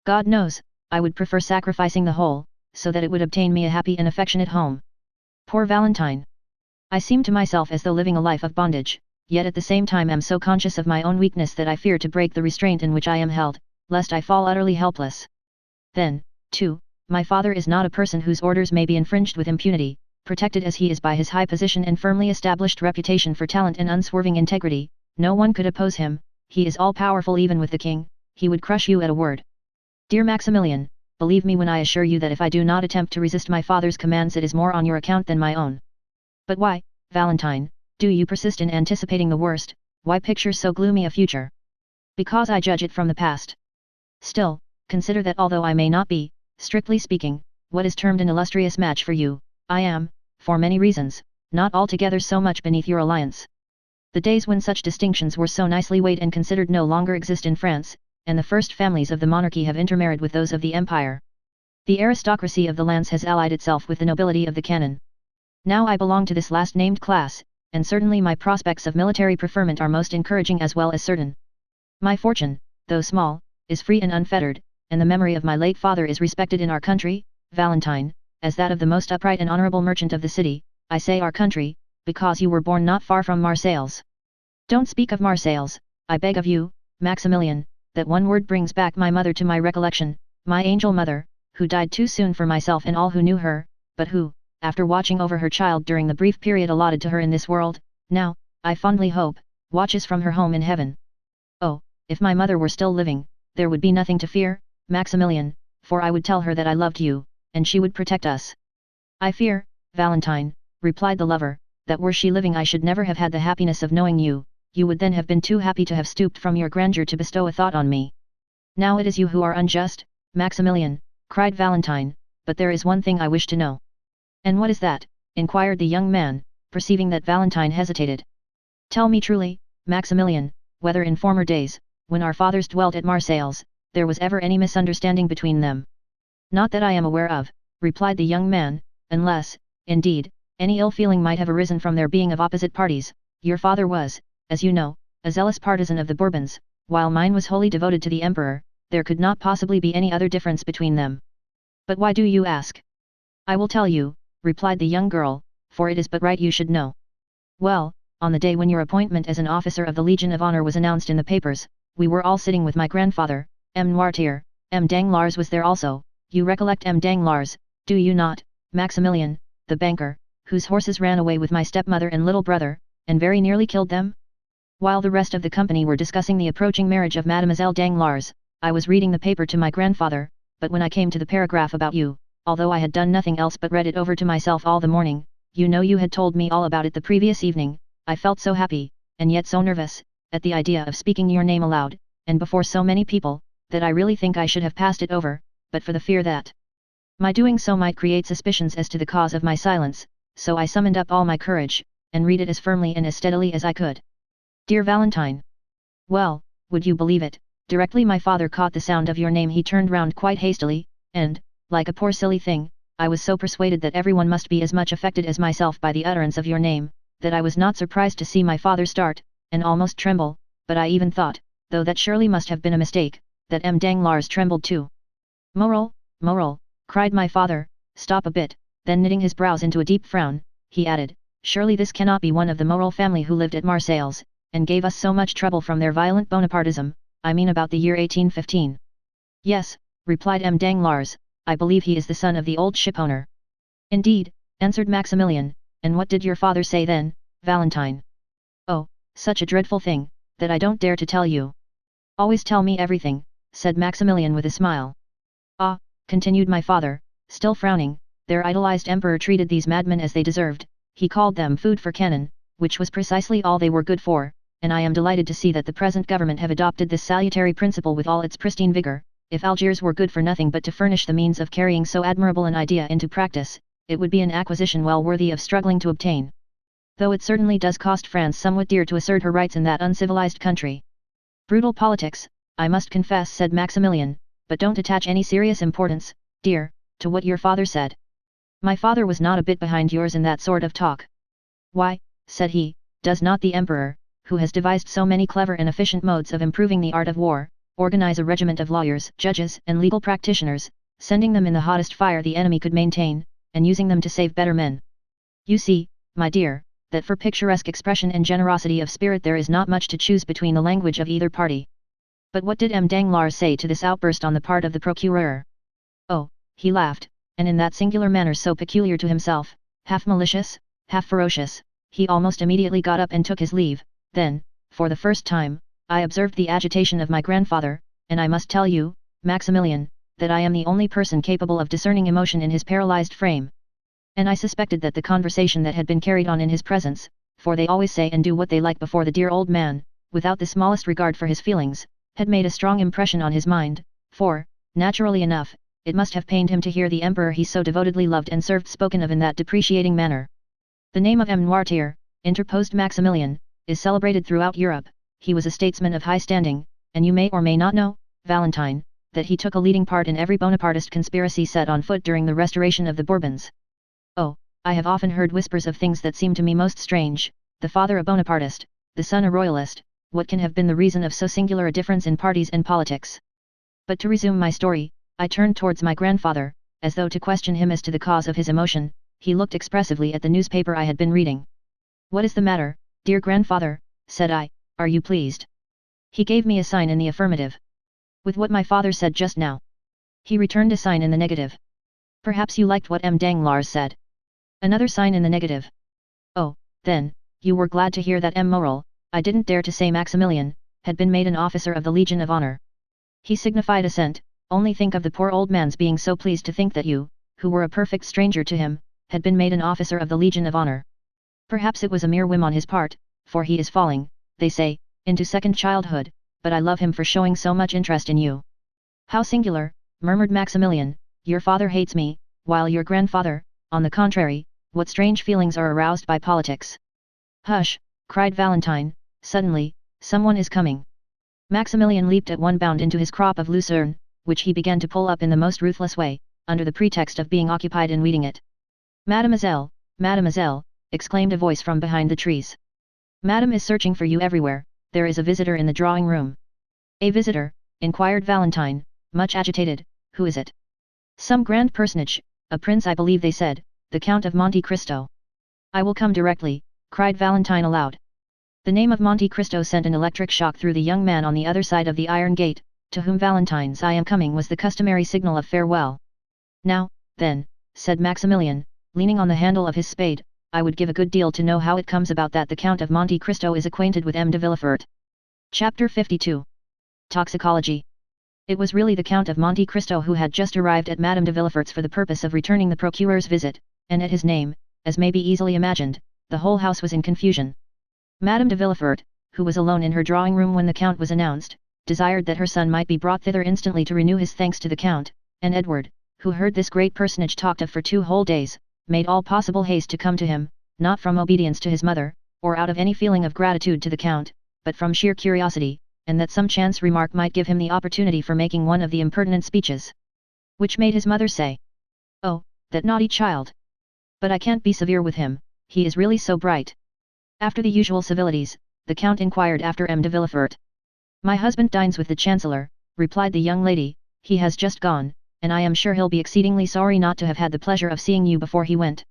God knows, I would prefer sacrificing the whole, so that it would obtain me a happy and affectionate home. Poor Valentine! I seem to myself as though living a life of bondage, yet at the same time am so conscious of my own weakness that I fear to break the restraint in which I am held, lest I fall utterly helpless. Then, too, my father is not a person whose orders may be infringed with impunity, protected as he is by his high position and firmly established reputation for talent and unswerving integrity. No one could oppose him, he is all-powerful even with the king, he would crush you at a word. Dear Maximilian, believe me when I assure you that if I do not attempt to resist my father's commands it is more on your account than my own. But why, Valentine, do you persist in anticipating the worst, why picture so gloomy a future? Because I judge it from the past. Still, consider that although I may not be, strictly speaking, what is termed an illustrious match for you, I am, for many reasons, not altogether so much beneath your alliance. The days when such distinctions were so nicely weighed and considered no longer exist in France, and the first families of the monarchy have intermarried with those of the empire. The aristocracy of the lands has allied itself with the nobility of the canon. Now I belong to this last named class, and certainly my prospects of military preferment are most encouraging as well as certain. My fortune, though small, is free and unfettered, and the memory of my late father is respected in our country, Valentine, as that of the most upright and honorable merchant of the city. I say our country, because you were born not far from Marseilles. Don't speak of Marseilles, I beg of you, Maximilian, that one word brings back my mother to my recollection, my angel mother, who died too soon for myself and all who knew her, but who, after watching over her child during the brief period allotted to her in this world, now, I fondly hope, watches from her home in heaven. Oh, if my mother were still living, there would be nothing to fear, Maximilian, for I would tell her that I loved you, and she would protect us. I fear, Valentine, replied the lover, that were she living I should never have had the happiness of knowing you, you would then have been too happy to have stooped from your grandeur to bestow a thought on me. Now it is you who are unjust, Maximilian, cried Valentine, but there is one thing I wish to know. And what is that? Inquired the young man, perceiving that Valentine hesitated. Tell me truly, Maximilian, whether in former days, when our fathers dwelt at Marseilles, there was ever any misunderstanding between them. Not that I am aware of, replied the young man, unless, indeed, any ill feeling might have arisen from their being of opposite parties. Your father was, as you know, a zealous partisan of the Bourbons, while mine was wholly devoted to the emperor. There could not possibly be any other difference between them. But why do you ask? I will tell you, replied the young girl, for it is but right you should know. Well, on the day when your appointment as an officer of the Legion of Honor was announced in the papers, we were all sitting with my grandfather, M. Noirtier. M. Danglars was there also. You recollect M. Danglars, do you not, Maximilian, the banker, whose horses ran away with my stepmother and little brother, and very nearly killed them? While the rest of the company were discussing the approaching marriage of Mademoiselle Danglars, I was reading the paper to my grandfather, but when I came to the paragraph about you, although I had done nothing else but read it over to myself all the morning, you know you had told me all about it the previous evening, I felt so happy, and yet so nervous, at the idea of speaking your name aloud, and before so many people, that I really think I should have passed it over, but for the fear that my doing so might create suspicions as to the cause of my silence, so I summoned up all my courage, and read it as firmly and as steadily as I could. Dear Valentine. Well, would you believe it, directly my father caught the sound of your name he turned round quite hastily, and, like a poor silly thing, I was so persuaded that everyone must be as much affected as myself by the utterance of your name, that I was not surprised to see my father start, and almost tremble, but I even thought, though that surely must have been a mistake, that Danglars trembled too. Moral, moral, cried my father, stop a bit, then knitting his brows into a deep frown, he added, surely this cannot be one of the Moral family who lived at Marseilles, and gave us so much trouble from their violent Bonapartism, I mean about the year 1815. Yes, replied Danglars, I believe he is the son of the old shipowner. Indeed, answered Maximilian, and what did your father say then, Valentine? Oh, such a dreadful thing, that I don't dare to tell you. Always tell me everything, said Maximilian with a smile. Ah, continued my father, still frowning, their idolized emperor treated these madmen as they deserved, he called them food for cannon, which was precisely all they were good for, and I am delighted to see that the present government have adopted this salutary principle with all its pristine vigor. If Algiers were good for nothing but to furnish the means of carrying so admirable an idea into practice, it would be an acquisition well worthy of struggling to obtain. Though it certainly does cost France somewhat dear to assert her rights in that uncivilized country. Brutal politics, I must confess, said Maximilian, but don't attach any serious importance, dear, to what your father said. My father was not a bit behind yours in that sort of talk. Why, said he, does not the emperor, who has devised so many clever and efficient modes of improving the art of war, organize a regiment of lawyers, judges, and legal practitioners, sending them in the hottest fire the enemy could maintain, and using them to save better men? You see, my dear, that for picturesque expression and generosity of spirit there is not much to choose between the language of either party. But what did Danglars say to this outburst on the part of the procureur? Oh, he laughed, and in that singular manner so peculiar to himself, half malicious, half ferocious, he almost immediately got up and took his leave. Then, for the first time, I observed the agitation of my grandfather, and I must tell you, Maximilian, that I am the only person capable of discerning emotion in his paralyzed frame. And I suspected that the conversation that had been carried on in his presence, for they always say and do what they like before the dear old man, without the smallest regard for his feelings, had made a strong impression on his mind, for, naturally enough, it must have pained him to hear the emperor he so devotedly loved and served spoken of in that depreciating manner. The name of Noirtier, interposed Maximilian, is celebrated throughout Europe. He was a statesman of high standing, and you may or may not know, Valentine, that he took a leading part in every Bonapartist conspiracy set on foot during the restoration of the Bourbons. Oh, I have often heard whispers of things that seem to me most strange, the father a Bonapartist, the son a royalist, what can have been the reason of so singular a difference in parties and politics? But to resume my story, I turned towards my grandfather, as though to question him as to the cause of his emotion. He looked expressively at the newspaper I had been reading. What is the matter, dear grandfather, said I, are you pleased? He gave me a sign in the affirmative. With what my father said just now. He returned a sign in the negative. Perhaps you liked what Danglars said. Another sign in the negative. Oh, then, you were glad to hear that Moral, I didn't dare to say Maximilian, had been made an officer of the Legion of Honor. He signified assent. Only think of the poor old man's being so pleased to think that you, who were a perfect stranger to him, had been made an officer of the Legion of Honor. Perhaps it was a mere whim on his part, for he is falling, they say, into second childhood, but I love him for showing so much interest in you. How singular, murmured Maximilian, your father hates me, while your grandfather, on the contrary, what strange feelings are aroused by politics. Hush, cried Valentine, suddenly, someone is coming. Maximilian leaped at one bound into his crop of lucerne, which he began to pull up in the most ruthless way, under the pretext of being occupied in weeding it. Mademoiselle, mademoiselle, exclaimed a voice from behind the trees. Madame is searching for you everywhere, there is a visitor in the drawing room. A visitor, inquired Valentine, much agitated, who is it? Some grand personage, a prince I believe they said, the Count of Monte Cristo. I will come directly, cried Valentine aloud. The name of Monte Cristo sent an electric shock through the young man on the other side of the iron gate, to whom Valentine's "I am coming" was the customary signal of farewell. Now, then, said Maximilian, leaning on the handle of his spade, I would give a good deal to know how it comes about that the Count of Monte Cristo is acquainted with M. de Villefort. Chapter 52. Toxicology. It was really the Count of Monte Cristo who had just arrived at Madame de Villefort's for the purpose of returning the procureur's visit, and at his name, as may be easily imagined, the whole house was in confusion. Madame de Villefort, who was alone in her drawing room when the Count was announced, desired that her son might be brought thither instantly to renew his thanks to the Count, and Edward, who heard this great personage talked of for 2 whole days, made all possible haste to come to him, not from obedience to his mother, or out of any feeling of gratitude to the Count, but from sheer curiosity, and that some chance remark might give him the opportunity for making one of the impertinent speeches. Which made his mother say, "Oh, That naughty child! But I can't be severe with him, he is really so bright. After the usual civilities, the Count inquired after M. de Villefort. My husband dines with the Chancellor, replied the young lady, he has just gone, and I am sure he'll be exceedingly sorry not to have had the pleasure of seeing you before he went.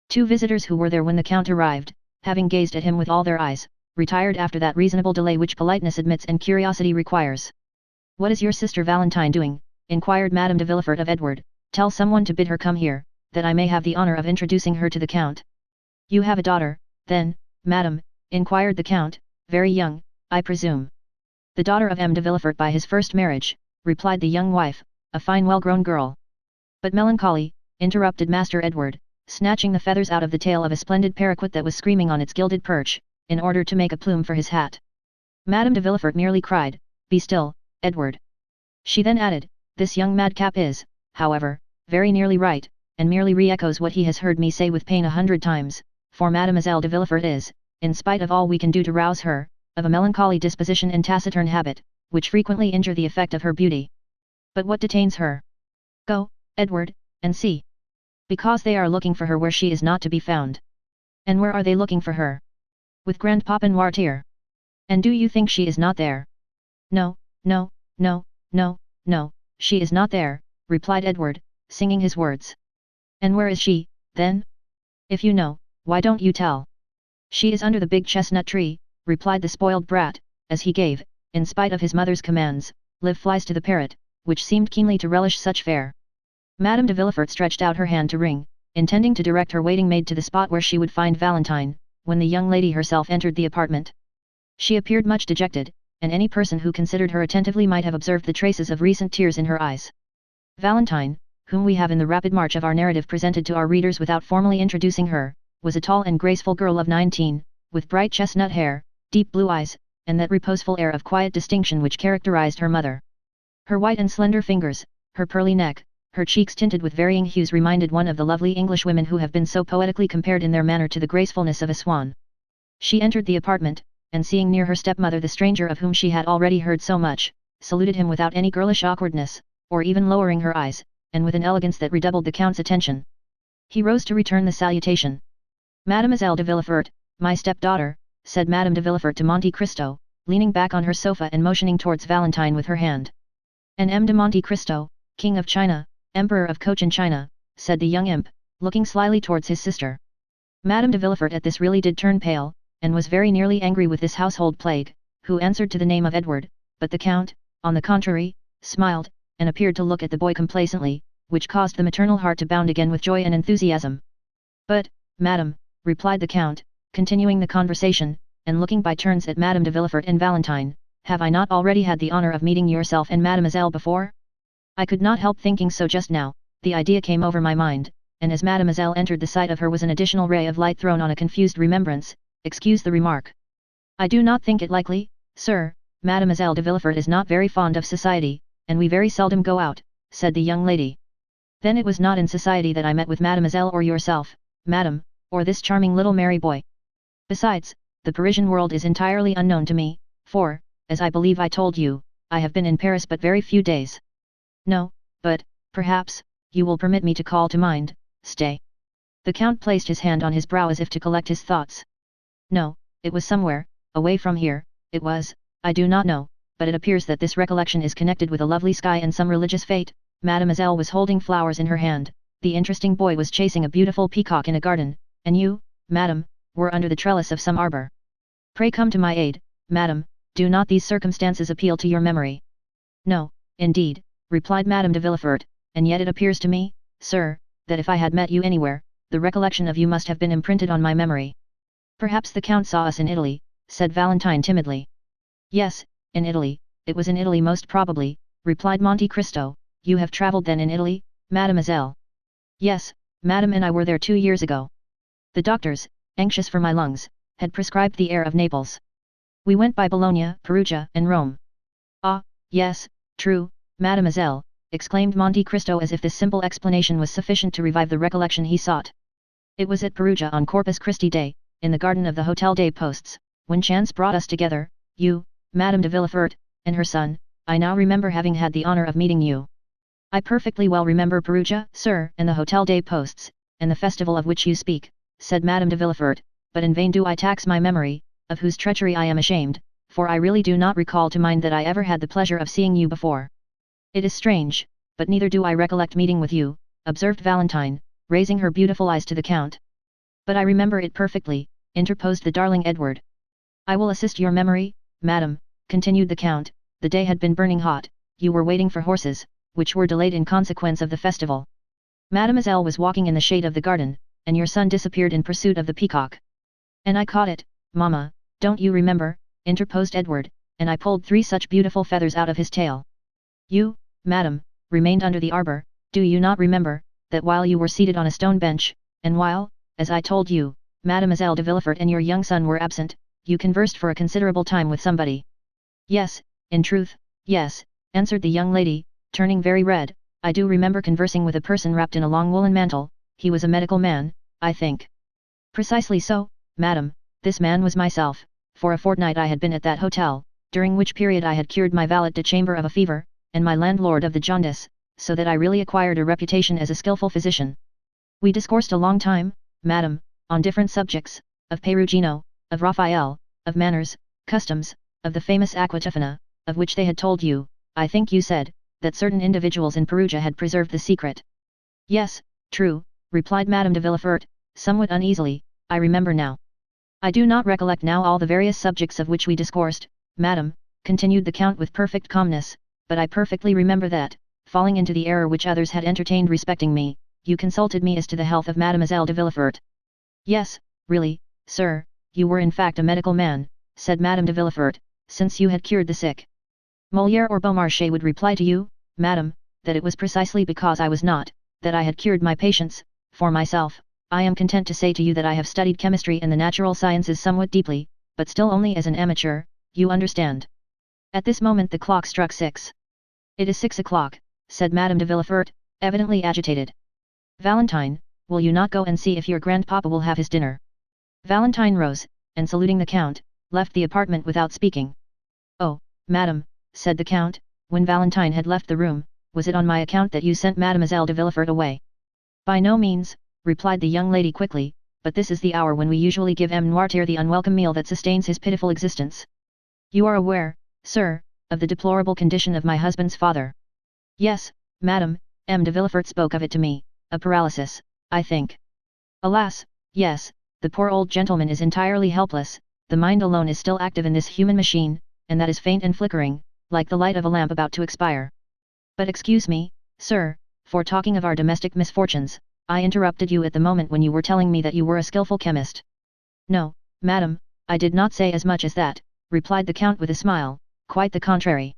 Two visitors who were there when the Count arrived, having gazed at him with all their eyes, retired after that reasonable delay which politeness admits and curiosity requires. What is your sister Valentine doing? Inquired Madame de Villefort of Edward. Tell someone to bid her come here, that I may have the honor of introducing her to the Count. You have a daughter, then, madam? Inquired the Count, very young, I presume. The daughter of M. de Villefort by his first marriage, replied the young wife, a fine well-grown girl. But melancholy, interrupted Master Edward, snatching the feathers out of the tail of a splendid paraquet that was screaming on its gilded perch, in order to make a plume for his hat. Madame de Villefort merely cried, be still, Edward. She then added, this young madcap is, however, very nearly right, and merely re-echoes what he has heard me say with pain 100 times, for Mademoiselle de Villefort is, in spite of all we can do to rouse her, of a melancholy disposition and taciturn habit, which frequently injure the effect of her beauty. But what detains her? Go, Edward, and see. Because they are looking for her where she is not to be found. And where are they looking for her? With Grandpapa Noirtier. And do you think she is not there? No, no, no, no, no, she is not there, replied Edward, singing his words. And where is she, then? If you know, why don't you tell? She is under the big chestnut tree, replied the spoiled brat, as he gave, in spite of his mother's commands, live flies to the parrot, which seemed keenly to relish such fare. Madame de Villefort stretched out her hand to ring, intending to direct her waiting maid to the spot where she would find Valentine, when the young lady herself entered the apartment. She appeared much dejected, and any person who considered her attentively might have observed the traces of recent tears in her eyes. Valentine, whom we have in the rapid march of our narrative presented to our readers without formally introducing her, was a tall and graceful girl of 19, with bright chestnut hair, deep blue eyes, and that reposeful air of quiet distinction which characterized her mother. Her white and slender fingers, her pearly neck, her cheeks tinted with varying hues reminded one of the lovely English women who have been so poetically compared in their manner to the gracefulness of a swan. She entered the apartment, and seeing near her stepmother the stranger of whom she had already heard so much, saluted him without any girlish awkwardness, or even lowering her eyes, and with an elegance that redoubled the Count's attention. He rose to return the salutation. Mademoiselle de Villefort, my stepdaughter, said Madame de Villefort to Monte Cristo, leaning back on her sofa and motioning towards Valentine with her hand. And M. de Monte Cristo, King of China, Emperor of Cochin China, said the young imp, looking slyly towards his sister. Madame de Villefort at this really did turn pale, and was very nearly angry with this household plague, who answered to the name of Edward, but the Count, on the contrary, smiled, and appeared to look at the boy complacently, which caused the maternal heart to bound again with joy and enthusiasm. But, madam, replied the Count, continuing the conversation, and looking by turns at Madame de Villefort and Valentine, have I not already had the honor of meeting yourself and Mademoiselle before? I could not help thinking so just now, the idea came over my mind, and as Mademoiselle entered the sight of her was an additional ray of light thrown on a confused remembrance, excuse the remark. I do not think it likely, sir, Mademoiselle de Villefort is not very fond of society, and we very seldom go out, said the young lady. Then it was not in society that I met with Mademoiselle or yourself, madam, or this charming little merry boy. Besides, the Parisian world is entirely unknown to me, for, as I believe I told you, I have been in Paris but very few days. No, but, perhaps, you will permit me to call to mind, stay. The Count placed his hand on his brow as if to collect his thoughts. No, it was somewhere, away from here, it was, I do not know, but it appears that this recollection is connected with a lovely sky and some religious fate. Mademoiselle was holding flowers in her hand, the interesting boy was chasing a beautiful peacock in a garden, and you, madam, were under the trellis of some arbor. Pray come to my aid, madam, do not these circumstances appeal to your memory? No, indeed, replied Madame de Villefort, and yet it appears to me, sir, that if I had met you anywhere, the recollection of you must have been imprinted on my memory. Perhaps the Count saw us in Italy, said Valentine timidly. Yes, in Italy, it was in Italy most probably, replied Monte Cristo. You have travelled then in Italy, mademoiselle? Yes, madam, and I were there 2 years ago. The doctors, anxious for my lungs, had prescribed the air of Naples. We went by Bologna, Perugia, and Rome. Ah, yes, true, mademoiselle, exclaimed Monte Cristo as if this simple explanation was sufficient to revive the recollection he sought. It was at Perugia on Corpus Christi Day, in the garden of the Hotel des Postes, when chance brought us together, you, Madame de Villefort, and her son. I now remember having had the honor of meeting you. I perfectly well remember Perugia, sir, and the Hotel des Postes, and the festival of which you speak, said Madame de Villefort, but in vain do I tax my memory, of whose treachery I am ashamed, for I really do not recall to mind that I ever had the pleasure of seeing you before. It is strange, but neither do I recollect meeting with you, observed Valentine, raising her beautiful eyes to the Count. But I remember it perfectly, interposed the darling Edward. I will assist your memory, madam, continued the Count. The day had been burning hot, you were waiting for horses, which were delayed in consequence of the festival. Mademoiselle was walking in the shade of the garden, and your son disappeared in pursuit of the peacock. And I caught it, mamma, don't you remember, interposed Edward, and I pulled 3 such beautiful feathers out of his tail. You, madam, remained under the arbor, do you not remember, that while you were seated on a stone bench, and while, as I told you, Mademoiselle de Villefort and your young son were absent, you conversed for a considerable time with somebody? Yes, in truth, yes, answered the young lady, turning very red, I do remember conversing with a person wrapped in a long woolen mantle, he was a medical man, I think. Precisely so, madam, this man was myself. For a fortnight I had been at that hotel, during which period I had cured my valet de chambre of a fever, and my landlord of the jaundice, so that I really acquired a reputation as a skillful physician. We discoursed a long time, madam, on different subjects, of Perugino, of Raphael, of manners, customs, of the famous Aqua Tofana, of which they had told you, I think you said, that certain individuals in Perugia had preserved the secret. Yes, true, replied Madame de Villefort, somewhat uneasily, I remember now. I do not recollect now all the various subjects of which we discoursed, madam, continued the Count with perfect calmness, but I perfectly remember that, falling into the error which others had entertained respecting me, you consulted me as to the health of Mademoiselle de Villefort. Yes, really, sir, you were in fact a medical man, said Madame de Villefort, since you had cured the sick. Molière or Beaumarchais would reply to you, madam, that it was precisely because I was not, that I had cured my patients. For myself, I am content to say to you that I have studied chemistry and the natural sciences somewhat deeply, but still only as an amateur, you understand. At this moment the clock struck 6. It is 6 o'clock, said Madame de Villefort, evidently agitated. Valentine, will you not go and see if your grandpapa will have his dinner? Valentine rose, and saluting the Count, left the apartment without speaking. Oh, madam, said the Count, when Valentine had left the room, was it on my account that you sent Mademoiselle de Villefort away? By no means, replied the young lady quickly, but this is the hour when we usually give M. Noirtier the unwelcome meal that sustains his pitiful existence. You are aware, sir, of the deplorable condition of my husband's father. Yes, madam, M. de Villefort spoke of it to me, a paralysis, I think. Alas, yes, the poor old gentleman is entirely helpless, the mind alone is still active in this human machine, and that is faint and flickering, like the light of a lamp about to expire. But excuse me, sir, for talking of our domestic misfortunes, I interrupted you at the moment when you were telling me that you were a skillful chemist. No, madam, I did not say as much as that, replied the Count with a smile, quite the contrary.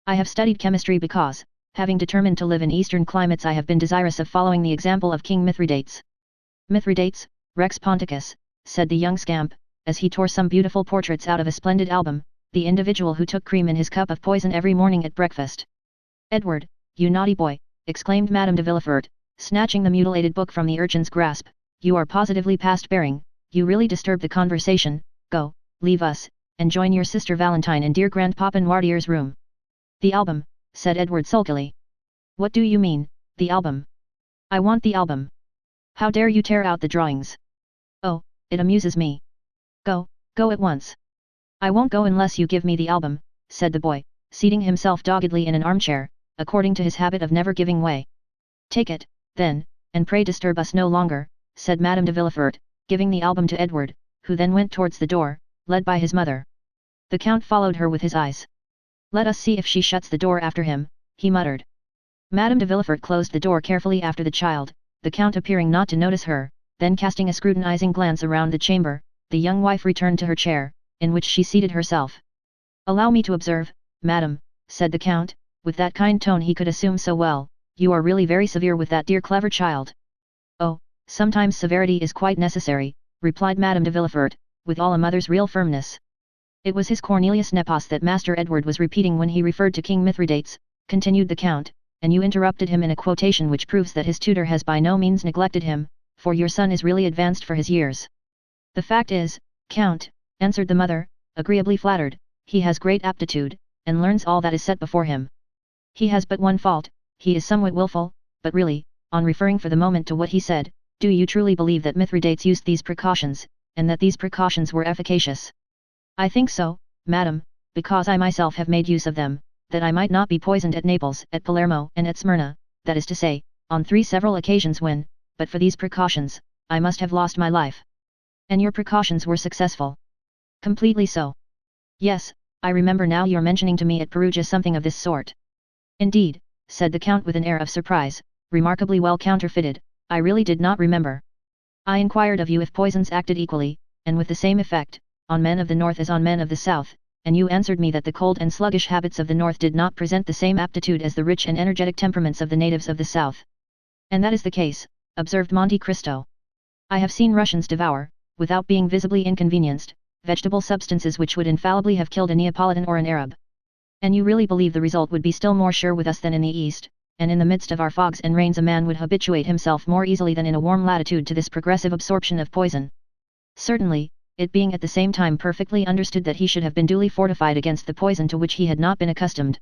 I have studied chemistry because, having determined to live in eastern climates, I have been desirous of following the example of King Mithridates. Mithridates, Rex Ponticus, said the young scamp, as he tore some beautiful portraits out of a splendid album, the individual who took cream in his cup of poison every morning at breakfast. Edward, you naughty boy, exclaimed Madame de Villefort, snatching the mutilated book from the urchin's grasp, you are positively past bearing, you really disturb the conversation, go, leave us, and join your sister Valentine in dear Grandpapa Noirtier's room. The album, said Edward sulkily. What do you mean, the album? I want the album. How dare you tear out the drawings? Oh, it amuses me. Go, go at once. I won't go unless you give me the album, said the boy, seating himself doggedly in an armchair, according to his habit of never giving way. Take it, then, and pray disturb us no longer, said Madame de Villefort, giving the album to Edward, who then went towards the door, led by his mother. The Count followed her with his eyes. Let us see if she shuts the door after him, he muttered. Madame de Villefort closed the door carefully after the child, the Count appearing not to notice her, then casting a scrutinizing glance around the chamber, the young wife returned to her chair, in which she seated herself. Allow me to observe, madam, said the Count, with that kind tone he could assume so well, you are really very severe with that dear clever child. Oh, sometimes severity is quite necessary, replied Madame de Villefort, with all a mother's real firmness. It was his Cornelius Nepos that Master Edward was repeating when he referred to King Mithridates, continued the Count, and you interrupted him in a quotation which proves that his tutor has by no means neglected him, for your son is really advanced for his years. The fact is, Count, answered the mother, agreeably flattered, he has great aptitude, and learns all that is set before him. He has but one fault, he is somewhat willful, but really, on referring for the moment to what he said, do you truly believe that Mithridates used these precautions, and that these precautions were efficacious? I think so, madam, because I myself have made use of them, that I might not be poisoned at Naples, at Palermo, and at Smyrna, that is to say, on 3 several occasions when, but for these precautions, I must have lost my life. And your precautions were successful. Completely so. Yes, I remember now your mentioning to me at Perugia something of this sort. Indeed, said the Count with an air of surprise, remarkably well counterfeited, I really did not remember. I inquired of you if poisons acted equally, and with the same effect, on men of the north as on men of the south, and you answered me that the cold and sluggish habits of the north did not present the same aptitude as the rich and energetic temperaments of the natives of the south. And that is the case, observed Monte Cristo. I have seen Russians devour, without being visibly inconvenienced, vegetable substances which would infallibly have killed a Neapolitan or an Arab. And you really believe the result would be still more sure with us than in the East, and in the midst of our fogs and rains a man would habituate himself more easily than in a warm latitude to this progressive absorption of poison. Certainly, it being at the same time perfectly understood that he should have been duly fortified against the poison to which he had not been accustomed.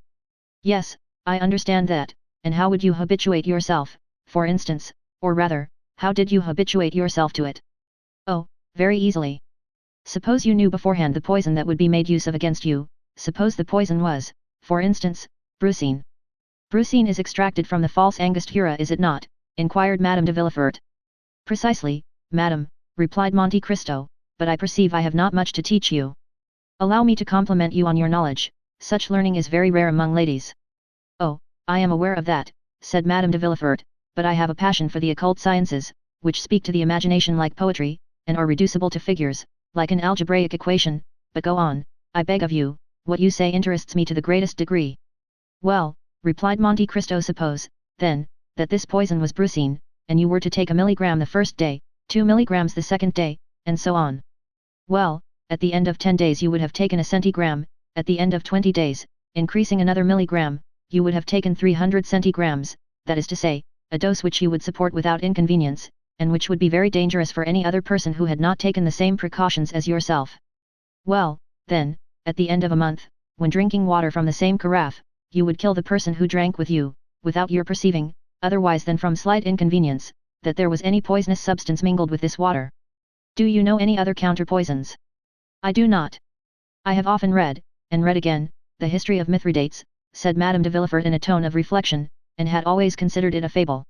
Yes, I understand that, and how would you habituate yourself, for instance, or rather, how did you habituate yourself to it? Oh, very easily. Suppose you knew beforehand the poison that would be made use of against you, suppose the poison was, for instance, brucine. Brucine is extracted from the false angostura, is it not? Inquired Madame de Villefort. Precisely, madam, replied Monte Cristo, but I perceive I have not much to teach you. Allow me to compliment you on your knowledge, such learning is very rare among ladies. Oh, I am aware of that, said Madame de Villefort, but I have a passion for the occult sciences, which speak to the imagination like poetry, and are reducible to figures, like an algebraic equation, but go on, I beg of you, what you say interests me to the greatest degree. Well, replied Monte Cristo, suppose, then, that this poison was brucine, and you were to take a milligram the first day, 2 milligrams the second day, and so on. Well, at the end of 10 days you would have taken a centigram, at the end of 20 days, increasing another milligram, you would have taken 300 centigrams, that is to say, a dose which you would support without inconvenience, and which would be very dangerous for any other person who had not taken the same precautions as yourself. Well, then, at the end of a month, when drinking water from the same carafe, you would kill the person who drank with you, without your perceiving, otherwise than from slight inconvenience, that there was any poisonous substance mingled with this water. Do you know any other counterpoisons? I do not. I have often read, and read again, the history of Mithridates, said Madame de Villefort in a tone of reflection, and had always considered it a fable.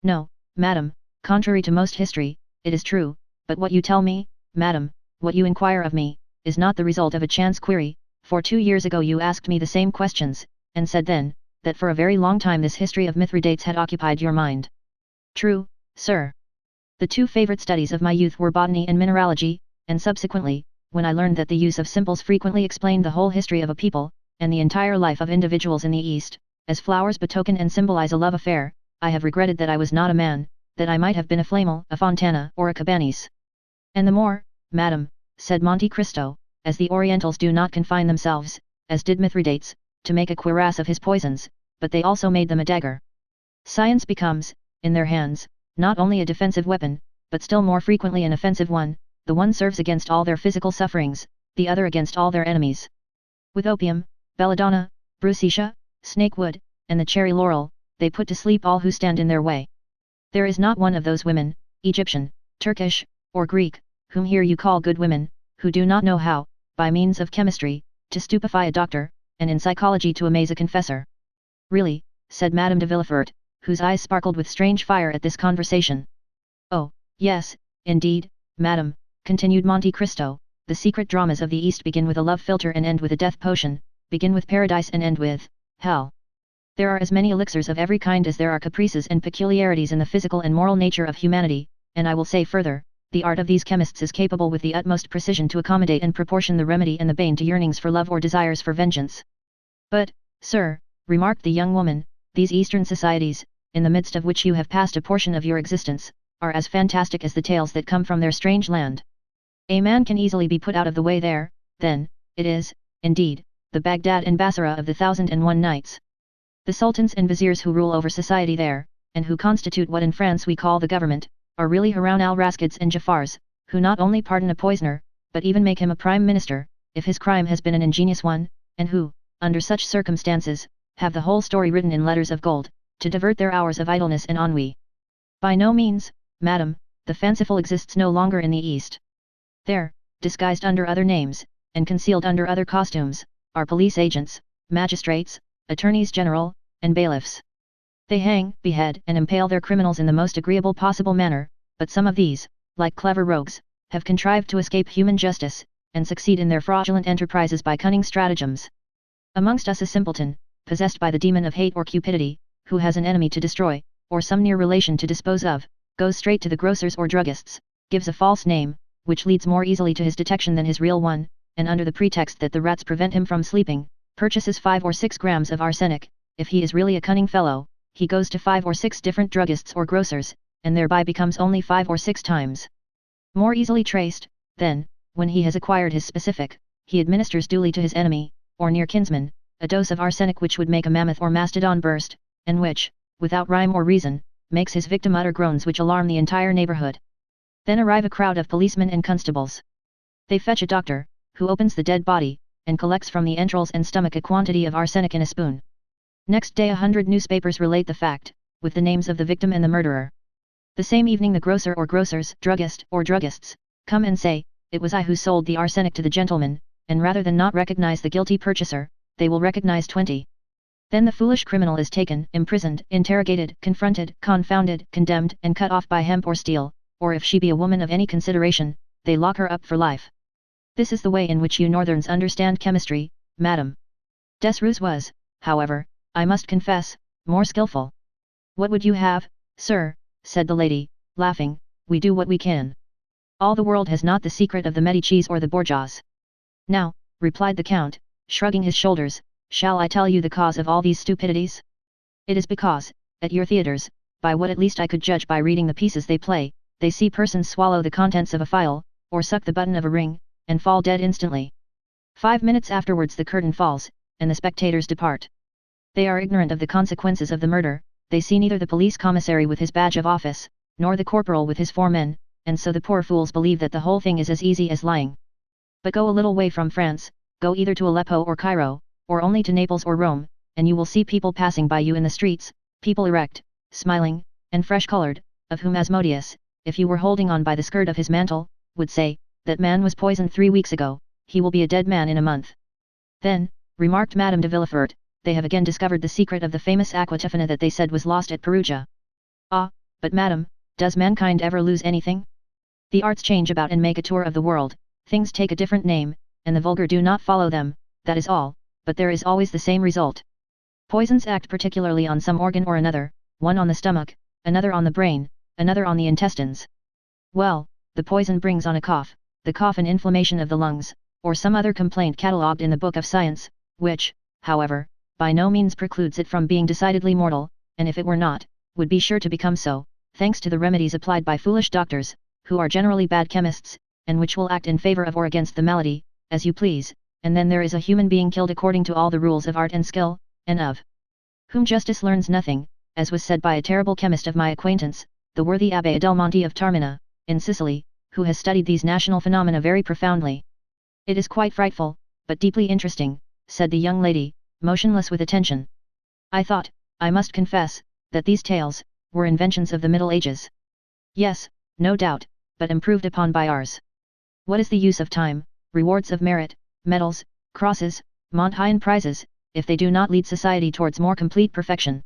No, madam, contrary to most history, it is true, but what you tell me, madam, what you inquire of me, is not the result of a chance query, for 2 years ago you asked me the same questions, and said then, that for a very long time this history of Mithridates had occupied your mind. True, sir. The 2 favorite studies of my youth were botany and mineralogy, and subsequently, when I learned that the use of simples frequently explained the whole history of a people, and the entire life of individuals in the East, as flowers betoken and symbolize a love affair, I have regretted that I was not a man, that I might have been a Flamel, a Fontana, or a Cabanis. And the more, madam, said Monte Cristo, as the Orientals do not confine themselves, as did Mithridates, to make a cuirass of his poisons, but they also made them a dagger. Science becomes, in their hands, not only a defensive weapon, but still more frequently an offensive one, the one serves against all their physical sufferings, the other against all their enemies. With opium, belladonna, brucicea, snakewood, and the cherry laurel, they put to sleep all who stand in their way. There is not one of those women, Egyptian, Turkish, or Greek, whom here you call good women, who do not know how, by means of chemistry, to stupefy a doctor, and in psychology to amaze a confessor. Really, said Madame de Villefort, whose eyes sparkled with strange fire at this conversation. Oh, yes, indeed, madam, continued Monte Cristo, the secret dramas of the East begin with a love philtre and end with a death potion, begin with paradise and end with hell. There are as many elixirs of every kind as there are caprices and peculiarities in the physical and moral nature of humanity, and I will say further, the art of these chemists is capable with the utmost precision to accommodate and proportion the remedy and the bane to yearnings for love or desires for vengeance. But, sir, remarked the young woman, these Eastern societies, in the midst of which you have passed a portion of your existence, are as fantastic as the tales that come from their strange land. A man can easily be put out of the way there, then, it is, indeed, the Baghdad and Basra of the 1001 Nights. The sultans and viziers who rule over society there, and who constitute what in France we call the government, are really Harun al-Raskids and Jafars, who not only pardon a poisoner, but even make him a prime minister, if his crime has been an ingenious one, and who, under such circumstances, have the whole story written in letters of gold, to divert their hours of idleness and ennui. By no means, madam, the fanciful exists no longer in the East. There, disguised under other names, and concealed under other costumes, are police agents, magistrates, attorneys general, and bailiffs. They hang, behead, and impale their criminals in the most agreeable possible manner, but some of these, like clever rogues, have contrived to escape human justice, and succeed in their fraudulent enterprises by cunning stratagems. Amongst us a simpleton, possessed by the demon of hate or cupidity, who has an enemy to destroy, or some near relation to dispose of, goes straight to the grocers or druggists, gives a false name, which leads more easily to his detection than his real one, and under the pretext that the rats prevent him from sleeping, purchases 5 or 6 grams of arsenic. If he is really a cunning fellow, he goes to 5 or 6 different druggists or grocers, and thereby becomes only 5 or 6 times more easily traced. Then, when he has acquired his specific, he administers duly to his enemy, or near kinsman, a dose of arsenic which would make a mammoth or mastodon burst, and which, without rhyme or reason, makes his victim utter groans which alarm the entire neighborhood. Then arrive a crowd of policemen and constables. They fetch a doctor, who opens the dead body, and collects from the entrails and stomach a quantity of arsenic in a spoon. Next day 100 newspapers relate the fact, with the names of the victim and the murderer. The same evening the grocer or grocers, druggist or druggists, come and say, "It was I who sold the arsenic to the gentleman," and rather than not recognize the guilty purchaser, they will recognize 20. Then the foolish criminal is taken, imprisoned, interrogated, confronted, confounded, condemned, and cut off by hemp or steel, or if she be a woman of any consideration, they lock her up for life. This is the way in which you northerns understand chemistry, madam. Desrues was, however, I must confess, more skillful. What would you have, sir? Said the lady, laughing. We do what we can. All the world has not the secret of the Medicis or the Borgias. Now, replied the count, shrugging his shoulders, shall I tell you the cause of all these stupidities? It is because, at your theatres, by what at least I could judge by reading the pieces they play, they see persons swallow the contents of a phial, or suck the button of a ring, and fall dead instantly. 5 minutes afterwards the curtain falls, and the spectators depart. They are ignorant of the consequences of the murder, they see neither the police commissary with his badge of office, nor the corporal with his 4 men, and so the poor fools believe that the whole thing is as easy as lying. But go a little way from France, go either to Aleppo or Cairo, or only to Naples or Rome, and you will see people passing by you in the streets, people erect, smiling, and fresh-colored, of whom Asmodeus, if you were holding on by the skirt of his mantle, would say, that man was poisoned 3 weeks ago, he will be a dead man in a month. Then, remarked Madame de Villefort, they have again discovered the secret of the famous Aqua Tifana that they said was lost at Perugia. Ah, but madam, does mankind ever lose anything? The arts change about and make a tour of the world, things take a different name, and the vulgar do not follow them, that is all, but there is always the same result. Poisons act particularly on some organ or another, one on the stomach, another on the brain, another on the intestines. Well, the poison brings on a cough, the cough an inflammation of the lungs, or some other complaint catalogued in the book of science, which, however, by no means precludes it from being decidedly mortal, and if it were not, would be sure to become so, thanks to the remedies applied by foolish doctors, who are generally bad chemists, and which will act in favor of or against the malady, as you please, and then there is a human being killed according to all the rules of art and skill, and of whom justice learns nothing, as was said by a terrible chemist of my acquaintance, the worthy Abbé Adelmonte of Taormina, in Sicily, who has studied these national phenomena very profoundly. It is quite frightful, but deeply interesting, said the young lady, motionless with attention. I thought, I must confess, that these tales were inventions of the Middle Ages. Yes, no doubt, but improved upon by ours. What is the use of time, rewards of merit, medals, crosses, Montaigne prizes, if they do not lead society towards more complete perfection?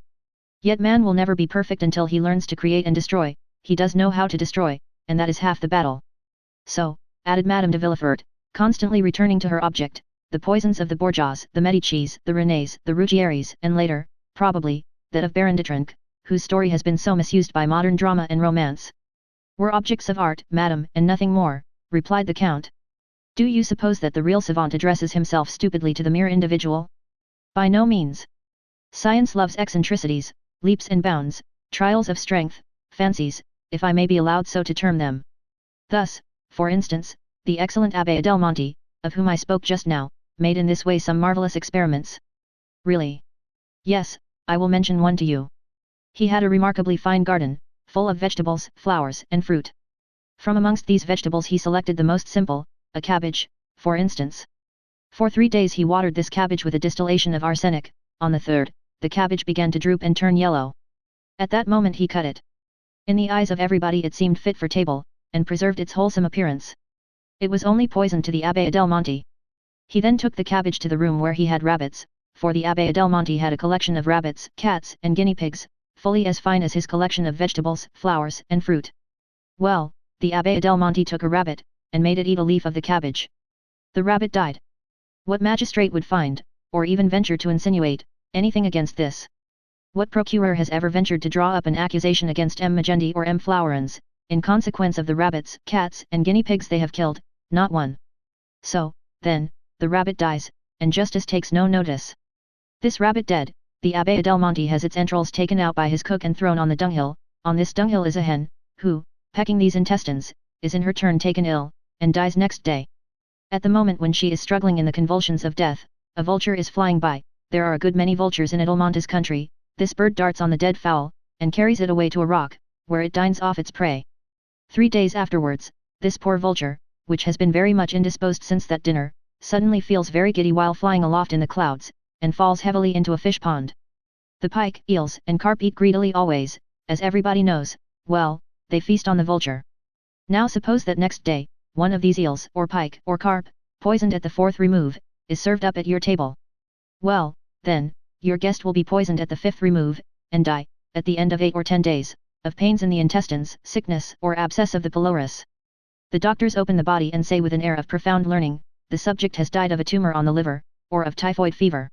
Yet man will never be perfect until he learns to create and destroy, he does know how to destroy, and that is half the battle. So, added Madame de Villefort, constantly returning to her object, the poisons of the Borgias, the Medicis, the Renés, the Ruggieris, and later, probably, that of Baron de Trenck, whose story has been so misused by modern drama and romance, were objects of art, madam, and nothing more, replied the count. Do you suppose that the real savant addresses himself stupidly to the mere individual? By no means. Science loves eccentricities, leaps and bounds, trials of strength, fancies, if I may be allowed so to term them. Thus, for instance, the excellent Abbé Adelmonte, of whom I spoke just now, made in this way some marvelous experiments. Really? Yes, I will mention one to you. He had a remarkably fine garden, full of vegetables, flowers, and fruit. From amongst these vegetables he selected the most simple, a cabbage, for instance. For 3 days he watered this cabbage with a distillation of arsenic. On the 3rd, the cabbage began to droop and turn yellow. At that moment he cut it. In the eyes of everybody it seemed fit for table, and preserved its wholesome appearance. It was only poison to the Abbé Adelmonte. He then took the cabbage to the room where he had rabbits, for the Abbé Adelmonte had a collection of rabbits, cats, and guinea pigs, fully as fine as his collection of vegetables, flowers, and fruit. Well, the Abbé Adelmonte took a rabbit, and made it eat a leaf of the cabbage. The rabbit died. What magistrate would find, or even venture to insinuate, anything against this? What procurer has ever ventured to draw up an accusation against M. Magendie or M. Flowerens, in consequence of the rabbits, cats, and guinea pigs they have killed? Not one. So, then, the rabbit dies, and justice takes no notice. This rabbit dead, the Abbé Adelmonte has its entrails taken out by his cook and thrown on the dunghill. On this dunghill is a hen, who, pecking these intestines, is in her turn taken ill, and dies next day. At the moment when she is struggling in the convulsions of death, a vulture is flying by. There are a good many vultures in Adelmonte's country. This bird darts on the dead fowl, and carries it away to a rock, where it dines off its prey. 3 days afterwards, this poor vulture, which has been very much indisposed since that dinner, suddenly feels very giddy while flying aloft in the clouds, and falls heavily into a fish pond. The pike, eels, and carp eat greedily always, as everybody knows. Well, they feast on the vulture. Now suppose that next day, one of these eels, or pike, or carp, poisoned at the 4th remove, is served up at your table. Well, then, your guest will be poisoned at the 5th remove, and die, at the end of 8 or 10 days, of pains in the intestines, sickness, or abscess of the pylorus. The doctors open the body and say with an air of profound learning, the subject has died of a tumor on the liver, or of typhoid fever.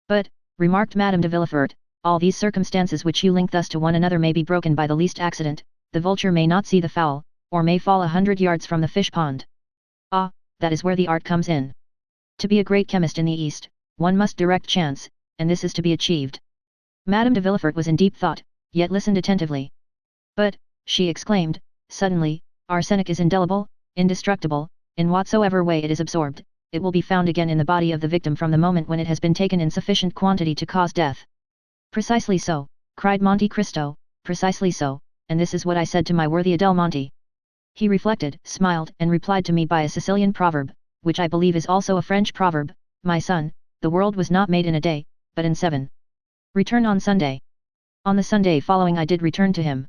But, remarked Madame de Villefort, all these circumstances which you link thus to one another may be broken by the least accident. The vulture may not see the fowl, or may fall 100 yards from the fish pond. Ah, that is where the art comes in. To be a great chemist in the East, one must direct chance, and this is to be achieved. Madame de Villefort was in deep thought, yet listened attentively. But, she exclaimed, suddenly, arsenic is indelible, indestructible. In whatsoever way it is absorbed, it will be found again in the body of the victim from the moment when it has been taken in sufficient quantity to cause death. Precisely so, cried Monte Cristo, precisely so, and this is what I said to my worthy Adelmonte. He reflected, smiled, and replied to me by a Sicilian proverb, which I believe is also a French proverb: my son, the world was not made in a day, but in 7. Return on Sunday. On the Sunday following I did return to him.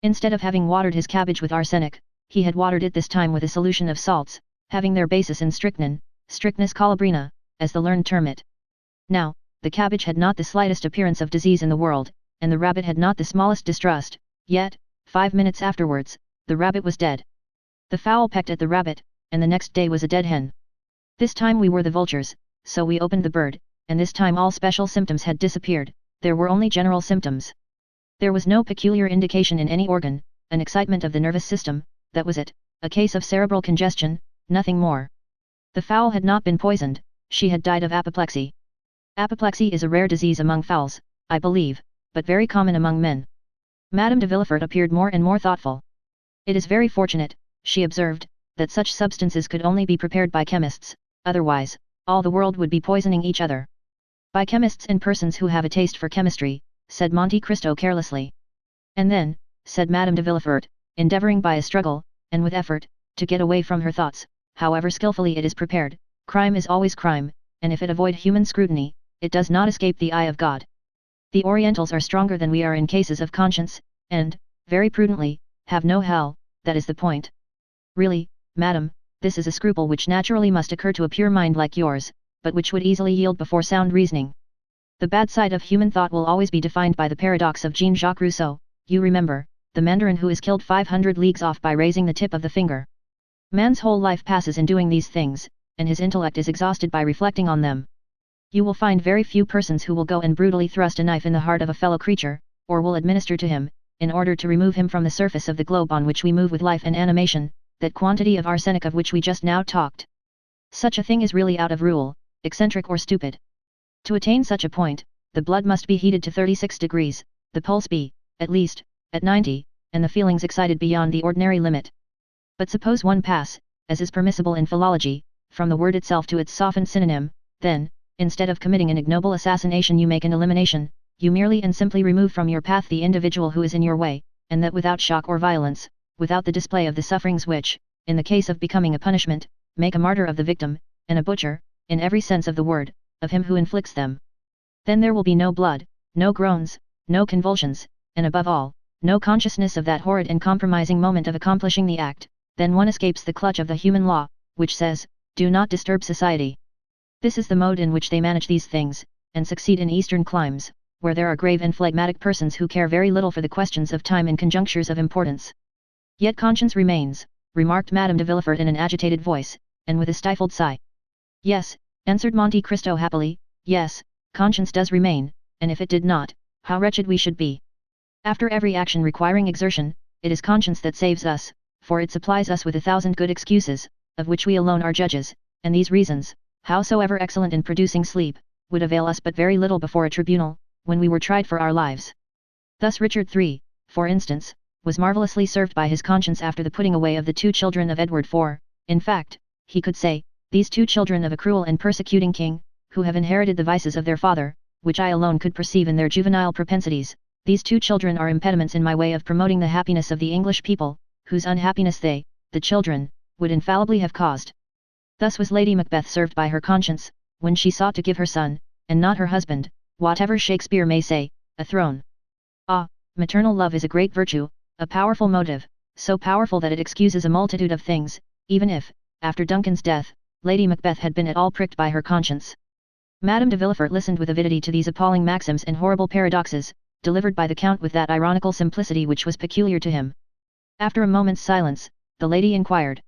Instead of having watered his cabbage with arsenic, he had watered it this time with a solution of salts, having their basis in strychnine, strychnus colubrina, as the learned term it. Now, the cabbage had not the slightest appearance of disease in the world, and the rabbit had not the smallest distrust, yet, 5 minutes afterwards, the rabbit was dead. The fowl pecked at the rabbit, and the next day was a dead hen. This time we were the vultures, so we opened the bird, and this time all special symptoms had disappeared, there were only general symptoms. There was no peculiar indication in any organ, an excitement of the nervous system, that was it, a case of cerebral congestion, nothing more. The fowl had not been poisoned, she had died of apoplexy. Apoplexy is a rare disease among fowls, I believe, but very common among men. Madame de Villefort appeared more and more thoughtful. It is very fortunate, she observed, that such substances could only be prepared by chemists, otherwise, all the world would be poisoning each other. By chemists and persons who have a taste for chemistry, said Monte Cristo carelessly. And then, said Madame de Villefort, endeavoring by a struggle, and with effort, to get away from her thoughts, however skillfully it is prepared, crime is always crime, and if it avoid human scrutiny, it does not escape the eye of God. The Orientals are stronger than we are in cases of conscience, and, very prudently, have no hell, that is the point. Really, madam, this is a scruple which naturally must occur to a pure mind like yours, but which would easily yield before sound reasoning. The bad side of human thought will always be defined by the paradox of Jean-Jacques Rousseau, you remember, the mandarin who is killed 500 leagues off by raising the tip of the finger. Man's whole life passes in doing these things, and his intellect is exhausted by reflecting on them. You will find very few persons who will go and brutally thrust a knife in the heart of a fellow creature, or will administer to him, in order to remove him from the surface of the globe on which we move with life and animation, that quantity of arsenic of which we just now talked. Such a thing is really out of rule, eccentric or stupid. To attain such a point, the blood must be heated to 36 degrees, the pulse be, at least, at 90, and the feelings excited beyond the ordinary limit. But suppose one pass, as is permissible in philology, from the word itself to its softened synonym, then, instead of committing an ignoble assassination you make an elimination, you merely and simply remove from your path the individual who is in your way, and that without shock or violence, without the display of the sufferings which, in the case of becoming a punishment, make a martyr of the victim, and a butcher, in every sense of the word, of him who inflicts them. Then there will be no blood, no groans, no convulsions, and above all, no consciousness of that horrid and compromising moment of accomplishing the act, then one escapes the clutch of the human law, which says, do not disturb society. This is the mode in which they manage these things, and succeed in eastern climes, where there are grave and phlegmatic persons who care very little for the questions of time and conjunctures of importance. Yet conscience remains, remarked Madame de Villefort in an agitated voice, and with a stifled sigh. Yes, answered Monte Cristo happily, yes, conscience does remain, and if it did not, how wretched we should be. After every action requiring exertion, it is conscience that saves us, for it supplies us with 1,000 good excuses, of which we alone are judges, and these reasons, howsoever excellent in producing sleep, would avail us but very little before a tribunal, when we were tried for our lives. Thus Richard III, for instance, was marvellously served by his conscience after the putting away of the 2 children of Edward IV, in fact, he could say, these 2 children of a cruel and persecuting king, who have inherited the vices of their father, which I alone could perceive in their juvenile propensities, these 2 children are impediments in my way of promoting the happiness of the English people, whose unhappiness they, the children, would infallibly have caused. Thus was Lady Macbeth served by her conscience, when she sought to give her son, and not her husband, whatever Shakespeare may say, a throne. Ah, maternal love is a great virtue, a powerful motive, so powerful that it excuses a multitude of things, even if, after Duncan's death, Lady Macbeth had been at all pricked by her conscience. Madame de Villefort listened with avidity to these appalling maxims and horrible paradoxes, delivered by the Count with that ironical simplicity which was peculiar to him. After a moment's silence, the lady inquired.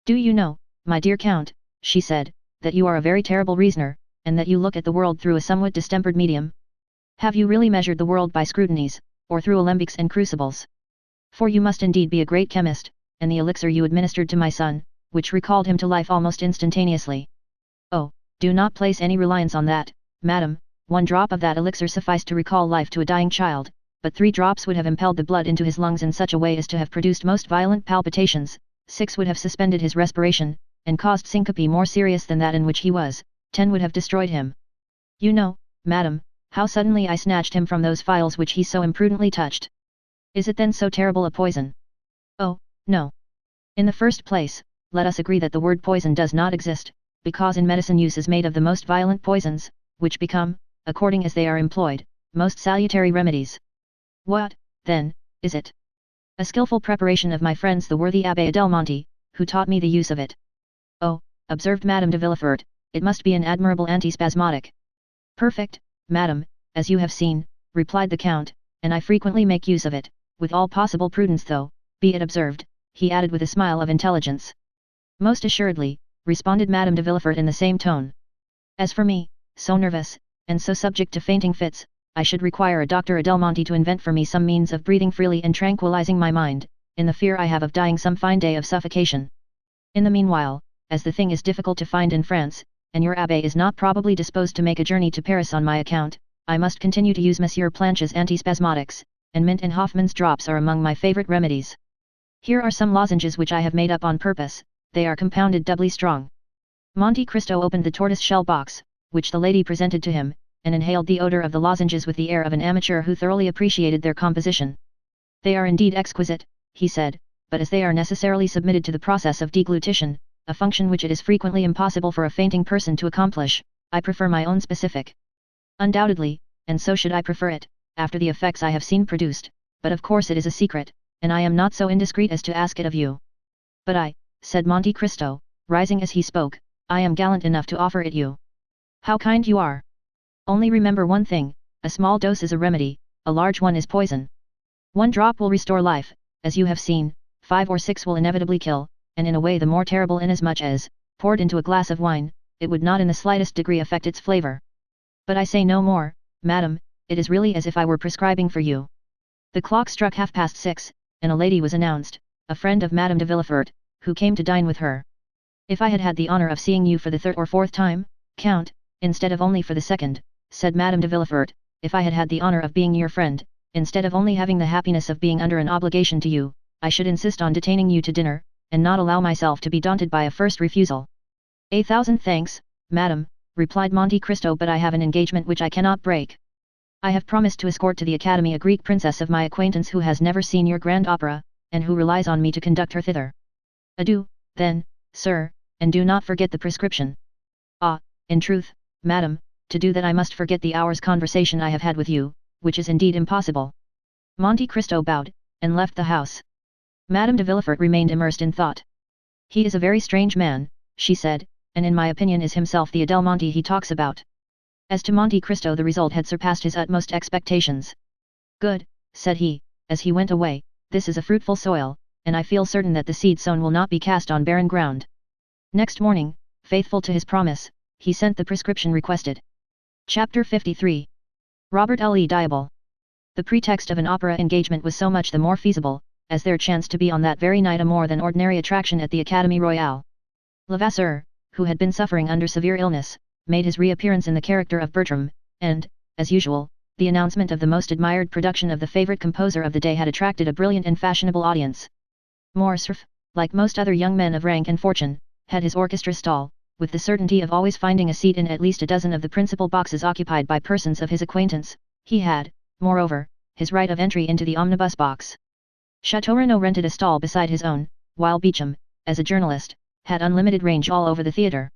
Do you know, my dear Count, she said, that you are a very terrible reasoner, and that you look at the world through a somewhat distempered medium? Have you really measured the world by scrutinies, or through alembics and crucibles? For you must indeed be a great chemist, and the elixir you administered to my son, which recalled him to life almost instantaneously. Oh, do not place any reliance on that, madam, 1 drop of that elixir sufficed to recall life to a dying child, but 3 drops would have impelled the blood into his lungs in such a way as to have produced most violent palpitations, 6 would have suspended his respiration, and caused syncope more serious than that in which he was, 10 would have destroyed him. You know, madam, how suddenly I snatched him from those phials which he so imprudently touched. Is it then so terrible a poison? Oh, no. In the first place, let us agree that the word poison does not exist, because in medicine use is made of the most violent poisons, which become, according as they are employed, most salutary remedies. What, then, is it? A skillful preparation of my friends the worthy Abbé Adelmonte, who taught me the use of it. Oh, observed Madame de Villefort, it must be an admirable antispasmodic. Perfect, madam, as you have seen, replied the Count, and I frequently make use of it, with all possible prudence though, be it observed, he added with a smile of intelligence. Most assuredly, responded Madame de Villefort in the same tone. As for me, so nervous, and so subject to fainting fits, I should require a Dr. Adelmonte to invent for me some means of breathing freely and tranquilizing my mind, in the fear I have of dying some fine day of suffocation. In the meanwhile, as the thing is difficult to find in France, and your Abbé is not probably disposed to make a journey to Paris on my account, I must continue to use Monsieur Planche's antispasmodics, and mint and Hoffman's drops are among my favorite remedies. Here are some lozenges which I have made up on purpose, they are compounded doubly strong. Monte Cristo opened the tortoise-shell box, which the lady presented to him, and inhaled the odor of the lozenges with the air of an amateur who thoroughly appreciated their composition. They are indeed exquisite, he said, but as they are necessarily submitted to the process of deglutition, a function which it is frequently impossible for a fainting person to accomplish, I prefer my own specific. Undoubtedly, and so should I prefer it, after the effects I have seen produced, but of course it is a secret, and I am not so indiscreet as to ask it of you. But I, said Monte Cristo, rising as he spoke, I am gallant enough to offer it you. How kind you are! Only remember one thing, a small dose is a remedy, a large one is poison. 1 drop will restore life, as you have seen, 5 or 6 will inevitably kill, and in a way the more terrible inasmuch as, poured into a glass of wine, it would not in the slightest degree affect its flavor. But I say no more, madam, it is really as if I were prescribing for you. The clock struck 6:30, and a lady was announced, a friend of Madame de Villefort, who came to dine with her. If I had had the honor of seeing you for the 3rd or 4th time, Count, instead of only for the 2nd, said Madame de Villefort, if I had had the honor of being your friend, instead of only having the happiness of being under an obligation to you, I should insist on detaining you to dinner, and not allow myself to be daunted by a first refusal. 1,000 thanks, madam, replied Monte Cristo, but I have an engagement which I cannot break. I have promised to escort to the Academy a Greek princess of my acquaintance who has never seen your grand opera, and who relies on me to conduct her thither. Adieu, then, sir, and do not forget the prescription. Ah, in truth, madam, to do that I must forget the hour's conversation I have had with you, which is indeed impossible. Monte Cristo bowed, and left the house. Madame de Villefort remained immersed in thought. He is a very strange man, she said, and in my opinion is himself the Adelmonte he talks about. As to Monte Cristo, the result had surpassed his utmost expectations. Good, said he, as he went away, this is a fruitful soil, and I feel certain that the seed sown will not be cast on barren ground. Next morning, faithful to his promise, he sent the prescription requested. Chapter 53. Robert Le Diable. The pretext of an opera engagement was so much the more feasible, as there chanced to be on that very night a more than ordinary attraction at the Académie Royale. Levasseur, who had been suffering under severe illness, made his reappearance in the character of Bertram, and, as usual, the announcement of the most admired production of the favourite composer of the day had attracted a brilliant and fashionable audience. Morcerf, like most other young men of rank and fortune, had his orchestra stall, with the certainty of always finding a seat in at least a dozen of the principal boxes occupied by persons of his acquaintance. He had, moreover, his right of entry into the omnibus box. Chateau Renaud rented a stall beside his own, while Beauchamp, as a journalist, had unlimited range all over the theatre.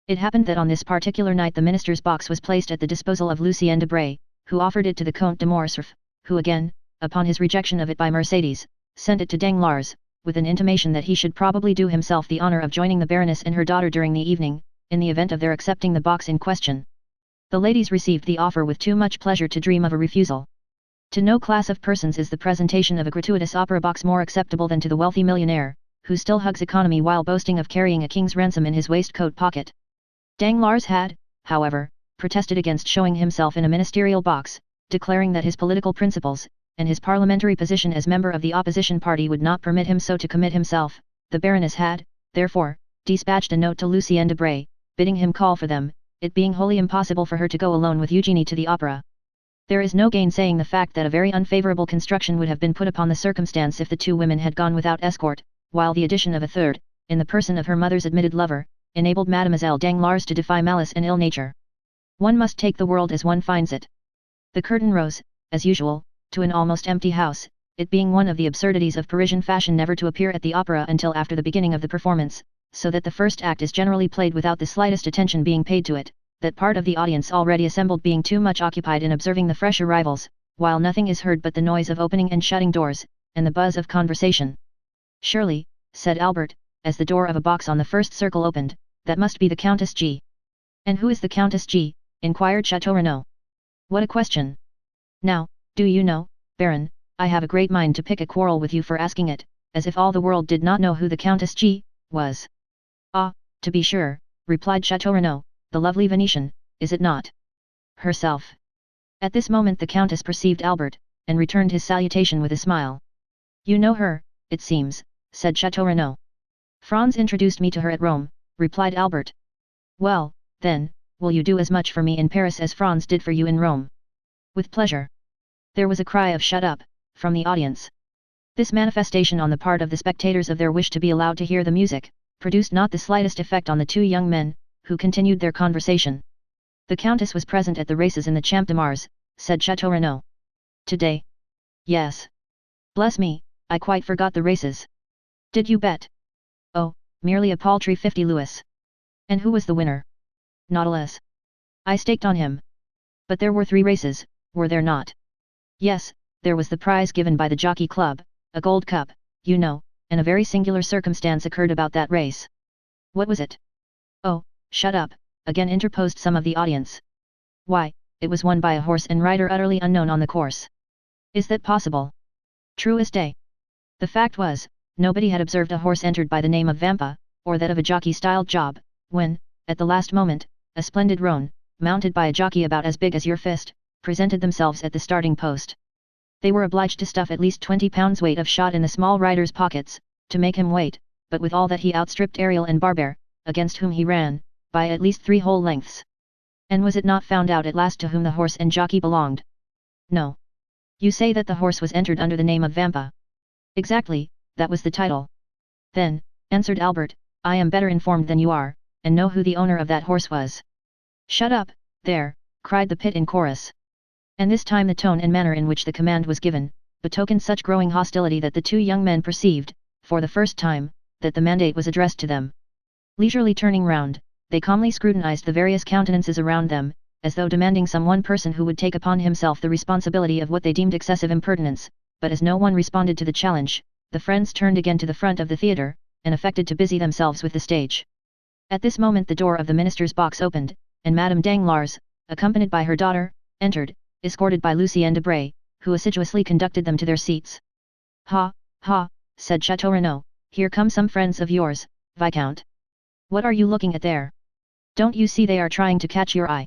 It happened that on this particular night the minister's box was placed at the disposal of Lucien Debray, who offered it to the Comte de Morcerf, who again, upon his rejection of it by Mercédès, sent it to Danglars, with an intimation that he should probably do himself the honour of joining the Baroness and her daughter during the evening, in the event of their accepting the box in question. The ladies received the offer with too much pleasure to dream of a refusal. To no class of persons is the presentation of a gratuitous opera box more acceptable than to the wealthy millionaire, who still hugs economy while boasting of carrying a king's ransom in his waistcoat pocket. Danglars had, however, protested against showing himself in a ministerial box, declaring that his political principles, and his parliamentary position as member of the opposition party would not permit him so to commit himself. The Baroness had, therefore, dispatched a note to Lucien Debray, bidding him call for them, it being wholly impossible for her to go alone with Eugenie to the opera. There is no gainsaying the fact that a very unfavourable construction would have been put upon the circumstance if the two women had gone without escort, while the addition of a third, in the person of her mother's admitted lover, enabled Mademoiselle Danglars to defy malice and ill nature. One must take the world as one finds it. The curtain rose, as usual, to an almost empty house, it being one of the absurdities of Parisian fashion never to appear at the opera until after the beginning of the performance, so that the first act is generally played without the slightest attention being paid to it, that part of the audience already assembled being too much occupied in observing the fresh arrivals, while nothing is heard but the noise of opening and shutting doors, and the buzz of conversation. Surely, said Albert, as the door of a box on the first circle opened, that must be the Countess G. And who is the Countess G? Inquired Chateau Renaud. What a question! Now, do you know, Baron, I have a great mind to pick a quarrel with you for asking it, as if all the world did not know who the Countess G. was. Ah, to be sure, replied Chateau Renaud, the lovely Venetian, is it not? Herself. At this moment the Countess perceived Albert, and returned his salutation with a smile. You know her, it seems, said Chateau Renaud. Franz introduced me to her at Rome, replied Albert. Well, then, will you do as much for me in Paris as Franz did for you in Rome? With pleasure. There was a cry of shut up, from the audience. This manifestation on the part of the spectators of their wish to be allowed to hear the music, produced not the slightest effect on the two young men, who continued their conversation. The Countess was present at the races in the Champ de Mars, said Chateau Renaud. Today? Yes. Bless me, I quite forgot the races. Did you bet? Oh, merely a paltry 50 louis. And who was the winner? Nautilus. I staked on him. But there were 3 races, were there not? Yes, there was the prize given by the Jockey Club, a gold cup, you know, and a very singular circumstance occurred about that race. What was it? Oh, shut up, again interposed some of the audience. Why, it was won by a horse and rider utterly unknown on the course. Is that possible? True as day. The fact was, nobody had observed a horse entered by the name of Vampa, or that of a jockey-styled job, when, at the last moment, a splendid roan, mounted by a jockey about as big as your fist, presented themselves at the starting post. They were obliged to stuff at least 20 pounds weight of shot in the small rider's pockets, to make him wait, but with all that he outstripped Ariel and Barbare, against whom he ran, by at least 3 whole lengths. And was it not found out at last to whom the horse and jockey belonged? No. You say that the horse was entered under the name of Vampa. Exactly, that was the title. Then, answered Albert, I am better informed than you are, and know who the owner of that horse was. Shut up, there, cried the pit in chorus. And this time the tone and manner in which the command was given, betokened such growing hostility that the two young men perceived, for the first time, that the mandate was addressed to them. Leisurely turning round, they calmly scrutinized the various countenances around them, as though demanding some one person who would take upon himself the responsibility of what they deemed excessive impertinence, but as no one responded to the challenge, the friends turned again to the front of the theatre, and affected to busy themselves with the stage. At this moment the door of the minister's box opened, and Madame Danglars, accompanied by her daughter, entered, escorted by Lucienne de Bray, who assiduously conducted them to their seats. "Ha, ha," said Chateau Renaud, "here come some friends of yours, Viscount. What are you looking at there? Don't you see they are trying to catch your eye?"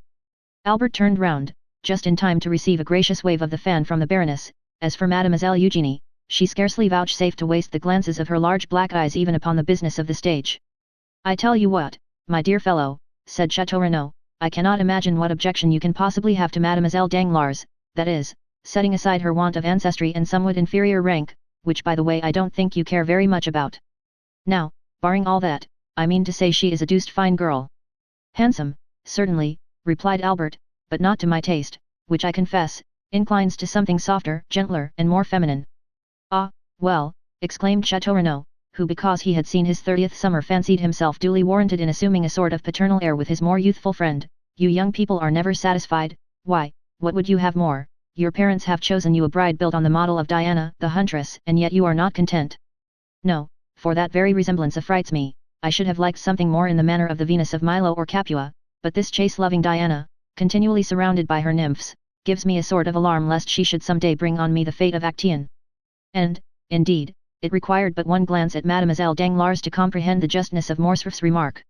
Albert turned round, just in time to receive a gracious wave of the fan from the Baroness. As for Mademoiselle Eugenie, she scarcely vouchsafed to waste the glances of her large black eyes even upon the business of the stage. "I tell you what, my dear fellow," said Chateau Renaud, "I cannot imagine what objection you can possibly have to Mademoiselle Danglars, that is, setting aside her want of ancestry and somewhat inferior rank, which by the way I don't think you care very much about. Now, barring all that, I mean to say she is a deuced fine girl." "Handsome, certainly," replied Albert, "but not to my taste, which I confess, inclines to something softer, gentler, and more feminine." "Ah, well," exclaimed Chateau Renaud, who because he had seen his 30th summer fancied himself duly warranted in assuming a sort of paternal air with his more youthful friend, "you young people are never satisfied. Why, what would you have more? Your parents have chosen you a bride built on the model of Diana the Huntress, and yet you are not content." "No, for that very resemblance affrights me. I should have liked something more in the manner of the Venus of Milo or Capua, but this chase-loving Diana, continually surrounded by her nymphs, gives me a sort of alarm lest she should some day bring on me the fate of Actaeon." And, indeed, it required but one glance at Mademoiselle Danglars to comprehend the justness of Morcerf's remark.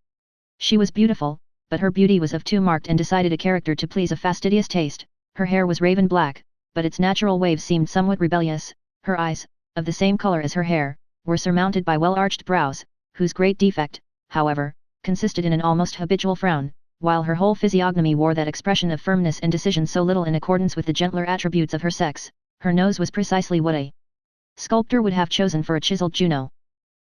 She was beautiful, but her beauty was of too marked and decided a character to please a fastidious taste. Her hair was raven black, but its natural waves seemed somewhat rebellious. Her eyes, of the same color as her hair, were surmounted by well-arched brows, whose great defect, however, consisted in an almost habitual frown, while her whole physiognomy wore that expression of firmness and decision so little in accordance with the gentler attributes of her sex. Her nose was precisely what a sculptor would have chosen for a chiseled Juno.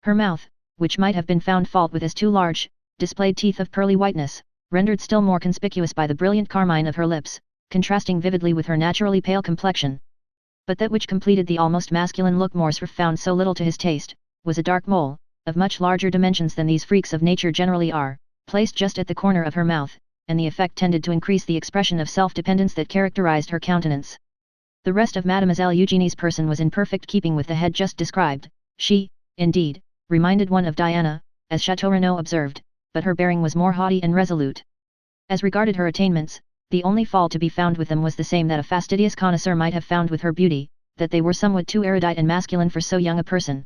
Her mouth, which might have been found fault with as too large, displayed teeth of pearly whiteness, rendered still more conspicuous by the brilliant carmine of her lips, contrasting vividly with her naturally pale complexion. But that which completed the almost masculine look Morcerf found so little to his taste, was a dark mole, of much larger dimensions than these freaks of nature generally are, placed just at the corner of her mouth, and the effect tended to increase the expression of self-dependence that characterized her countenance. The rest of Mademoiselle Eugenie's person was in perfect keeping with the head just described. She, indeed, reminded one of Diana, as Chateau Renaud observed, but her bearing was more haughty and resolute. As regarded her attainments, the only fault to be found with them was the same that a fastidious connoisseur might have found with her beauty, that they were somewhat too erudite and masculine for so young a person.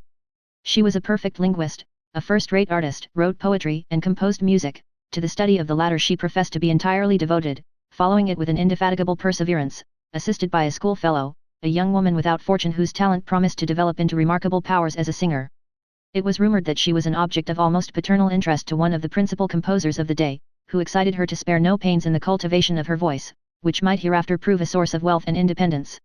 She was a perfect linguist, a first-rate artist, wrote poetry and composed music. To the study of the latter she professed to be entirely devoted, following it with an indefatigable perseverance, assisted by a schoolfellow, a young woman without fortune whose talent promised to develop into remarkable powers as a singer. It was rumored that she was an object of almost paternal interest to one of the principal composers of the day, who excited her to spare no pains in the cultivation of her voice, which might hereafter prove a source of wealth and independence.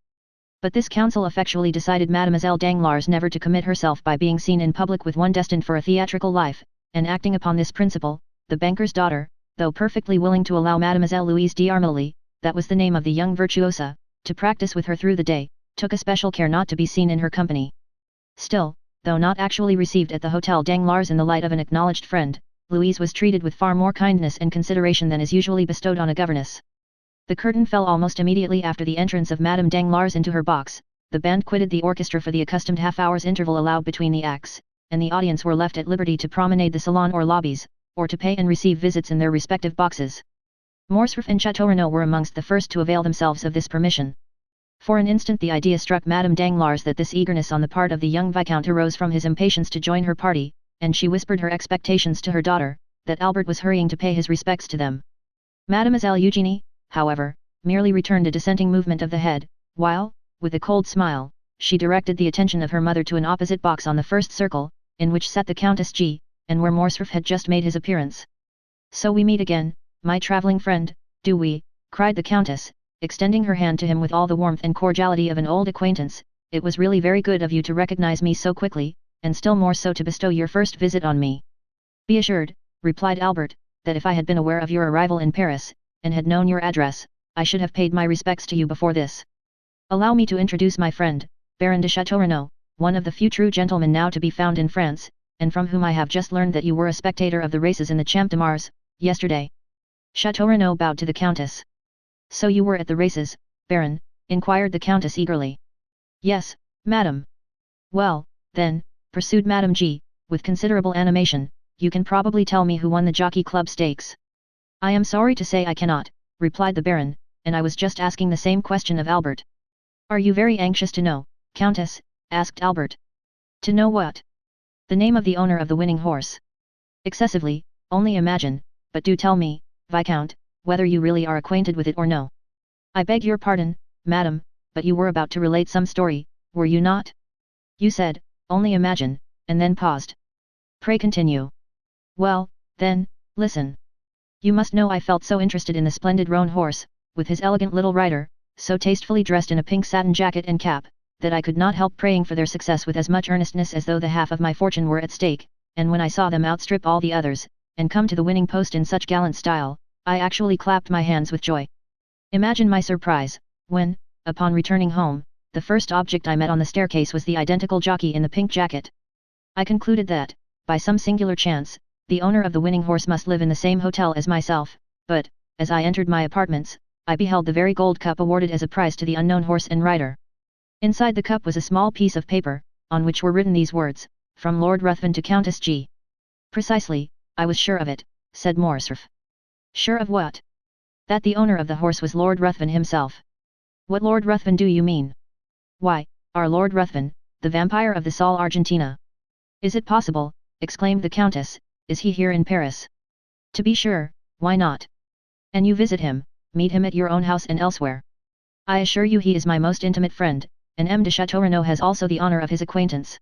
But this counsel effectually decided Mademoiselle Danglars never to commit herself by being seen in public with one destined for a theatrical life, and acting upon this principle, the banker's daughter, though perfectly willing to allow Mademoiselle Louise d'Armilly, that was the name of the young virtuosa, to practice with her through the day, took especial care not to be seen in her company. Still, though not actually received at the Hotel Danglars in the light of an acknowledged friend, Louise was treated with far more kindness and consideration than is usually bestowed on a governess. The curtain fell almost immediately after the entrance of Madame Danglars into her box, the band quitted the orchestra for the accustomed half-hour's interval allowed between the acts, and the audience were left at liberty to promenade the salon or lobbies, or to pay and receive visits in their respective boxes. Morcerf and Chateau Renaud were amongst the first to avail themselves of this permission. For an instant the idea struck Madame Danglars that this eagerness on the part of the young Viscount arose from his impatience to join her party, and she whispered her expectations to her daughter, that Albert was hurrying to pay his respects to them. Mademoiselle Eugenie, however, merely returned a dissenting movement of the head, while, with a cold smile, she directed the attention of her mother to an opposite box on the first circle, in which sat the Countess G, and where Morcerf had just made his appearance. "So we meet again, my travelling friend, do we?" cried the Countess, extending her hand to him with all the warmth and cordiality of an old acquaintance. "It was really very good of you to recognize me so quickly, and still more so to bestow your first visit on me." "Be assured," replied Albert, "that if I had been aware of your arrival in Paris, and had known your address, I should have paid my respects to you before this. Allow me to introduce my friend, Baron de Chateau Renaud, one of the few true gentlemen now to be found in France, and from whom I have just learned that you were a spectator of the races in the Champ de Mars, yesterday." Chateau Renaud bowed to the Countess. So you were at the races, Baron? Inquired the Countess eagerly. Yes, madam. Well, then, pursued Madame G, with considerable animation, you can probably tell me who won the Jockey Club stakes. I am sorry to say I cannot, replied the Baron, and I was just asking the same question of Albert. Are you very anxious to know, Countess? Asked Albert. To know what? The name of the owner of the winning horse. Excessively, only imagine, but do tell me, Viscount, whether you really are acquainted with it or no. I beg your pardon, madam, but you were about to relate some story, were you not? You said, only imagine, and then paused. Pray continue. Well, then, listen. You must know I felt so interested in the splendid roan horse, with his elegant little rider, so tastefully dressed in a pink satin jacket and cap, that I could not help praying for their success with as much earnestness as though the half of my fortune were at stake, and when I saw them outstrip all the others, and come to the winning post in such gallant style, I actually clapped my hands with joy. Imagine my surprise, when, upon returning home, the first object I met on the staircase was the identical jockey in the pink jacket. I concluded that, by some singular chance, the owner of the winning horse must live in the same hotel as myself, but, as I entered my apartments, I beheld the very gold cup awarded as a prize to the unknown horse and rider. Inside the cup was a small piece of paper, on which were written these words, from Lord Ruthven to Countess G. Precisely, I was sure of it, said Morcerf. Sure of what? That the owner of the horse was Lord Ruthven himself. What Lord Ruthven do you mean? Why, our Lord Ruthven, the vampire of the Salle Argentina. Is it possible? Exclaimed the Countess, is he here in Paris? To be sure, why not? And you visit him, meet him at your own house and elsewhere. I assure you he is my most intimate friend, and M. de Chateau has also the honor of his acquaintance.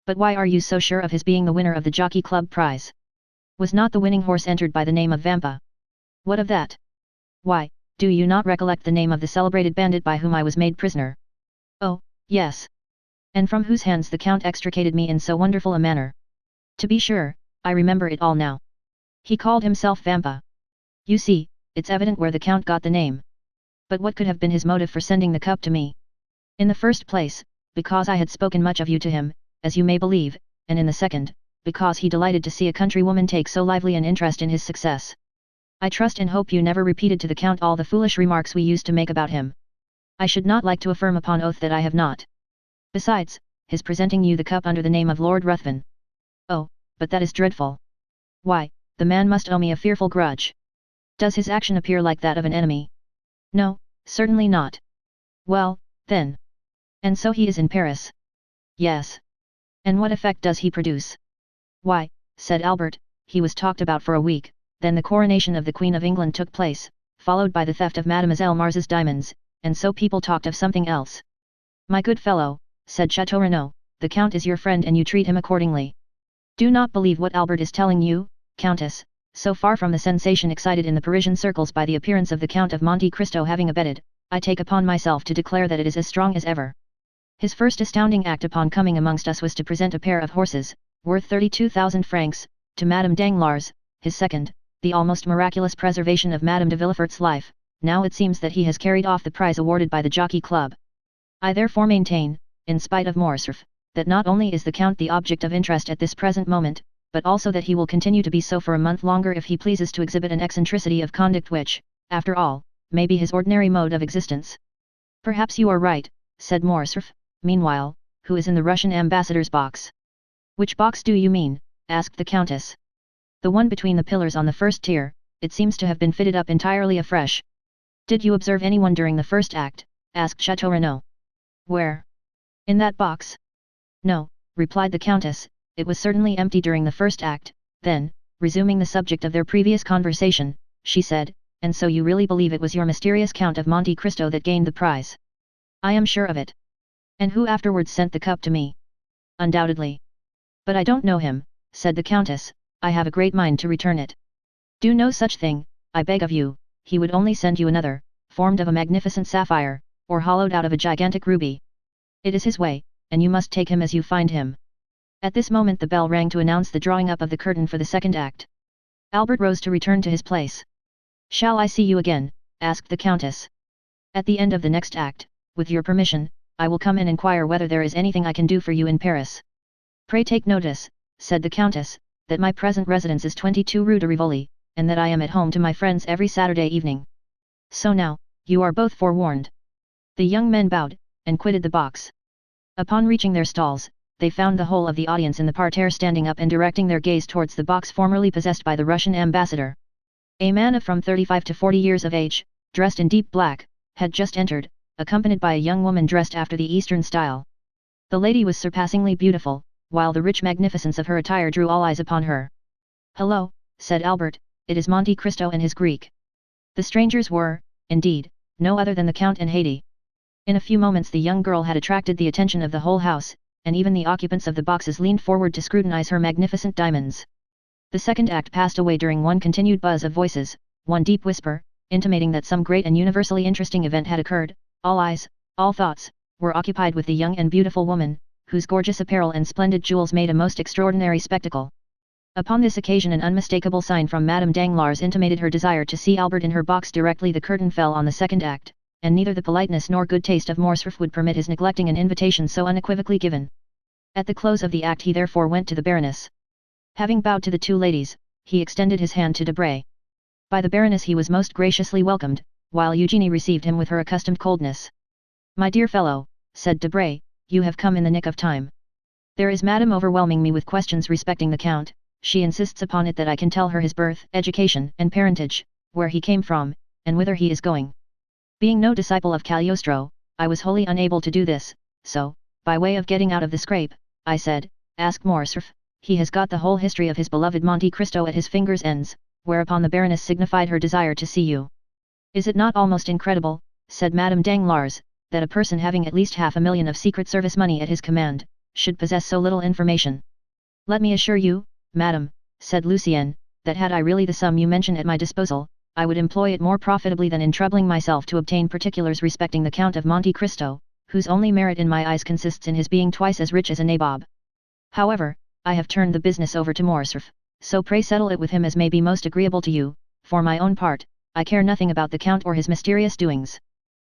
But why are you so sure of his being the winner of the Jockey Club prize? Was not the winning horse entered by the name of Vampa? What of that? Why, do you not recollect the name of the celebrated bandit by whom I was made prisoner? Oh, yes. And from whose hands the Count extricated me in so wonderful a manner? To be sure, I remember it all now. He called himself Vampa. You see, it's evident where the Count got the name. But what could have been his motive for sending the cup to me? In the first place, because I had spoken much of you to him, as you may believe, and in the second, because he delighted to see a countrywoman take so lively an interest in his success. I trust and hope you never repeated to the Count all the foolish remarks we used to make about him. I should not like to affirm upon oath that I have not. Besides, his presenting you the cup under the name of Lord Ruthven. Oh, but that is dreadful. Why, the man must owe me a fearful grudge. Does his action appear like that of an enemy? No, certainly not. Well, then. And so he is in Paris? Yes. And what effect does he produce? Why, said Albert, he was talked about for a week, then the coronation of the Queen of England took place, followed by the theft of Mademoiselle Mars's diamonds, and so people talked of something else. My good fellow, said Chateau Renaud, the Count is your friend and you treat him accordingly. Do not believe what Albert is telling you, Countess, so far from the sensation excited in the Parisian circles by the appearance of the Count of Monte Cristo having abetted, I take upon myself to declare that it is as strong as ever. His first astounding act upon coming amongst us was to present a pair of horses, worth 32,000 francs, to Madame Danglars. His second, the almost miraculous preservation of Madame de Villefort's life. Now it seems that he has carried off the prize awarded by the Jockey Club. I therefore maintain, in spite of Morcerf, that not only is the Count the object of interest at this present moment, but also that he will continue to be so for a month longer if he pleases to exhibit an eccentricity of conduct which, after all, may be his ordinary mode of existence. Perhaps you are right, said Morcerf, meanwhile, who is in the Russian ambassador's box. Which box do you mean? Asked the Countess. The one between the pillars on the first tier, it seems to have been fitted up entirely afresh. Did you observe anyone during the first act? Asked Chateau Renaud. Where? In that box? No, replied the Countess, it was certainly empty during the first act. Then, resuming the subject of their previous conversation, she said, and so you really believe it was your mysterious Count of Monte Cristo that gained the prize? I am sure of it. And who afterwards sent the cup to me? Undoubtedly. But I don't know him, said the Countess, I have a great mind to return it. Do no such thing, I beg of you, he would only send you another, formed of a magnificent sapphire, or hollowed out of a gigantic ruby. It is his way, and you must take him as you find him. At this moment the bell rang to announce the drawing up of the curtain for the second act. Albert rose to return to his place. Shall I see you again? Asked the Countess. At the end of the next act, with your permission, I will come and inquire whether there is anything I can do for you in Paris. Pray take notice, said the Countess, that my present residence is 22 Rue de Rivoli, and that I am at home to my friends every Saturday evening. So now, you are both forewarned." The young men bowed, and quitted the box. Upon reaching their stalls, they found the whole of the audience in the parterre standing up and directing their gaze towards the box formerly possessed by the Russian ambassador. A man of from 35 to 40 years of age, dressed in deep black, had just entered, accompanied by a young woman dressed after the Eastern style. The lady was surpassingly beautiful, while the rich magnificence of her attire drew all eyes upon her. "Hello," said Albert, "it is Monte Cristo and his Greek." The strangers were, indeed, no other than the Count and Haydée. In a few moments the young girl had attracted the attention of the whole house, and even the occupants of the boxes leaned forward to scrutinize her magnificent diamonds. The second act passed away during one continued buzz of voices, one deep whisper, intimating that some great and universally interesting event had occurred. All eyes, all thoughts, were occupied with the young and beautiful woman, whose gorgeous apparel and splendid jewels made a most extraordinary spectacle. Upon this occasion an unmistakable sign from Madame Danglars intimated her desire to see Albert in her box directly the curtain fell on the second act, and neither the politeness nor good taste of Morcerf would permit his neglecting an invitation so unequivocally given. At the close of the act he therefore went to the Baroness. Having bowed to the two ladies, he extended his hand to Debray. By the Baroness he was most graciously welcomed, while Eugenie received him with her accustomed coldness. "My dear fellow," said Debray, "you have come in the nick of time. There is Madame overwhelming me with questions respecting the Count. She insists upon it that I can tell her his birth, education, and parentage, where he came from, and whither he is going. Being no disciple of Cagliostro, I was wholly unable to do this, so, by way of getting out of the scrape, I said, 'Ask Morcerf, he has got the whole history of his beloved Monte Cristo at his fingers' ends,' whereupon the Baroness signified her desire to see you." "Is it not almost incredible," said Madame Danglars, "that a person having at least 500,000 of Secret Service money at his command, should possess so little information?" "Let me assure you, Madame," said Lucien, "that had I really the sum you mention at my disposal, I would employ it more profitably than in troubling myself to obtain particulars respecting the Count of Monte Cristo, whose only merit in my eyes consists in his being twice as rich as a nabob. However, I have turned the business over to Morcerf, so pray settle it with him as may be most agreeable to you. For my own part, I care nothing about the Count or his mysterious doings.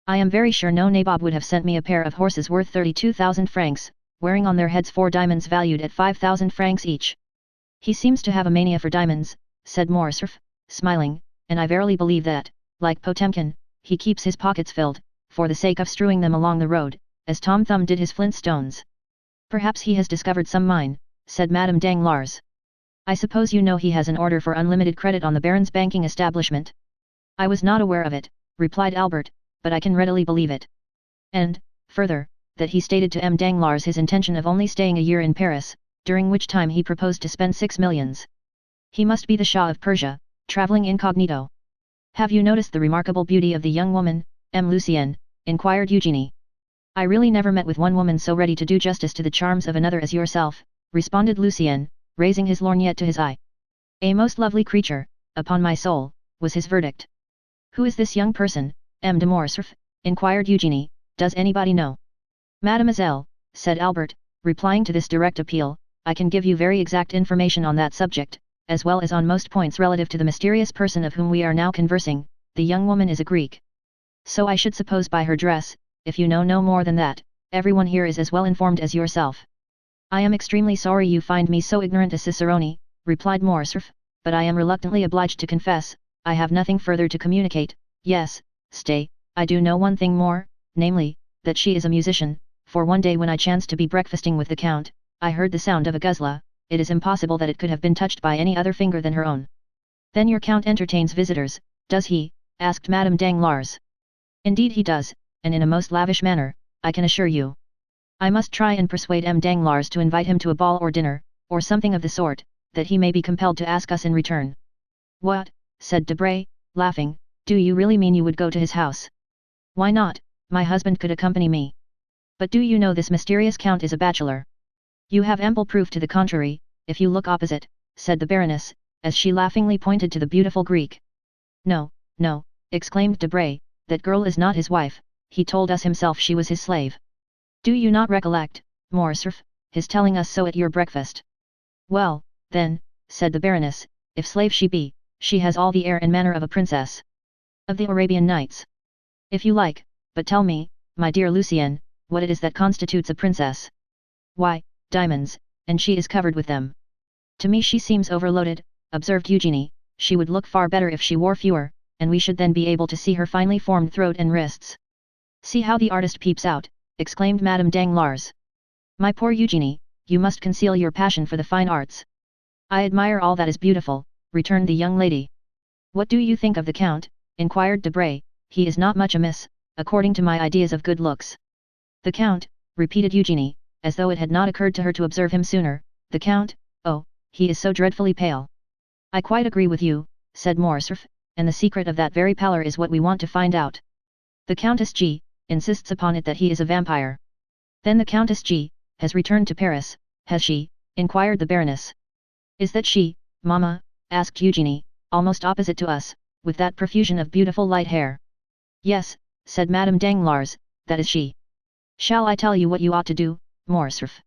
I am very sure no nabob would have sent me a pair of horses worth 32,000 francs, wearing on their heads 4 diamonds valued at 5,000 francs each." "He seems to have a mania for diamonds," said Morcerf, smiling, "and I verily believe that, like Potemkin, he keeps his pockets filled, for the sake of strewing them along the road, as Tom Thumb did his flint stones." "Perhaps he has discovered some mine," said Madame Danglars. "I suppose you know he has an order for unlimited credit on the Baron's banking establishment?" "I was not aware of it," replied Albert, "but I can readily believe it. And, further, that he stated to M. Danglars his intention of only staying a year in Paris, during which time he proposed to spend 6 millions. He must be the Shah of Persia, travelling incognito." "Have you noticed the remarkable beauty of the young woman, M. Lucien?" inquired Eugenie. "I really never met with one woman so ready to do justice to the charms of another as yourself," responded Lucien, raising his lorgnette to his eye. "A most lovely creature, upon my soul," was his verdict. "Who is this young person, M. de Morcerf?" inquired Eugenie. "Does anybody know?" "Mademoiselle," said Albert, replying to this direct appeal, "I can give you very exact information on that subject, as well as on most points relative to the mysterious person of whom we are now conversing. The young woman is a Greek. So I should suppose by her dress. If you know no more than that, everyone here is as well informed as yourself." "I am extremely sorry you find me so ignorant a cicerone," replied Morcerf, "but I am reluctantly obliged to confess, I have nothing further to communicate. Yes, stay, I do know one thing more, namely, that she is a musician, for one day when I chanced to be breakfasting with the Count, I heard the sound of a guzla. It is impossible that it could have been touched by any other finger than her own." "Then your Count entertains visitors, does he?" asked Madame Danglars. "Indeed he does, and in a most lavish manner, I can assure you. I must try and persuade M. Danglars to invite him to a ball or dinner, or something of the sort, that he may be compelled to ask us in return." "What?" said Debray, laughing, "do you really mean you would go to his house?" "Why not? My husband could accompany me." "But do you know this mysterious Count is a bachelor?" "You have ample proof to the contrary, if you look opposite," said the Baroness, as she laughingly pointed to the beautiful Greek. "No, no," exclaimed Debray, "that girl is not his wife, he told us himself she was his slave. Do you not recollect, Morcerf, his telling us so at your breakfast?" "Well, then," said the Baroness, "if slave she be, she has all the air and manner of a princess of the Arabian Nights. If you like, but tell me, my dear Lucien, what it is that constitutes a princess." "Why, diamonds, and she is covered with them." "To me she seems overloaded," observed Eugenie. "She would look far better if she wore fewer, and we should then be able to see her finely formed throat and wrists. See how the artist peeps out, exclaimed Madame Danglars. My poor Eugenie, you must conceal your passion for the fine arts. I admire all that is beautiful, returned the young lady. What do you think of the Count? Inquired Debray. He is not much amiss, according to my ideas of good looks. The Count, repeated Eugenie, as though it had not occurred to her to observe him sooner. The Count, oh, he is so dreadfully pale. I quite agree with you, said Morcerf, and the secret of that very pallor is what we want to find out. The Countess G. insists upon it that he is a vampire. Then the Countess G. has returned to Paris, has she? Inquired the Baroness. Is that she, mamma? Asked Eugenie, almost opposite to us, with that profusion of beautiful light hair. Yes, said Madame Danglars, that is she. Shall I tell you what you ought to do, Morcerf?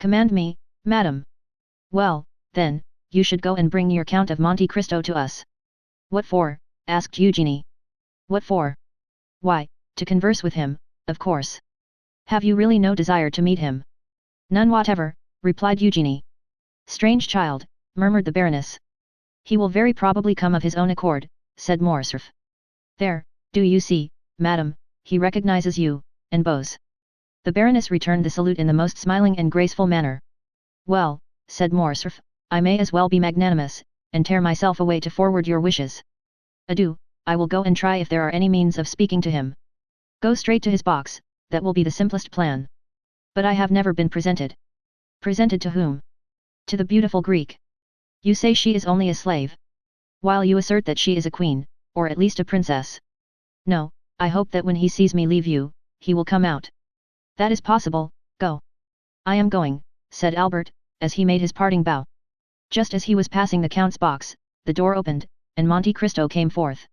Command me, madam. Well, then, you should go and bring your Count of Monte Cristo to us. What for? Asked Eugenie. What for? Why, to converse with him, of course. Have you really no desire to meet him? None whatever, replied Eugenie. Strange child, murmured the Baroness. He will very probably come of his own accord, said Morcerf. There, do you see, madam, he recognizes you, and bows. The Baroness returned the salute in the most smiling and graceful manner. Well, said Morcerf, I may as well be magnanimous, and tear myself away to forward your wishes. Adieu, I will go and try if there are any means of speaking to him. Go straight to his box, that will be the simplest plan. But I have never been presented. Presented to whom? To the beautiful Greek. You say she is only a slave? While you assert that she is a queen, or at least a princess. No, I hope that when he sees me leave you, he will come out. That is possible, go. I am going, said Albert, as he made his parting bow. Just as he was passing the Count's box, the door opened, and Monte Cristo came forth.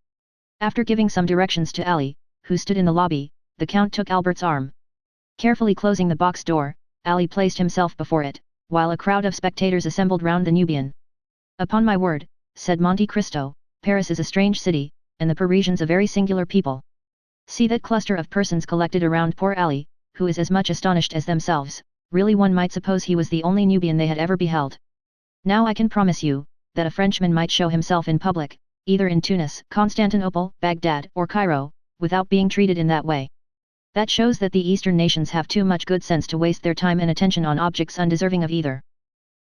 After giving some directions to Ali, who stood in the lobby, the Count took Albert's arm. Carefully closing the box door, Ali placed himself before it, while a crowd of spectators assembled round the Nubian. Upon my word, said Monte Cristo, Paris is a strange city, and the Parisians a very singular people. See that cluster of persons collected around poor Ali, who is as much astonished as themselves. Really one might suppose he was the only Nubian they had ever beheld. Now I can promise you, that a Frenchman might show himself in public, either in Tunis, Constantinople, Baghdad, or Cairo, without being treated in that way. That shows that the Eastern nations have too much good sense to waste their time and attention on objects undeserving of either.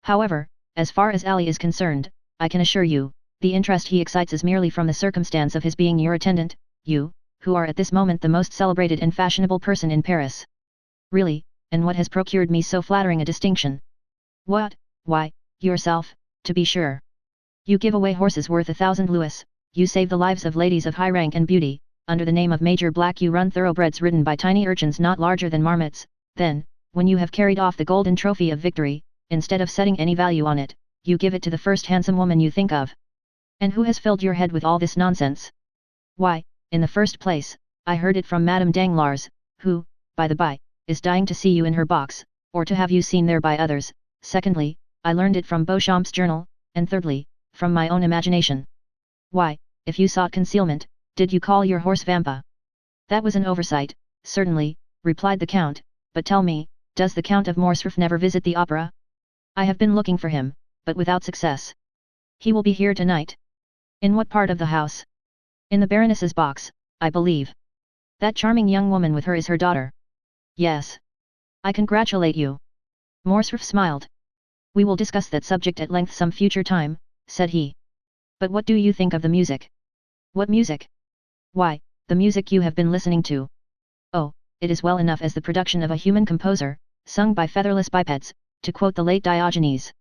However, as far as Ali is concerned, I can assure you, the interest he excites is merely from the circumstance of his being your attendant, you, who are at this moment the most celebrated and fashionable person in Paris. Really, and what has procured me so flattering a distinction? What? Why, yourself, to be sure. You give away horses worth 1,000 louis, you save the lives of ladies of high rank and beauty, under the name of Major Black you run thoroughbreds ridden by tiny urchins not larger than marmots, then, when you have carried off the golden trophy of victory, instead of setting any value on it, you give it to the first handsome woman you think of. And who has filled your head with all this nonsense? Why, in the first place, I heard it from Madame Danglars, who, by the by, is dying to see you in her box, or to have you seen there by others. Secondly, I learned it from Beauchamp's journal, and thirdly, from my own imagination. Why, if you sought concealment, did you call your horse Vampa? That was an oversight, certainly, replied the Count, but tell me, does the Count of Morcerf never visit the opera? I have been looking for him, but without success. He will be here tonight. In what part of the house? In the Baroness's box, I believe. That charming young woman with her is her daughter. Yes. I congratulate you. Morcerf smiled. We will discuss that subject at length some future time, said he. But what do you think of the music? What music? Why, the music you have been listening to. Oh, it is well enough as the production of a human composer, sung by featherless bipeds, to quote the late Diogenes.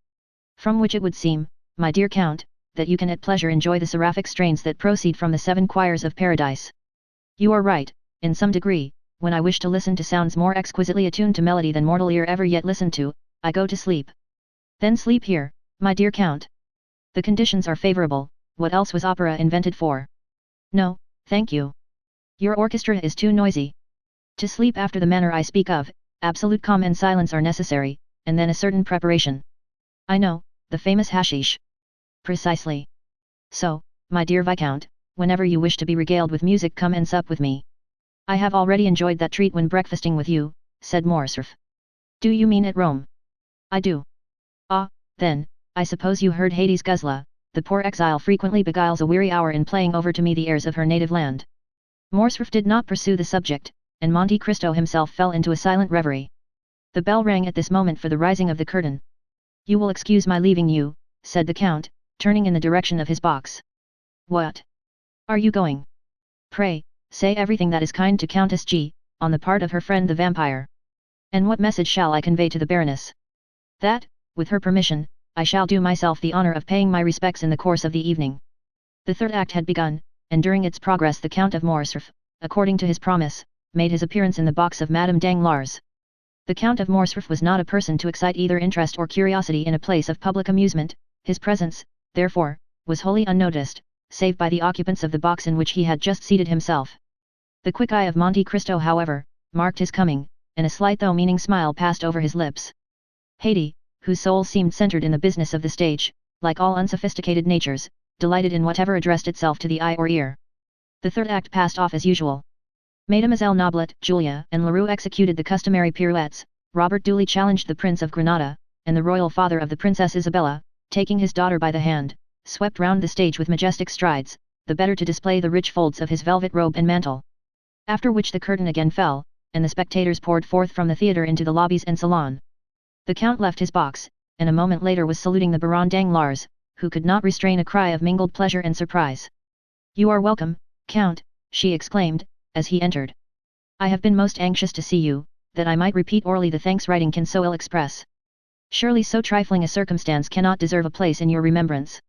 From which it would seem, my dear Count, that you can at pleasure enjoy the seraphic strains that proceed from the 7 choirs of paradise. You are right, in some degree. When I wish to listen to sounds more exquisitely attuned to melody than mortal ear ever yet listened to, I go to sleep. Then sleep here, my dear Count. The conditions are favorable. What else was opera invented for? No, thank you. Your orchestra is too noisy. To sleep after the manner I speak of, absolute calm and silence are necessary, and then a certain preparation. I know, the famous hashish. Precisely. So, my dear Viscount, whenever you wish to be regaled with music, come and sup with me. I have already enjoyed that treat when breakfasting with you, said Morcerf. Do you mean at Rome? I do. Ah, then, I suppose you heard Hades' Guzla, the poor exile frequently beguiles a weary hour in playing over to me the airs of her native land. Morcerf did not pursue the subject, and Monte Cristo himself fell into a silent reverie. The bell rang at this moment for the rising of the curtain. "You will excuse my leaving you," said the Count, turning in the direction of his box. "What? Are you going? Pray, say everything that is kind to Countess G, on the part of her friend the vampire. And what message shall I convey to the Baroness?" "That, with her permission, I shall do myself the honor of paying my respects in the course of the evening." The third act had begun, and during its progress the Count of Morcerf, according to his promise, made his appearance in the box of Madame Danglars. The Count of Morcerf was not a person to excite either interest or curiosity in a place of public amusement. His presence, therefore, was wholly unnoticed, save by the occupants of the box in which he had just seated himself. The quick eye of Monte Cristo, however, marked his coming, and a slight though meaning smile passed over his lips. Haydée, whose soul seemed centered in the business of the stage, like all unsophisticated natures, delighted in whatever addressed itself to the eye or ear. The third act passed off as usual. Mademoiselle Noblet, Julia, and Leroux executed the customary pirouettes. Robert duly challenged the Prince of Granada, and the royal father of the Princess Isabella, taking his daughter by the hand, swept round the stage with majestic strides, the better to display the rich folds of his velvet robe and mantle. After which the curtain again fell, and the spectators poured forth from the theatre into the lobbies and salon. The Count left his box, and a moment later was saluting the Baron Danglars, who could not restrain a cry of mingled pleasure and surprise. "You are welcome, Count," she exclaimed, as he entered. "I have been most anxious to see you, that I might repeat orally the thanks writing can so ill express. Surely so trifling a circumstance cannot deserve a place in your remembrance."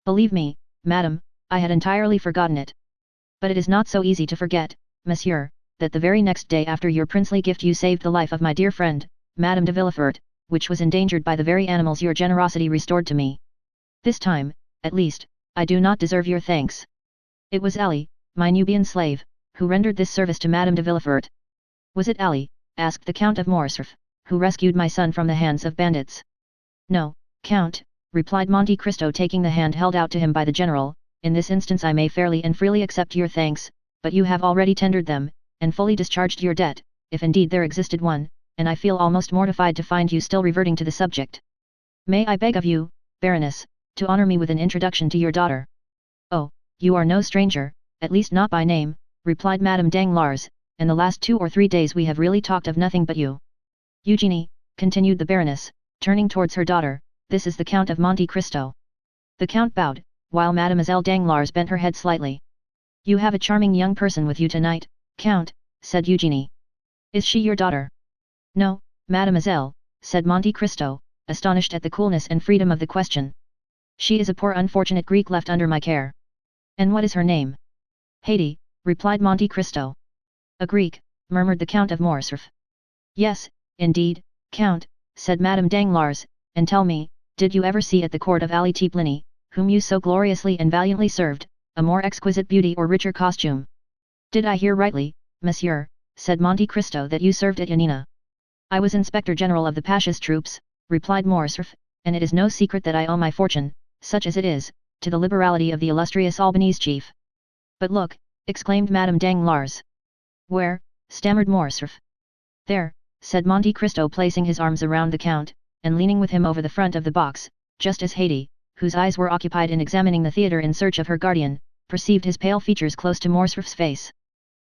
"Believe me, madam, I had entirely forgotten it. But it is not so easy to forget, monsieur, that the very next day after your princely gift you saved the life of my dear friend, Madame de Villefort, which was endangered by the very animals your generosity restored to me. This time, at least, I do not deserve your thanks. It was Ali, my Nubian slave, who rendered this service to Madame de Villefort." "Was it Ali," asked the Count of Morcerf, "who rescued my son from the hands of bandits?" "No, Count," replied Monte Cristo, taking the hand held out to him by the general. "In this instance I may fairly and freely accept your thanks, but you have already tendered them, and fully discharged your debt, if indeed there existed one, and I feel almost mortified to find you still reverting to the subject. May I beg of you, Baroness, to honor me with an introduction to your daughter?" "Oh, you are no stranger, at least not by name," replied Madame Danglars, "and the last 2 or 3 days we have really talked of nothing but you. Eugenie," continued the Baroness, turning towards her daughter, "this is the Count of Monte Cristo." The Count bowed, while Mademoiselle Danglars bent her head slightly. "You have a charming young person with you tonight, Count," said Eugenie. "Is she your daughter?" "No, mademoiselle," said Monte Cristo, astonished at the coolness and freedom of the question. "She is a poor unfortunate Greek left under my care." "And what is her name?" "Haydée," replied Monte Cristo. "A Greek," murmured the Count of Morcerf. "Yes, indeed, Count," said Madame Danglars, "and tell me, did you ever see at the court of Ali Teplini, whom you so gloriously and valiantly served, a more exquisite beauty or richer costume?" "Did I hear rightly, monsieur," said Monte Cristo, "that you served at Yanina?" "I was Inspector General of the Pasha's troops," replied Morcerf, "and it is no secret that I owe my fortune, such as it is, to the liberality of the illustrious Albanese chief." "But look," exclaimed Madame Danglars. "Where?" stammered Morcerf. "There," said Monte Cristo, placing his arms around the Count, and leaning with him over the front of the box, just as Haydée, whose eyes were occupied in examining the theatre in search of her guardian, perceived his pale features close to Morcerf's face.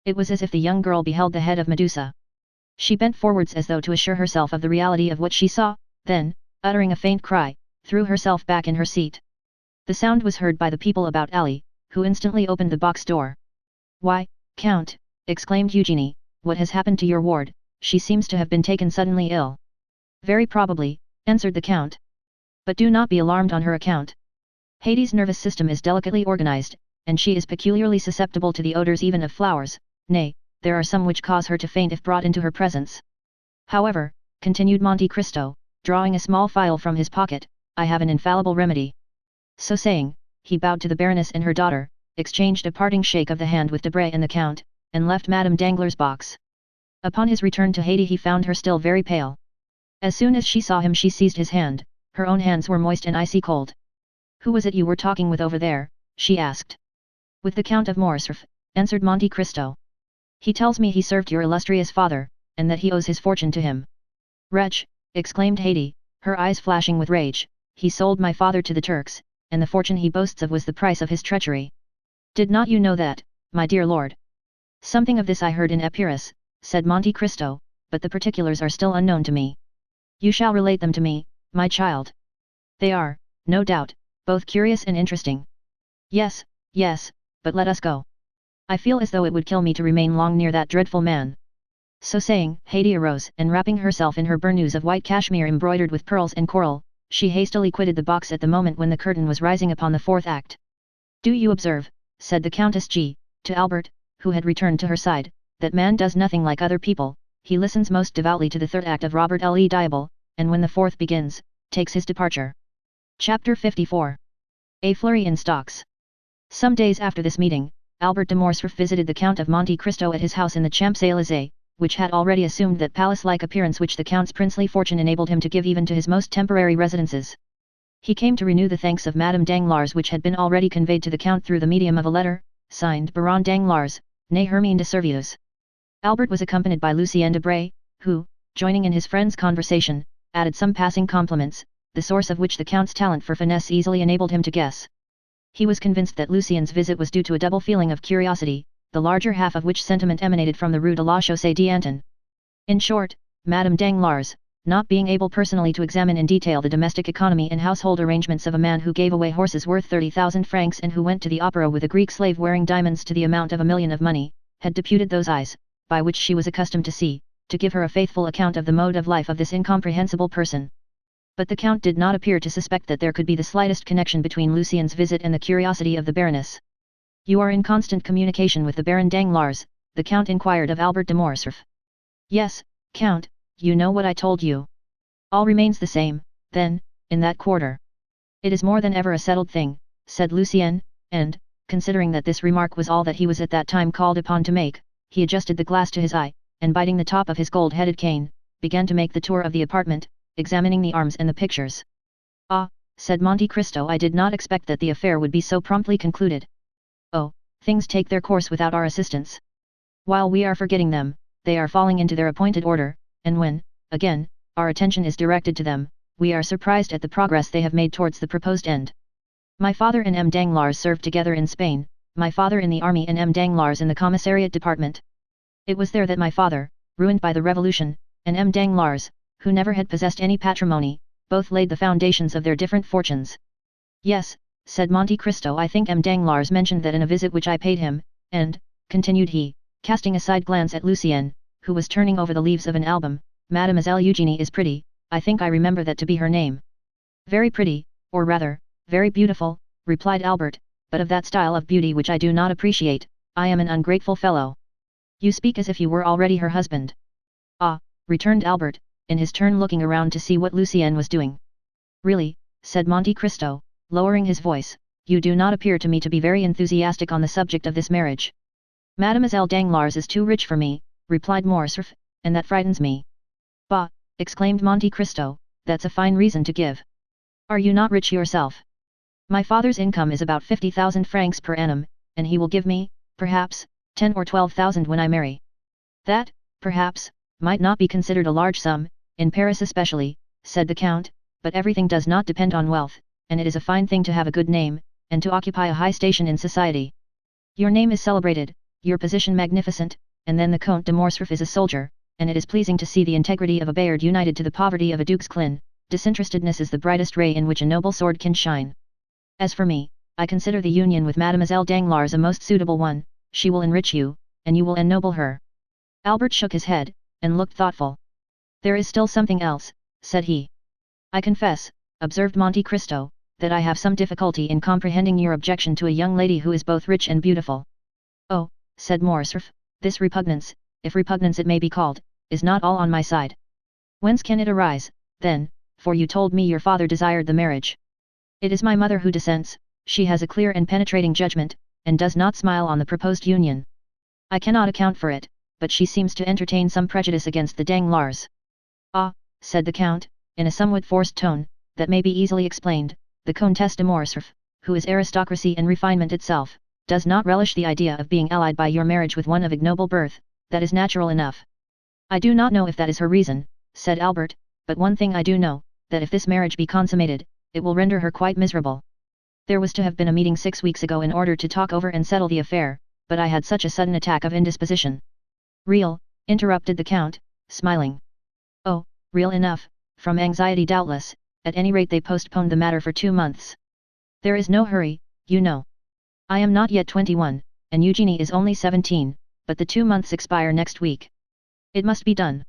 It was as if the young girl beheld the head of Medusa. She bent forwards as though to assure herself of the reality of what she saw, then, uttering a faint cry, threw herself back in her seat. The sound was heard by the people about Ali, who instantly opened the box door. "Why, Count," exclaimed Eugenie, "what has happened to your ward? She seems to have been taken suddenly ill." "Very probably," answered the Count. "But do not be alarmed on her account. Haydée's nervous system is delicately organized, and she is peculiarly susceptible to the odors even of flowers. Nay, there are some which cause her to faint if brought into her presence. However," continued Monte Cristo, drawing a small phial from his pocket, "I have an infallible remedy." So saying, he bowed to the Baroness and her daughter, exchanged a parting shake of the hand with Debray and the Count, and left Madame Danglars' box. Upon his return to Haydée he found her still very pale. As soon as she saw him she seized his hand, her own hands were moist and icy cold. "Who was it you were talking with over there?" she asked. "With the Count of Morcerf," answered Monte Cristo. "He tells me he served your illustrious father, and that he owes his fortune to him." "Wretch!" exclaimed Haydée, her eyes flashing with rage, "he sold my father to the Turks, and the fortune he boasts of was the price of his treachery. Did not you know that, my dear lord? Something of this I heard in Epirus, said Monte Cristo, but the particulars are still unknown to me. You shall relate them to me, my child. They are, no doubt, both curious and interesting. Yes, yes, but let us go. I feel as though it would kill me to remain long near that dreadful man. So saying, Haidee arose, and wrapping herself in her burnous of white cashmere embroidered with pearls and coral, she hastily quitted the box at the moment when the curtain was rising upon the fourth act. Do you observe, said the Countess G, to Albert, who had returned to her side, that man does nothing like other people, he listens most devoutly to the third act of Robert Le Diable, and when the fourth begins, takes his departure. Chapter 54. A flurry in stocks. Some days after this meeting, Albert de Morcerf visited the Count of Monte Cristo at his house in the Champs-Élysées, which had already assumed that palace-like appearance which the Count's princely fortune enabled him to give even to his most temporary residences. He came to renew the thanks of Madame Danglars which had been already conveyed to the Count through the medium of a letter, signed Baron Danglars, née Hermine de Servius. Albert was accompanied by Lucien Debray, who, joining in his friend's conversation, added some passing compliments, the source of which the Count's talent for finesse easily enabled him to guess. He was convinced that Lucien's visit was due to a double feeling of curiosity, the larger half of which sentiment emanated from the Rue de la Chaussée d'Antin. In short, Madame Danglars, not being able personally to examine in detail the domestic economy and household arrangements of a man who gave away horses worth 30,000 francs and who went to the opera with a Greek slave wearing diamonds to the amount of 1,000,000 of money, had deputed those eyes, by which she was accustomed to see, to give her a faithful account of the mode of life of this incomprehensible person. But the Count did not appear to suspect that there could be the slightest connection between Lucien's visit and the curiosity of the Baroness. You are in constant communication with the Baron Danglars, the Count inquired of Albert de Morcerf. Yes, Count, you know what I told you. All remains the same, then, in that quarter. It is more than ever a settled thing, said Lucien, and, considering that this remark was all that he was at that time called upon to make, he adjusted the glass to his eye, and biting the top of his gold-headed cane, began to make the tour of the apartment, examining the arms and the pictures. Ah, said Monte Cristo, I did not expect that the affair would be so promptly concluded. Oh, things take their course without our assistance. While we are forgetting them, they are falling into their appointed order, and when, again, our attention is directed to them, we are surprised at the progress they have made towards the proposed end. My father and M. Danglars served together in Spain, my father in the army and M. Danglars in the commissariat department. It was there that my father, ruined by the revolution, and M. Danglars, who never had possessed any patrimony, both laid the foundations of their different fortunes. Yes, said Monte Cristo, I think M. Danglars mentioned that in a visit which I paid him, and, continued he, casting a side glance at Lucien, who was turning over the leaves of an album, Mademoiselle Eugénie is pretty, I think I remember that to be her name. Very pretty, or rather, very beautiful, replied Albert, but of that style of beauty which I do not appreciate. I am an ungrateful fellow. You speak as if you were already her husband. Ah, returned Albert, in his turn looking around to see what Lucien was doing. Really, said Monte Cristo, lowering his voice, you do not appear to me to be very enthusiastic on the subject of this marriage. Mademoiselle Danglars is too rich for me, replied Morcerf, and that frightens me. Bah, exclaimed Monte Cristo, that's a fine reason to give. Are you not rich yourself? My father's income is about 50,000 francs per annum, and he will give me, perhaps, 10 or 12,000 when I marry. That, perhaps, might not be considered a large sum, in Paris especially, said the Count, but everything does not depend on wealth, and it is a fine thing to have a good name, and to occupy a high station in society. Your name is celebrated, your position magnificent, and then the Comte de Morcerf is a soldier, and it is pleasing to see the integrity of a Bayard united to the poverty of a Duke's Clan. Disinterestedness is the brightest ray in which a noble sword can shine. As for me, I consider the union with Mademoiselle Danglars a most suitable one, she will enrich you, and you will ennoble her. Albert shook his head, and looked thoughtful. There is still something else, said he. I confess, observed Monte Cristo, that I have some difficulty in comprehending your objection to a young lady who is both rich and beautiful. Oh, said Morcerf, this repugnance, if repugnance it may be called, is not all on my side. Whence can it arise, then, for you told me your father desired the marriage? It is my mother who dissents, she has a clear and penetrating judgment, and does not smile on the proposed union. I cannot account for it, but she seems to entertain some prejudice against the Danglars. Ah, said the Count, in a somewhat forced tone, that may be easily explained, the Comtesse de Morcerf, who is aristocracy and refinement itself, does not relish the idea of being allied by your marriage with one of ignoble birth, that is natural enough. I do not know if that is her reason, said Albert, but one thing I do know, that if this marriage be consummated, it will render her quite miserable. There was to have been a meeting 6 weeks ago in order to talk over and settle the affair, but I had such a sudden attack of indisposition. Real, interrupted the Count, smiling. Oh, real enough, from anxiety doubtless, at any rate they postponed the matter for 2 months. There is no hurry, you know. I am not yet 21, and Eugenie is only 17, but the 2 months expire next week. It must be done.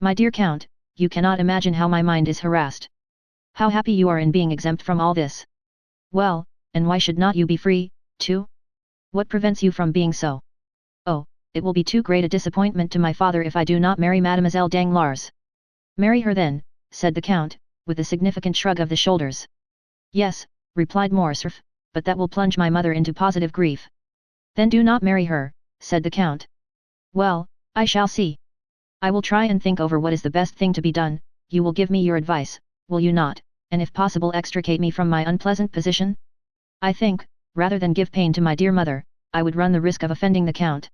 My dear Count, you cannot imagine how my mind is harassed. How happy you are in being exempt from all this. Well, and why should not you be free, too? What prevents you from being so? Oh, it will be too great a disappointment to my father if I do not marry Mademoiselle Danglars. Marry her then, said the Count, with a significant shrug of the shoulders. Yes, replied Morcerf, but that will plunge my mother into positive grief. Then do not marry her, said the Count. Well, I shall see. I will try and think over what is the best thing to be done. You will give me your advice, will you not, and if possible extricate me from my unpleasant position? I think, rather than give pain to my dear mother, I would run the risk of offending the Count.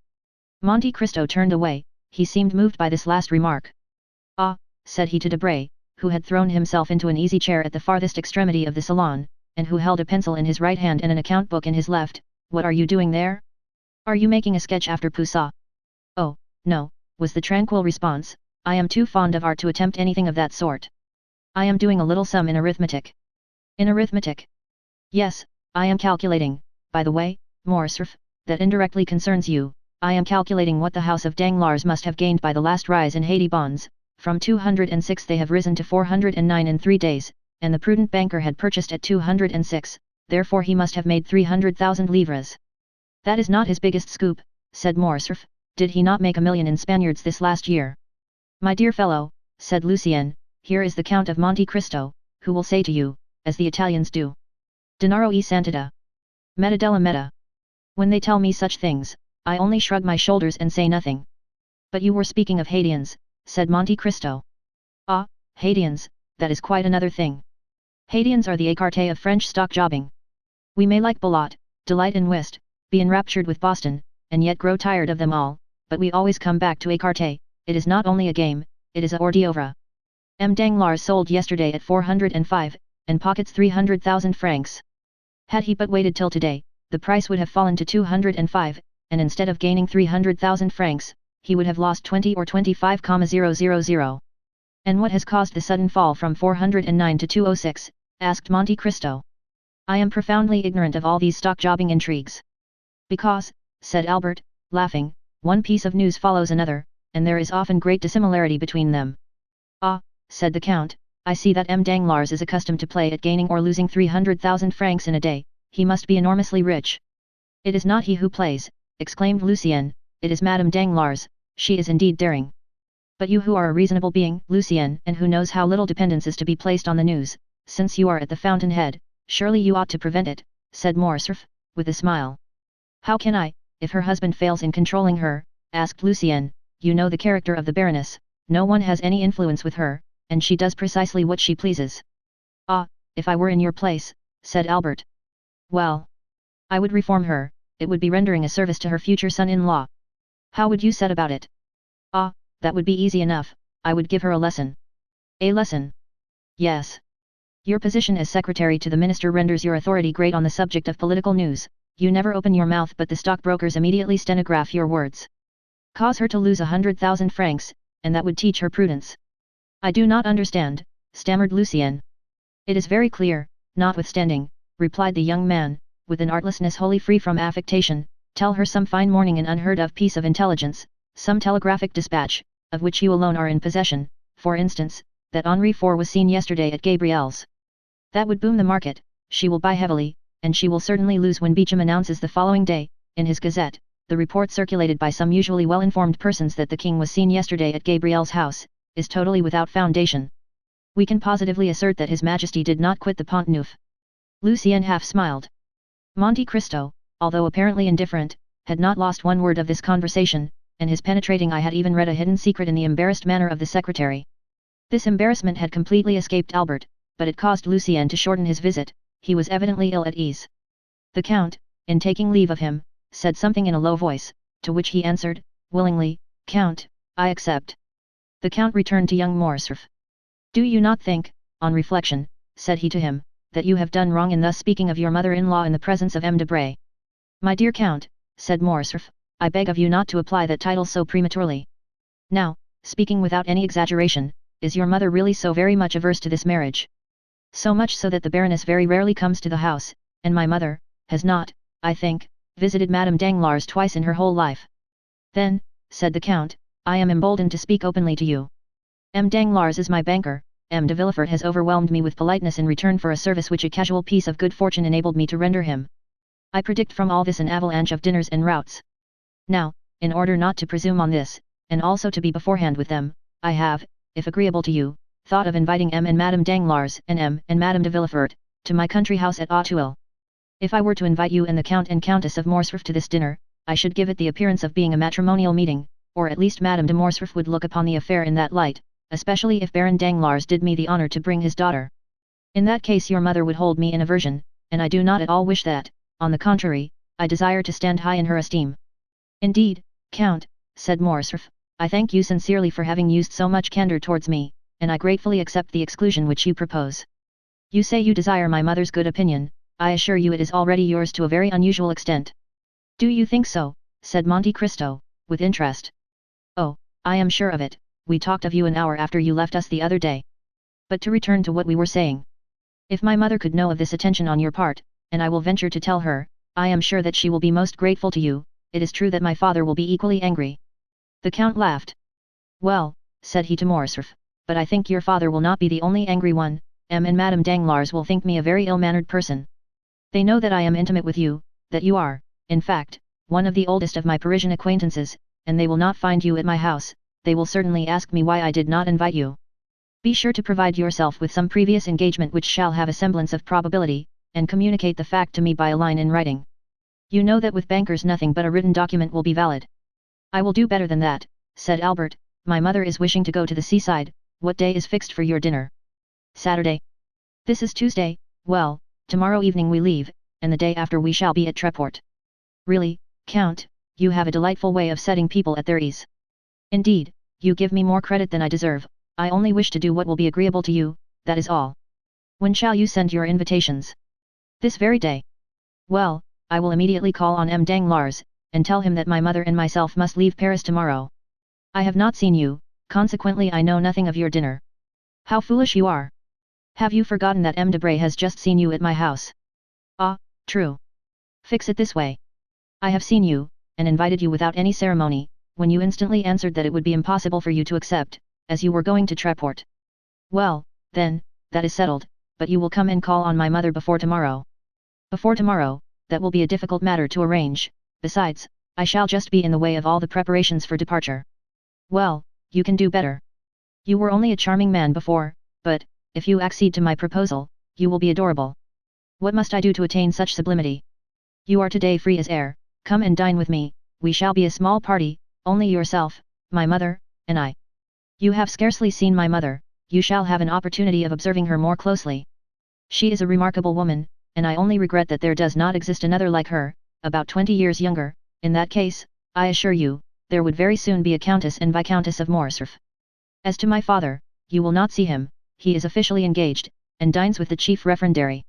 Monte Cristo turned away, he seemed moved by this last remark. Ah, said he to Debray, who had thrown himself into an easy chair at the farthest extremity of the salon, and who held a pencil in his right hand and an account book in his left, what are you doing there? Are you making a sketch after Poussin? Oh, no, was the tranquil response, I am too fond of art to attempt anything of that sort. I am doing a little sum in arithmetic. In arithmetic? Yes, I am calculating, by the way, Morcerf, that indirectly concerns you, I am calculating what the house of Danglars must have gained by the last rise in Haiti bonds, from 206 they have risen to 409 in 3 days, and the prudent banker had purchased at 206, therefore he must have made 300,000 livres. That is not his biggest scoop, said Morcerf, did he not make 1,000,000 in Spaniards this last year? My dear fellow, said Lucien, here is the Count of Monte Cristo, who will say to you, as the Italians do. Denaro e santità. Meta della meta. When they tell me such things, I only shrug my shoulders and say nothing. But you were speaking of Haitians, said Monte Cristo. Ah, Haitians, that is quite another thing. Haitians are the écarté of French stock jobbing. We may like Bellot, delight in whist, be enraptured with Boston, and yet grow tired of them all, but we always come back to écarté, it is not only a game, it is a hors d'oeuvre. M. Danglars sold yesterday at 405, and pockets 300,000 francs. Had he but waited till today, the price would have fallen to 205, and instead of gaining 300,000 francs, he would have lost 20 or 25,000. And what has caused the sudden fall from 409 to 206? Asked Monte Cristo. I am profoundly ignorant of all these stock jobbing intrigues. Because, said Albert, laughing, one piece of news follows another, and there is often great dissimilarity between them. Ah, said the Count, I see that M. Danglars is accustomed to play at gaining or losing 300,000 francs in a day, he must be enormously rich. It is not he who plays, exclaimed Lucien, it is Madame Danglars, she is indeed daring. But you who are a reasonable being, Lucien, and who knows how little dependence is to be placed on the news, since you are at the fountainhead, surely you ought to prevent it, said Morcerf, with a smile. How can I, if her husband fails in controlling her, asked Lucien, you know the character of the Baroness, no one has any influence with her, and she does precisely what she pleases. Ah, if I were in your place, said Albert. Well, I would reform her, it would be rendering a service to her future son-in-law. How would you set about it? Ah, that would be easy enough, I would give her a lesson. A lesson? Yes. Your position as secretary to the minister renders your authority great on the subject of political news, you never open your mouth but the stockbrokers immediately stenograph your words. Cause her to lose 100,000 francs, and that would teach her prudence. I do not understand, stammered Lucien. It is very clear, notwithstanding, replied the young man, with an artlessness wholly free from affectation, tell her some fine morning an unheard-of piece of intelligence, some telegraphic dispatch, of which you alone are in possession, for instance, that Henri IV was seen yesterday at Gabriel's. That would boom the market, she will buy heavily, and she will certainly lose when Beecham announces the following day, in his Gazette, the report circulated by some usually well-informed persons that the king was seen yesterday at Gabriel's house, is totally without foundation. We can positively assert that His Majesty did not quit the Pont Neuf. Lucien half smiled. Monte Cristo, although apparently indifferent, had not lost one word of this conversation, and his penetrating eye had even read a hidden secret in the embarrassed manner of the secretary. This embarrassment had completely escaped Albert, but it caused Lucien to shorten his visit, he was evidently ill at ease. The Count, in taking leave of him, said something in a low voice, to which he answered, willingly, Count, I accept. The Count returned to young Morcerf. Do you not think, on reflection, said he to him, that you have done wrong in thus speaking of your mother-in-law in the presence of M. de Bray. My dear Count, said Morcerf, I beg of you not to apply that title so prematurely. Now, speaking without any exaggeration, is your mother really so very much averse to this marriage? So much so that the Baroness very rarely comes to the house, and my mother has not, I think, visited Madame Danglars twice in her whole life. Then, said the Count, I am emboldened to speak openly to you. M. Danglars is my banker. M. de Villefort has overwhelmed me with politeness in return for a service which a casual piece of good fortune enabled me to render him. I predict from all this an avalanche of dinners and routs. Now, in order not to presume on this, and also to be beforehand with them, I have, if agreeable to you, thought of inviting M. and Madame Danglars and M. and Madame de Villefort to my country house at Auteuil. If I were to invite you and the Count and Countess of Morcerf to this dinner, I should give it the appearance of being a matrimonial meeting, or at least Madame de Morcerf would look upon the affair in that light, especially if Baron Danglars did me the honor to bring his daughter. In that case your mother would hold me in aversion, and I do not at all wish that. On the contrary, I desire to stand high in her esteem. Indeed, Count, said Morcerf, I thank you sincerely for having used so much candor towards me, and I gratefully accept the exclusion which you propose. You say you desire my mother's good opinion, I assure you it is already yours to a very unusual extent. Do you think so? Said Monte Cristo, with interest. Oh, I am sure of it, we talked of you an hour after you left us the other day. But to return to what we were saying. If my mother could know of this attention on your part, and I will venture to tell her, I am sure that she will be most grateful to you. It is true that my father will be equally angry. The Count laughed. Well, said he to Morcerf, but I think your father will not be the only angry one. M. and Madame Danglars will think me a very ill-mannered person. They know that I am intimate with you, that you are, in fact, one of the oldest of my Parisian acquaintances, and they will not find you at my house. They will certainly ask me why I did not invite you. Be sure to provide yourself with some previous engagement which shall have a semblance of probability, and communicate the fact to me by a line in writing. You know that with bankers nothing but a written document will be valid. I will do better than that, said Albert, my mother is wishing to go to the seaside. What day is fixed for your dinner? Saturday. This is Tuesday. Well, tomorrow evening we leave, and the day after we shall be at Treport. Really, Count, you have a delightful way of setting people at their ease. Indeed, you give me more credit than I deserve. I only wish to do what will be agreeable to you, that is all. When shall you send your invitations? This very day. Well, I will immediately call on M. Danglars, and tell him that my mother and myself must leave Paris tomorrow. I have not seen you, consequently I know nothing of your dinner. How foolish you are! Have you forgotten that M. de Bray has just seen you at my house? Ah, true. Fix it this way. I have seen you, and invited you without any ceremony, when you instantly answered that it would be impossible for you to accept, as you were going to Treport. Well, then, that is settled, but you will come and call on my mother before tomorrow. Before tomorrow, that will be a difficult matter to arrange, besides, I shall just be in the way of all the preparations for departure. Well, you can do better. You were only a charming man before, but, if you accede to my proposal, you will be adorable. What must I do to attain such sublimity? You are today free as air, come and dine with me, we shall be a small party, only yourself, my mother, and I. You have scarcely seen my mother, you shall have an opportunity of observing her more closely. She is a remarkable woman, and I only regret that there does not exist another like her, about 20 years younger. In that case, I assure you, there would very soon be a Countess and Viscountess of Morcerf. As to my father, you will not see him, he is officially engaged, and dines with the chief referendary.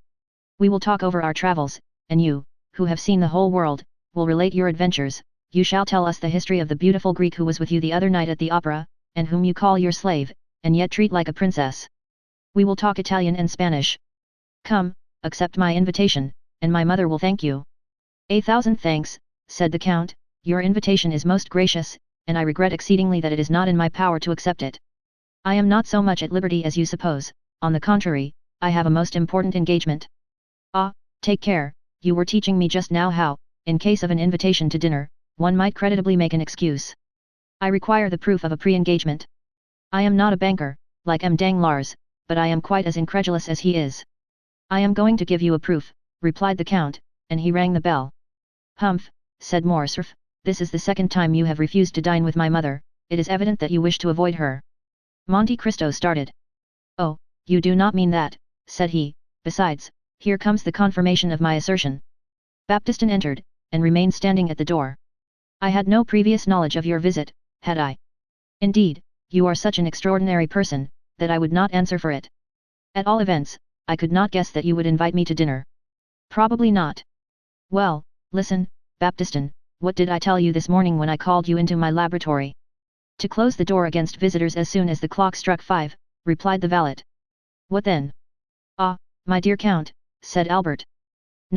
We will talk over our travels, and you, who have seen the whole world, will relate your adventures. You shall tell us the history of the beautiful Greek who was with you the other night at the opera, and whom you call your slave, and yet treat like a princess. We will talk Italian and Spanish. Come, accept my invitation, and my mother will thank you. 1,000 thanks, said the Count, your invitation is most gracious, and I regret exceedingly that it is not in my power to accept it. I am not so much at liberty as you suppose, on the contrary, I have a most important engagement. Ah, take care, you were teaching me just now how, in case of an invitation to dinner, one might creditably make an excuse. I require the proof of a pre-engagement. I am not a banker, like M. Danglars, but I am quite as incredulous as he is. I am going to give you a proof, replied the Count, and he rang the bell. Humph, said Morcerf, this is the second time you have refused to dine with my mother, it is evident that you wish to avoid her. Monte Cristo started. Oh, you do not mean that, said he, besides, here comes the confirmation of my assertion. Baptistin entered, and remained standing at the door. I had no previous knowledge of your visit, had I? Indeed, you are such an extraordinary person, that I would not answer for it. At all events, I could not guess that you would invite me to dinner. Probably not. Well, listen, Baptistin, what did I tell you this morning when I called you into my laboratory? To close the door against visitors as soon as the clock struck 5, replied the valet. What then? Ah, my dear Count, said Albert.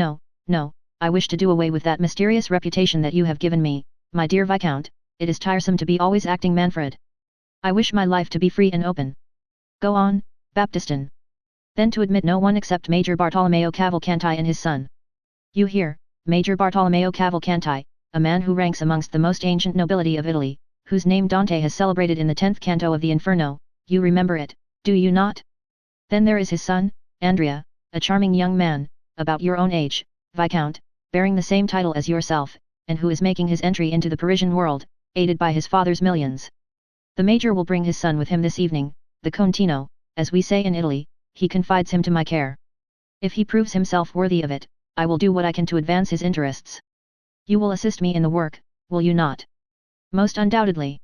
No, no, I wish to do away with that mysterious reputation that you have given me, my dear Viscount. It is tiresome to be always acting Manfred. I wish my life to be free and open. Go on, Baptistin. Then to admit no one except Major Bartolomeo Cavalcanti and his son. You hear, Major Bartolomeo Cavalcanti, a man who ranks amongst the most ancient nobility of Italy, whose name Dante has celebrated in the 10th canto of the Inferno, you remember it, do you not? Then there is his son, Andrea, a charming young man, about your own age, Viscount, bearing the same title as yourself, and who is making his entry into the Parisian world, aided by his father's millions. The Major will bring his son with him this evening, the Contino, as we say in Italy. He confides him to my care. If he proves himself worthy of it, I will do what I can to advance his interests. You will assist me in the work, will you not? Most undoubtedly.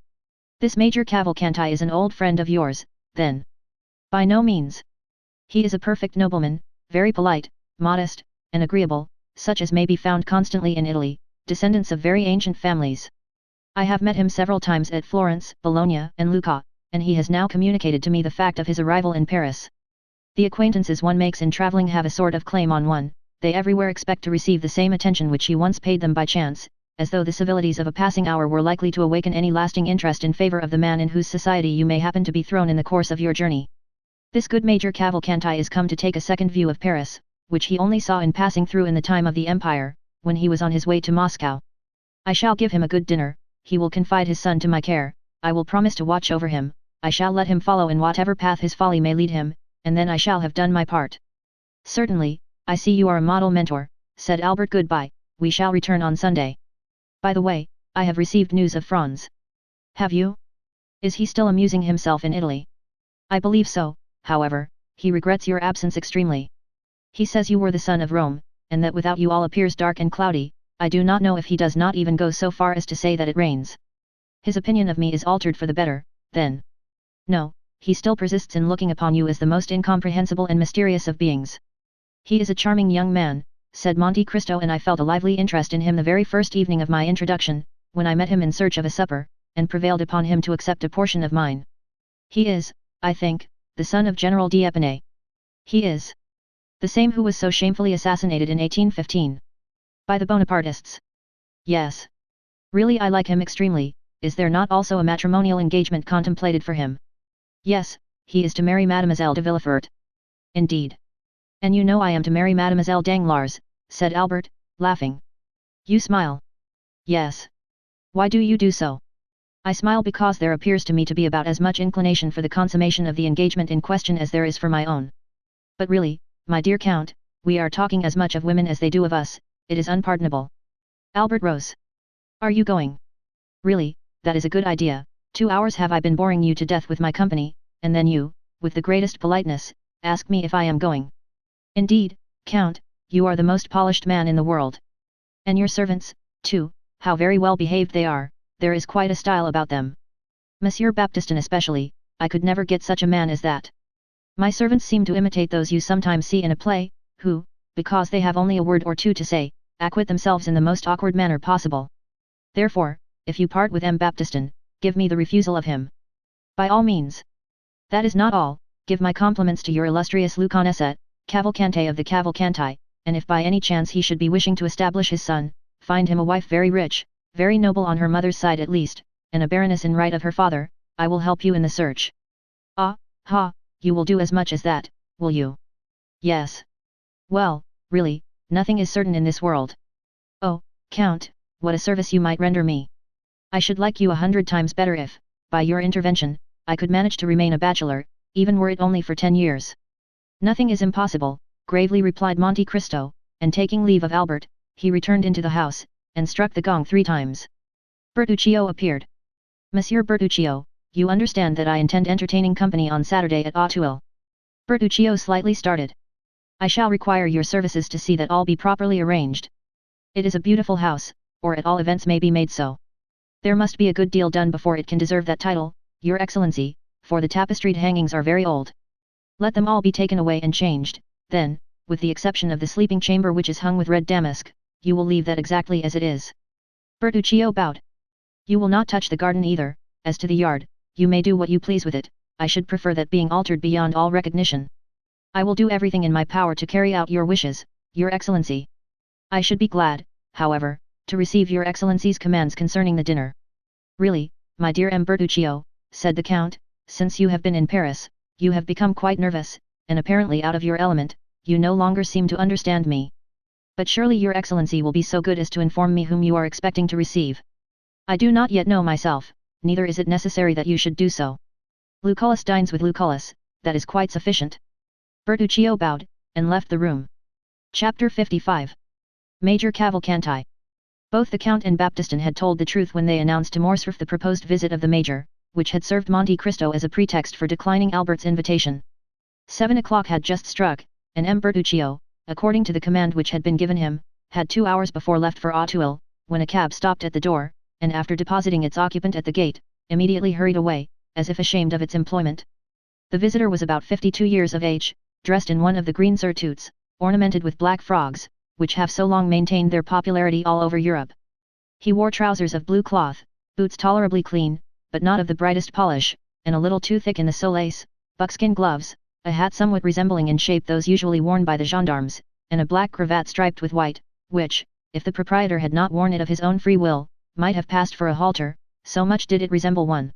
This Major Cavalcanti is an old friend of yours, then? By no means. He is a perfect nobleman, very polite, modest, and agreeable, such as may be found constantly in Italy, descendants of very ancient families. I have met him several times at Florence, Bologna, and Lucca, and he has now communicated to me the fact of his arrival in Paris. The acquaintances one makes in travelling have a sort of claim on one, they everywhere expect to receive the same attention which he once paid them by chance, as though the civilities of a passing hour were likely to awaken any lasting interest in favour of the man in whose society you may happen to be thrown in the course of your journey. This good Major Cavalcanti is come to take a second view of Paris, which he only saw in passing through in the time of the Empire, when he was on his way to Moscow. I shall give him a good dinner, he will confide his son to my care, I will promise to watch over him, I shall let him follow in whatever path his folly may lead him, and then I shall have done my part. Certainly, I see you are a model mentor, said Albert. Goodbye, we shall return on Sunday. By the way, I have received news of Franz. Have you? Is he still amusing himself in Italy? I believe so, however, he regrets your absence extremely. He says you were the son of Rome, and that without you all appears dark and cloudy. I do not know if he does not even go so far as to say that it rains. His opinion of me is altered for the better, then. No, he still persists in looking upon you as the most incomprehensible and mysterious of beings. He is a charming young man, said Monte Cristo, and I felt a lively interest in him the very first evening of my introduction, when I met him in search of a supper, and prevailed upon him to accept a portion of mine. He is, I think, the son of General d'Épinay. He is the same who was so shamefully assassinated in 1815. By the Bonapartists. Yes. Really I like him extremely. Is there not also a matrimonial engagement contemplated for him? Yes, he is to marry Mademoiselle de Villefort. Indeed. And you know I am to marry Mademoiselle Danglars, said Albert, laughing. You smile. Yes. Why do you do so? I smile because there appears to me to be about as much inclination for the consummation of the engagement in question as there is for my own. But really, my dear Count, we are talking as much of women as they do of us, it is unpardonable. Albert rose. Are you going? Really, that is a good idea. 2 hours have I been boring you to death with my company, and then you, with the greatest politeness, ask me if I am going. Indeed, Count, you are the most polished man in the world. And your servants, too, how very well behaved they are, there is quite a style about them. Monsieur Baptistin especially, I could never get such a man as that. My servants seem to imitate those you sometimes see in a play, who, because they have only a word or two to say, acquit themselves in the most awkward manner possible. Therefore, if you part with M. Baptistin, give me the refusal of him. By all means. That is not all, give my compliments to your illustrious Lucanesset, Cavalcante of the Cavalcanti, and if by any chance he should be wishing to establish his son, find him a wife very rich, very noble on her mother's side at least, and a baroness in right of her father, I will help you in the search. Ah, ha, you will do as much as that, will you? Yes. Well, really, nothing is certain in this world. Oh, Count, what a service you might render me. I should like you 100 times better if, by your intervention, I could manage to remain a bachelor, even were it only for 10 years. Nothing is impossible, gravely replied Monte Cristo, and taking leave of Albert, he returned into the house, and struck the gong 3 times. Bertuccio appeared. Monsieur Bertuccio, you understand that I intend entertaining company on Saturday at Auteuil. Bertuccio slightly started. I shall require your services to see that all be properly arranged. It is a beautiful house, or at all events may be made so. There must be a good deal done before it can deserve that title, Your Excellency, for the tapestried hangings are very old. Let them all be taken away and changed, then, with the exception of the sleeping chamber which is hung with red damask, you will leave that exactly as it is. Bertuccio bowed. You will not touch the garden either. As to the yard, you may do what you please with it. I should prefer that being altered beyond all recognition. I will do everything in my power to carry out your wishes, Your Excellency. I should be glad, however, to receive Your Excellency's commands concerning the dinner. Really, my dear M. Bertuccio, said the Count, since you have been in Paris, you have become quite nervous, and apparently out of your element, you no longer seem to understand me. But surely Your Excellency will be so good as to inform me whom you are expecting to receive. I do not yet know myself, neither is it necessary that you should do so. Lucullus dines with Lucullus, that is quite sufficient. Bertuccio bowed, and left the room. Chapter 55. Major Cavalcanti. Both the Count and Baptistin had told the truth when they announced to Morcerf the proposed visit of the Major, which had served Monte Cristo as a pretext for declining Albert's invitation. 7 o'clock had just struck, and M. Bertuccio, according to the command which had been given him, had 2 hours before left for Auteuil, when a cab stopped at the door, and after depositing its occupant at the gate, immediately hurried away, as if ashamed of its employment. The visitor was about 52 years of age, dressed in one of the green surtouts, ornamented with black frogs, which have so long maintained their popularity all over Europe. He wore trousers of blue cloth, boots tolerably clean, but not of the brightest polish, and a little too thick in the solace, buckskin gloves, a hat somewhat resembling in shape those usually worn by the gendarmes, and a black cravat striped with white, which, if the proprietor had not worn it of his own free will, might have passed for a halter, so much did it resemble one.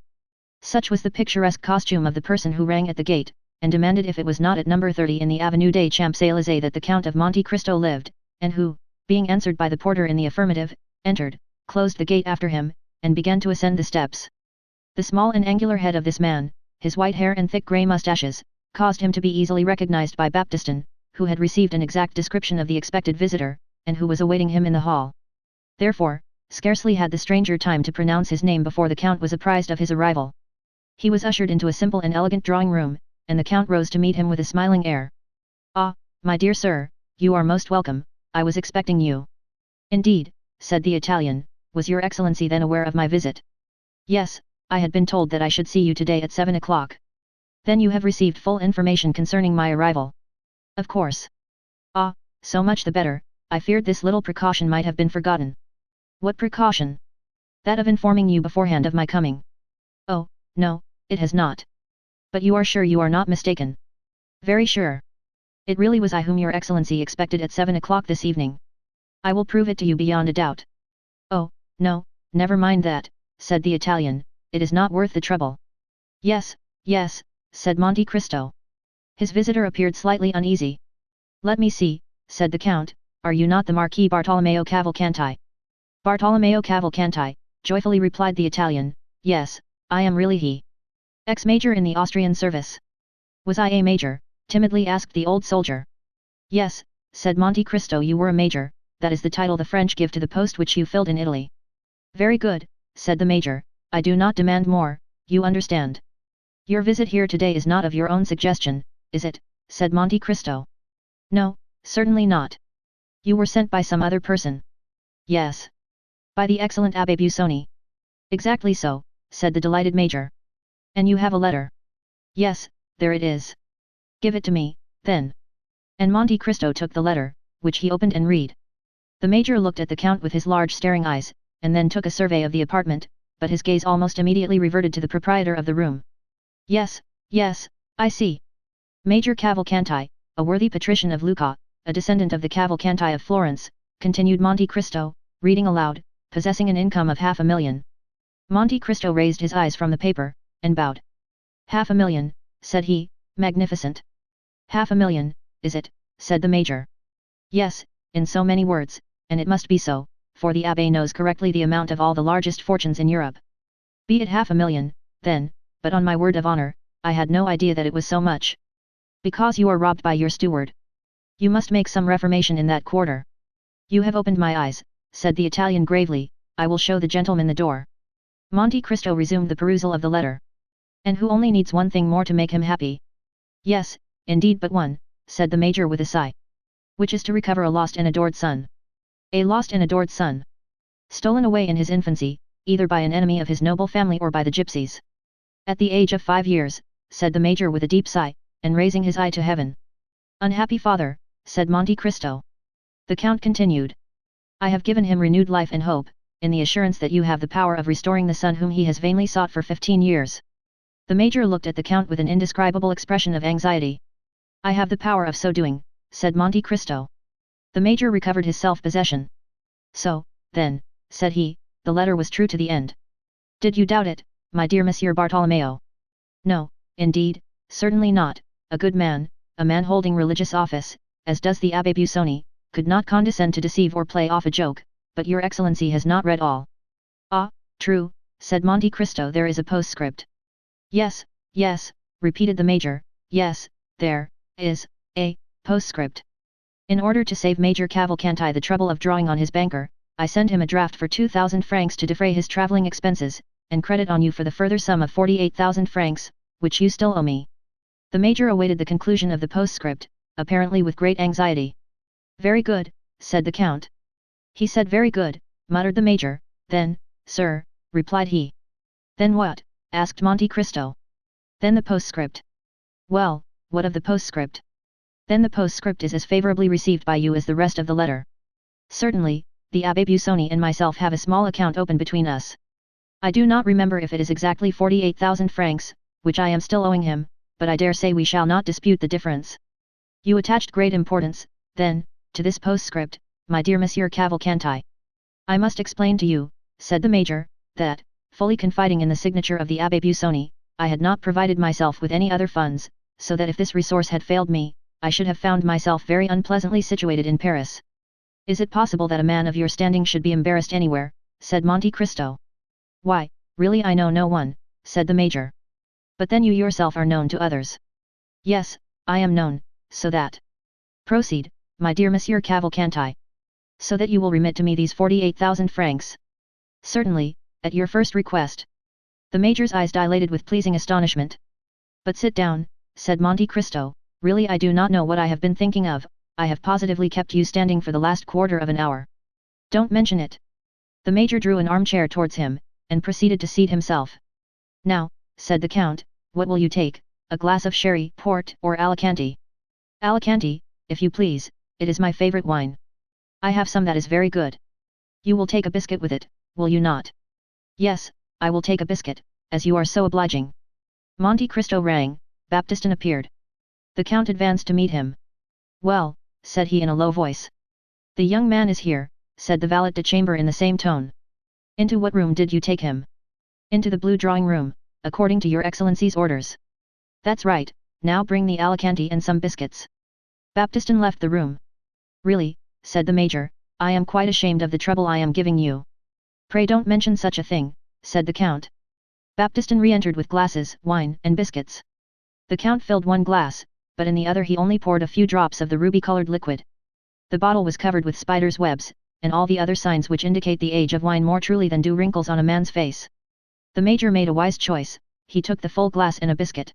Such was the picturesque costume of the person who rang at the gate, and demanded if it was not at number 30 in the Avenue des Champs-Élysées that the Count of Monte Cristo lived, and who, being answered by the porter in the affirmative, entered, closed the gate after him, and began to ascend the steps. The small and angular head of this man, his white hair and thick grey moustaches, caused him to be easily recognized by Baptistin, who had received an exact description of the expected visitor, and who was awaiting him in the hall. Therefore, scarcely had the stranger time to pronounce his name before the Count was apprised of his arrival. He was ushered into a simple and elegant drawing room, and the Count rose to meet him with a smiling air. "Ah, my dear sir, you are most welcome, I was expecting you." "Indeed," said the Italian, "was your Excellency then aware of my visit?" "Yes, I had been told that I should see you today at 7 o'clock. "Then you have received full information concerning my arrival?" "Of course." "Ah, so much the better, I feared this little precaution might have been forgotten." "What precaution?" "That of informing you beforehand of my coming." "Oh, no, it has not." "But you are sure you are not mistaken?" "Very sure. It really was I whom your Excellency expected at 7 o'clock this evening. I will prove it to you beyond a doubt." "Oh, no, never mind that," said the Italian, "it is not worth the trouble." "Yes, yes," said Monte Cristo. His visitor appeared slightly uneasy. "Let me see," said the Count, "are you not the Marquis Bartolomeo Cavalcanti?" "Bartolomeo Cavalcanti," joyfully replied the Italian, "yes, I am really he. Ex-major in the Austrian service." "Was I a major?" timidly asked the old soldier. "Yes," said Monte Cristo, "you were a major, that is the title the French give to the post which you filled in Italy." "Very good," said the major, "I do not demand more, you understand." "Your visit here today is not of your own suggestion, is it?" said Monte Cristo. "No, certainly not." "You were sent by some other person?" "Yes." "By the excellent Abbé Busoni." "Exactly so," said the delighted major. "And you have a letter?" "Yes, there it is." "Give it to me, then." And Monte Cristo took the letter, which he opened and read. The major looked at the Count with his large staring eyes, and then took a survey of the apartment, but his gaze almost immediately reverted to the proprietor of the room. "Yes, yes, I see. Major Cavalcanti, a worthy patrician of Lucca, a descendant of the Cavalcanti of Florence," continued Monte Cristo, reading aloud, "possessing an income of 500,000. Monte Cristo raised his eyes from the paper, and bowed. "500,000, said he, "magnificent." "500,000, is it?" said the major. "Yes, in so many words, and it must be so, for the Abbé knows correctly the amount of all the largest fortunes in Europe." "Be it 500,000, then, but on my word of honor, I had no idea that it was so much." "Because you are robbed by your steward. You must make some reformation in that quarter." "You have opened my eyes," said the Italian gravely, "I will show the gentleman the door." Monte Cristo resumed the perusal of the letter. "And who only needs one thing more to make him happy?" "Yes, indeed, but one," said the major with a sigh. "Which is to recover a lost and adored son." "A lost and adored son? Stolen away in his infancy, either by an enemy of his noble family or by the gypsies." "At the age of 5 years," said the major with a deep sigh, and raising his eye to heaven. Unhappy father, said Monte Cristo. The Count continued. I have given him renewed life and hope, in the assurance that you have the power of restoring the son whom he has vainly sought for 15 years. The Major looked at the Count with an indescribable expression of anxiety. I have the power of so doing, said Monte Cristo. The Major recovered his self-possession. So, then, said he, the letter was true to the end. Did you doubt it, my dear Monsieur Bartolomeo? No, indeed, certainly not. A good man, a man holding religious office, as does the Abbé Busoni, could not condescend to deceive or play off a joke, but your Excellency has not read all. Ah, true, said Monte Cristo, there is a postscript. Yes, yes, repeated the Major, yes, there is a postscript. In order to save Major Cavalcanti the trouble of drawing on his banker, I send him a draft for 2,000 francs to defray his travelling expenses, and credit on you for the further sum of 48,000 francs, which you still owe me. The Major awaited the conclusion of the postscript, apparently with great anxiety. Very good, said the Count. He said very good, muttered the Major, then, sir, replied he. Then what? Asked Monte Cristo. Then the postscript. Well, what of the postscript? Then the postscript is as favourably received by you as the rest of the letter. Certainly, the Abbé Busoni and myself have a small account open between us. I do not remember if it is exactly 48,000 francs, which I am still owing him, but I dare say we shall not dispute the difference. You attached great importance, then, to this postscript, my dear Monsieur Cavalcanti. I must explain to you, said the Major, that, fully confiding in the signature of the Abbé Busoni, I had not provided myself with any other funds, so that if this resource had failed me, I should have found myself very unpleasantly situated in Paris. Is it possible that a man of your standing should be embarrassed anywhere, said Monte Cristo. Why, really I know no one, said the Major. But then you yourself are known to others. Yes, I am known, so that. Proceed, my dear Monsieur Cavalcanti. So that you will remit to me these 48,000 francs. Certainly, at your first request. The Major's eyes dilated with pleasing astonishment. But sit down, said Monte Cristo, really I do not know what I have been thinking of, I have positively kept you standing for the last quarter of an hour. Don't mention it. The Major drew an armchair towards him, and proceeded to seat himself. Now, said the Count, what will you take, a glass of sherry, port, or Alicante? Alicante, if you please, it is my favourite wine. I have some that is very good. You will take a biscuit with it, will you not? Yes, I will take a biscuit, as you are so obliging. Monte Cristo rang, Baptistin appeared. The Count advanced to meet him. Well, said he in a low voice. The young man is here, said the valet de chambre in the same tone. Into what room did you take him? Into the blue drawing room, according to your Excellency's orders. That's right, now bring the Alicante and some biscuits. Baptistin left the room. Really, said the Major, I am quite ashamed of the trouble I am giving you. Pray don't mention such a thing, said the Count. Baptistin re-entered with glasses, wine, and biscuits. The Count filled one glass, but in the other he only poured a few drops of the ruby-coloured liquid. The bottle was covered with spiders' webs, and all the other signs which indicate the age of wine more truly than do wrinkles on a man's face. The Major made a wise choice, he took the full glass and a biscuit.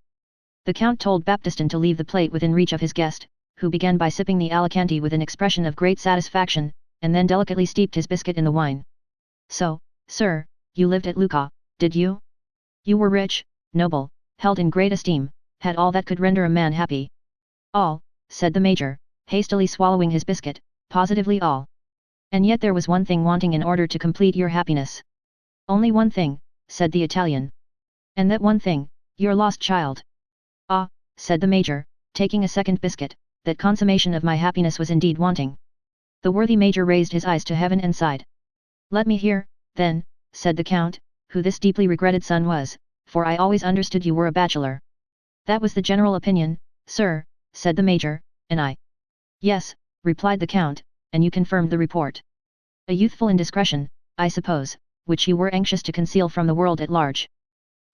The Count told Baptistin to leave the plate within reach of his guest, who began by sipping the Alicante with an expression of great satisfaction, and then delicately steeped his biscuit in the wine. So, sir, you lived at Lucca, did you? You were rich, noble, held in great esteem, had all that could render a man happy. All, said the Major, hastily swallowing his biscuit, positively all. And yet there was one thing wanting in order to complete your happiness. Only one thing, said the Italian. And that one thing, your lost child. Ah, said the Major, taking a second biscuit, that consummation of my happiness was indeed wanting. The worthy Major raised his eyes to heaven and sighed. Let me hear, then, said the Count, who this deeply regretted son was, for I always understood you were a bachelor. That was the general opinion, sir, said the Major, and I. Yes, replied the Count, and you confirmed the report. A youthful indiscretion, I suppose, which you were anxious to conceal from the world at large.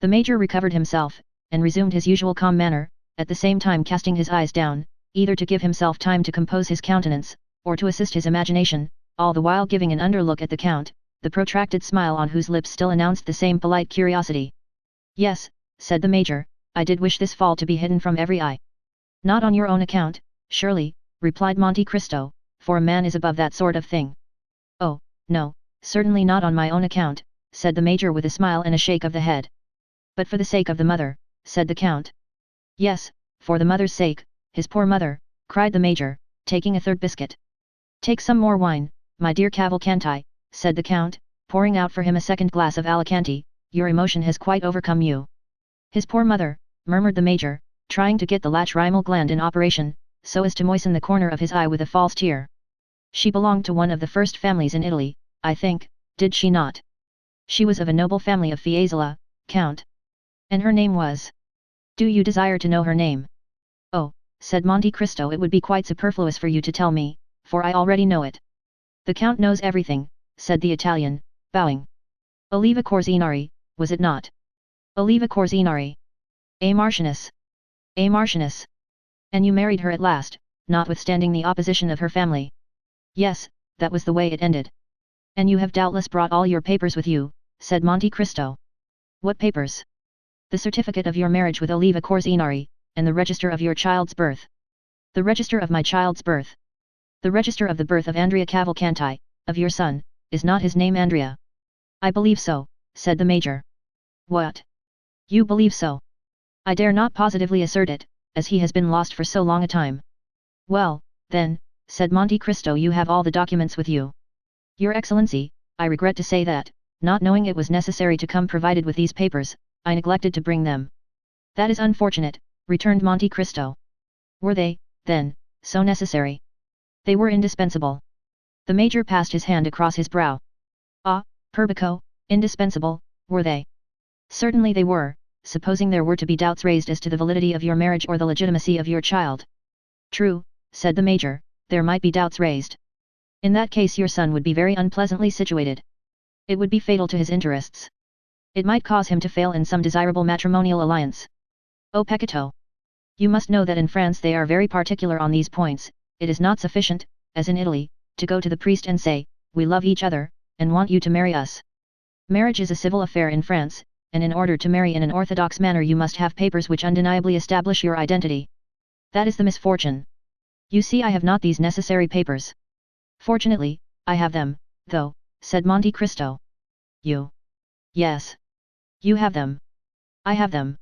The Major recovered himself, and resumed his usual calm manner, at the same time casting his eyes down, either to give himself time to compose his countenance, or to assist his imagination, all the while giving an underlook at the Count, the protracted smile on whose lips still announced the same polite curiosity. Yes, said the Major, I did wish this fall to be hidden from every eye. Not on your own account, surely, replied Monte Cristo, for a man is above that sort of thing. Oh, no, certainly not on my own account, said the Major with a smile and a shake of the head. But for the sake of the mother, said the Count. Yes, for the mother's sake, his poor mother, cried the major, taking a third biscuit. Take some more wine, my dear Cavalcanti, said the count, pouring out for him a second glass of Alicante. Your emotion has quite overcome you. His poor mother, murmured the major, trying to get the lacrimal gland in operation, so as to moisten the corner of his eye with a false tear. She belonged to one of the first families in Italy, I think, did she not? She was of a noble family of Fiesole, Count. And her name was? Do you desire to know her name? Oh, said Monte Cristo, it would be quite superfluous for you to tell me, for I already know it. The Count knows everything, said the Italian, bowing. Oliva Corsinari, was it not? Oliva Corsinari. A Marchioness. A Marchioness. And you married her at last, notwithstanding the opposition of her family. Yes, that was the way it ended. And you have doubtless brought all your papers with you, said Monte Cristo. What papers? The certificate of your marriage with Oliva Corsinari, and the register of your child's birth. The register of my child's birth. The register of the birth of Andrea Cavalcanti, of your son, is not his name Andrea? I believe so, said the major. What? You believe so? I dare not positively assert it, as he has been lost for so long a time. Well, then, said Monte Cristo, you have all the documents with you. Your Excellency, I regret to say that, not knowing it was necessary to come provided with these papers, I neglected to bring them. That is unfortunate, returned Monte Cristo. Were they, then, so necessary? They were indispensable. The major passed his hand across his brow. Ah, Perbico, indispensable, were they? Certainly they were, supposing there were to be doubts raised as to the validity of your marriage or the legitimacy of your child. True, said the major, there might be doubts raised. In that case your son would be very unpleasantly situated. It would be fatal to his interests. It might cause him to fail in some desirable matrimonial alliance. Oh peccato! You must know that in France they are very particular on these points. It is not sufficient, as in Italy, to go to the priest and say, we love each other, and want you to marry us. Marriage is a civil affair in France, and in order to marry in an orthodox manner you must have papers which undeniably establish your identity. That is the misfortune. You see I have not these necessary papers. Fortunately, I have them, though, said Monte Cristo. You? Yes. You have them. I have them.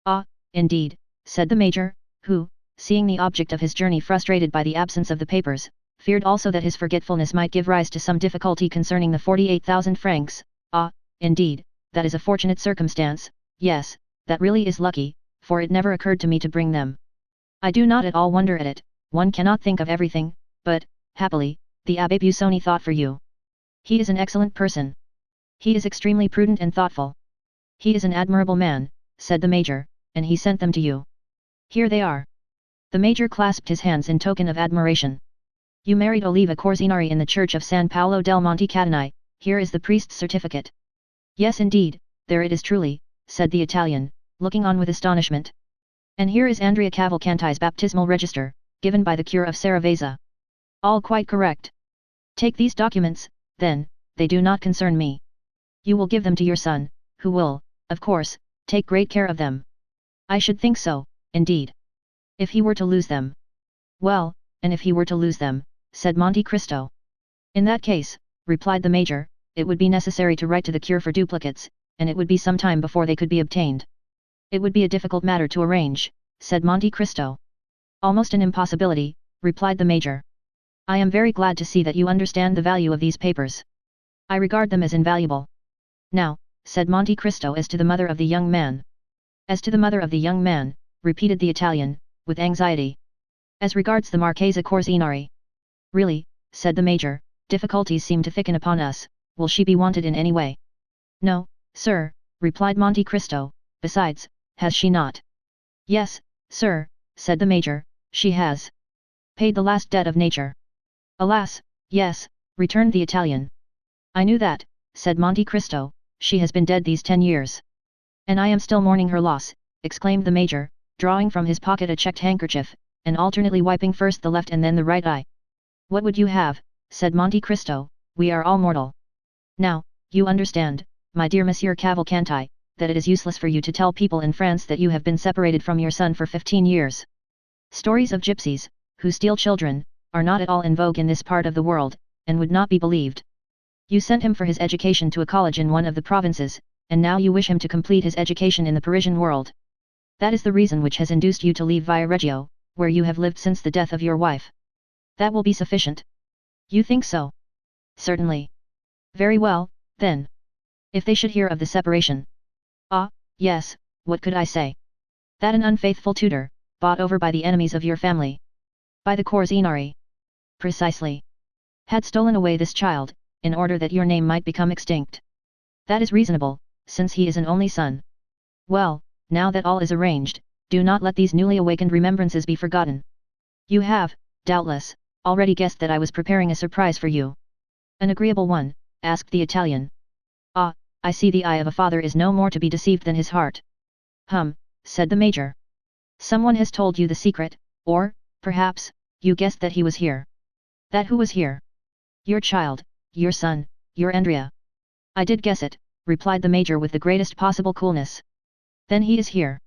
Ah, indeed, said the major, who, seeing the object of his journey frustrated by the absence of the papers, feared also that his forgetfulness might give rise to some difficulty concerning the 48,000 francs. Ah, indeed, that is a fortunate circumstance. Yes, that really is lucky, for it never occurred to me to bring them. I do not at all wonder at it, one cannot think of everything, but, happily, the Abbé Busoni thought for you. He is an excellent person. He is extremely prudent and thoughtful. He is an admirable man, said the major, and he sent them to you. Here they are. The major clasped his hands in token of admiration. You married Oliva Corsinari in the church of San Paolo del Monte Catenai, here is the priest's certificate. Yes indeed, there it is truly, said the Italian, looking on with astonishment. And here is Andrea Cavalcanti's baptismal register, given by the cure of Saravezza. All quite correct. Take these documents, then, they do not concern me. You will give them to your son, who will, of course, take great care of them. I should think so, indeed. If he were to lose them. Well, and if he were to lose them, said Monte Cristo. In that case, replied the major, it would be necessary to write to the cure for duplicates, and it would be some time before they could be obtained. It would be a difficult matter to arrange, said Monte Cristo. Almost an impossibility, replied the major. I am very glad to see that you understand the value of these papers. I regard them as invaluable. Now, said Monte Cristo as to the mother of the young man. As to the mother of the young man, repeated the Italian, with anxiety. As regards the Marchesa Corsinari. Really, said the major, difficulties seem to thicken upon us. Will she be wanted in any way? No, sir, replied Monte Cristo, besides, has she not? Yes, sir, said the major, she has. Paid the last debt of nature. Alas, yes, returned the Italian. I knew that, said Monte Cristo, she has been dead these 10 years. And I am still mourning her loss, exclaimed the major, drawing from his pocket a checked handkerchief, and alternately wiping first the left and then the right eye. What would you have, said Monte Cristo, we are all mortal. Now, you understand, my dear Monsieur Cavalcanti, that it is useless for you to tell people in France that you have been separated from your son for 15 years. Stories of gypsies, who steal children, are not at all in vogue in this part of the world, and would not be believed. You sent him for his education to a college in one of the provinces, and now you wish him to complete his education in the Parisian world. That is the reason which has induced you to leave Viareggio, where you have lived since the death of your wife. That will be sufficient. You think so? Certainly. Very well, then. If they should hear of the separation. Ah, yes, what could I say? That an unfaithful tutor, bought over by the enemies of your family. By the Corsinari. Precisely. Had stolen away this child, in order that your name might become extinct. That is reasonable, since he is an only son. Well, now that all is arranged, do not let these newly awakened remembrances be forgotten. You have, doubtless, already guessed that I was preparing a surprise for you. An agreeable one, asked the Italian. Ah, I see the eye of a father is no more to be deceived than his heart. Said the major. Someone has told you the secret, or, perhaps, you guessed that he was here. That who was here? Your child, your son, your Andrea. I did guess it, replied the major with the greatest possible coolness. Then he is here.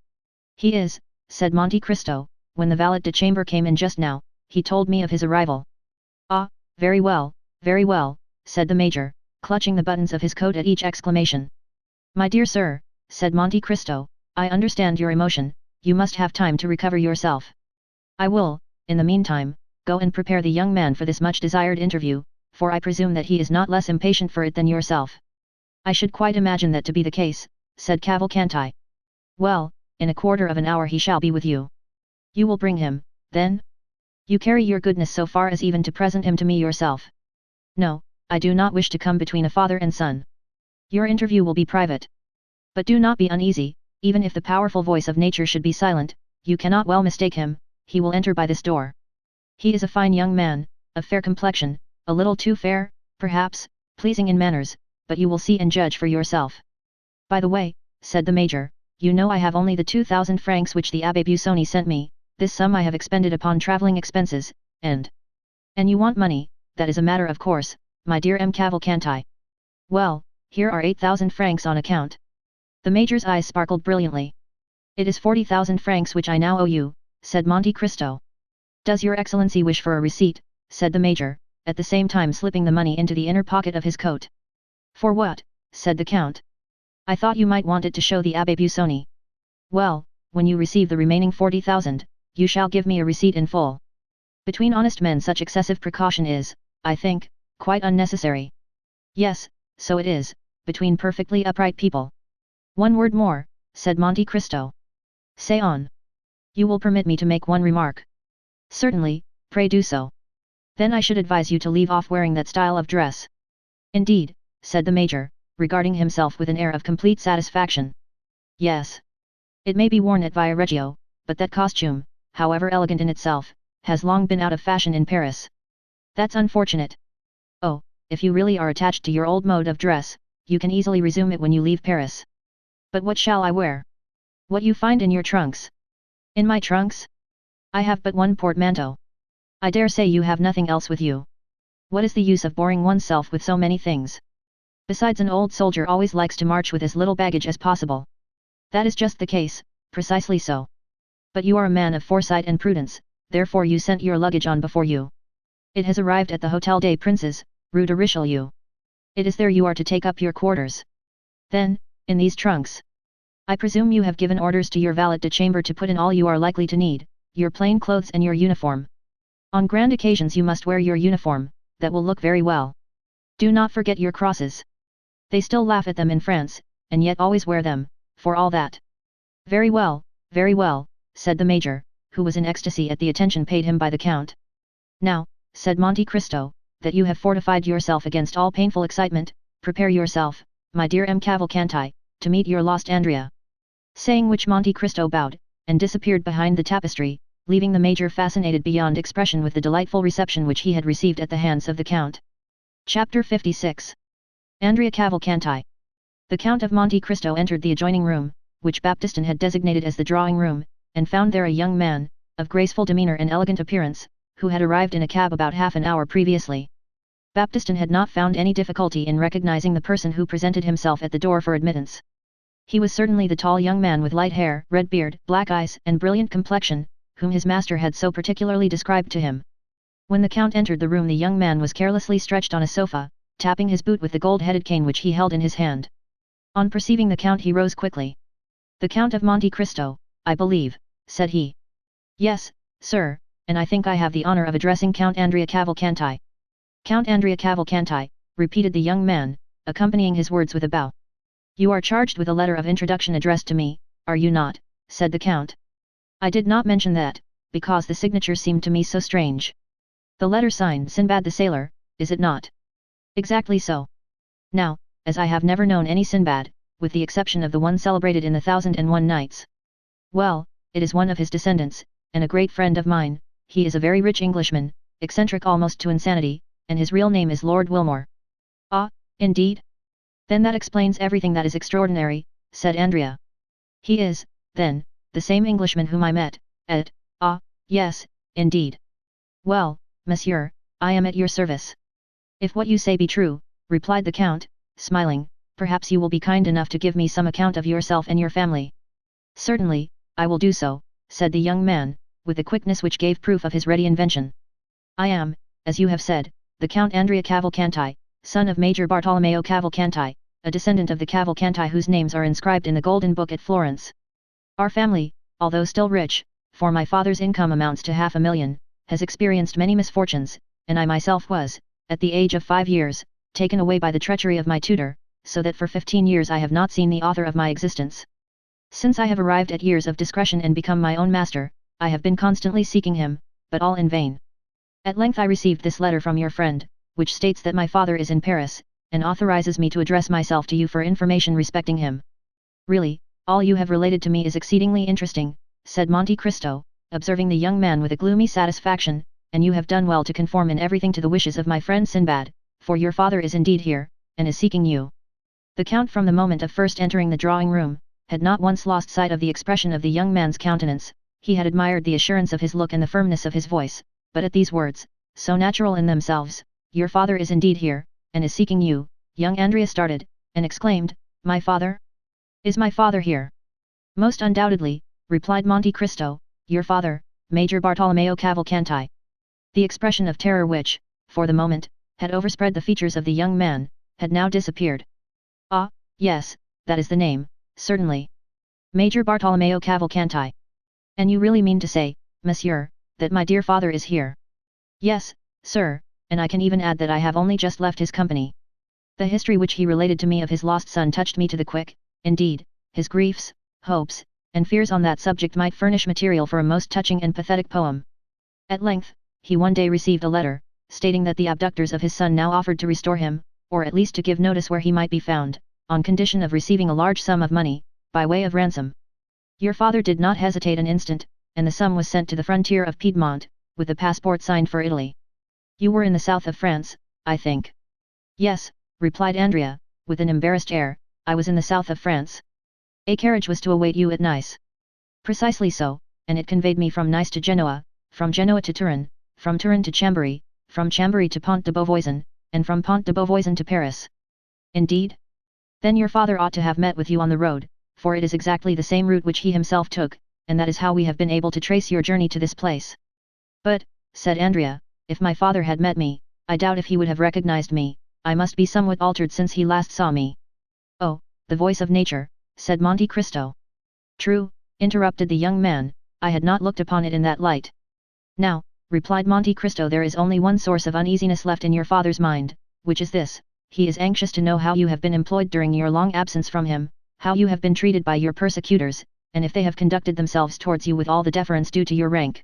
He is, said Monte Cristo, when the valet de chambre came in just now, he told me of his arrival. Ah, very well, said the major, clutching the buttons of his coat at each exclamation. My dear sir, said Monte Cristo, I understand your emotion, you must have time to recover yourself. I will, in the meantime, go and prepare the young man for this much desired interview, for I presume that he is not less impatient for it than yourself. I should quite imagine that to be the case, said Cavalcanti. Well, in a quarter of an hour he shall be with you. You will bring him, then? You carry your goodness so far as even to present him to me yourself. No, I do not wish to come between a father and son. Your interview will be private. But do not be uneasy, even if the powerful voice of nature should be silent, you cannot well mistake him, he will enter by this door. He is a fine young man, of fair complexion, a little too fair, perhaps, pleasing in manners, but you will see and judge for yourself. By the way, said the major, you know I have only the 2,000 francs which the Abbé Busoni sent me, this sum I have expended upon travelling expenses, and you want money, that is a matter of course, my dear M. Cavalcanti. Well, here are 8,000 francs on account. The major's eyes sparkled brilliantly. It is 40,000 francs which I now owe you, said Monte Cristo. Does your excellency wish for a receipt, said the major, at the same time slipping the money into the inner pocket of his coat. For what, said the count. I thought you might want it to show the Abbé Busoni. Well, when you receive the remaining 40,000, you shall give me a receipt in full. Between honest men such excessive precaution is, I think, quite unnecessary. Yes, so it is, between perfectly upright people. One word more, said Monte Cristo. Say on. You will permit me to make one remark. Certainly, pray do so. Then I should advise you to leave off wearing that style of dress. Indeed, said the major, regarding himself with an air of complete satisfaction. Yes. It may be worn at Viareggio, but that costume, however elegant in itself, has long been out of fashion in Paris. That's unfortunate. Oh, if you really are attached to your old mode of dress, you can easily resume it when you leave Paris. But what shall I wear? What you find in your trunks. In my trunks? I have but one portmanteau. I dare say you have nothing else with you. What is the use of boring oneself with so many things? Besides, an old soldier always likes to march with as little baggage as possible. That is just the case, precisely so. But you are a man of foresight and prudence, therefore you sent your luggage on before you. It has arrived at the Hôtel des Princes, Rue de Richelieu. It is there you are to take up your quarters. Then, in these trunks. I presume you have given orders to your valet de chambre to put in all you are likely to need, your plain clothes and your uniform. On grand occasions you must wear your uniform, that will look very well. Do not forget your crosses. They still laugh at them in France, and yet always wear them, for all that. Very well, said the major, who was in ecstasy at the attention paid him by the count. Now, said Monte Cristo, that you have fortified yourself against all painful excitement, prepare yourself, my dear M. Cavalcanti, to meet your lost Andrea. Saying which Monte Cristo bowed, and disappeared behind the tapestry, leaving the major fascinated beyond expression with the delightful reception which he had received at the hands of the count. Chapter 56. Andrea Cavalcanti. The Count of Monte Cristo entered the adjoining room, which Baptistin had designated as the drawing room, and found there a young man, of graceful demeanour and elegant appearance, who had arrived in a cab about half an hour previously. Baptistin had not found any difficulty in recognizing the person who presented himself at the door for admittance. He was certainly the tall young man with light hair, red beard, black eyes and brilliant complexion, whom his master had so particularly described to him. When the count entered the room, the young man was carelessly stretched on a sofa, tapping his boot with the gold-headed cane which he held in his hand. On perceiving the count he rose quickly. "The Count of Monte Cristo, I believe," said he. "Yes," Sir, and I think I have the honor of addressing Count Andrea Cavalcanti. Count Andrea Cavalcanti, repeated the young man, accompanying his words with a bow. You are charged with a letter of introduction addressed to me, are you not? Said the Count. I did not mention that, because the signature seemed to me so strange. The letter signed Sinbad the Sailor, is it not? Exactly so. Now, as I have never known any Sinbad, with the exception of the one celebrated in the 1001 Nights. Well, it is one of his descendants, and a great friend of mine. He is a very rich Englishman, eccentric almost to insanity, and his real name is Lord Wilmore. Ah, indeed? Then that explains everything that is extraordinary, said Andrea. He is, then, the same Englishman whom I met, yes, indeed. Well, monsieur, I am at your service. If what you say be true, replied the Count, smiling, perhaps you will be kind enough to give me some account of yourself and your family. Certainly, I will do so, said the young man, with a quickness which gave proof of his ready invention. I am, as you have said, the Count Andrea Cavalcanti, son of Major Bartolomeo Cavalcanti, a descendant of the Cavalcanti whose names are inscribed in the Golden Book at Florence. Our family, although still rich, for my father's income amounts to 500,000, has experienced many misfortunes, and I myself was, at the age of 5 years, taken away by the treachery of my tutor, so that for 15 years I have not seen the author of my existence. Since I have arrived at years of discretion and become my own master, I have been constantly seeking him, but all in vain. At length I received this letter from your friend, which states that my father is in Paris, and authorizes me to address myself to you for information respecting him. Really, all you have related to me is exceedingly interesting, said Monte Cristo, observing the young man with a gloomy satisfaction, and you have done well to conform in everything to the wishes of my friend Sinbad, for your father is indeed here, and is seeking you. The Count from the moment of first entering the drawing room, had not once lost sight of the expression of the young man's countenance. He had admired the assurance of his look and the firmness of his voice, but at these words, so natural in themselves, your father is indeed here, and is seeking you, young Andrea started, and exclaimed, my father? Is my father here? Most undoubtedly, replied Monte Cristo, your father, Major Bartolomeo Cavalcanti. The expression of terror which, for the moment, had overspread the features of the young man, had now disappeared. Ah, yes, that is the name, certainly. Major Bartolomeo Cavalcanti. And you really mean to say, monsieur, that my dear father is here? Yes, sir, and I can even add that I have only just left his company. The history which he related to me of his lost son touched me to the quick. Indeed, his griefs, hopes, and fears on that subject might furnish material for a most touching and pathetic poem. At length, he one day received a letter, stating that the abductors of his son now offered to restore him, or at least to give notice where he might be found, on condition of receiving a large sum of money, by way of ransom. Your father did not hesitate an instant, and the sum was sent to the frontier of Piedmont, with the passport signed for Italy. You were in the south of France, I think. Yes, replied Andrea, with an embarrassed air, I was in the south of France. A carriage was to await you at Nice. Precisely so, and it conveyed me from Nice to Genoa, from Genoa to Turin, from Turin to Chambéry, from Chambéry to Pont de Beauvoisin, and from Pont de Beauvoisin to Paris. Indeed? Then your father ought to have met with you on the road, for it is exactly the same route which he himself took, and that is how we have been able to trace your journey to this place. But, said Andrea, if my father had met me, I doubt if he would have recognized me. I must be somewhat altered since he last saw me. Oh, the voice of nature, said Monte Cristo. True, interrupted the young man, I had not looked upon it in that light. Now, replied Monte Cristo, there is only one source of uneasiness left in your father's mind, which is this: he is anxious to know how you have been employed during your long absence from him, how you have been treated by your persecutors, and if they have conducted themselves towards you with all the deference due to your rank.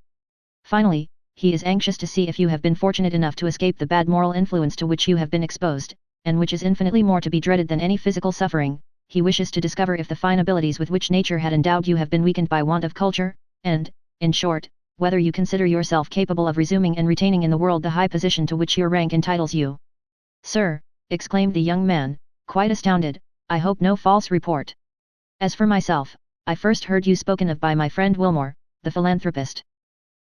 Finally, he is anxious to see if you have been fortunate enough to escape the bad moral influence to which you have been exposed, and which is infinitely more to be dreaded than any physical suffering. He wishes to discover if the fine abilities with which nature had endowed you have been weakened by want of culture, and, in short, whether you consider yourself capable of resuming and retaining in the world the high position to which your rank entitles you. Sir, exclaimed the young man, quite astounded, I hope no false report. As for myself, I first heard you spoken of by my friend Wilmore, the philanthropist.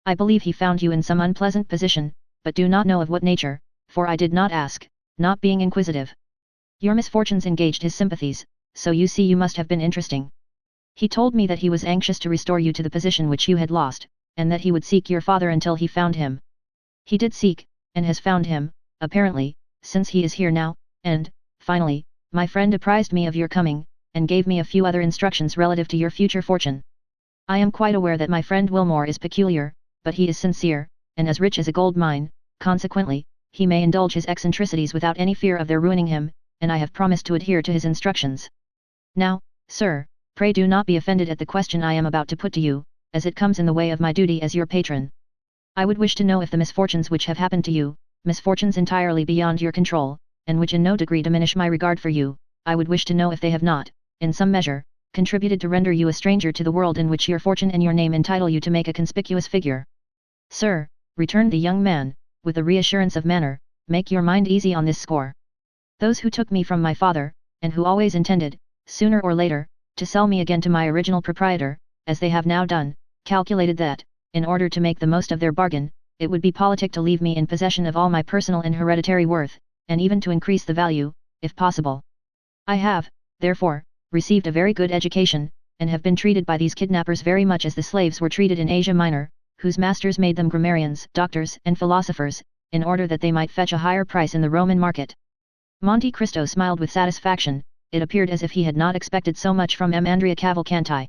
I believe he found you in some unpleasant position, but do not know of what nature, for I did not ask, not being inquisitive. Your misfortunes engaged his sympathies, so you see you must have been interesting. He told me that he was anxious to restore you to the position which you had lost, and that he would seek your father until he found him. He did seek, and has found him, apparently, since he is here now, and, finally, my friend apprised me of your coming, and gave me a few other instructions relative to your future fortune. I am quite aware that my friend Wilmore is peculiar, but he is sincere, and as rich as a gold mine, consequently, he may indulge his eccentricities without any fear of their ruining him, and I have promised to adhere to his instructions. Now, sir, pray do not be offended at the question I am about to put to you, as it comes in the way of my duty as your patron. I would wish to know if the misfortunes which have happened to you, misfortunes entirely beyond your control, and which in no degree diminish my regard for you, I would wish to know if they have not, in some measure, contributed to render you a stranger to the world in which your fortune and your name entitle you to make a conspicuous figure. Sir, returned the young man, with a reassurance of manner, make your mind easy on this score. Those who took me from my father, and who always intended, sooner or later, to sell me again to my original proprietor, as they have now done, calculated that, in order to make the most of their bargain, it would be politic to leave me in possession of all my personal and hereditary worth, and even to increase the value, if possible. I have, therefore, received a very good education, and have been treated by these kidnappers very much as the slaves were treated in Asia Minor, whose masters made them grammarians, doctors, and philosophers, in order that they might fetch a higher price in the Roman market. Monte Cristo smiled with satisfaction. It appeared as if he had not expected so much from M. Andrea Cavalcanti.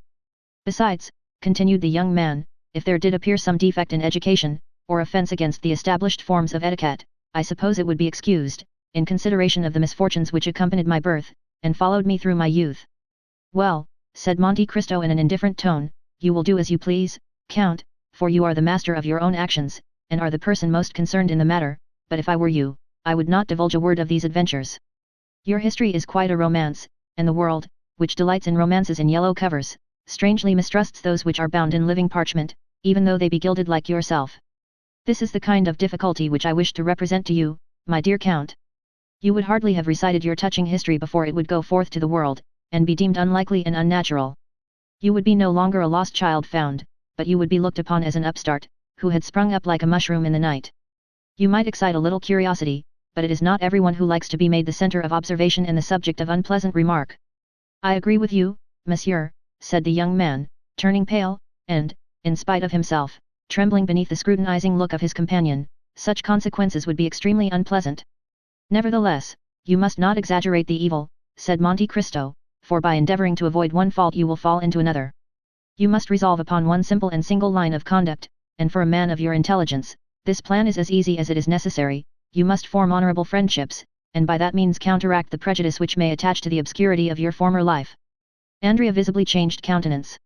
Besides, continued the young man, if there did appear some defect in education, or offence against the established forms of etiquette, I suppose it would be excused, in consideration of the misfortunes which accompanied my birth, and followed me through my youth. Well, said Monte Cristo in an indifferent tone, you will do as you please, Count, for you are the master of your own actions, and are the person most concerned in the matter, but if I were you, I would not divulge a word of these adventures. Your history is quite a romance, and the world, which delights in romances in yellow covers, strangely mistrusts those which are bound in living parchment, even though they be gilded like yourself. This is the kind of difficulty which I wish to represent to you, my dear Count. You would hardly have recited your touching history before it would go forth to the world, and be deemed unlikely and unnatural. You would be no longer a lost child found, but you would be looked upon as an upstart, who had sprung up like a mushroom in the night. You might excite a little curiosity, but it is not everyone who likes to be made the center of observation and the subject of unpleasant remark. I agree with you, monsieur, said the young man, turning pale, and, in spite of himself, trembling beneath the scrutinizing look of his companion, such consequences would be extremely unpleasant. Nevertheless, you must not exaggerate the evil, said Monte Cristo, for by endeavoring to avoid one fault you will fall into another. You must resolve upon one simple and single line of conduct, and for a man of your intelligence, this plan is as easy as it is necessary. You must form honorable friendships, and by that means counteract the prejudice which may attach to the obscurity of your former life. Andrea visibly changed countenance.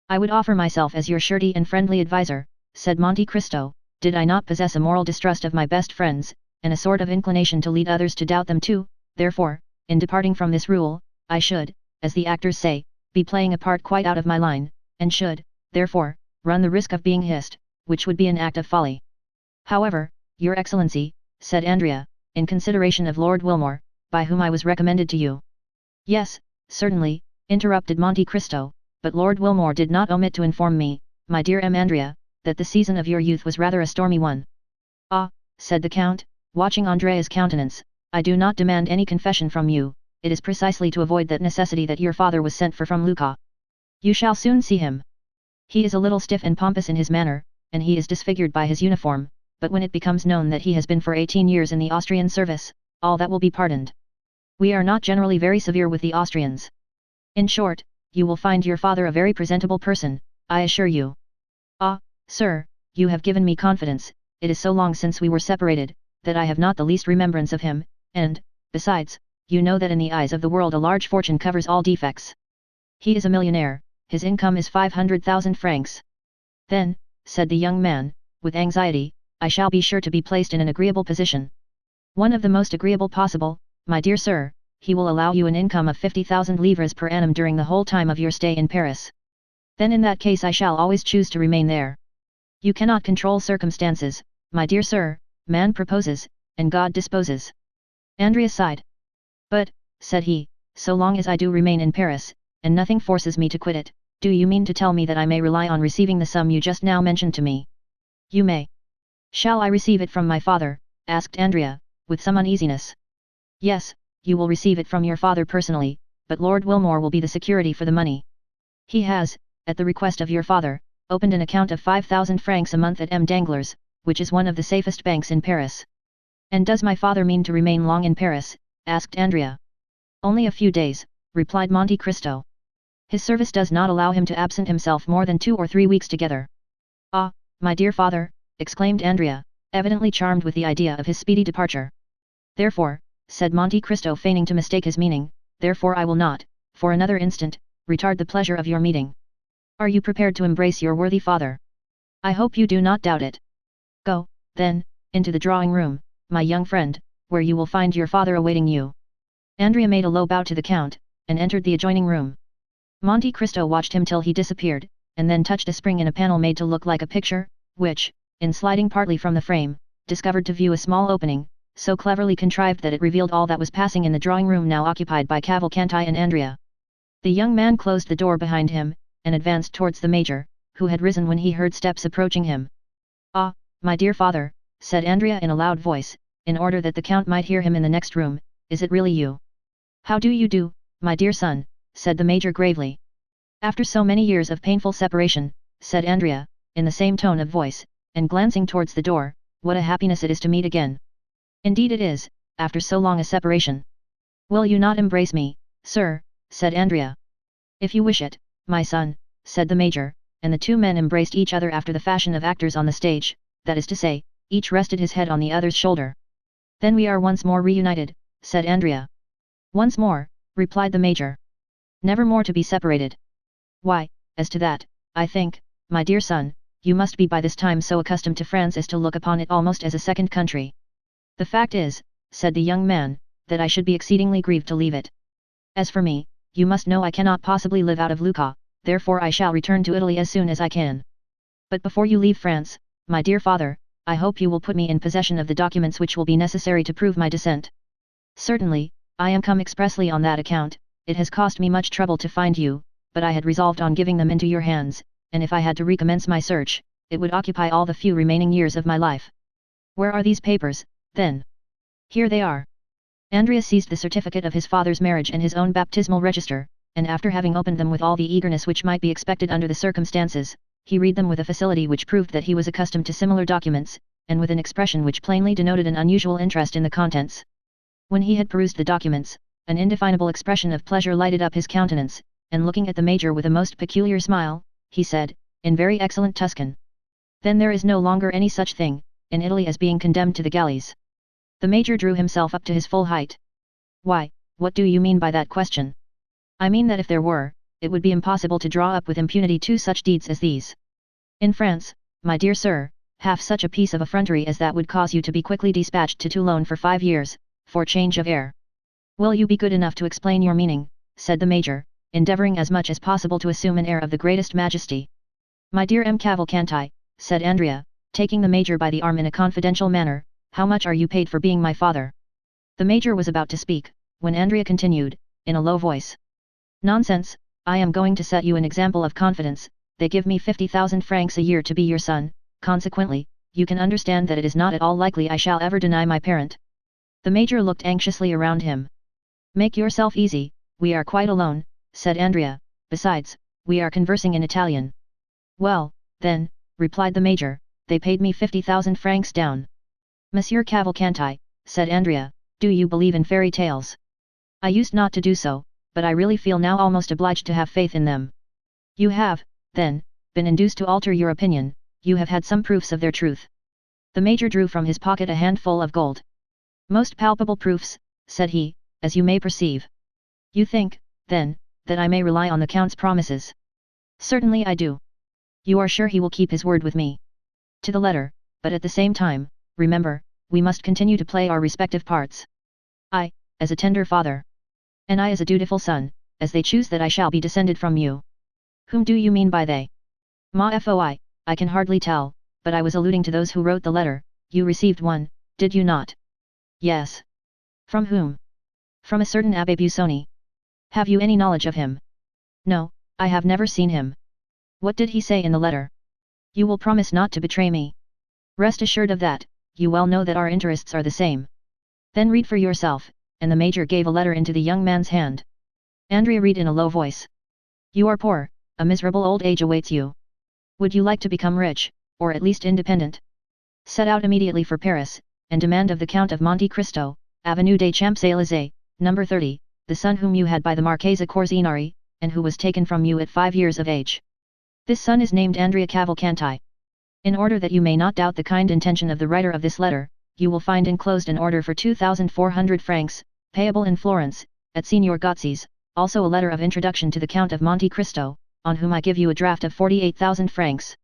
I would offer myself as your surety and friendly adviser, said Monte Cristo, did I not possess a moral distrust of my best friends, and a sort of inclination to lead others to doubt them too. Therefore, in departing from this rule, I should, as the actors say, be playing a part quite out of my line, and should, therefore, run the risk of being hissed, which would be an act of folly. However, your Excellency, said Andrea, in consideration of Lord Wilmore, by whom I was recommended to you. Yes, certainly, interrupted Monte Cristo, but Lord Wilmore did not omit to inform me, my dear M. Andrea, that the season of your youth was rather a stormy one. Ah, said the Count, watching Andrea's countenance, I do not demand any confession from you, it is precisely to avoid that necessity that your father was sent for from Lucca. You shall soon see him. He is a little stiff and pompous in his manner, and he is disfigured by his uniform, but when it becomes known that he has been for 18 years in the Austrian service, all that will be pardoned. We are not generally very severe with the Austrians. In short, you will find your father a very presentable person, I assure you. Ah, sir, you have given me confidence, it is so long since we were separated, that I have not the least remembrance of him, and, besides, you know that in the eyes of the world a large fortune covers all defects. He is a millionaire, his income is 500,000 francs. Then, said the young man, with anxiety, I shall be sure to be placed in an agreeable position. One of the most agreeable possible, my dear sir, he will allow you an income of 50,000 livres per annum during the whole time of your stay in Paris. Then in that case I shall always choose to remain there. You cannot control circumstances, my dear sir, man proposes, and God disposes. Andrea sighed. But, said he, so long as I do remain in Paris, and nothing forces me to quit it, do you mean to tell me that I may rely on receiving the sum you just now mentioned to me? You may. Shall I receive it from my father? Asked Andrea, with some uneasiness. Yes, you will receive it from your father personally, but Lord Wilmore will be the security for the money. He has, at the request of your father, opened an account of 5,000 francs a month at M. Danglars, which is one of the safest banks in Paris. And does my father mean to remain long in Paris? Asked Andrea. Only a few days, replied Monte Cristo. His service does not allow him to absent himself more than 2 or 3 weeks together. Ah, My dear father, exclaimed Andrea, evidently charmed with the idea of his speedy departure. Therefore, said Monte Cristo feigning to mistake his meaning, therefore I will not, for another instant, retard the pleasure of your meeting. Are you prepared to embrace your worthy father? I hope you do not doubt it. Go, then, into the drawing room, my young friend, where you will find your father awaiting you. Andrea made a low bow to the count, and entered the adjoining room. Monte Cristo watched him till he disappeared, and then touched a spring in a panel made to look like a picture, which, in sliding partly from the frame, discovered to view a small opening, so cleverly contrived that it revealed all that was passing in the drawing room now occupied by Cavalcanti and Andrea. The young man closed the door behind him, and advanced towards the major, who had risen when he heard steps approaching him. Ah, my dear father, said Andrea in a loud voice, in order that the count might hear him in the next room, is it really you? How do you do, my dear son, said the major gravely. After so many years of painful separation, said Andrea, in the same tone of voice, and glancing towards the door, what a happiness it is to meet again. Indeed it is, after so long a separation. Will you not embrace me, sir, said Andrea. If you wish it, my son, said the major, and the two men embraced each other after the fashion of actors on the stage, that is to say, each rested his head on the other's shoulder. Then we are once more reunited, said Andrea. Once more, replied the major. Never more to be separated. Why, as to that, I think, my dear son, you must be by this time so accustomed to France as to look upon it almost as a second country. The fact is, said the young man, that I should be exceedingly grieved to leave it. As for me, you must know I cannot possibly live out of Lucca, therefore I shall return to Italy as soon as I can. But before you leave France, my dear father, I hope you will put me in possession of the documents which will be necessary to prove my descent. Certainly, I am come expressly on that account. It has cost me much trouble to find you, but I had resolved on giving them into your hands, and if I had to recommence my search, it would occupy all the few remaining years of my life. Where are these papers, then? Here they are. Andrea seized the certificate of his father's marriage and his own baptismal register, and after having opened them with all the eagerness which might be expected under the circumstances, he read them with a facility which proved that he was accustomed to similar documents, and with an expression which plainly denoted an unusual interest in the contents. When he had perused the documents, an indefinable expression of pleasure lighted up his countenance, and looking at the major with a most peculiar smile, he said, in very excellent Tuscan. Then there is no longer any such thing, in Italy as being condemned to the galleys. The major drew himself up to his full height. Why, what do you mean by that question? I mean that if there were, it would be impossible to draw up with impunity two such deeds as these. In France, my dear sir, half such a piece of effrontery as that would cause you to be quickly dispatched to Toulon for 5 years, for change of air. Will you be good enough to explain your meaning, said the major, endeavouring as much as possible to assume an air of the greatest majesty. My dear M. Cavalcanti, said Andrea, taking the major by the arm in a confidential manner, how much are you paid for being my father? The major was about to speak, when Andrea continued, in a low voice. Nonsense, I am going to set you an example of confidence. They give me 50,000 francs a year to be your son, consequently, you can understand that it is not at all likely I shall ever deny my parent. The major looked anxiously around him. Make yourself easy, we are quite alone, said Andrea, besides, we are conversing in Italian. Well, then, replied the major, they paid me 50,000 francs down. Monsieur Cavalcanti, said Andrea, do you believe in fairy tales? I used not to do so, but I really feel now almost obliged to have faith in them. You have, then, been induced to alter your opinion, you have had some proofs of their truth. The major drew from his pocket a handful of gold. Most palpable proofs, said he, as you may perceive. You think, then, that I may rely on the count's promises? Certainly I do. You are sure he will keep his word with me? To the letter, but at the same time, remember, we must continue to play our respective parts. I, as a tender father. And I as a dutiful son, as they choose that I shall be descended from you. Whom do you mean by they? Ma foi, I can hardly tell, but I was alluding to those who wrote the letter. You received one, did you not? Yes. From whom? From a certain Abbé Busoni. Have you any knowledge of him? No, I have never seen him. What did he say in the letter? You will promise not to betray me. Rest assured of that, you well know that our interests are the same. Then read for yourself, and the major gave a letter into the young man's hand. Andrea read in a low voice. You are poor, a miserable old age awaits you. Would you like to become rich, or at least independent? Set out immediately for Paris, and demand of the Count of Monte Cristo, Avenue des Champs-Élysées, number 30, the son whom you had by the Marchesa Corsinari, and who was taken from you at 5 years of age. This son is named Andrea Cavalcanti. In order that you may not doubt the kind intention of the writer of this letter, you will find enclosed an order for 2,400 francs, payable in Florence, at Signor Gozzi's, also a letter of introduction to the Count of Monte Cristo, on whom I give you a draft of 48,000 francs.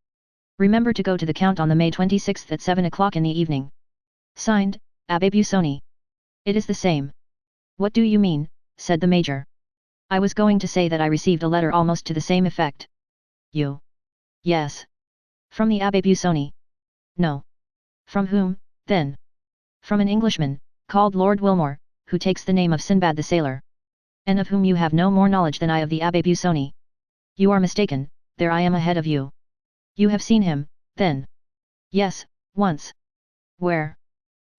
Remember to go to the Count on the May 26th at 7 o'clock in the evening. Signed, Abbe Busoni. It is the same. What do you mean, said the Major. I was going to say that I received a letter almost to the same effect. You? Yes. From the Abbe Busoni? No. From whom, then? From an Englishman, called Lord Wilmore, who takes the name of Sinbad the Sailor. And of whom you have no more knowledge than I of the Abbe Busoni. You are mistaken, there I am ahead of you. You have seen him, then? Yes, once. Where?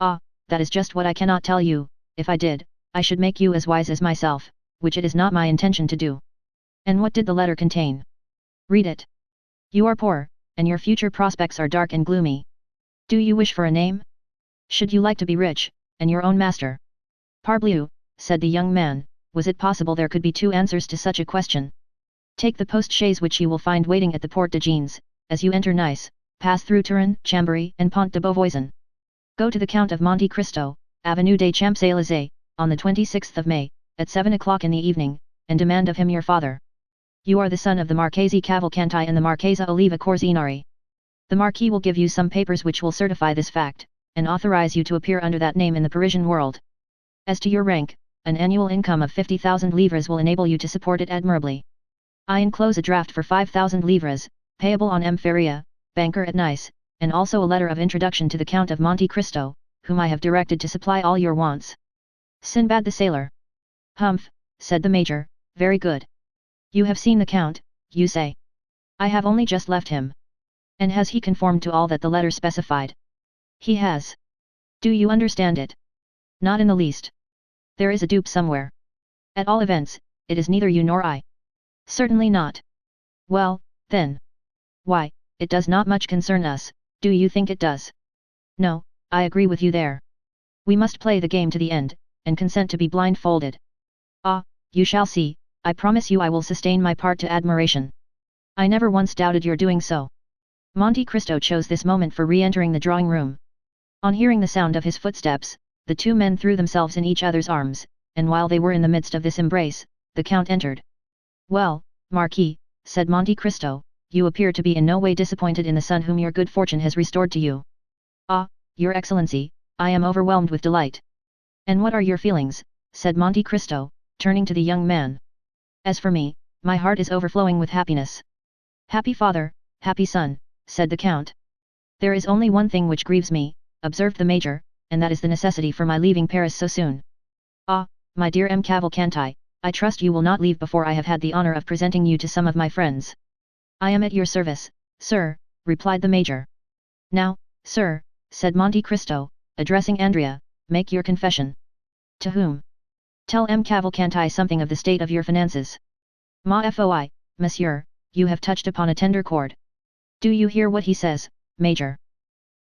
Ah, that is just what I cannot tell you. If I did, I should make you as wise as myself, which it is not my intention to do. And what did the letter contain? Read it. You are poor, and your future prospects are dark and gloomy. Do you wish for a name? Should you like to be rich, and your own master? Parbleu, said the young man, was it possible there could be two answers to such a question? Take the post-chaise which you will find waiting at the Porte de Jeans, as you enter Nice, pass through Turin, Chambéry, and Pont de Beauvoisin. Go to the Count of Monte Cristo, Avenue des Champs-Élysées, on the 26th of May, at 7 o'clock in the evening, and demand of him your father. You are the son of the Marchese Cavalcanti and the Marchesa Oliva Corsinari. The Marquis will give you some papers which will certify this fact, and authorize you to appear under that name in the Parisian world. As to your rank, an annual income of 50,000 livres will enable you to support it admirably. I enclose a draft for 5,000 livres, payable on M. Feria, banker at Nice, and also a letter of introduction to the Count of Monte Cristo, whom I have directed to supply all your wants. Sinbad the Sailor. Humph, said the Major, very good. You have seen the Count, you say? I have only just left him. And has he conformed to all that the letter specified? He has. Do you understand it? Not in the least. There is a dupe somewhere. At all events, it is neither you nor I. Certainly not. Well, then. Why, it does not much concern us, do you think it does? No, I agree with you there. We must play the game to the end, and consent to be blindfolded. Ah, you shall see, I promise you I will sustain my part to admiration. I never once doubted your doing so. Monte Cristo chose this moment for re-entering the drawing room. On hearing the sound of his footsteps, the two men threw themselves in each other's arms, and while they were in the midst of this embrace, the Count entered. Well, Marquis, said Monte Cristo, you appear to be in no way disappointed in the son whom your good fortune has restored to you. Ah, your Excellency, I am overwhelmed with delight. And what are your feelings, said Monte Cristo, turning to the young man. As for me, my heart is overflowing with happiness. Happy father, happy son, said the Count. There is only one thing which grieves me, observed the Major, and that is the necessity for my leaving Paris so soon. Ah, my dear M. Cavalcanti, I trust you will not leave before I have had the honor of presenting you to some of my friends. I am at your service, sir, replied the Major. Now, sir, said Monte Cristo, addressing Andrea, make your confession. To whom? Tell M. Cavalcanti something of the state of your finances. Ma foi, monsieur, you have touched upon a tender chord. Do you hear what he says, Major?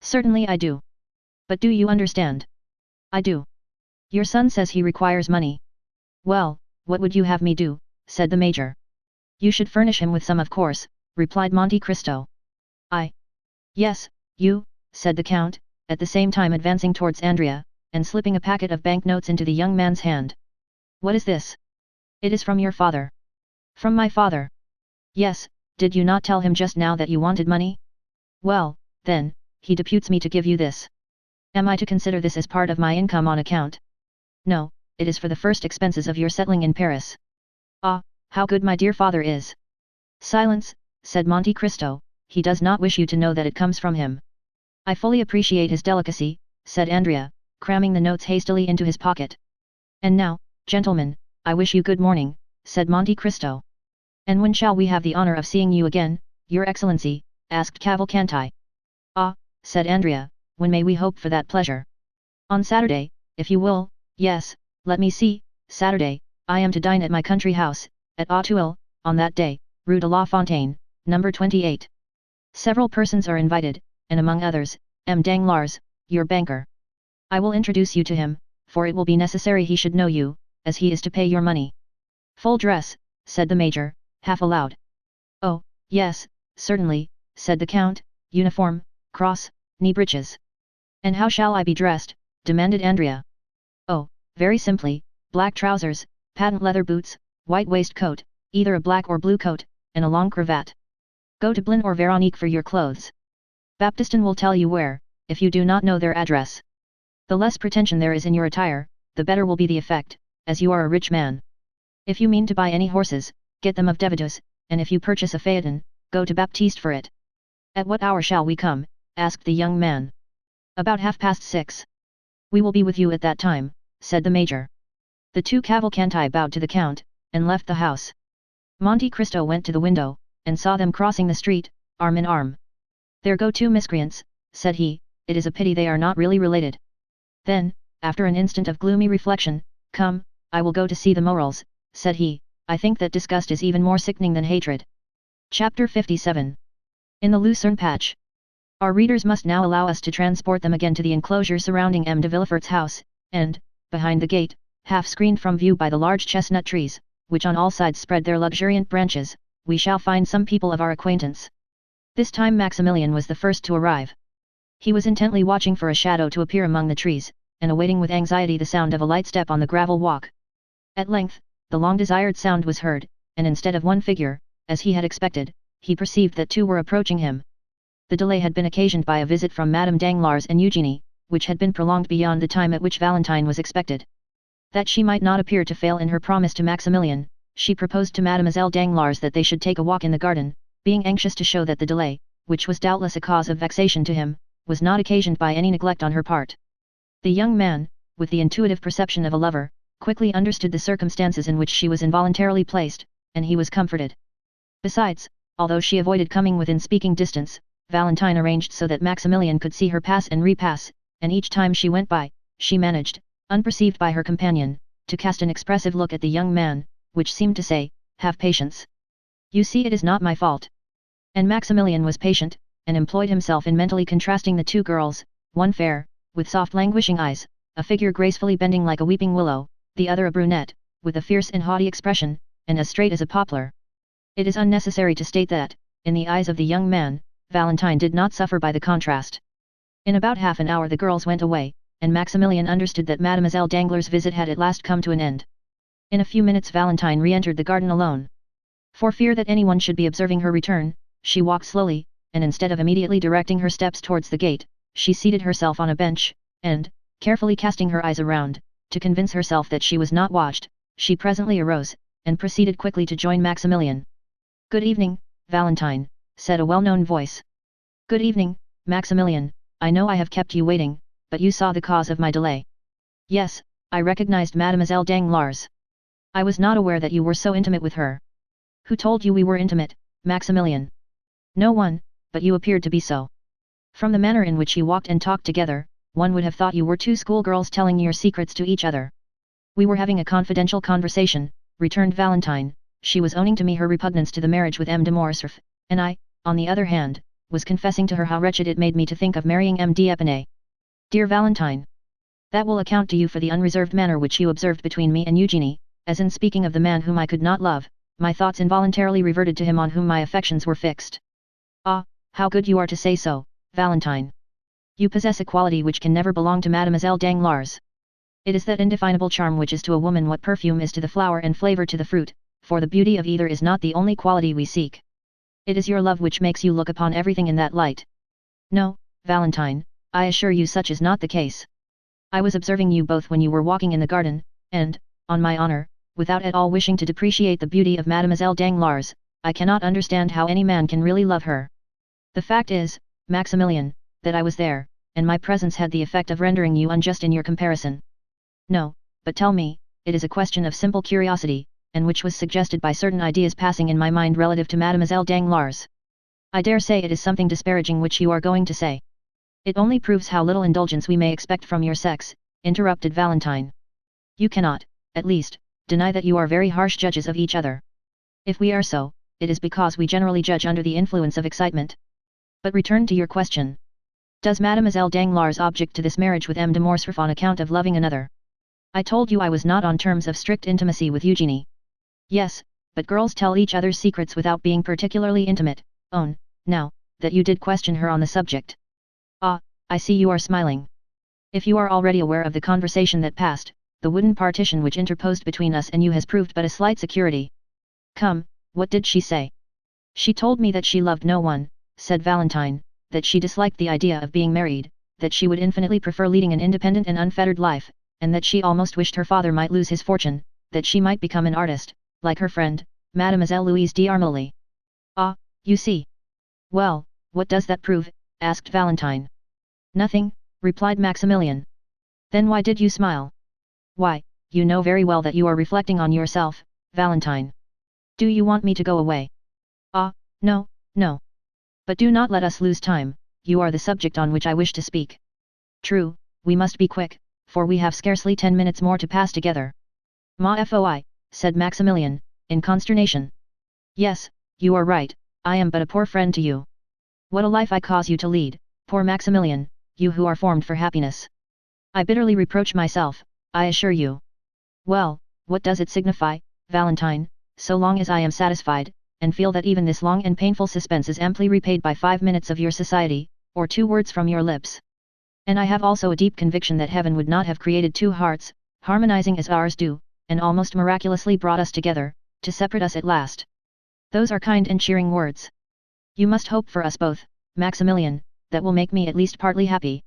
Certainly I do. But do you understand? I do. Your son says he requires money. Well, what would you have me do, said the Major. You should furnish him with some of course, replied Monte Cristo. I. Yes, you, said the Count, at the same time advancing towards Andrea, and slipping a packet of banknotes into the young man's hand. What is this? It is from your father. From my father? Yes, did you not tell him just now that you wanted money? Well, then, he deputes me to give you this. Am I to consider this as part of my income on account? No, it is for the first expenses of your settling in Paris. Ah, how good my dear father is! Silence, said Monte Cristo, he does not wish you to know that it comes from him. I fully appreciate his delicacy, said Andrea, cramming the notes hastily into his pocket. And now, gentlemen, I wish you good morning, said Monte Cristo. And when shall we have the honor of seeing you again, your Excellency, asked Cavalcanti. Ah, said Andrea, when may we hope for that pleasure? On Saturday, if you will. Yes, let me see, Saturday, I am to dine at my country house, at Auteuil, on that day, Rue de la Fontaine, number 28. Several persons are invited, and among others, M. Danglars, your banker. I will introduce you to him, for it will be necessary he should know you, as he is to pay your money. Full dress, said the Major, half aloud. Oh, yes, certainly, said the Count, uniform, cross, knee breeches. And how shall I be dressed? Demanded Andrea. Oh, very simply, black trousers, patent leather boots, white waistcoat, either a black or blue coat, and a long cravat. Go to Blin or Veronique for your clothes. Baptistin will tell you where, if you do not know their address. The less pretension there is in your attire, the better will be the effect, as you are a rich man. If you mean to buy any horses, get them of Devitus, and if you purchase a phaeton, go to Baptiste for it. At what hour shall we come? Asked the young man. About 6:30. We will be with you at that time, said the major. The two cavalcanti bowed to the count, and left the house. Monte Cristo went to the window, and saw them crossing the street, arm in arm. There go two miscreants, said he, it is a pity they are not really related. Then, after an instant of gloomy reflection, come, I will go to see the morals, said he, I think that disgust is even more sickening than hatred. Chapter 57. In the Lucerne patch. Our readers must now allow us to transport them again to the enclosure surrounding M. de Villefort's house, and, behind the gate, half screened from view by the large chestnut trees, which on all sides spread their luxuriant branches, we shall find some people of our acquaintance. This time Maximilian was the first to arrive. He was intently watching for a shadow to appear among the trees, and awaiting with anxiety the sound of a light step on the gravel walk. At length, the long-desired sound was heard, and instead of one figure, as he had expected, he perceived that two were approaching him. The delay had been occasioned by a visit from Madame Danglars and Eugenie, which had been prolonged beyond the time at which Valentine was expected. That she might not appear to fail in her promise to Maximilian, she proposed to Mademoiselle Danglars that they should take a walk in the garden, being anxious to show that the delay, which was doubtless a cause of vexation to him, was not occasioned by any neglect on her part. The young man, with the intuitive perception of a lover, quickly understood the circumstances in which she was involuntarily placed, and he was comforted. Besides, although she avoided coming within speaking distance, Valentine arranged so that Maximilian could see her pass and repass, and each time she went by, she managed, unperceived by her companion, to cast an expressive look at the young man, which seemed to say, have patience. You see it is not my fault. And Maximilian was patient, and employed himself in mentally contrasting the two girls, one fair, with soft languishing eyes, a figure gracefully bending like a weeping willow, the other a brunette, with a fierce and haughty expression, and as straight as a poplar. It is unnecessary to state that, in the eyes of the young man, Valentine did not suffer by the contrast. In about half an hour the girls went away, and Maximilian understood that Mademoiselle Danglars' visit had at last come to an end. In a few minutes Valentine re-entered the garden alone. For fear that anyone should be observing her return, she walked slowly, and instead of immediately directing her steps towards the gate, she seated herself on a bench, and, carefully casting her eyes around, to convince herself that she was not watched, she presently arose, and proceeded quickly to join Maximilian. Good evening, Valentine, said a well-known voice. Good evening, Maximilian, I know I have kept you waiting, but you saw the cause of my delay. Yes, I recognized Mademoiselle Danglars. I was not aware that you were so intimate with her. Who told you we were intimate, Maximilian? No one, but you appeared to be so. From the manner in which you walked and talked together, one would have thought you were two schoolgirls telling your secrets to each other. We were having a confidential conversation, returned Valentine. She was owning to me her repugnance to the marriage with M. de Morcerf, and I, on the other hand, was confessing to her how wretched it made me to think of marrying M. d'Epinay. Dear Valentine, that will account to you for the unreserved manner which you observed between me and Eugenie, as in speaking of the man whom I could not love, my thoughts involuntarily reverted to him on whom my affections were fixed. Ah, how good you are to say so, Valentine. You possess a quality which can never belong to Mademoiselle Danglars. It is that indefinable charm which is to a woman what perfume is to the flower and flavor to the fruit, for the beauty of either is not the only quality we seek. It is your love which makes you look upon everything in that light. No, Valentine, I assure you such is not the case. I was observing you both when you were walking in the garden, and, on my honor, without at all wishing to depreciate the beauty of Mademoiselle Danglars, I cannot understand how any man can really love her. The fact is, Maximilian, that I was there, and my presence had the effect of rendering you unjust in your comparison. No, but tell me, it is a question of simple curiosity, and which was suggested by certain ideas passing in my mind relative to Mademoiselle Danglars. I dare say it is something disparaging which you are going to say. It only proves how little indulgence we may expect from your sex, interrupted Valentine. You cannot, at least, deny that you are very harsh judges of each other. If we are so, it is because we generally judge under the influence of excitement. But return to your question. Does Mademoiselle Danglars object to this marriage with M. de Morcerf on account of loving another? I told you I was not on terms of strict intimacy with Eugenie. Yes, but girls tell each other's secrets without being particularly intimate. Own, now, that you did question her on the subject. Ah, I see you are smiling. If you are already aware of the conversation that passed, the wooden partition which interposed between us and you has proved but a slight security. Come, what did she say? She told me that she loved no one, said Valentine, that she disliked the idea of being married, that she would infinitely prefer leading an independent and unfettered life, and that she almost wished her father might lose his fortune, that she might become an artist, like her friend, Mademoiselle Louise d'Armilly. Ah, you see. Well, what does that prove? Asked Valentine. Nothing, replied Maximilian. Then why did you smile? Why, you know very well that you are reflecting on yourself, Valentine. Do you want me to go away? Ah, no, no. But do not let us lose time, you are the subject on which I wish to speak. True, we must be quick, for we have scarcely 10 minutes more to pass together. Ma foi, said Maximilian, in consternation. Yes, you are right, I am but a poor friend to you. What a life I cause you to lead, poor Maximilian, you who are formed for happiness. I bitterly reproach myself, I assure you. Well, what does it signify, Valentine, so long as I am satisfied, and feel that even this long and painful suspense is amply repaid by 5 minutes of your society, or 2 words from your lips. And I have also a deep conviction that heaven would not have created 2 hearts, harmonizing as ours do, and almost miraculously brought us together, to separate us at last. Those are kind and cheering words. You must hope for us both, Maximilian, that will make me at least partly happy.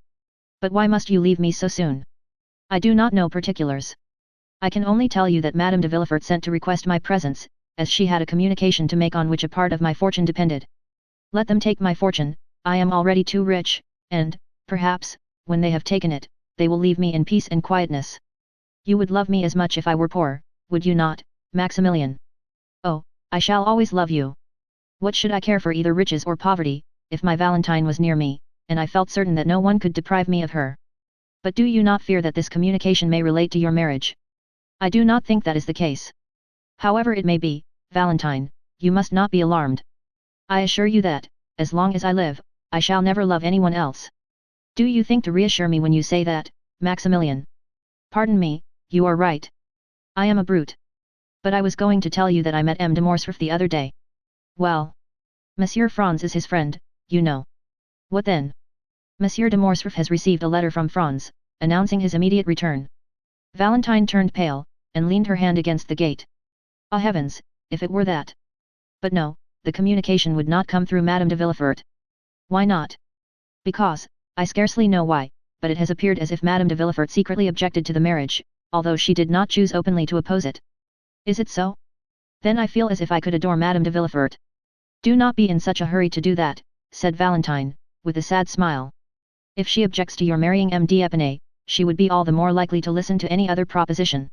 But why must you leave me so soon? I do not know particulars. I can only tell you that Madame de Villefort sent to request my presence, as she had a communication to make on which a part of my fortune depended. Let them take my fortune, I am already too rich, and, perhaps, when they have taken it, they will leave me in peace and quietness. You would love me as much if I were poor, would you not, Maximilian? Oh, I shall always love you. What should I care for either riches or poverty, if my Valentine was near me, and I felt certain that no one could deprive me of her? But do you not fear that this communication may relate to your marriage? I do not think that is the case. However it may be, Valentine, you must not be alarmed. I assure you that, as long as I live, I shall never love anyone else. Do you think to reassure me when you say that, Maximilian? Pardon me, you are right. I am a brute. But I was going to tell you that I met M. de Morcerf the other day. Well? Monsieur Franz is his friend, you know. What then? Monsieur de Morcerf has received a letter from Franz, announcing his immediate return. Valentine turned pale, and leaned her hand against the gate. Ah heavens, if it were that! But no, the communication would not come through Madame de Villefort. Why not? Because, I scarcely know why, but it has appeared as if Madame de Villefort secretly objected to the marriage, although she did not choose openly to oppose it. Is it so? Then I feel as if I could adore Madame de Villefort. Do not be in such a hurry to do that, said Valentine, with a sad smile. If she objects to your marrying M. d'Épinay, she would be all the more likely to listen to any other proposition.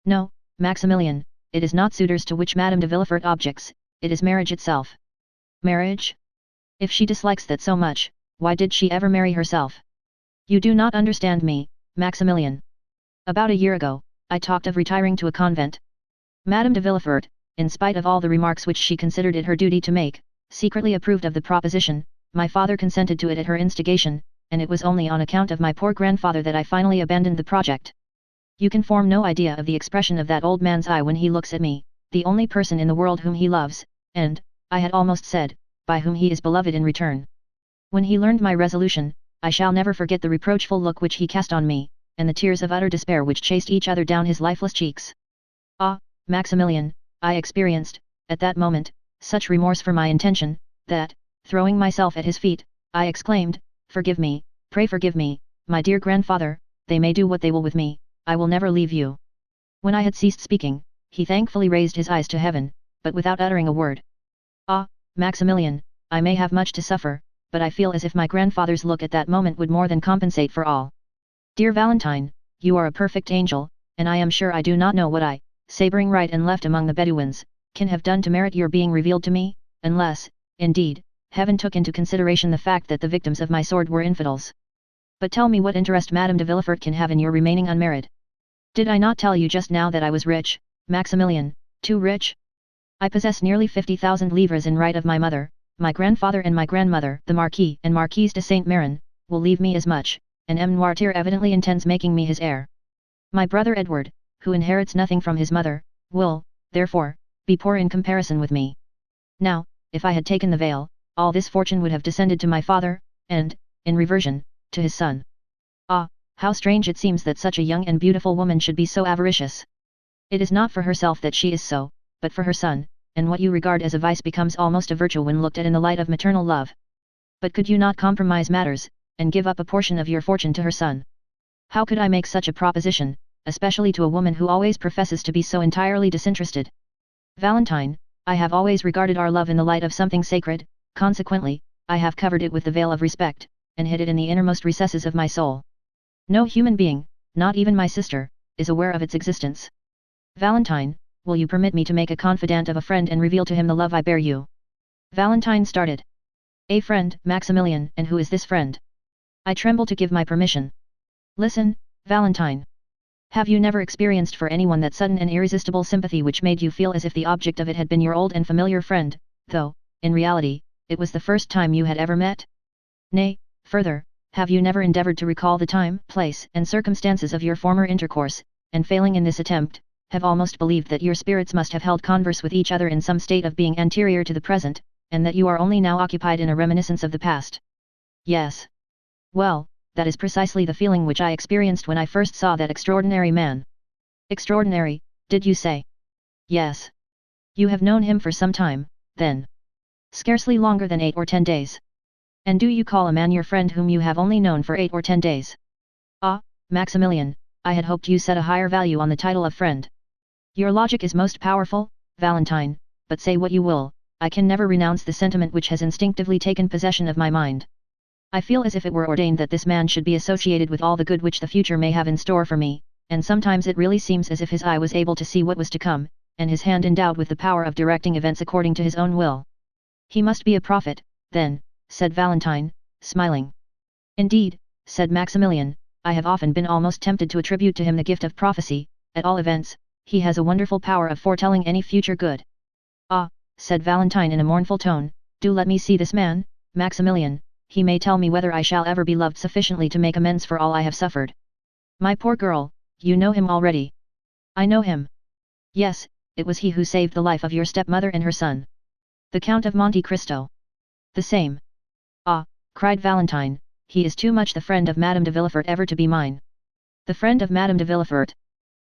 No, Maximilian, it is not suitors to which Madame de Villefort objects, it is marriage itself. Marriage? If she dislikes that so much, why did she ever marry herself? You do not understand me, Maximilian. About a year ago, I talked of retiring to a convent. Madame de Villefort, in spite of all the remarks which she considered it her duty to make, secretly approved of the proposition, my father consented to it at her instigation, and it was only on account of my poor grandfather that I finally abandoned the project. You can form no idea of the expression of that old man's eye when he looks at me, the only person in the world whom he loves, and, I had almost said, by whom he is beloved in return. When he learned my resolution, I shall never forget the reproachful look which he cast on me, and the tears of utter despair which chased each other down his lifeless cheeks. Ah, Maximilian, I experienced, at that moment, such remorse for my intention, that, throwing myself at his feet, I exclaimed, "Forgive me, pray forgive me, my dear grandfather, they may do what they will with me, I will never leave you." When I had ceased speaking, he thankfully raised his eyes to heaven, but without uttering a word. Ah, Maximilian, I may have much to suffer, but I feel as if my grandfather's look at that moment would more than compensate for all. Dear Valentine, you are a perfect angel, and I am sure I do not know what I, sabering right and left among the Bedouins, can have done to merit your being revealed to me, unless, indeed, heaven took into consideration the fact that the victims of my sword were infidels. But tell me what interest Madame de Villefort can have in your remaining unmarried. Did I not tell you just now that I was rich, Maximilian, too rich? I possess nearly 50,000 livres in right of my mother, my grandfather and my grandmother, the Marquis and Marquise de Saint-Méran, will leave me as much, and M. Noirtier evidently intends making me his heir. My brother Edward, who inherits nothing from his mother, will, therefore, be poor in comparison with me. Now, if I had taken the veil, all this fortune would have descended to my father, and, in reversion, to his son. Ah, how strange it seems that such a young and beautiful woman should be so avaricious. It is not for herself that she is so, but for her son, and what you regard as a vice becomes almost a virtue when looked at in the light of maternal love. But could you not compromise matters, and give up a portion of your fortune to her son? How could I make such a proposition, especially to a woman who always professes to be so entirely disinterested? Valentine, I have always regarded our love in the light of something sacred, consequently, I have covered it with the veil of respect, and hid it in the innermost recesses of my soul. No human being, not even my sister, is aware of its existence. Valentine, will you permit me to make a confidant of a friend and reveal to him the love I bear you? Valentine started. A friend, Maximilian, and who is this friend? I tremble to give my permission. Listen, Valentine. Have you never experienced for anyone that sudden and irresistible sympathy which made you feel as if the object of it had been your old and familiar friend, though, in reality, it was the first time you had ever met? Nay, further, have you never endeavored to recall the time, place, and circumstances of your former intercourse, and failing in this attempt, have almost believed that your spirits must have held converse with each other in some state of being anterior to the present, and that you are only now occupied in a reminiscence of the past? Yes. Well, that is precisely the feeling which I experienced when I first saw that extraordinary man. Extraordinary, did you say? Yes. You have known him for some time, then? Scarcely longer than 8 or 10 days. And do you call a man your friend whom you have only known for 8 or 10 days? Ah, Maximilian, I had hoped you set a higher value on the title of friend. Your logic is most powerful, Valentine, but say what you will, I can never renounce the sentiment which has instinctively taken possession of my mind. I feel as if it were ordained that this man should be associated with all the good which the future may have in store for me, and sometimes it really seems as if his eye was able to see what was to come, and his hand endowed with the power of directing events according to his own will. He must be a prophet, then, said Valentine, smiling. Indeed, said Maximilian, I have often been almost tempted to attribute to him the gift of prophecy. At all events, he has a wonderful power of foretelling any future good. Ah, said Valentine in a mournful tone, do let me see this man, Maximilian, he may tell me whether I shall ever be loved sufficiently to make amends for all I have suffered. My poor girl, you know him already. I know him. Yes, it was he who saved the life of your stepmother and her son. The Count of Monte Cristo. The same. Ah, cried Valentine, he is too much the friend of Madame de Villefort ever to be mine. The friend of Madame de Villefort?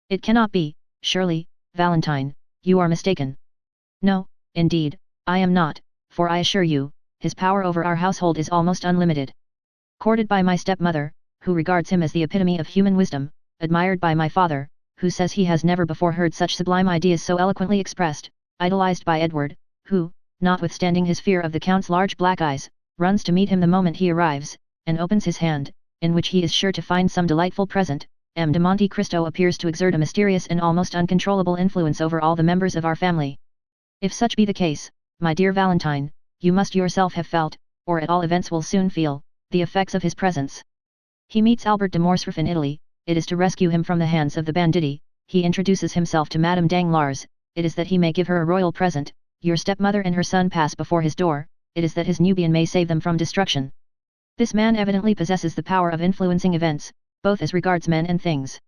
It cannot be, surely, Valentine, you are mistaken. No, indeed, I am not, for I assure you, his power over our household is almost unlimited. Courted by my stepmother, who regards him as the epitome of human wisdom, admired by my father, who says he has never before heard such sublime ideas so eloquently expressed, idolized by Edward, who, notwithstanding his fear of the Count's large black eyes, runs to meet him the moment he arrives, and opens his hand, in which he is sure to find some delightful present. M. de Monte Cristo appears to exert a mysterious and almost uncontrollable influence over all the members of our family. If such be the case, my dear Valentine, you must yourself have felt, or at all events will soon feel, the effects of his presence. He meets Albert de Morcerf in Italy, it is to rescue him from the hands of the banditti. He introduces himself to Madame Danglars, it is that he may give her a royal present. Your stepmother and her son pass before his door, it is that his Nubian may save them from destruction. This man evidently possesses the power of influencing events, both as regards men and things.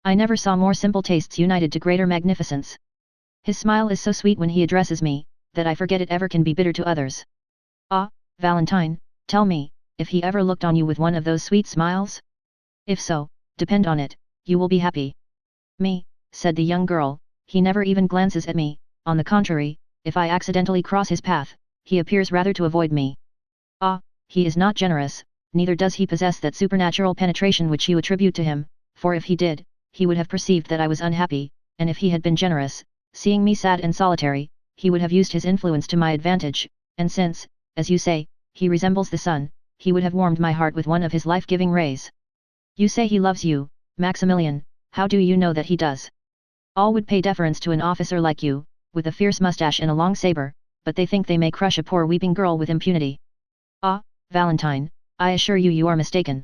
I never saw more simple tastes united to greater magnificence. His smile is so sweet when he addresses me, that I forget it ever can be bitter to others. Ah, Valentine, tell me, if he ever looked on you with one of those sweet smiles? If so, depend on it, you will be happy. Me, said the young girl, he never even glances at me, on the contrary, if I accidentally cross his path, he appears rather to avoid me. Ah, he is not generous, neither does he possess that supernatural penetration which you attribute to him, for if he did, he would have perceived that I was unhappy, and if he had been generous, seeing me sad and solitary, he would have used his influence to my advantage, and since, as you say, he resembles the sun, he would have warmed my heart with one of his life-giving rays. You say he loves you, Maximilian, how do you know that he does? All would pay deference to an officer like you, with a fierce moustache and a long sabre, but they think they may crush a poor weeping girl with impunity. Ah, Valentine, I assure you you are mistaken.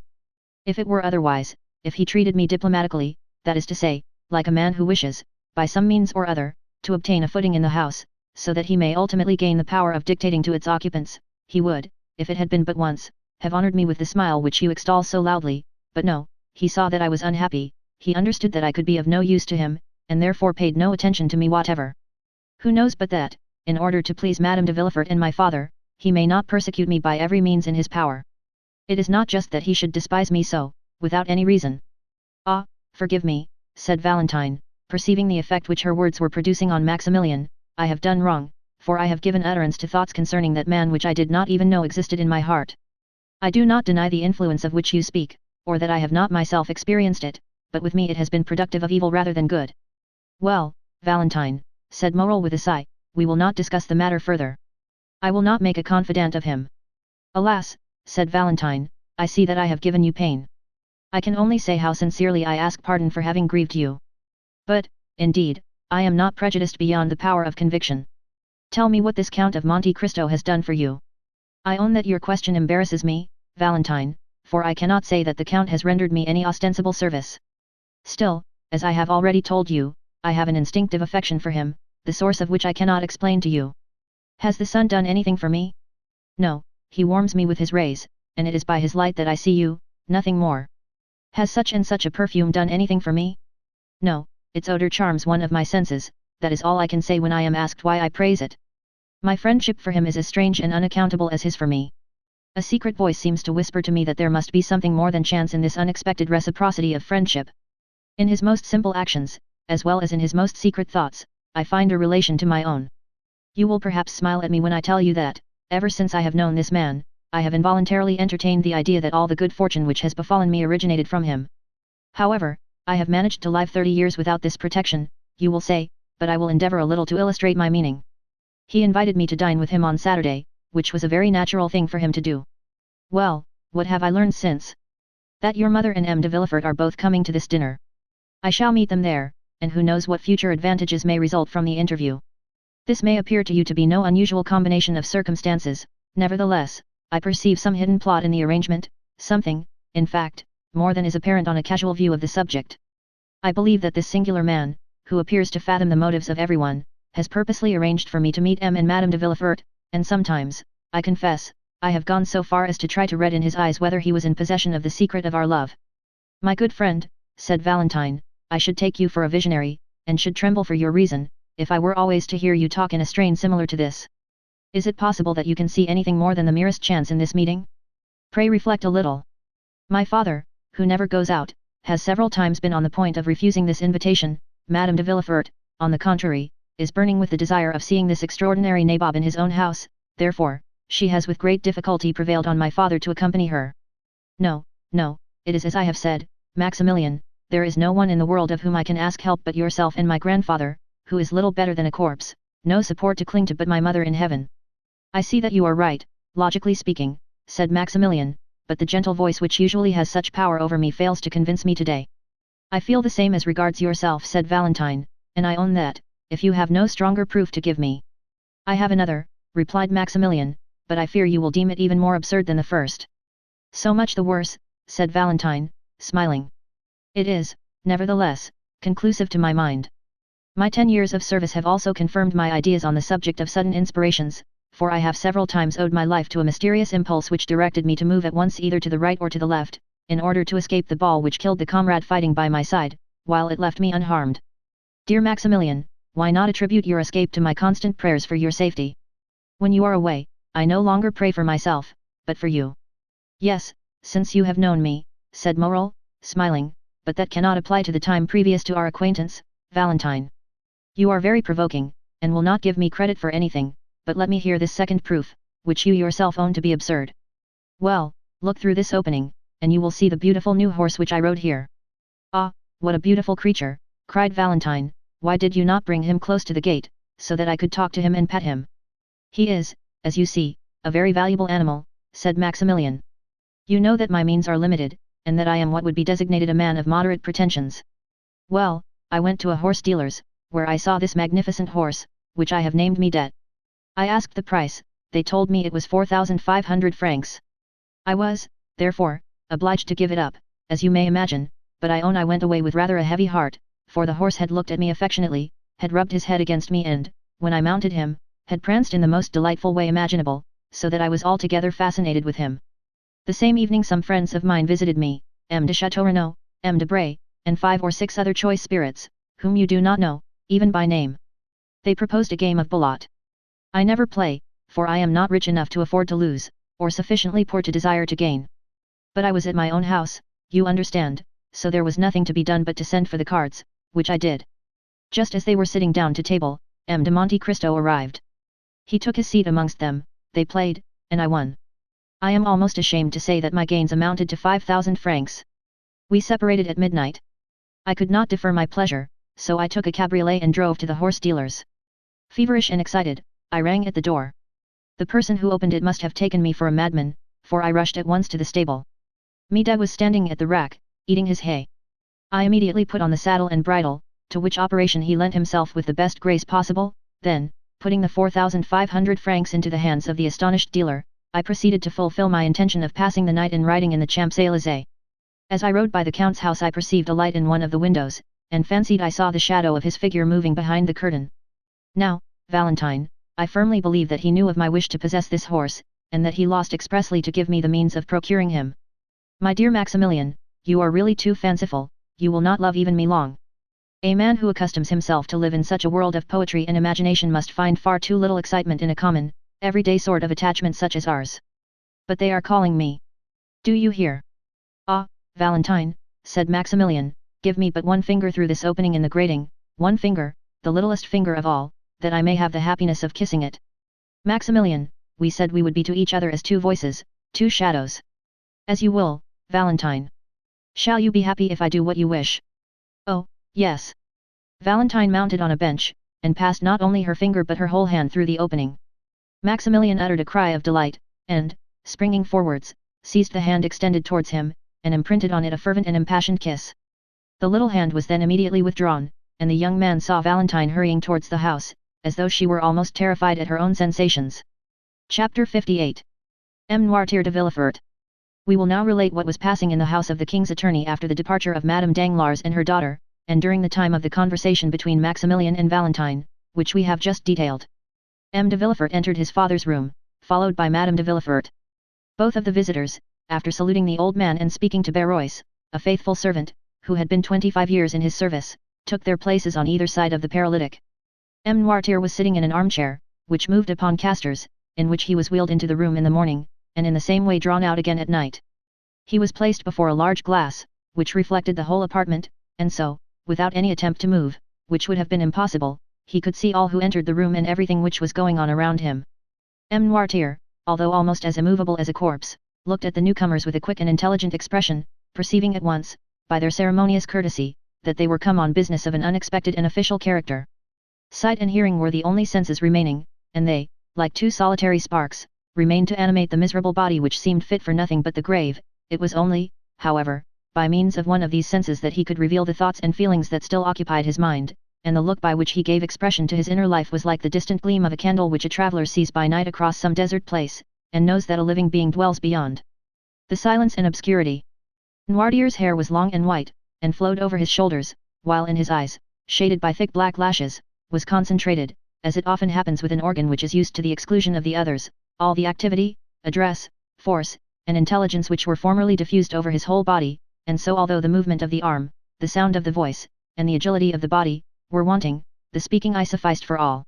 If it were otherwise, if he treated me diplomatically, that is to say, like a man who wishes, by some means or other, to obtain a footing in the house, so that he may ultimately gain the power of dictating to its occupants, he would, if it had been but once, have honored me with the smile which you extol so loudly, but no, he saw that I was unhappy, he understood that I could be of no use to him, and therefore paid no attention to me whatever. Who knows but that, in order to please Madame de Villefort and my father, he may not persecute me by every means in his power. It is not just that he should despise me so, without any reason. Ah, forgive me, said Valentine, perceiving the effect which her words were producing on Maximilian. I have done wrong, for I have given utterance to thoughts concerning that man which I did not even know existed in my heart. I do not deny the influence of which you speak, or that I have not myself experienced it, but with me it has been productive of evil rather than good. Well, Valentine, said Morel with a sigh, we will not discuss the matter further. I will not make a confidant of him. Alas, said Valentine, I see that I have given you pain. I can only say how sincerely I ask pardon for having grieved you. But, indeed, I am not prejudiced beyond the power of conviction. Tell me what this Count of Monte Cristo has done for you. I own that your question embarrasses me, Valentine, for I cannot say that the Count has rendered me any ostensible service. Still, as I have already told you, I have an instinctive affection for him, the source of which I cannot explain to you. Has the sun done anything for me? No, he warms me with his rays, and it is by his light that I see you, nothing more. Has such and such a perfume done anything for me? No, its odor charms one of my senses, that is all I can say when I am asked why I praise it. My friendship for him is as strange and unaccountable as his for me. A secret voice seems to whisper to me that there must be something more than chance in this unexpected reciprocity of friendship. In his most simple actions, as well as in his most secret thoughts, I find a relation to my own. You will perhaps smile at me when I tell you that, ever since I have known this man, I have involuntarily entertained the idea that all the good fortune which has befallen me originated from him. However, I have managed to live 30 years without this protection, you will say, but I will endeavor a little to illustrate my meaning. He invited me to dine with him on Saturday, which was a very natural thing for him to do. Well, what have I learned since? That your mother and M. de Villefort are both coming to this dinner. I shall meet them there, and who knows what future advantages may result from the interview. This may appear to you to be no unusual combination of circumstances, nevertheless, I perceive some hidden plot in the arrangement, something, in fact, more than is apparent on a casual view of the subject. I believe that this singular man, who appears to fathom the motives of everyone, has purposely arranged for me to meet M. and Madame de Villefort, and sometimes, I confess, I have gone so far as to try to read in his eyes whether he was in possession of the secret of our love. My good friend, said Valentine, I should take you for a visionary, and should tremble for your reason, if I were always to hear you talk in a strain similar to this. Is it possible that you can see anything more than the merest chance in this meeting? Pray reflect a little. My father, who never goes out, has several times been on the point of refusing this invitation. Madame de Villefort, on the contrary, is burning with the desire of seeing this extraordinary nabob in his own house, therefore, she has with great difficulty prevailed on my father to accompany her. No, no, it is as I have said, Maximilian, there is no one in the world of whom I can ask help but yourself and my grandfather, who is little better than a corpse, no support to cling to but my mother in heaven. I see that you are right, logically speaking, said Maximilian, but the gentle voice which usually has such power over me fails to convince me today. I feel the same as regards yourself, said Valentine, and I own that, if you have no stronger proof to give me. I have another, replied Maximilian, but I fear you will deem it even more absurd than the first. So much the worse, said Valentine, smiling. It is, nevertheless, conclusive to my mind. My 10 years of service have also confirmed my ideas on the subject of sudden inspirations, for I have several times owed my life to a mysterious impulse which directed me to move at once either to the right or to the left, in order to escape the ball which killed the comrade fighting by my side, while it left me unharmed. Dear Maximilian, why not attribute your escape to my constant prayers for your safety? When you are away, I no longer pray for myself, but for you. Yes, since you have known me, said Morel, smiling, but that cannot apply to the time previous to our acquaintance, Valentine. You are very provoking, and will not give me credit for anything, but let me hear this second proof, which you yourself own to be absurd. Well, look through this opening, and you will see the beautiful new horse which I rode here. Ah, what a beautiful creature, cried Valentine, why did you not bring him close to the gate, so that I could talk to him and pet him? He is, as you see, a very valuable animal, said Maximilian. You know that my means are limited, and that I am what would be designated a man of moderate pretensions. Well, I went to a horse dealer's, where I saw this magnificent horse, which I have named Midet. I asked the price, they told me it was 4,500 francs. I was, therefore, obliged to give it up, as you may imagine, but I own I went away with rather a heavy heart, for the horse had looked at me affectionately, had rubbed his head against me and, when I mounted him, had pranced in the most delightful way imaginable, so that I was altogether fascinated with him. The same evening some friends of mine visited me, M. de Chateaurenaud, M. de Bray, and 5 or 6 other choice spirits, whom you do not know, even by name. They proposed a game of boulotte. I never play, for I am not rich enough to afford to lose, or sufficiently poor to desire to gain. But I was at my own house, you understand, so there was nothing to be done but to send for the cards, which I did. Just as they were sitting down to table, M. de Monte Cristo arrived. He took his seat amongst them, they played, and I won. I am almost ashamed to say that my gains amounted to 5,000 francs. We separated at midnight. I could not defer my pleasure, so I took a cabriolet and drove to the horse dealer's. Feverish and excited, I rang at the door. The person who opened it must have taken me for a madman, for I rushed at once to the stable. Mida was standing at the rack, eating his hay. I immediately put on the saddle and bridle, to which operation he lent himself with the best grace possible, then, putting the 4,500 francs into the hands of the astonished dealer, I proceeded to fulfill my intention of passing the night in riding in the Champs-Élysées. As I rode by the Count's house I perceived a light in one of the windows, and fancied I saw the shadow of his figure moving behind the curtain. Now, Valentine, I firmly believe that he knew of my wish to possess this horse, and that he lost expressly to give me the means of procuring him. My dear Maximilian, you are really too fanciful, you will not love even me long. A man who accustoms himself to live in such a world of poetry and imagination must find far too little excitement in a common, everyday sort of attachment such as ours. But they are calling me. Do you hear? Ah, Valentine, said Maximilian, give me but one finger through this opening in the grating, one finger, the littlest finger of all, that I may have the happiness of kissing it. Maximilian, we said we would be to each other as two voices, two shadows. As you will, Valentine. Shall you be happy if I do what you wish? Oh, yes. Valentine mounted on a bench, and passed not only her finger but her whole hand through the opening. Maximilian uttered a cry of delight, and, springing forwards, seized the hand extended towards him, and imprinted on it a fervent and impassioned kiss. The little hand was then immediately withdrawn, and the young man saw Valentine hurrying towards the house, as though she were almost terrified at her own sensations. Chapter 58. M. Noirtier de Villefort. We will now relate what was passing in the house of the king's attorney after the departure of Madame Danglars and her daughter, and during the time of the conversation between Maximilian and Valentine, which we have just detailed. M. de Villefort entered his father's room, followed by Madame de Villefort. Both of the visitors, after saluting the old man and speaking to Barois, a faithful servant, who had been 25 years in his service, took their places on either side of the paralytic. M. Noirtier was sitting in an armchair, which moved upon casters, in which he was wheeled into the room in the morning, and in the same way drawn out again at night. He was placed before a large glass, which reflected the whole apartment, and so, without any attempt to move, which would have been impossible, he could see all who entered the room and everything which was going on around him. M. Noirtier, although almost as immovable as a corpse, looked at the newcomers with a quick and intelligent expression, perceiving at once, by their ceremonious courtesy, that they were come on business of an unexpected and official character. Sight and hearing were the only senses remaining, and they, like two solitary sparks, remained to animate the miserable body which seemed fit for nothing but the grave. It was only, however, by means of one of these senses that he could reveal the thoughts and feelings that still occupied his mind, and the look by which he gave expression to his inner life was like the distant gleam of a candle which a traveler sees by night across some desert place, and knows that a living being dwells beyond. The silence and obscurity. Noirtier's hair was long and white, and flowed over his shoulders, while in his eyes, shaded by thick black lashes, was concentrated, as it often happens with an organ which is used to the exclusion of the others, all the activity, address, force, and intelligence which were formerly diffused over his whole body, and so although the movement of the arm, the sound of the voice, and the agility of the body, were wanting, the speaking eye sufficed for all.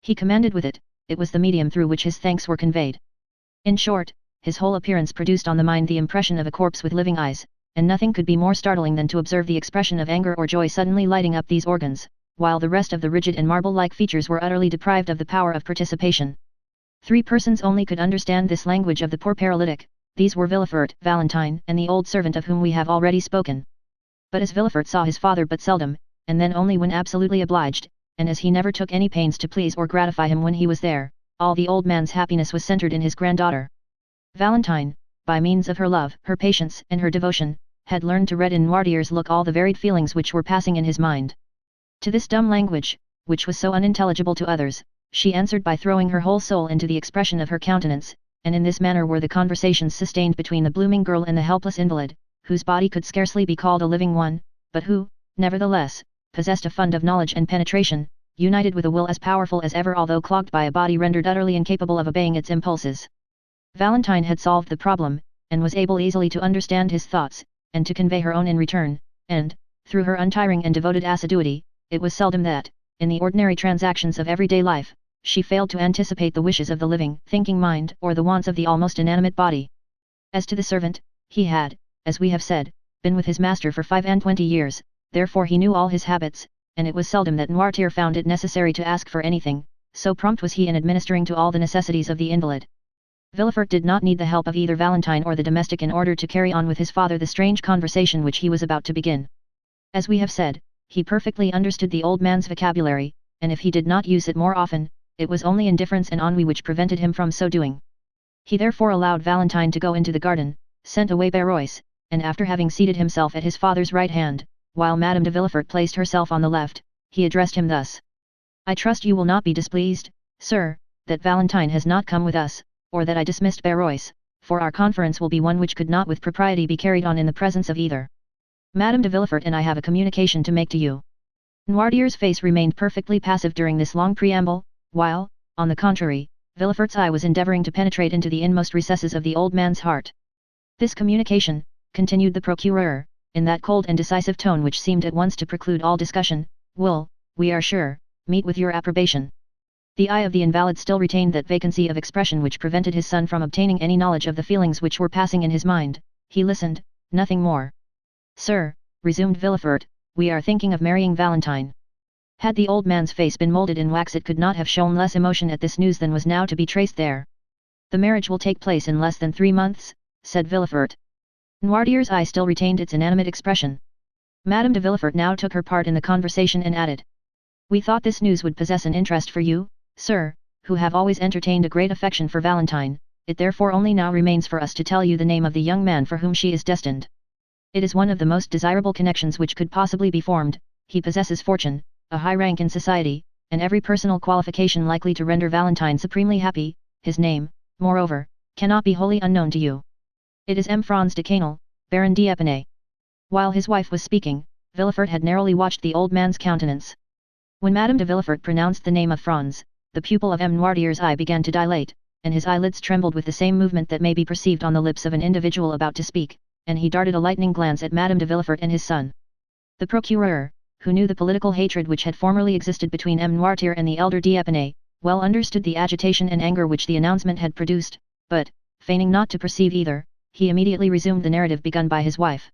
He commanded with it, it was the medium through which his thanks were conveyed. In short, his whole appearance produced on the mind the impression of a corpse with living eyes, and nothing could be more startling than to observe the expression of anger or joy suddenly lighting up these organs, while the rest of the rigid and marble-like features were utterly deprived of the power of participation. 3 persons only could understand this language of the poor paralytic. These were Villefort, Valentine, and the old servant of whom we have already spoken. But as Villefort saw his father but seldom, and then only when absolutely obliged, and as he never took any pains to please or gratify him when he was there, all the old man's happiness was centered in his granddaughter. Valentine, by means of her love, her patience, and her devotion, had learned to read in Noirtier's look all the varied feelings which were passing in his mind. To this dumb language, which was so unintelligible to others, she answered by throwing her whole soul into the expression of her countenance, and in this manner were the conversations sustained between the blooming girl and the helpless invalid, whose body could scarcely be called a living one, but who, nevertheless, possessed a fund of knowledge and penetration, united with a will as powerful as ever although clogged by a body rendered utterly incapable of obeying its impulses. Valentine had solved the problem, and was able easily to understand his thoughts, and to convey her own in return, and, through her untiring and devoted assiduity, it was seldom that, in the ordinary transactions of everyday life, she failed to anticipate the wishes of the living, thinking mind or the wants of the almost inanimate body. As to the servant, He had, as we have said, been with his master for 25 years, therefore he knew all his habits, and it was seldom that Noirtier found it necessary to ask for anything, so prompt was he in administering to all the necessities of the invalid. Villefort did not need the help of either Valentine or the domestic in order to carry on with his father the strange conversation which he was about to begin. As we have said, he perfectly understood the old man's vocabulary, and if he did not use it more often, it was only indifference and ennui which prevented him from so doing. He therefore allowed Valentine to go into the garden, sent away Barrois, and after having seated himself at his father's right hand, while Madame de Villefort placed herself on the left, he addressed him thus. I trust you will not be displeased, sir, that Valentine has not come with us, or that I dismissed Barrois, for our conference will be one which could not with propriety be carried on in the presence of either. Madame de Villefort and I have a communication to make to you. Noirtier's face remained perfectly passive during this long preamble, while, on the contrary, Villefort's eye was endeavouring to penetrate into the inmost recesses of the old man's heart. This communication, continued the procureur, in that cold and decisive tone which seemed at once to preclude all discussion, will, we are sure, meet with your approbation. The eye of the invalid still retained that vacancy of expression which prevented his son from obtaining any knowledge of the feelings which were passing in his mind. He listened, nothing more. Sir, resumed Villefort, we are thinking of marrying Valentine. Had the old man's face been moulded in wax it could not have shown less emotion at this news than was now to be traced there. The marriage will take place in less than 3 months, said Villefort. Noirtier's eye still retained its inanimate expression. Madame de Villefort now took her part in the conversation and added. We thought this news would possess an interest for you, sir, who have always entertained a great affection for Valentine, it therefore only now remains for us to tell you the name of the young man for whom she is destined. It is one of the most desirable connections which could possibly be formed, he possesses fortune, a high rank in society, and every personal qualification likely to render Valentine supremely happy. His name, moreover, cannot be wholly unknown to you. It is M. Franz de Canal, Baron d'Épinay. While his wife was speaking, Villefort had narrowly watched the old man's countenance. When Madame de Villefort pronounced the name of Franz, the pupil of M. Noirtier's eye began to dilate, and his eyelids trembled with the same movement that may be perceived on the lips of an individual about to speak, and he darted a lightning glance at Madame de Villefort and his son. The procureur, who knew the political hatred which had formerly existed between M. Noirtier and the elder d'Épinay, well understood the agitation and anger which the announcement had produced, but, feigning not to perceive either, he immediately resumed the narrative begun by his wife.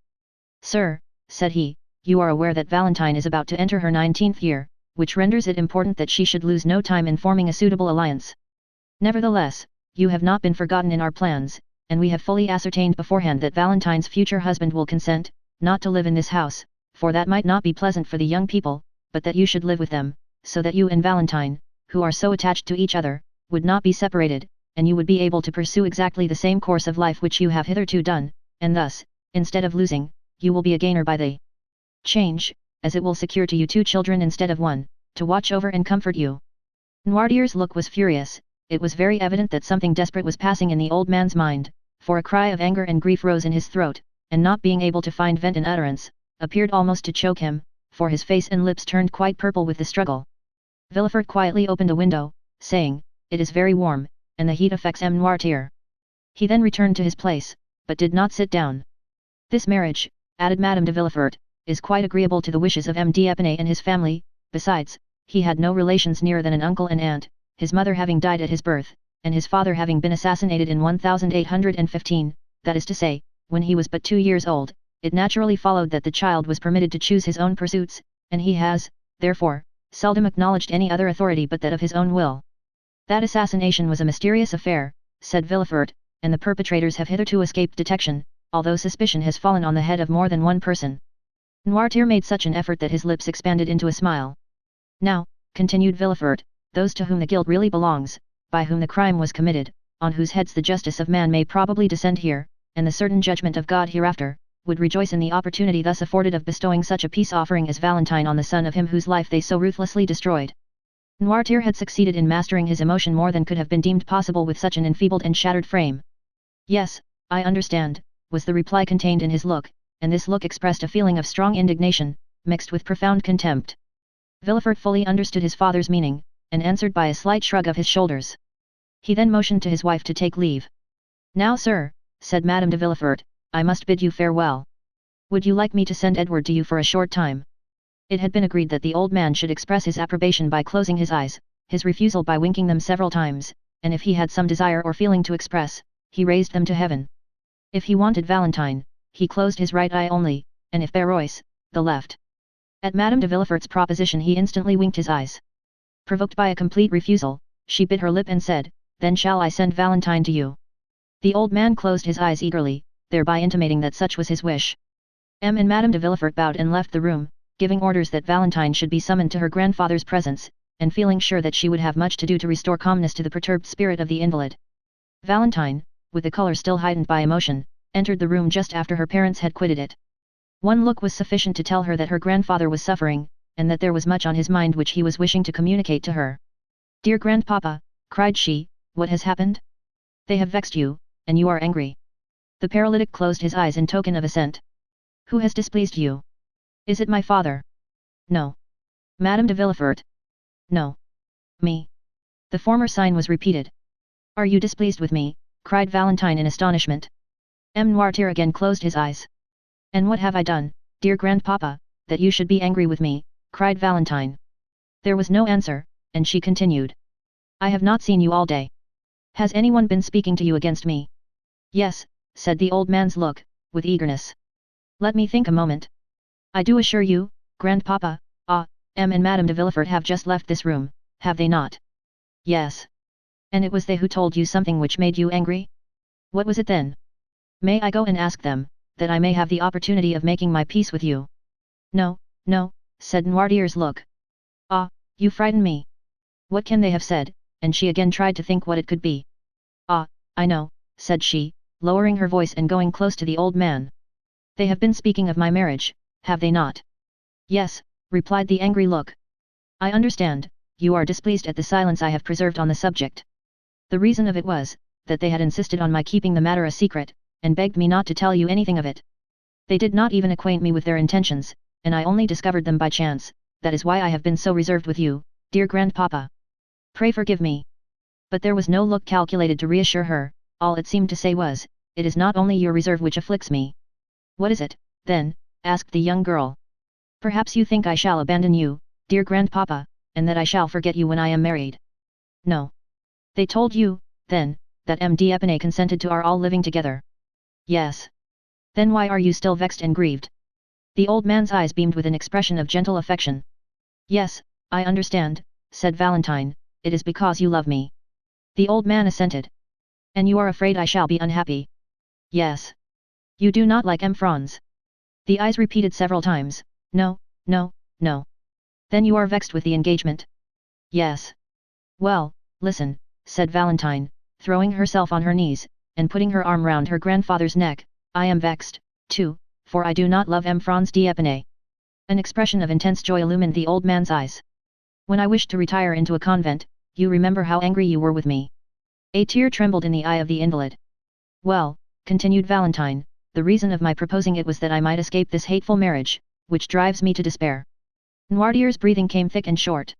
Sir, said he, you are aware that Valentine is about to enter her 19th year, which renders it important that she should lose no time in forming a suitable alliance. Nevertheless, you have not been forgotten in our plans, and we have fully ascertained beforehand that Valentine's future husband will consent, not to live in this house, for that might not be pleasant for the young people, but that you should live with them, so that you and Valentine, who are so attached to each other, would not be separated, and you would be able to pursue exactly the same course of life which you have hitherto done, and thus, instead of losing, you will be a gainer by the change, as it will secure to you 2 children instead of 1, to watch over and comfort you. Noirtier's look was furious. It was very evident that something desperate was passing in the old man's mind, for a cry of anger and grief rose in his throat, and not being able to find vent in utterance, appeared almost to choke him, for his face and lips turned quite purple with the struggle. Villefort quietly opened a window, saying, It is very warm, and the heat affects M. Noirtier. He then returned to his place, but did not sit down. This marriage, added Madame de Villefort, is quite agreeable to the wishes of M. d'Épinay and his family. Besides, he had no relations nearer than an uncle and aunt, his mother having died at his birth, and his father having been assassinated in 1815, that is to say, when he was but 2 years old. It naturally followed that the child was permitted to choose his own pursuits, and he has, therefore, seldom acknowledged any other authority but that of his own will. That assassination was a mysterious affair, said Villefort, and the perpetrators have hitherto escaped detection, although suspicion has fallen on the head of more than one person. Noirtier made such an effort that his lips expanded into a smile. Now, continued Villefort, those to whom the guilt really belongs, by whom the crime was committed, on whose heads the justice of man may probably descend here, and the certain judgment of God hereafter, would rejoice in the opportunity thus afforded of bestowing such a peace offering as Valentine on the son of him whose life they so ruthlessly destroyed. Noirtier had succeeded in mastering his emotion more than could have been deemed possible with such an enfeebled and shattered frame. Yes, I understand, was the reply contained in his look, and this look expressed a feeling of strong indignation, mixed with profound contempt. Villefort fully understood his father's meaning, and answered by a slight shrug of his shoulders. He then motioned to his wife to take leave. Now sir, said Madame de Villefort, I must bid you farewell. Would you like me to send Edward to you for a short time? It had been agreed that the old man should express his approbation by closing his eyes, his refusal by winking them several times, and if he had some desire or feeling to express, he raised them to heaven. If he wanted Valentine, he closed his right eye only, and if Berois, the left. At Madame de Villefort's proposition he instantly winked his eyes. Provoked by a complete refusal, she bit her lip and said, "Then shall I send Valentine to you?" The old man closed his eyes eagerly, thereby intimating that such was his wish. M and Madame de Villefort bowed and left the room, giving orders that Valentine should be summoned to her grandfather's presence, and feeling sure that she would have much to do to restore calmness to the perturbed spirit of the invalid. Valentine, with the color still heightened by emotion, entered the room just after her parents had quitted it. One look was sufficient to tell her that her grandfather was suffering, and that there was much on his mind which he was wishing to communicate to her. "Dear grandpapa," cried she, "what has happened? They have vexed you, and you are angry." The paralytic closed his eyes in token of assent. "Who has displeased you? Is it my father?" "No." "Madame de Villefort?" "No." "Me." The former sign was repeated. "Are you displeased with me?" cried Valentine in astonishment. M. Noirtier again closed his eyes. "And what have I done, dear grandpapa, that you should be angry with me?" cried Valentine. There was no answer, and she continued. "I have not seen you all day. Has anyone been speaking to you against me?" "Yes," said the old man's look, with eagerness. "Let me think a moment. I do assure you, grandpapa, M and Madame de Villefort have just left this room, have they not?" "Yes." "And it was they who told you something which made you angry? What was it then? May I go and ask them, that I may have the opportunity of making my peace with you?" "No, no," said Noirtier's look. "Ah, you frighten me. What can they have said?" And she again tried to think what it could be. "Ah, I know," said she, lowering her voice and going close to the old man. "They have been speaking of my marriage, have they not?" "Yes," replied the angry look. "I understand, you are displeased at the silence I have preserved on the subject. The reason of it was, that they had insisted on my keeping the matter a secret, and begged me not to tell you anything of it. They did not even acquaint me with their intentions, and I only discovered them by chance, that is why I have been so reserved with you, dear grandpapa. Pray forgive me." But there was no look calculated to reassure her, all it seemed to say was, "It is not only your reserve which afflicts me." "What is it, then?" asked the young girl. "Perhaps you think I shall abandon you, dear grandpapa, and that I shall forget you when I am married." "No. They told you, then, that M. d'Epinay consented to our all living together?" "Yes." "Then why are you still vexed and grieved?" The old man's eyes beamed with an expression of gentle affection. "Yes, I understand," said Valentine, "it is because you love me." The old man assented. "And you are afraid I shall be unhappy?" "Yes." "You do not like M. Franz?" The eyes repeated several times, "No, no, no." "Then you are vexed with the engagement?" "Yes." "Well, listen," said Valentine, throwing herself on her knees, and putting her arm round her grandfather's neck, "I am vexed, too, for I do not love M. Franz d'Epinay." An expression of intense joy illumined the old man's eyes. "When I wished to retire into a convent, you remember how angry you were with me." A tear trembled in the eye of the invalid. "Well," continued Valentine, "the reason of my proposing it was that I might escape this hateful marriage, which drives me to despair." Noirtier's breathing came thick and short.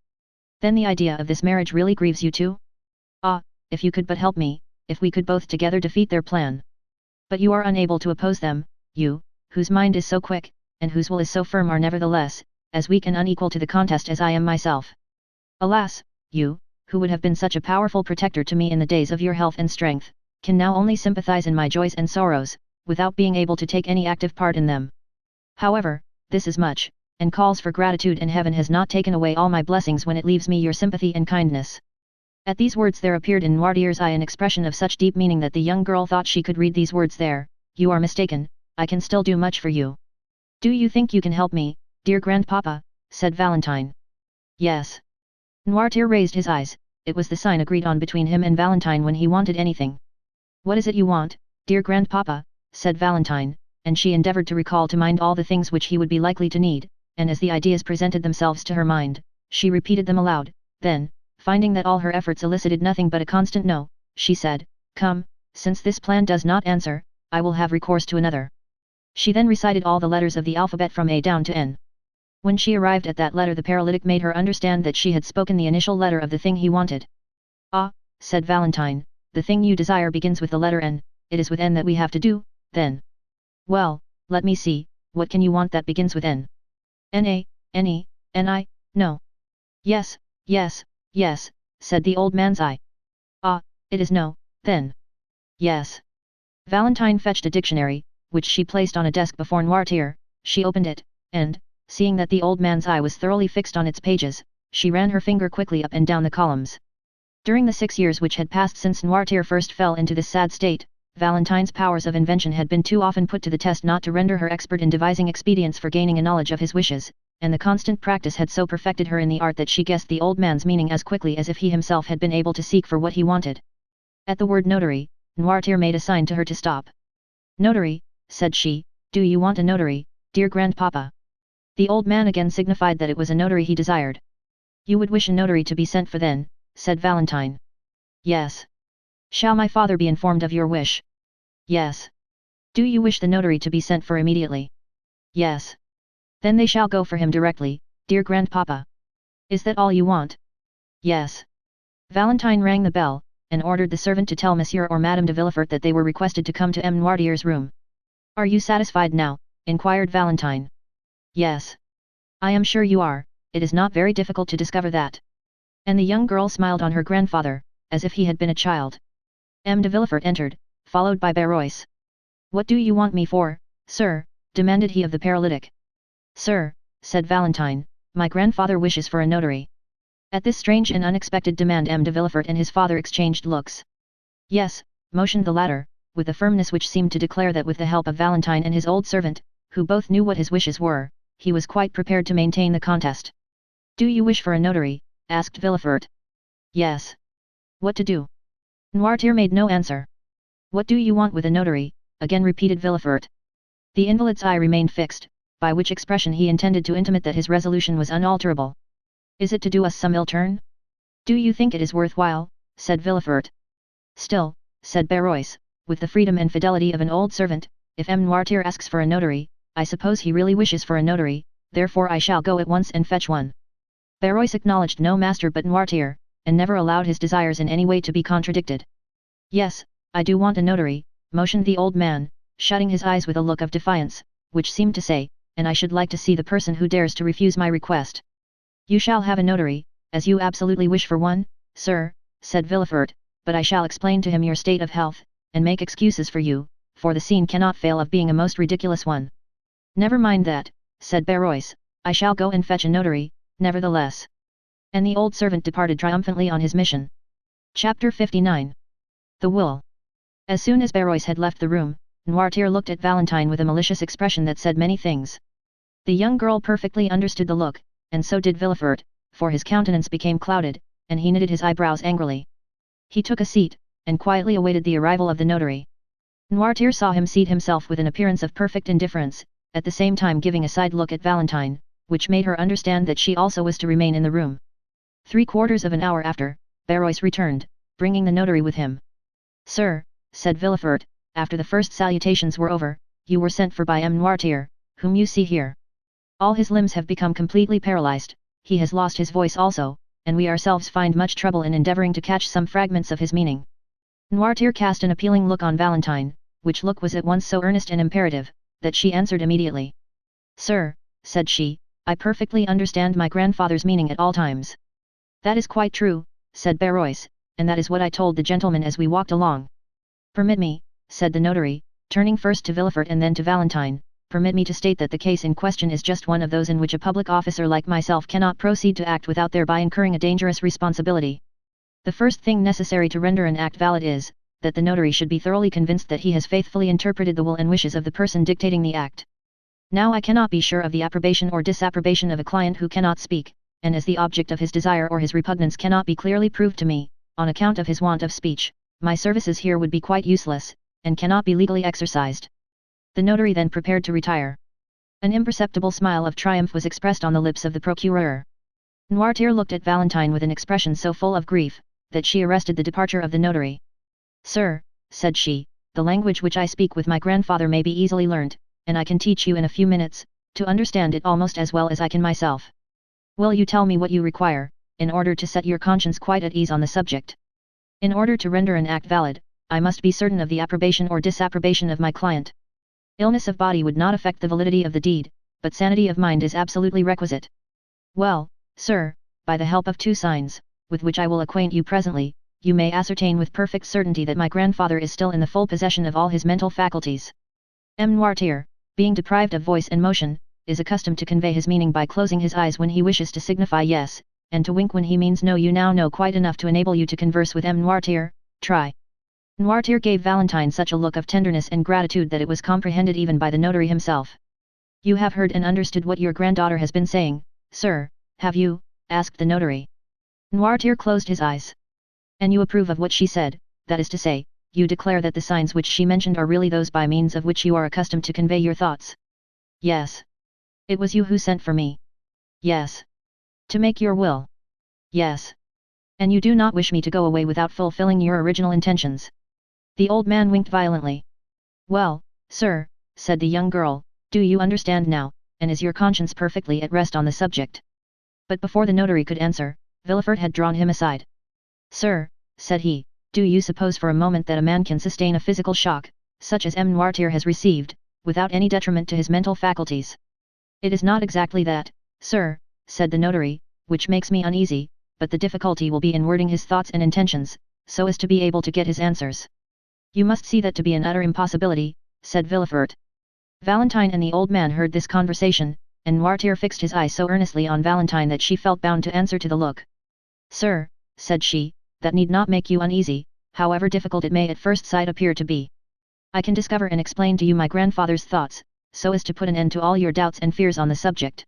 "Then the idea of this marriage really grieves you too? Ah, if you could but help me, if we could both together defeat their plan. But you are unable to oppose them, you, whose mind is so quick, and whose will is so firm are nevertheless, as weak and unequal to the contest as I am myself. Alas, you, who would have been such a powerful protector to me in the days of your health and strength, can now only sympathize in my joys and sorrows, without being able to take any active part in them. However, this is much, and calls for gratitude, and heaven has not taken away all my blessings when it leaves me your sympathy and kindness." At these words there appeared in Noirtier's eye an expression of such deep meaning that the young girl thought she could read these words there. "You are mistaken, I can still do much for you." "Do you think you can help me, dear grandpapa?" said Valentine. "Yes." Noirtier raised his eyes, it was the sign agreed on between him and Valentine when he wanted anything. "What is it you want, dear grandpapa?" said Valentine, and she endeavoured to recall to mind all the things which he would be likely to need, and as the ideas presented themselves to her mind, she repeated them aloud. Then, finding that all her efforts elicited nothing but a constant no, she said, "Come, since this plan does not answer, I will have recourse to another." She then recited all the letters of the alphabet from A down to N. When she arrived at that letter the paralytic made her understand that she had spoken the initial letter of the thing he wanted. "Ah," said Valentine, "the thing you desire begins with the letter N, it is with N that we have to do, then." "Well, let me see, what can you want that begins with N?" "N-A, N-E, N-I, no." "Yes, yes, yes," said the old man's eye. "Ah, it is no, then." "Yes." Valentine fetched a dictionary, which she placed on a desk before Noirtier. She opened it, and, seeing that the old man's eye was thoroughly fixed on its pages, she ran her finger quickly up and down the columns. During the 6 years which had passed since Noirtier first fell into this sad state, Valentine's powers of invention had been too often put to the test not to render her expert in devising expedients for gaining a knowledge of his wishes, and the constant practice had so perfected her in the art that she guessed the old man's meaning as quickly as if he himself had been able to seek for what he wanted. At the word notary, Noirtier made a sign to her to stop. "Notary," said she, "do you want a notary, dear grandpapa?" The old man again signified that it was a notary he desired. "You would wish a notary to be sent for then," said Valentine. "Yes." "Shall my father be informed of your wish?" "Yes." "Do you wish the notary to be sent for immediately?" "Yes." "Then they shall go for him directly, dear grandpapa." "Is that all you want?" "Yes." Valentine rang the bell, and ordered the servant to tell Monsieur or Madame de Villefort that they were requested to come to M. Noirtier's room. "Are you satisfied now?" inquired Valentine. "Yes." "I am sure you are, it is not very difficult to discover that." And the young girl smiled on her grandfather, as if he had been a child. M. de Villefort entered, followed by Barois. "What do you want me for, sir?" demanded he of the paralytic. "Sir," said Valentine, "my grandfather wishes for a notary." At this strange and unexpected demand M. de Villefort and his father exchanged looks. "Yes," motioned the latter, with a firmness which seemed to declare that with the help of Valentine and his old servant, who both knew what his wishes were, he was quite prepared to maintain the contest. "Do you wish for a notary?" asked Villefort. "Yes." "What to do?" Noirtier made no answer. "What do you want with a notary?" again repeated Villefort. The invalid's eye remained fixed, by which expression he intended to intimate that his resolution was unalterable. "Is it to do us some ill turn?" "Do you think it is worthwhile?" said Villefort. "Still," said Barois, with the freedom and fidelity of an old servant, "if M. Noirtier asks for a notary, I suppose he really wishes for a notary, therefore I shall go at once and fetch one." Barois acknowledged no master but Noirtier, and never allowed his desires in any way to be contradicted. "Yes, I do want a notary," motioned the old man, shutting his eyes with a look of defiance, which seemed to say, "and I should like to see the person who dares to refuse my request." "You shall have a notary, as you absolutely wish for one, sir," said Villefort, "but I shall explain to him your state of health, and make excuses for you, for the scene cannot fail of being a most ridiculous one." "Never mind that," said Barois, "I shall go and fetch a notary, nevertheless." And the old servant departed triumphantly on his mission. Chapter 59. The Will. As soon as Barois had left the room, Noirtier looked at Valentine with a malicious expression that said many things. The young girl perfectly understood the look, and so did Villefort, for his countenance became clouded, and he knitted his eyebrows angrily. He took a seat, and quietly awaited the arrival of the notary. Noirtier saw him seat himself with an appearance of perfect indifference, at the same time giving a side look at Valentine, which made her understand that she also was to remain in the room. 3/4 of an hour after, Barois returned, bringing the notary with him. "Sir," said Villefort, after the first salutations were over, "you were sent for by M. Noirtier, whom you see here. All his limbs have become completely paralyzed, he has lost his voice also, and we ourselves find much trouble in endeavoring to catch some fragments of his meaning." Noirtier cast an appealing look on Valentine, which look was at once so earnest and imperative, that she answered immediately. "Sir," said she, "I perfectly understand my grandfather's meaning at all times." "That is quite true," said Barois, "and that is what I told the gentleman as we walked along." "Permit me," said the notary, turning first to Villefort and then to Valentine, "permit me to state that the case in question is just one of those in which a public officer like myself cannot proceed to act without thereby incurring a dangerous responsibility. The first thing necessary to render an act valid is, that the notary should be thoroughly convinced that he has faithfully interpreted the will and wishes of the person dictating the act. Now I cannot be sure of the approbation or disapprobation of a client who cannot speak, and as the object of his desire or his repugnance cannot be clearly proved to me, on account of his want of speech, my services here would be quite useless, and cannot be legally exercised." The notary then prepared to retire. An imperceptible smile of triumph was expressed on the lips of the procureur. Noirtier looked at Valentine with an expression so full of grief, that she arrested the departure of the notary. "Sir," said she, "the language which I speak with my grandfather may be easily learnt, and I can teach you in a few minutes, to understand it almost as well as I can myself. Will you tell me what you require, in order to set your conscience quite at ease on the subject? In order to render an act valid, I must be certain of the approbation or disapprobation of my client. Illness of body would not affect the validity of the deed, but sanity of mind is absolutely requisite. Well, sir, by the help of 2 signs, with which I will acquaint you presently, you may ascertain with perfect certainty that my grandfather is still in the full possession of all his mental faculties. M. Noirtier, being deprived of voice and motion, is accustomed to convey his meaning by closing his eyes when he wishes to signify yes, and to wink when he means no. You now know quite enough to enable you to converse with M. Noirtier, try. Noirtier gave Valentine such a look of tenderness and gratitude that it was comprehended even by the notary himself. You have heard and understood what your granddaughter has been saying, sir, have you? Asked the notary. Noirtier closed his eyes. And you approve of what she said, that is to say, you declare that the signs which she mentioned are really those by means of which you are accustomed to convey your thoughts? Yes. It was you who sent for me? Yes. To make your will? Yes. And you do not wish me to go away without fulfilling your original intentions? The old man winked violently. Well, sir, said the young girl, do you understand now, and is your conscience perfectly at rest on the subject? But before the notary could answer, Villefort had drawn him aside. Sir, said he, do you suppose for a moment that a man can sustain a physical shock, such as M. Noirtier has received, without any detriment to his mental faculties? It is not exactly that, sir, said the notary, which makes me uneasy, but the difficulty will be in wording his thoughts and intentions, so as to be able to get his answers. You must see that to be an utter impossibility, said Villefort. Valentine and the old man heard this conversation, and Noirtier fixed his eyes so earnestly on Valentine that she felt bound to answer to the look. Sir, said she, that need not make you uneasy, however difficult it may at first sight appear to be. I can discover and explain to you my grandfather's thoughts, so as to put an end to all your doubts and fears on the subject.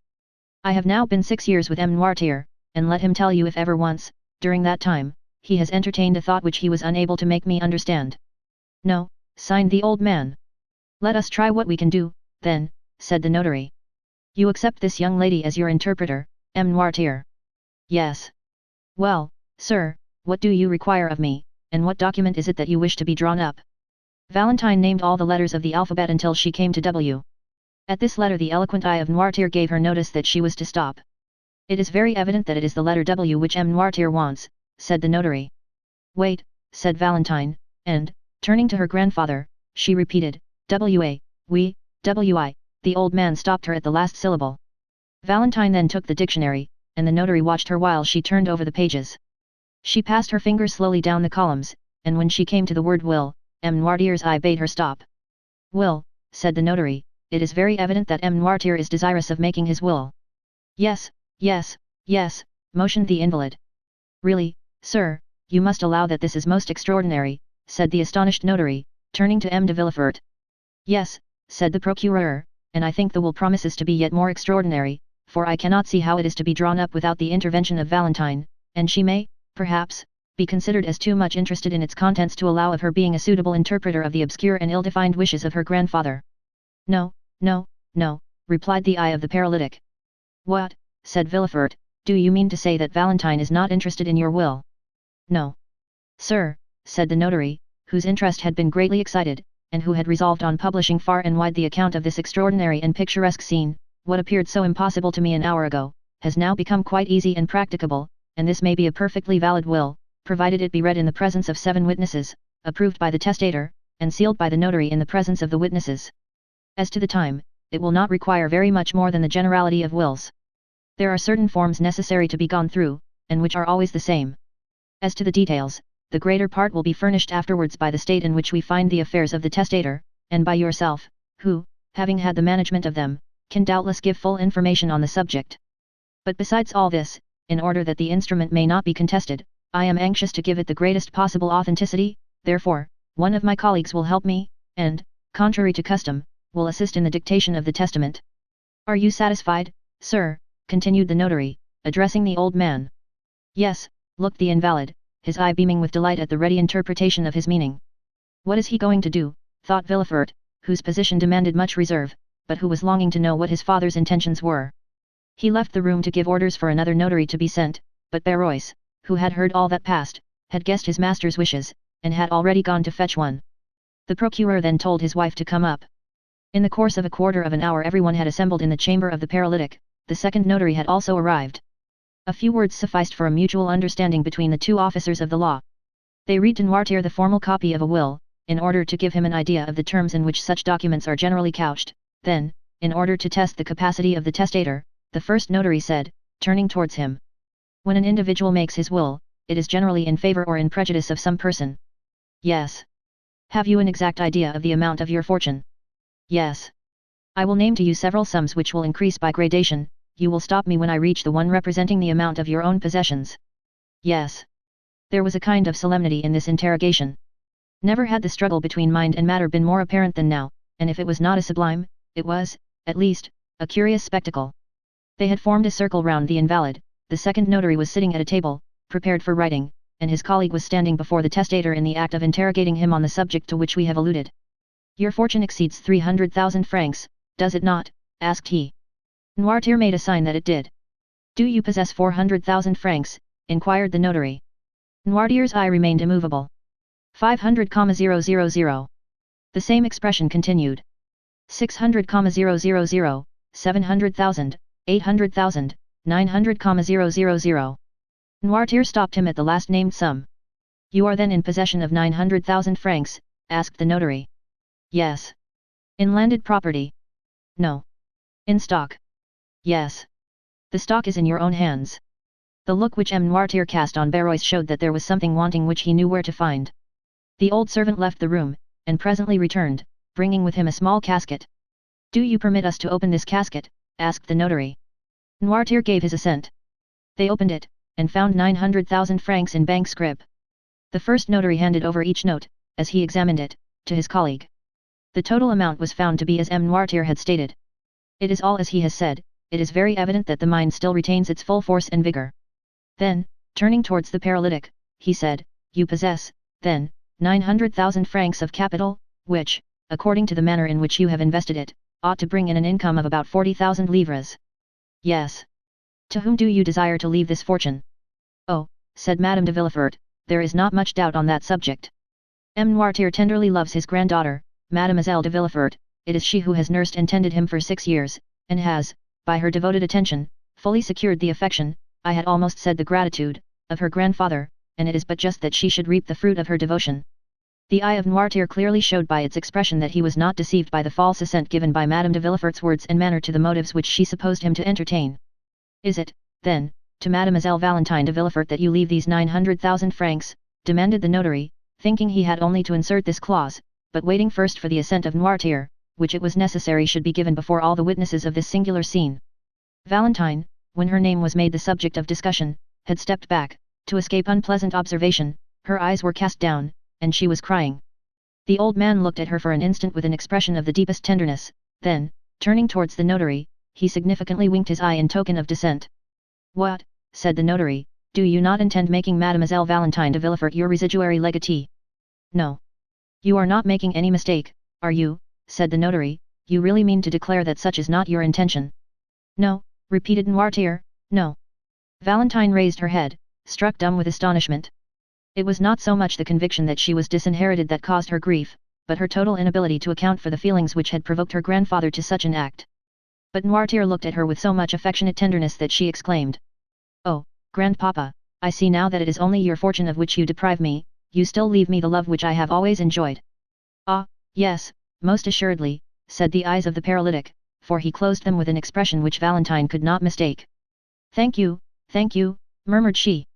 I have now been 6 years with M. Noirtier, and let him tell you if ever once, during that time, he has entertained a thought which he was unable to make me understand. No, signed the old man. Let us try what we can do, then, said the notary. You accept this young lady as your interpreter, M. Noirtier? Yes. Well, sir, what do you require of me, and what document is it that you wish to be drawn up? Valentine named all the letters of the alphabet until she came to W. At this letter the eloquent eye of Noirtier gave her notice that she was to stop. It is very evident that it is the letter W which M. Noirtier wants, said the notary. Wait, said Valentine, and, turning to her grandfather, she repeated, W-A, oui, W-I. The old man stopped her at the last syllable. Valentine then took the dictionary, and the notary watched her while she turned over the pages. She passed her fingers slowly down the columns, and when she came to the word will, M. Noirtier's eye bade her stop. Will, said the notary, it is very evident that M. Noirtier is desirous of making his will. Yes, yes, yes, motioned the invalid. Really, sir, you must allow that this is most extraordinary, said the astonished notary, turning to M. de Villefort. Yes, said the procureur, and I think the will promises to be yet more extraordinary, for I cannot see how it is to be drawn up without the intervention of Valentine, and she may, perhaps, be considered as too much interested in its contents to allow of her being a suitable interpreter of the obscure and ill-defined wishes of her grandfather. No, no, no, replied the eye of the paralytic. What, said Villefort, do you mean to say that Valentine is not interested in your will? No. Sir, said the notary, whose interest had been greatly excited, and who had resolved on publishing far and wide the account of this extraordinary and picturesque scene, what appeared so impossible to me an hour ago, has now become quite easy and practicable, and this may be a perfectly valid will, provided it be read in the presence of 7 witnesses, approved by the testator, and sealed by the notary in the presence of the witnesses. As to the time, it will not require very much more than the generality of wills. There are certain forms necessary to be gone through, and which are always the same. As to the details, the greater part will be furnished afterwards by the state in which we find the affairs of the testator, and by yourself, who, having had the management of them, can doubtless give full information on the subject. But besides all this, in order that the instrument may not be contested, I am anxious to give it the greatest possible authenticity, therefore, one of my colleagues will help me, and, contrary to custom, will assist in the dictation of the testament. Are you satisfied, sir? Continued the notary, addressing the old man. Yes, looked the invalid, his eye beaming with delight at the ready interpretation of his meaning. What is he going to do, thought Villefort, whose position demanded much reserve, but who was longing to know what his father's intentions were. He left the room to give orders for another notary to be sent, but Barrois, who had heard all that passed, had guessed his master's wishes, and had already gone to fetch one. The procureur then told his wife to come up. In the course of a quarter of an hour everyone had assembled in the chamber of the paralytic, the second notary had also arrived. A few words sufficed for a mutual understanding between the two officers of the law. They read to Noirtier the formal copy of a will, in order to give him an idea of the terms in which such documents are generally couched. Then, in order to test the capacity of the testator, the first notary said, turning towards him. When an individual makes his will, it is generally in favor or in prejudice of some person. Yes. Have you an exact idea of the amount of your fortune? Yes. I will name to you several sums which will increase by gradation, you will stop me when I reach the one representing the amount of your own possessions. Yes. There was a kind of solemnity in this interrogation. Never had the struggle between mind and matter been more apparent than now, and if it was not a sublime, it was, at least, a curious spectacle. They had formed a circle round the invalid, the second notary was sitting at a table, prepared for writing, and his colleague was standing before the testator in the act of interrogating him on the subject to which we have alluded. Your fortune exceeds 300,000 francs, does it not? Asked he. Noirtier made a sign that it did. Do you possess 400,000 francs? Inquired the notary. Noirtier's eye remained immovable. 500,000. The same expression continued. 600,000, 700,000, 800,000, 900,000. Noirtier stopped him at the last named sum. You are then in possession of 900,000 francs? Asked the notary. Yes. In landed property? No. In stock? Yes. The stock is in your own hands. The look which M. Noirtier cast on Barrois showed that there was something wanting which he knew where to find. The old servant left the room, and presently returned, bringing with him a small casket. Do you permit us to open this casket? Asked the notary. Noirtier gave his assent. They opened it, and found 900,000 francs in bank scrip. The first notary handed over each note, as he examined it, to his colleague. The total amount was found to be as M. Noirtier had stated. It is all as he has said, it is very evident that the mind still retains its full force and vigor. Then, turning towards the paralytic, he said, you possess, then, 900,000 francs of capital, which, according to the manner in which you have invested it, ought to bring in an income of about 40,000 livres. Yes. To whom do you desire to leave this fortune? Oh, said Madame de Villefort, there is not much doubt on that subject. M. Noirtier tenderly loves his granddaughter, Mademoiselle de Villefort, it is she who has nursed and tended him for 6 years, and has, by her devoted attention, fully secured the affection, I had almost said the gratitude, of her grandfather, and it is but just that she should reap the fruit of her devotion. The eye of Noirtier clearly showed by its expression that he was not deceived by the false assent given by Madame de Villefort's words and manner to the motives which she supposed him to entertain. Is it, then, to Mademoiselle Valentine de Villefort that you leave these 900,000 francs? Demanded the notary, thinking he had only to insert this clause, but waiting first for the assent of Noirtier, which it was necessary should be given before all the witnesses of this singular scene. Valentine, when her name was made the subject of discussion, had stepped back, to escape unpleasant observation, her eyes were cast down, and she was crying. The old man looked at her for an instant with an expression of the deepest tenderness, then, turning towards the notary, he significantly winked his eye in token of dissent. What, said the notary, do you not intend making Mademoiselle Valentine de Villefort your residuary legatee? No. You are not making any mistake, are you? Said the notary, you really mean to declare that such is not your intention? No, repeated Noirtier, no. Valentine raised her head, struck dumb with astonishment. It was not so much the conviction that she was disinherited that caused her grief, but her total inability to account for the feelings which had provoked her grandfather to such an act. But Noirtier looked at her with so much affectionate tenderness that she exclaimed. Oh, grandpapa, I see now that it is only your fortune of which you deprive me, you still leave me the love which I have always enjoyed. Ah, yes, most assuredly, said the eyes of the paralytic, for he closed them with an expression which Valentine could not mistake. Thank you, murmured she.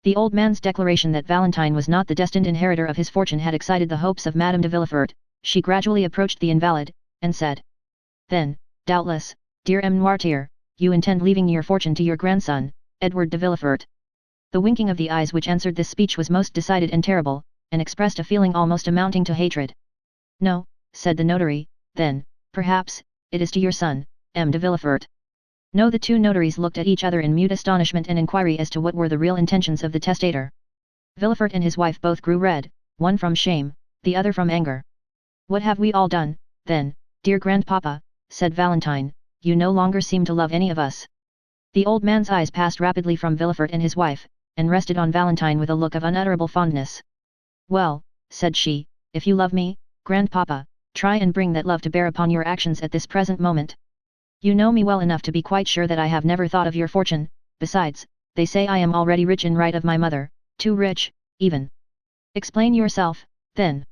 The old man's declaration that Valentine was not the destined inheritor of his fortune had excited the hopes of Madame de Villefort. She gradually approached the invalid, and said, then, doubtless, dear M. Noirtier, you intend leaving your fortune to your grandson, Edward de Villefort. The winking of the eyes which answered this speech was most decided and terrible, and expressed a feeling almost amounting to hatred. No, said the notary, then, perhaps, it is to your son, M. de Villefort. No, the two notaries looked at each other in mute astonishment and inquiry as to what were the real intentions of the testator. Villefort and his wife both grew red, one from shame, the other from anger. What have we all done, then, dear grandpapa? Said Valentine, you no longer seem to love any of us. The old man's eyes passed rapidly from Villefort and his wife, and rested on Valentine with a look of unutterable fondness. Well, said she, if you love me, grandpapa, try and bring that love to bear upon your actions at this present moment. You know me well enough to be quite sure that I have never thought of your fortune, besides, they say I am already rich in right of my mother, too rich, even. Explain yourself, then.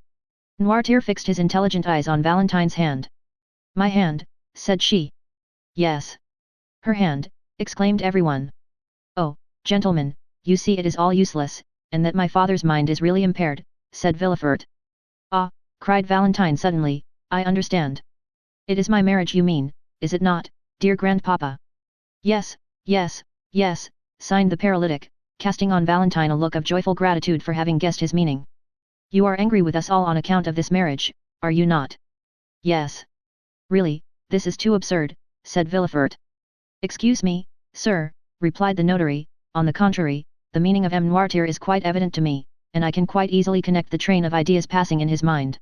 Noirtier fixed his intelligent eyes on Valentine's hand. My hand, said she. Yes. Her hand, exclaimed everyone. Oh, gentlemen, you see it is all useless, and that my father's mind is really impaired, said Villefort. Ah, cried Valentine suddenly, I understand. It is my marriage you mean, is it not, dear grandpapa? Yes, yes, yes, signed the paralytic, casting on Valentine a look of joyful gratitude for having guessed his meaning. You are angry with us all on account of this marriage, are you not? Yes. Really, this is too absurd, said Villefort. Excuse me, sir, replied the notary, on the contrary, the meaning of M. Noirtier is quite evident to me, and I can quite easily connect the train of ideas passing in his mind.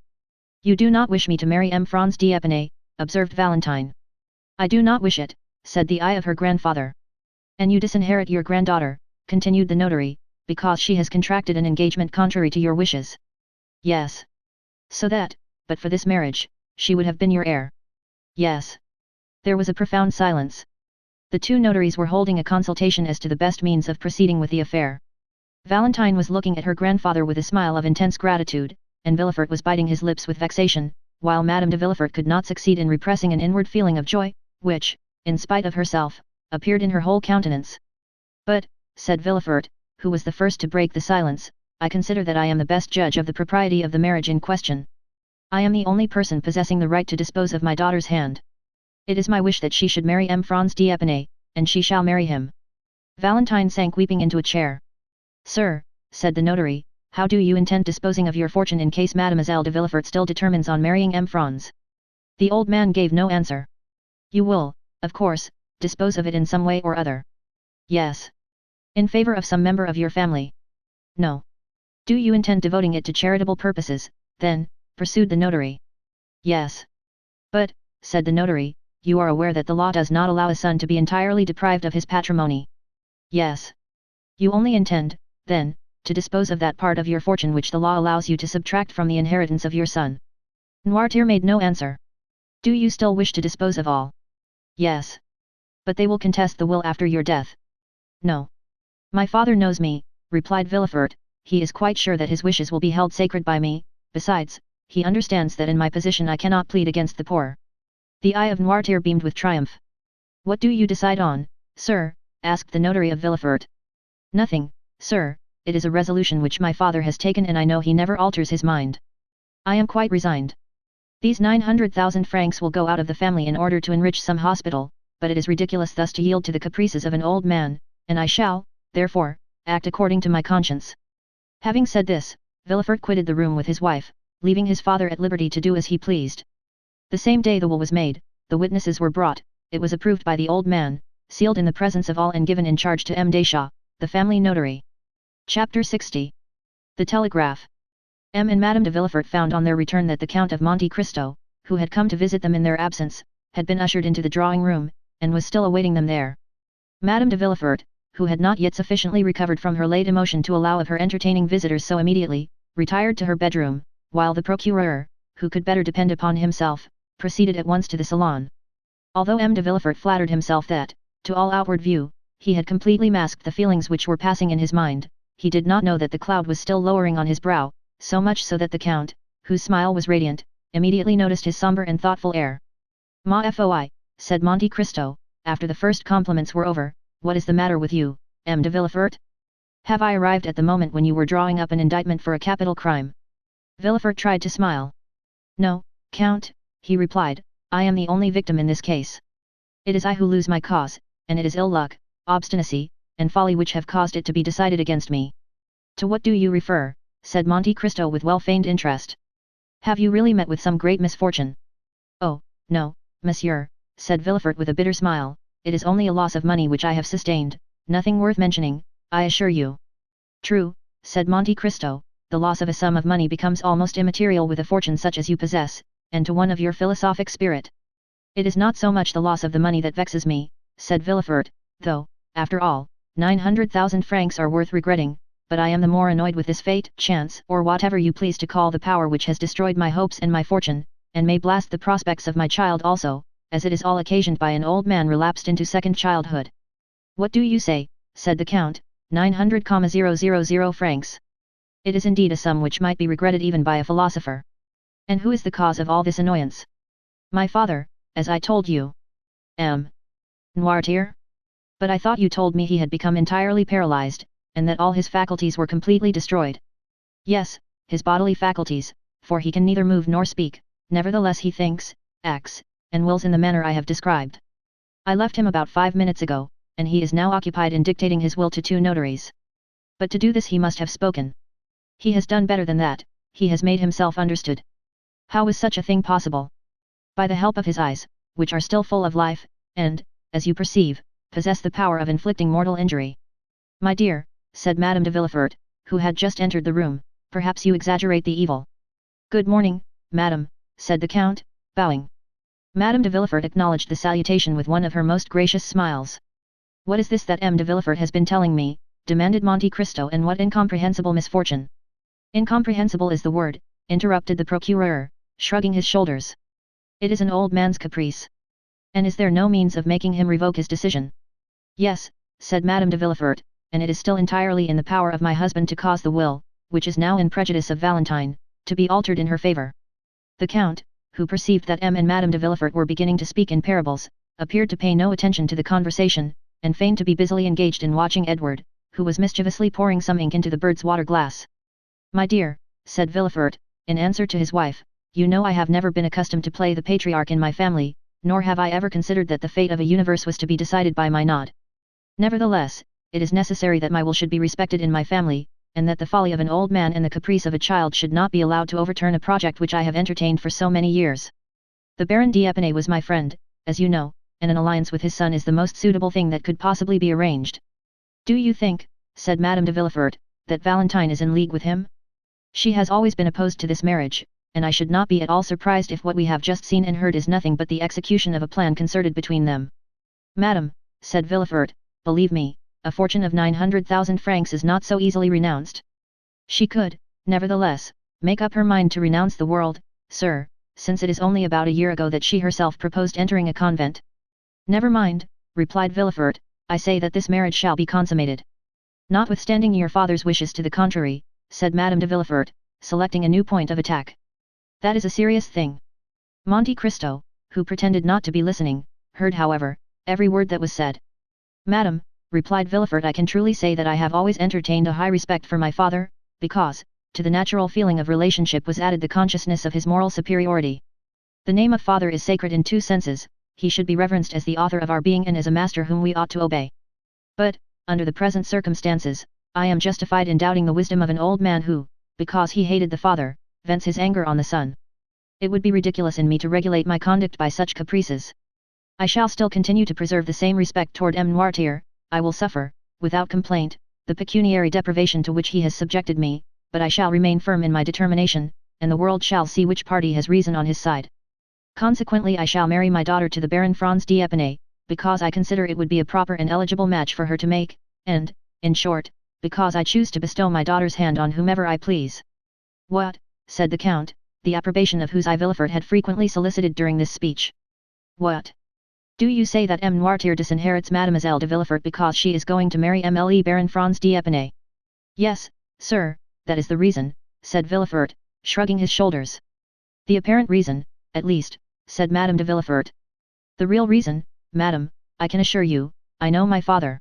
You do not wish me to marry M. Franz d'Épinay, observed Valentine. I do not wish it, said the eye of her grandfather. And you disinherit your granddaughter, continued the notary, because she has contracted an engagement contrary to your wishes. Yes. So that, but for this marriage, she would have been your heir. Yes. There was a profound silence. The two notaries were holding a consultation as to the best means of proceeding with the affair. Valentine was looking at her grandfather with a smile of intense gratitude, and Villefort was biting his lips with vexation, while Madame de Villefort could not succeed in repressing an inward feeling of joy, which, in spite of herself, appeared in her whole countenance. But, said Villefort, who was the first to break the silence, I consider that I am the best judge of the propriety of the marriage in question. I am the only person possessing the right to dispose of my daughter's hand. It is my wish that she should marry M. Franz d'Épinay, and she shall marry him. Valentine sank weeping into a chair. Sir, said the notary, how do you intend disposing of your fortune in case Mademoiselle de Villefort still determines on marrying M. Franz? The old man gave no answer. You will, of course, dispose of it in some way or other. Yes. In favor of some member of your family? No. Do you intend devoting it to charitable purposes, then, pursued the notary? Yes. But, said the notary, you are aware that the law does not allow a son to be entirely deprived of his patrimony. Yes. You only intend, then, to dispose of that part of your fortune which the law allows you to subtract from the inheritance of your son. Noirtier made no answer. Do you still wish to dispose of all? Yes. But they will contest the will after your death. No. My father knows me, replied Villefort, he is quite sure that his wishes will be held sacred by me, besides, he understands that in my position I cannot plead against the poor. The eye of Noirtier beamed with triumph. What do you decide on, sir? Asked the notary of Villefort. Nothing, sir, it is a resolution which my father has taken and I know he never alters his mind. I am quite resigned. These 900,000 francs will go out of the family in order to enrich some hospital, but it is ridiculous thus to yield to the caprices of an old man, and I shall, therefore, act according to my conscience. Having said this, Villefort quitted the room with his wife, leaving his father at liberty to do as he pleased. The same day the will was made, the witnesses were brought, it was approved by the old man, sealed in the presence of all and given in charge to M. Deschamps, the family notary. Chapter 60. The Telegraph. M. and Madame de Villefort found on their return that the Count of Monte Cristo, who had come to visit them in their absence, had been ushered into the drawing-room, and was still awaiting them there. Madame de Villefort, who had not yet sufficiently recovered from her late emotion to allow of her entertaining visitors so immediately, retired to her bedroom, while the procureur, who could better depend upon himself, proceeded at once to the salon. Although M. de Villefort flattered himself that, to all outward view, he had completely masked the feelings which were passing in his mind, he did not know that the cloud was still lowering on his brow, so much so that the Count, whose smile was radiant, immediately noticed his sombre and thoughtful air. "Ma foi," said Monte Cristo, after the first compliments were over, "what is the matter with you, M. de Villefort? Have I arrived at the moment when you were drawing up an indictment for a capital crime?" Villefort tried to smile. "No, Count," he replied, "I am the only victim in this case. It is I who lose my cause, and it is ill luck, obstinacy, and folly which have caused it to be decided against me." "To what do you refer?" said Monte Cristo with well-feigned interest. "Have you really met with some great misfortune?" "Oh, no, monsieur," said Villefort with a bitter smile, "it is only a loss of money which I have sustained, nothing worth mentioning, I assure you." "True," said Monte Cristo, "the loss of a sum of money becomes almost immaterial with a fortune such as you possess, and to one of your philosophic spirit." "It is not so much the loss of the money that vexes me," said Villefort, "though, after all, 900,000 francs are worth regretting, but I am the more annoyed with this fate, chance, or whatever you please to call the power which has destroyed my hopes and my fortune, and may blast the prospects of my child also, as it is all occasioned by an old man relapsed into second childhood." "What do you say?" said the Count, 900,000 francs. "It is indeed a sum which might be regretted even by a philosopher. And who is the cause of all this annoyance?" "My father, as I told you." "M. Noirtier? But I thought you told me he had become entirely paralyzed, and that all his faculties were completely destroyed. Yes, his bodily faculties, for he can neither move nor speak, nevertheless he thinks, acts, and wills in the manner I have described. I left him about 5 minutes ago, and he is now occupied in dictating his will to 2 notaries. But to do this he must have spoken. He has done better than that, he has made himself understood. How was such a thing possible? By the help of his eyes, which are still full of life, and, as you perceive, possess the power of inflicting mortal injury. My dear, said Madame de Villefort, who had just entered the room, perhaps you exaggerate the evil. Good morning, madame, said the count, bowing. Madame de Villefort acknowledged the salutation with one of her most gracious smiles. What is this that M. de Villefort has been telling me, demanded Monte Cristo, and what incomprehensible misfortune? Incomprehensible is the word, interrupted the procureur, shrugging his shoulders. It is an old man's caprice. And is there no means of making him revoke his decision? Yes, said Madame de Villefort, and it is still entirely in the power of my husband to cause the will, which is now in prejudice of Valentine, to be altered in her favour. The count, who perceived that M. and Madame de Villefort were beginning to speak in parables, appeared to pay no attention to the conversation, and feigned to be busily engaged in watching Edward, who was mischievously pouring some ink into the bird's water glass. My dear, said Villefort, in answer to his wife, you know I have never been accustomed to play the patriarch in my family, nor have I ever considered that the fate of a universe was to be decided by my nod. Nevertheless, it is necessary that my will should be respected in my family, and that the folly of an old man and the caprice of a child should not be allowed to overturn a project which I have entertained for so many years. The Baron d'Épinay was my friend, as you know, and an alliance with his son is the most suitable thing that could possibly be arranged. Do you think, said Madame de Villefort, that Valentine is in league with him? She has always been opposed to this marriage, and I should not be at all surprised if what we have just seen and heard is nothing but the execution of a plan concerted between them. Madame, said Villefort, believe me, a fortune of 900,000 francs is not so easily renounced. She could, nevertheless, make up her mind to renounce the world, sir, since it is only about a year ago that she herself proposed entering a convent. Never mind, replied Villefort, I say that this marriage shall be consummated. Notwithstanding your father's wishes to the contrary, said Madame de Villefort, selecting a new point of attack. That is a serious thing. Monte Cristo, who pretended not to be listening, heard however, every word that was said. Madame, replied Villefort, I can truly say that I have always entertained a high respect for my father, because, to the natural feeling of relationship was added the consciousness of his moral superiority. The name of father is sacred in 2 senses, he should be reverenced as the author of our being and as a master whom we ought to obey. But, under the present circumstances, I am justified in doubting the wisdom of an old man who, because he hated the father, vents his anger on the son. It would be ridiculous in me to regulate my conduct by such caprices. I shall still continue to preserve the same respect toward M. Noirtier, I will suffer, without complaint, the pecuniary deprivation to which he has subjected me, but I shall remain firm in my determination, and the world shall see which party has reason on his side. Consequently I shall marry my daughter to the Baron Franz d'Épinay, because I consider it would be a proper and eligible match for her to make, and, in short, because I choose to bestow my daughter's hand on whomever I please. What? Said the count, the approbation of whose eye Villefort had frequently solicited during this speech. What? Do you say that M. Noirtier disinherits Mademoiselle de Villefort because she is going to marry MLE Baron Franz d'Épinay? Yes, sir, that is the reason, said Villefort, shrugging his shoulders. The apparent reason, at least, said Madame de Villefort. The real reason, madame, I can assure you, I know my father.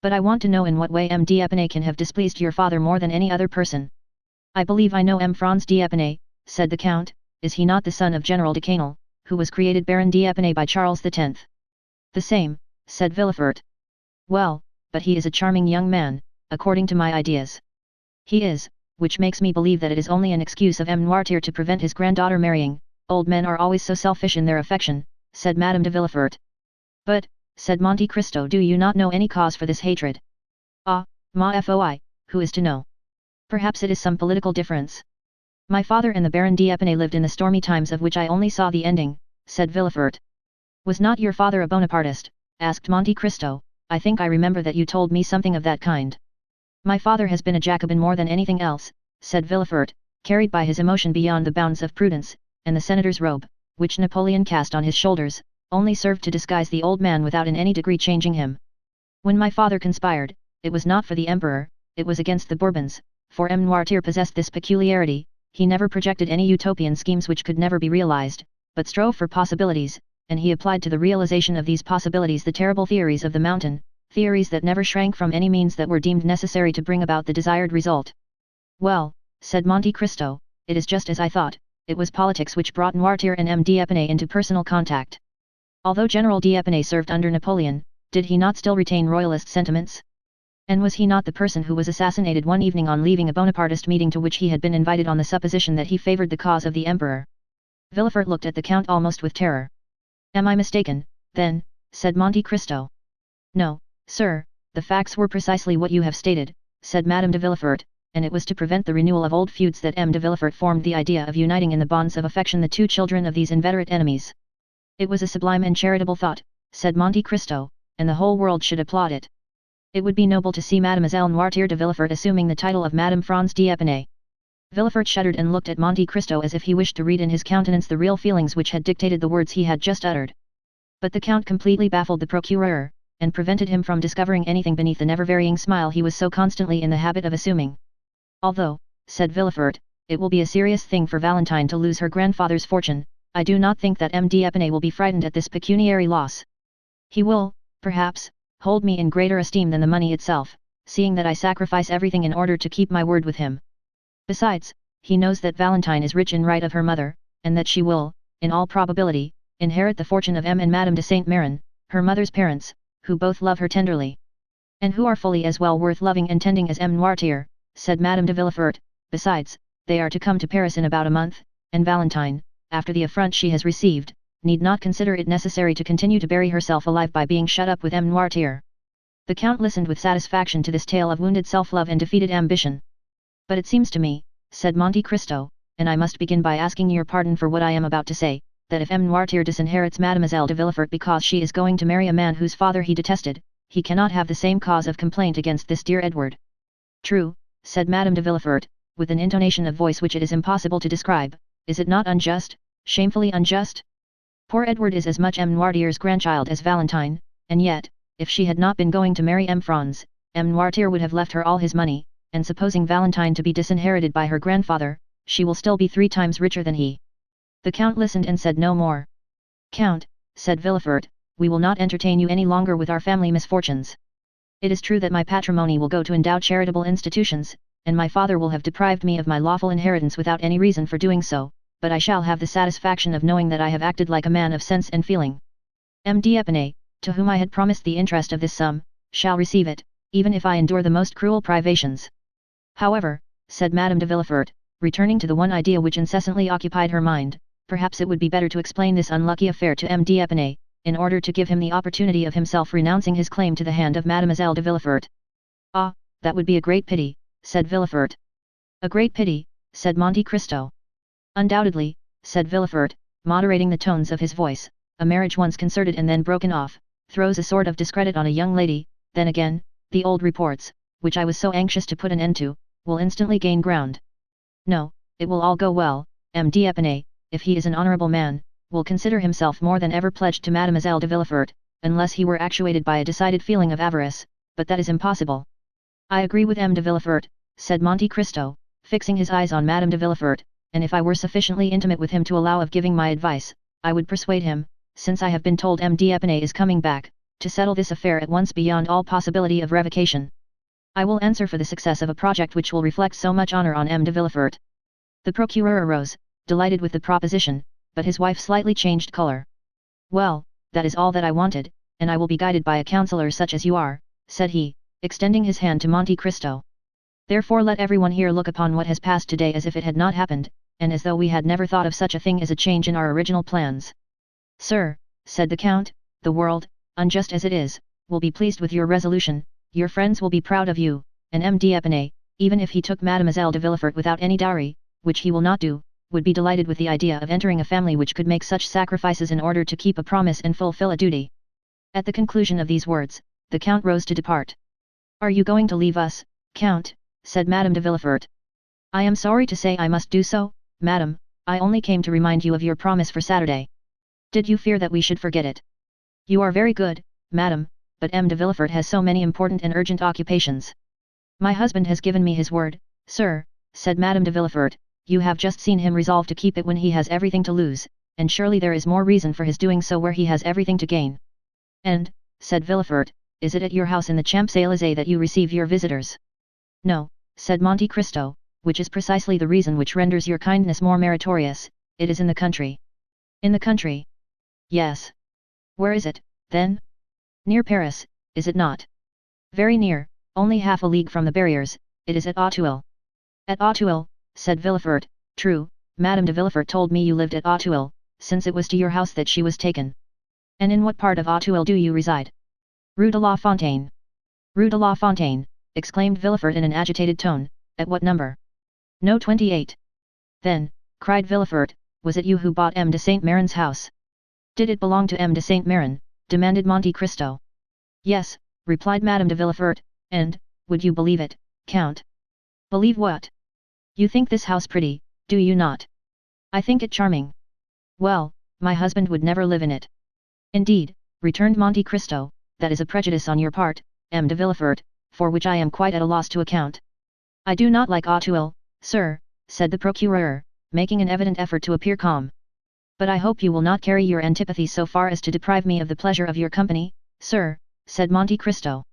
But I want to know in what way M. d'Épinay can have displeased your father more than any other person. I believe I know M. Franz d'Épinay, said the count, is he not the son of General de Canel, who was created Baron d'Épinay by Charles X? The same, said Villefort. Well, but he is a charming young man, according to my ideas. He is, which makes me believe that it is only an excuse of M. Noirtier to prevent his granddaughter marrying. Old men are always so selfish in their affection, said Madame de Villefort. But, said Monte Cristo, do you not know any cause for this hatred? Ah, ma foi, who is to know? Perhaps it is some political difference. My father and the Baron d'Épinay lived in the stormy times of which I only saw the ending, said Villefort. Was not your father a Bonapartist? Asked Monte Cristo. I think I remember that you told me something of that kind. My father has been a Jacobin more than anything else, said Villefort, carried by his emotion beyond the bounds of prudence, and the senator's robe, which Napoleon cast on his shoulders, only served to disguise the old man without in any degree changing him. When my father conspired, it was not for the emperor, it was against the Bourbons, for M. Noirtier possessed this peculiarity, he never projected any utopian schemes which could never be realized, but strove for possibilities, and he applied to the realization of these possibilities the terrible theories of the mountain, theories that never shrank from any means that were deemed necessary to bring about the desired result. Well, said Monte Cristo, it is just as I thought, it was politics which brought Noirtier and M. d'Épinay into personal contact. Although General d'Épinay served under Napoleon, did he not still retain royalist sentiments? And was he not the person who was assassinated one evening on leaving a Bonapartist meeting to which he had been invited on the supposition that he favored the cause of the emperor? Villefort looked at the count almost with terror. Am I mistaken, then, said Monte Cristo. No, sir, the facts were precisely what you have stated, said Madame de Villefort, and it was to prevent the renewal of old feuds that M. de Villefort formed the idea of uniting in the bonds of affection the two children of these inveterate enemies. It was a sublime and charitable thought, said Monte Cristo, and the whole world should applaud it. It would be noble to see Mademoiselle Noirtier de Villefort assuming the title of Madame Franz d'Épinay. Villefort shuddered and looked at Monte Cristo as if he wished to read in his countenance the real feelings which had dictated the words he had just uttered. But the count completely baffled the procureur, and prevented him from discovering anything beneath the never-varying smile he was so constantly in the habit of assuming. Although, said Villefort, it will be a serious thing for Valentine to lose her grandfather's fortune, I do not think that M. d'Épinay will be frightened at this pecuniary loss. He will, perhaps, hold me in greater esteem than the money itself, seeing that I sacrifice everything in order to keep my word with him. Besides, he knows that Valentine is rich in right of her mother, and that she will, in all probability, inherit the fortune of M. and Madame de Saint-Méran, her mother's parents, who both love her tenderly. And who are fully as well worth loving and tending as M. Noirtier, said Madame de Villefort. Besides, they are to come to Paris in about a month, and Valentine, after the affront she has received, need not consider it necessary to continue to bury herself alive by being shut up with M. Noirtier. The count listened with satisfaction to this tale of wounded self-love and defeated ambition. But it seems to me, said Monte Cristo, and I must begin by asking your pardon for what I am about to say, that if M. Noirtier disinherits Mademoiselle de Villefort because she is going to marry a man whose father he detested, he cannot have the same cause of complaint against this dear Edward. True, said Madame de Villefort, with an intonation of voice which it is impossible to describe, is it not unjust, shamefully unjust? Poor Edward is as much M. Noirtier's grandchild as Valentine, and yet, if she had not been going to marry M. Franz, M. Noirtier would have left her all his money, and supposing Valentine to be disinherited by her grandfather, she will still be 3 times richer than he. The count listened and said no more. Count, said Villefort, we will not entertain you any longer with our family misfortunes. It is true that my patrimony will go to endow charitable institutions, and my father will have deprived me of my lawful inheritance without any reason for doing so, but I shall have the satisfaction of knowing that I have acted like a man of sense and feeling. M. d'Épinay, to whom I had promised the interest of this sum, shall receive it, even if I endure the most cruel privations. However, said Madame de Villefort, returning to the one idea which incessantly occupied her mind, perhaps it would be better to explain this unlucky affair to M. d'Épinay, in order to give him the opportunity of himself renouncing his claim to the hand of Mademoiselle de Villefort. Ah, that would be a great pity, said Villefort. A great pity, said Monte Cristo. Undoubtedly, said Villefort, moderating the tones of his voice, a marriage once concerted and then broken off, throws a sort of discredit on a young lady, then again, the old reports, which I was so anxious to put an end to, will instantly gain ground. No, it will all go well, M. d'Épinay, if he is an honorable man, will consider himself more than ever pledged to Mademoiselle de Villefort, unless he were actuated by a decided feeling of avarice, but that is impossible. I agree with M. de Villefort, said Monte Cristo, fixing his eyes on Madame de Villefort, and if I were sufficiently intimate with him to allow of giving my advice, I would persuade him, since I have been told M. d'Épinay is coming back, to settle this affair at once beyond all possibility of revocation. I will answer for the success of a project which will reflect so much honor on M. de Villefort. The procureur arose, delighted with the proposition, but his wife slightly changed color. Well, that is all that I wanted, and I will be guided by a counselor such as you are, said he, extending his hand to Monte Cristo. Therefore let everyone here look upon what has passed today as if it had not happened, and as though we had never thought of such a thing as a change in our original plans. Sir, said the count, the world, unjust as it is, will be pleased with your resolution, your friends will be proud of you, and M. d'Épinay, even if he took Mademoiselle de Villefort without any dowry, which he will not do, would be delighted with the idea of entering a family which could make such sacrifices in order to keep a promise and fulfill a duty. At the conclusion of these words, the count rose to depart. Are you going to leave us, Count? Said Madame de Villefort. I am sorry to say I must do so, Madame, I only came to remind you of your promise for Saturday. Did you fear that we should forget it? You are very good, Madame, but M. de Villefort has so many important and urgent occupations. My husband has given me his word, sir, said Madame de Villefort. You have just seen him resolve to keep it when he has everything to lose, and surely there is more reason for his doing so where he has everything to gain. And, said Villefort, is it at your house in the Champs-Élysées that you receive your visitors? No, said Monte Cristo, which is precisely the reason which renders your kindness more meritorious, it is in the country. In the country? Yes. Where is it, then? Near Paris, is it not? Very near, only half a league from the barriers, it is at Auteuil. At Auteuil, said Villefort, true, Madame de Villefort told me you lived at Auteuil, since it was to your house that she was taken. And in what part of Auteuil do you reside? Rue de la Fontaine. Rue de la Fontaine, exclaimed Villefort in an agitated tone, at what number? No 28. Then, cried Villefort, was it you who bought M. de Saint-Méran's house? Did it belong to M. de Saint-Méran? Demanded Monte Cristo. Yes, replied Madame de Villefort, and, would you believe it, Count? Believe what? You think this house pretty, do you not? I think it charming. Well, my husband would never live in it. Indeed, returned Monte Cristo, that is a prejudice on your part, M. de Villefort, for which I am quite at a loss to account. I do not like Auteuil, sir, said the procureur, making an evident effort to appear calm. But I hope you will not carry your antipathy so far as to deprive me of the pleasure of your company, sir, said Monte Cristo.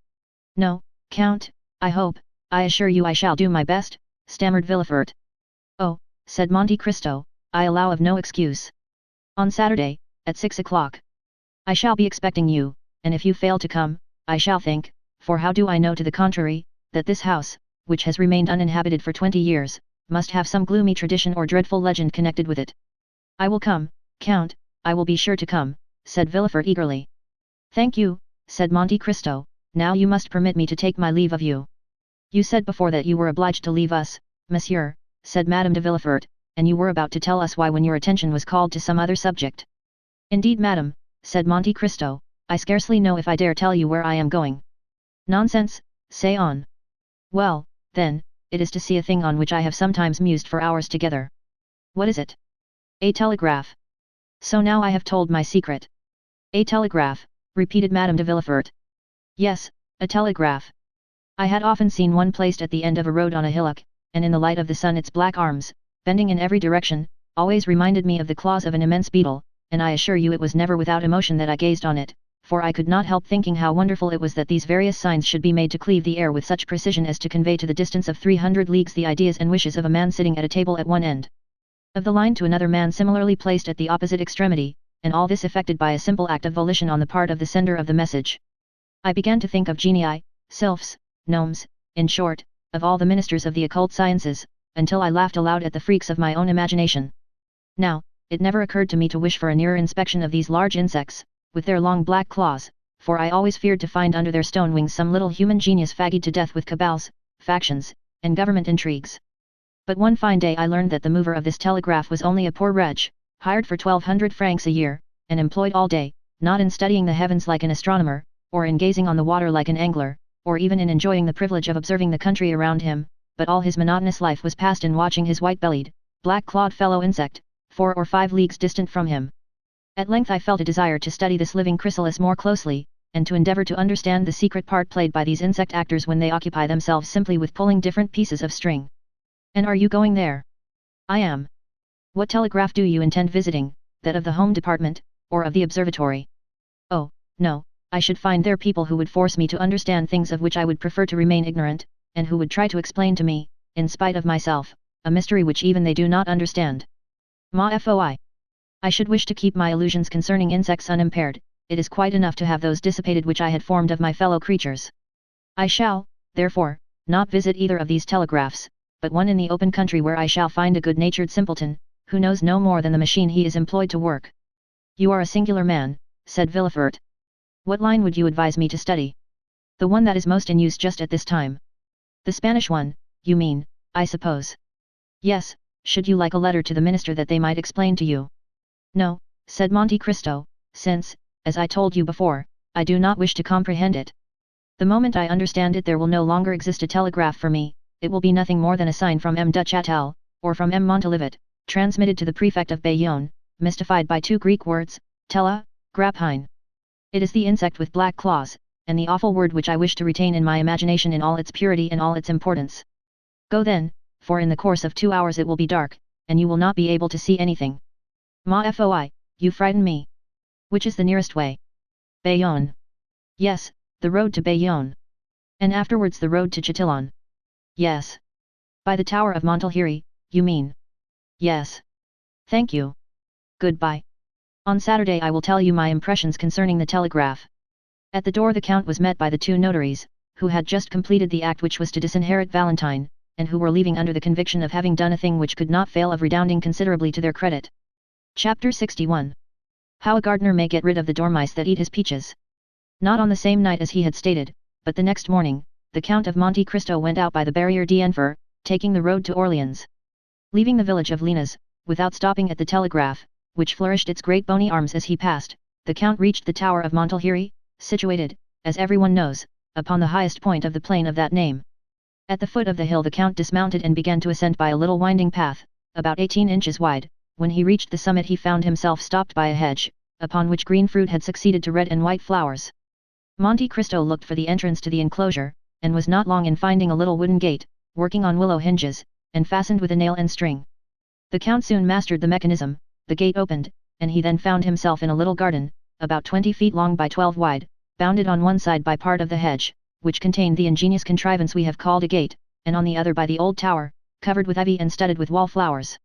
No, Count, I assure you I shall do my best, stammered Villefort. Oh, said Monte Cristo, I allow of no excuse. On Saturday, at 6 o'clock. I shall be expecting you, and if you fail to come, I shall think, for how do I know to the contrary, that this house, which has remained uninhabited for 20 years, must have some gloomy tradition or dreadful legend connected with it. I will come, Count, I will be sure to come, said Villefort eagerly. Thank you, said Monte Cristo, now you must permit me to take my leave of you. You said before that you were obliged to leave us, monsieur, said Madame de Villefort, and you were about to tell us why when your attention was called to some other subject. Indeed, madame, said Monte Cristo, I scarcely know if I dare tell you where I am going. Nonsense, say on. Well, then, it is to see a thing on which I have sometimes mused for hours together. What is it? A telegraph. So now I have told my secret. A telegraph, repeated Madame de Villefort. Yes, a telegraph. I had often seen one placed at the end of a road on a hillock, and in the light of the sun its black arms, bending in every direction, always reminded me of the claws of an immense beetle, and I assure you it was never without emotion that I gazed on it, for I could not help thinking how wonderful it was that these various signs should be made to cleave the air with such precision as to convey to the distance of 300 leagues the ideas and wishes of a man sitting at a table at one end of the line to another man similarly placed at the opposite extremity, and all this effected by a simple act of volition on the part of the sender of the message. I began to think of genii, sylphs, gnomes, in short, of all the ministers of the occult sciences, until I laughed aloud at the freaks of my own imagination. Now, it never occurred to me to wish for a nearer inspection of these large insects, with their long black claws, for I always feared to find under their stone wings some little human genius fagged to death with cabals, factions, and government intrigues. But one fine day I learned that the mover of this telegraph was only a poor wretch, hired for 1,200 francs a year, and employed all day, not in studying the heavens like an astronomer, or in gazing on the water like an angler, or even in enjoying the privilege of observing the country around him, but all his monotonous life was passed in watching his white-bellied, black-clawed fellow insect, 4 or 5 leagues distant from him. At length I felt a desire to study this living chrysalis more closely, and to endeavor to understand the secret part played by these insect actors when they occupy themselves simply with pulling different pieces of string. And are you going there? I am. What telegraph do you intend visiting, that of the Home Department, or of the Observatory? Oh, no, I should find there people who would force me to understand things of which I would prefer to remain ignorant, and who would try to explain to me, in spite of myself, a mystery which even they do not understand. Ma foi! I should wish to keep my illusions concerning insects unimpaired, it is quite enough to have those dissipated which I had formed of my fellow creatures. I shall, therefore, not visit either of these telegraphs, but one in the open country where I shall find a good-natured simpleton, who knows no more than the machine he is employed to work. You are a singular man, said Villefort. What line would you advise me to study? The one that is most in use just at this time. The Spanish one, you mean, I suppose. Yes, should you like a letter to the minister that they might explain to you? No, said Monte Cristo, since, as I told you before, I do not wish to comprehend it. The moment I understand it there will no longer exist a telegraph for me, it will be nothing more than a sign from M. Duchâtel, or from M. Montalivet, transmitted to the prefect of Bayonne, mystified by 2 Greek words, tela, graphine. It is the insect with black claws, and the awful word which I wish to retain in my imagination in all its purity and all its importance. Go then, for in the course of 2 hours it will be dark, and you will not be able to see anything. Ma foi, you frighten me. Which is the nearest way? Bayonne. Yes, The road to Bayonne. And afterwards the road to Châtillon. Yes. By the Tower of Montelheri, you mean? Yes. Thank you. Goodbye. On Saturday I will tell you my impressions concerning the telegraph. At the door the Count was met by the two notaries, who had just completed the act which was to disinherit Valentine, and who were leaving under the conviction of having done a thing which could not fail of redounding considerably to their credit. Chapter 61. How a gardener may get rid of the dormice that eat his peaches. Not on the same night as he had stated, but the next morning, the Count of Monte Cristo went out by the Barrière d'Enfer, taking the road to Orleans. Leaving the village of Linas, without stopping at the telegraph, which flourished its great bony arms as he passed, the Count reached the Tower of Montelheri, situated, as everyone knows, upon the highest point of the plain of that name. At the foot of the hill the Count dismounted and began to ascend by a little winding path, about 18 inches wide. When he reached the summit he found himself stopped by a hedge, upon which green fruit had succeeded to red and white flowers. Monte Cristo looked for the entrance to the enclosure, and was not long in finding a little wooden gate, working on willow hinges, and fastened with a nail and string. The Count soon mastered the mechanism, the gate opened, and he then found himself in a little garden, about 20 feet long by 12 wide, bounded on one side by part of the hedge, which contained the ingenious contrivance we have called a gate, and on the other by the old tower, covered with ivy and studded with wallflowers.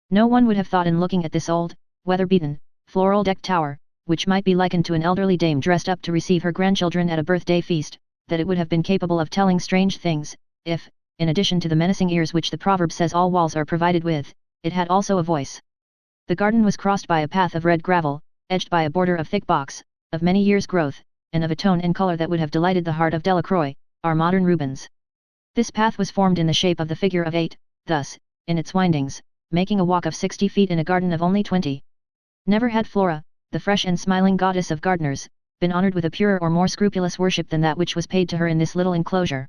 No one would have thought in looking at this old, weather-beaten, floral-decked tower, which might be likened to an elderly dame dressed up to receive her grandchildren at a birthday feast, that it would have been capable of telling strange things, if, in addition to the menacing ears which the proverb says all walls are provided with, it had also a voice. The garden was crossed by a path of red gravel, edged by a border of thick box, of many years' growth, and of a tone and color that would have delighted the heart of Delacroix, our modern Rubens. This path was formed in the shape of the figure of 8, thus, in its windings, making a walk of 60 feet in a garden of only 20. Never had Flora, the fresh and smiling goddess of gardeners, been honored with a purer or more scrupulous worship than that which was paid to her in this little enclosure.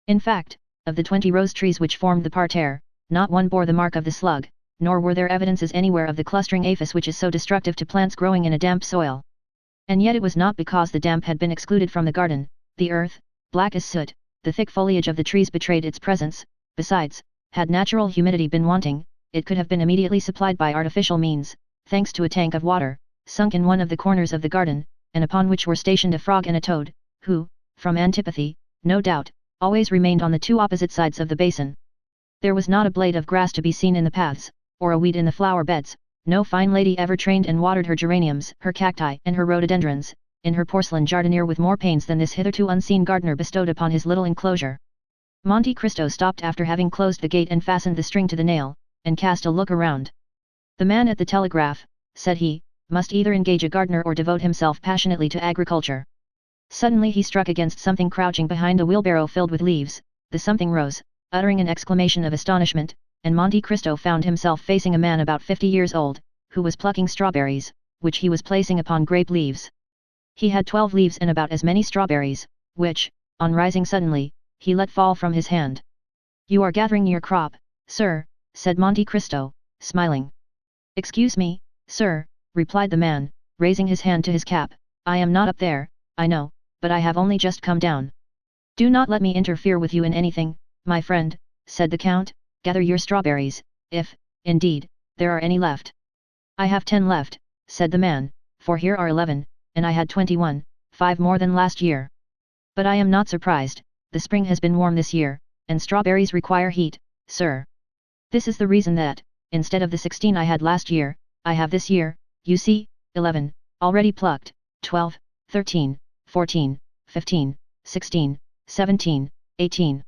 In fact, of the 20 rose trees which formed the parterre, not one bore the mark of the slug, nor were there evidences anywhere of the clustering aphis which is so destructive to plants growing in a damp soil. And yet it was not because the damp had been excluded from the garden. The earth, black as soot, the thick foliage of the trees betrayed its presence. Besides, had natural humidity been wanting, it could have been immediately supplied by artificial means, thanks to a tank of water, sunk in one of the corners of the garden, and upon which were stationed a frog and a toad, who, from antipathy, no doubt, always remained on the two opposite sides of the basin. There was not a blade of grass to be seen in the paths, or a weed in the flower beds. No fine lady ever trained and watered her geraniums, her cacti, and her rhododendrons, in her porcelain jardiniere with more pains than this hitherto unseen gardener bestowed upon his little enclosure. Monte Cristo stopped after having closed the gate and fastened the string to the nail, and cast a look around. The man at the telegraph, said he, must either engage a gardener or devote himself passionately to agriculture. Suddenly he struck against something crouching behind a wheelbarrow filled with leaves. The something rose, uttering an exclamation of astonishment, and Monte Cristo found himself facing a man about 50 years old, who was plucking strawberries, which he was placing upon grape leaves. He had 12 leaves and about as many strawberries, which, on rising suddenly, he let fall from his hand. "You are gathering your crop, sir," said Monte Cristo, smiling. "Excuse me, sir," replied the man, raising his hand to his cap, "I am not up there, I know, but I have only just come down." "Do not let me interfere with you in anything, my friend," said the Count. "Gather your strawberries, if, indeed, there are any left." "I have 10 left," said the man, "for here are 11, and I had 21, 5 more than last year. But I am not surprised, the spring has been warm this year, and strawberries require heat, sir. This is the reason that, instead of the 16 I had last year, I have this year, you see, 11, already plucked, 12, 13, 14, 15, 16, 17, 18.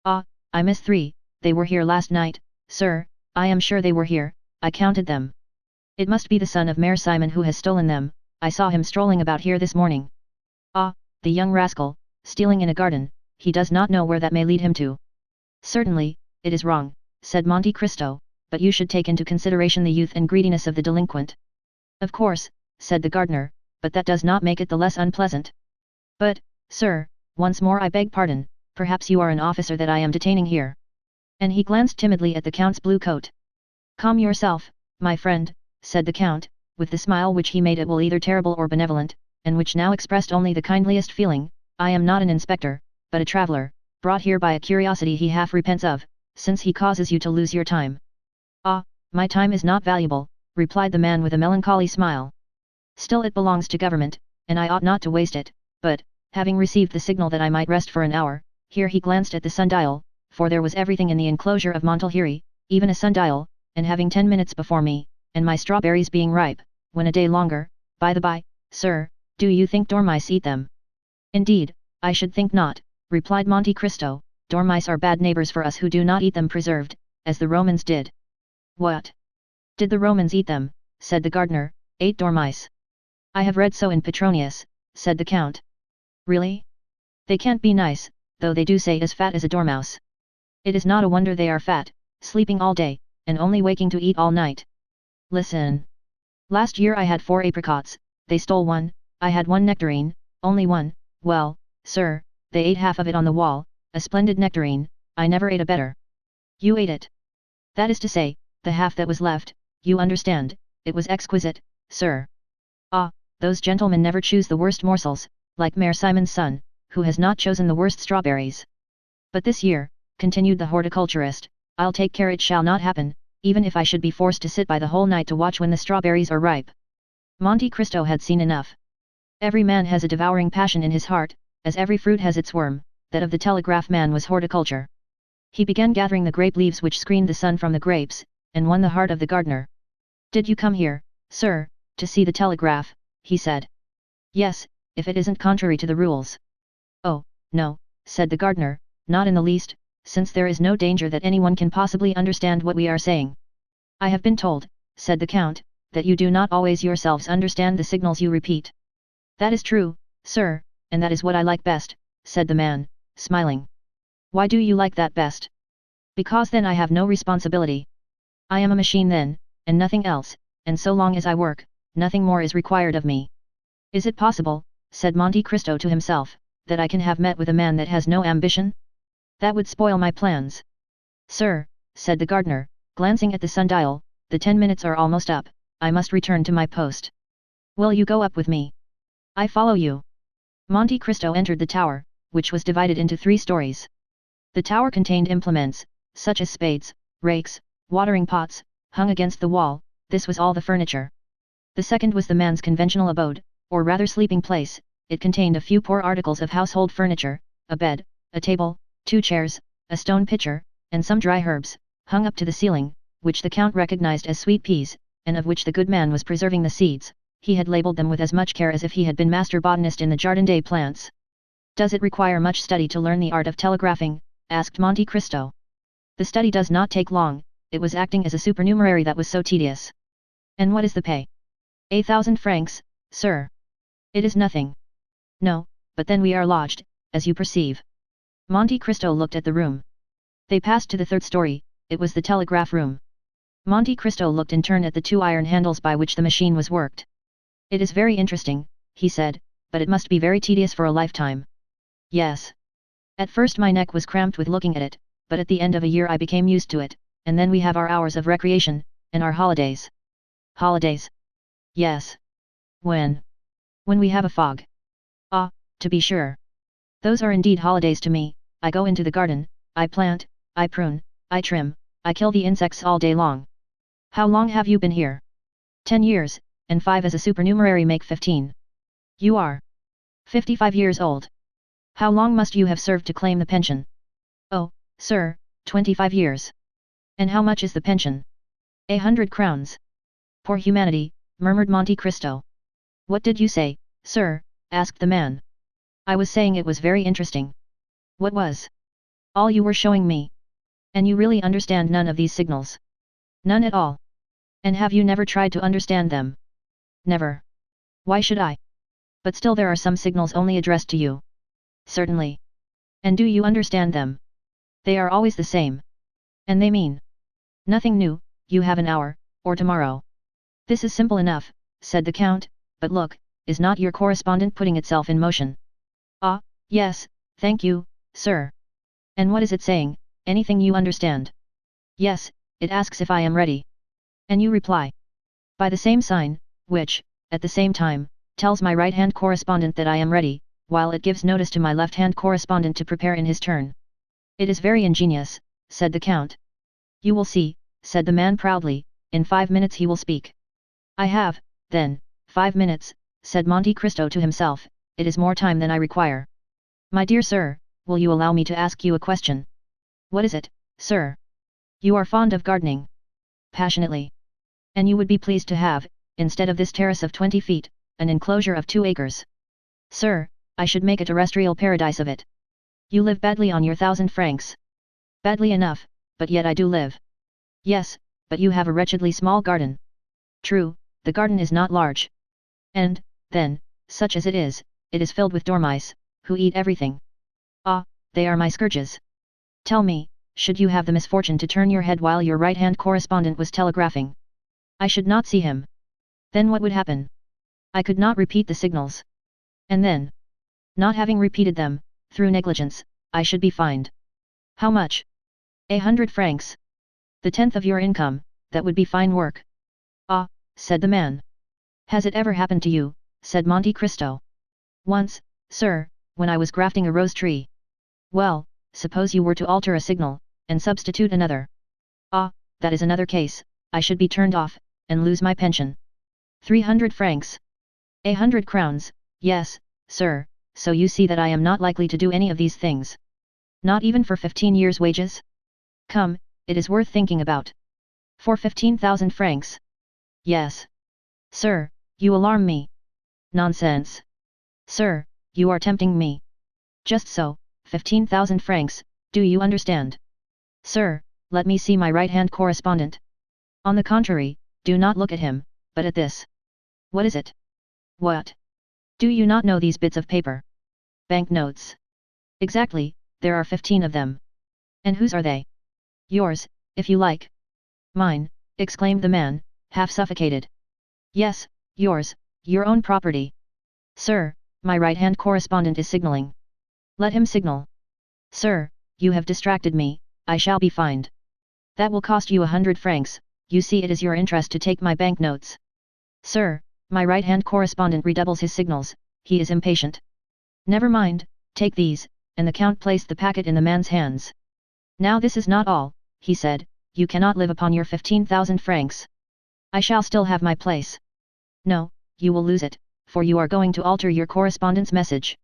Ah, I miss 3. They were here last night, sir, I am sure they were here, I counted them. It must be the son of Mère Simon who has stolen them, I saw him strolling about here this morning. Ah, the young rascal, stealing in a garden, he does not know where that may lead him to." "Certainly, it is wrong," said Monte Cristo, "but you should take into consideration the youth and greediness of the delinquent." "Of course," said the gardener, "but that does not make it the less unpleasant. But, sir, once more I beg pardon, perhaps you are an officer that I am detaining here." And he glanced timidly at the Count's blue coat. "Calm yourself, my friend," said the Count, with the smile which he made at will either terrible or benevolent, and which now expressed only the kindliest feeling. "I am not an inspector, but a traveller, brought here by a curiosity he half repents of, since he causes you to lose your time." "Ah, my time is not valuable," replied the man with a melancholy smile. "Still it belongs to government, and I ought not to waste it, but, Having received the signal that I might rest for an hour, here he glanced at the sundial, for there was everything in the enclosure of Montelheri, even a sundial, and having 10 minutes before me, and my strawberries being ripe, when a day longer, by the by, sir, do you think dormice eat them? Indeed, I should think not, replied Monte Cristo, dormice are bad neighbors for us who do not eat them preserved, as the Romans did. What? Did the Romans eat them? Said the gardener. Ate dormice. I have read so in Petronius, said the count. Really? They can't be nice, though they do say as fat as a dormouse. It is not a wonder they are fat, sleeping all day, and only waking to eat all night. Listen. Last year I had 4 apricots, they stole one, I had 1 nectarine, only one, well, sir, they ate half of it on the wall, a splendid nectarine, I never ate a better. You ate it. That is to say, the half that was left, you understand, it was exquisite, sir. Ah, those gentlemen never choose the worst morsels, like Mayor Simon's son, who has not chosen the worst strawberries. But this year, continued the horticulturist, I'll take care it shall not happen, even if I should be forced to sit by the whole night to watch when the strawberries are ripe. Monte Cristo had seen enough. Every man has a devouring passion in his heart, as every fruit has its worm, that of the telegraph man was horticulture. He began gathering the grape leaves which screened the sun from the grapes, and won the heart of the gardener. Did you come here, sir, to see the telegraph? He said. Yes, if it isn't contrary to the rules. Oh, no, said the gardener, not in the least, since there is no danger that anyone can possibly understand what we are saying. I have been told, said the count, that you do not always yourselves understand the signals you repeat. That is true, sir, and that is what I like best, said the man, smiling. Why do you like that best? Because then I have no responsibility. I am a machine then, and nothing else, and so long as I work, nothing more is required of me. Is it possible, said Monte Cristo to himself, that I can have met with a man that has no ambition? That would spoil my plans. Sir, said the gardener, glancing at the sundial, the 10 minutes are almost up, I must return to my post. Will you go up with me? I follow you. Monte Cristo entered the tower, which was divided into 3 stories. The tower contained implements, such as spades, rakes, watering pots, hung against the wall, this was all the furniture. The second was the man's conventional abode, or rather sleeping place, it contained a few poor articles of household furniture, a bed, a table, 2 chairs, a stone pitcher, and some dry herbs, hung up to the ceiling, which the count recognized as sweet peas, and of which the good man was preserving the seeds. He had labeled them with as much care as if he had been master botanist in the Jardin des Plantes. Does it require much study to learn the art of telegraphing? Asked Monte Cristo. The study does not take long, it was acting as a supernumerary that was so tedious. And what is the pay? 1,000 francs, sir. It is nothing. No, but then we are lodged, as you perceive. Monte Cristo looked at the room. They passed to the 3rd story, it was the telegraph room. Monte Cristo looked in turn at the 2 iron handles by which the machine was worked. It is very interesting, he said, but it must be very tedious for a lifetime. Yes. At first my neck was cramped with looking at it, but at the end of a year I became used to it, and then we have our hours of recreation, and our holidays. Holidays? Yes. When? When we have a fog. Ah, to be sure. Those are indeed holidays to me. I go into the garden, I plant, I prune, I trim, I kill the insects all day long. How long have you been here? 10 years, and 5 as a supernumerary make 15. You are 55 years old. How long must you have served to claim the pension? Oh, sir, 25 years. And how much is the pension? 100 crowns. Poor humanity, murmured Monte Cristo. What did you say, sir? Asked the man. I was saying it was very interesting. What was? All you were showing me. And you really understand none of these signals? None at all. And have you never tried to understand them? Never. Why should I? But still there are some signals only addressed to you. Certainly. And do you understand them? They are always the same. And they mean nothing new, you have an hour, or tomorrow. This is simple enough, said the count, but look, is not your correspondent putting itself in motion? Ah, yes, thank you, sir. And what is it saying? Anything you understand? Yes, it asks if I am ready. And you reply by the same sign, which, at the same time, tells my right-hand correspondent that I am ready, while it gives notice to my left-hand correspondent to prepare in his turn. It is very ingenious, said the count. You will see, said the man proudly, in 5 minutes he will speak. I have, then, 5 minutes, said Monte Cristo to himself, it is more time than I require. My dear sir, will you allow me to ask you a question? What is it, sir? You are fond of gardening. Passionately. And you would be pleased to have, instead of this terrace of 20 feet, an enclosure of 2 acres. Sir, I should make a terrestrial paradise of it. You live badly on your 1,000 francs. Badly enough, but yet I do live. Yes, but you have a wretchedly small garden. True, the garden is not large. And, then, such as it is filled with dormice, who eat everything. Ah, they are my scourges. Tell me, should you have the misfortune to turn your head while your right-hand correspondent was telegraphing? I should not see him. Then what would happen? I could not repeat the signals. And then, not having repeated them, through negligence, I should be fined. How much? 100 francs. The 10th of your income, that would be fine work. Ah, said the man. Has it ever happened to you, said Monte Cristo. Once, sir, when I was grafting a rose tree. Well, suppose you were to alter a signal, and substitute another. Ah, that is another case, I should be turned off, and lose my pension. 300 francs. 100 crowns, yes, sir, so you see that I am not likely to do any of these things. Not even for 15 years' wages? Come, it is worth thinking about. For 15,000 francs. Yes. Sir, you alarm me. Nonsense. Sir, you are tempting me. Just so, 15,000 francs, do you understand? Sir, let me see my right-hand correspondent. On the contrary, do not look at him, but at this. What is it? What? Do you not know these bits of paper? Banknotes. Exactly, there are 15 of them. And whose are they? Yours, if you like. Mine, exclaimed the man, half suffocated. Yes, yours, your own property. Sir, my right-hand correspondent is signaling. Let him signal. Sir, you have distracted me, I shall be fined. That will cost you 100 francs, you see it is your interest to take my banknotes. Sir, my right-hand correspondent redoubles his signals, he is impatient. Never mind, take these, and the count placed the packet in the man's hands. Now this is not all, he said, you cannot live upon your 15,000 francs. I shall still have my place. No, you will lose it, for you are going to alter your correspondent's message.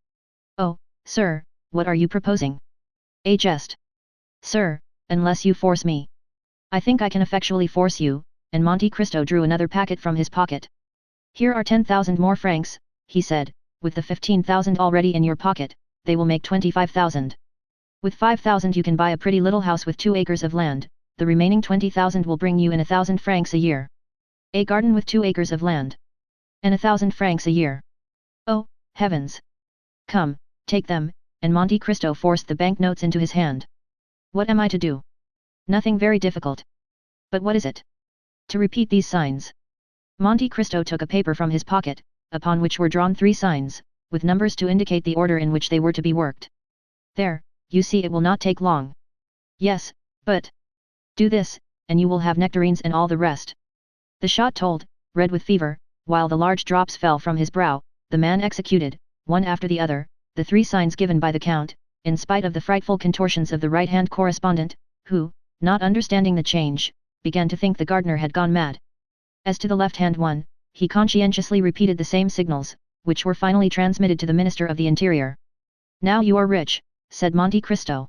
Oh, sir, what are you proposing? A jest. Sir, unless you force me. I think I can effectually force you, and Monte Cristo drew another packet from his pocket. Here are 10,000 more francs, he said, with the 15,000 already in your pocket, they will make 25,000. With 5,000 you can buy a pretty little house with 2 acres of land, the remaining 20,000 will bring you in 1,000 francs a year. A garden with 2 acres of land. And 1,000 francs a year. Oh, heavens! Come, take them, and Monte Cristo forced the banknotes into his hand. What am I to do? Nothing very difficult. But what is it? To repeat these signs. Monte Cristo took a paper from his pocket, upon which were drawn 3 signs, with numbers to indicate the order in which they were to be worked. There, you see it will not take long. Yes, but... do this, and you will have nectarines and all the rest. The shot told, red with fever, while the large drops fell from his brow, the man executed, one after the other, the 3 signs given by the count, in spite of the frightful contortions of the right-hand correspondent, who, not understanding the change, began to think the gardener had gone mad. As to the left-hand one, he conscientiously repeated the same signals, which were finally transmitted to the Minister of the Interior. Now you are rich, said Monte Cristo.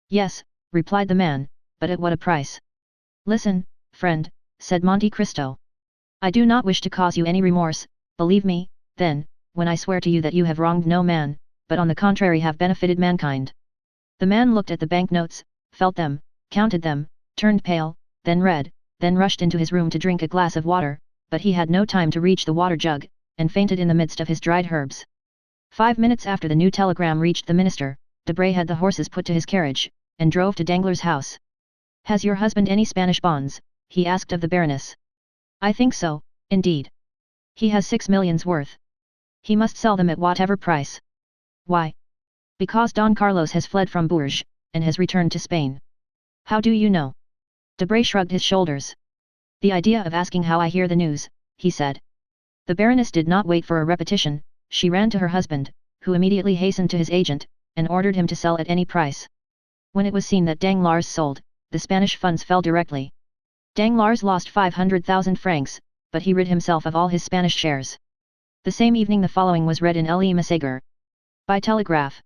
Yes, replied the man, but at what a price? Listen, friend, said Monte Cristo. I do not wish to cause you any remorse, believe me, then, when I swear to you that you have wronged no man, but on the contrary have benefited mankind. The man looked at the banknotes, felt them, counted them, turned pale, then red, then rushed into his room to drink a glass of water, but he had no time to reach the water jug, and fainted in the midst of his dried herbs. 5 minutes after the new telegram reached the minister, Debray had the horses put to his carriage, and drove to Danglars' house. Has your husband any Spanish bonds? He asked of the Baroness. I think so, indeed. He has 6 millions worth. He must sell them at whatever price. Why? Because Don Carlos has fled from Bourges, and has returned to Spain. How do you know? Debray shrugged his shoulders. The idea of asking how I hear the news, he said. The Baroness did not wait for a repetition, she ran to her husband, who immediately hastened to his agent, and ordered him to sell at any price. When it was seen that Danglars sold, the Spanish funds fell directly. Danglars lost 500,000 francs, but he rid himself of all his Spanish shares. The same evening the following was read in Le Messager. By telegraph.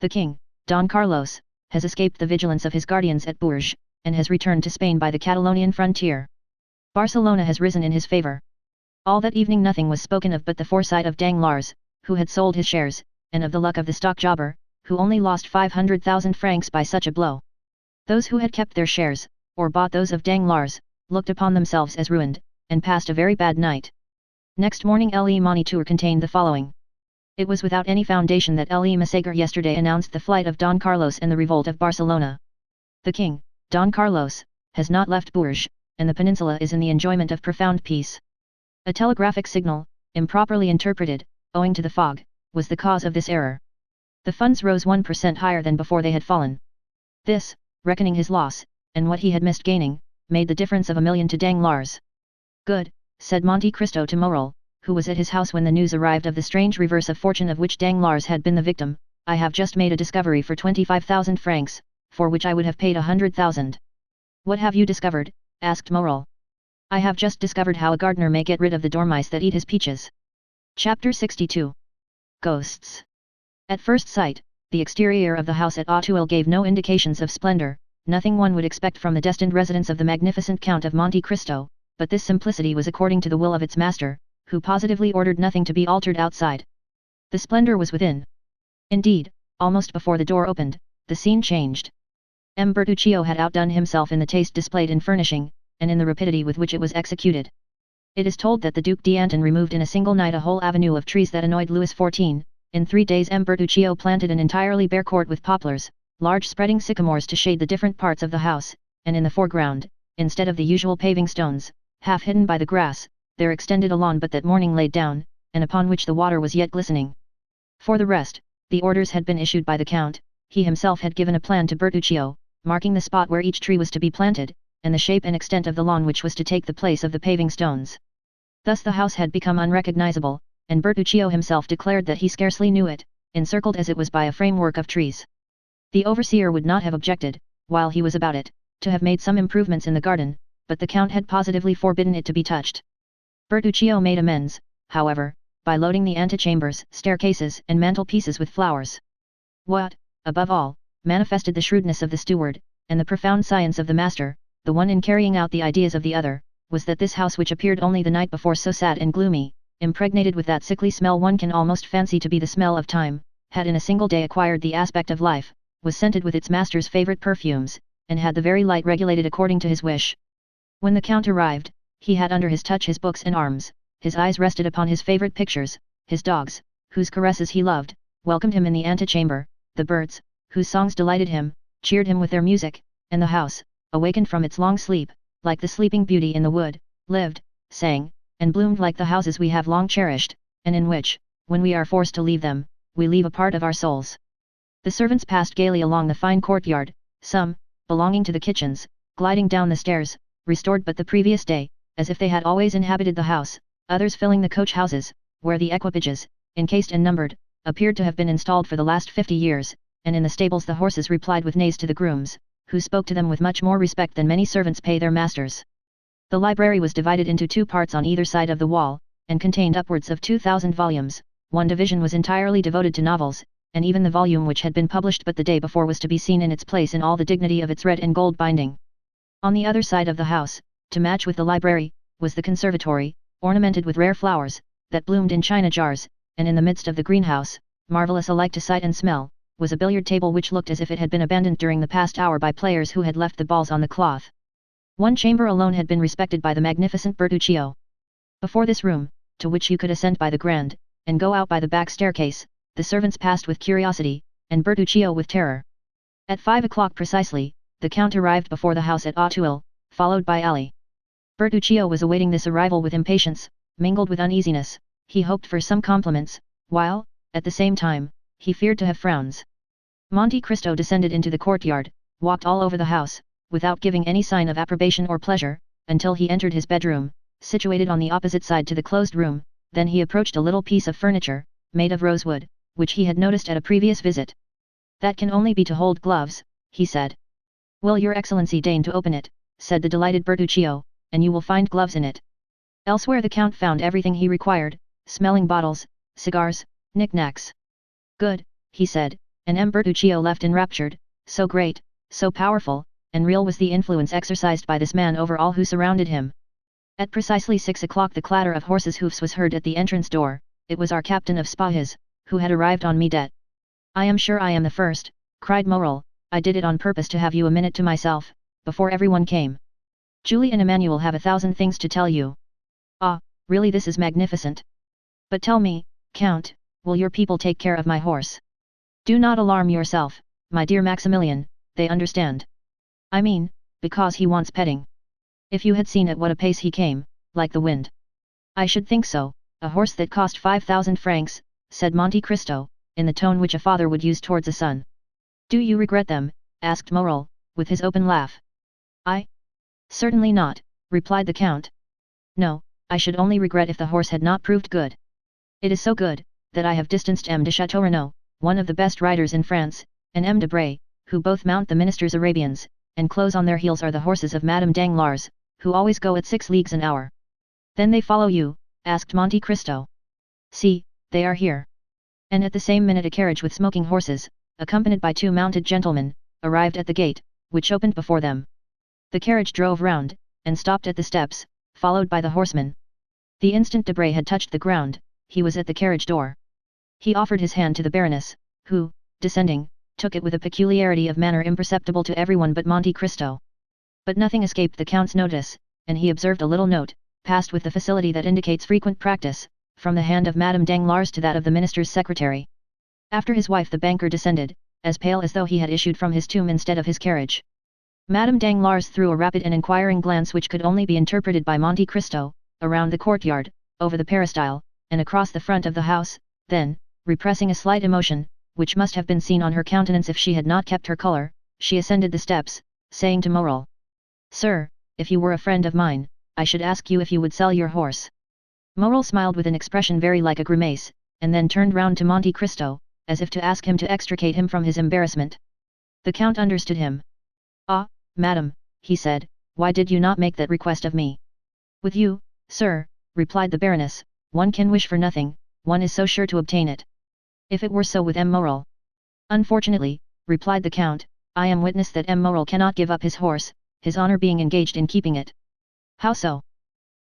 The king, Don Carlos, has escaped the vigilance of his guardians at Bourges, and has returned to Spain by the Catalonian frontier. Barcelona has risen in his favour. All that evening nothing was spoken of but the foresight of Danglars, who had sold his shares, and of the luck of the stock jobber, who only lost 500,000 francs by such a blow. Those who had kept their shares, or bought those of Danglars, looked upon themselves as ruined, and passed a very bad night. Next morning Le Moniteur contained the following. It was without any foundation that Le Messager yesterday announced the flight of Don Carlos and the revolt of Barcelona. The king, Don Carlos, has not left Bourges, and the peninsula is in the enjoyment of profound peace. A telegraphic signal, improperly interpreted, owing to the fog, was the cause of this error. The funds rose 1% higher than before they had fallen. This, reckoning his loss, and what he had missed gaining, made the difference of 1 million to Danglars. Good, said Monte Cristo to Morel, who was at his house when the news arrived of the strange reverse of fortune of which Danglars had been the victim. I have just made a discovery for 25,000 francs, for which I would have paid 100,000. What have you discovered? Asked Morel. I have just discovered how a gardener may get rid of the dormice that eat his peaches. Chapter 62. Ghosts. At first sight, the exterior of the house at Auteuil gave no indications of splendor, nothing one would expect from the destined residence of the magnificent Count of Monte Cristo, but this simplicity was according to the will of its master, who positively ordered nothing to be altered outside. The splendor was within. Indeed, almost before the door opened, the scene changed. M. Bertuccio had outdone himself in the taste displayed in furnishing, and in the rapidity with which it was executed. It is told that the Duc d'Antin removed in a single night a whole avenue of trees that annoyed Louis XIV. In 3 days M. Bertuccio planted an entirely bare court with poplars, large spreading sycamores to shade the different parts of the house, and in the foreground, instead of the usual paving stones, half hidden by the grass, there extended a lawn but that morning laid down, and upon which the water was yet glistening. For the rest, the orders had been issued by the Count. He himself had given a plan to Bertuccio, marking the spot where each tree was to be planted, and the shape and extent of the lawn which was to take the place of the paving stones. Thus the house had become unrecognizable, and Bertuccio himself declared that he scarcely knew it, encircled as it was by a framework of trees. The overseer would not have objected, while he was about it, to have made some improvements in the garden, but the Count had positively forbidden it to be touched. Bertuccio made amends, however, by loading the antechambers, staircases and mantelpieces with flowers. What, above all, manifested the shrewdness of the steward, and the profound science of the master, the one in carrying out the ideas of the other, was that this house which appeared only the night before so sad and gloomy, impregnated with that sickly smell one can almost fancy to be the smell of time, had in a single day acquired the aspect of life, was scented with its master's favourite perfumes, and had the very light regulated according to his wish. When the Count arrived, he had under his touch his books and arms, his eyes rested upon his favourite pictures, his dogs, whose caresses he loved, welcomed him in the antechamber, the birds, whose songs delighted him, cheered him with their music, and the house, awakened from its long sleep, like the sleeping beauty in the wood, lived, sang, and bloomed like the houses we have long cherished, and in which, when we are forced to leave them, we leave a part of our souls. The servants passed gaily along the fine courtyard, some, belonging to the kitchens, gliding down the stairs, restored but the previous day, as if they had always inhabited the house, others filling the coach houses, where the equipages, encased and numbered, appeared to have been installed for the last 50 years, and in the stables the horses replied with neighs to the grooms, who spoke to them with much more respect than many servants pay their masters. The library was divided into 2 parts on either side of the wall, and contained upwards of 2,000 volumes. One division was entirely devoted to novels, and even the volume which had been published but the day before was to be seen in its place in all the dignity of its red and gold binding. On the other side of the house, to match with the library, was the conservatory, ornamented with rare flowers, that bloomed in china jars, and in the midst of the greenhouse, marvellous alike to sight and smell, was a billiard table which looked as if it had been abandoned during the past hour by players who had left the balls on the cloth. One chamber alone had been respected by the magnificent Bertuccio. Before this room, to which you could ascend by the grand, and go out by the back staircase, the servants passed with curiosity, and Bertuccio with terror. At 5 o'clock precisely, the Count arrived before the house at Auteuil, followed by Ali. Bertuccio was awaiting this arrival with impatience, mingled with uneasiness. He hoped for some compliments, while, at the same time, he feared to have frowns. Monte Cristo descended into the courtyard, walked all over the house, without giving any sign of approbation or pleasure, until he entered his bedroom, situated on the opposite side to the closed room. Then he approached a little piece of furniture, made of rosewood, which he had noticed at a previous visit. "That can only be to hold gloves," he said. "Will your excellency deign to open it," said the delighted Bertuccio, "and you will find gloves in it." Elsewhere the Count found everything he required, smelling bottles, cigars, knickknacks. Good, he said, and M. Bertuccio left enraptured. So great, so powerful, and real was the influence exercised by this man over all who surrounded him. At precisely 6 o'clock the clatter of horses' hoofs was heard at the entrance door. It was our captain of Spahis, who had arrived on Medet. I am sure I am the first, cried Morel. I did it on purpose to have you a minute to myself, before everyone came. Julie and Emmanuel have 1,000 things to tell you. Ah, really this is magnificent. But tell me, Count, will your people take care of my horse? Do not alarm yourself, my dear Maximilian, they understand. I mean, because he wants petting. If you had seen at what a pace he came, like the wind. I should think so, a horse that cost 5,000 francs, said Monte Cristo, in the tone which a father would use towards a son. Do you regret them? Asked Morel, with his open laugh. I? Certainly not, replied the Count. No, I should only regret if the horse had not proved good. It is so good, that I have distanced M. de Chateaurenaud, one of the best riders in France, and M. de Bray, who both mount the minister's Arabians, and close on their heels are the horses of Madame Danglars, who always go at 6 leagues an hour. Then they follow you? Asked Monte Cristo. See, they are here. And at the same minute a carriage with smoking horses, accompanied by 2 mounted gentlemen, arrived at the gate, which opened before them. The carriage drove round, and stopped at the steps, followed by the horsemen. The instant Debray had touched the ground, he was at the carriage door. He offered his hand to the Baroness, who, descending, took it with a peculiarity of manner imperceptible to everyone but Monte Cristo. But nothing escaped the Count's notice, and he observed a little note, passed with the facility that indicates frequent practice, from the hand of Madame Danglars to that of the minister's secretary. After his wife the banker descended, as pale as though he had issued from his tomb instead of his carriage. Madame Danglars threw a rapid and inquiring glance which could only be interpreted by Monte Cristo, around the courtyard, over the peristyle, and across the front of the house, then, repressing a slight emotion, which must have been seen on her countenance if she had not kept her colour, she ascended the steps, saying to Morel, Sir, if you were a friend of mine, I should ask you if you would sell your horse. Morel smiled with an expression very like a grimace, and then turned round to Monte Cristo, as if to ask him to extricate him from his embarrassment. The Count understood him. Ah, madam, he said, why did you not make that request of me? With you, sir, replied the Baroness, one can wish for nothing, one is so sure to obtain it. If it were so with M. Morel. Unfortunately, replied the Count, I am witness that M. Morel cannot give up his horse, his honour being engaged in keeping it. How so?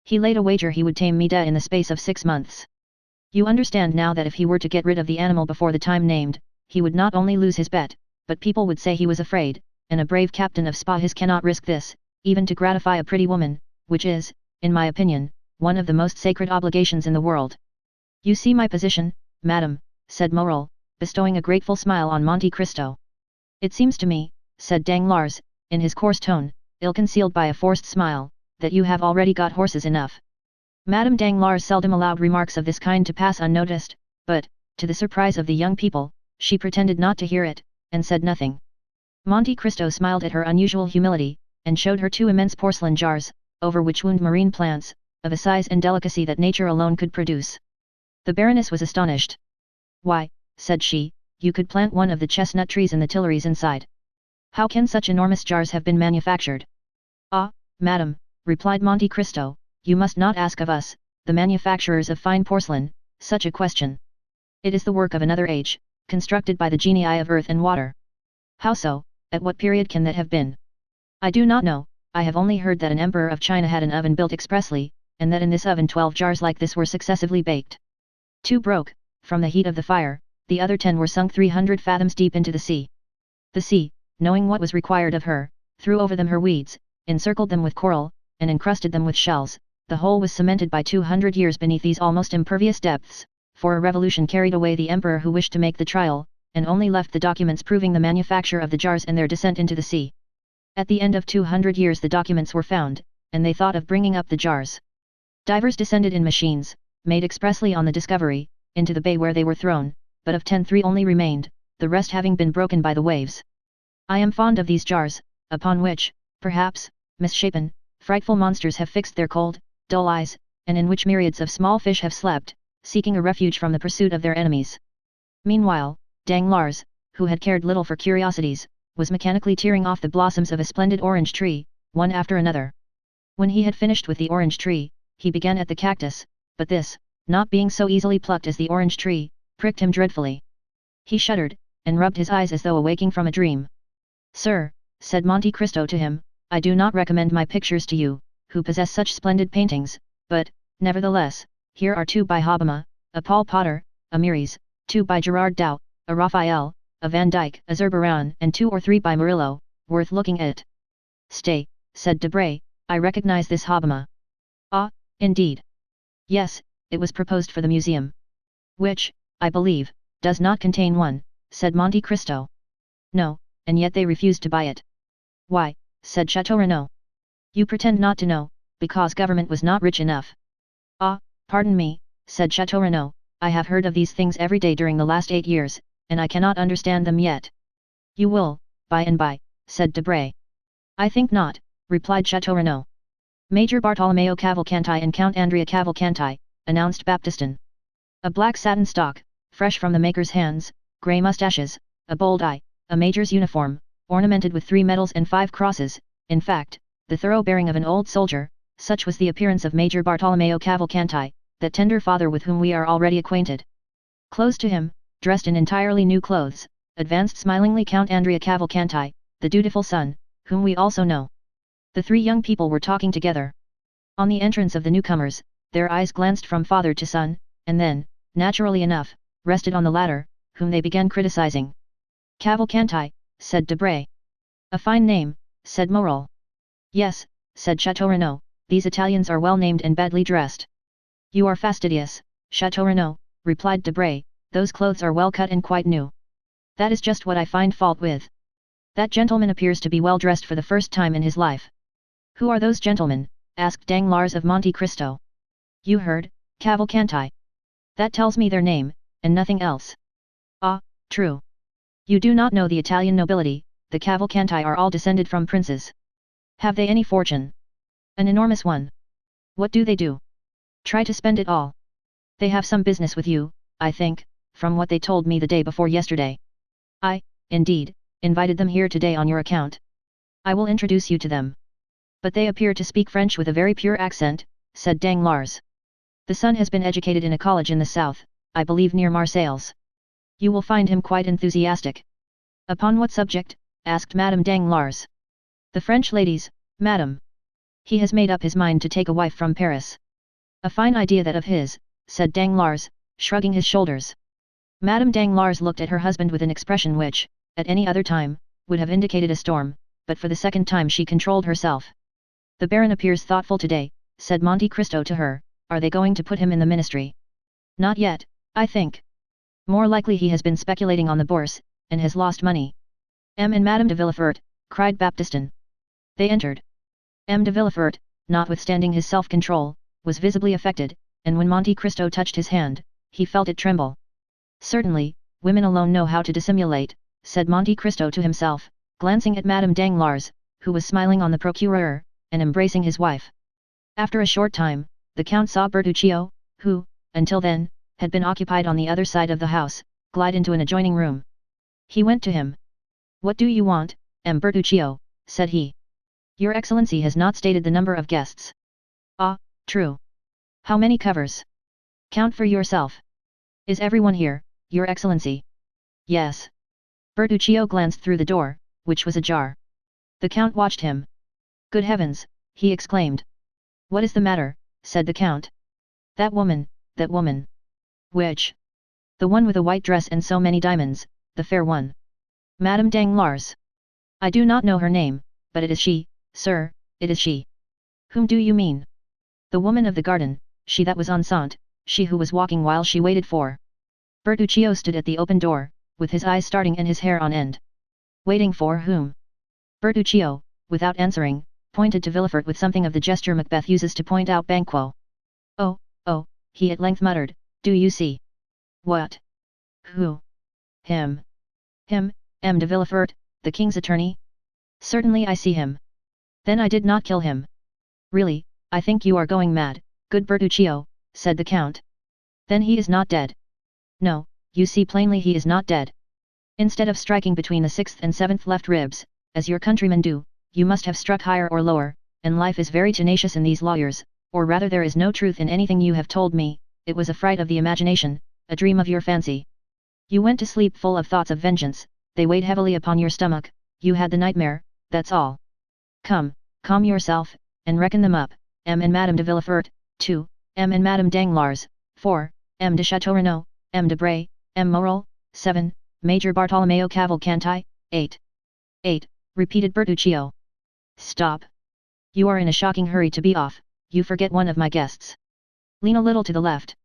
He laid a wager he would tame Medet in the space of 6 months. You understand now that if he were to get rid of the animal before the time named, he would not only lose his bet, but people would say he was afraid, and a brave captain of Spahis cannot risk this, even to gratify a pretty woman, which is, in my opinion, one of the most sacred obligations in the world. You see my position, madam, said Morel, bestowing a grateful smile on Monte Cristo. It seems to me, said Danglars, in his coarse tone, ill-concealed by a forced smile, that you have already got horses enough. Madame Danglars seldom allowed remarks of this kind to pass unnoticed, but, to the surprise of the young people, she pretended not to hear it, and said nothing. Monte Cristo smiled at her unusual humility, and showed her 2 immense porcelain jars, over which wound marine plants, of a size and delicacy that nature alone could produce. The Baroness was astonished. Why, said she, you could plant one of the chestnut trees in the Tuileries inside. How can such enormous jars have been manufactured? Ah, madam, replied Monte Cristo, you must not ask of us, the manufacturers of fine porcelain, such a question. It is the work of another age, constructed by the genii of earth and water. How so? At what period can that have been? I do not know, I have only heard that an emperor of China had an oven built expressly, and that in this oven 12 jars like this were successively baked. 2 broke, from the heat of the fire, the other 10 were sunk 300 fathoms deep into the sea. The sea, knowing what was required of her, threw over them her weeds, encircled them with coral, and encrusted them with shells. The whole was cemented by 200 years beneath these almost impervious depths, for a revolution carried away the emperor who wished to make the trial, and only left the documents proving the manufacture of the jars and their descent into the sea. At the end of 200 years the documents were found, and they thought of bringing up the jars. Divers descended in machines, made expressly on the discovery, into the bay where they were thrown, but of 10 3 only remained, the rest having been broken by the waves. I am fond of these jars, upon which, perhaps, misshapen, frightful monsters have fixed their cold, dull eyes, and in which myriads of small fish have slept, seeking a refuge from the pursuit of their enemies. Meanwhile, Danglars, who had cared little for curiosities, was mechanically tearing off the blossoms of a splendid orange tree, one after another. When he had finished with the orange tree, he began at the cactus, but this, not being so easily plucked as the orange tree, pricked him dreadfully. He shuddered, and rubbed his eyes as though awaking from a dream. "Sir," said Monte Cristo to him, "I do not recommend my pictures to you, who possess such splendid paintings, but, nevertheless, here are 2 by Hobbema, a Paul Potter, a Mieris, 2 by Gerard Dow, a Raphael, a Van Dyck, a Zurbaran, and 2 or 3 by Murillo, worth looking at." "Stay," said Debray, "I recognize this Hobbema." "Ah, indeed." "Yes, it was proposed for the museum." "Which, I believe, does not contain one," said Monte Cristo. "No, and yet they refused to buy it." "Why?" said Chateau Renaud. "You pretend not to know, because government was not rich enough." "Ah, pardon me," said Chateau Renaud, "I have heard of these things every day during the last 8 years, and I cannot understand them yet." "You will, by and by," said Debray. "I think not," replied Chateau Renaud. "Major Bartolomeo Cavalcanti and Count Andrea Cavalcanti," announced Baptistin. "A black satin stock, fresh from the maker's hands, grey moustaches, a bold eye, a major's uniform, ornamented with 3 medals and 5 crosses, in fact, the thorough bearing of an old soldier, such was the appearance of Major Bartolomeo Cavalcanti, that tender father with whom we are already acquainted." Close to him, dressed in entirely new clothes, advanced smilingly Count Andrea Cavalcanti, the dutiful son, whom we also know. The 3 young people were talking together. On the entrance of the newcomers, their eyes glanced from father to son, and then, naturally enough, rested on the latter, whom they began criticizing. "Cavalcanti," said Debray. "A fine name," said Morel. "Yes," said Chateau Renaud, "these Italians are well named and badly dressed." "You are fastidious, Chateau Renaud," replied Debray, "those clothes are well cut and quite new." "That is just what I find fault with. That gentleman appears to be well dressed for the first time in his life." "Who are those gentlemen?" asked Danglars of Monte Cristo. "You heard, Cavalcanti. That tells me their name, and nothing else." "Ah, true. You do not know the Italian nobility, the Cavalcanti are all descended from princes." "Have they any fortune?" "An enormous one." "What do they do?" "Try to spend it all." "They have some business with you, I think, from what they told me the day before yesterday." "I, indeed, invited them here today on your account. I will introduce you to them." "But they appear to speak French with a very pure accent," said Danglars. "The son has been educated in a college in the south, I believe near Marseilles. You will find him quite enthusiastic." "Upon what subject?" asked Madame Danglars. "The French ladies, madame. He has made up his mind to take a wife from Paris." "A fine idea that of his," said Danglars, shrugging his shoulders. Madame Danglars looked at her husband with an expression which, at any other time, would have indicated a storm, but for the second time she controlled herself. "The Baron appears thoughtful today," said Monte Cristo to her. "Are they going to put him in the ministry?" "Not yet, I think. More likely he has been speculating on the bourse, and has lost money." "M. and Madame de Villefort," cried Baptistin. They entered. M. de Villefort, notwithstanding his self-control, was visibly affected, and when Monte Cristo touched his hand, he felt it tremble. "Certainly, women alone know how to dissimulate," said Monte Cristo to himself, glancing at Madame Danglars, who was smiling on the procureur, and embracing his wife. After a short time, the Count saw Bertuccio, who, until then, had been occupied on the other side of the house, glide into an adjoining room. He went to him. "What do you want, M. Bertuccio?" said he. "Your Excellency has not stated the number of guests." "Ah, true. How many covers?" "Count for yourself." "Is everyone here, Your Excellency?" "Yes." Bertuccio glanced through the door, which was ajar. The Count watched him. "Good heavens!" he exclaimed. "What is the matter?" said the Count. That woman." "Which?" "The one with a white dress and so many diamonds, the fair one." "Madame Danglars." "I do not know her name, but it is she, sir, it is she." "Whom do you mean?" "The woman of the garden, she that was enceinte, she who was walking while she waited for." Bertuccio stood at the open door, with his eyes starting and his hair on end. "Waiting for whom?" Bertuccio, without answering, pointed to Villefort with something of the gesture Macbeth uses to point out Banquo. Oh, he at length muttered, "Do you see?" "What?" "Who?" "Him." "Him, M. de Villefort, the king's attorney?" "Certainly I see him." "Then I did not kill him." "Really, I think you are going mad, good Bertuccio," said the Count. "Then he is not dead." "No, you see plainly he is not dead. Instead of striking between the 6th and 7th left ribs, as your countrymen do, you must have struck higher or lower, and life is very tenacious in these lawyers, or rather there is no truth in anything you have told me, it was a fright of the imagination, a dream of your fancy. You went to sleep full of thoughts of vengeance, they weighed heavily upon your stomach, you had the nightmare, that's all. Come, calm yourself, and reckon them up, M. and Madame de Villefort, 2, M. and Madame Danglars, 4, M. de Chateau-Renaud, M. de Bray, M. Morel, 7, Major Bartolomeo Cavalcanti, 8. 8, repeated Bertuccio. Stop. You are in a shocking hurry to be off, you forget one of my guests. Lean a little to the left.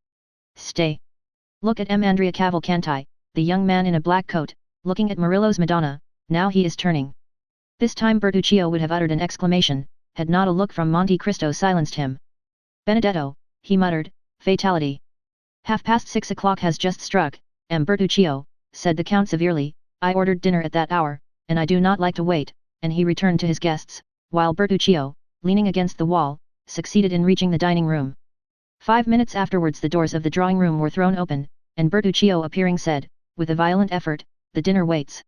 Stay. Look at M. Andrea Cavalcanti, the young man in a black coat, looking at Murillo's Madonna, now he is turning. This time Bertuccio would have uttered an exclamation, had not a look from Monte Cristo silenced him. Benedetto, he muttered, fatality. 6:30 has just struck, M. Bertuccio, said the Count severely, I ordered dinner at that hour, and I do not like to wait, and he returned to his guests, while Bertuccio, leaning against the wall, succeeded in reaching the dining room. 5 minutes afterwards the doors of the drawing room were thrown open, and Bertuccio appearing said, with a violent effort, the dinner waits.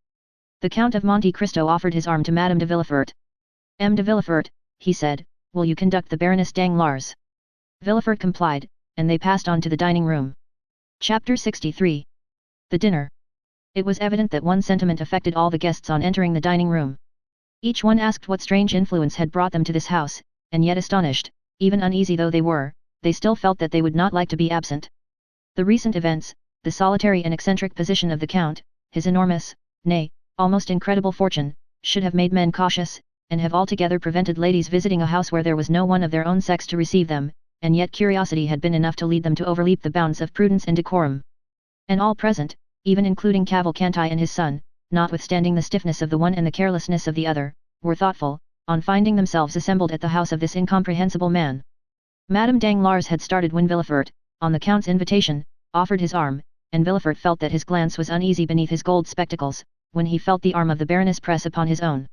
The Count of Monte Cristo offered his arm to Madame de Villefort. M. de Villefort, he said, will you conduct the Baroness Danglars? Villefort complied, and they passed on to the dining room. Chapter 63. The dinner. It was evident that one sentiment affected all the guests on entering the dining room. Each one asked what strange influence had brought them to this house, and yet astonished, even uneasy though they were, they still felt that they would not like to be absent. The recent events, the solitary and eccentric position of the Count, his enormous, nay, almost incredible fortune, should have made men cautious, and have altogether prevented ladies visiting a house where there was no one of their own sex to receive them, and yet curiosity had been enough to lead them to overleap the bounds of prudence and decorum. And all present, even including Cavalcanti and his son, notwithstanding the stiffness of the one and the carelessness of the other, were thoughtful, on finding themselves assembled at the house of this incomprehensible man. Madame Danglars had started when Villefort, on the Count's invitation, offered his arm, and Villefort felt that his glance was uneasy beneath his gold spectacles, when he felt the arm of the Baroness press upon his own.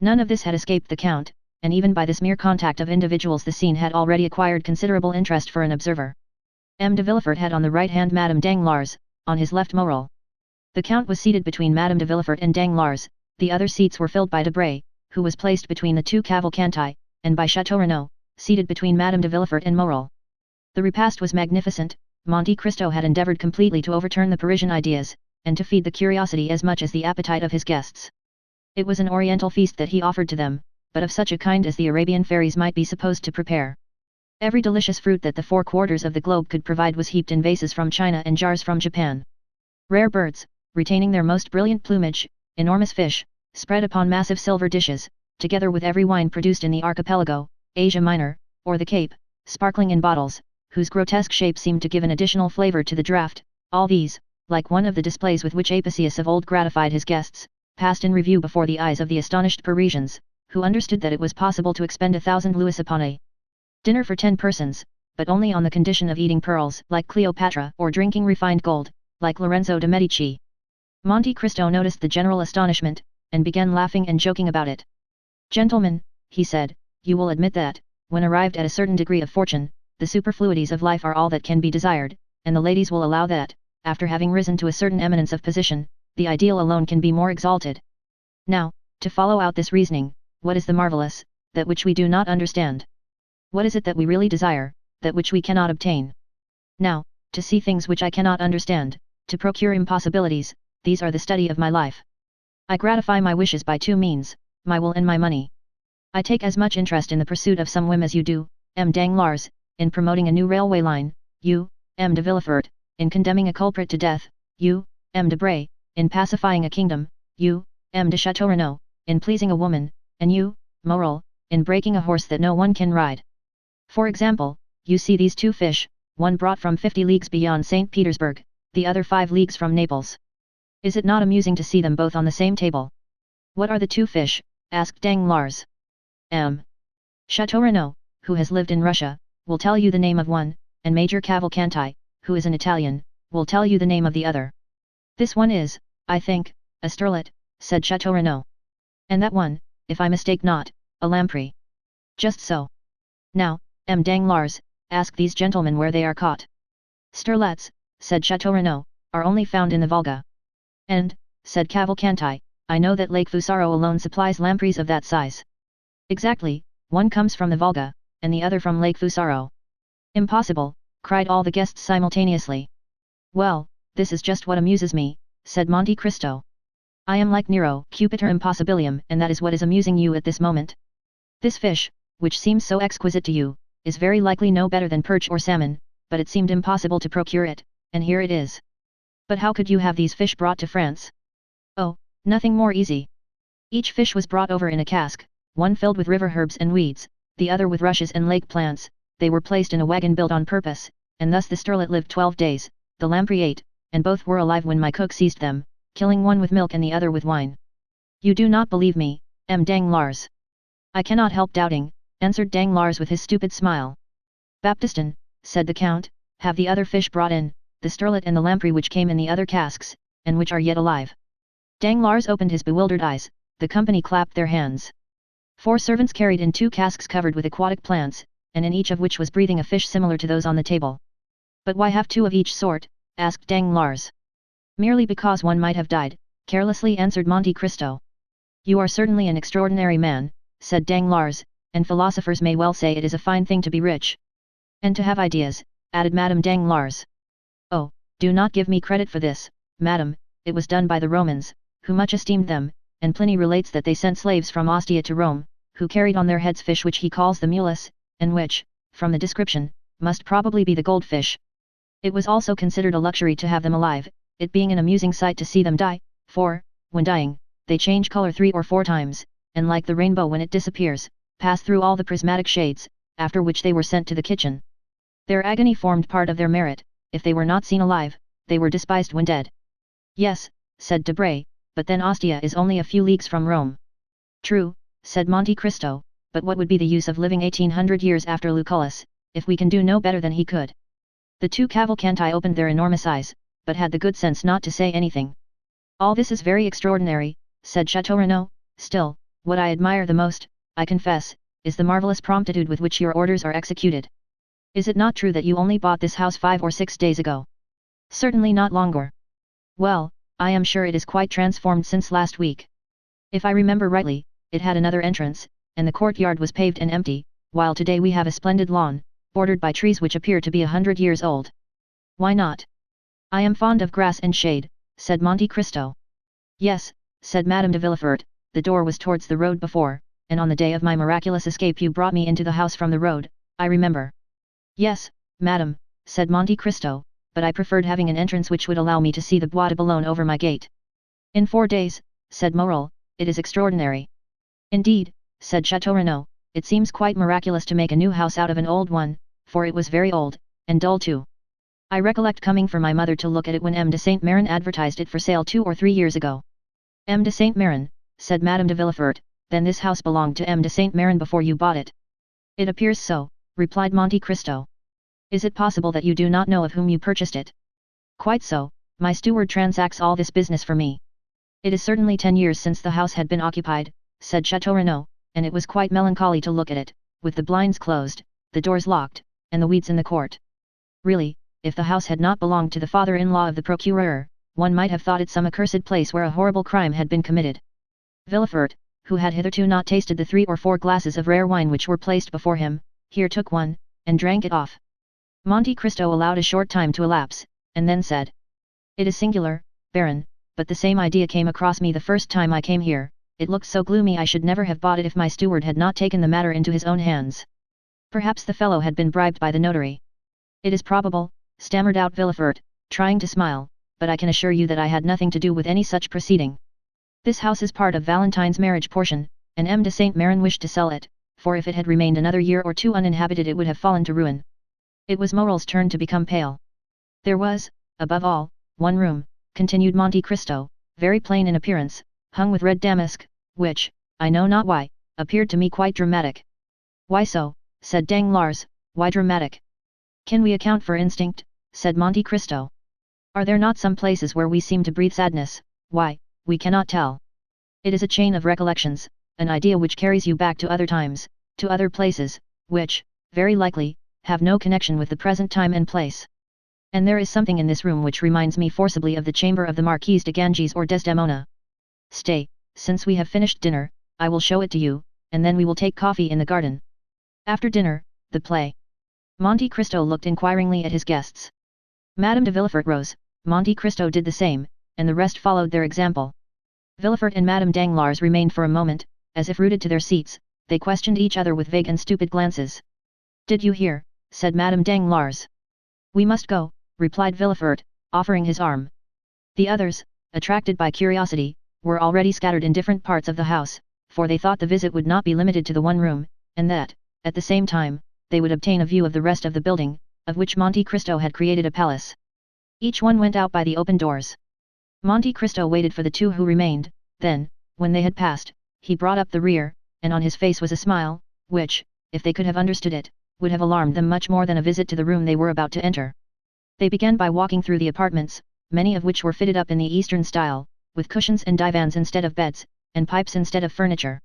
None of this had escaped the Count, and even by this mere contact of individuals the scene had already acquired considerable interest for an observer. M. de Villefort had on the right hand Madame Danglars, on his left Morel. The Count was seated between Madame de Villefort and Danglars, the other seats were filled by de Bray, who was placed between the two Cavalcanti, and by Chateau-Renaud, seated between Madame de Villefort and Morel. The repast was magnificent. Monte Cristo had endeavored completely to overturn the Parisian ideas, and to feed the curiosity as much as the appetite of his guests. It was an oriental feast that he offered to them, but of such a kind as the Arabian fairies might be supposed to prepare. Every delicious fruit that the 4 quarters of the globe could provide was heaped in vases from China and jars from Japan. Rare birds, retaining their most brilliant plumage, enormous fish, spread upon massive silver dishes, together with every wine produced in the archipelago, Asia Minor, or the Cape, sparkling in bottles, whose grotesque shape seemed to give an additional flavor to the draught, all these, like one of the displays with which Apicius of old gratified his guests, passed in review before the eyes of the astonished Parisians, who understood that it was possible to expend 1,000 louis upon a dinner for 10 persons, but only on the condition of eating pearls like Cleopatra or drinking refined gold, like Lorenzo de Medici. Monte Cristo noticed the general astonishment, and began laughing and joking about it. Gentlemen, he said, you will admit that, when arrived at a certain degree of fortune, the superfluities of life are all that can be desired, and the ladies will allow that, after having risen to a certain eminence of position, the ideal alone can be more exalted. Now, to follow out this reasoning, what is the marvelous, that which we do not understand? What is it that we really desire, that which we cannot obtain? Now, to see things which I cannot understand, to procure impossibilities, these are the study of my life. I gratify my wishes by 2 means, my will and my money. I take as much interest in the pursuit of some whim as you do, M. Danglars, in promoting a new railway line, you, M. de Villefort, in condemning a culprit to death, you, M. de Bray, in pacifying a kingdom, you, M. de Chateau-Renaud, in pleasing a woman, and you, Morel, in breaking a horse that no one can ride. For example, you see these 2 fish, one brought from 50 leagues beyond St. Petersburg, the other 5 leagues from Naples. Is it not amusing to see them both on the same table? What are the 2 fish? Asked Danglars. M. Chateau-Renaud, who has lived in Russia, will tell you the name of one, and Major Cavalcanti, who is an Italian, will tell you the name of the other. This one is, I think, a sterlet, said Chateau-Renaud. And that one, if I mistake not, a lamprey. Just so. Now, M. Danglars, ask these gentlemen where they are caught. Sterlets, said Chateau-Renaud, are only found in the Volga. And, said Cavalcanti, I know that Lake Fusaro alone supplies lampreys of that size. Exactly, one comes from the Volga, and the other from Lake Fusaro. Impossible, cried all the guests simultaneously. Well, this is just what amuses me, said Monte Cristo. I am like Nero, Cupiter impossibilium, and that is what is amusing you at this moment. This fish, which seems so exquisite to you, is very likely no better than perch or salmon, but it seemed impossible to procure it, and here it is. But how could you have these fish brought to France? Oh, nothing more easy. Each fish was brought over in a cask, one filled with river herbs and weeds, the other with rushes and lake plants. They were placed in a wagon built on purpose, and thus the sterlet lived 12 days, the lamprey 8, and both were alive when my cook seized them, killing one with milk and the other with wine. You do not believe me, M. Danglars? I cannot help doubting, answered Danglars with his stupid smile. Baptistin, said the count, have the other fish brought in, the sterlet and the lamprey which came in the other casks, and which are yet alive. Danglars opened his bewildered eyes, the company clapped their hands. 4 servants carried in 2 casks covered with aquatic plants, and in each of which was breathing a fish similar to those on the table. But why have 2 of each sort? Asked Danglars. Merely because one might have died, carelessly answered Monte Cristo. You are certainly an extraordinary man, said Danglars, and philosophers may well say it is a fine thing to be rich. And to have ideas, added Madame Danglars. Oh, do not give me credit for this, madame, it was done by the Romans, who much esteemed them, and Pliny relates that they sent slaves from Ostia to Rome, who carried on their heads fish which he calls the mulus, and which, from the description, must probably be the goldfish. It was also considered a luxury to have them alive, it being an amusing sight to see them die, for, when dying, they change color 3 or 4 times, and like the rainbow when it disappears, pass through all the prismatic shades, after which they were sent to the kitchen. Their agony formed part of their merit, if they were not seen alive, they were despised when dead. Yes, said Debray, but then Ostia is only a few leagues from Rome. True, said Monte Cristo, but what would be the use of living 1800 years after Lucullus, if we can do no better than he could? The 2 Cavalcanti opened their enormous eyes, but had the good sense not to say anything. All this is very extraordinary, said Chateau Renaud, still, what I admire the most, I confess, is the marvellous promptitude with which your orders are executed. Is it not true that you only bought this house 5 or 6 days ago? Certainly not longer. Well, I am sure it is quite transformed since last week. If I remember rightly, it had another entrance, and the courtyard was paved and empty, while today we have a splendid lawn, bordered by trees which appear to be 100 years old. Why not? I am fond of grass and shade, said Monte Cristo. Yes, said Madame de Villefort, the door was towards the road before, and on the day of my miraculous escape you brought me into the house from the road, I remember. Yes, madame, said Monte Cristo, but I preferred having an entrance which would allow me to see the Bois de Boulogne over my gate. In 4 days, said Morel, it is extraordinary. Indeed, said Chateau Renaud, it seems quite miraculous to make a new house out of an old one, for it was very old, and dull too. I recollect coming for my mother to look at it when M. de Saint Méran advertised it for sale 2 or 3 years ago. M. de Saint Méran, said Madame de Villefort, then this house belonged to M. de Saint Méran before you bought it. It appears so, replied Monte Cristo. Is it possible that you do not know of whom you purchased it? Quite so, my steward transacts all this business for me. It is certainly 10 years since the house had been occupied, said Chateau Renaud, and it was quite melancholy to look at it, with the blinds closed, the doors locked, and the weeds in the court. Really, if the house had not belonged to the father-in-law of the procureur, one might have thought it some accursed place where a horrible crime had been committed. Villefort, who had hitherto not tasted the 3 or 4 glasses of rare wine which were placed before him, here took one, and drank it off. Monte Cristo allowed a short time to elapse, and then said, It is singular, Baron, but the same idea came across me the first time I came here, it looked so gloomy I should never have bought it if my steward had not taken the matter into his own hands. Perhaps the fellow had been bribed by the notary. It is probable, stammered out Villefort, trying to smile, but I can assure you that I had nothing to do with any such proceeding. This house is part of Valentine's marriage portion, and M. de Saint Méran wished to sell it, for if it had remained another year or 2 uninhabited it would have fallen to ruin. It was Morel's turn to become pale. There was, above all, one room, continued Monte Cristo, very plain in appearance, hung with red damask, which, I know not why, appeared to me quite dramatic. Why so? Said Danglars, why dramatic? Can we account for instinct? Said Monte Cristo. Are there not some places where we seem to breathe sadness? Why, we cannot tell. It is a chain of recollections, an idea which carries you back to other times, to other places, which, very likely, have no connection with the present time and place. And there is something in this room which reminds me forcibly of the chamber of the Marquise de Ganges or Desdemona. Stay, since we have finished dinner, I will show it to you, and then we will take coffee in the garden. After dinner, the play. Monte Cristo looked inquiringly at his guests. Madame de Villefort rose, Monte Cristo did the same, and the rest followed their example. Villefort and Madame Danglars remained for a moment, as if rooted to their seats, they questioned each other with vague and stupid glances. "Did you hear?" said Madame Danglars. "We must go," replied Villefort, offering his arm. The others, attracted by curiosity, were already scattered in different parts of the house, for they thought the visit would not be limited to the one room, and that, at the same time, they would obtain a view of the rest of the building, of which Monte Cristo had created a palace. Each one went out by the open doors. Monte Cristo waited for the two who remained, then, when they had passed, he brought up the rear, and on his face was a smile, which, if they could have understood it, would have alarmed them much more than a visit to the room they were about to enter. They began by walking through the apartments, many of which were fitted up in the Eastern style, with cushions and divans instead of beds, and pipes instead of furniture.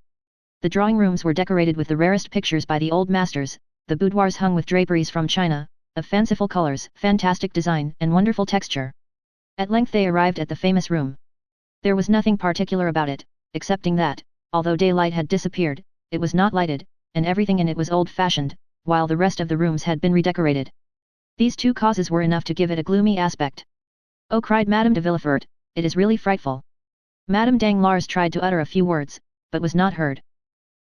The drawing rooms were decorated with the rarest pictures by the old masters, the boudoirs hung with draperies from China, of fanciful colors, fantastic design, and wonderful texture. At length they arrived at the famous room. There was nothing particular about it, excepting that, although daylight had disappeared, it was not lighted, and everything in it was old-fashioned, while the rest of the rooms had been redecorated. These two causes were enough to give it a gloomy aspect. "Oh," cried Madame de Villefort, "it is really frightful." Madame Danglars tried to utter a few words, but was not heard.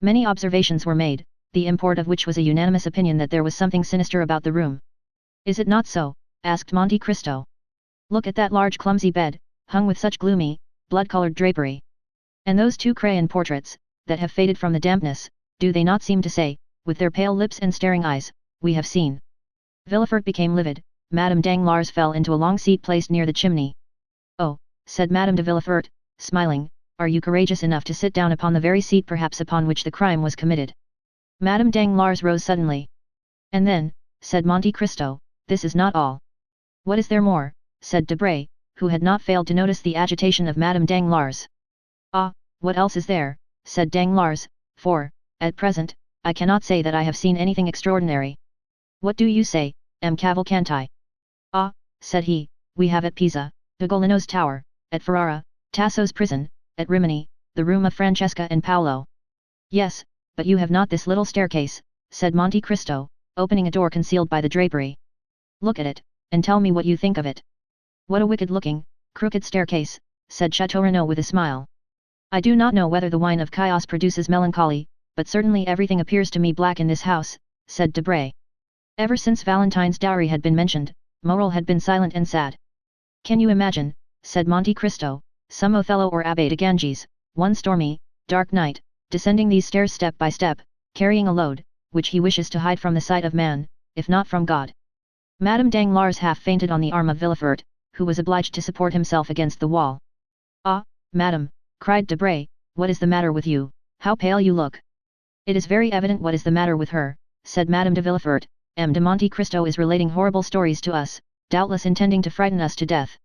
Many observations were made, the import of which was a unanimous opinion that there was something sinister about the room. "Is it not so?" asked Monte Cristo. "Look at that large clumsy bed, hung with such gloomy, blood-colored drapery. And those two crayon portraits, that have faded from the dampness, do they not seem to say, with their pale lips and staring eyes, 'We have seen'?" Villefort became livid, Madame Danglars fell into a long seat placed near the chimney. "Oh," said Madame de Villefort, smiling, "are you courageous enough to sit down upon the very seat perhaps upon which the crime was committed?" Madame Danglars rose suddenly. "And then," said Monte Cristo, "this is not all." "What is there more?" said Debray, who had not failed to notice the agitation of Madame Danglars. "Ah, what else is there?" said Danglars, "for, at present, I cannot say that I have seen anything extraordinary." "What do you say, M. Cavalcanti?" "Ah," said he, "we have at Pisa, Ugolino's tower, at Ferrara, Tasso's prison, at Rimini, the room of Francesca and Paolo." "Yes, but you have not this little staircase," said Monte Cristo, opening a door concealed by the drapery. "Look at it, and tell me what you think of it." "What a wicked-looking, crooked staircase," said Château with a smile. "I do not know whether the wine of chaos produces melancholy, but certainly everything appears to me black in this house," said Debray. Ever since Valentine's dowry had been mentioned, Morel had been silent and sad. "Can you imagine," said Monte Cristo, "some Othello or Abbé de Ganges, one stormy, dark night, descending these stairs step by step, carrying a load, which he wishes to hide from the sight of man, if not from God?" Madame Danglars half fainted on the arm of Villefort, who was obliged to support himself against the wall. "Ah, madame," cried Debray, "what is the matter with you? How pale you look!" "It is very evident what is the matter with her," said Madame de Villefort. "M. de Monte Cristo is relating horrible stories to us, doubtless intending to frighten us to death."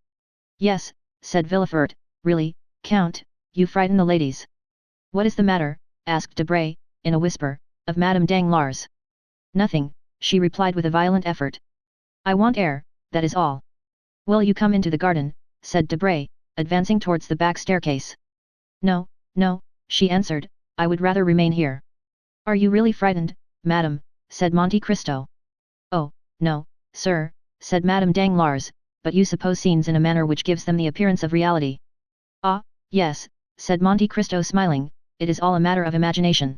"Yes," said Villefort, "really, Count, you frighten the ladies." "What is the matter?" asked Debray, in a whisper, of Madame Danglars. "Nothing," she replied with a violent effort. "I want air, that is all." "Will you come into the garden?" said Debray, advancing towards the back staircase. "No, no," she answered, "I would rather remain here." "Are you really frightened, madame?" said Monte Cristo. "Oh, no, sir," said Madame Danglars, "but you suppose scenes in a manner which gives them the appearance of reality." "Ah, yes," said Monte Cristo smiling, "it is all a matter of imagination.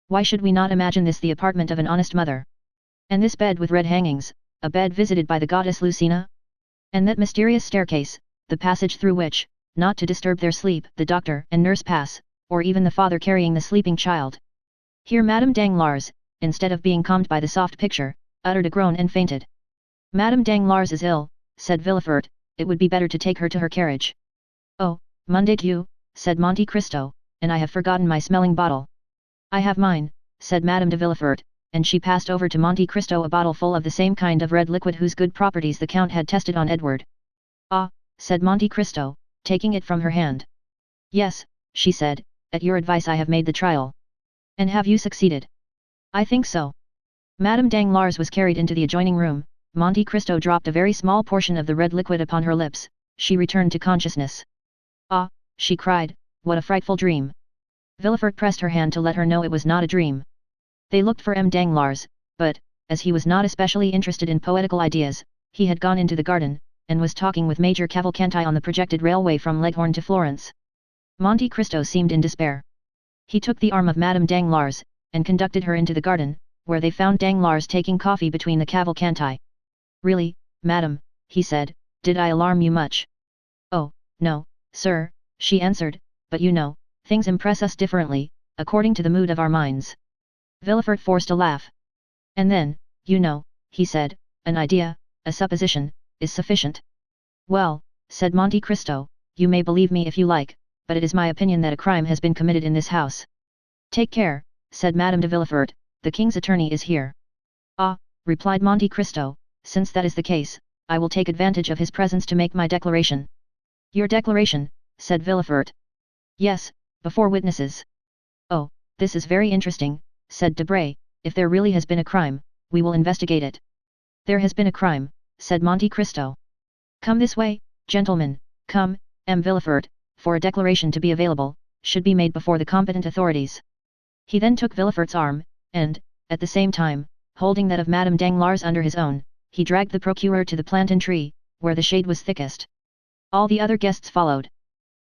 Why should we not imagine this the apartment of an honest mother? And this bed with red hangings, a bed visited by the goddess Lucina? And that mysterious staircase, the passage through which, not to disturb their sleep, the doctor and nurse pass, or even the father carrying the sleeping child." Here Madame Danglars, instead of being calmed by the soft picture, uttered a groan and fainted. "Madame Danglars is ill," said Villefort, "it would be better to take her to her carriage." "Oh, mon Dieu," said Monte Cristo, "and I have forgotten my smelling bottle." "I have mine," said Madame de Villefort, and she passed over to Monte Cristo a bottle full of the same kind of red liquid whose good properties the Count had tested on Edward. "Ah," said Monte Cristo, taking it from her hand. "Yes," she said, "at your advice I have made the trial." "And have you succeeded?" "I think so." Madame Danglars was carried into the adjoining room, Monte Cristo dropped a very small portion of the red liquid upon her lips, she returned to consciousness. "Ah," she cried, "what a frightful dream!" Villefort pressed her hand to let her know it was not a dream. They looked for M. Danglars, but, as he was not especially interested in poetical ideas, he had gone into the garden, and was talking with Major Cavalcanti on the projected railway from Leghorn to Florence. Monte Cristo seemed in despair. He took the arm of Madame Danglars, and conducted her into the garden, where they found Danglars taking coffee between the Cavalcanti. "Really, madam," he said, "did I alarm you much?" "Oh, no, sir," she answered, "but you know, things impress us differently, according to the mood of our minds." Villefort forced a laugh. "And then, you know," he said, "an idea, a supposition, is sufficient." "Well," said Monte Cristo, "you may believe me if you like, but it is my opinion that a crime has been committed in this house." "Take care," said Madame de Villefort, "the king's attorney is here." "Ah," replied Monte Cristo, "since that is the case, I will take advantage of his presence to make my declaration." "Your declaration," said Villefort. "Yes, before witnesses." "Oh, this is very interesting," said Debray, "if there really has been a crime, we will investigate it." "There has been a crime," said Monte Cristo. "Come this way, gentlemen, come, M. Villefort, for a declaration to be available, should be made before the competent authorities." He then took Villefort's arm, and, at the same time, holding that of Madame Danglars under his own, he dragged the procureur to the plantain tree, where the shade was thickest. All the other guests followed.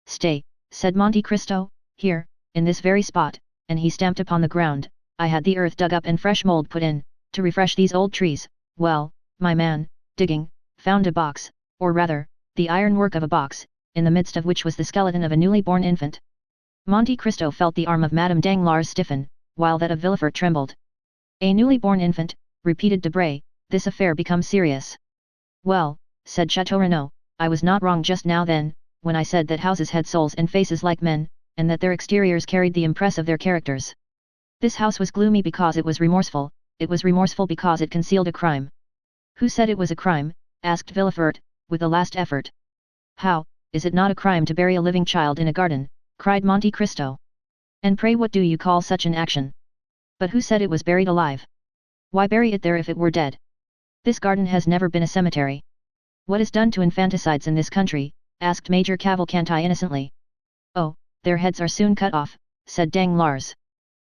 "Stay," said Monte Cristo, "here, in this very spot," and he stamped upon the ground. "I had the earth dug up and fresh mould put in, to refresh these old trees. Well, my man, digging, found a box, or rather, the ironwork of a box, in the midst of which was the skeleton of a newly born infant." Monte Cristo felt the arm of Madame Danglars stiffen, while that of Villefort trembled. "A newly born infant," repeated Debray, "this affair becomes serious." "Well," said Chateau Renaud, "I was not wrong just now then, when I said that houses had souls and faces like men, and that their exteriors carried the impress of their characters. This house was gloomy because it was remorseful because it concealed a crime." "Who said it was a crime?" asked Villefort, with a last effort. "How, is it not a crime to bury a living child in a garden?" cried Monte Cristo. "And pray what do you call such an action? But who said it was buried alive? Why bury it there if it were dead? This garden has never been a cemetery." "What is done to infanticides in this country?" asked Major Cavalcanti innocently. "Oh, their heads are soon cut off," said Danglars.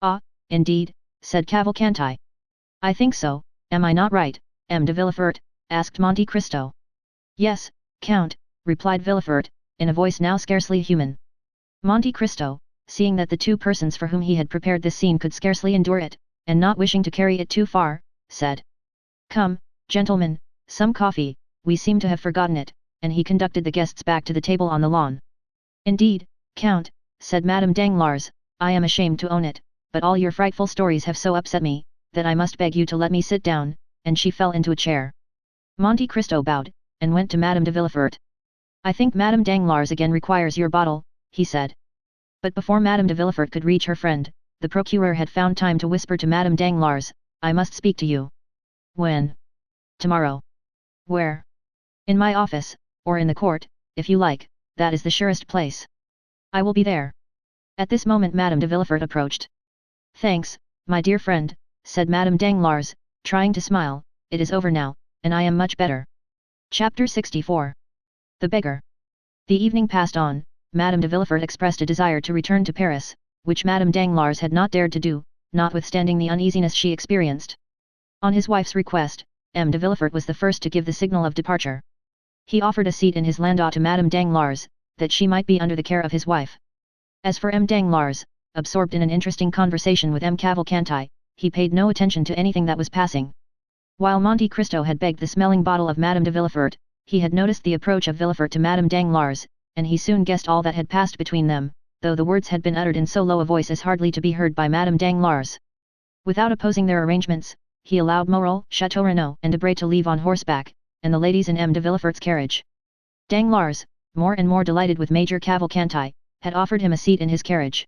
"Ah, indeed," said Cavalcanti. "I think so, am I not right, M. de Villefort?" asked Monte Cristo. "Yes, Count," replied Villefort, in a voice now scarcely human. Monte Cristo, seeing that the two persons for whom he had prepared this scene could scarcely endure it, and not wishing to carry it too far, said, "Come, gentlemen, some coffee, we seem to have forgotten it," and he conducted the guests back to the table on the lawn. "Indeed, Count," said Madame Danglars, "I am ashamed to own it, but all your frightful stories have so upset me, that I must beg you to let me sit down," and she fell into a chair. Monte Cristo bowed, and went to Madame de Villefort. "I think Madame Danglars again requires your bottle," he said. But before Madame de Villefort could reach her friend, the procureur had found time to whisper to Madame Danglars, "I must speak to you." "When?" "Tomorrow." "Where?" "In my office, or in the court, if you like, that is the surest place." "I will be there." At this moment Madame de Villefort approached. "Thanks, my dear friend," said Madame Danglars, trying to smile, "it is over now, and I am much better." Chapter 64. The Beggar. The evening passed on. Madame de Villefort expressed a desire to return to Paris, which Madame Danglars had not dared to do, notwithstanding the uneasiness she experienced. On his wife's request, M. de Villefort was the first to give the signal of departure. He offered a seat in his landau to Madame Danglars, that she might be under the care of his wife. As for M. Danglars, absorbed in an interesting conversation with M. Cavalcanti, he paid no attention to anything that was passing. While Monte Cristo had begged the smelling bottle of Madame de Villefort, he had noticed the approach of Villefort to Madame Danglars, and he soon guessed all that had passed between them, though the words had been uttered in so low a voice as hardly to be heard by Madame Danglars. Without opposing their arrangements, he allowed Morel, Chateau Renaud and Debray to leave on horseback, and the ladies in M. de Villefort's carriage. Danglars, more and more delighted with Major Cavalcanti, had offered him a seat in his carriage.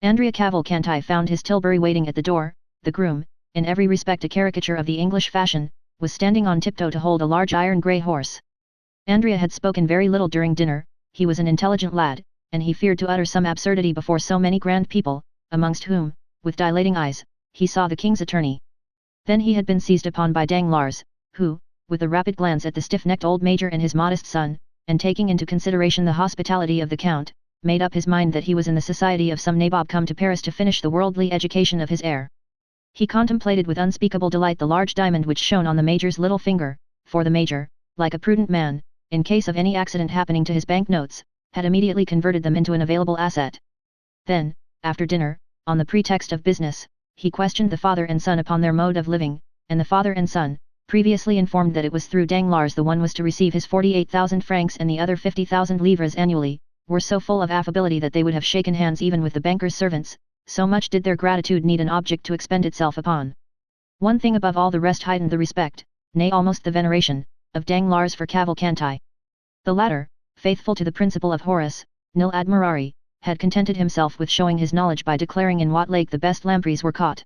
Andrea Cavalcanti found his tilbury waiting at the door. The groom, in every respect a caricature of the English fashion, was standing on tiptoe to hold a large iron grey horse. Andrea had spoken very little during dinner. He was an intelligent lad, and he feared to utter some absurdity before so many grand people, amongst whom, with dilating eyes, he saw the king's attorney. Then he had been seized upon by Danglars, who, with a rapid glance at the stiff-necked old major and his modest son, and taking into consideration the hospitality of the count, made up his mind that he was in the society of some nabob come to Paris to finish the worldly education of his heir. He contemplated with unspeakable delight the large diamond which shone on the Major's little finger, for the Major, like a prudent man, in case of any accident happening to his banknotes, had immediately converted them into an available asset. Then, after dinner, on the pretext of business, he questioned the father and son upon their mode of living, and the father and son, previously informed that it was through Danglars the one was to receive his 48,000 francs and the other 50,000 livres annually, were so full of affability that they would have shaken hands even with the banker's servants, so much did their gratitude need an object to expend itself upon. One thing above all the rest heightened the respect, nay almost the veneration, of Danglars for Cavalcanti. The latter, faithful to the principle of Horace, nil admirari, had contented himself with showing his knowledge by declaring in what lake the best lampreys were caught.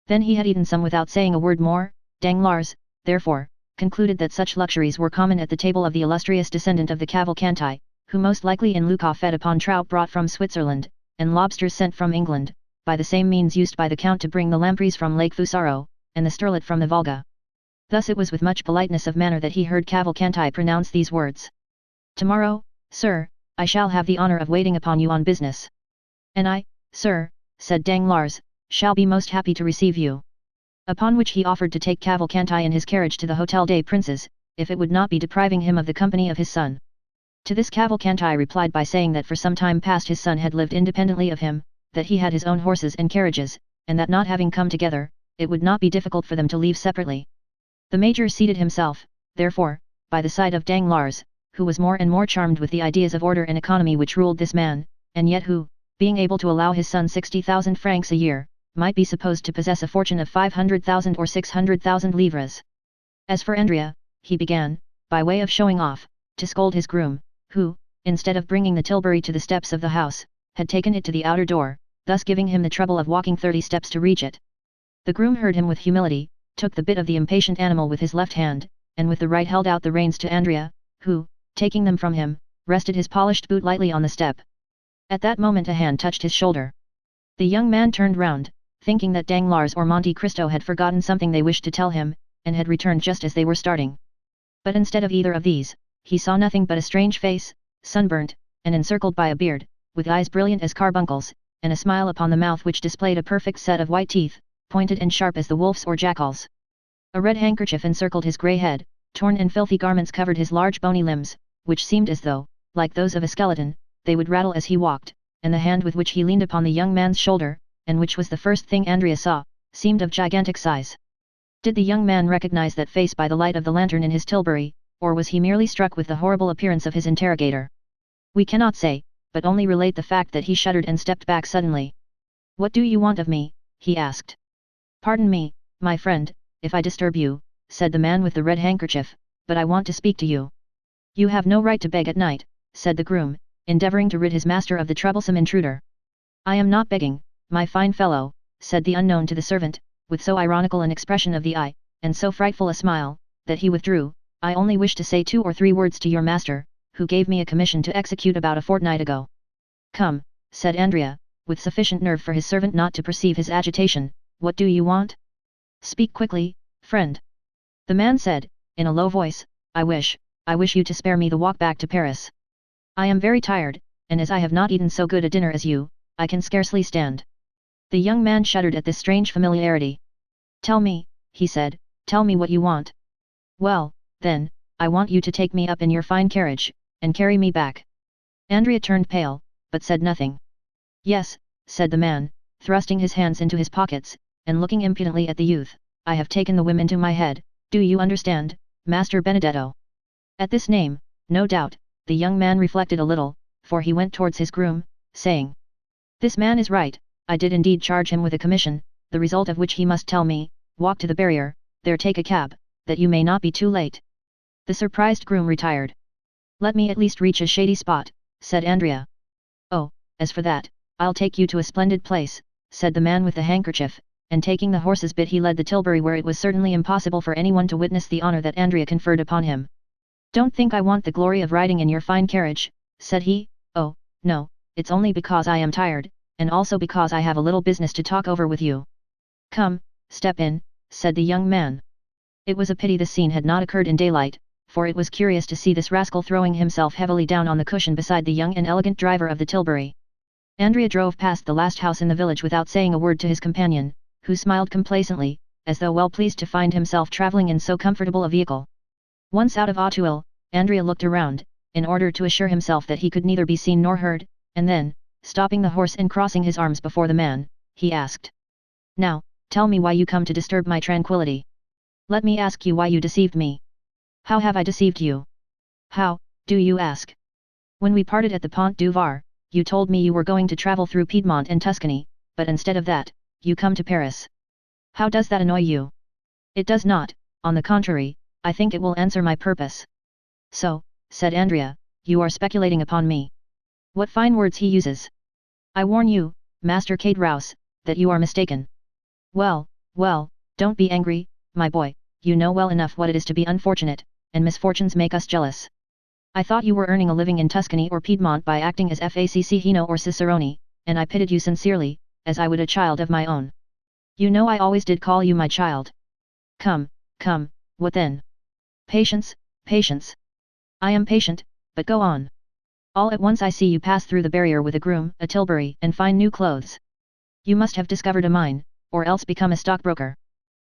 Then he had eaten some without saying a word more. Danglars, therefore, concluded that such luxuries were common at the table of the illustrious descendant of the Cavalcanti, who most likely in Lucca fed upon trout brought from Switzerland, and lobsters sent from England, by the same means used by the Count to bring the lampreys from Lake Fusaro, and the sterlet from the Volga. Thus it was with much politeness of manner that he heard Cavalcanti pronounce these words. "Tomorrow, sir, I shall have the honour of waiting upon you on business." "And I, sir," said Danglars, "shall be most happy to receive you." Upon which he offered to take Cavalcanti in his carriage to the Hôtel des Princes, if it would not be depriving him of the company of his son. To this Cavalcanti replied by saying that for some time past his son had lived independently of him, that he had his own horses and carriages, and that not having come together, it would not be difficult for them to leave separately. The Major seated himself, therefore, by the side of Danglars, who was more and more charmed with the ideas of order and economy which ruled this man, and yet who, being able to allow his son 60,000 francs a year, might be supposed to possess a fortune of 500,000 or 600,000 livres. As for Andrea, he began, by way of showing off, to scold his groom, who, instead of bringing the tilbury to the steps of the house, had taken it to the outer door, thus giving him the trouble of walking 30 steps to reach it. The groom heard him with humility, took the bit of the impatient animal with his left hand, and with the right held out the reins to Andrea, who, taking them from him, rested his polished boot lightly on the step. At that moment a hand touched his shoulder. The young man turned round, thinking that Danglars or Monte Cristo had forgotten something they wished to tell him, and had returned just as they were starting. But instead of either of these, he saw nothing but a strange face, sunburnt, and encircled by a beard, with eyes brilliant as carbuncles, and a smile upon the mouth which displayed a perfect set of white teeth, pointed and sharp as the wolf's or jackal's. A red handkerchief encircled his grey head, torn and filthy garments covered his large bony limbs, which seemed as though, like those of a skeleton, they would rattle as he walked, and the hand with which he leaned upon the young man's shoulder, and which was the first thing Andrea saw, seemed of gigantic size. Did the young man recognize that face by the light of the lantern in his tilbury, or was he merely struck with the horrible appearance of his interrogator? We cannot say, but only relate the fact that he shuddered and stepped back suddenly. "What do you want of me?" he asked. "Pardon me, my friend, if I disturb you," said the man with the red handkerchief, "but I want to speak to you." "You have no right to beg at night," said the groom, endeavouring to rid his master of the troublesome intruder. "I am not begging, my fine fellow," said the unknown to the servant, with so ironical an expression of the eye, and so frightful a smile, that he withdrew. "I only wish to say 2 or 3 words to your master, who gave me a commission to execute about a fortnight ago." "Come," said Andrea, with sufficient nerve for his servant not to perceive his agitation, "what do you want? Speak quickly, friend." The man said, in a low voice, I wish you to spare me the walk back to Paris. I am very tired, and as I have not eaten so good a dinner as you, I can scarcely stand." The young man shuddered at this strange familiarity. "Tell me," he said, "tell me what you want." "Well, then, I want you to take me up in your fine carriage, and carry me back." Andrea turned pale, but said nothing. "Yes," said the man, thrusting his hands into his pockets, and looking impudently at the youth, "I have taken the whim into my head, do you understand, Master Benedetto?" At this name, no doubt, the young man reflected a little, for he went towards his groom, saying, "This man is right, I did indeed charge him with a commission, the result of which he must tell me. Walk to the barrier, there take a cab, that you may not be too late." The surprised groom retired. "Let me at least reach a shady spot," said Andrea. "Oh, as for that, I'll take you to a splendid place," said the man with the handkerchief, and taking the horse's bit he led the tilbury where it was certainly impossible for anyone to witness the honour that Andrea conferred upon him. "Don't think I want the glory of riding in your fine carriage," said he. "Oh, no, it's only because I am tired, and also because I have a little business to talk over with you." "Come, step in," said the young man. It was a pity the scene had not occurred in daylight, for it was curious to see this rascal throwing himself heavily down on the cushion beside the young and elegant driver of the tilbury. Andrea drove past the last house in the village without saying a word to his companion, who smiled complacently, as though well pleased to find himself traveling in so comfortable a vehicle. Once out of Auteuil, Andrea looked around, in order to assure himself that he could neither be seen nor heard, and then, stopping the horse and crossing his arms before the man, he asked. Now, tell me why you come to disturb my tranquility. Let me ask you why you deceived me. How have I deceived you? How, do you ask? When we parted at the Pont du Var, you told me you were going to travel through Piedmont and Tuscany, but instead of that, you come to Paris. How does that annoy you? It does not, on the contrary, I think it will answer my purpose. So, said Andrea, you are speculating upon me. What fine words he uses. I warn you, Master Caderousse, that you are mistaken. Well, don't be angry, my boy, you know well enough what it is to be unfortunate, and misfortunes make us jealous. I thought you were earning a living in Tuscany or Piedmont by acting as Facchino or Cicerone, and I pitied you sincerely, as I would a child of my own. You know I always did call you my child. Come, what then? Patience. I am patient, but go on. All at once I see you pass through the barrier with a groom, a tilbury, and fine new clothes. You must have discovered a mine, or else become a stockbroker.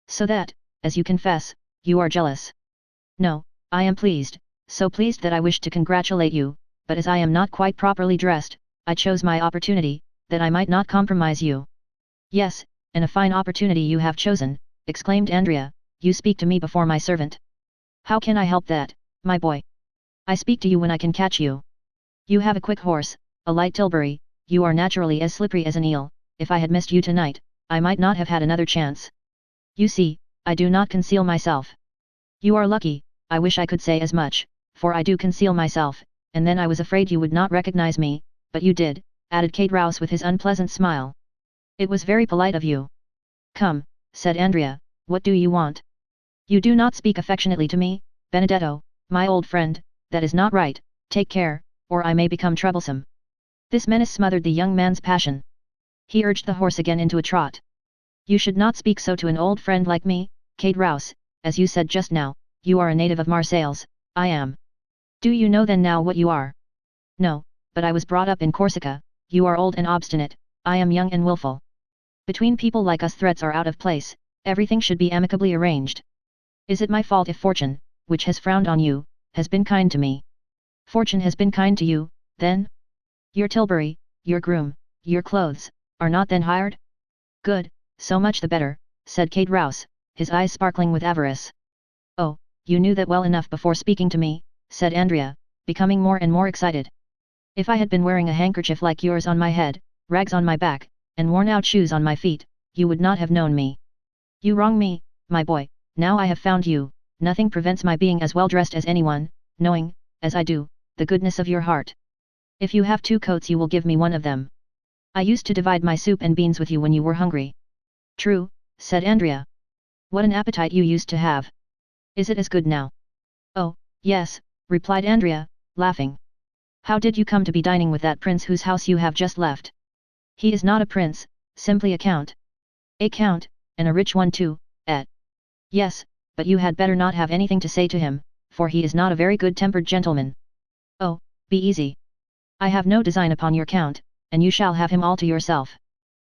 So that, as you confess, you are jealous. No, I am pleased, so pleased that I wish to congratulate you, but as I am not quite properly dressed, I chose my opportunity, that I might not compromise you. Yes, and a fine opportunity you have chosen, exclaimed Andrea, you speak to me before my servant. How can I help that, my boy? I speak to you when I can catch you. You have a quick horse, a light tilbury, you are naturally as slippery as an eel, if I had missed you tonight, I might not have had another chance. You see, I do not conceal myself. You are lucky, I wish I could say as much, for I do conceal myself, and then I was afraid you would not recognize me, but you did, added Caderousse with his unpleasant smile. It was very polite of you. Come, said Andrea, what do you want? You do not speak affectionately to me, Benedetto, my old friend, that is not right, take care, or I may become troublesome. This menace smothered the young man's passion. He urged the horse again into a trot. You should not speak so to an old friend like me, Caderousse, as you said just now, you are a native of Marseilles, I am. Do you know then now what you are? No, but I was brought up in Corsica, you are old and obstinate, I am young and willful. Between people like us threats are out of place, everything should be amicably arranged. Is it my fault if fortune, which has frowned on you, has been kind to me? Fortune has been kind to you, then? Your tilbury, your groom, your clothes, are not then hired? Good, so much the better, said Caderousse, his eyes sparkling with avarice. Oh, you knew that well enough before speaking to me, said Andrea, becoming more and more excited. If I had been wearing a handkerchief like yours on my head, rags on my back, and worn-out shoes on my feet, you would not have known me. You wrong me, my boy, now I have found you, nothing prevents my being as well dressed as anyone, knowing, as I do, the goodness of your heart. If you have 2 coats you will give me one of them. I used to divide my soup and beans with you when you were hungry. True, said Andrea. What an appetite you used to have. Is it as good now? Oh, yes, replied Andrea, laughing. How did you come to be dining with that prince whose house you have just left? He is not a prince, simply a count. A count, and a rich one too, eh? Yes, but you had better not have anything to say to him, for he is not a very good-tempered gentleman. Oh, be easy. I have no design upon your count, and you shall have him all to yourself.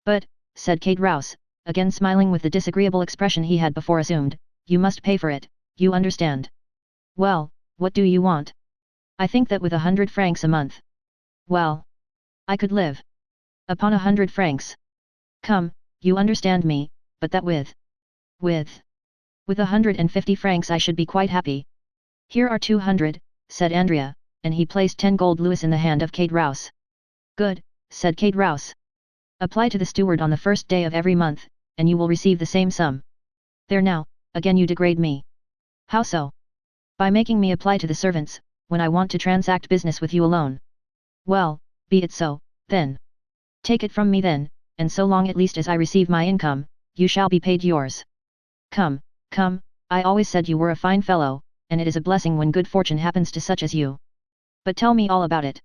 But, said Caderousse, again smiling with the disagreeable expression he had before assumed, you must pay for it, you understand. Well, what do you want? I think that with 100 francs a month. Well, I could live upon 100 francs. Come, you understand me, but that with 150 francs I should be quite happy. Here are 200, said Andrea, and he placed 10 gold louis in the hand of Caderousse. Good, said Caderousse. Apply to the steward on the first day of every month, and you will receive the same sum. There now, again you degrade me. How so? By making me apply to the servants, when I want to transact business with you alone. Well, be it so, then. Take it from me then, and so long at least as I receive my income, you shall be paid yours. Come, I always said you were a fine fellow, and it is a blessing when good fortune happens to such as you. But tell me all about it.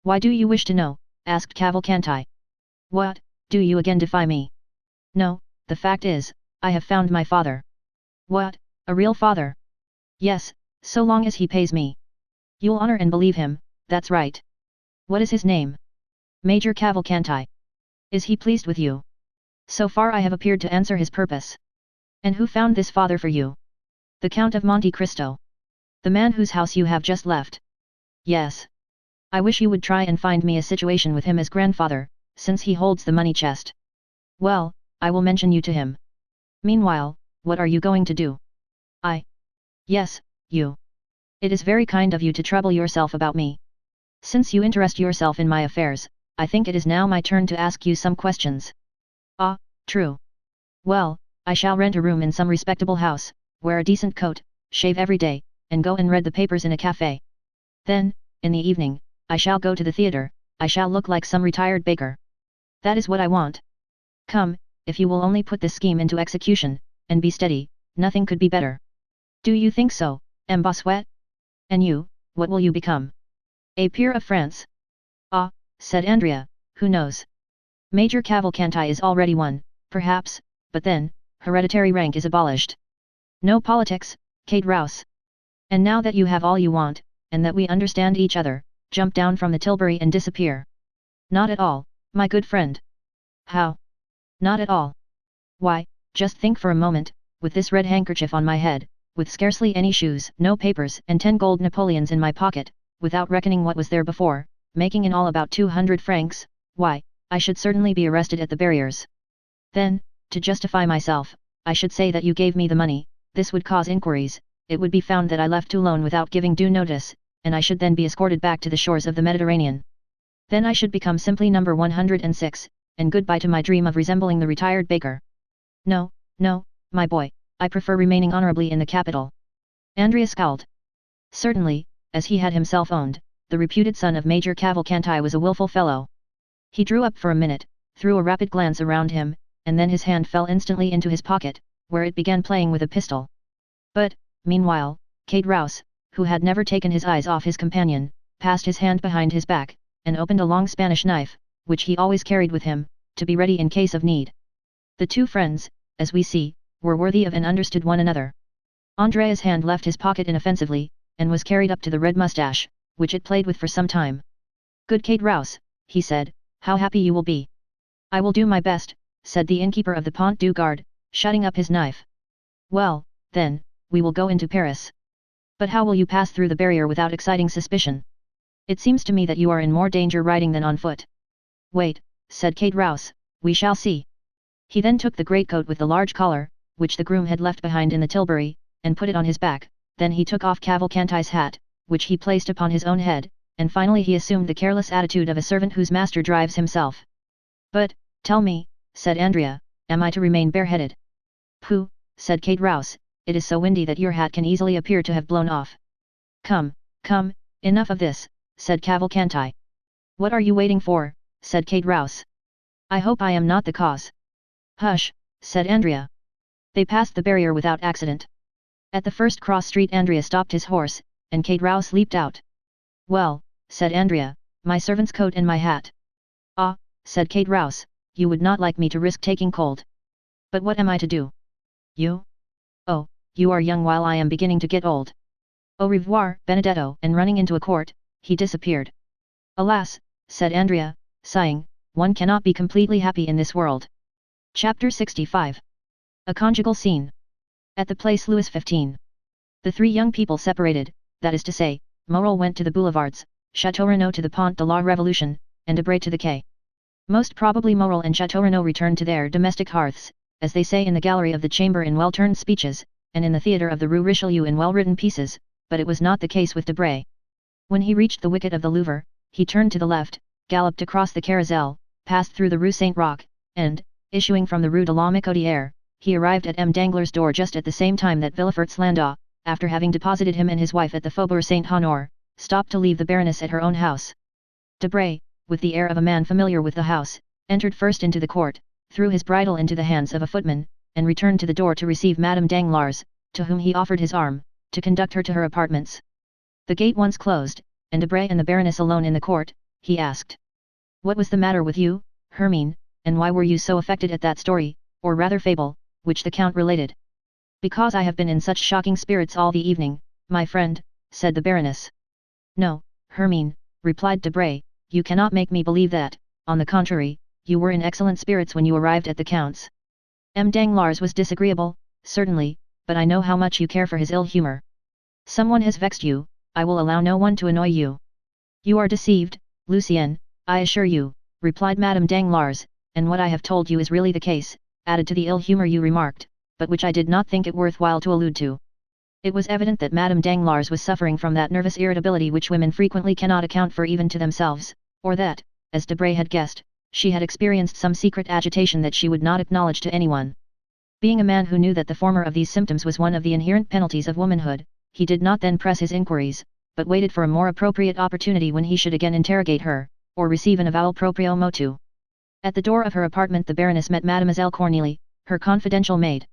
Why do you wish to know? Asked Cavalcanti. What, do you again defy me? No, the fact is, I have found my father. What, a real father? Yes, so long as he pays me. You'll honor and believe him, that's right. What is his name? Major Cavalcanti. Is he pleased with you? So far I have appeared to answer his purpose. And who found this father for you? The Count of Monte Cristo. The man whose house you have just left. Yes. I wish you would try and find me a situation with him as grandfather, since he holds the money chest. Well, I will mention you to him. Meanwhile, what are you going to do? Yes, you. It is very kind of you to trouble yourself about me. Since you interest yourself in my affairs, I think it is now my turn to ask you some questions. Ah, true. Well, I shall rent a room in some respectable house, wear a decent coat, shave every day, and go and read the papers in a cafe. Then, in the evening, I shall go to the theatre, I shall look like some retired baker. That is what I want. Come, if you will only put this scheme into execution, and be steady, nothing could be better. Do you think so, Bossuet? And you, what will you become? A peer of France? Ah, said Andrea, who knows? Major Cavalcanti is already one, perhaps, but then, hereditary rank is abolished. No politics, Kate Rouse. And now that you have all you want, and that we understand each other, jump down from the tilbury and disappear. Not at all, my good friend. How? Not at all. Why, just think for a moment, with this red handkerchief on my head, with scarcely any shoes, no papers, and 10 gold Napoleons in my pocket, without reckoning what was there before, making in all about 200 francs, why, I should certainly be arrested at the barriers. Then, to justify myself, I should say that you gave me the money, this would cause inquiries, it would be found that I left Toulon without giving due notice, and I should then be escorted back to the shores of the Mediterranean. Then I should become simply number 106, and goodbye to my dream of resembling the retired baker. No, no, my boy, I prefer remaining honorably in the capital. Andrea scowled. Certainly, as he had himself owned, the reputed son of Major Cavalcanti was a willful fellow. He drew up for a minute, threw a rapid glance around him, and then his hand fell instantly into his pocket, where it began playing with a pistol. But, meanwhile, Kate Rouse, who had never taken his eyes off his companion, passed his hand behind his back, and opened a long Spanish knife, which he always carried with him, to be ready in case of need. The two friends, as we see, were worthy of and understood one another. Andrea's hand left his pocket inoffensively, and was carried up to the red moustache, which it played with for some time. Good Kate Rouse, he said, how happy you will be. I will do my best, said the innkeeper of the Pont du Gard, shutting up his knife. Well, then, we will go into Paris. But how will you pass through the barrier without exciting suspicion? It seems to me that you are in more danger riding than on foot. Wait, said Kate Rouse, we shall see. He then took the greatcoat with the large collar, which the groom had left behind in the tilbury, and put it on his back, then he took off Cavalcanti's hat, which he placed upon his own head, and finally he assumed the careless attitude of a servant whose master drives himself. But, tell me, said Andrea, am I to remain bareheaded? Pooh, said Kate Rouse, it is so windy that your hat can easily appear to have blown off. Come, come, enough of this, said Cavalcanti. What are you waiting for, said Kate Rouse. I hope I am not the cause. Hush, said Andrea. They passed the barrier without accident. At the first cross street Andrea stopped his horse, and Kate Rouse leaped out. Well, said Andrea, my servant's coat and my hat. Ah, said Kate Rouse, you would not like me to risk taking cold. But what am I to do? You? Oh, you are young while I am beginning to get old. Au revoir, Benedetto, and running into a court, he disappeared. Alas, said Andrea, sighing, one cannot be completely happy in this world. Chapter 65. A conjugal scene. At the place Louis XV. The three young people separated, that is to say, Morel went to the boulevards, Château Renaud to the Pont de la Révolution, and Debray to the quay. Most probably Morel and Château Renaud returned to their domestic hearths, as they say in the gallery of the Chamber in well-turned speeches, and in the theatre of the Rue Richelieu in well-written pieces, but it was not the case with Debray. When he reached the wicket of the Louvre, he turned to the left, galloped across the Carrousel, passed through the Rue Saint-Roch, and, issuing from the Rue de la Michodière, he arrived at M. Danglars' door just at the same time that Villefort's landau, after having deposited him and his wife at the Faubourg Saint-Honore, stopped to leave the Baroness at her own house. Debray, with the air of a man familiar with the house, entered first into the court, threw his bridle into the hands of a footman, and returned to the door to receive Madame Danglars, to whom he offered his arm, to conduct her to her apartments. The gate once closed, and Debray and the Baroness alone in the court, he asked. What was the matter with you, Hermine, and why were you so affected at that story, or rather fable, which the Count related? Because I have been in such shocking spirits all the evening, my friend, said the Baroness. No, Hermine, replied Debray, you cannot make me believe that, on the contrary, you were in excellent spirits when you arrived at the Count's. Danglars was disagreeable, certainly, but I know how much you care for his ill humor. Someone has vexed you, I will allow no one to annoy you. You are deceived, Lucien, I assure you, replied Madame Danglars, and what I have told you is really the case, added to the ill humor you remarked, but which I did not think it worthwhile to allude to. It was evident that Madame Danglars was suffering from that nervous irritability which women frequently cannot account for even to themselves, or that, as Debray had guessed, she had experienced some secret agitation that she would not acknowledge to anyone. Being a man who knew that the former of these symptoms was one of the inherent penalties of womanhood, he did not then press his inquiries, but waited for a more appropriate opportunity when he should again interrogate her, or receive an avowal proprio motu. At the door of her apartment the Baroness met Mademoiselle Cornélie, her confidential maid.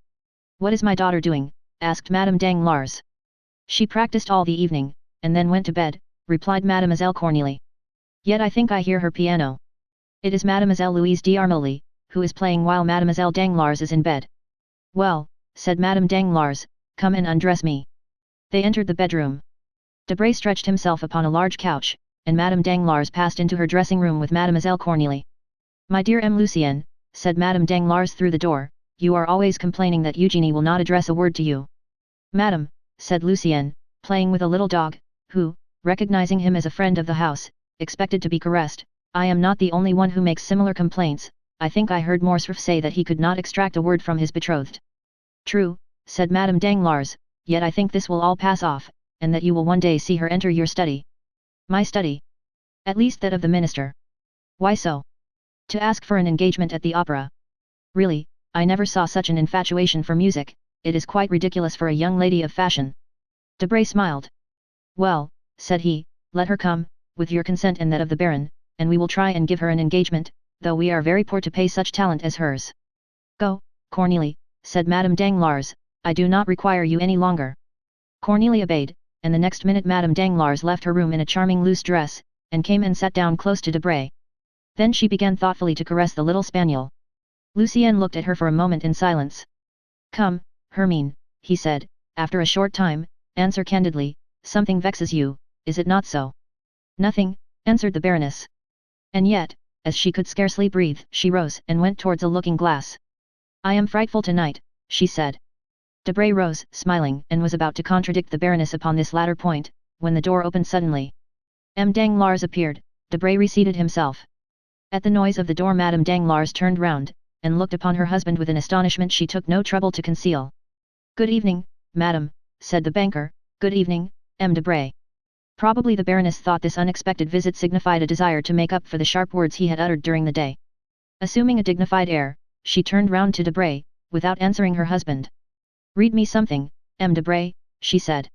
"What is my daughter doing?" asked Madame Danglars. "She practiced all the evening, and then went to bed," replied Mademoiselle Cornélie. "Yet I think I hear her piano. It is Mademoiselle Louise d'Armilly, who is playing while Mademoiselle Danglars is in bed." "Well," said Madame Danglars, "come and undress me." They entered the bedroom. Debray stretched himself upon a large couch, and Madame Danglars passed into her dressing room with Mademoiselle Cornélie. "My dear Lucien," said Madame Danglars through the door, "you are always complaining that Eugenie will not address a word to you." "Madame," said Lucien, playing with a little dog, who, recognizing him as a friend of the house, expected to be caressed, "I am not the only one who makes similar complaints. I think I heard Morcerf say that he could not extract a word from his betrothed." "True," said Madame Danglars, "yet I think this will all pass off, and that you will one day see her enter your study." "My study?" "At least that of the minister." "Why so?" "To ask for an engagement at the opera." "Really, I never saw such an infatuation for music, it is quite ridiculous for a young lady of fashion." Debray smiled. "Well," said he, "let her come, with your consent and that of the Baron, and we will try and give her an engagement, though we are very poor to pay such talent as hers." "Go, Cornélie," said Madame Danglars, "I do not require you any longer." Cornélie obeyed, and the next minute Madame Danglars left her room in a charming loose dress, and came and sat down close to Debray. Then she began thoughtfully to caress the little spaniel. Lucien looked at her for a moment in silence. "Come, Hermine," he said, after a short time, "answer candidly, something vexes you, is it not so?" "Nothing," answered the Baroness. And yet, as she could scarcely breathe, she rose and went towards a looking-glass. "I am frightful tonight," she said. Debray rose, smiling, and was about to contradict the Baroness upon this latter point, when the door opened suddenly. Danglars appeared. Debray reseated himself. At the noise of the door Madame Danglars turned round, and looked upon her husband with an astonishment she took no trouble to conceal. "Good evening, madame," said the banker. "Good evening, Debray." Probably the Baroness thought this unexpected visit signified a desire to make up for the sharp words he had uttered during the day. Assuming a dignified air, she turned round to Debray, without answering her husband. "Read me something, Debray," she said.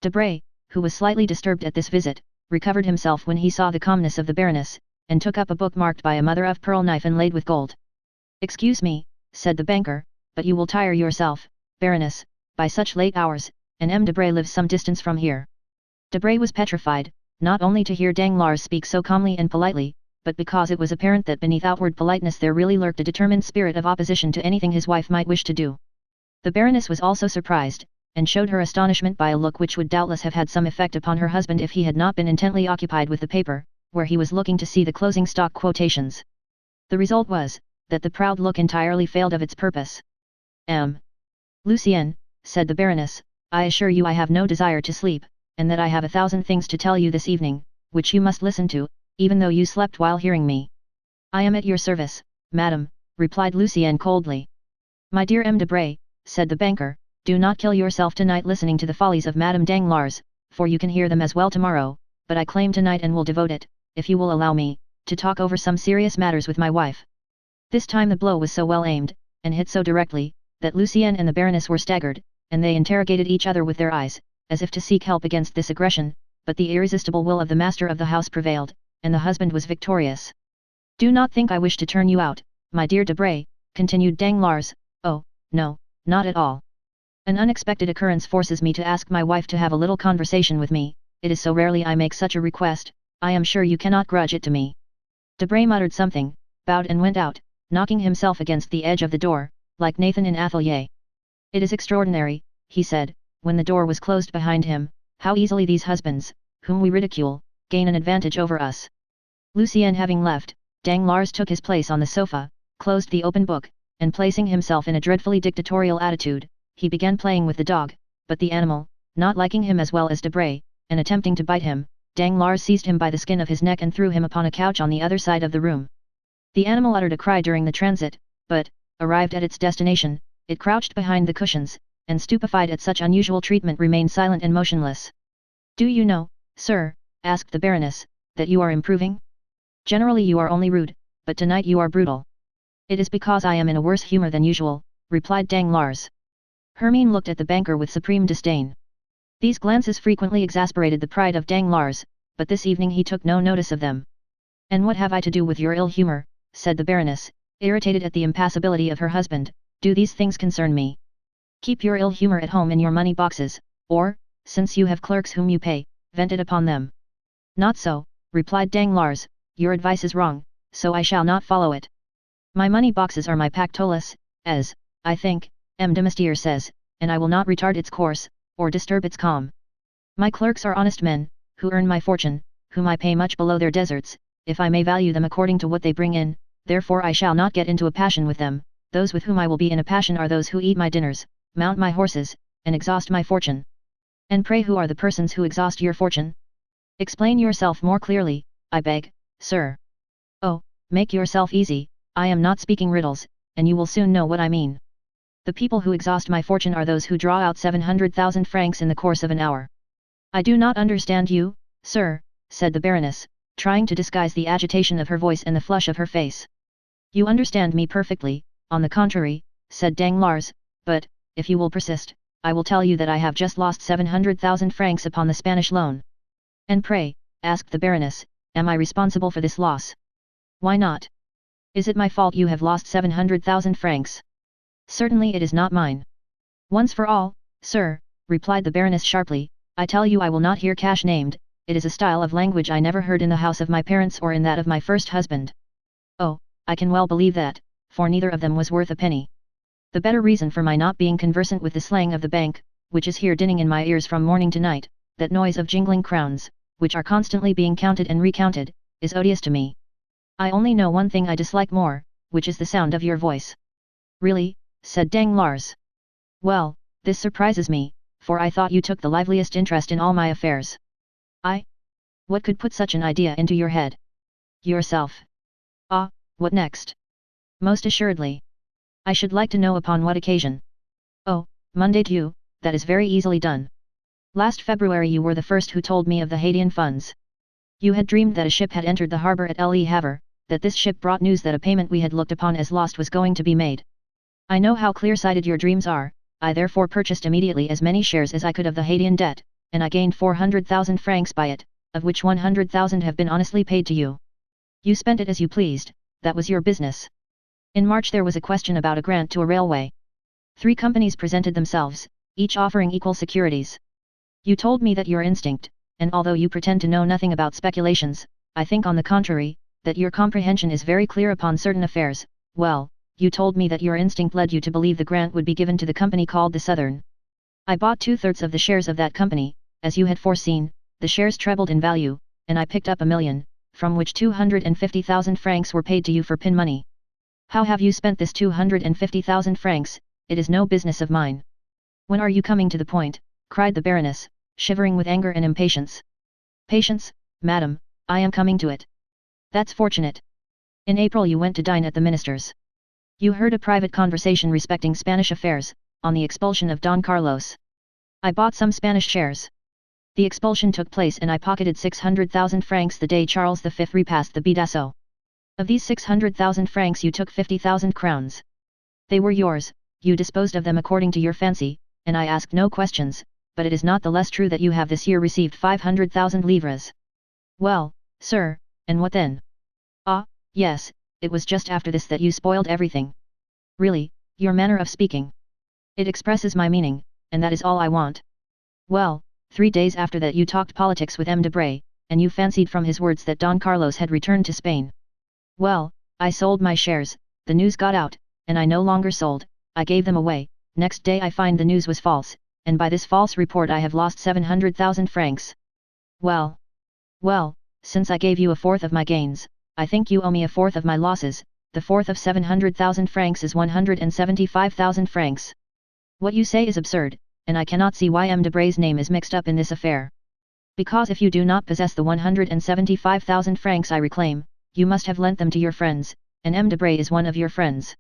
Debray, who was slightly disturbed at this visit, recovered himself when he saw the calmness of the Baroness, and took up a book marked by a mother-of-pearl knife inlaid with gold. "Excuse me," said the banker, "but you will tire yourself, Baroness, by such late hours, and Debray lives some distance from here." Debray was petrified, not only to hear Danglars speak so calmly and politely, but because it was apparent that beneath outward politeness there really lurked a determined spirit of opposition to anything his wife might wish to do. The Baroness was also surprised, and showed her astonishment by a look which would doubtless have had some effect upon her husband if he had not been intently occupied with the paper, where he was looking to see the closing stock quotations. The result was, that the proud look entirely failed of its purpose. "Lucien," said the Baroness, "I assure you I have no desire to sleep, and that I have 1,000 things to tell you this evening, which you must listen to, even though you slept while hearing me." "I am at your service, madame," replied Lucien coldly. "My dear Debray," said the banker, "do not kill yourself tonight listening to the follies of Madame Danglars, for you can hear them as well tomorrow, but I claim tonight and will devote it, if you will allow me, to talk over some serious matters with my wife." This time the blow was so well aimed, and hit so directly, that Lucien and the Baroness were staggered, and they interrogated each other with their eyes, as if to seek help against this aggression, but the irresistible will of the master of the house prevailed, and the husband was victorious. "Do not think I wish to turn you out, my dear Debray," continued Danglars. "Oh, no, not at all. An unexpected occurrence forces me to ask my wife to have a little conversation with me, it is so rarely I make such a request, I am sure you cannot grudge it to me." Debray muttered something, bowed and went out, knocking himself against the edge of the door, like Nathan in Atelier. "It is extraordinary," he said, when the door was closed behind him, "how easily these husbands, whom we ridicule, gain an advantage over us." Lucien having left, Danglars took his place on the sofa, closed the open book, and placing himself in a dreadfully dictatorial attitude, he began playing with the dog, but the animal, not liking him as well as Debray, and attempting to bite him, Danglars seized him by the skin of his neck and threw him upon a couch on the other side of the room. The animal uttered a cry during the transit, but, arrived at its destination, it crouched behind the cushions, and stupefied at such unusual treatment remained silent and motionless. "Do you know, sir," asked the Baroness, "that you are improving? Generally you are only rude, but tonight you are brutal." "It is because I am in a worse humor than usual," replied Danglars. Hermine looked at the banker with supreme disdain. These glances frequently exasperated the pride of Danglars, but this evening he took no notice of them. "And what have I to do with your ill humor?" said the Baroness, irritated at the impassibility of her husband. "Do these things concern me? Keep your ill humor at home in your money boxes, or, since you have clerks whom you pay, vent it upon them." "Not so," replied Danglars, "your advice is wrong, so I shall not follow it. My money boxes are my pactolus, as, I think, M. de Mestier says, and I will not retard its course, or disturb its calm. My clerks are honest men, who earn my fortune, whom I pay much below their deserts, if I may value them according to what they bring in, therefore I shall not get into a passion with them. Those with whom I will be in a passion are those who eat my dinners, mount my horses, and exhaust my fortune." "And pray who are the persons who exhaust your fortune? Explain yourself more clearly, I beg, sir." "Oh, make yourself easy, I am not speaking riddles, and you will soon know what I mean. The people who exhaust my fortune are those who draw out 700,000 francs in the course of an hour." "I do not understand you, sir," said the Baroness, trying to disguise the agitation of her voice and the flush of her face. "You understand me perfectly, on the contrary," said Danglars, "but, if you will persist, I will tell you that I have just lost 700,000 francs upon the Spanish loan." "And pray," asked the Baroness, "am I responsible for this loss?" "Why not? Is it my fault you have lost 700,000 francs? Certainly it is not mine." "Once for all, sir," replied the Baroness sharply, "I tell you I will not hear cash named. It is a style of language I never heard in the house of my parents or in that of my first husband." "Oh, I can well believe that, for neither of them was worth a penny. The better reason for my not being conversant with the slang of the bank, which is here dinning in my ears from morning to night, that noise of jingling crowns, which are constantly being counted and recounted, is odious to me. I only know one thing I dislike more, which is the sound of your voice." "Really?" said Danglars. "Well, this surprises me, for I thought you took the liveliest interest in all my affairs." "I? What could put such an idea into your head?" "Yourself." "Ah, what next?" "Most assuredly. I should like to know upon what occasion." "Oh, Monday Dieu, that is very easily done. Last February you were the first who told me of the Haitian funds. You had dreamed that a ship had entered the harbour at Le Havre, that this ship brought news that a payment we had looked upon as lost was going to be made. I know how clear-sighted your dreams are, I therefore purchased immediately as many shares as I could of the Haitian debt, and I gained 400,000 francs by it, of which 100,000 have been honestly paid to you. You spent it as you pleased, that was your business. In March there was a question about a grant to a railway. 3 companies presented themselves, each offering equal securities. You told me that your instinct, and although you pretend to know nothing about speculations, I think on the contrary, that your comprehension is very clear upon certain affairs. Well, you told me that your instinct led you to believe the grant would be given to the company called the Southern. I bought 2/3 of the shares of that company, as you had foreseen, the shares trebled in value, and I picked up 1,000,000, from which 250,000 francs were paid to you for pin money. How have you spent this 250,000 francs, it is no business of mine." "When are you coming to the point?" cried the Baroness, shivering with anger and impatience. "Patience, madam, I am coming to it." "That's fortunate. In April you went to dine at the minister's. You heard a private conversation respecting Spanish affairs, on the expulsion of Don Carlos. I bought some Spanish shares. The expulsion took place and I pocketed 600,000 francs the day Charles V repassed the Bidaso. Of these 600,000 francs you took 50,000 crowns. They were yours, you disposed of them according to your fancy, and I asked no questions, but it is not the less true that you have this year received 500,000 livres. Well, sir, and what then?" "Ah, yes, it was just after this that you spoiled everything. Really, your manner of speaking. It expresses my meaning, and that is all I want. Well, 3 days after that you talked politics with M. Debray, and you fancied from his words that Don Carlos had returned to Spain. Well, I sold my shares, the news got out, and I no longer sold, I gave them away. Next day I find the news was false, and by this false report I have lost 700,000 francs. Well, since I gave you 1/4 of my gains, I think you owe me a fourth of my losses, the fourth of 700,000 francs is 175,000 francs. What you say is absurd, and I cannot see why M. Debray's name is mixed up in this affair. Because if you do not possess the 175,000 francs I reclaim, you must have lent them to your friends, and M. Debray is one of your friends.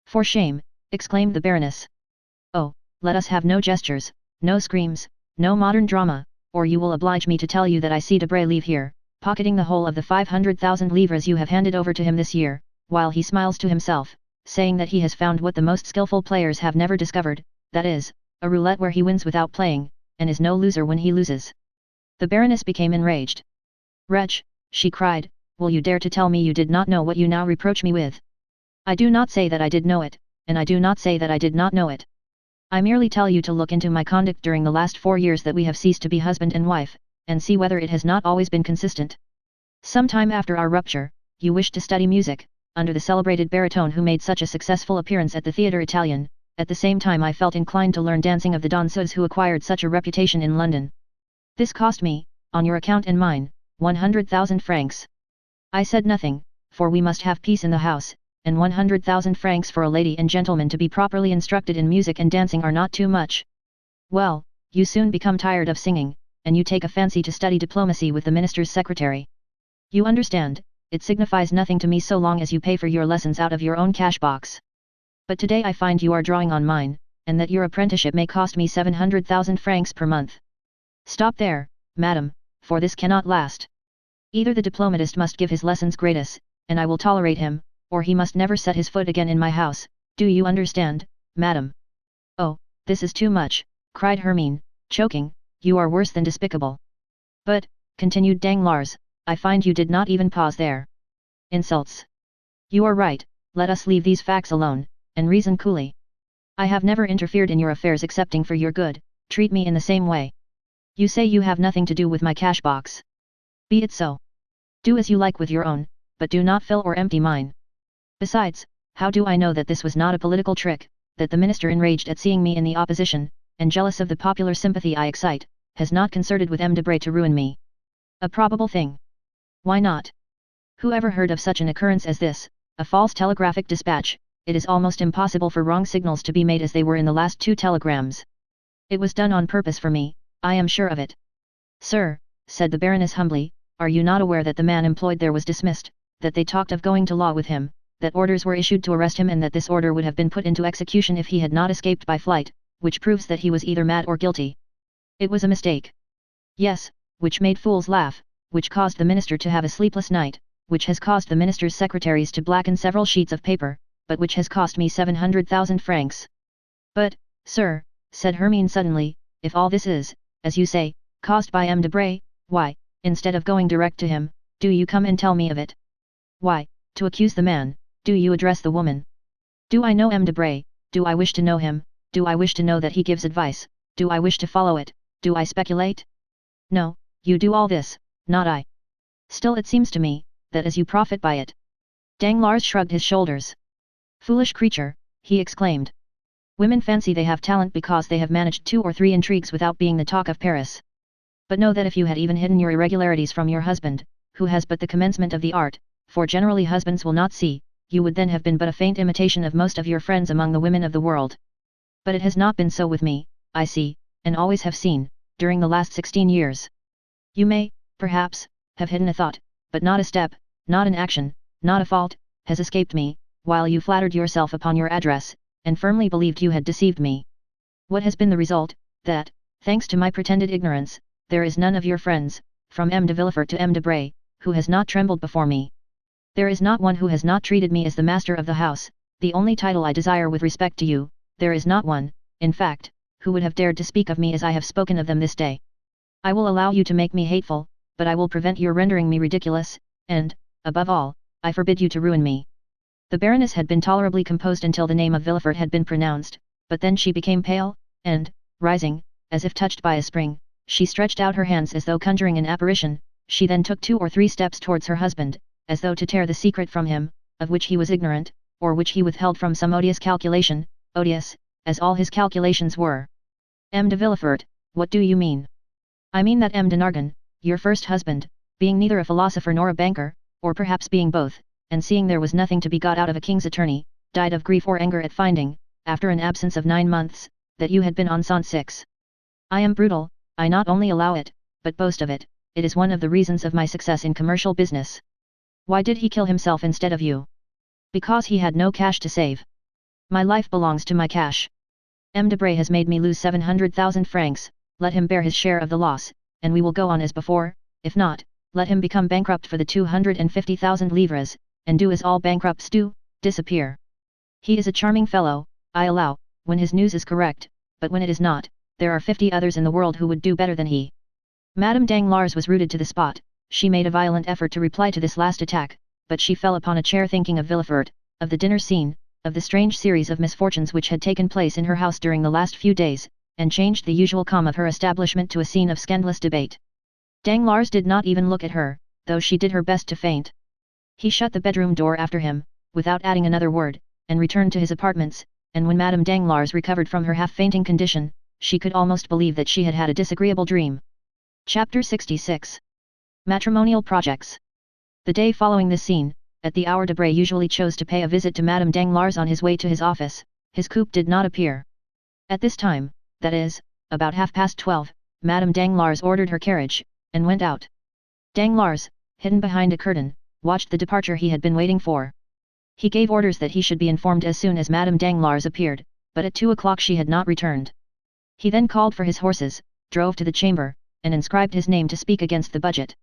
For shame, exclaimed the Baroness. Oh, let us have no gestures, no screams, no modern drama, or you will oblige me to tell you that I see Debray leave here, pocketing the whole of the 500,000 livres you have handed over to him this year, while he smiles to himself, saying that he has found what the most skillful players have never discovered, that is, a roulette where he wins without playing, and is no loser when he loses. The Baroness became enraged. Wretch, she cried, will you dare to tell me you did not know what you now reproach me with? I do not say that I did know it, and I do not say that I did not know it. I merely tell you to look into my conduct during the last 4 years that we have ceased to be husband and wife, and see whether it has not always been consistent. Some time after our rupture, you wished to study music, under the celebrated baritone who made such a successful appearance at the Theatre Italien. At the same time I felt inclined to learn dancing of the danseuses who acquired such a reputation in London. This cost me, on your account and mine, 100,000 francs. I said nothing, for we must have peace in the house, and 100,000 francs for a lady and gentleman to be properly instructed in music and dancing are not too much. Well, you soon become tired of singing, and you take a fancy to study diplomacy with the minister's secretary. You understand, it signifies nothing to me so long as you pay for your lessons out of your own cash box. But today I find you are drawing on mine, and that your apprenticeship may cost me 700,000 francs per month. Stop there, madam, for this cannot last. Either the diplomatist must give his lessons gratis, and I will tolerate him, or he must never set his foot again in my house, do you understand, madam? Oh, this is too much, cried Hermine, choking, you are worse than despicable. But, continued Danglars, I find you did not even pause there. Insults. You are right, let us leave these facts alone, and reason coolly. I have never interfered in your affairs excepting for your good, treat me in the same way. You say you have nothing to do with my cash box. Be it so. Do as you like with your own, but do not fill or empty mine. Besides, how do I know that this was not a political trick, that the minister enraged at seeing me in the opposition, and jealous of the popular sympathy I excite, has not concerted with M. Debray to ruin me? A probable thing. Why not? Who ever heard of such an occurrence as this, a false telegraphic dispatch? It is almost impossible for wrong signals to be made as they were in the last 2 telegrams. It was done on purpose for me, I am sure of it. Sir, said the Baroness humbly, are you not aware that the man employed there was dismissed, that they talked of going to law with him, that orders were issued to arrest him and that this order would have been put into execution if he had not escaped by flight, which proves that he was either mad or guilty. It was a mistake. Yes, which made fools laugh, which caused the minister to have a sleepless night, which has caused the minister's secretaries to blacken several sheets of paper, but which has cost me 700,000 francs. But, sir, said Hermine suddenly, if all this is, as you say, caused by M. Debray, why, instead of going direct to him, do you come and tell me of it? Why, to accuse the man, do you address the woman? Do I know M. Debray, do I wish to know him, do I wish to know that he gives advice, do I wish to follow it, do I speculate? No, you do all this, not I. Still it seems to me, that as you profit by it. Danglars shrugged his shoulders. Foolish creature, he exclaimed. Women fancy they have talent because they have managed 2 or 3 intrigues without being the talk of Paris. But know that if you had even hidden your irregularities from your husband, who has but the commencement of the art, for generally husbands will not see, you would then have been but a faint imitation of most of your friends among the women of the world. But it has not been so with me, I see, and always have seen, during the last 16 years. You may, perhaps, have hidden a thought, but not a step, not an action, not a fault, has escaped me, while you flattered yourself upon your address, and firmly believed you had deceived me. What has been the result? That, thanks to my pretended ignorance, there is none of your friends, from M. de Villefort to M. Debray, who has not trembled before me. There is not one who has not treated me as the master of the house, the only title I desire with respect to you, there is not one, in fact, who would have dared to speak of me as I have spoken of them this day. I will allow you to make me hateful, but I will prevent your rendering me ridiculous, and, above all, I forbid you to ruin me. The Baroness had been tolerably composed until the name of Villefort had been pronounced, but then she became pale, and, rising, as if touched by a spring, she stretched out her hands as though conjuring an apparition. She then took 2 or 3 steps towards her husband, as though to tear the secret from him, of which he was ignorant, or which he withheld from some odious calculation, odious, as all his calculations were. M. de Villefort, what do you mean? I mean that M. de Nargon, your first husband, being neither a philosopher nor a banker, or perhaps being both, and seeing there was nothing to be got out of a king's attorney, died of grief or anger at finding, after an absence of 9 months, that you had been on Sant 6. I am brutal, I not only allow it, but boast of it, it is one of the reasons of my success in commercial business. Why did he kill himself instead of you? Because he had no cash to save. My life belongs to my cash. M. Debray has made me lose 700,000 francs, let him bear his share of the loss, and we will go on as before, if not, let him become bankrupt for the 250,000 livres, and do as all bankrupts do, disappear. He is a charming fellow, I allow, when his news is correct, but when it is not, there are 50 others in the world who would do better than he. Madame Danglars was rooted to the spot, she made a violent effort to reply to this last attack, but she fell upon a chair thinking of Villefort, of the dinner scene, of the strange series of misfortunes which had taken place in her house during the last few days, and changed the usual calm of her establishment to a scene of scandalous debate. Danglars did not even look at her, though she did her best to faint. He shut the bedroom door after him, without adding another word, and returned to his apartments, and when Madame Danglars recovered from her half-fainting condition, she could almost believe that she had had a disagreeable dream. Chapter 66. Matrimonial Projects. The day following this scene, at the hour Debray usually chose to pay a visit to Madame Danglars on his way to his office, his coupe did not appear. At this time, that is, about 12:30, Madame Danglars ordered her carriage, and went out. Danglars, hidden behind a curtain, watched the departure he had been waiting for. He gave orders that he should be informed as soon as Madame Danglars appeared, but at 2 o'clock she had not returned. He then called for his horses, drove to the chamber, and inscribed his name to speak against the budget.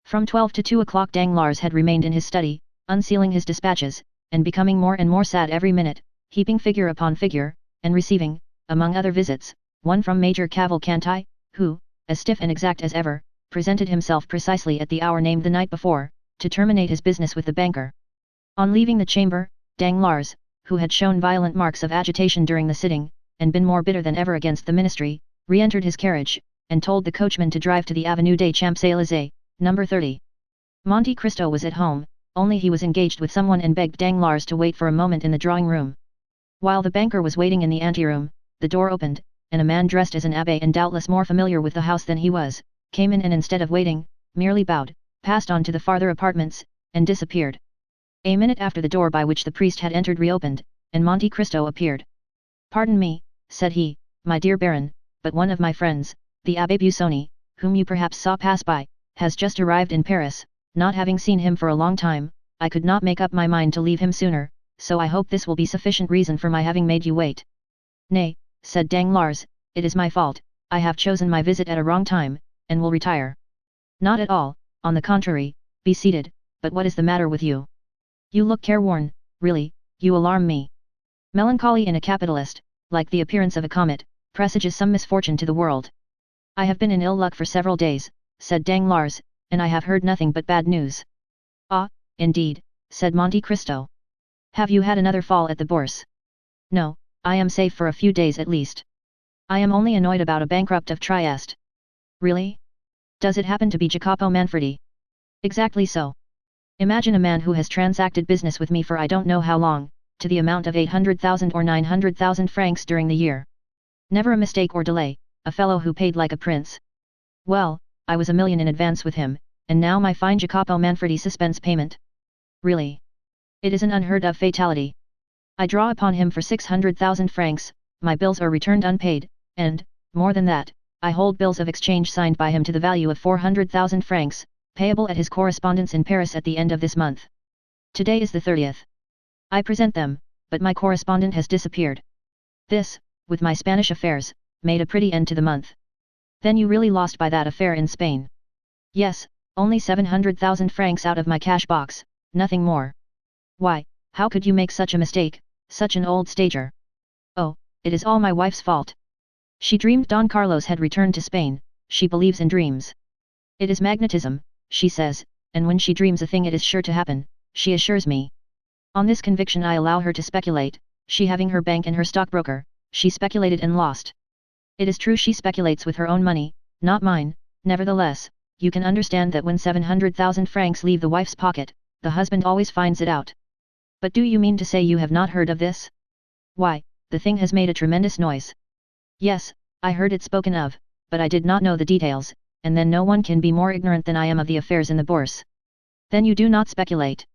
From 12 to 2 o'clock Danglars had remained in his study, unsealing his dispatches, and becoming more and more sad every minute, heaping figure upon figure, and receiving, among other visits, one from Major Cavalcanti, who, as stiff and exact as ever, presented himself precisely at the hour named the night before, to terminate his business with the banker. On leaving the chamber, Danglars, who had shown violent marks of agitation during the sitting, and been more bitter than ever against the ministry, re-entered his carriage, and told the coachman to drive to the Avenue des Champs-Élysées, number 30. Monte Cristo was at home, only he was engaged with someone and begged Danglars to wait for a moment in the drawing-room. While the banker was waiting in the anteroom, the door opened, and a man dressed as an abbé and doubtless more familiar with the house than he was, came in and instead of waiting, merely bowed, passed on to the farther apartments, and disappeared. A minute after the door by which the priest had entered reopened, and Monte Cristo appeared. "Pardon me," said he, "my dear Baron, but one of my friends, the Abbé Busoni, whom you perhaps saw pass by, has just arrived in Paris. Not having seen him for a long time, I could not make up my mind to leave him sooner, so I hope this will be sufficient reason for my having made you wait." "Nay," said Danglars, "it is my fault, I have chosen my visit at a wrong time, and will retire." "Not at all, on the contrary, be seated, but what is the matter with you? You look careworn, really, you alarm me." Melancholy in a capitalist, like the appearance of a comet, presages some misfortune to the world. "I have been in ill luck for several days," said Danglars, "and I have heard nothing but bad news." "Ah, indeed," said Monte Cristo. "Have you had another fall at the Bourse?" "No, I am safe for a few days at least. I am only annoyed about a bankrupt of Trieste." "Really? Does it happen to be Jacopo Manfredi?" "Exactly so. Imagine a man who has transacted business with me for I don't know how long, to the amount of 800,000 or 900,000 francs during the year. Never a mistake or delay, a fellow who paid like a prince. Well, I was $1 million in advance with him, and now my fine Jacopo Manfredi suspends payment. Really? It is an unheard of fatality. I draw upon him for 600,000 francs, my bills are returned unpaid, and, more than that, I hold bills of exchange signed by him to the value of 400,000 francs, payable at his correspondence in Paris at the end of this month. Today is the 30th. I present them, but my correspondent has disappeared. This, with my Spanish affairs, made a pretty end to the month." "Then you really lost by that affair in Spain?" "Yes, only 700,000 francs out of my cash box, nothing more." "Why, how could you make such a mistake, such an old stager?" "Oh, it is all my wife's fault. She dreamed Don Carlos had returned to Spain, she believes in dreams. It is magnetism, she says, and when she dreams a thing it is sure to happen, she assures me. On this conviction I allow her to speculate, she having her bank and her stockbroker, she speculated and lost. It is true she speculates with her own money, not mine, nevertheless, you can understand that when 700,000 francs leave the wife's pocket, the husband always finds it out." "But do you mean to say you have not heard of this?" "Why, the thing has made a tremendous noise." "Yes, I heard it spoken of, but I did not know the details, and then no one can be more ignorant than I am of the affairs in the Bourse." Then you do not speculate.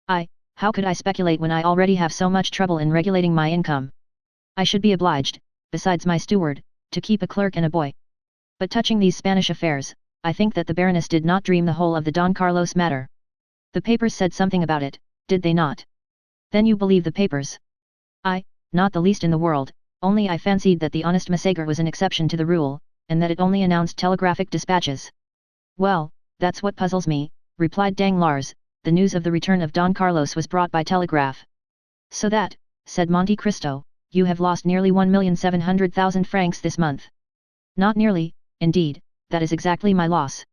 How could I speculate when I already have so much trouble in regulating my income? I should be obliged, besides my steward, to keep a clerk and a boy. But touching these Spanish affairs, I think that the Baroness did not dream the whole of the Don Carlos matter. The papers said something about it, did they not? Then you believe the papers? Not the least in the world, only I fancied that the honest Massager was an exception to the rule, and that it only announced telegraphic dispatches. Well, that's what puzzles me, replied Danglars. The news of the return of Don Carlos was brought by telegraph. So that, said Monte Cristo, you have lost nearly 1,700,000 francs this month. Not nearly, indeed, that is exactly my loss.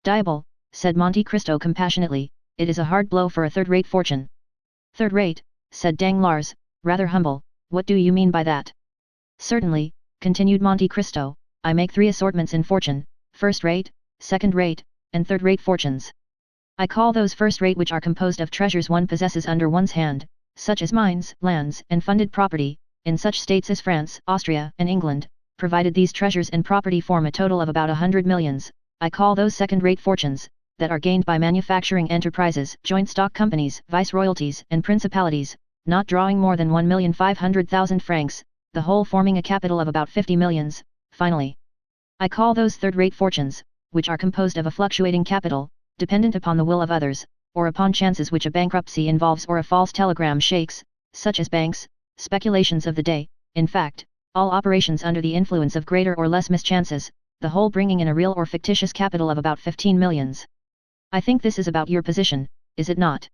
Diable, said Monte Cristo compassionately, it is a hard blow for a third-rate fortune. Third-rate, said Danglars, rather humble, what do you mean by that? Certainly, continued Monte Cristo, I make 3 assortments in fortune, first-rate, second-rate, and third-rate fortunes. I call those first-rate which are composed of treasures one possesses under one's hand, such as mines, lands, and funded property, in such states as France, Austria, and England, provided these treasures and property form a total of about 100 millions, I call those second-rate fortunes, that are gained by manufacturing enterprises, joint stock companies, viceroyalties, and principalities, not drawing more than 1,500,000 francs, the whole forming a capital of about 50 millions, finally. I call those third-rate fortunes, which are composed of a fluctuating capital, dependent upon the will of others, or upon chances which a bankruptcy involves or a false telegram shakes, such as banks, speculations of the day, in fact, all operations under the influence of greater or less mischances, the whole bringing in a real or fictitious capital of about 15 millions. I think this is about your position, is it not?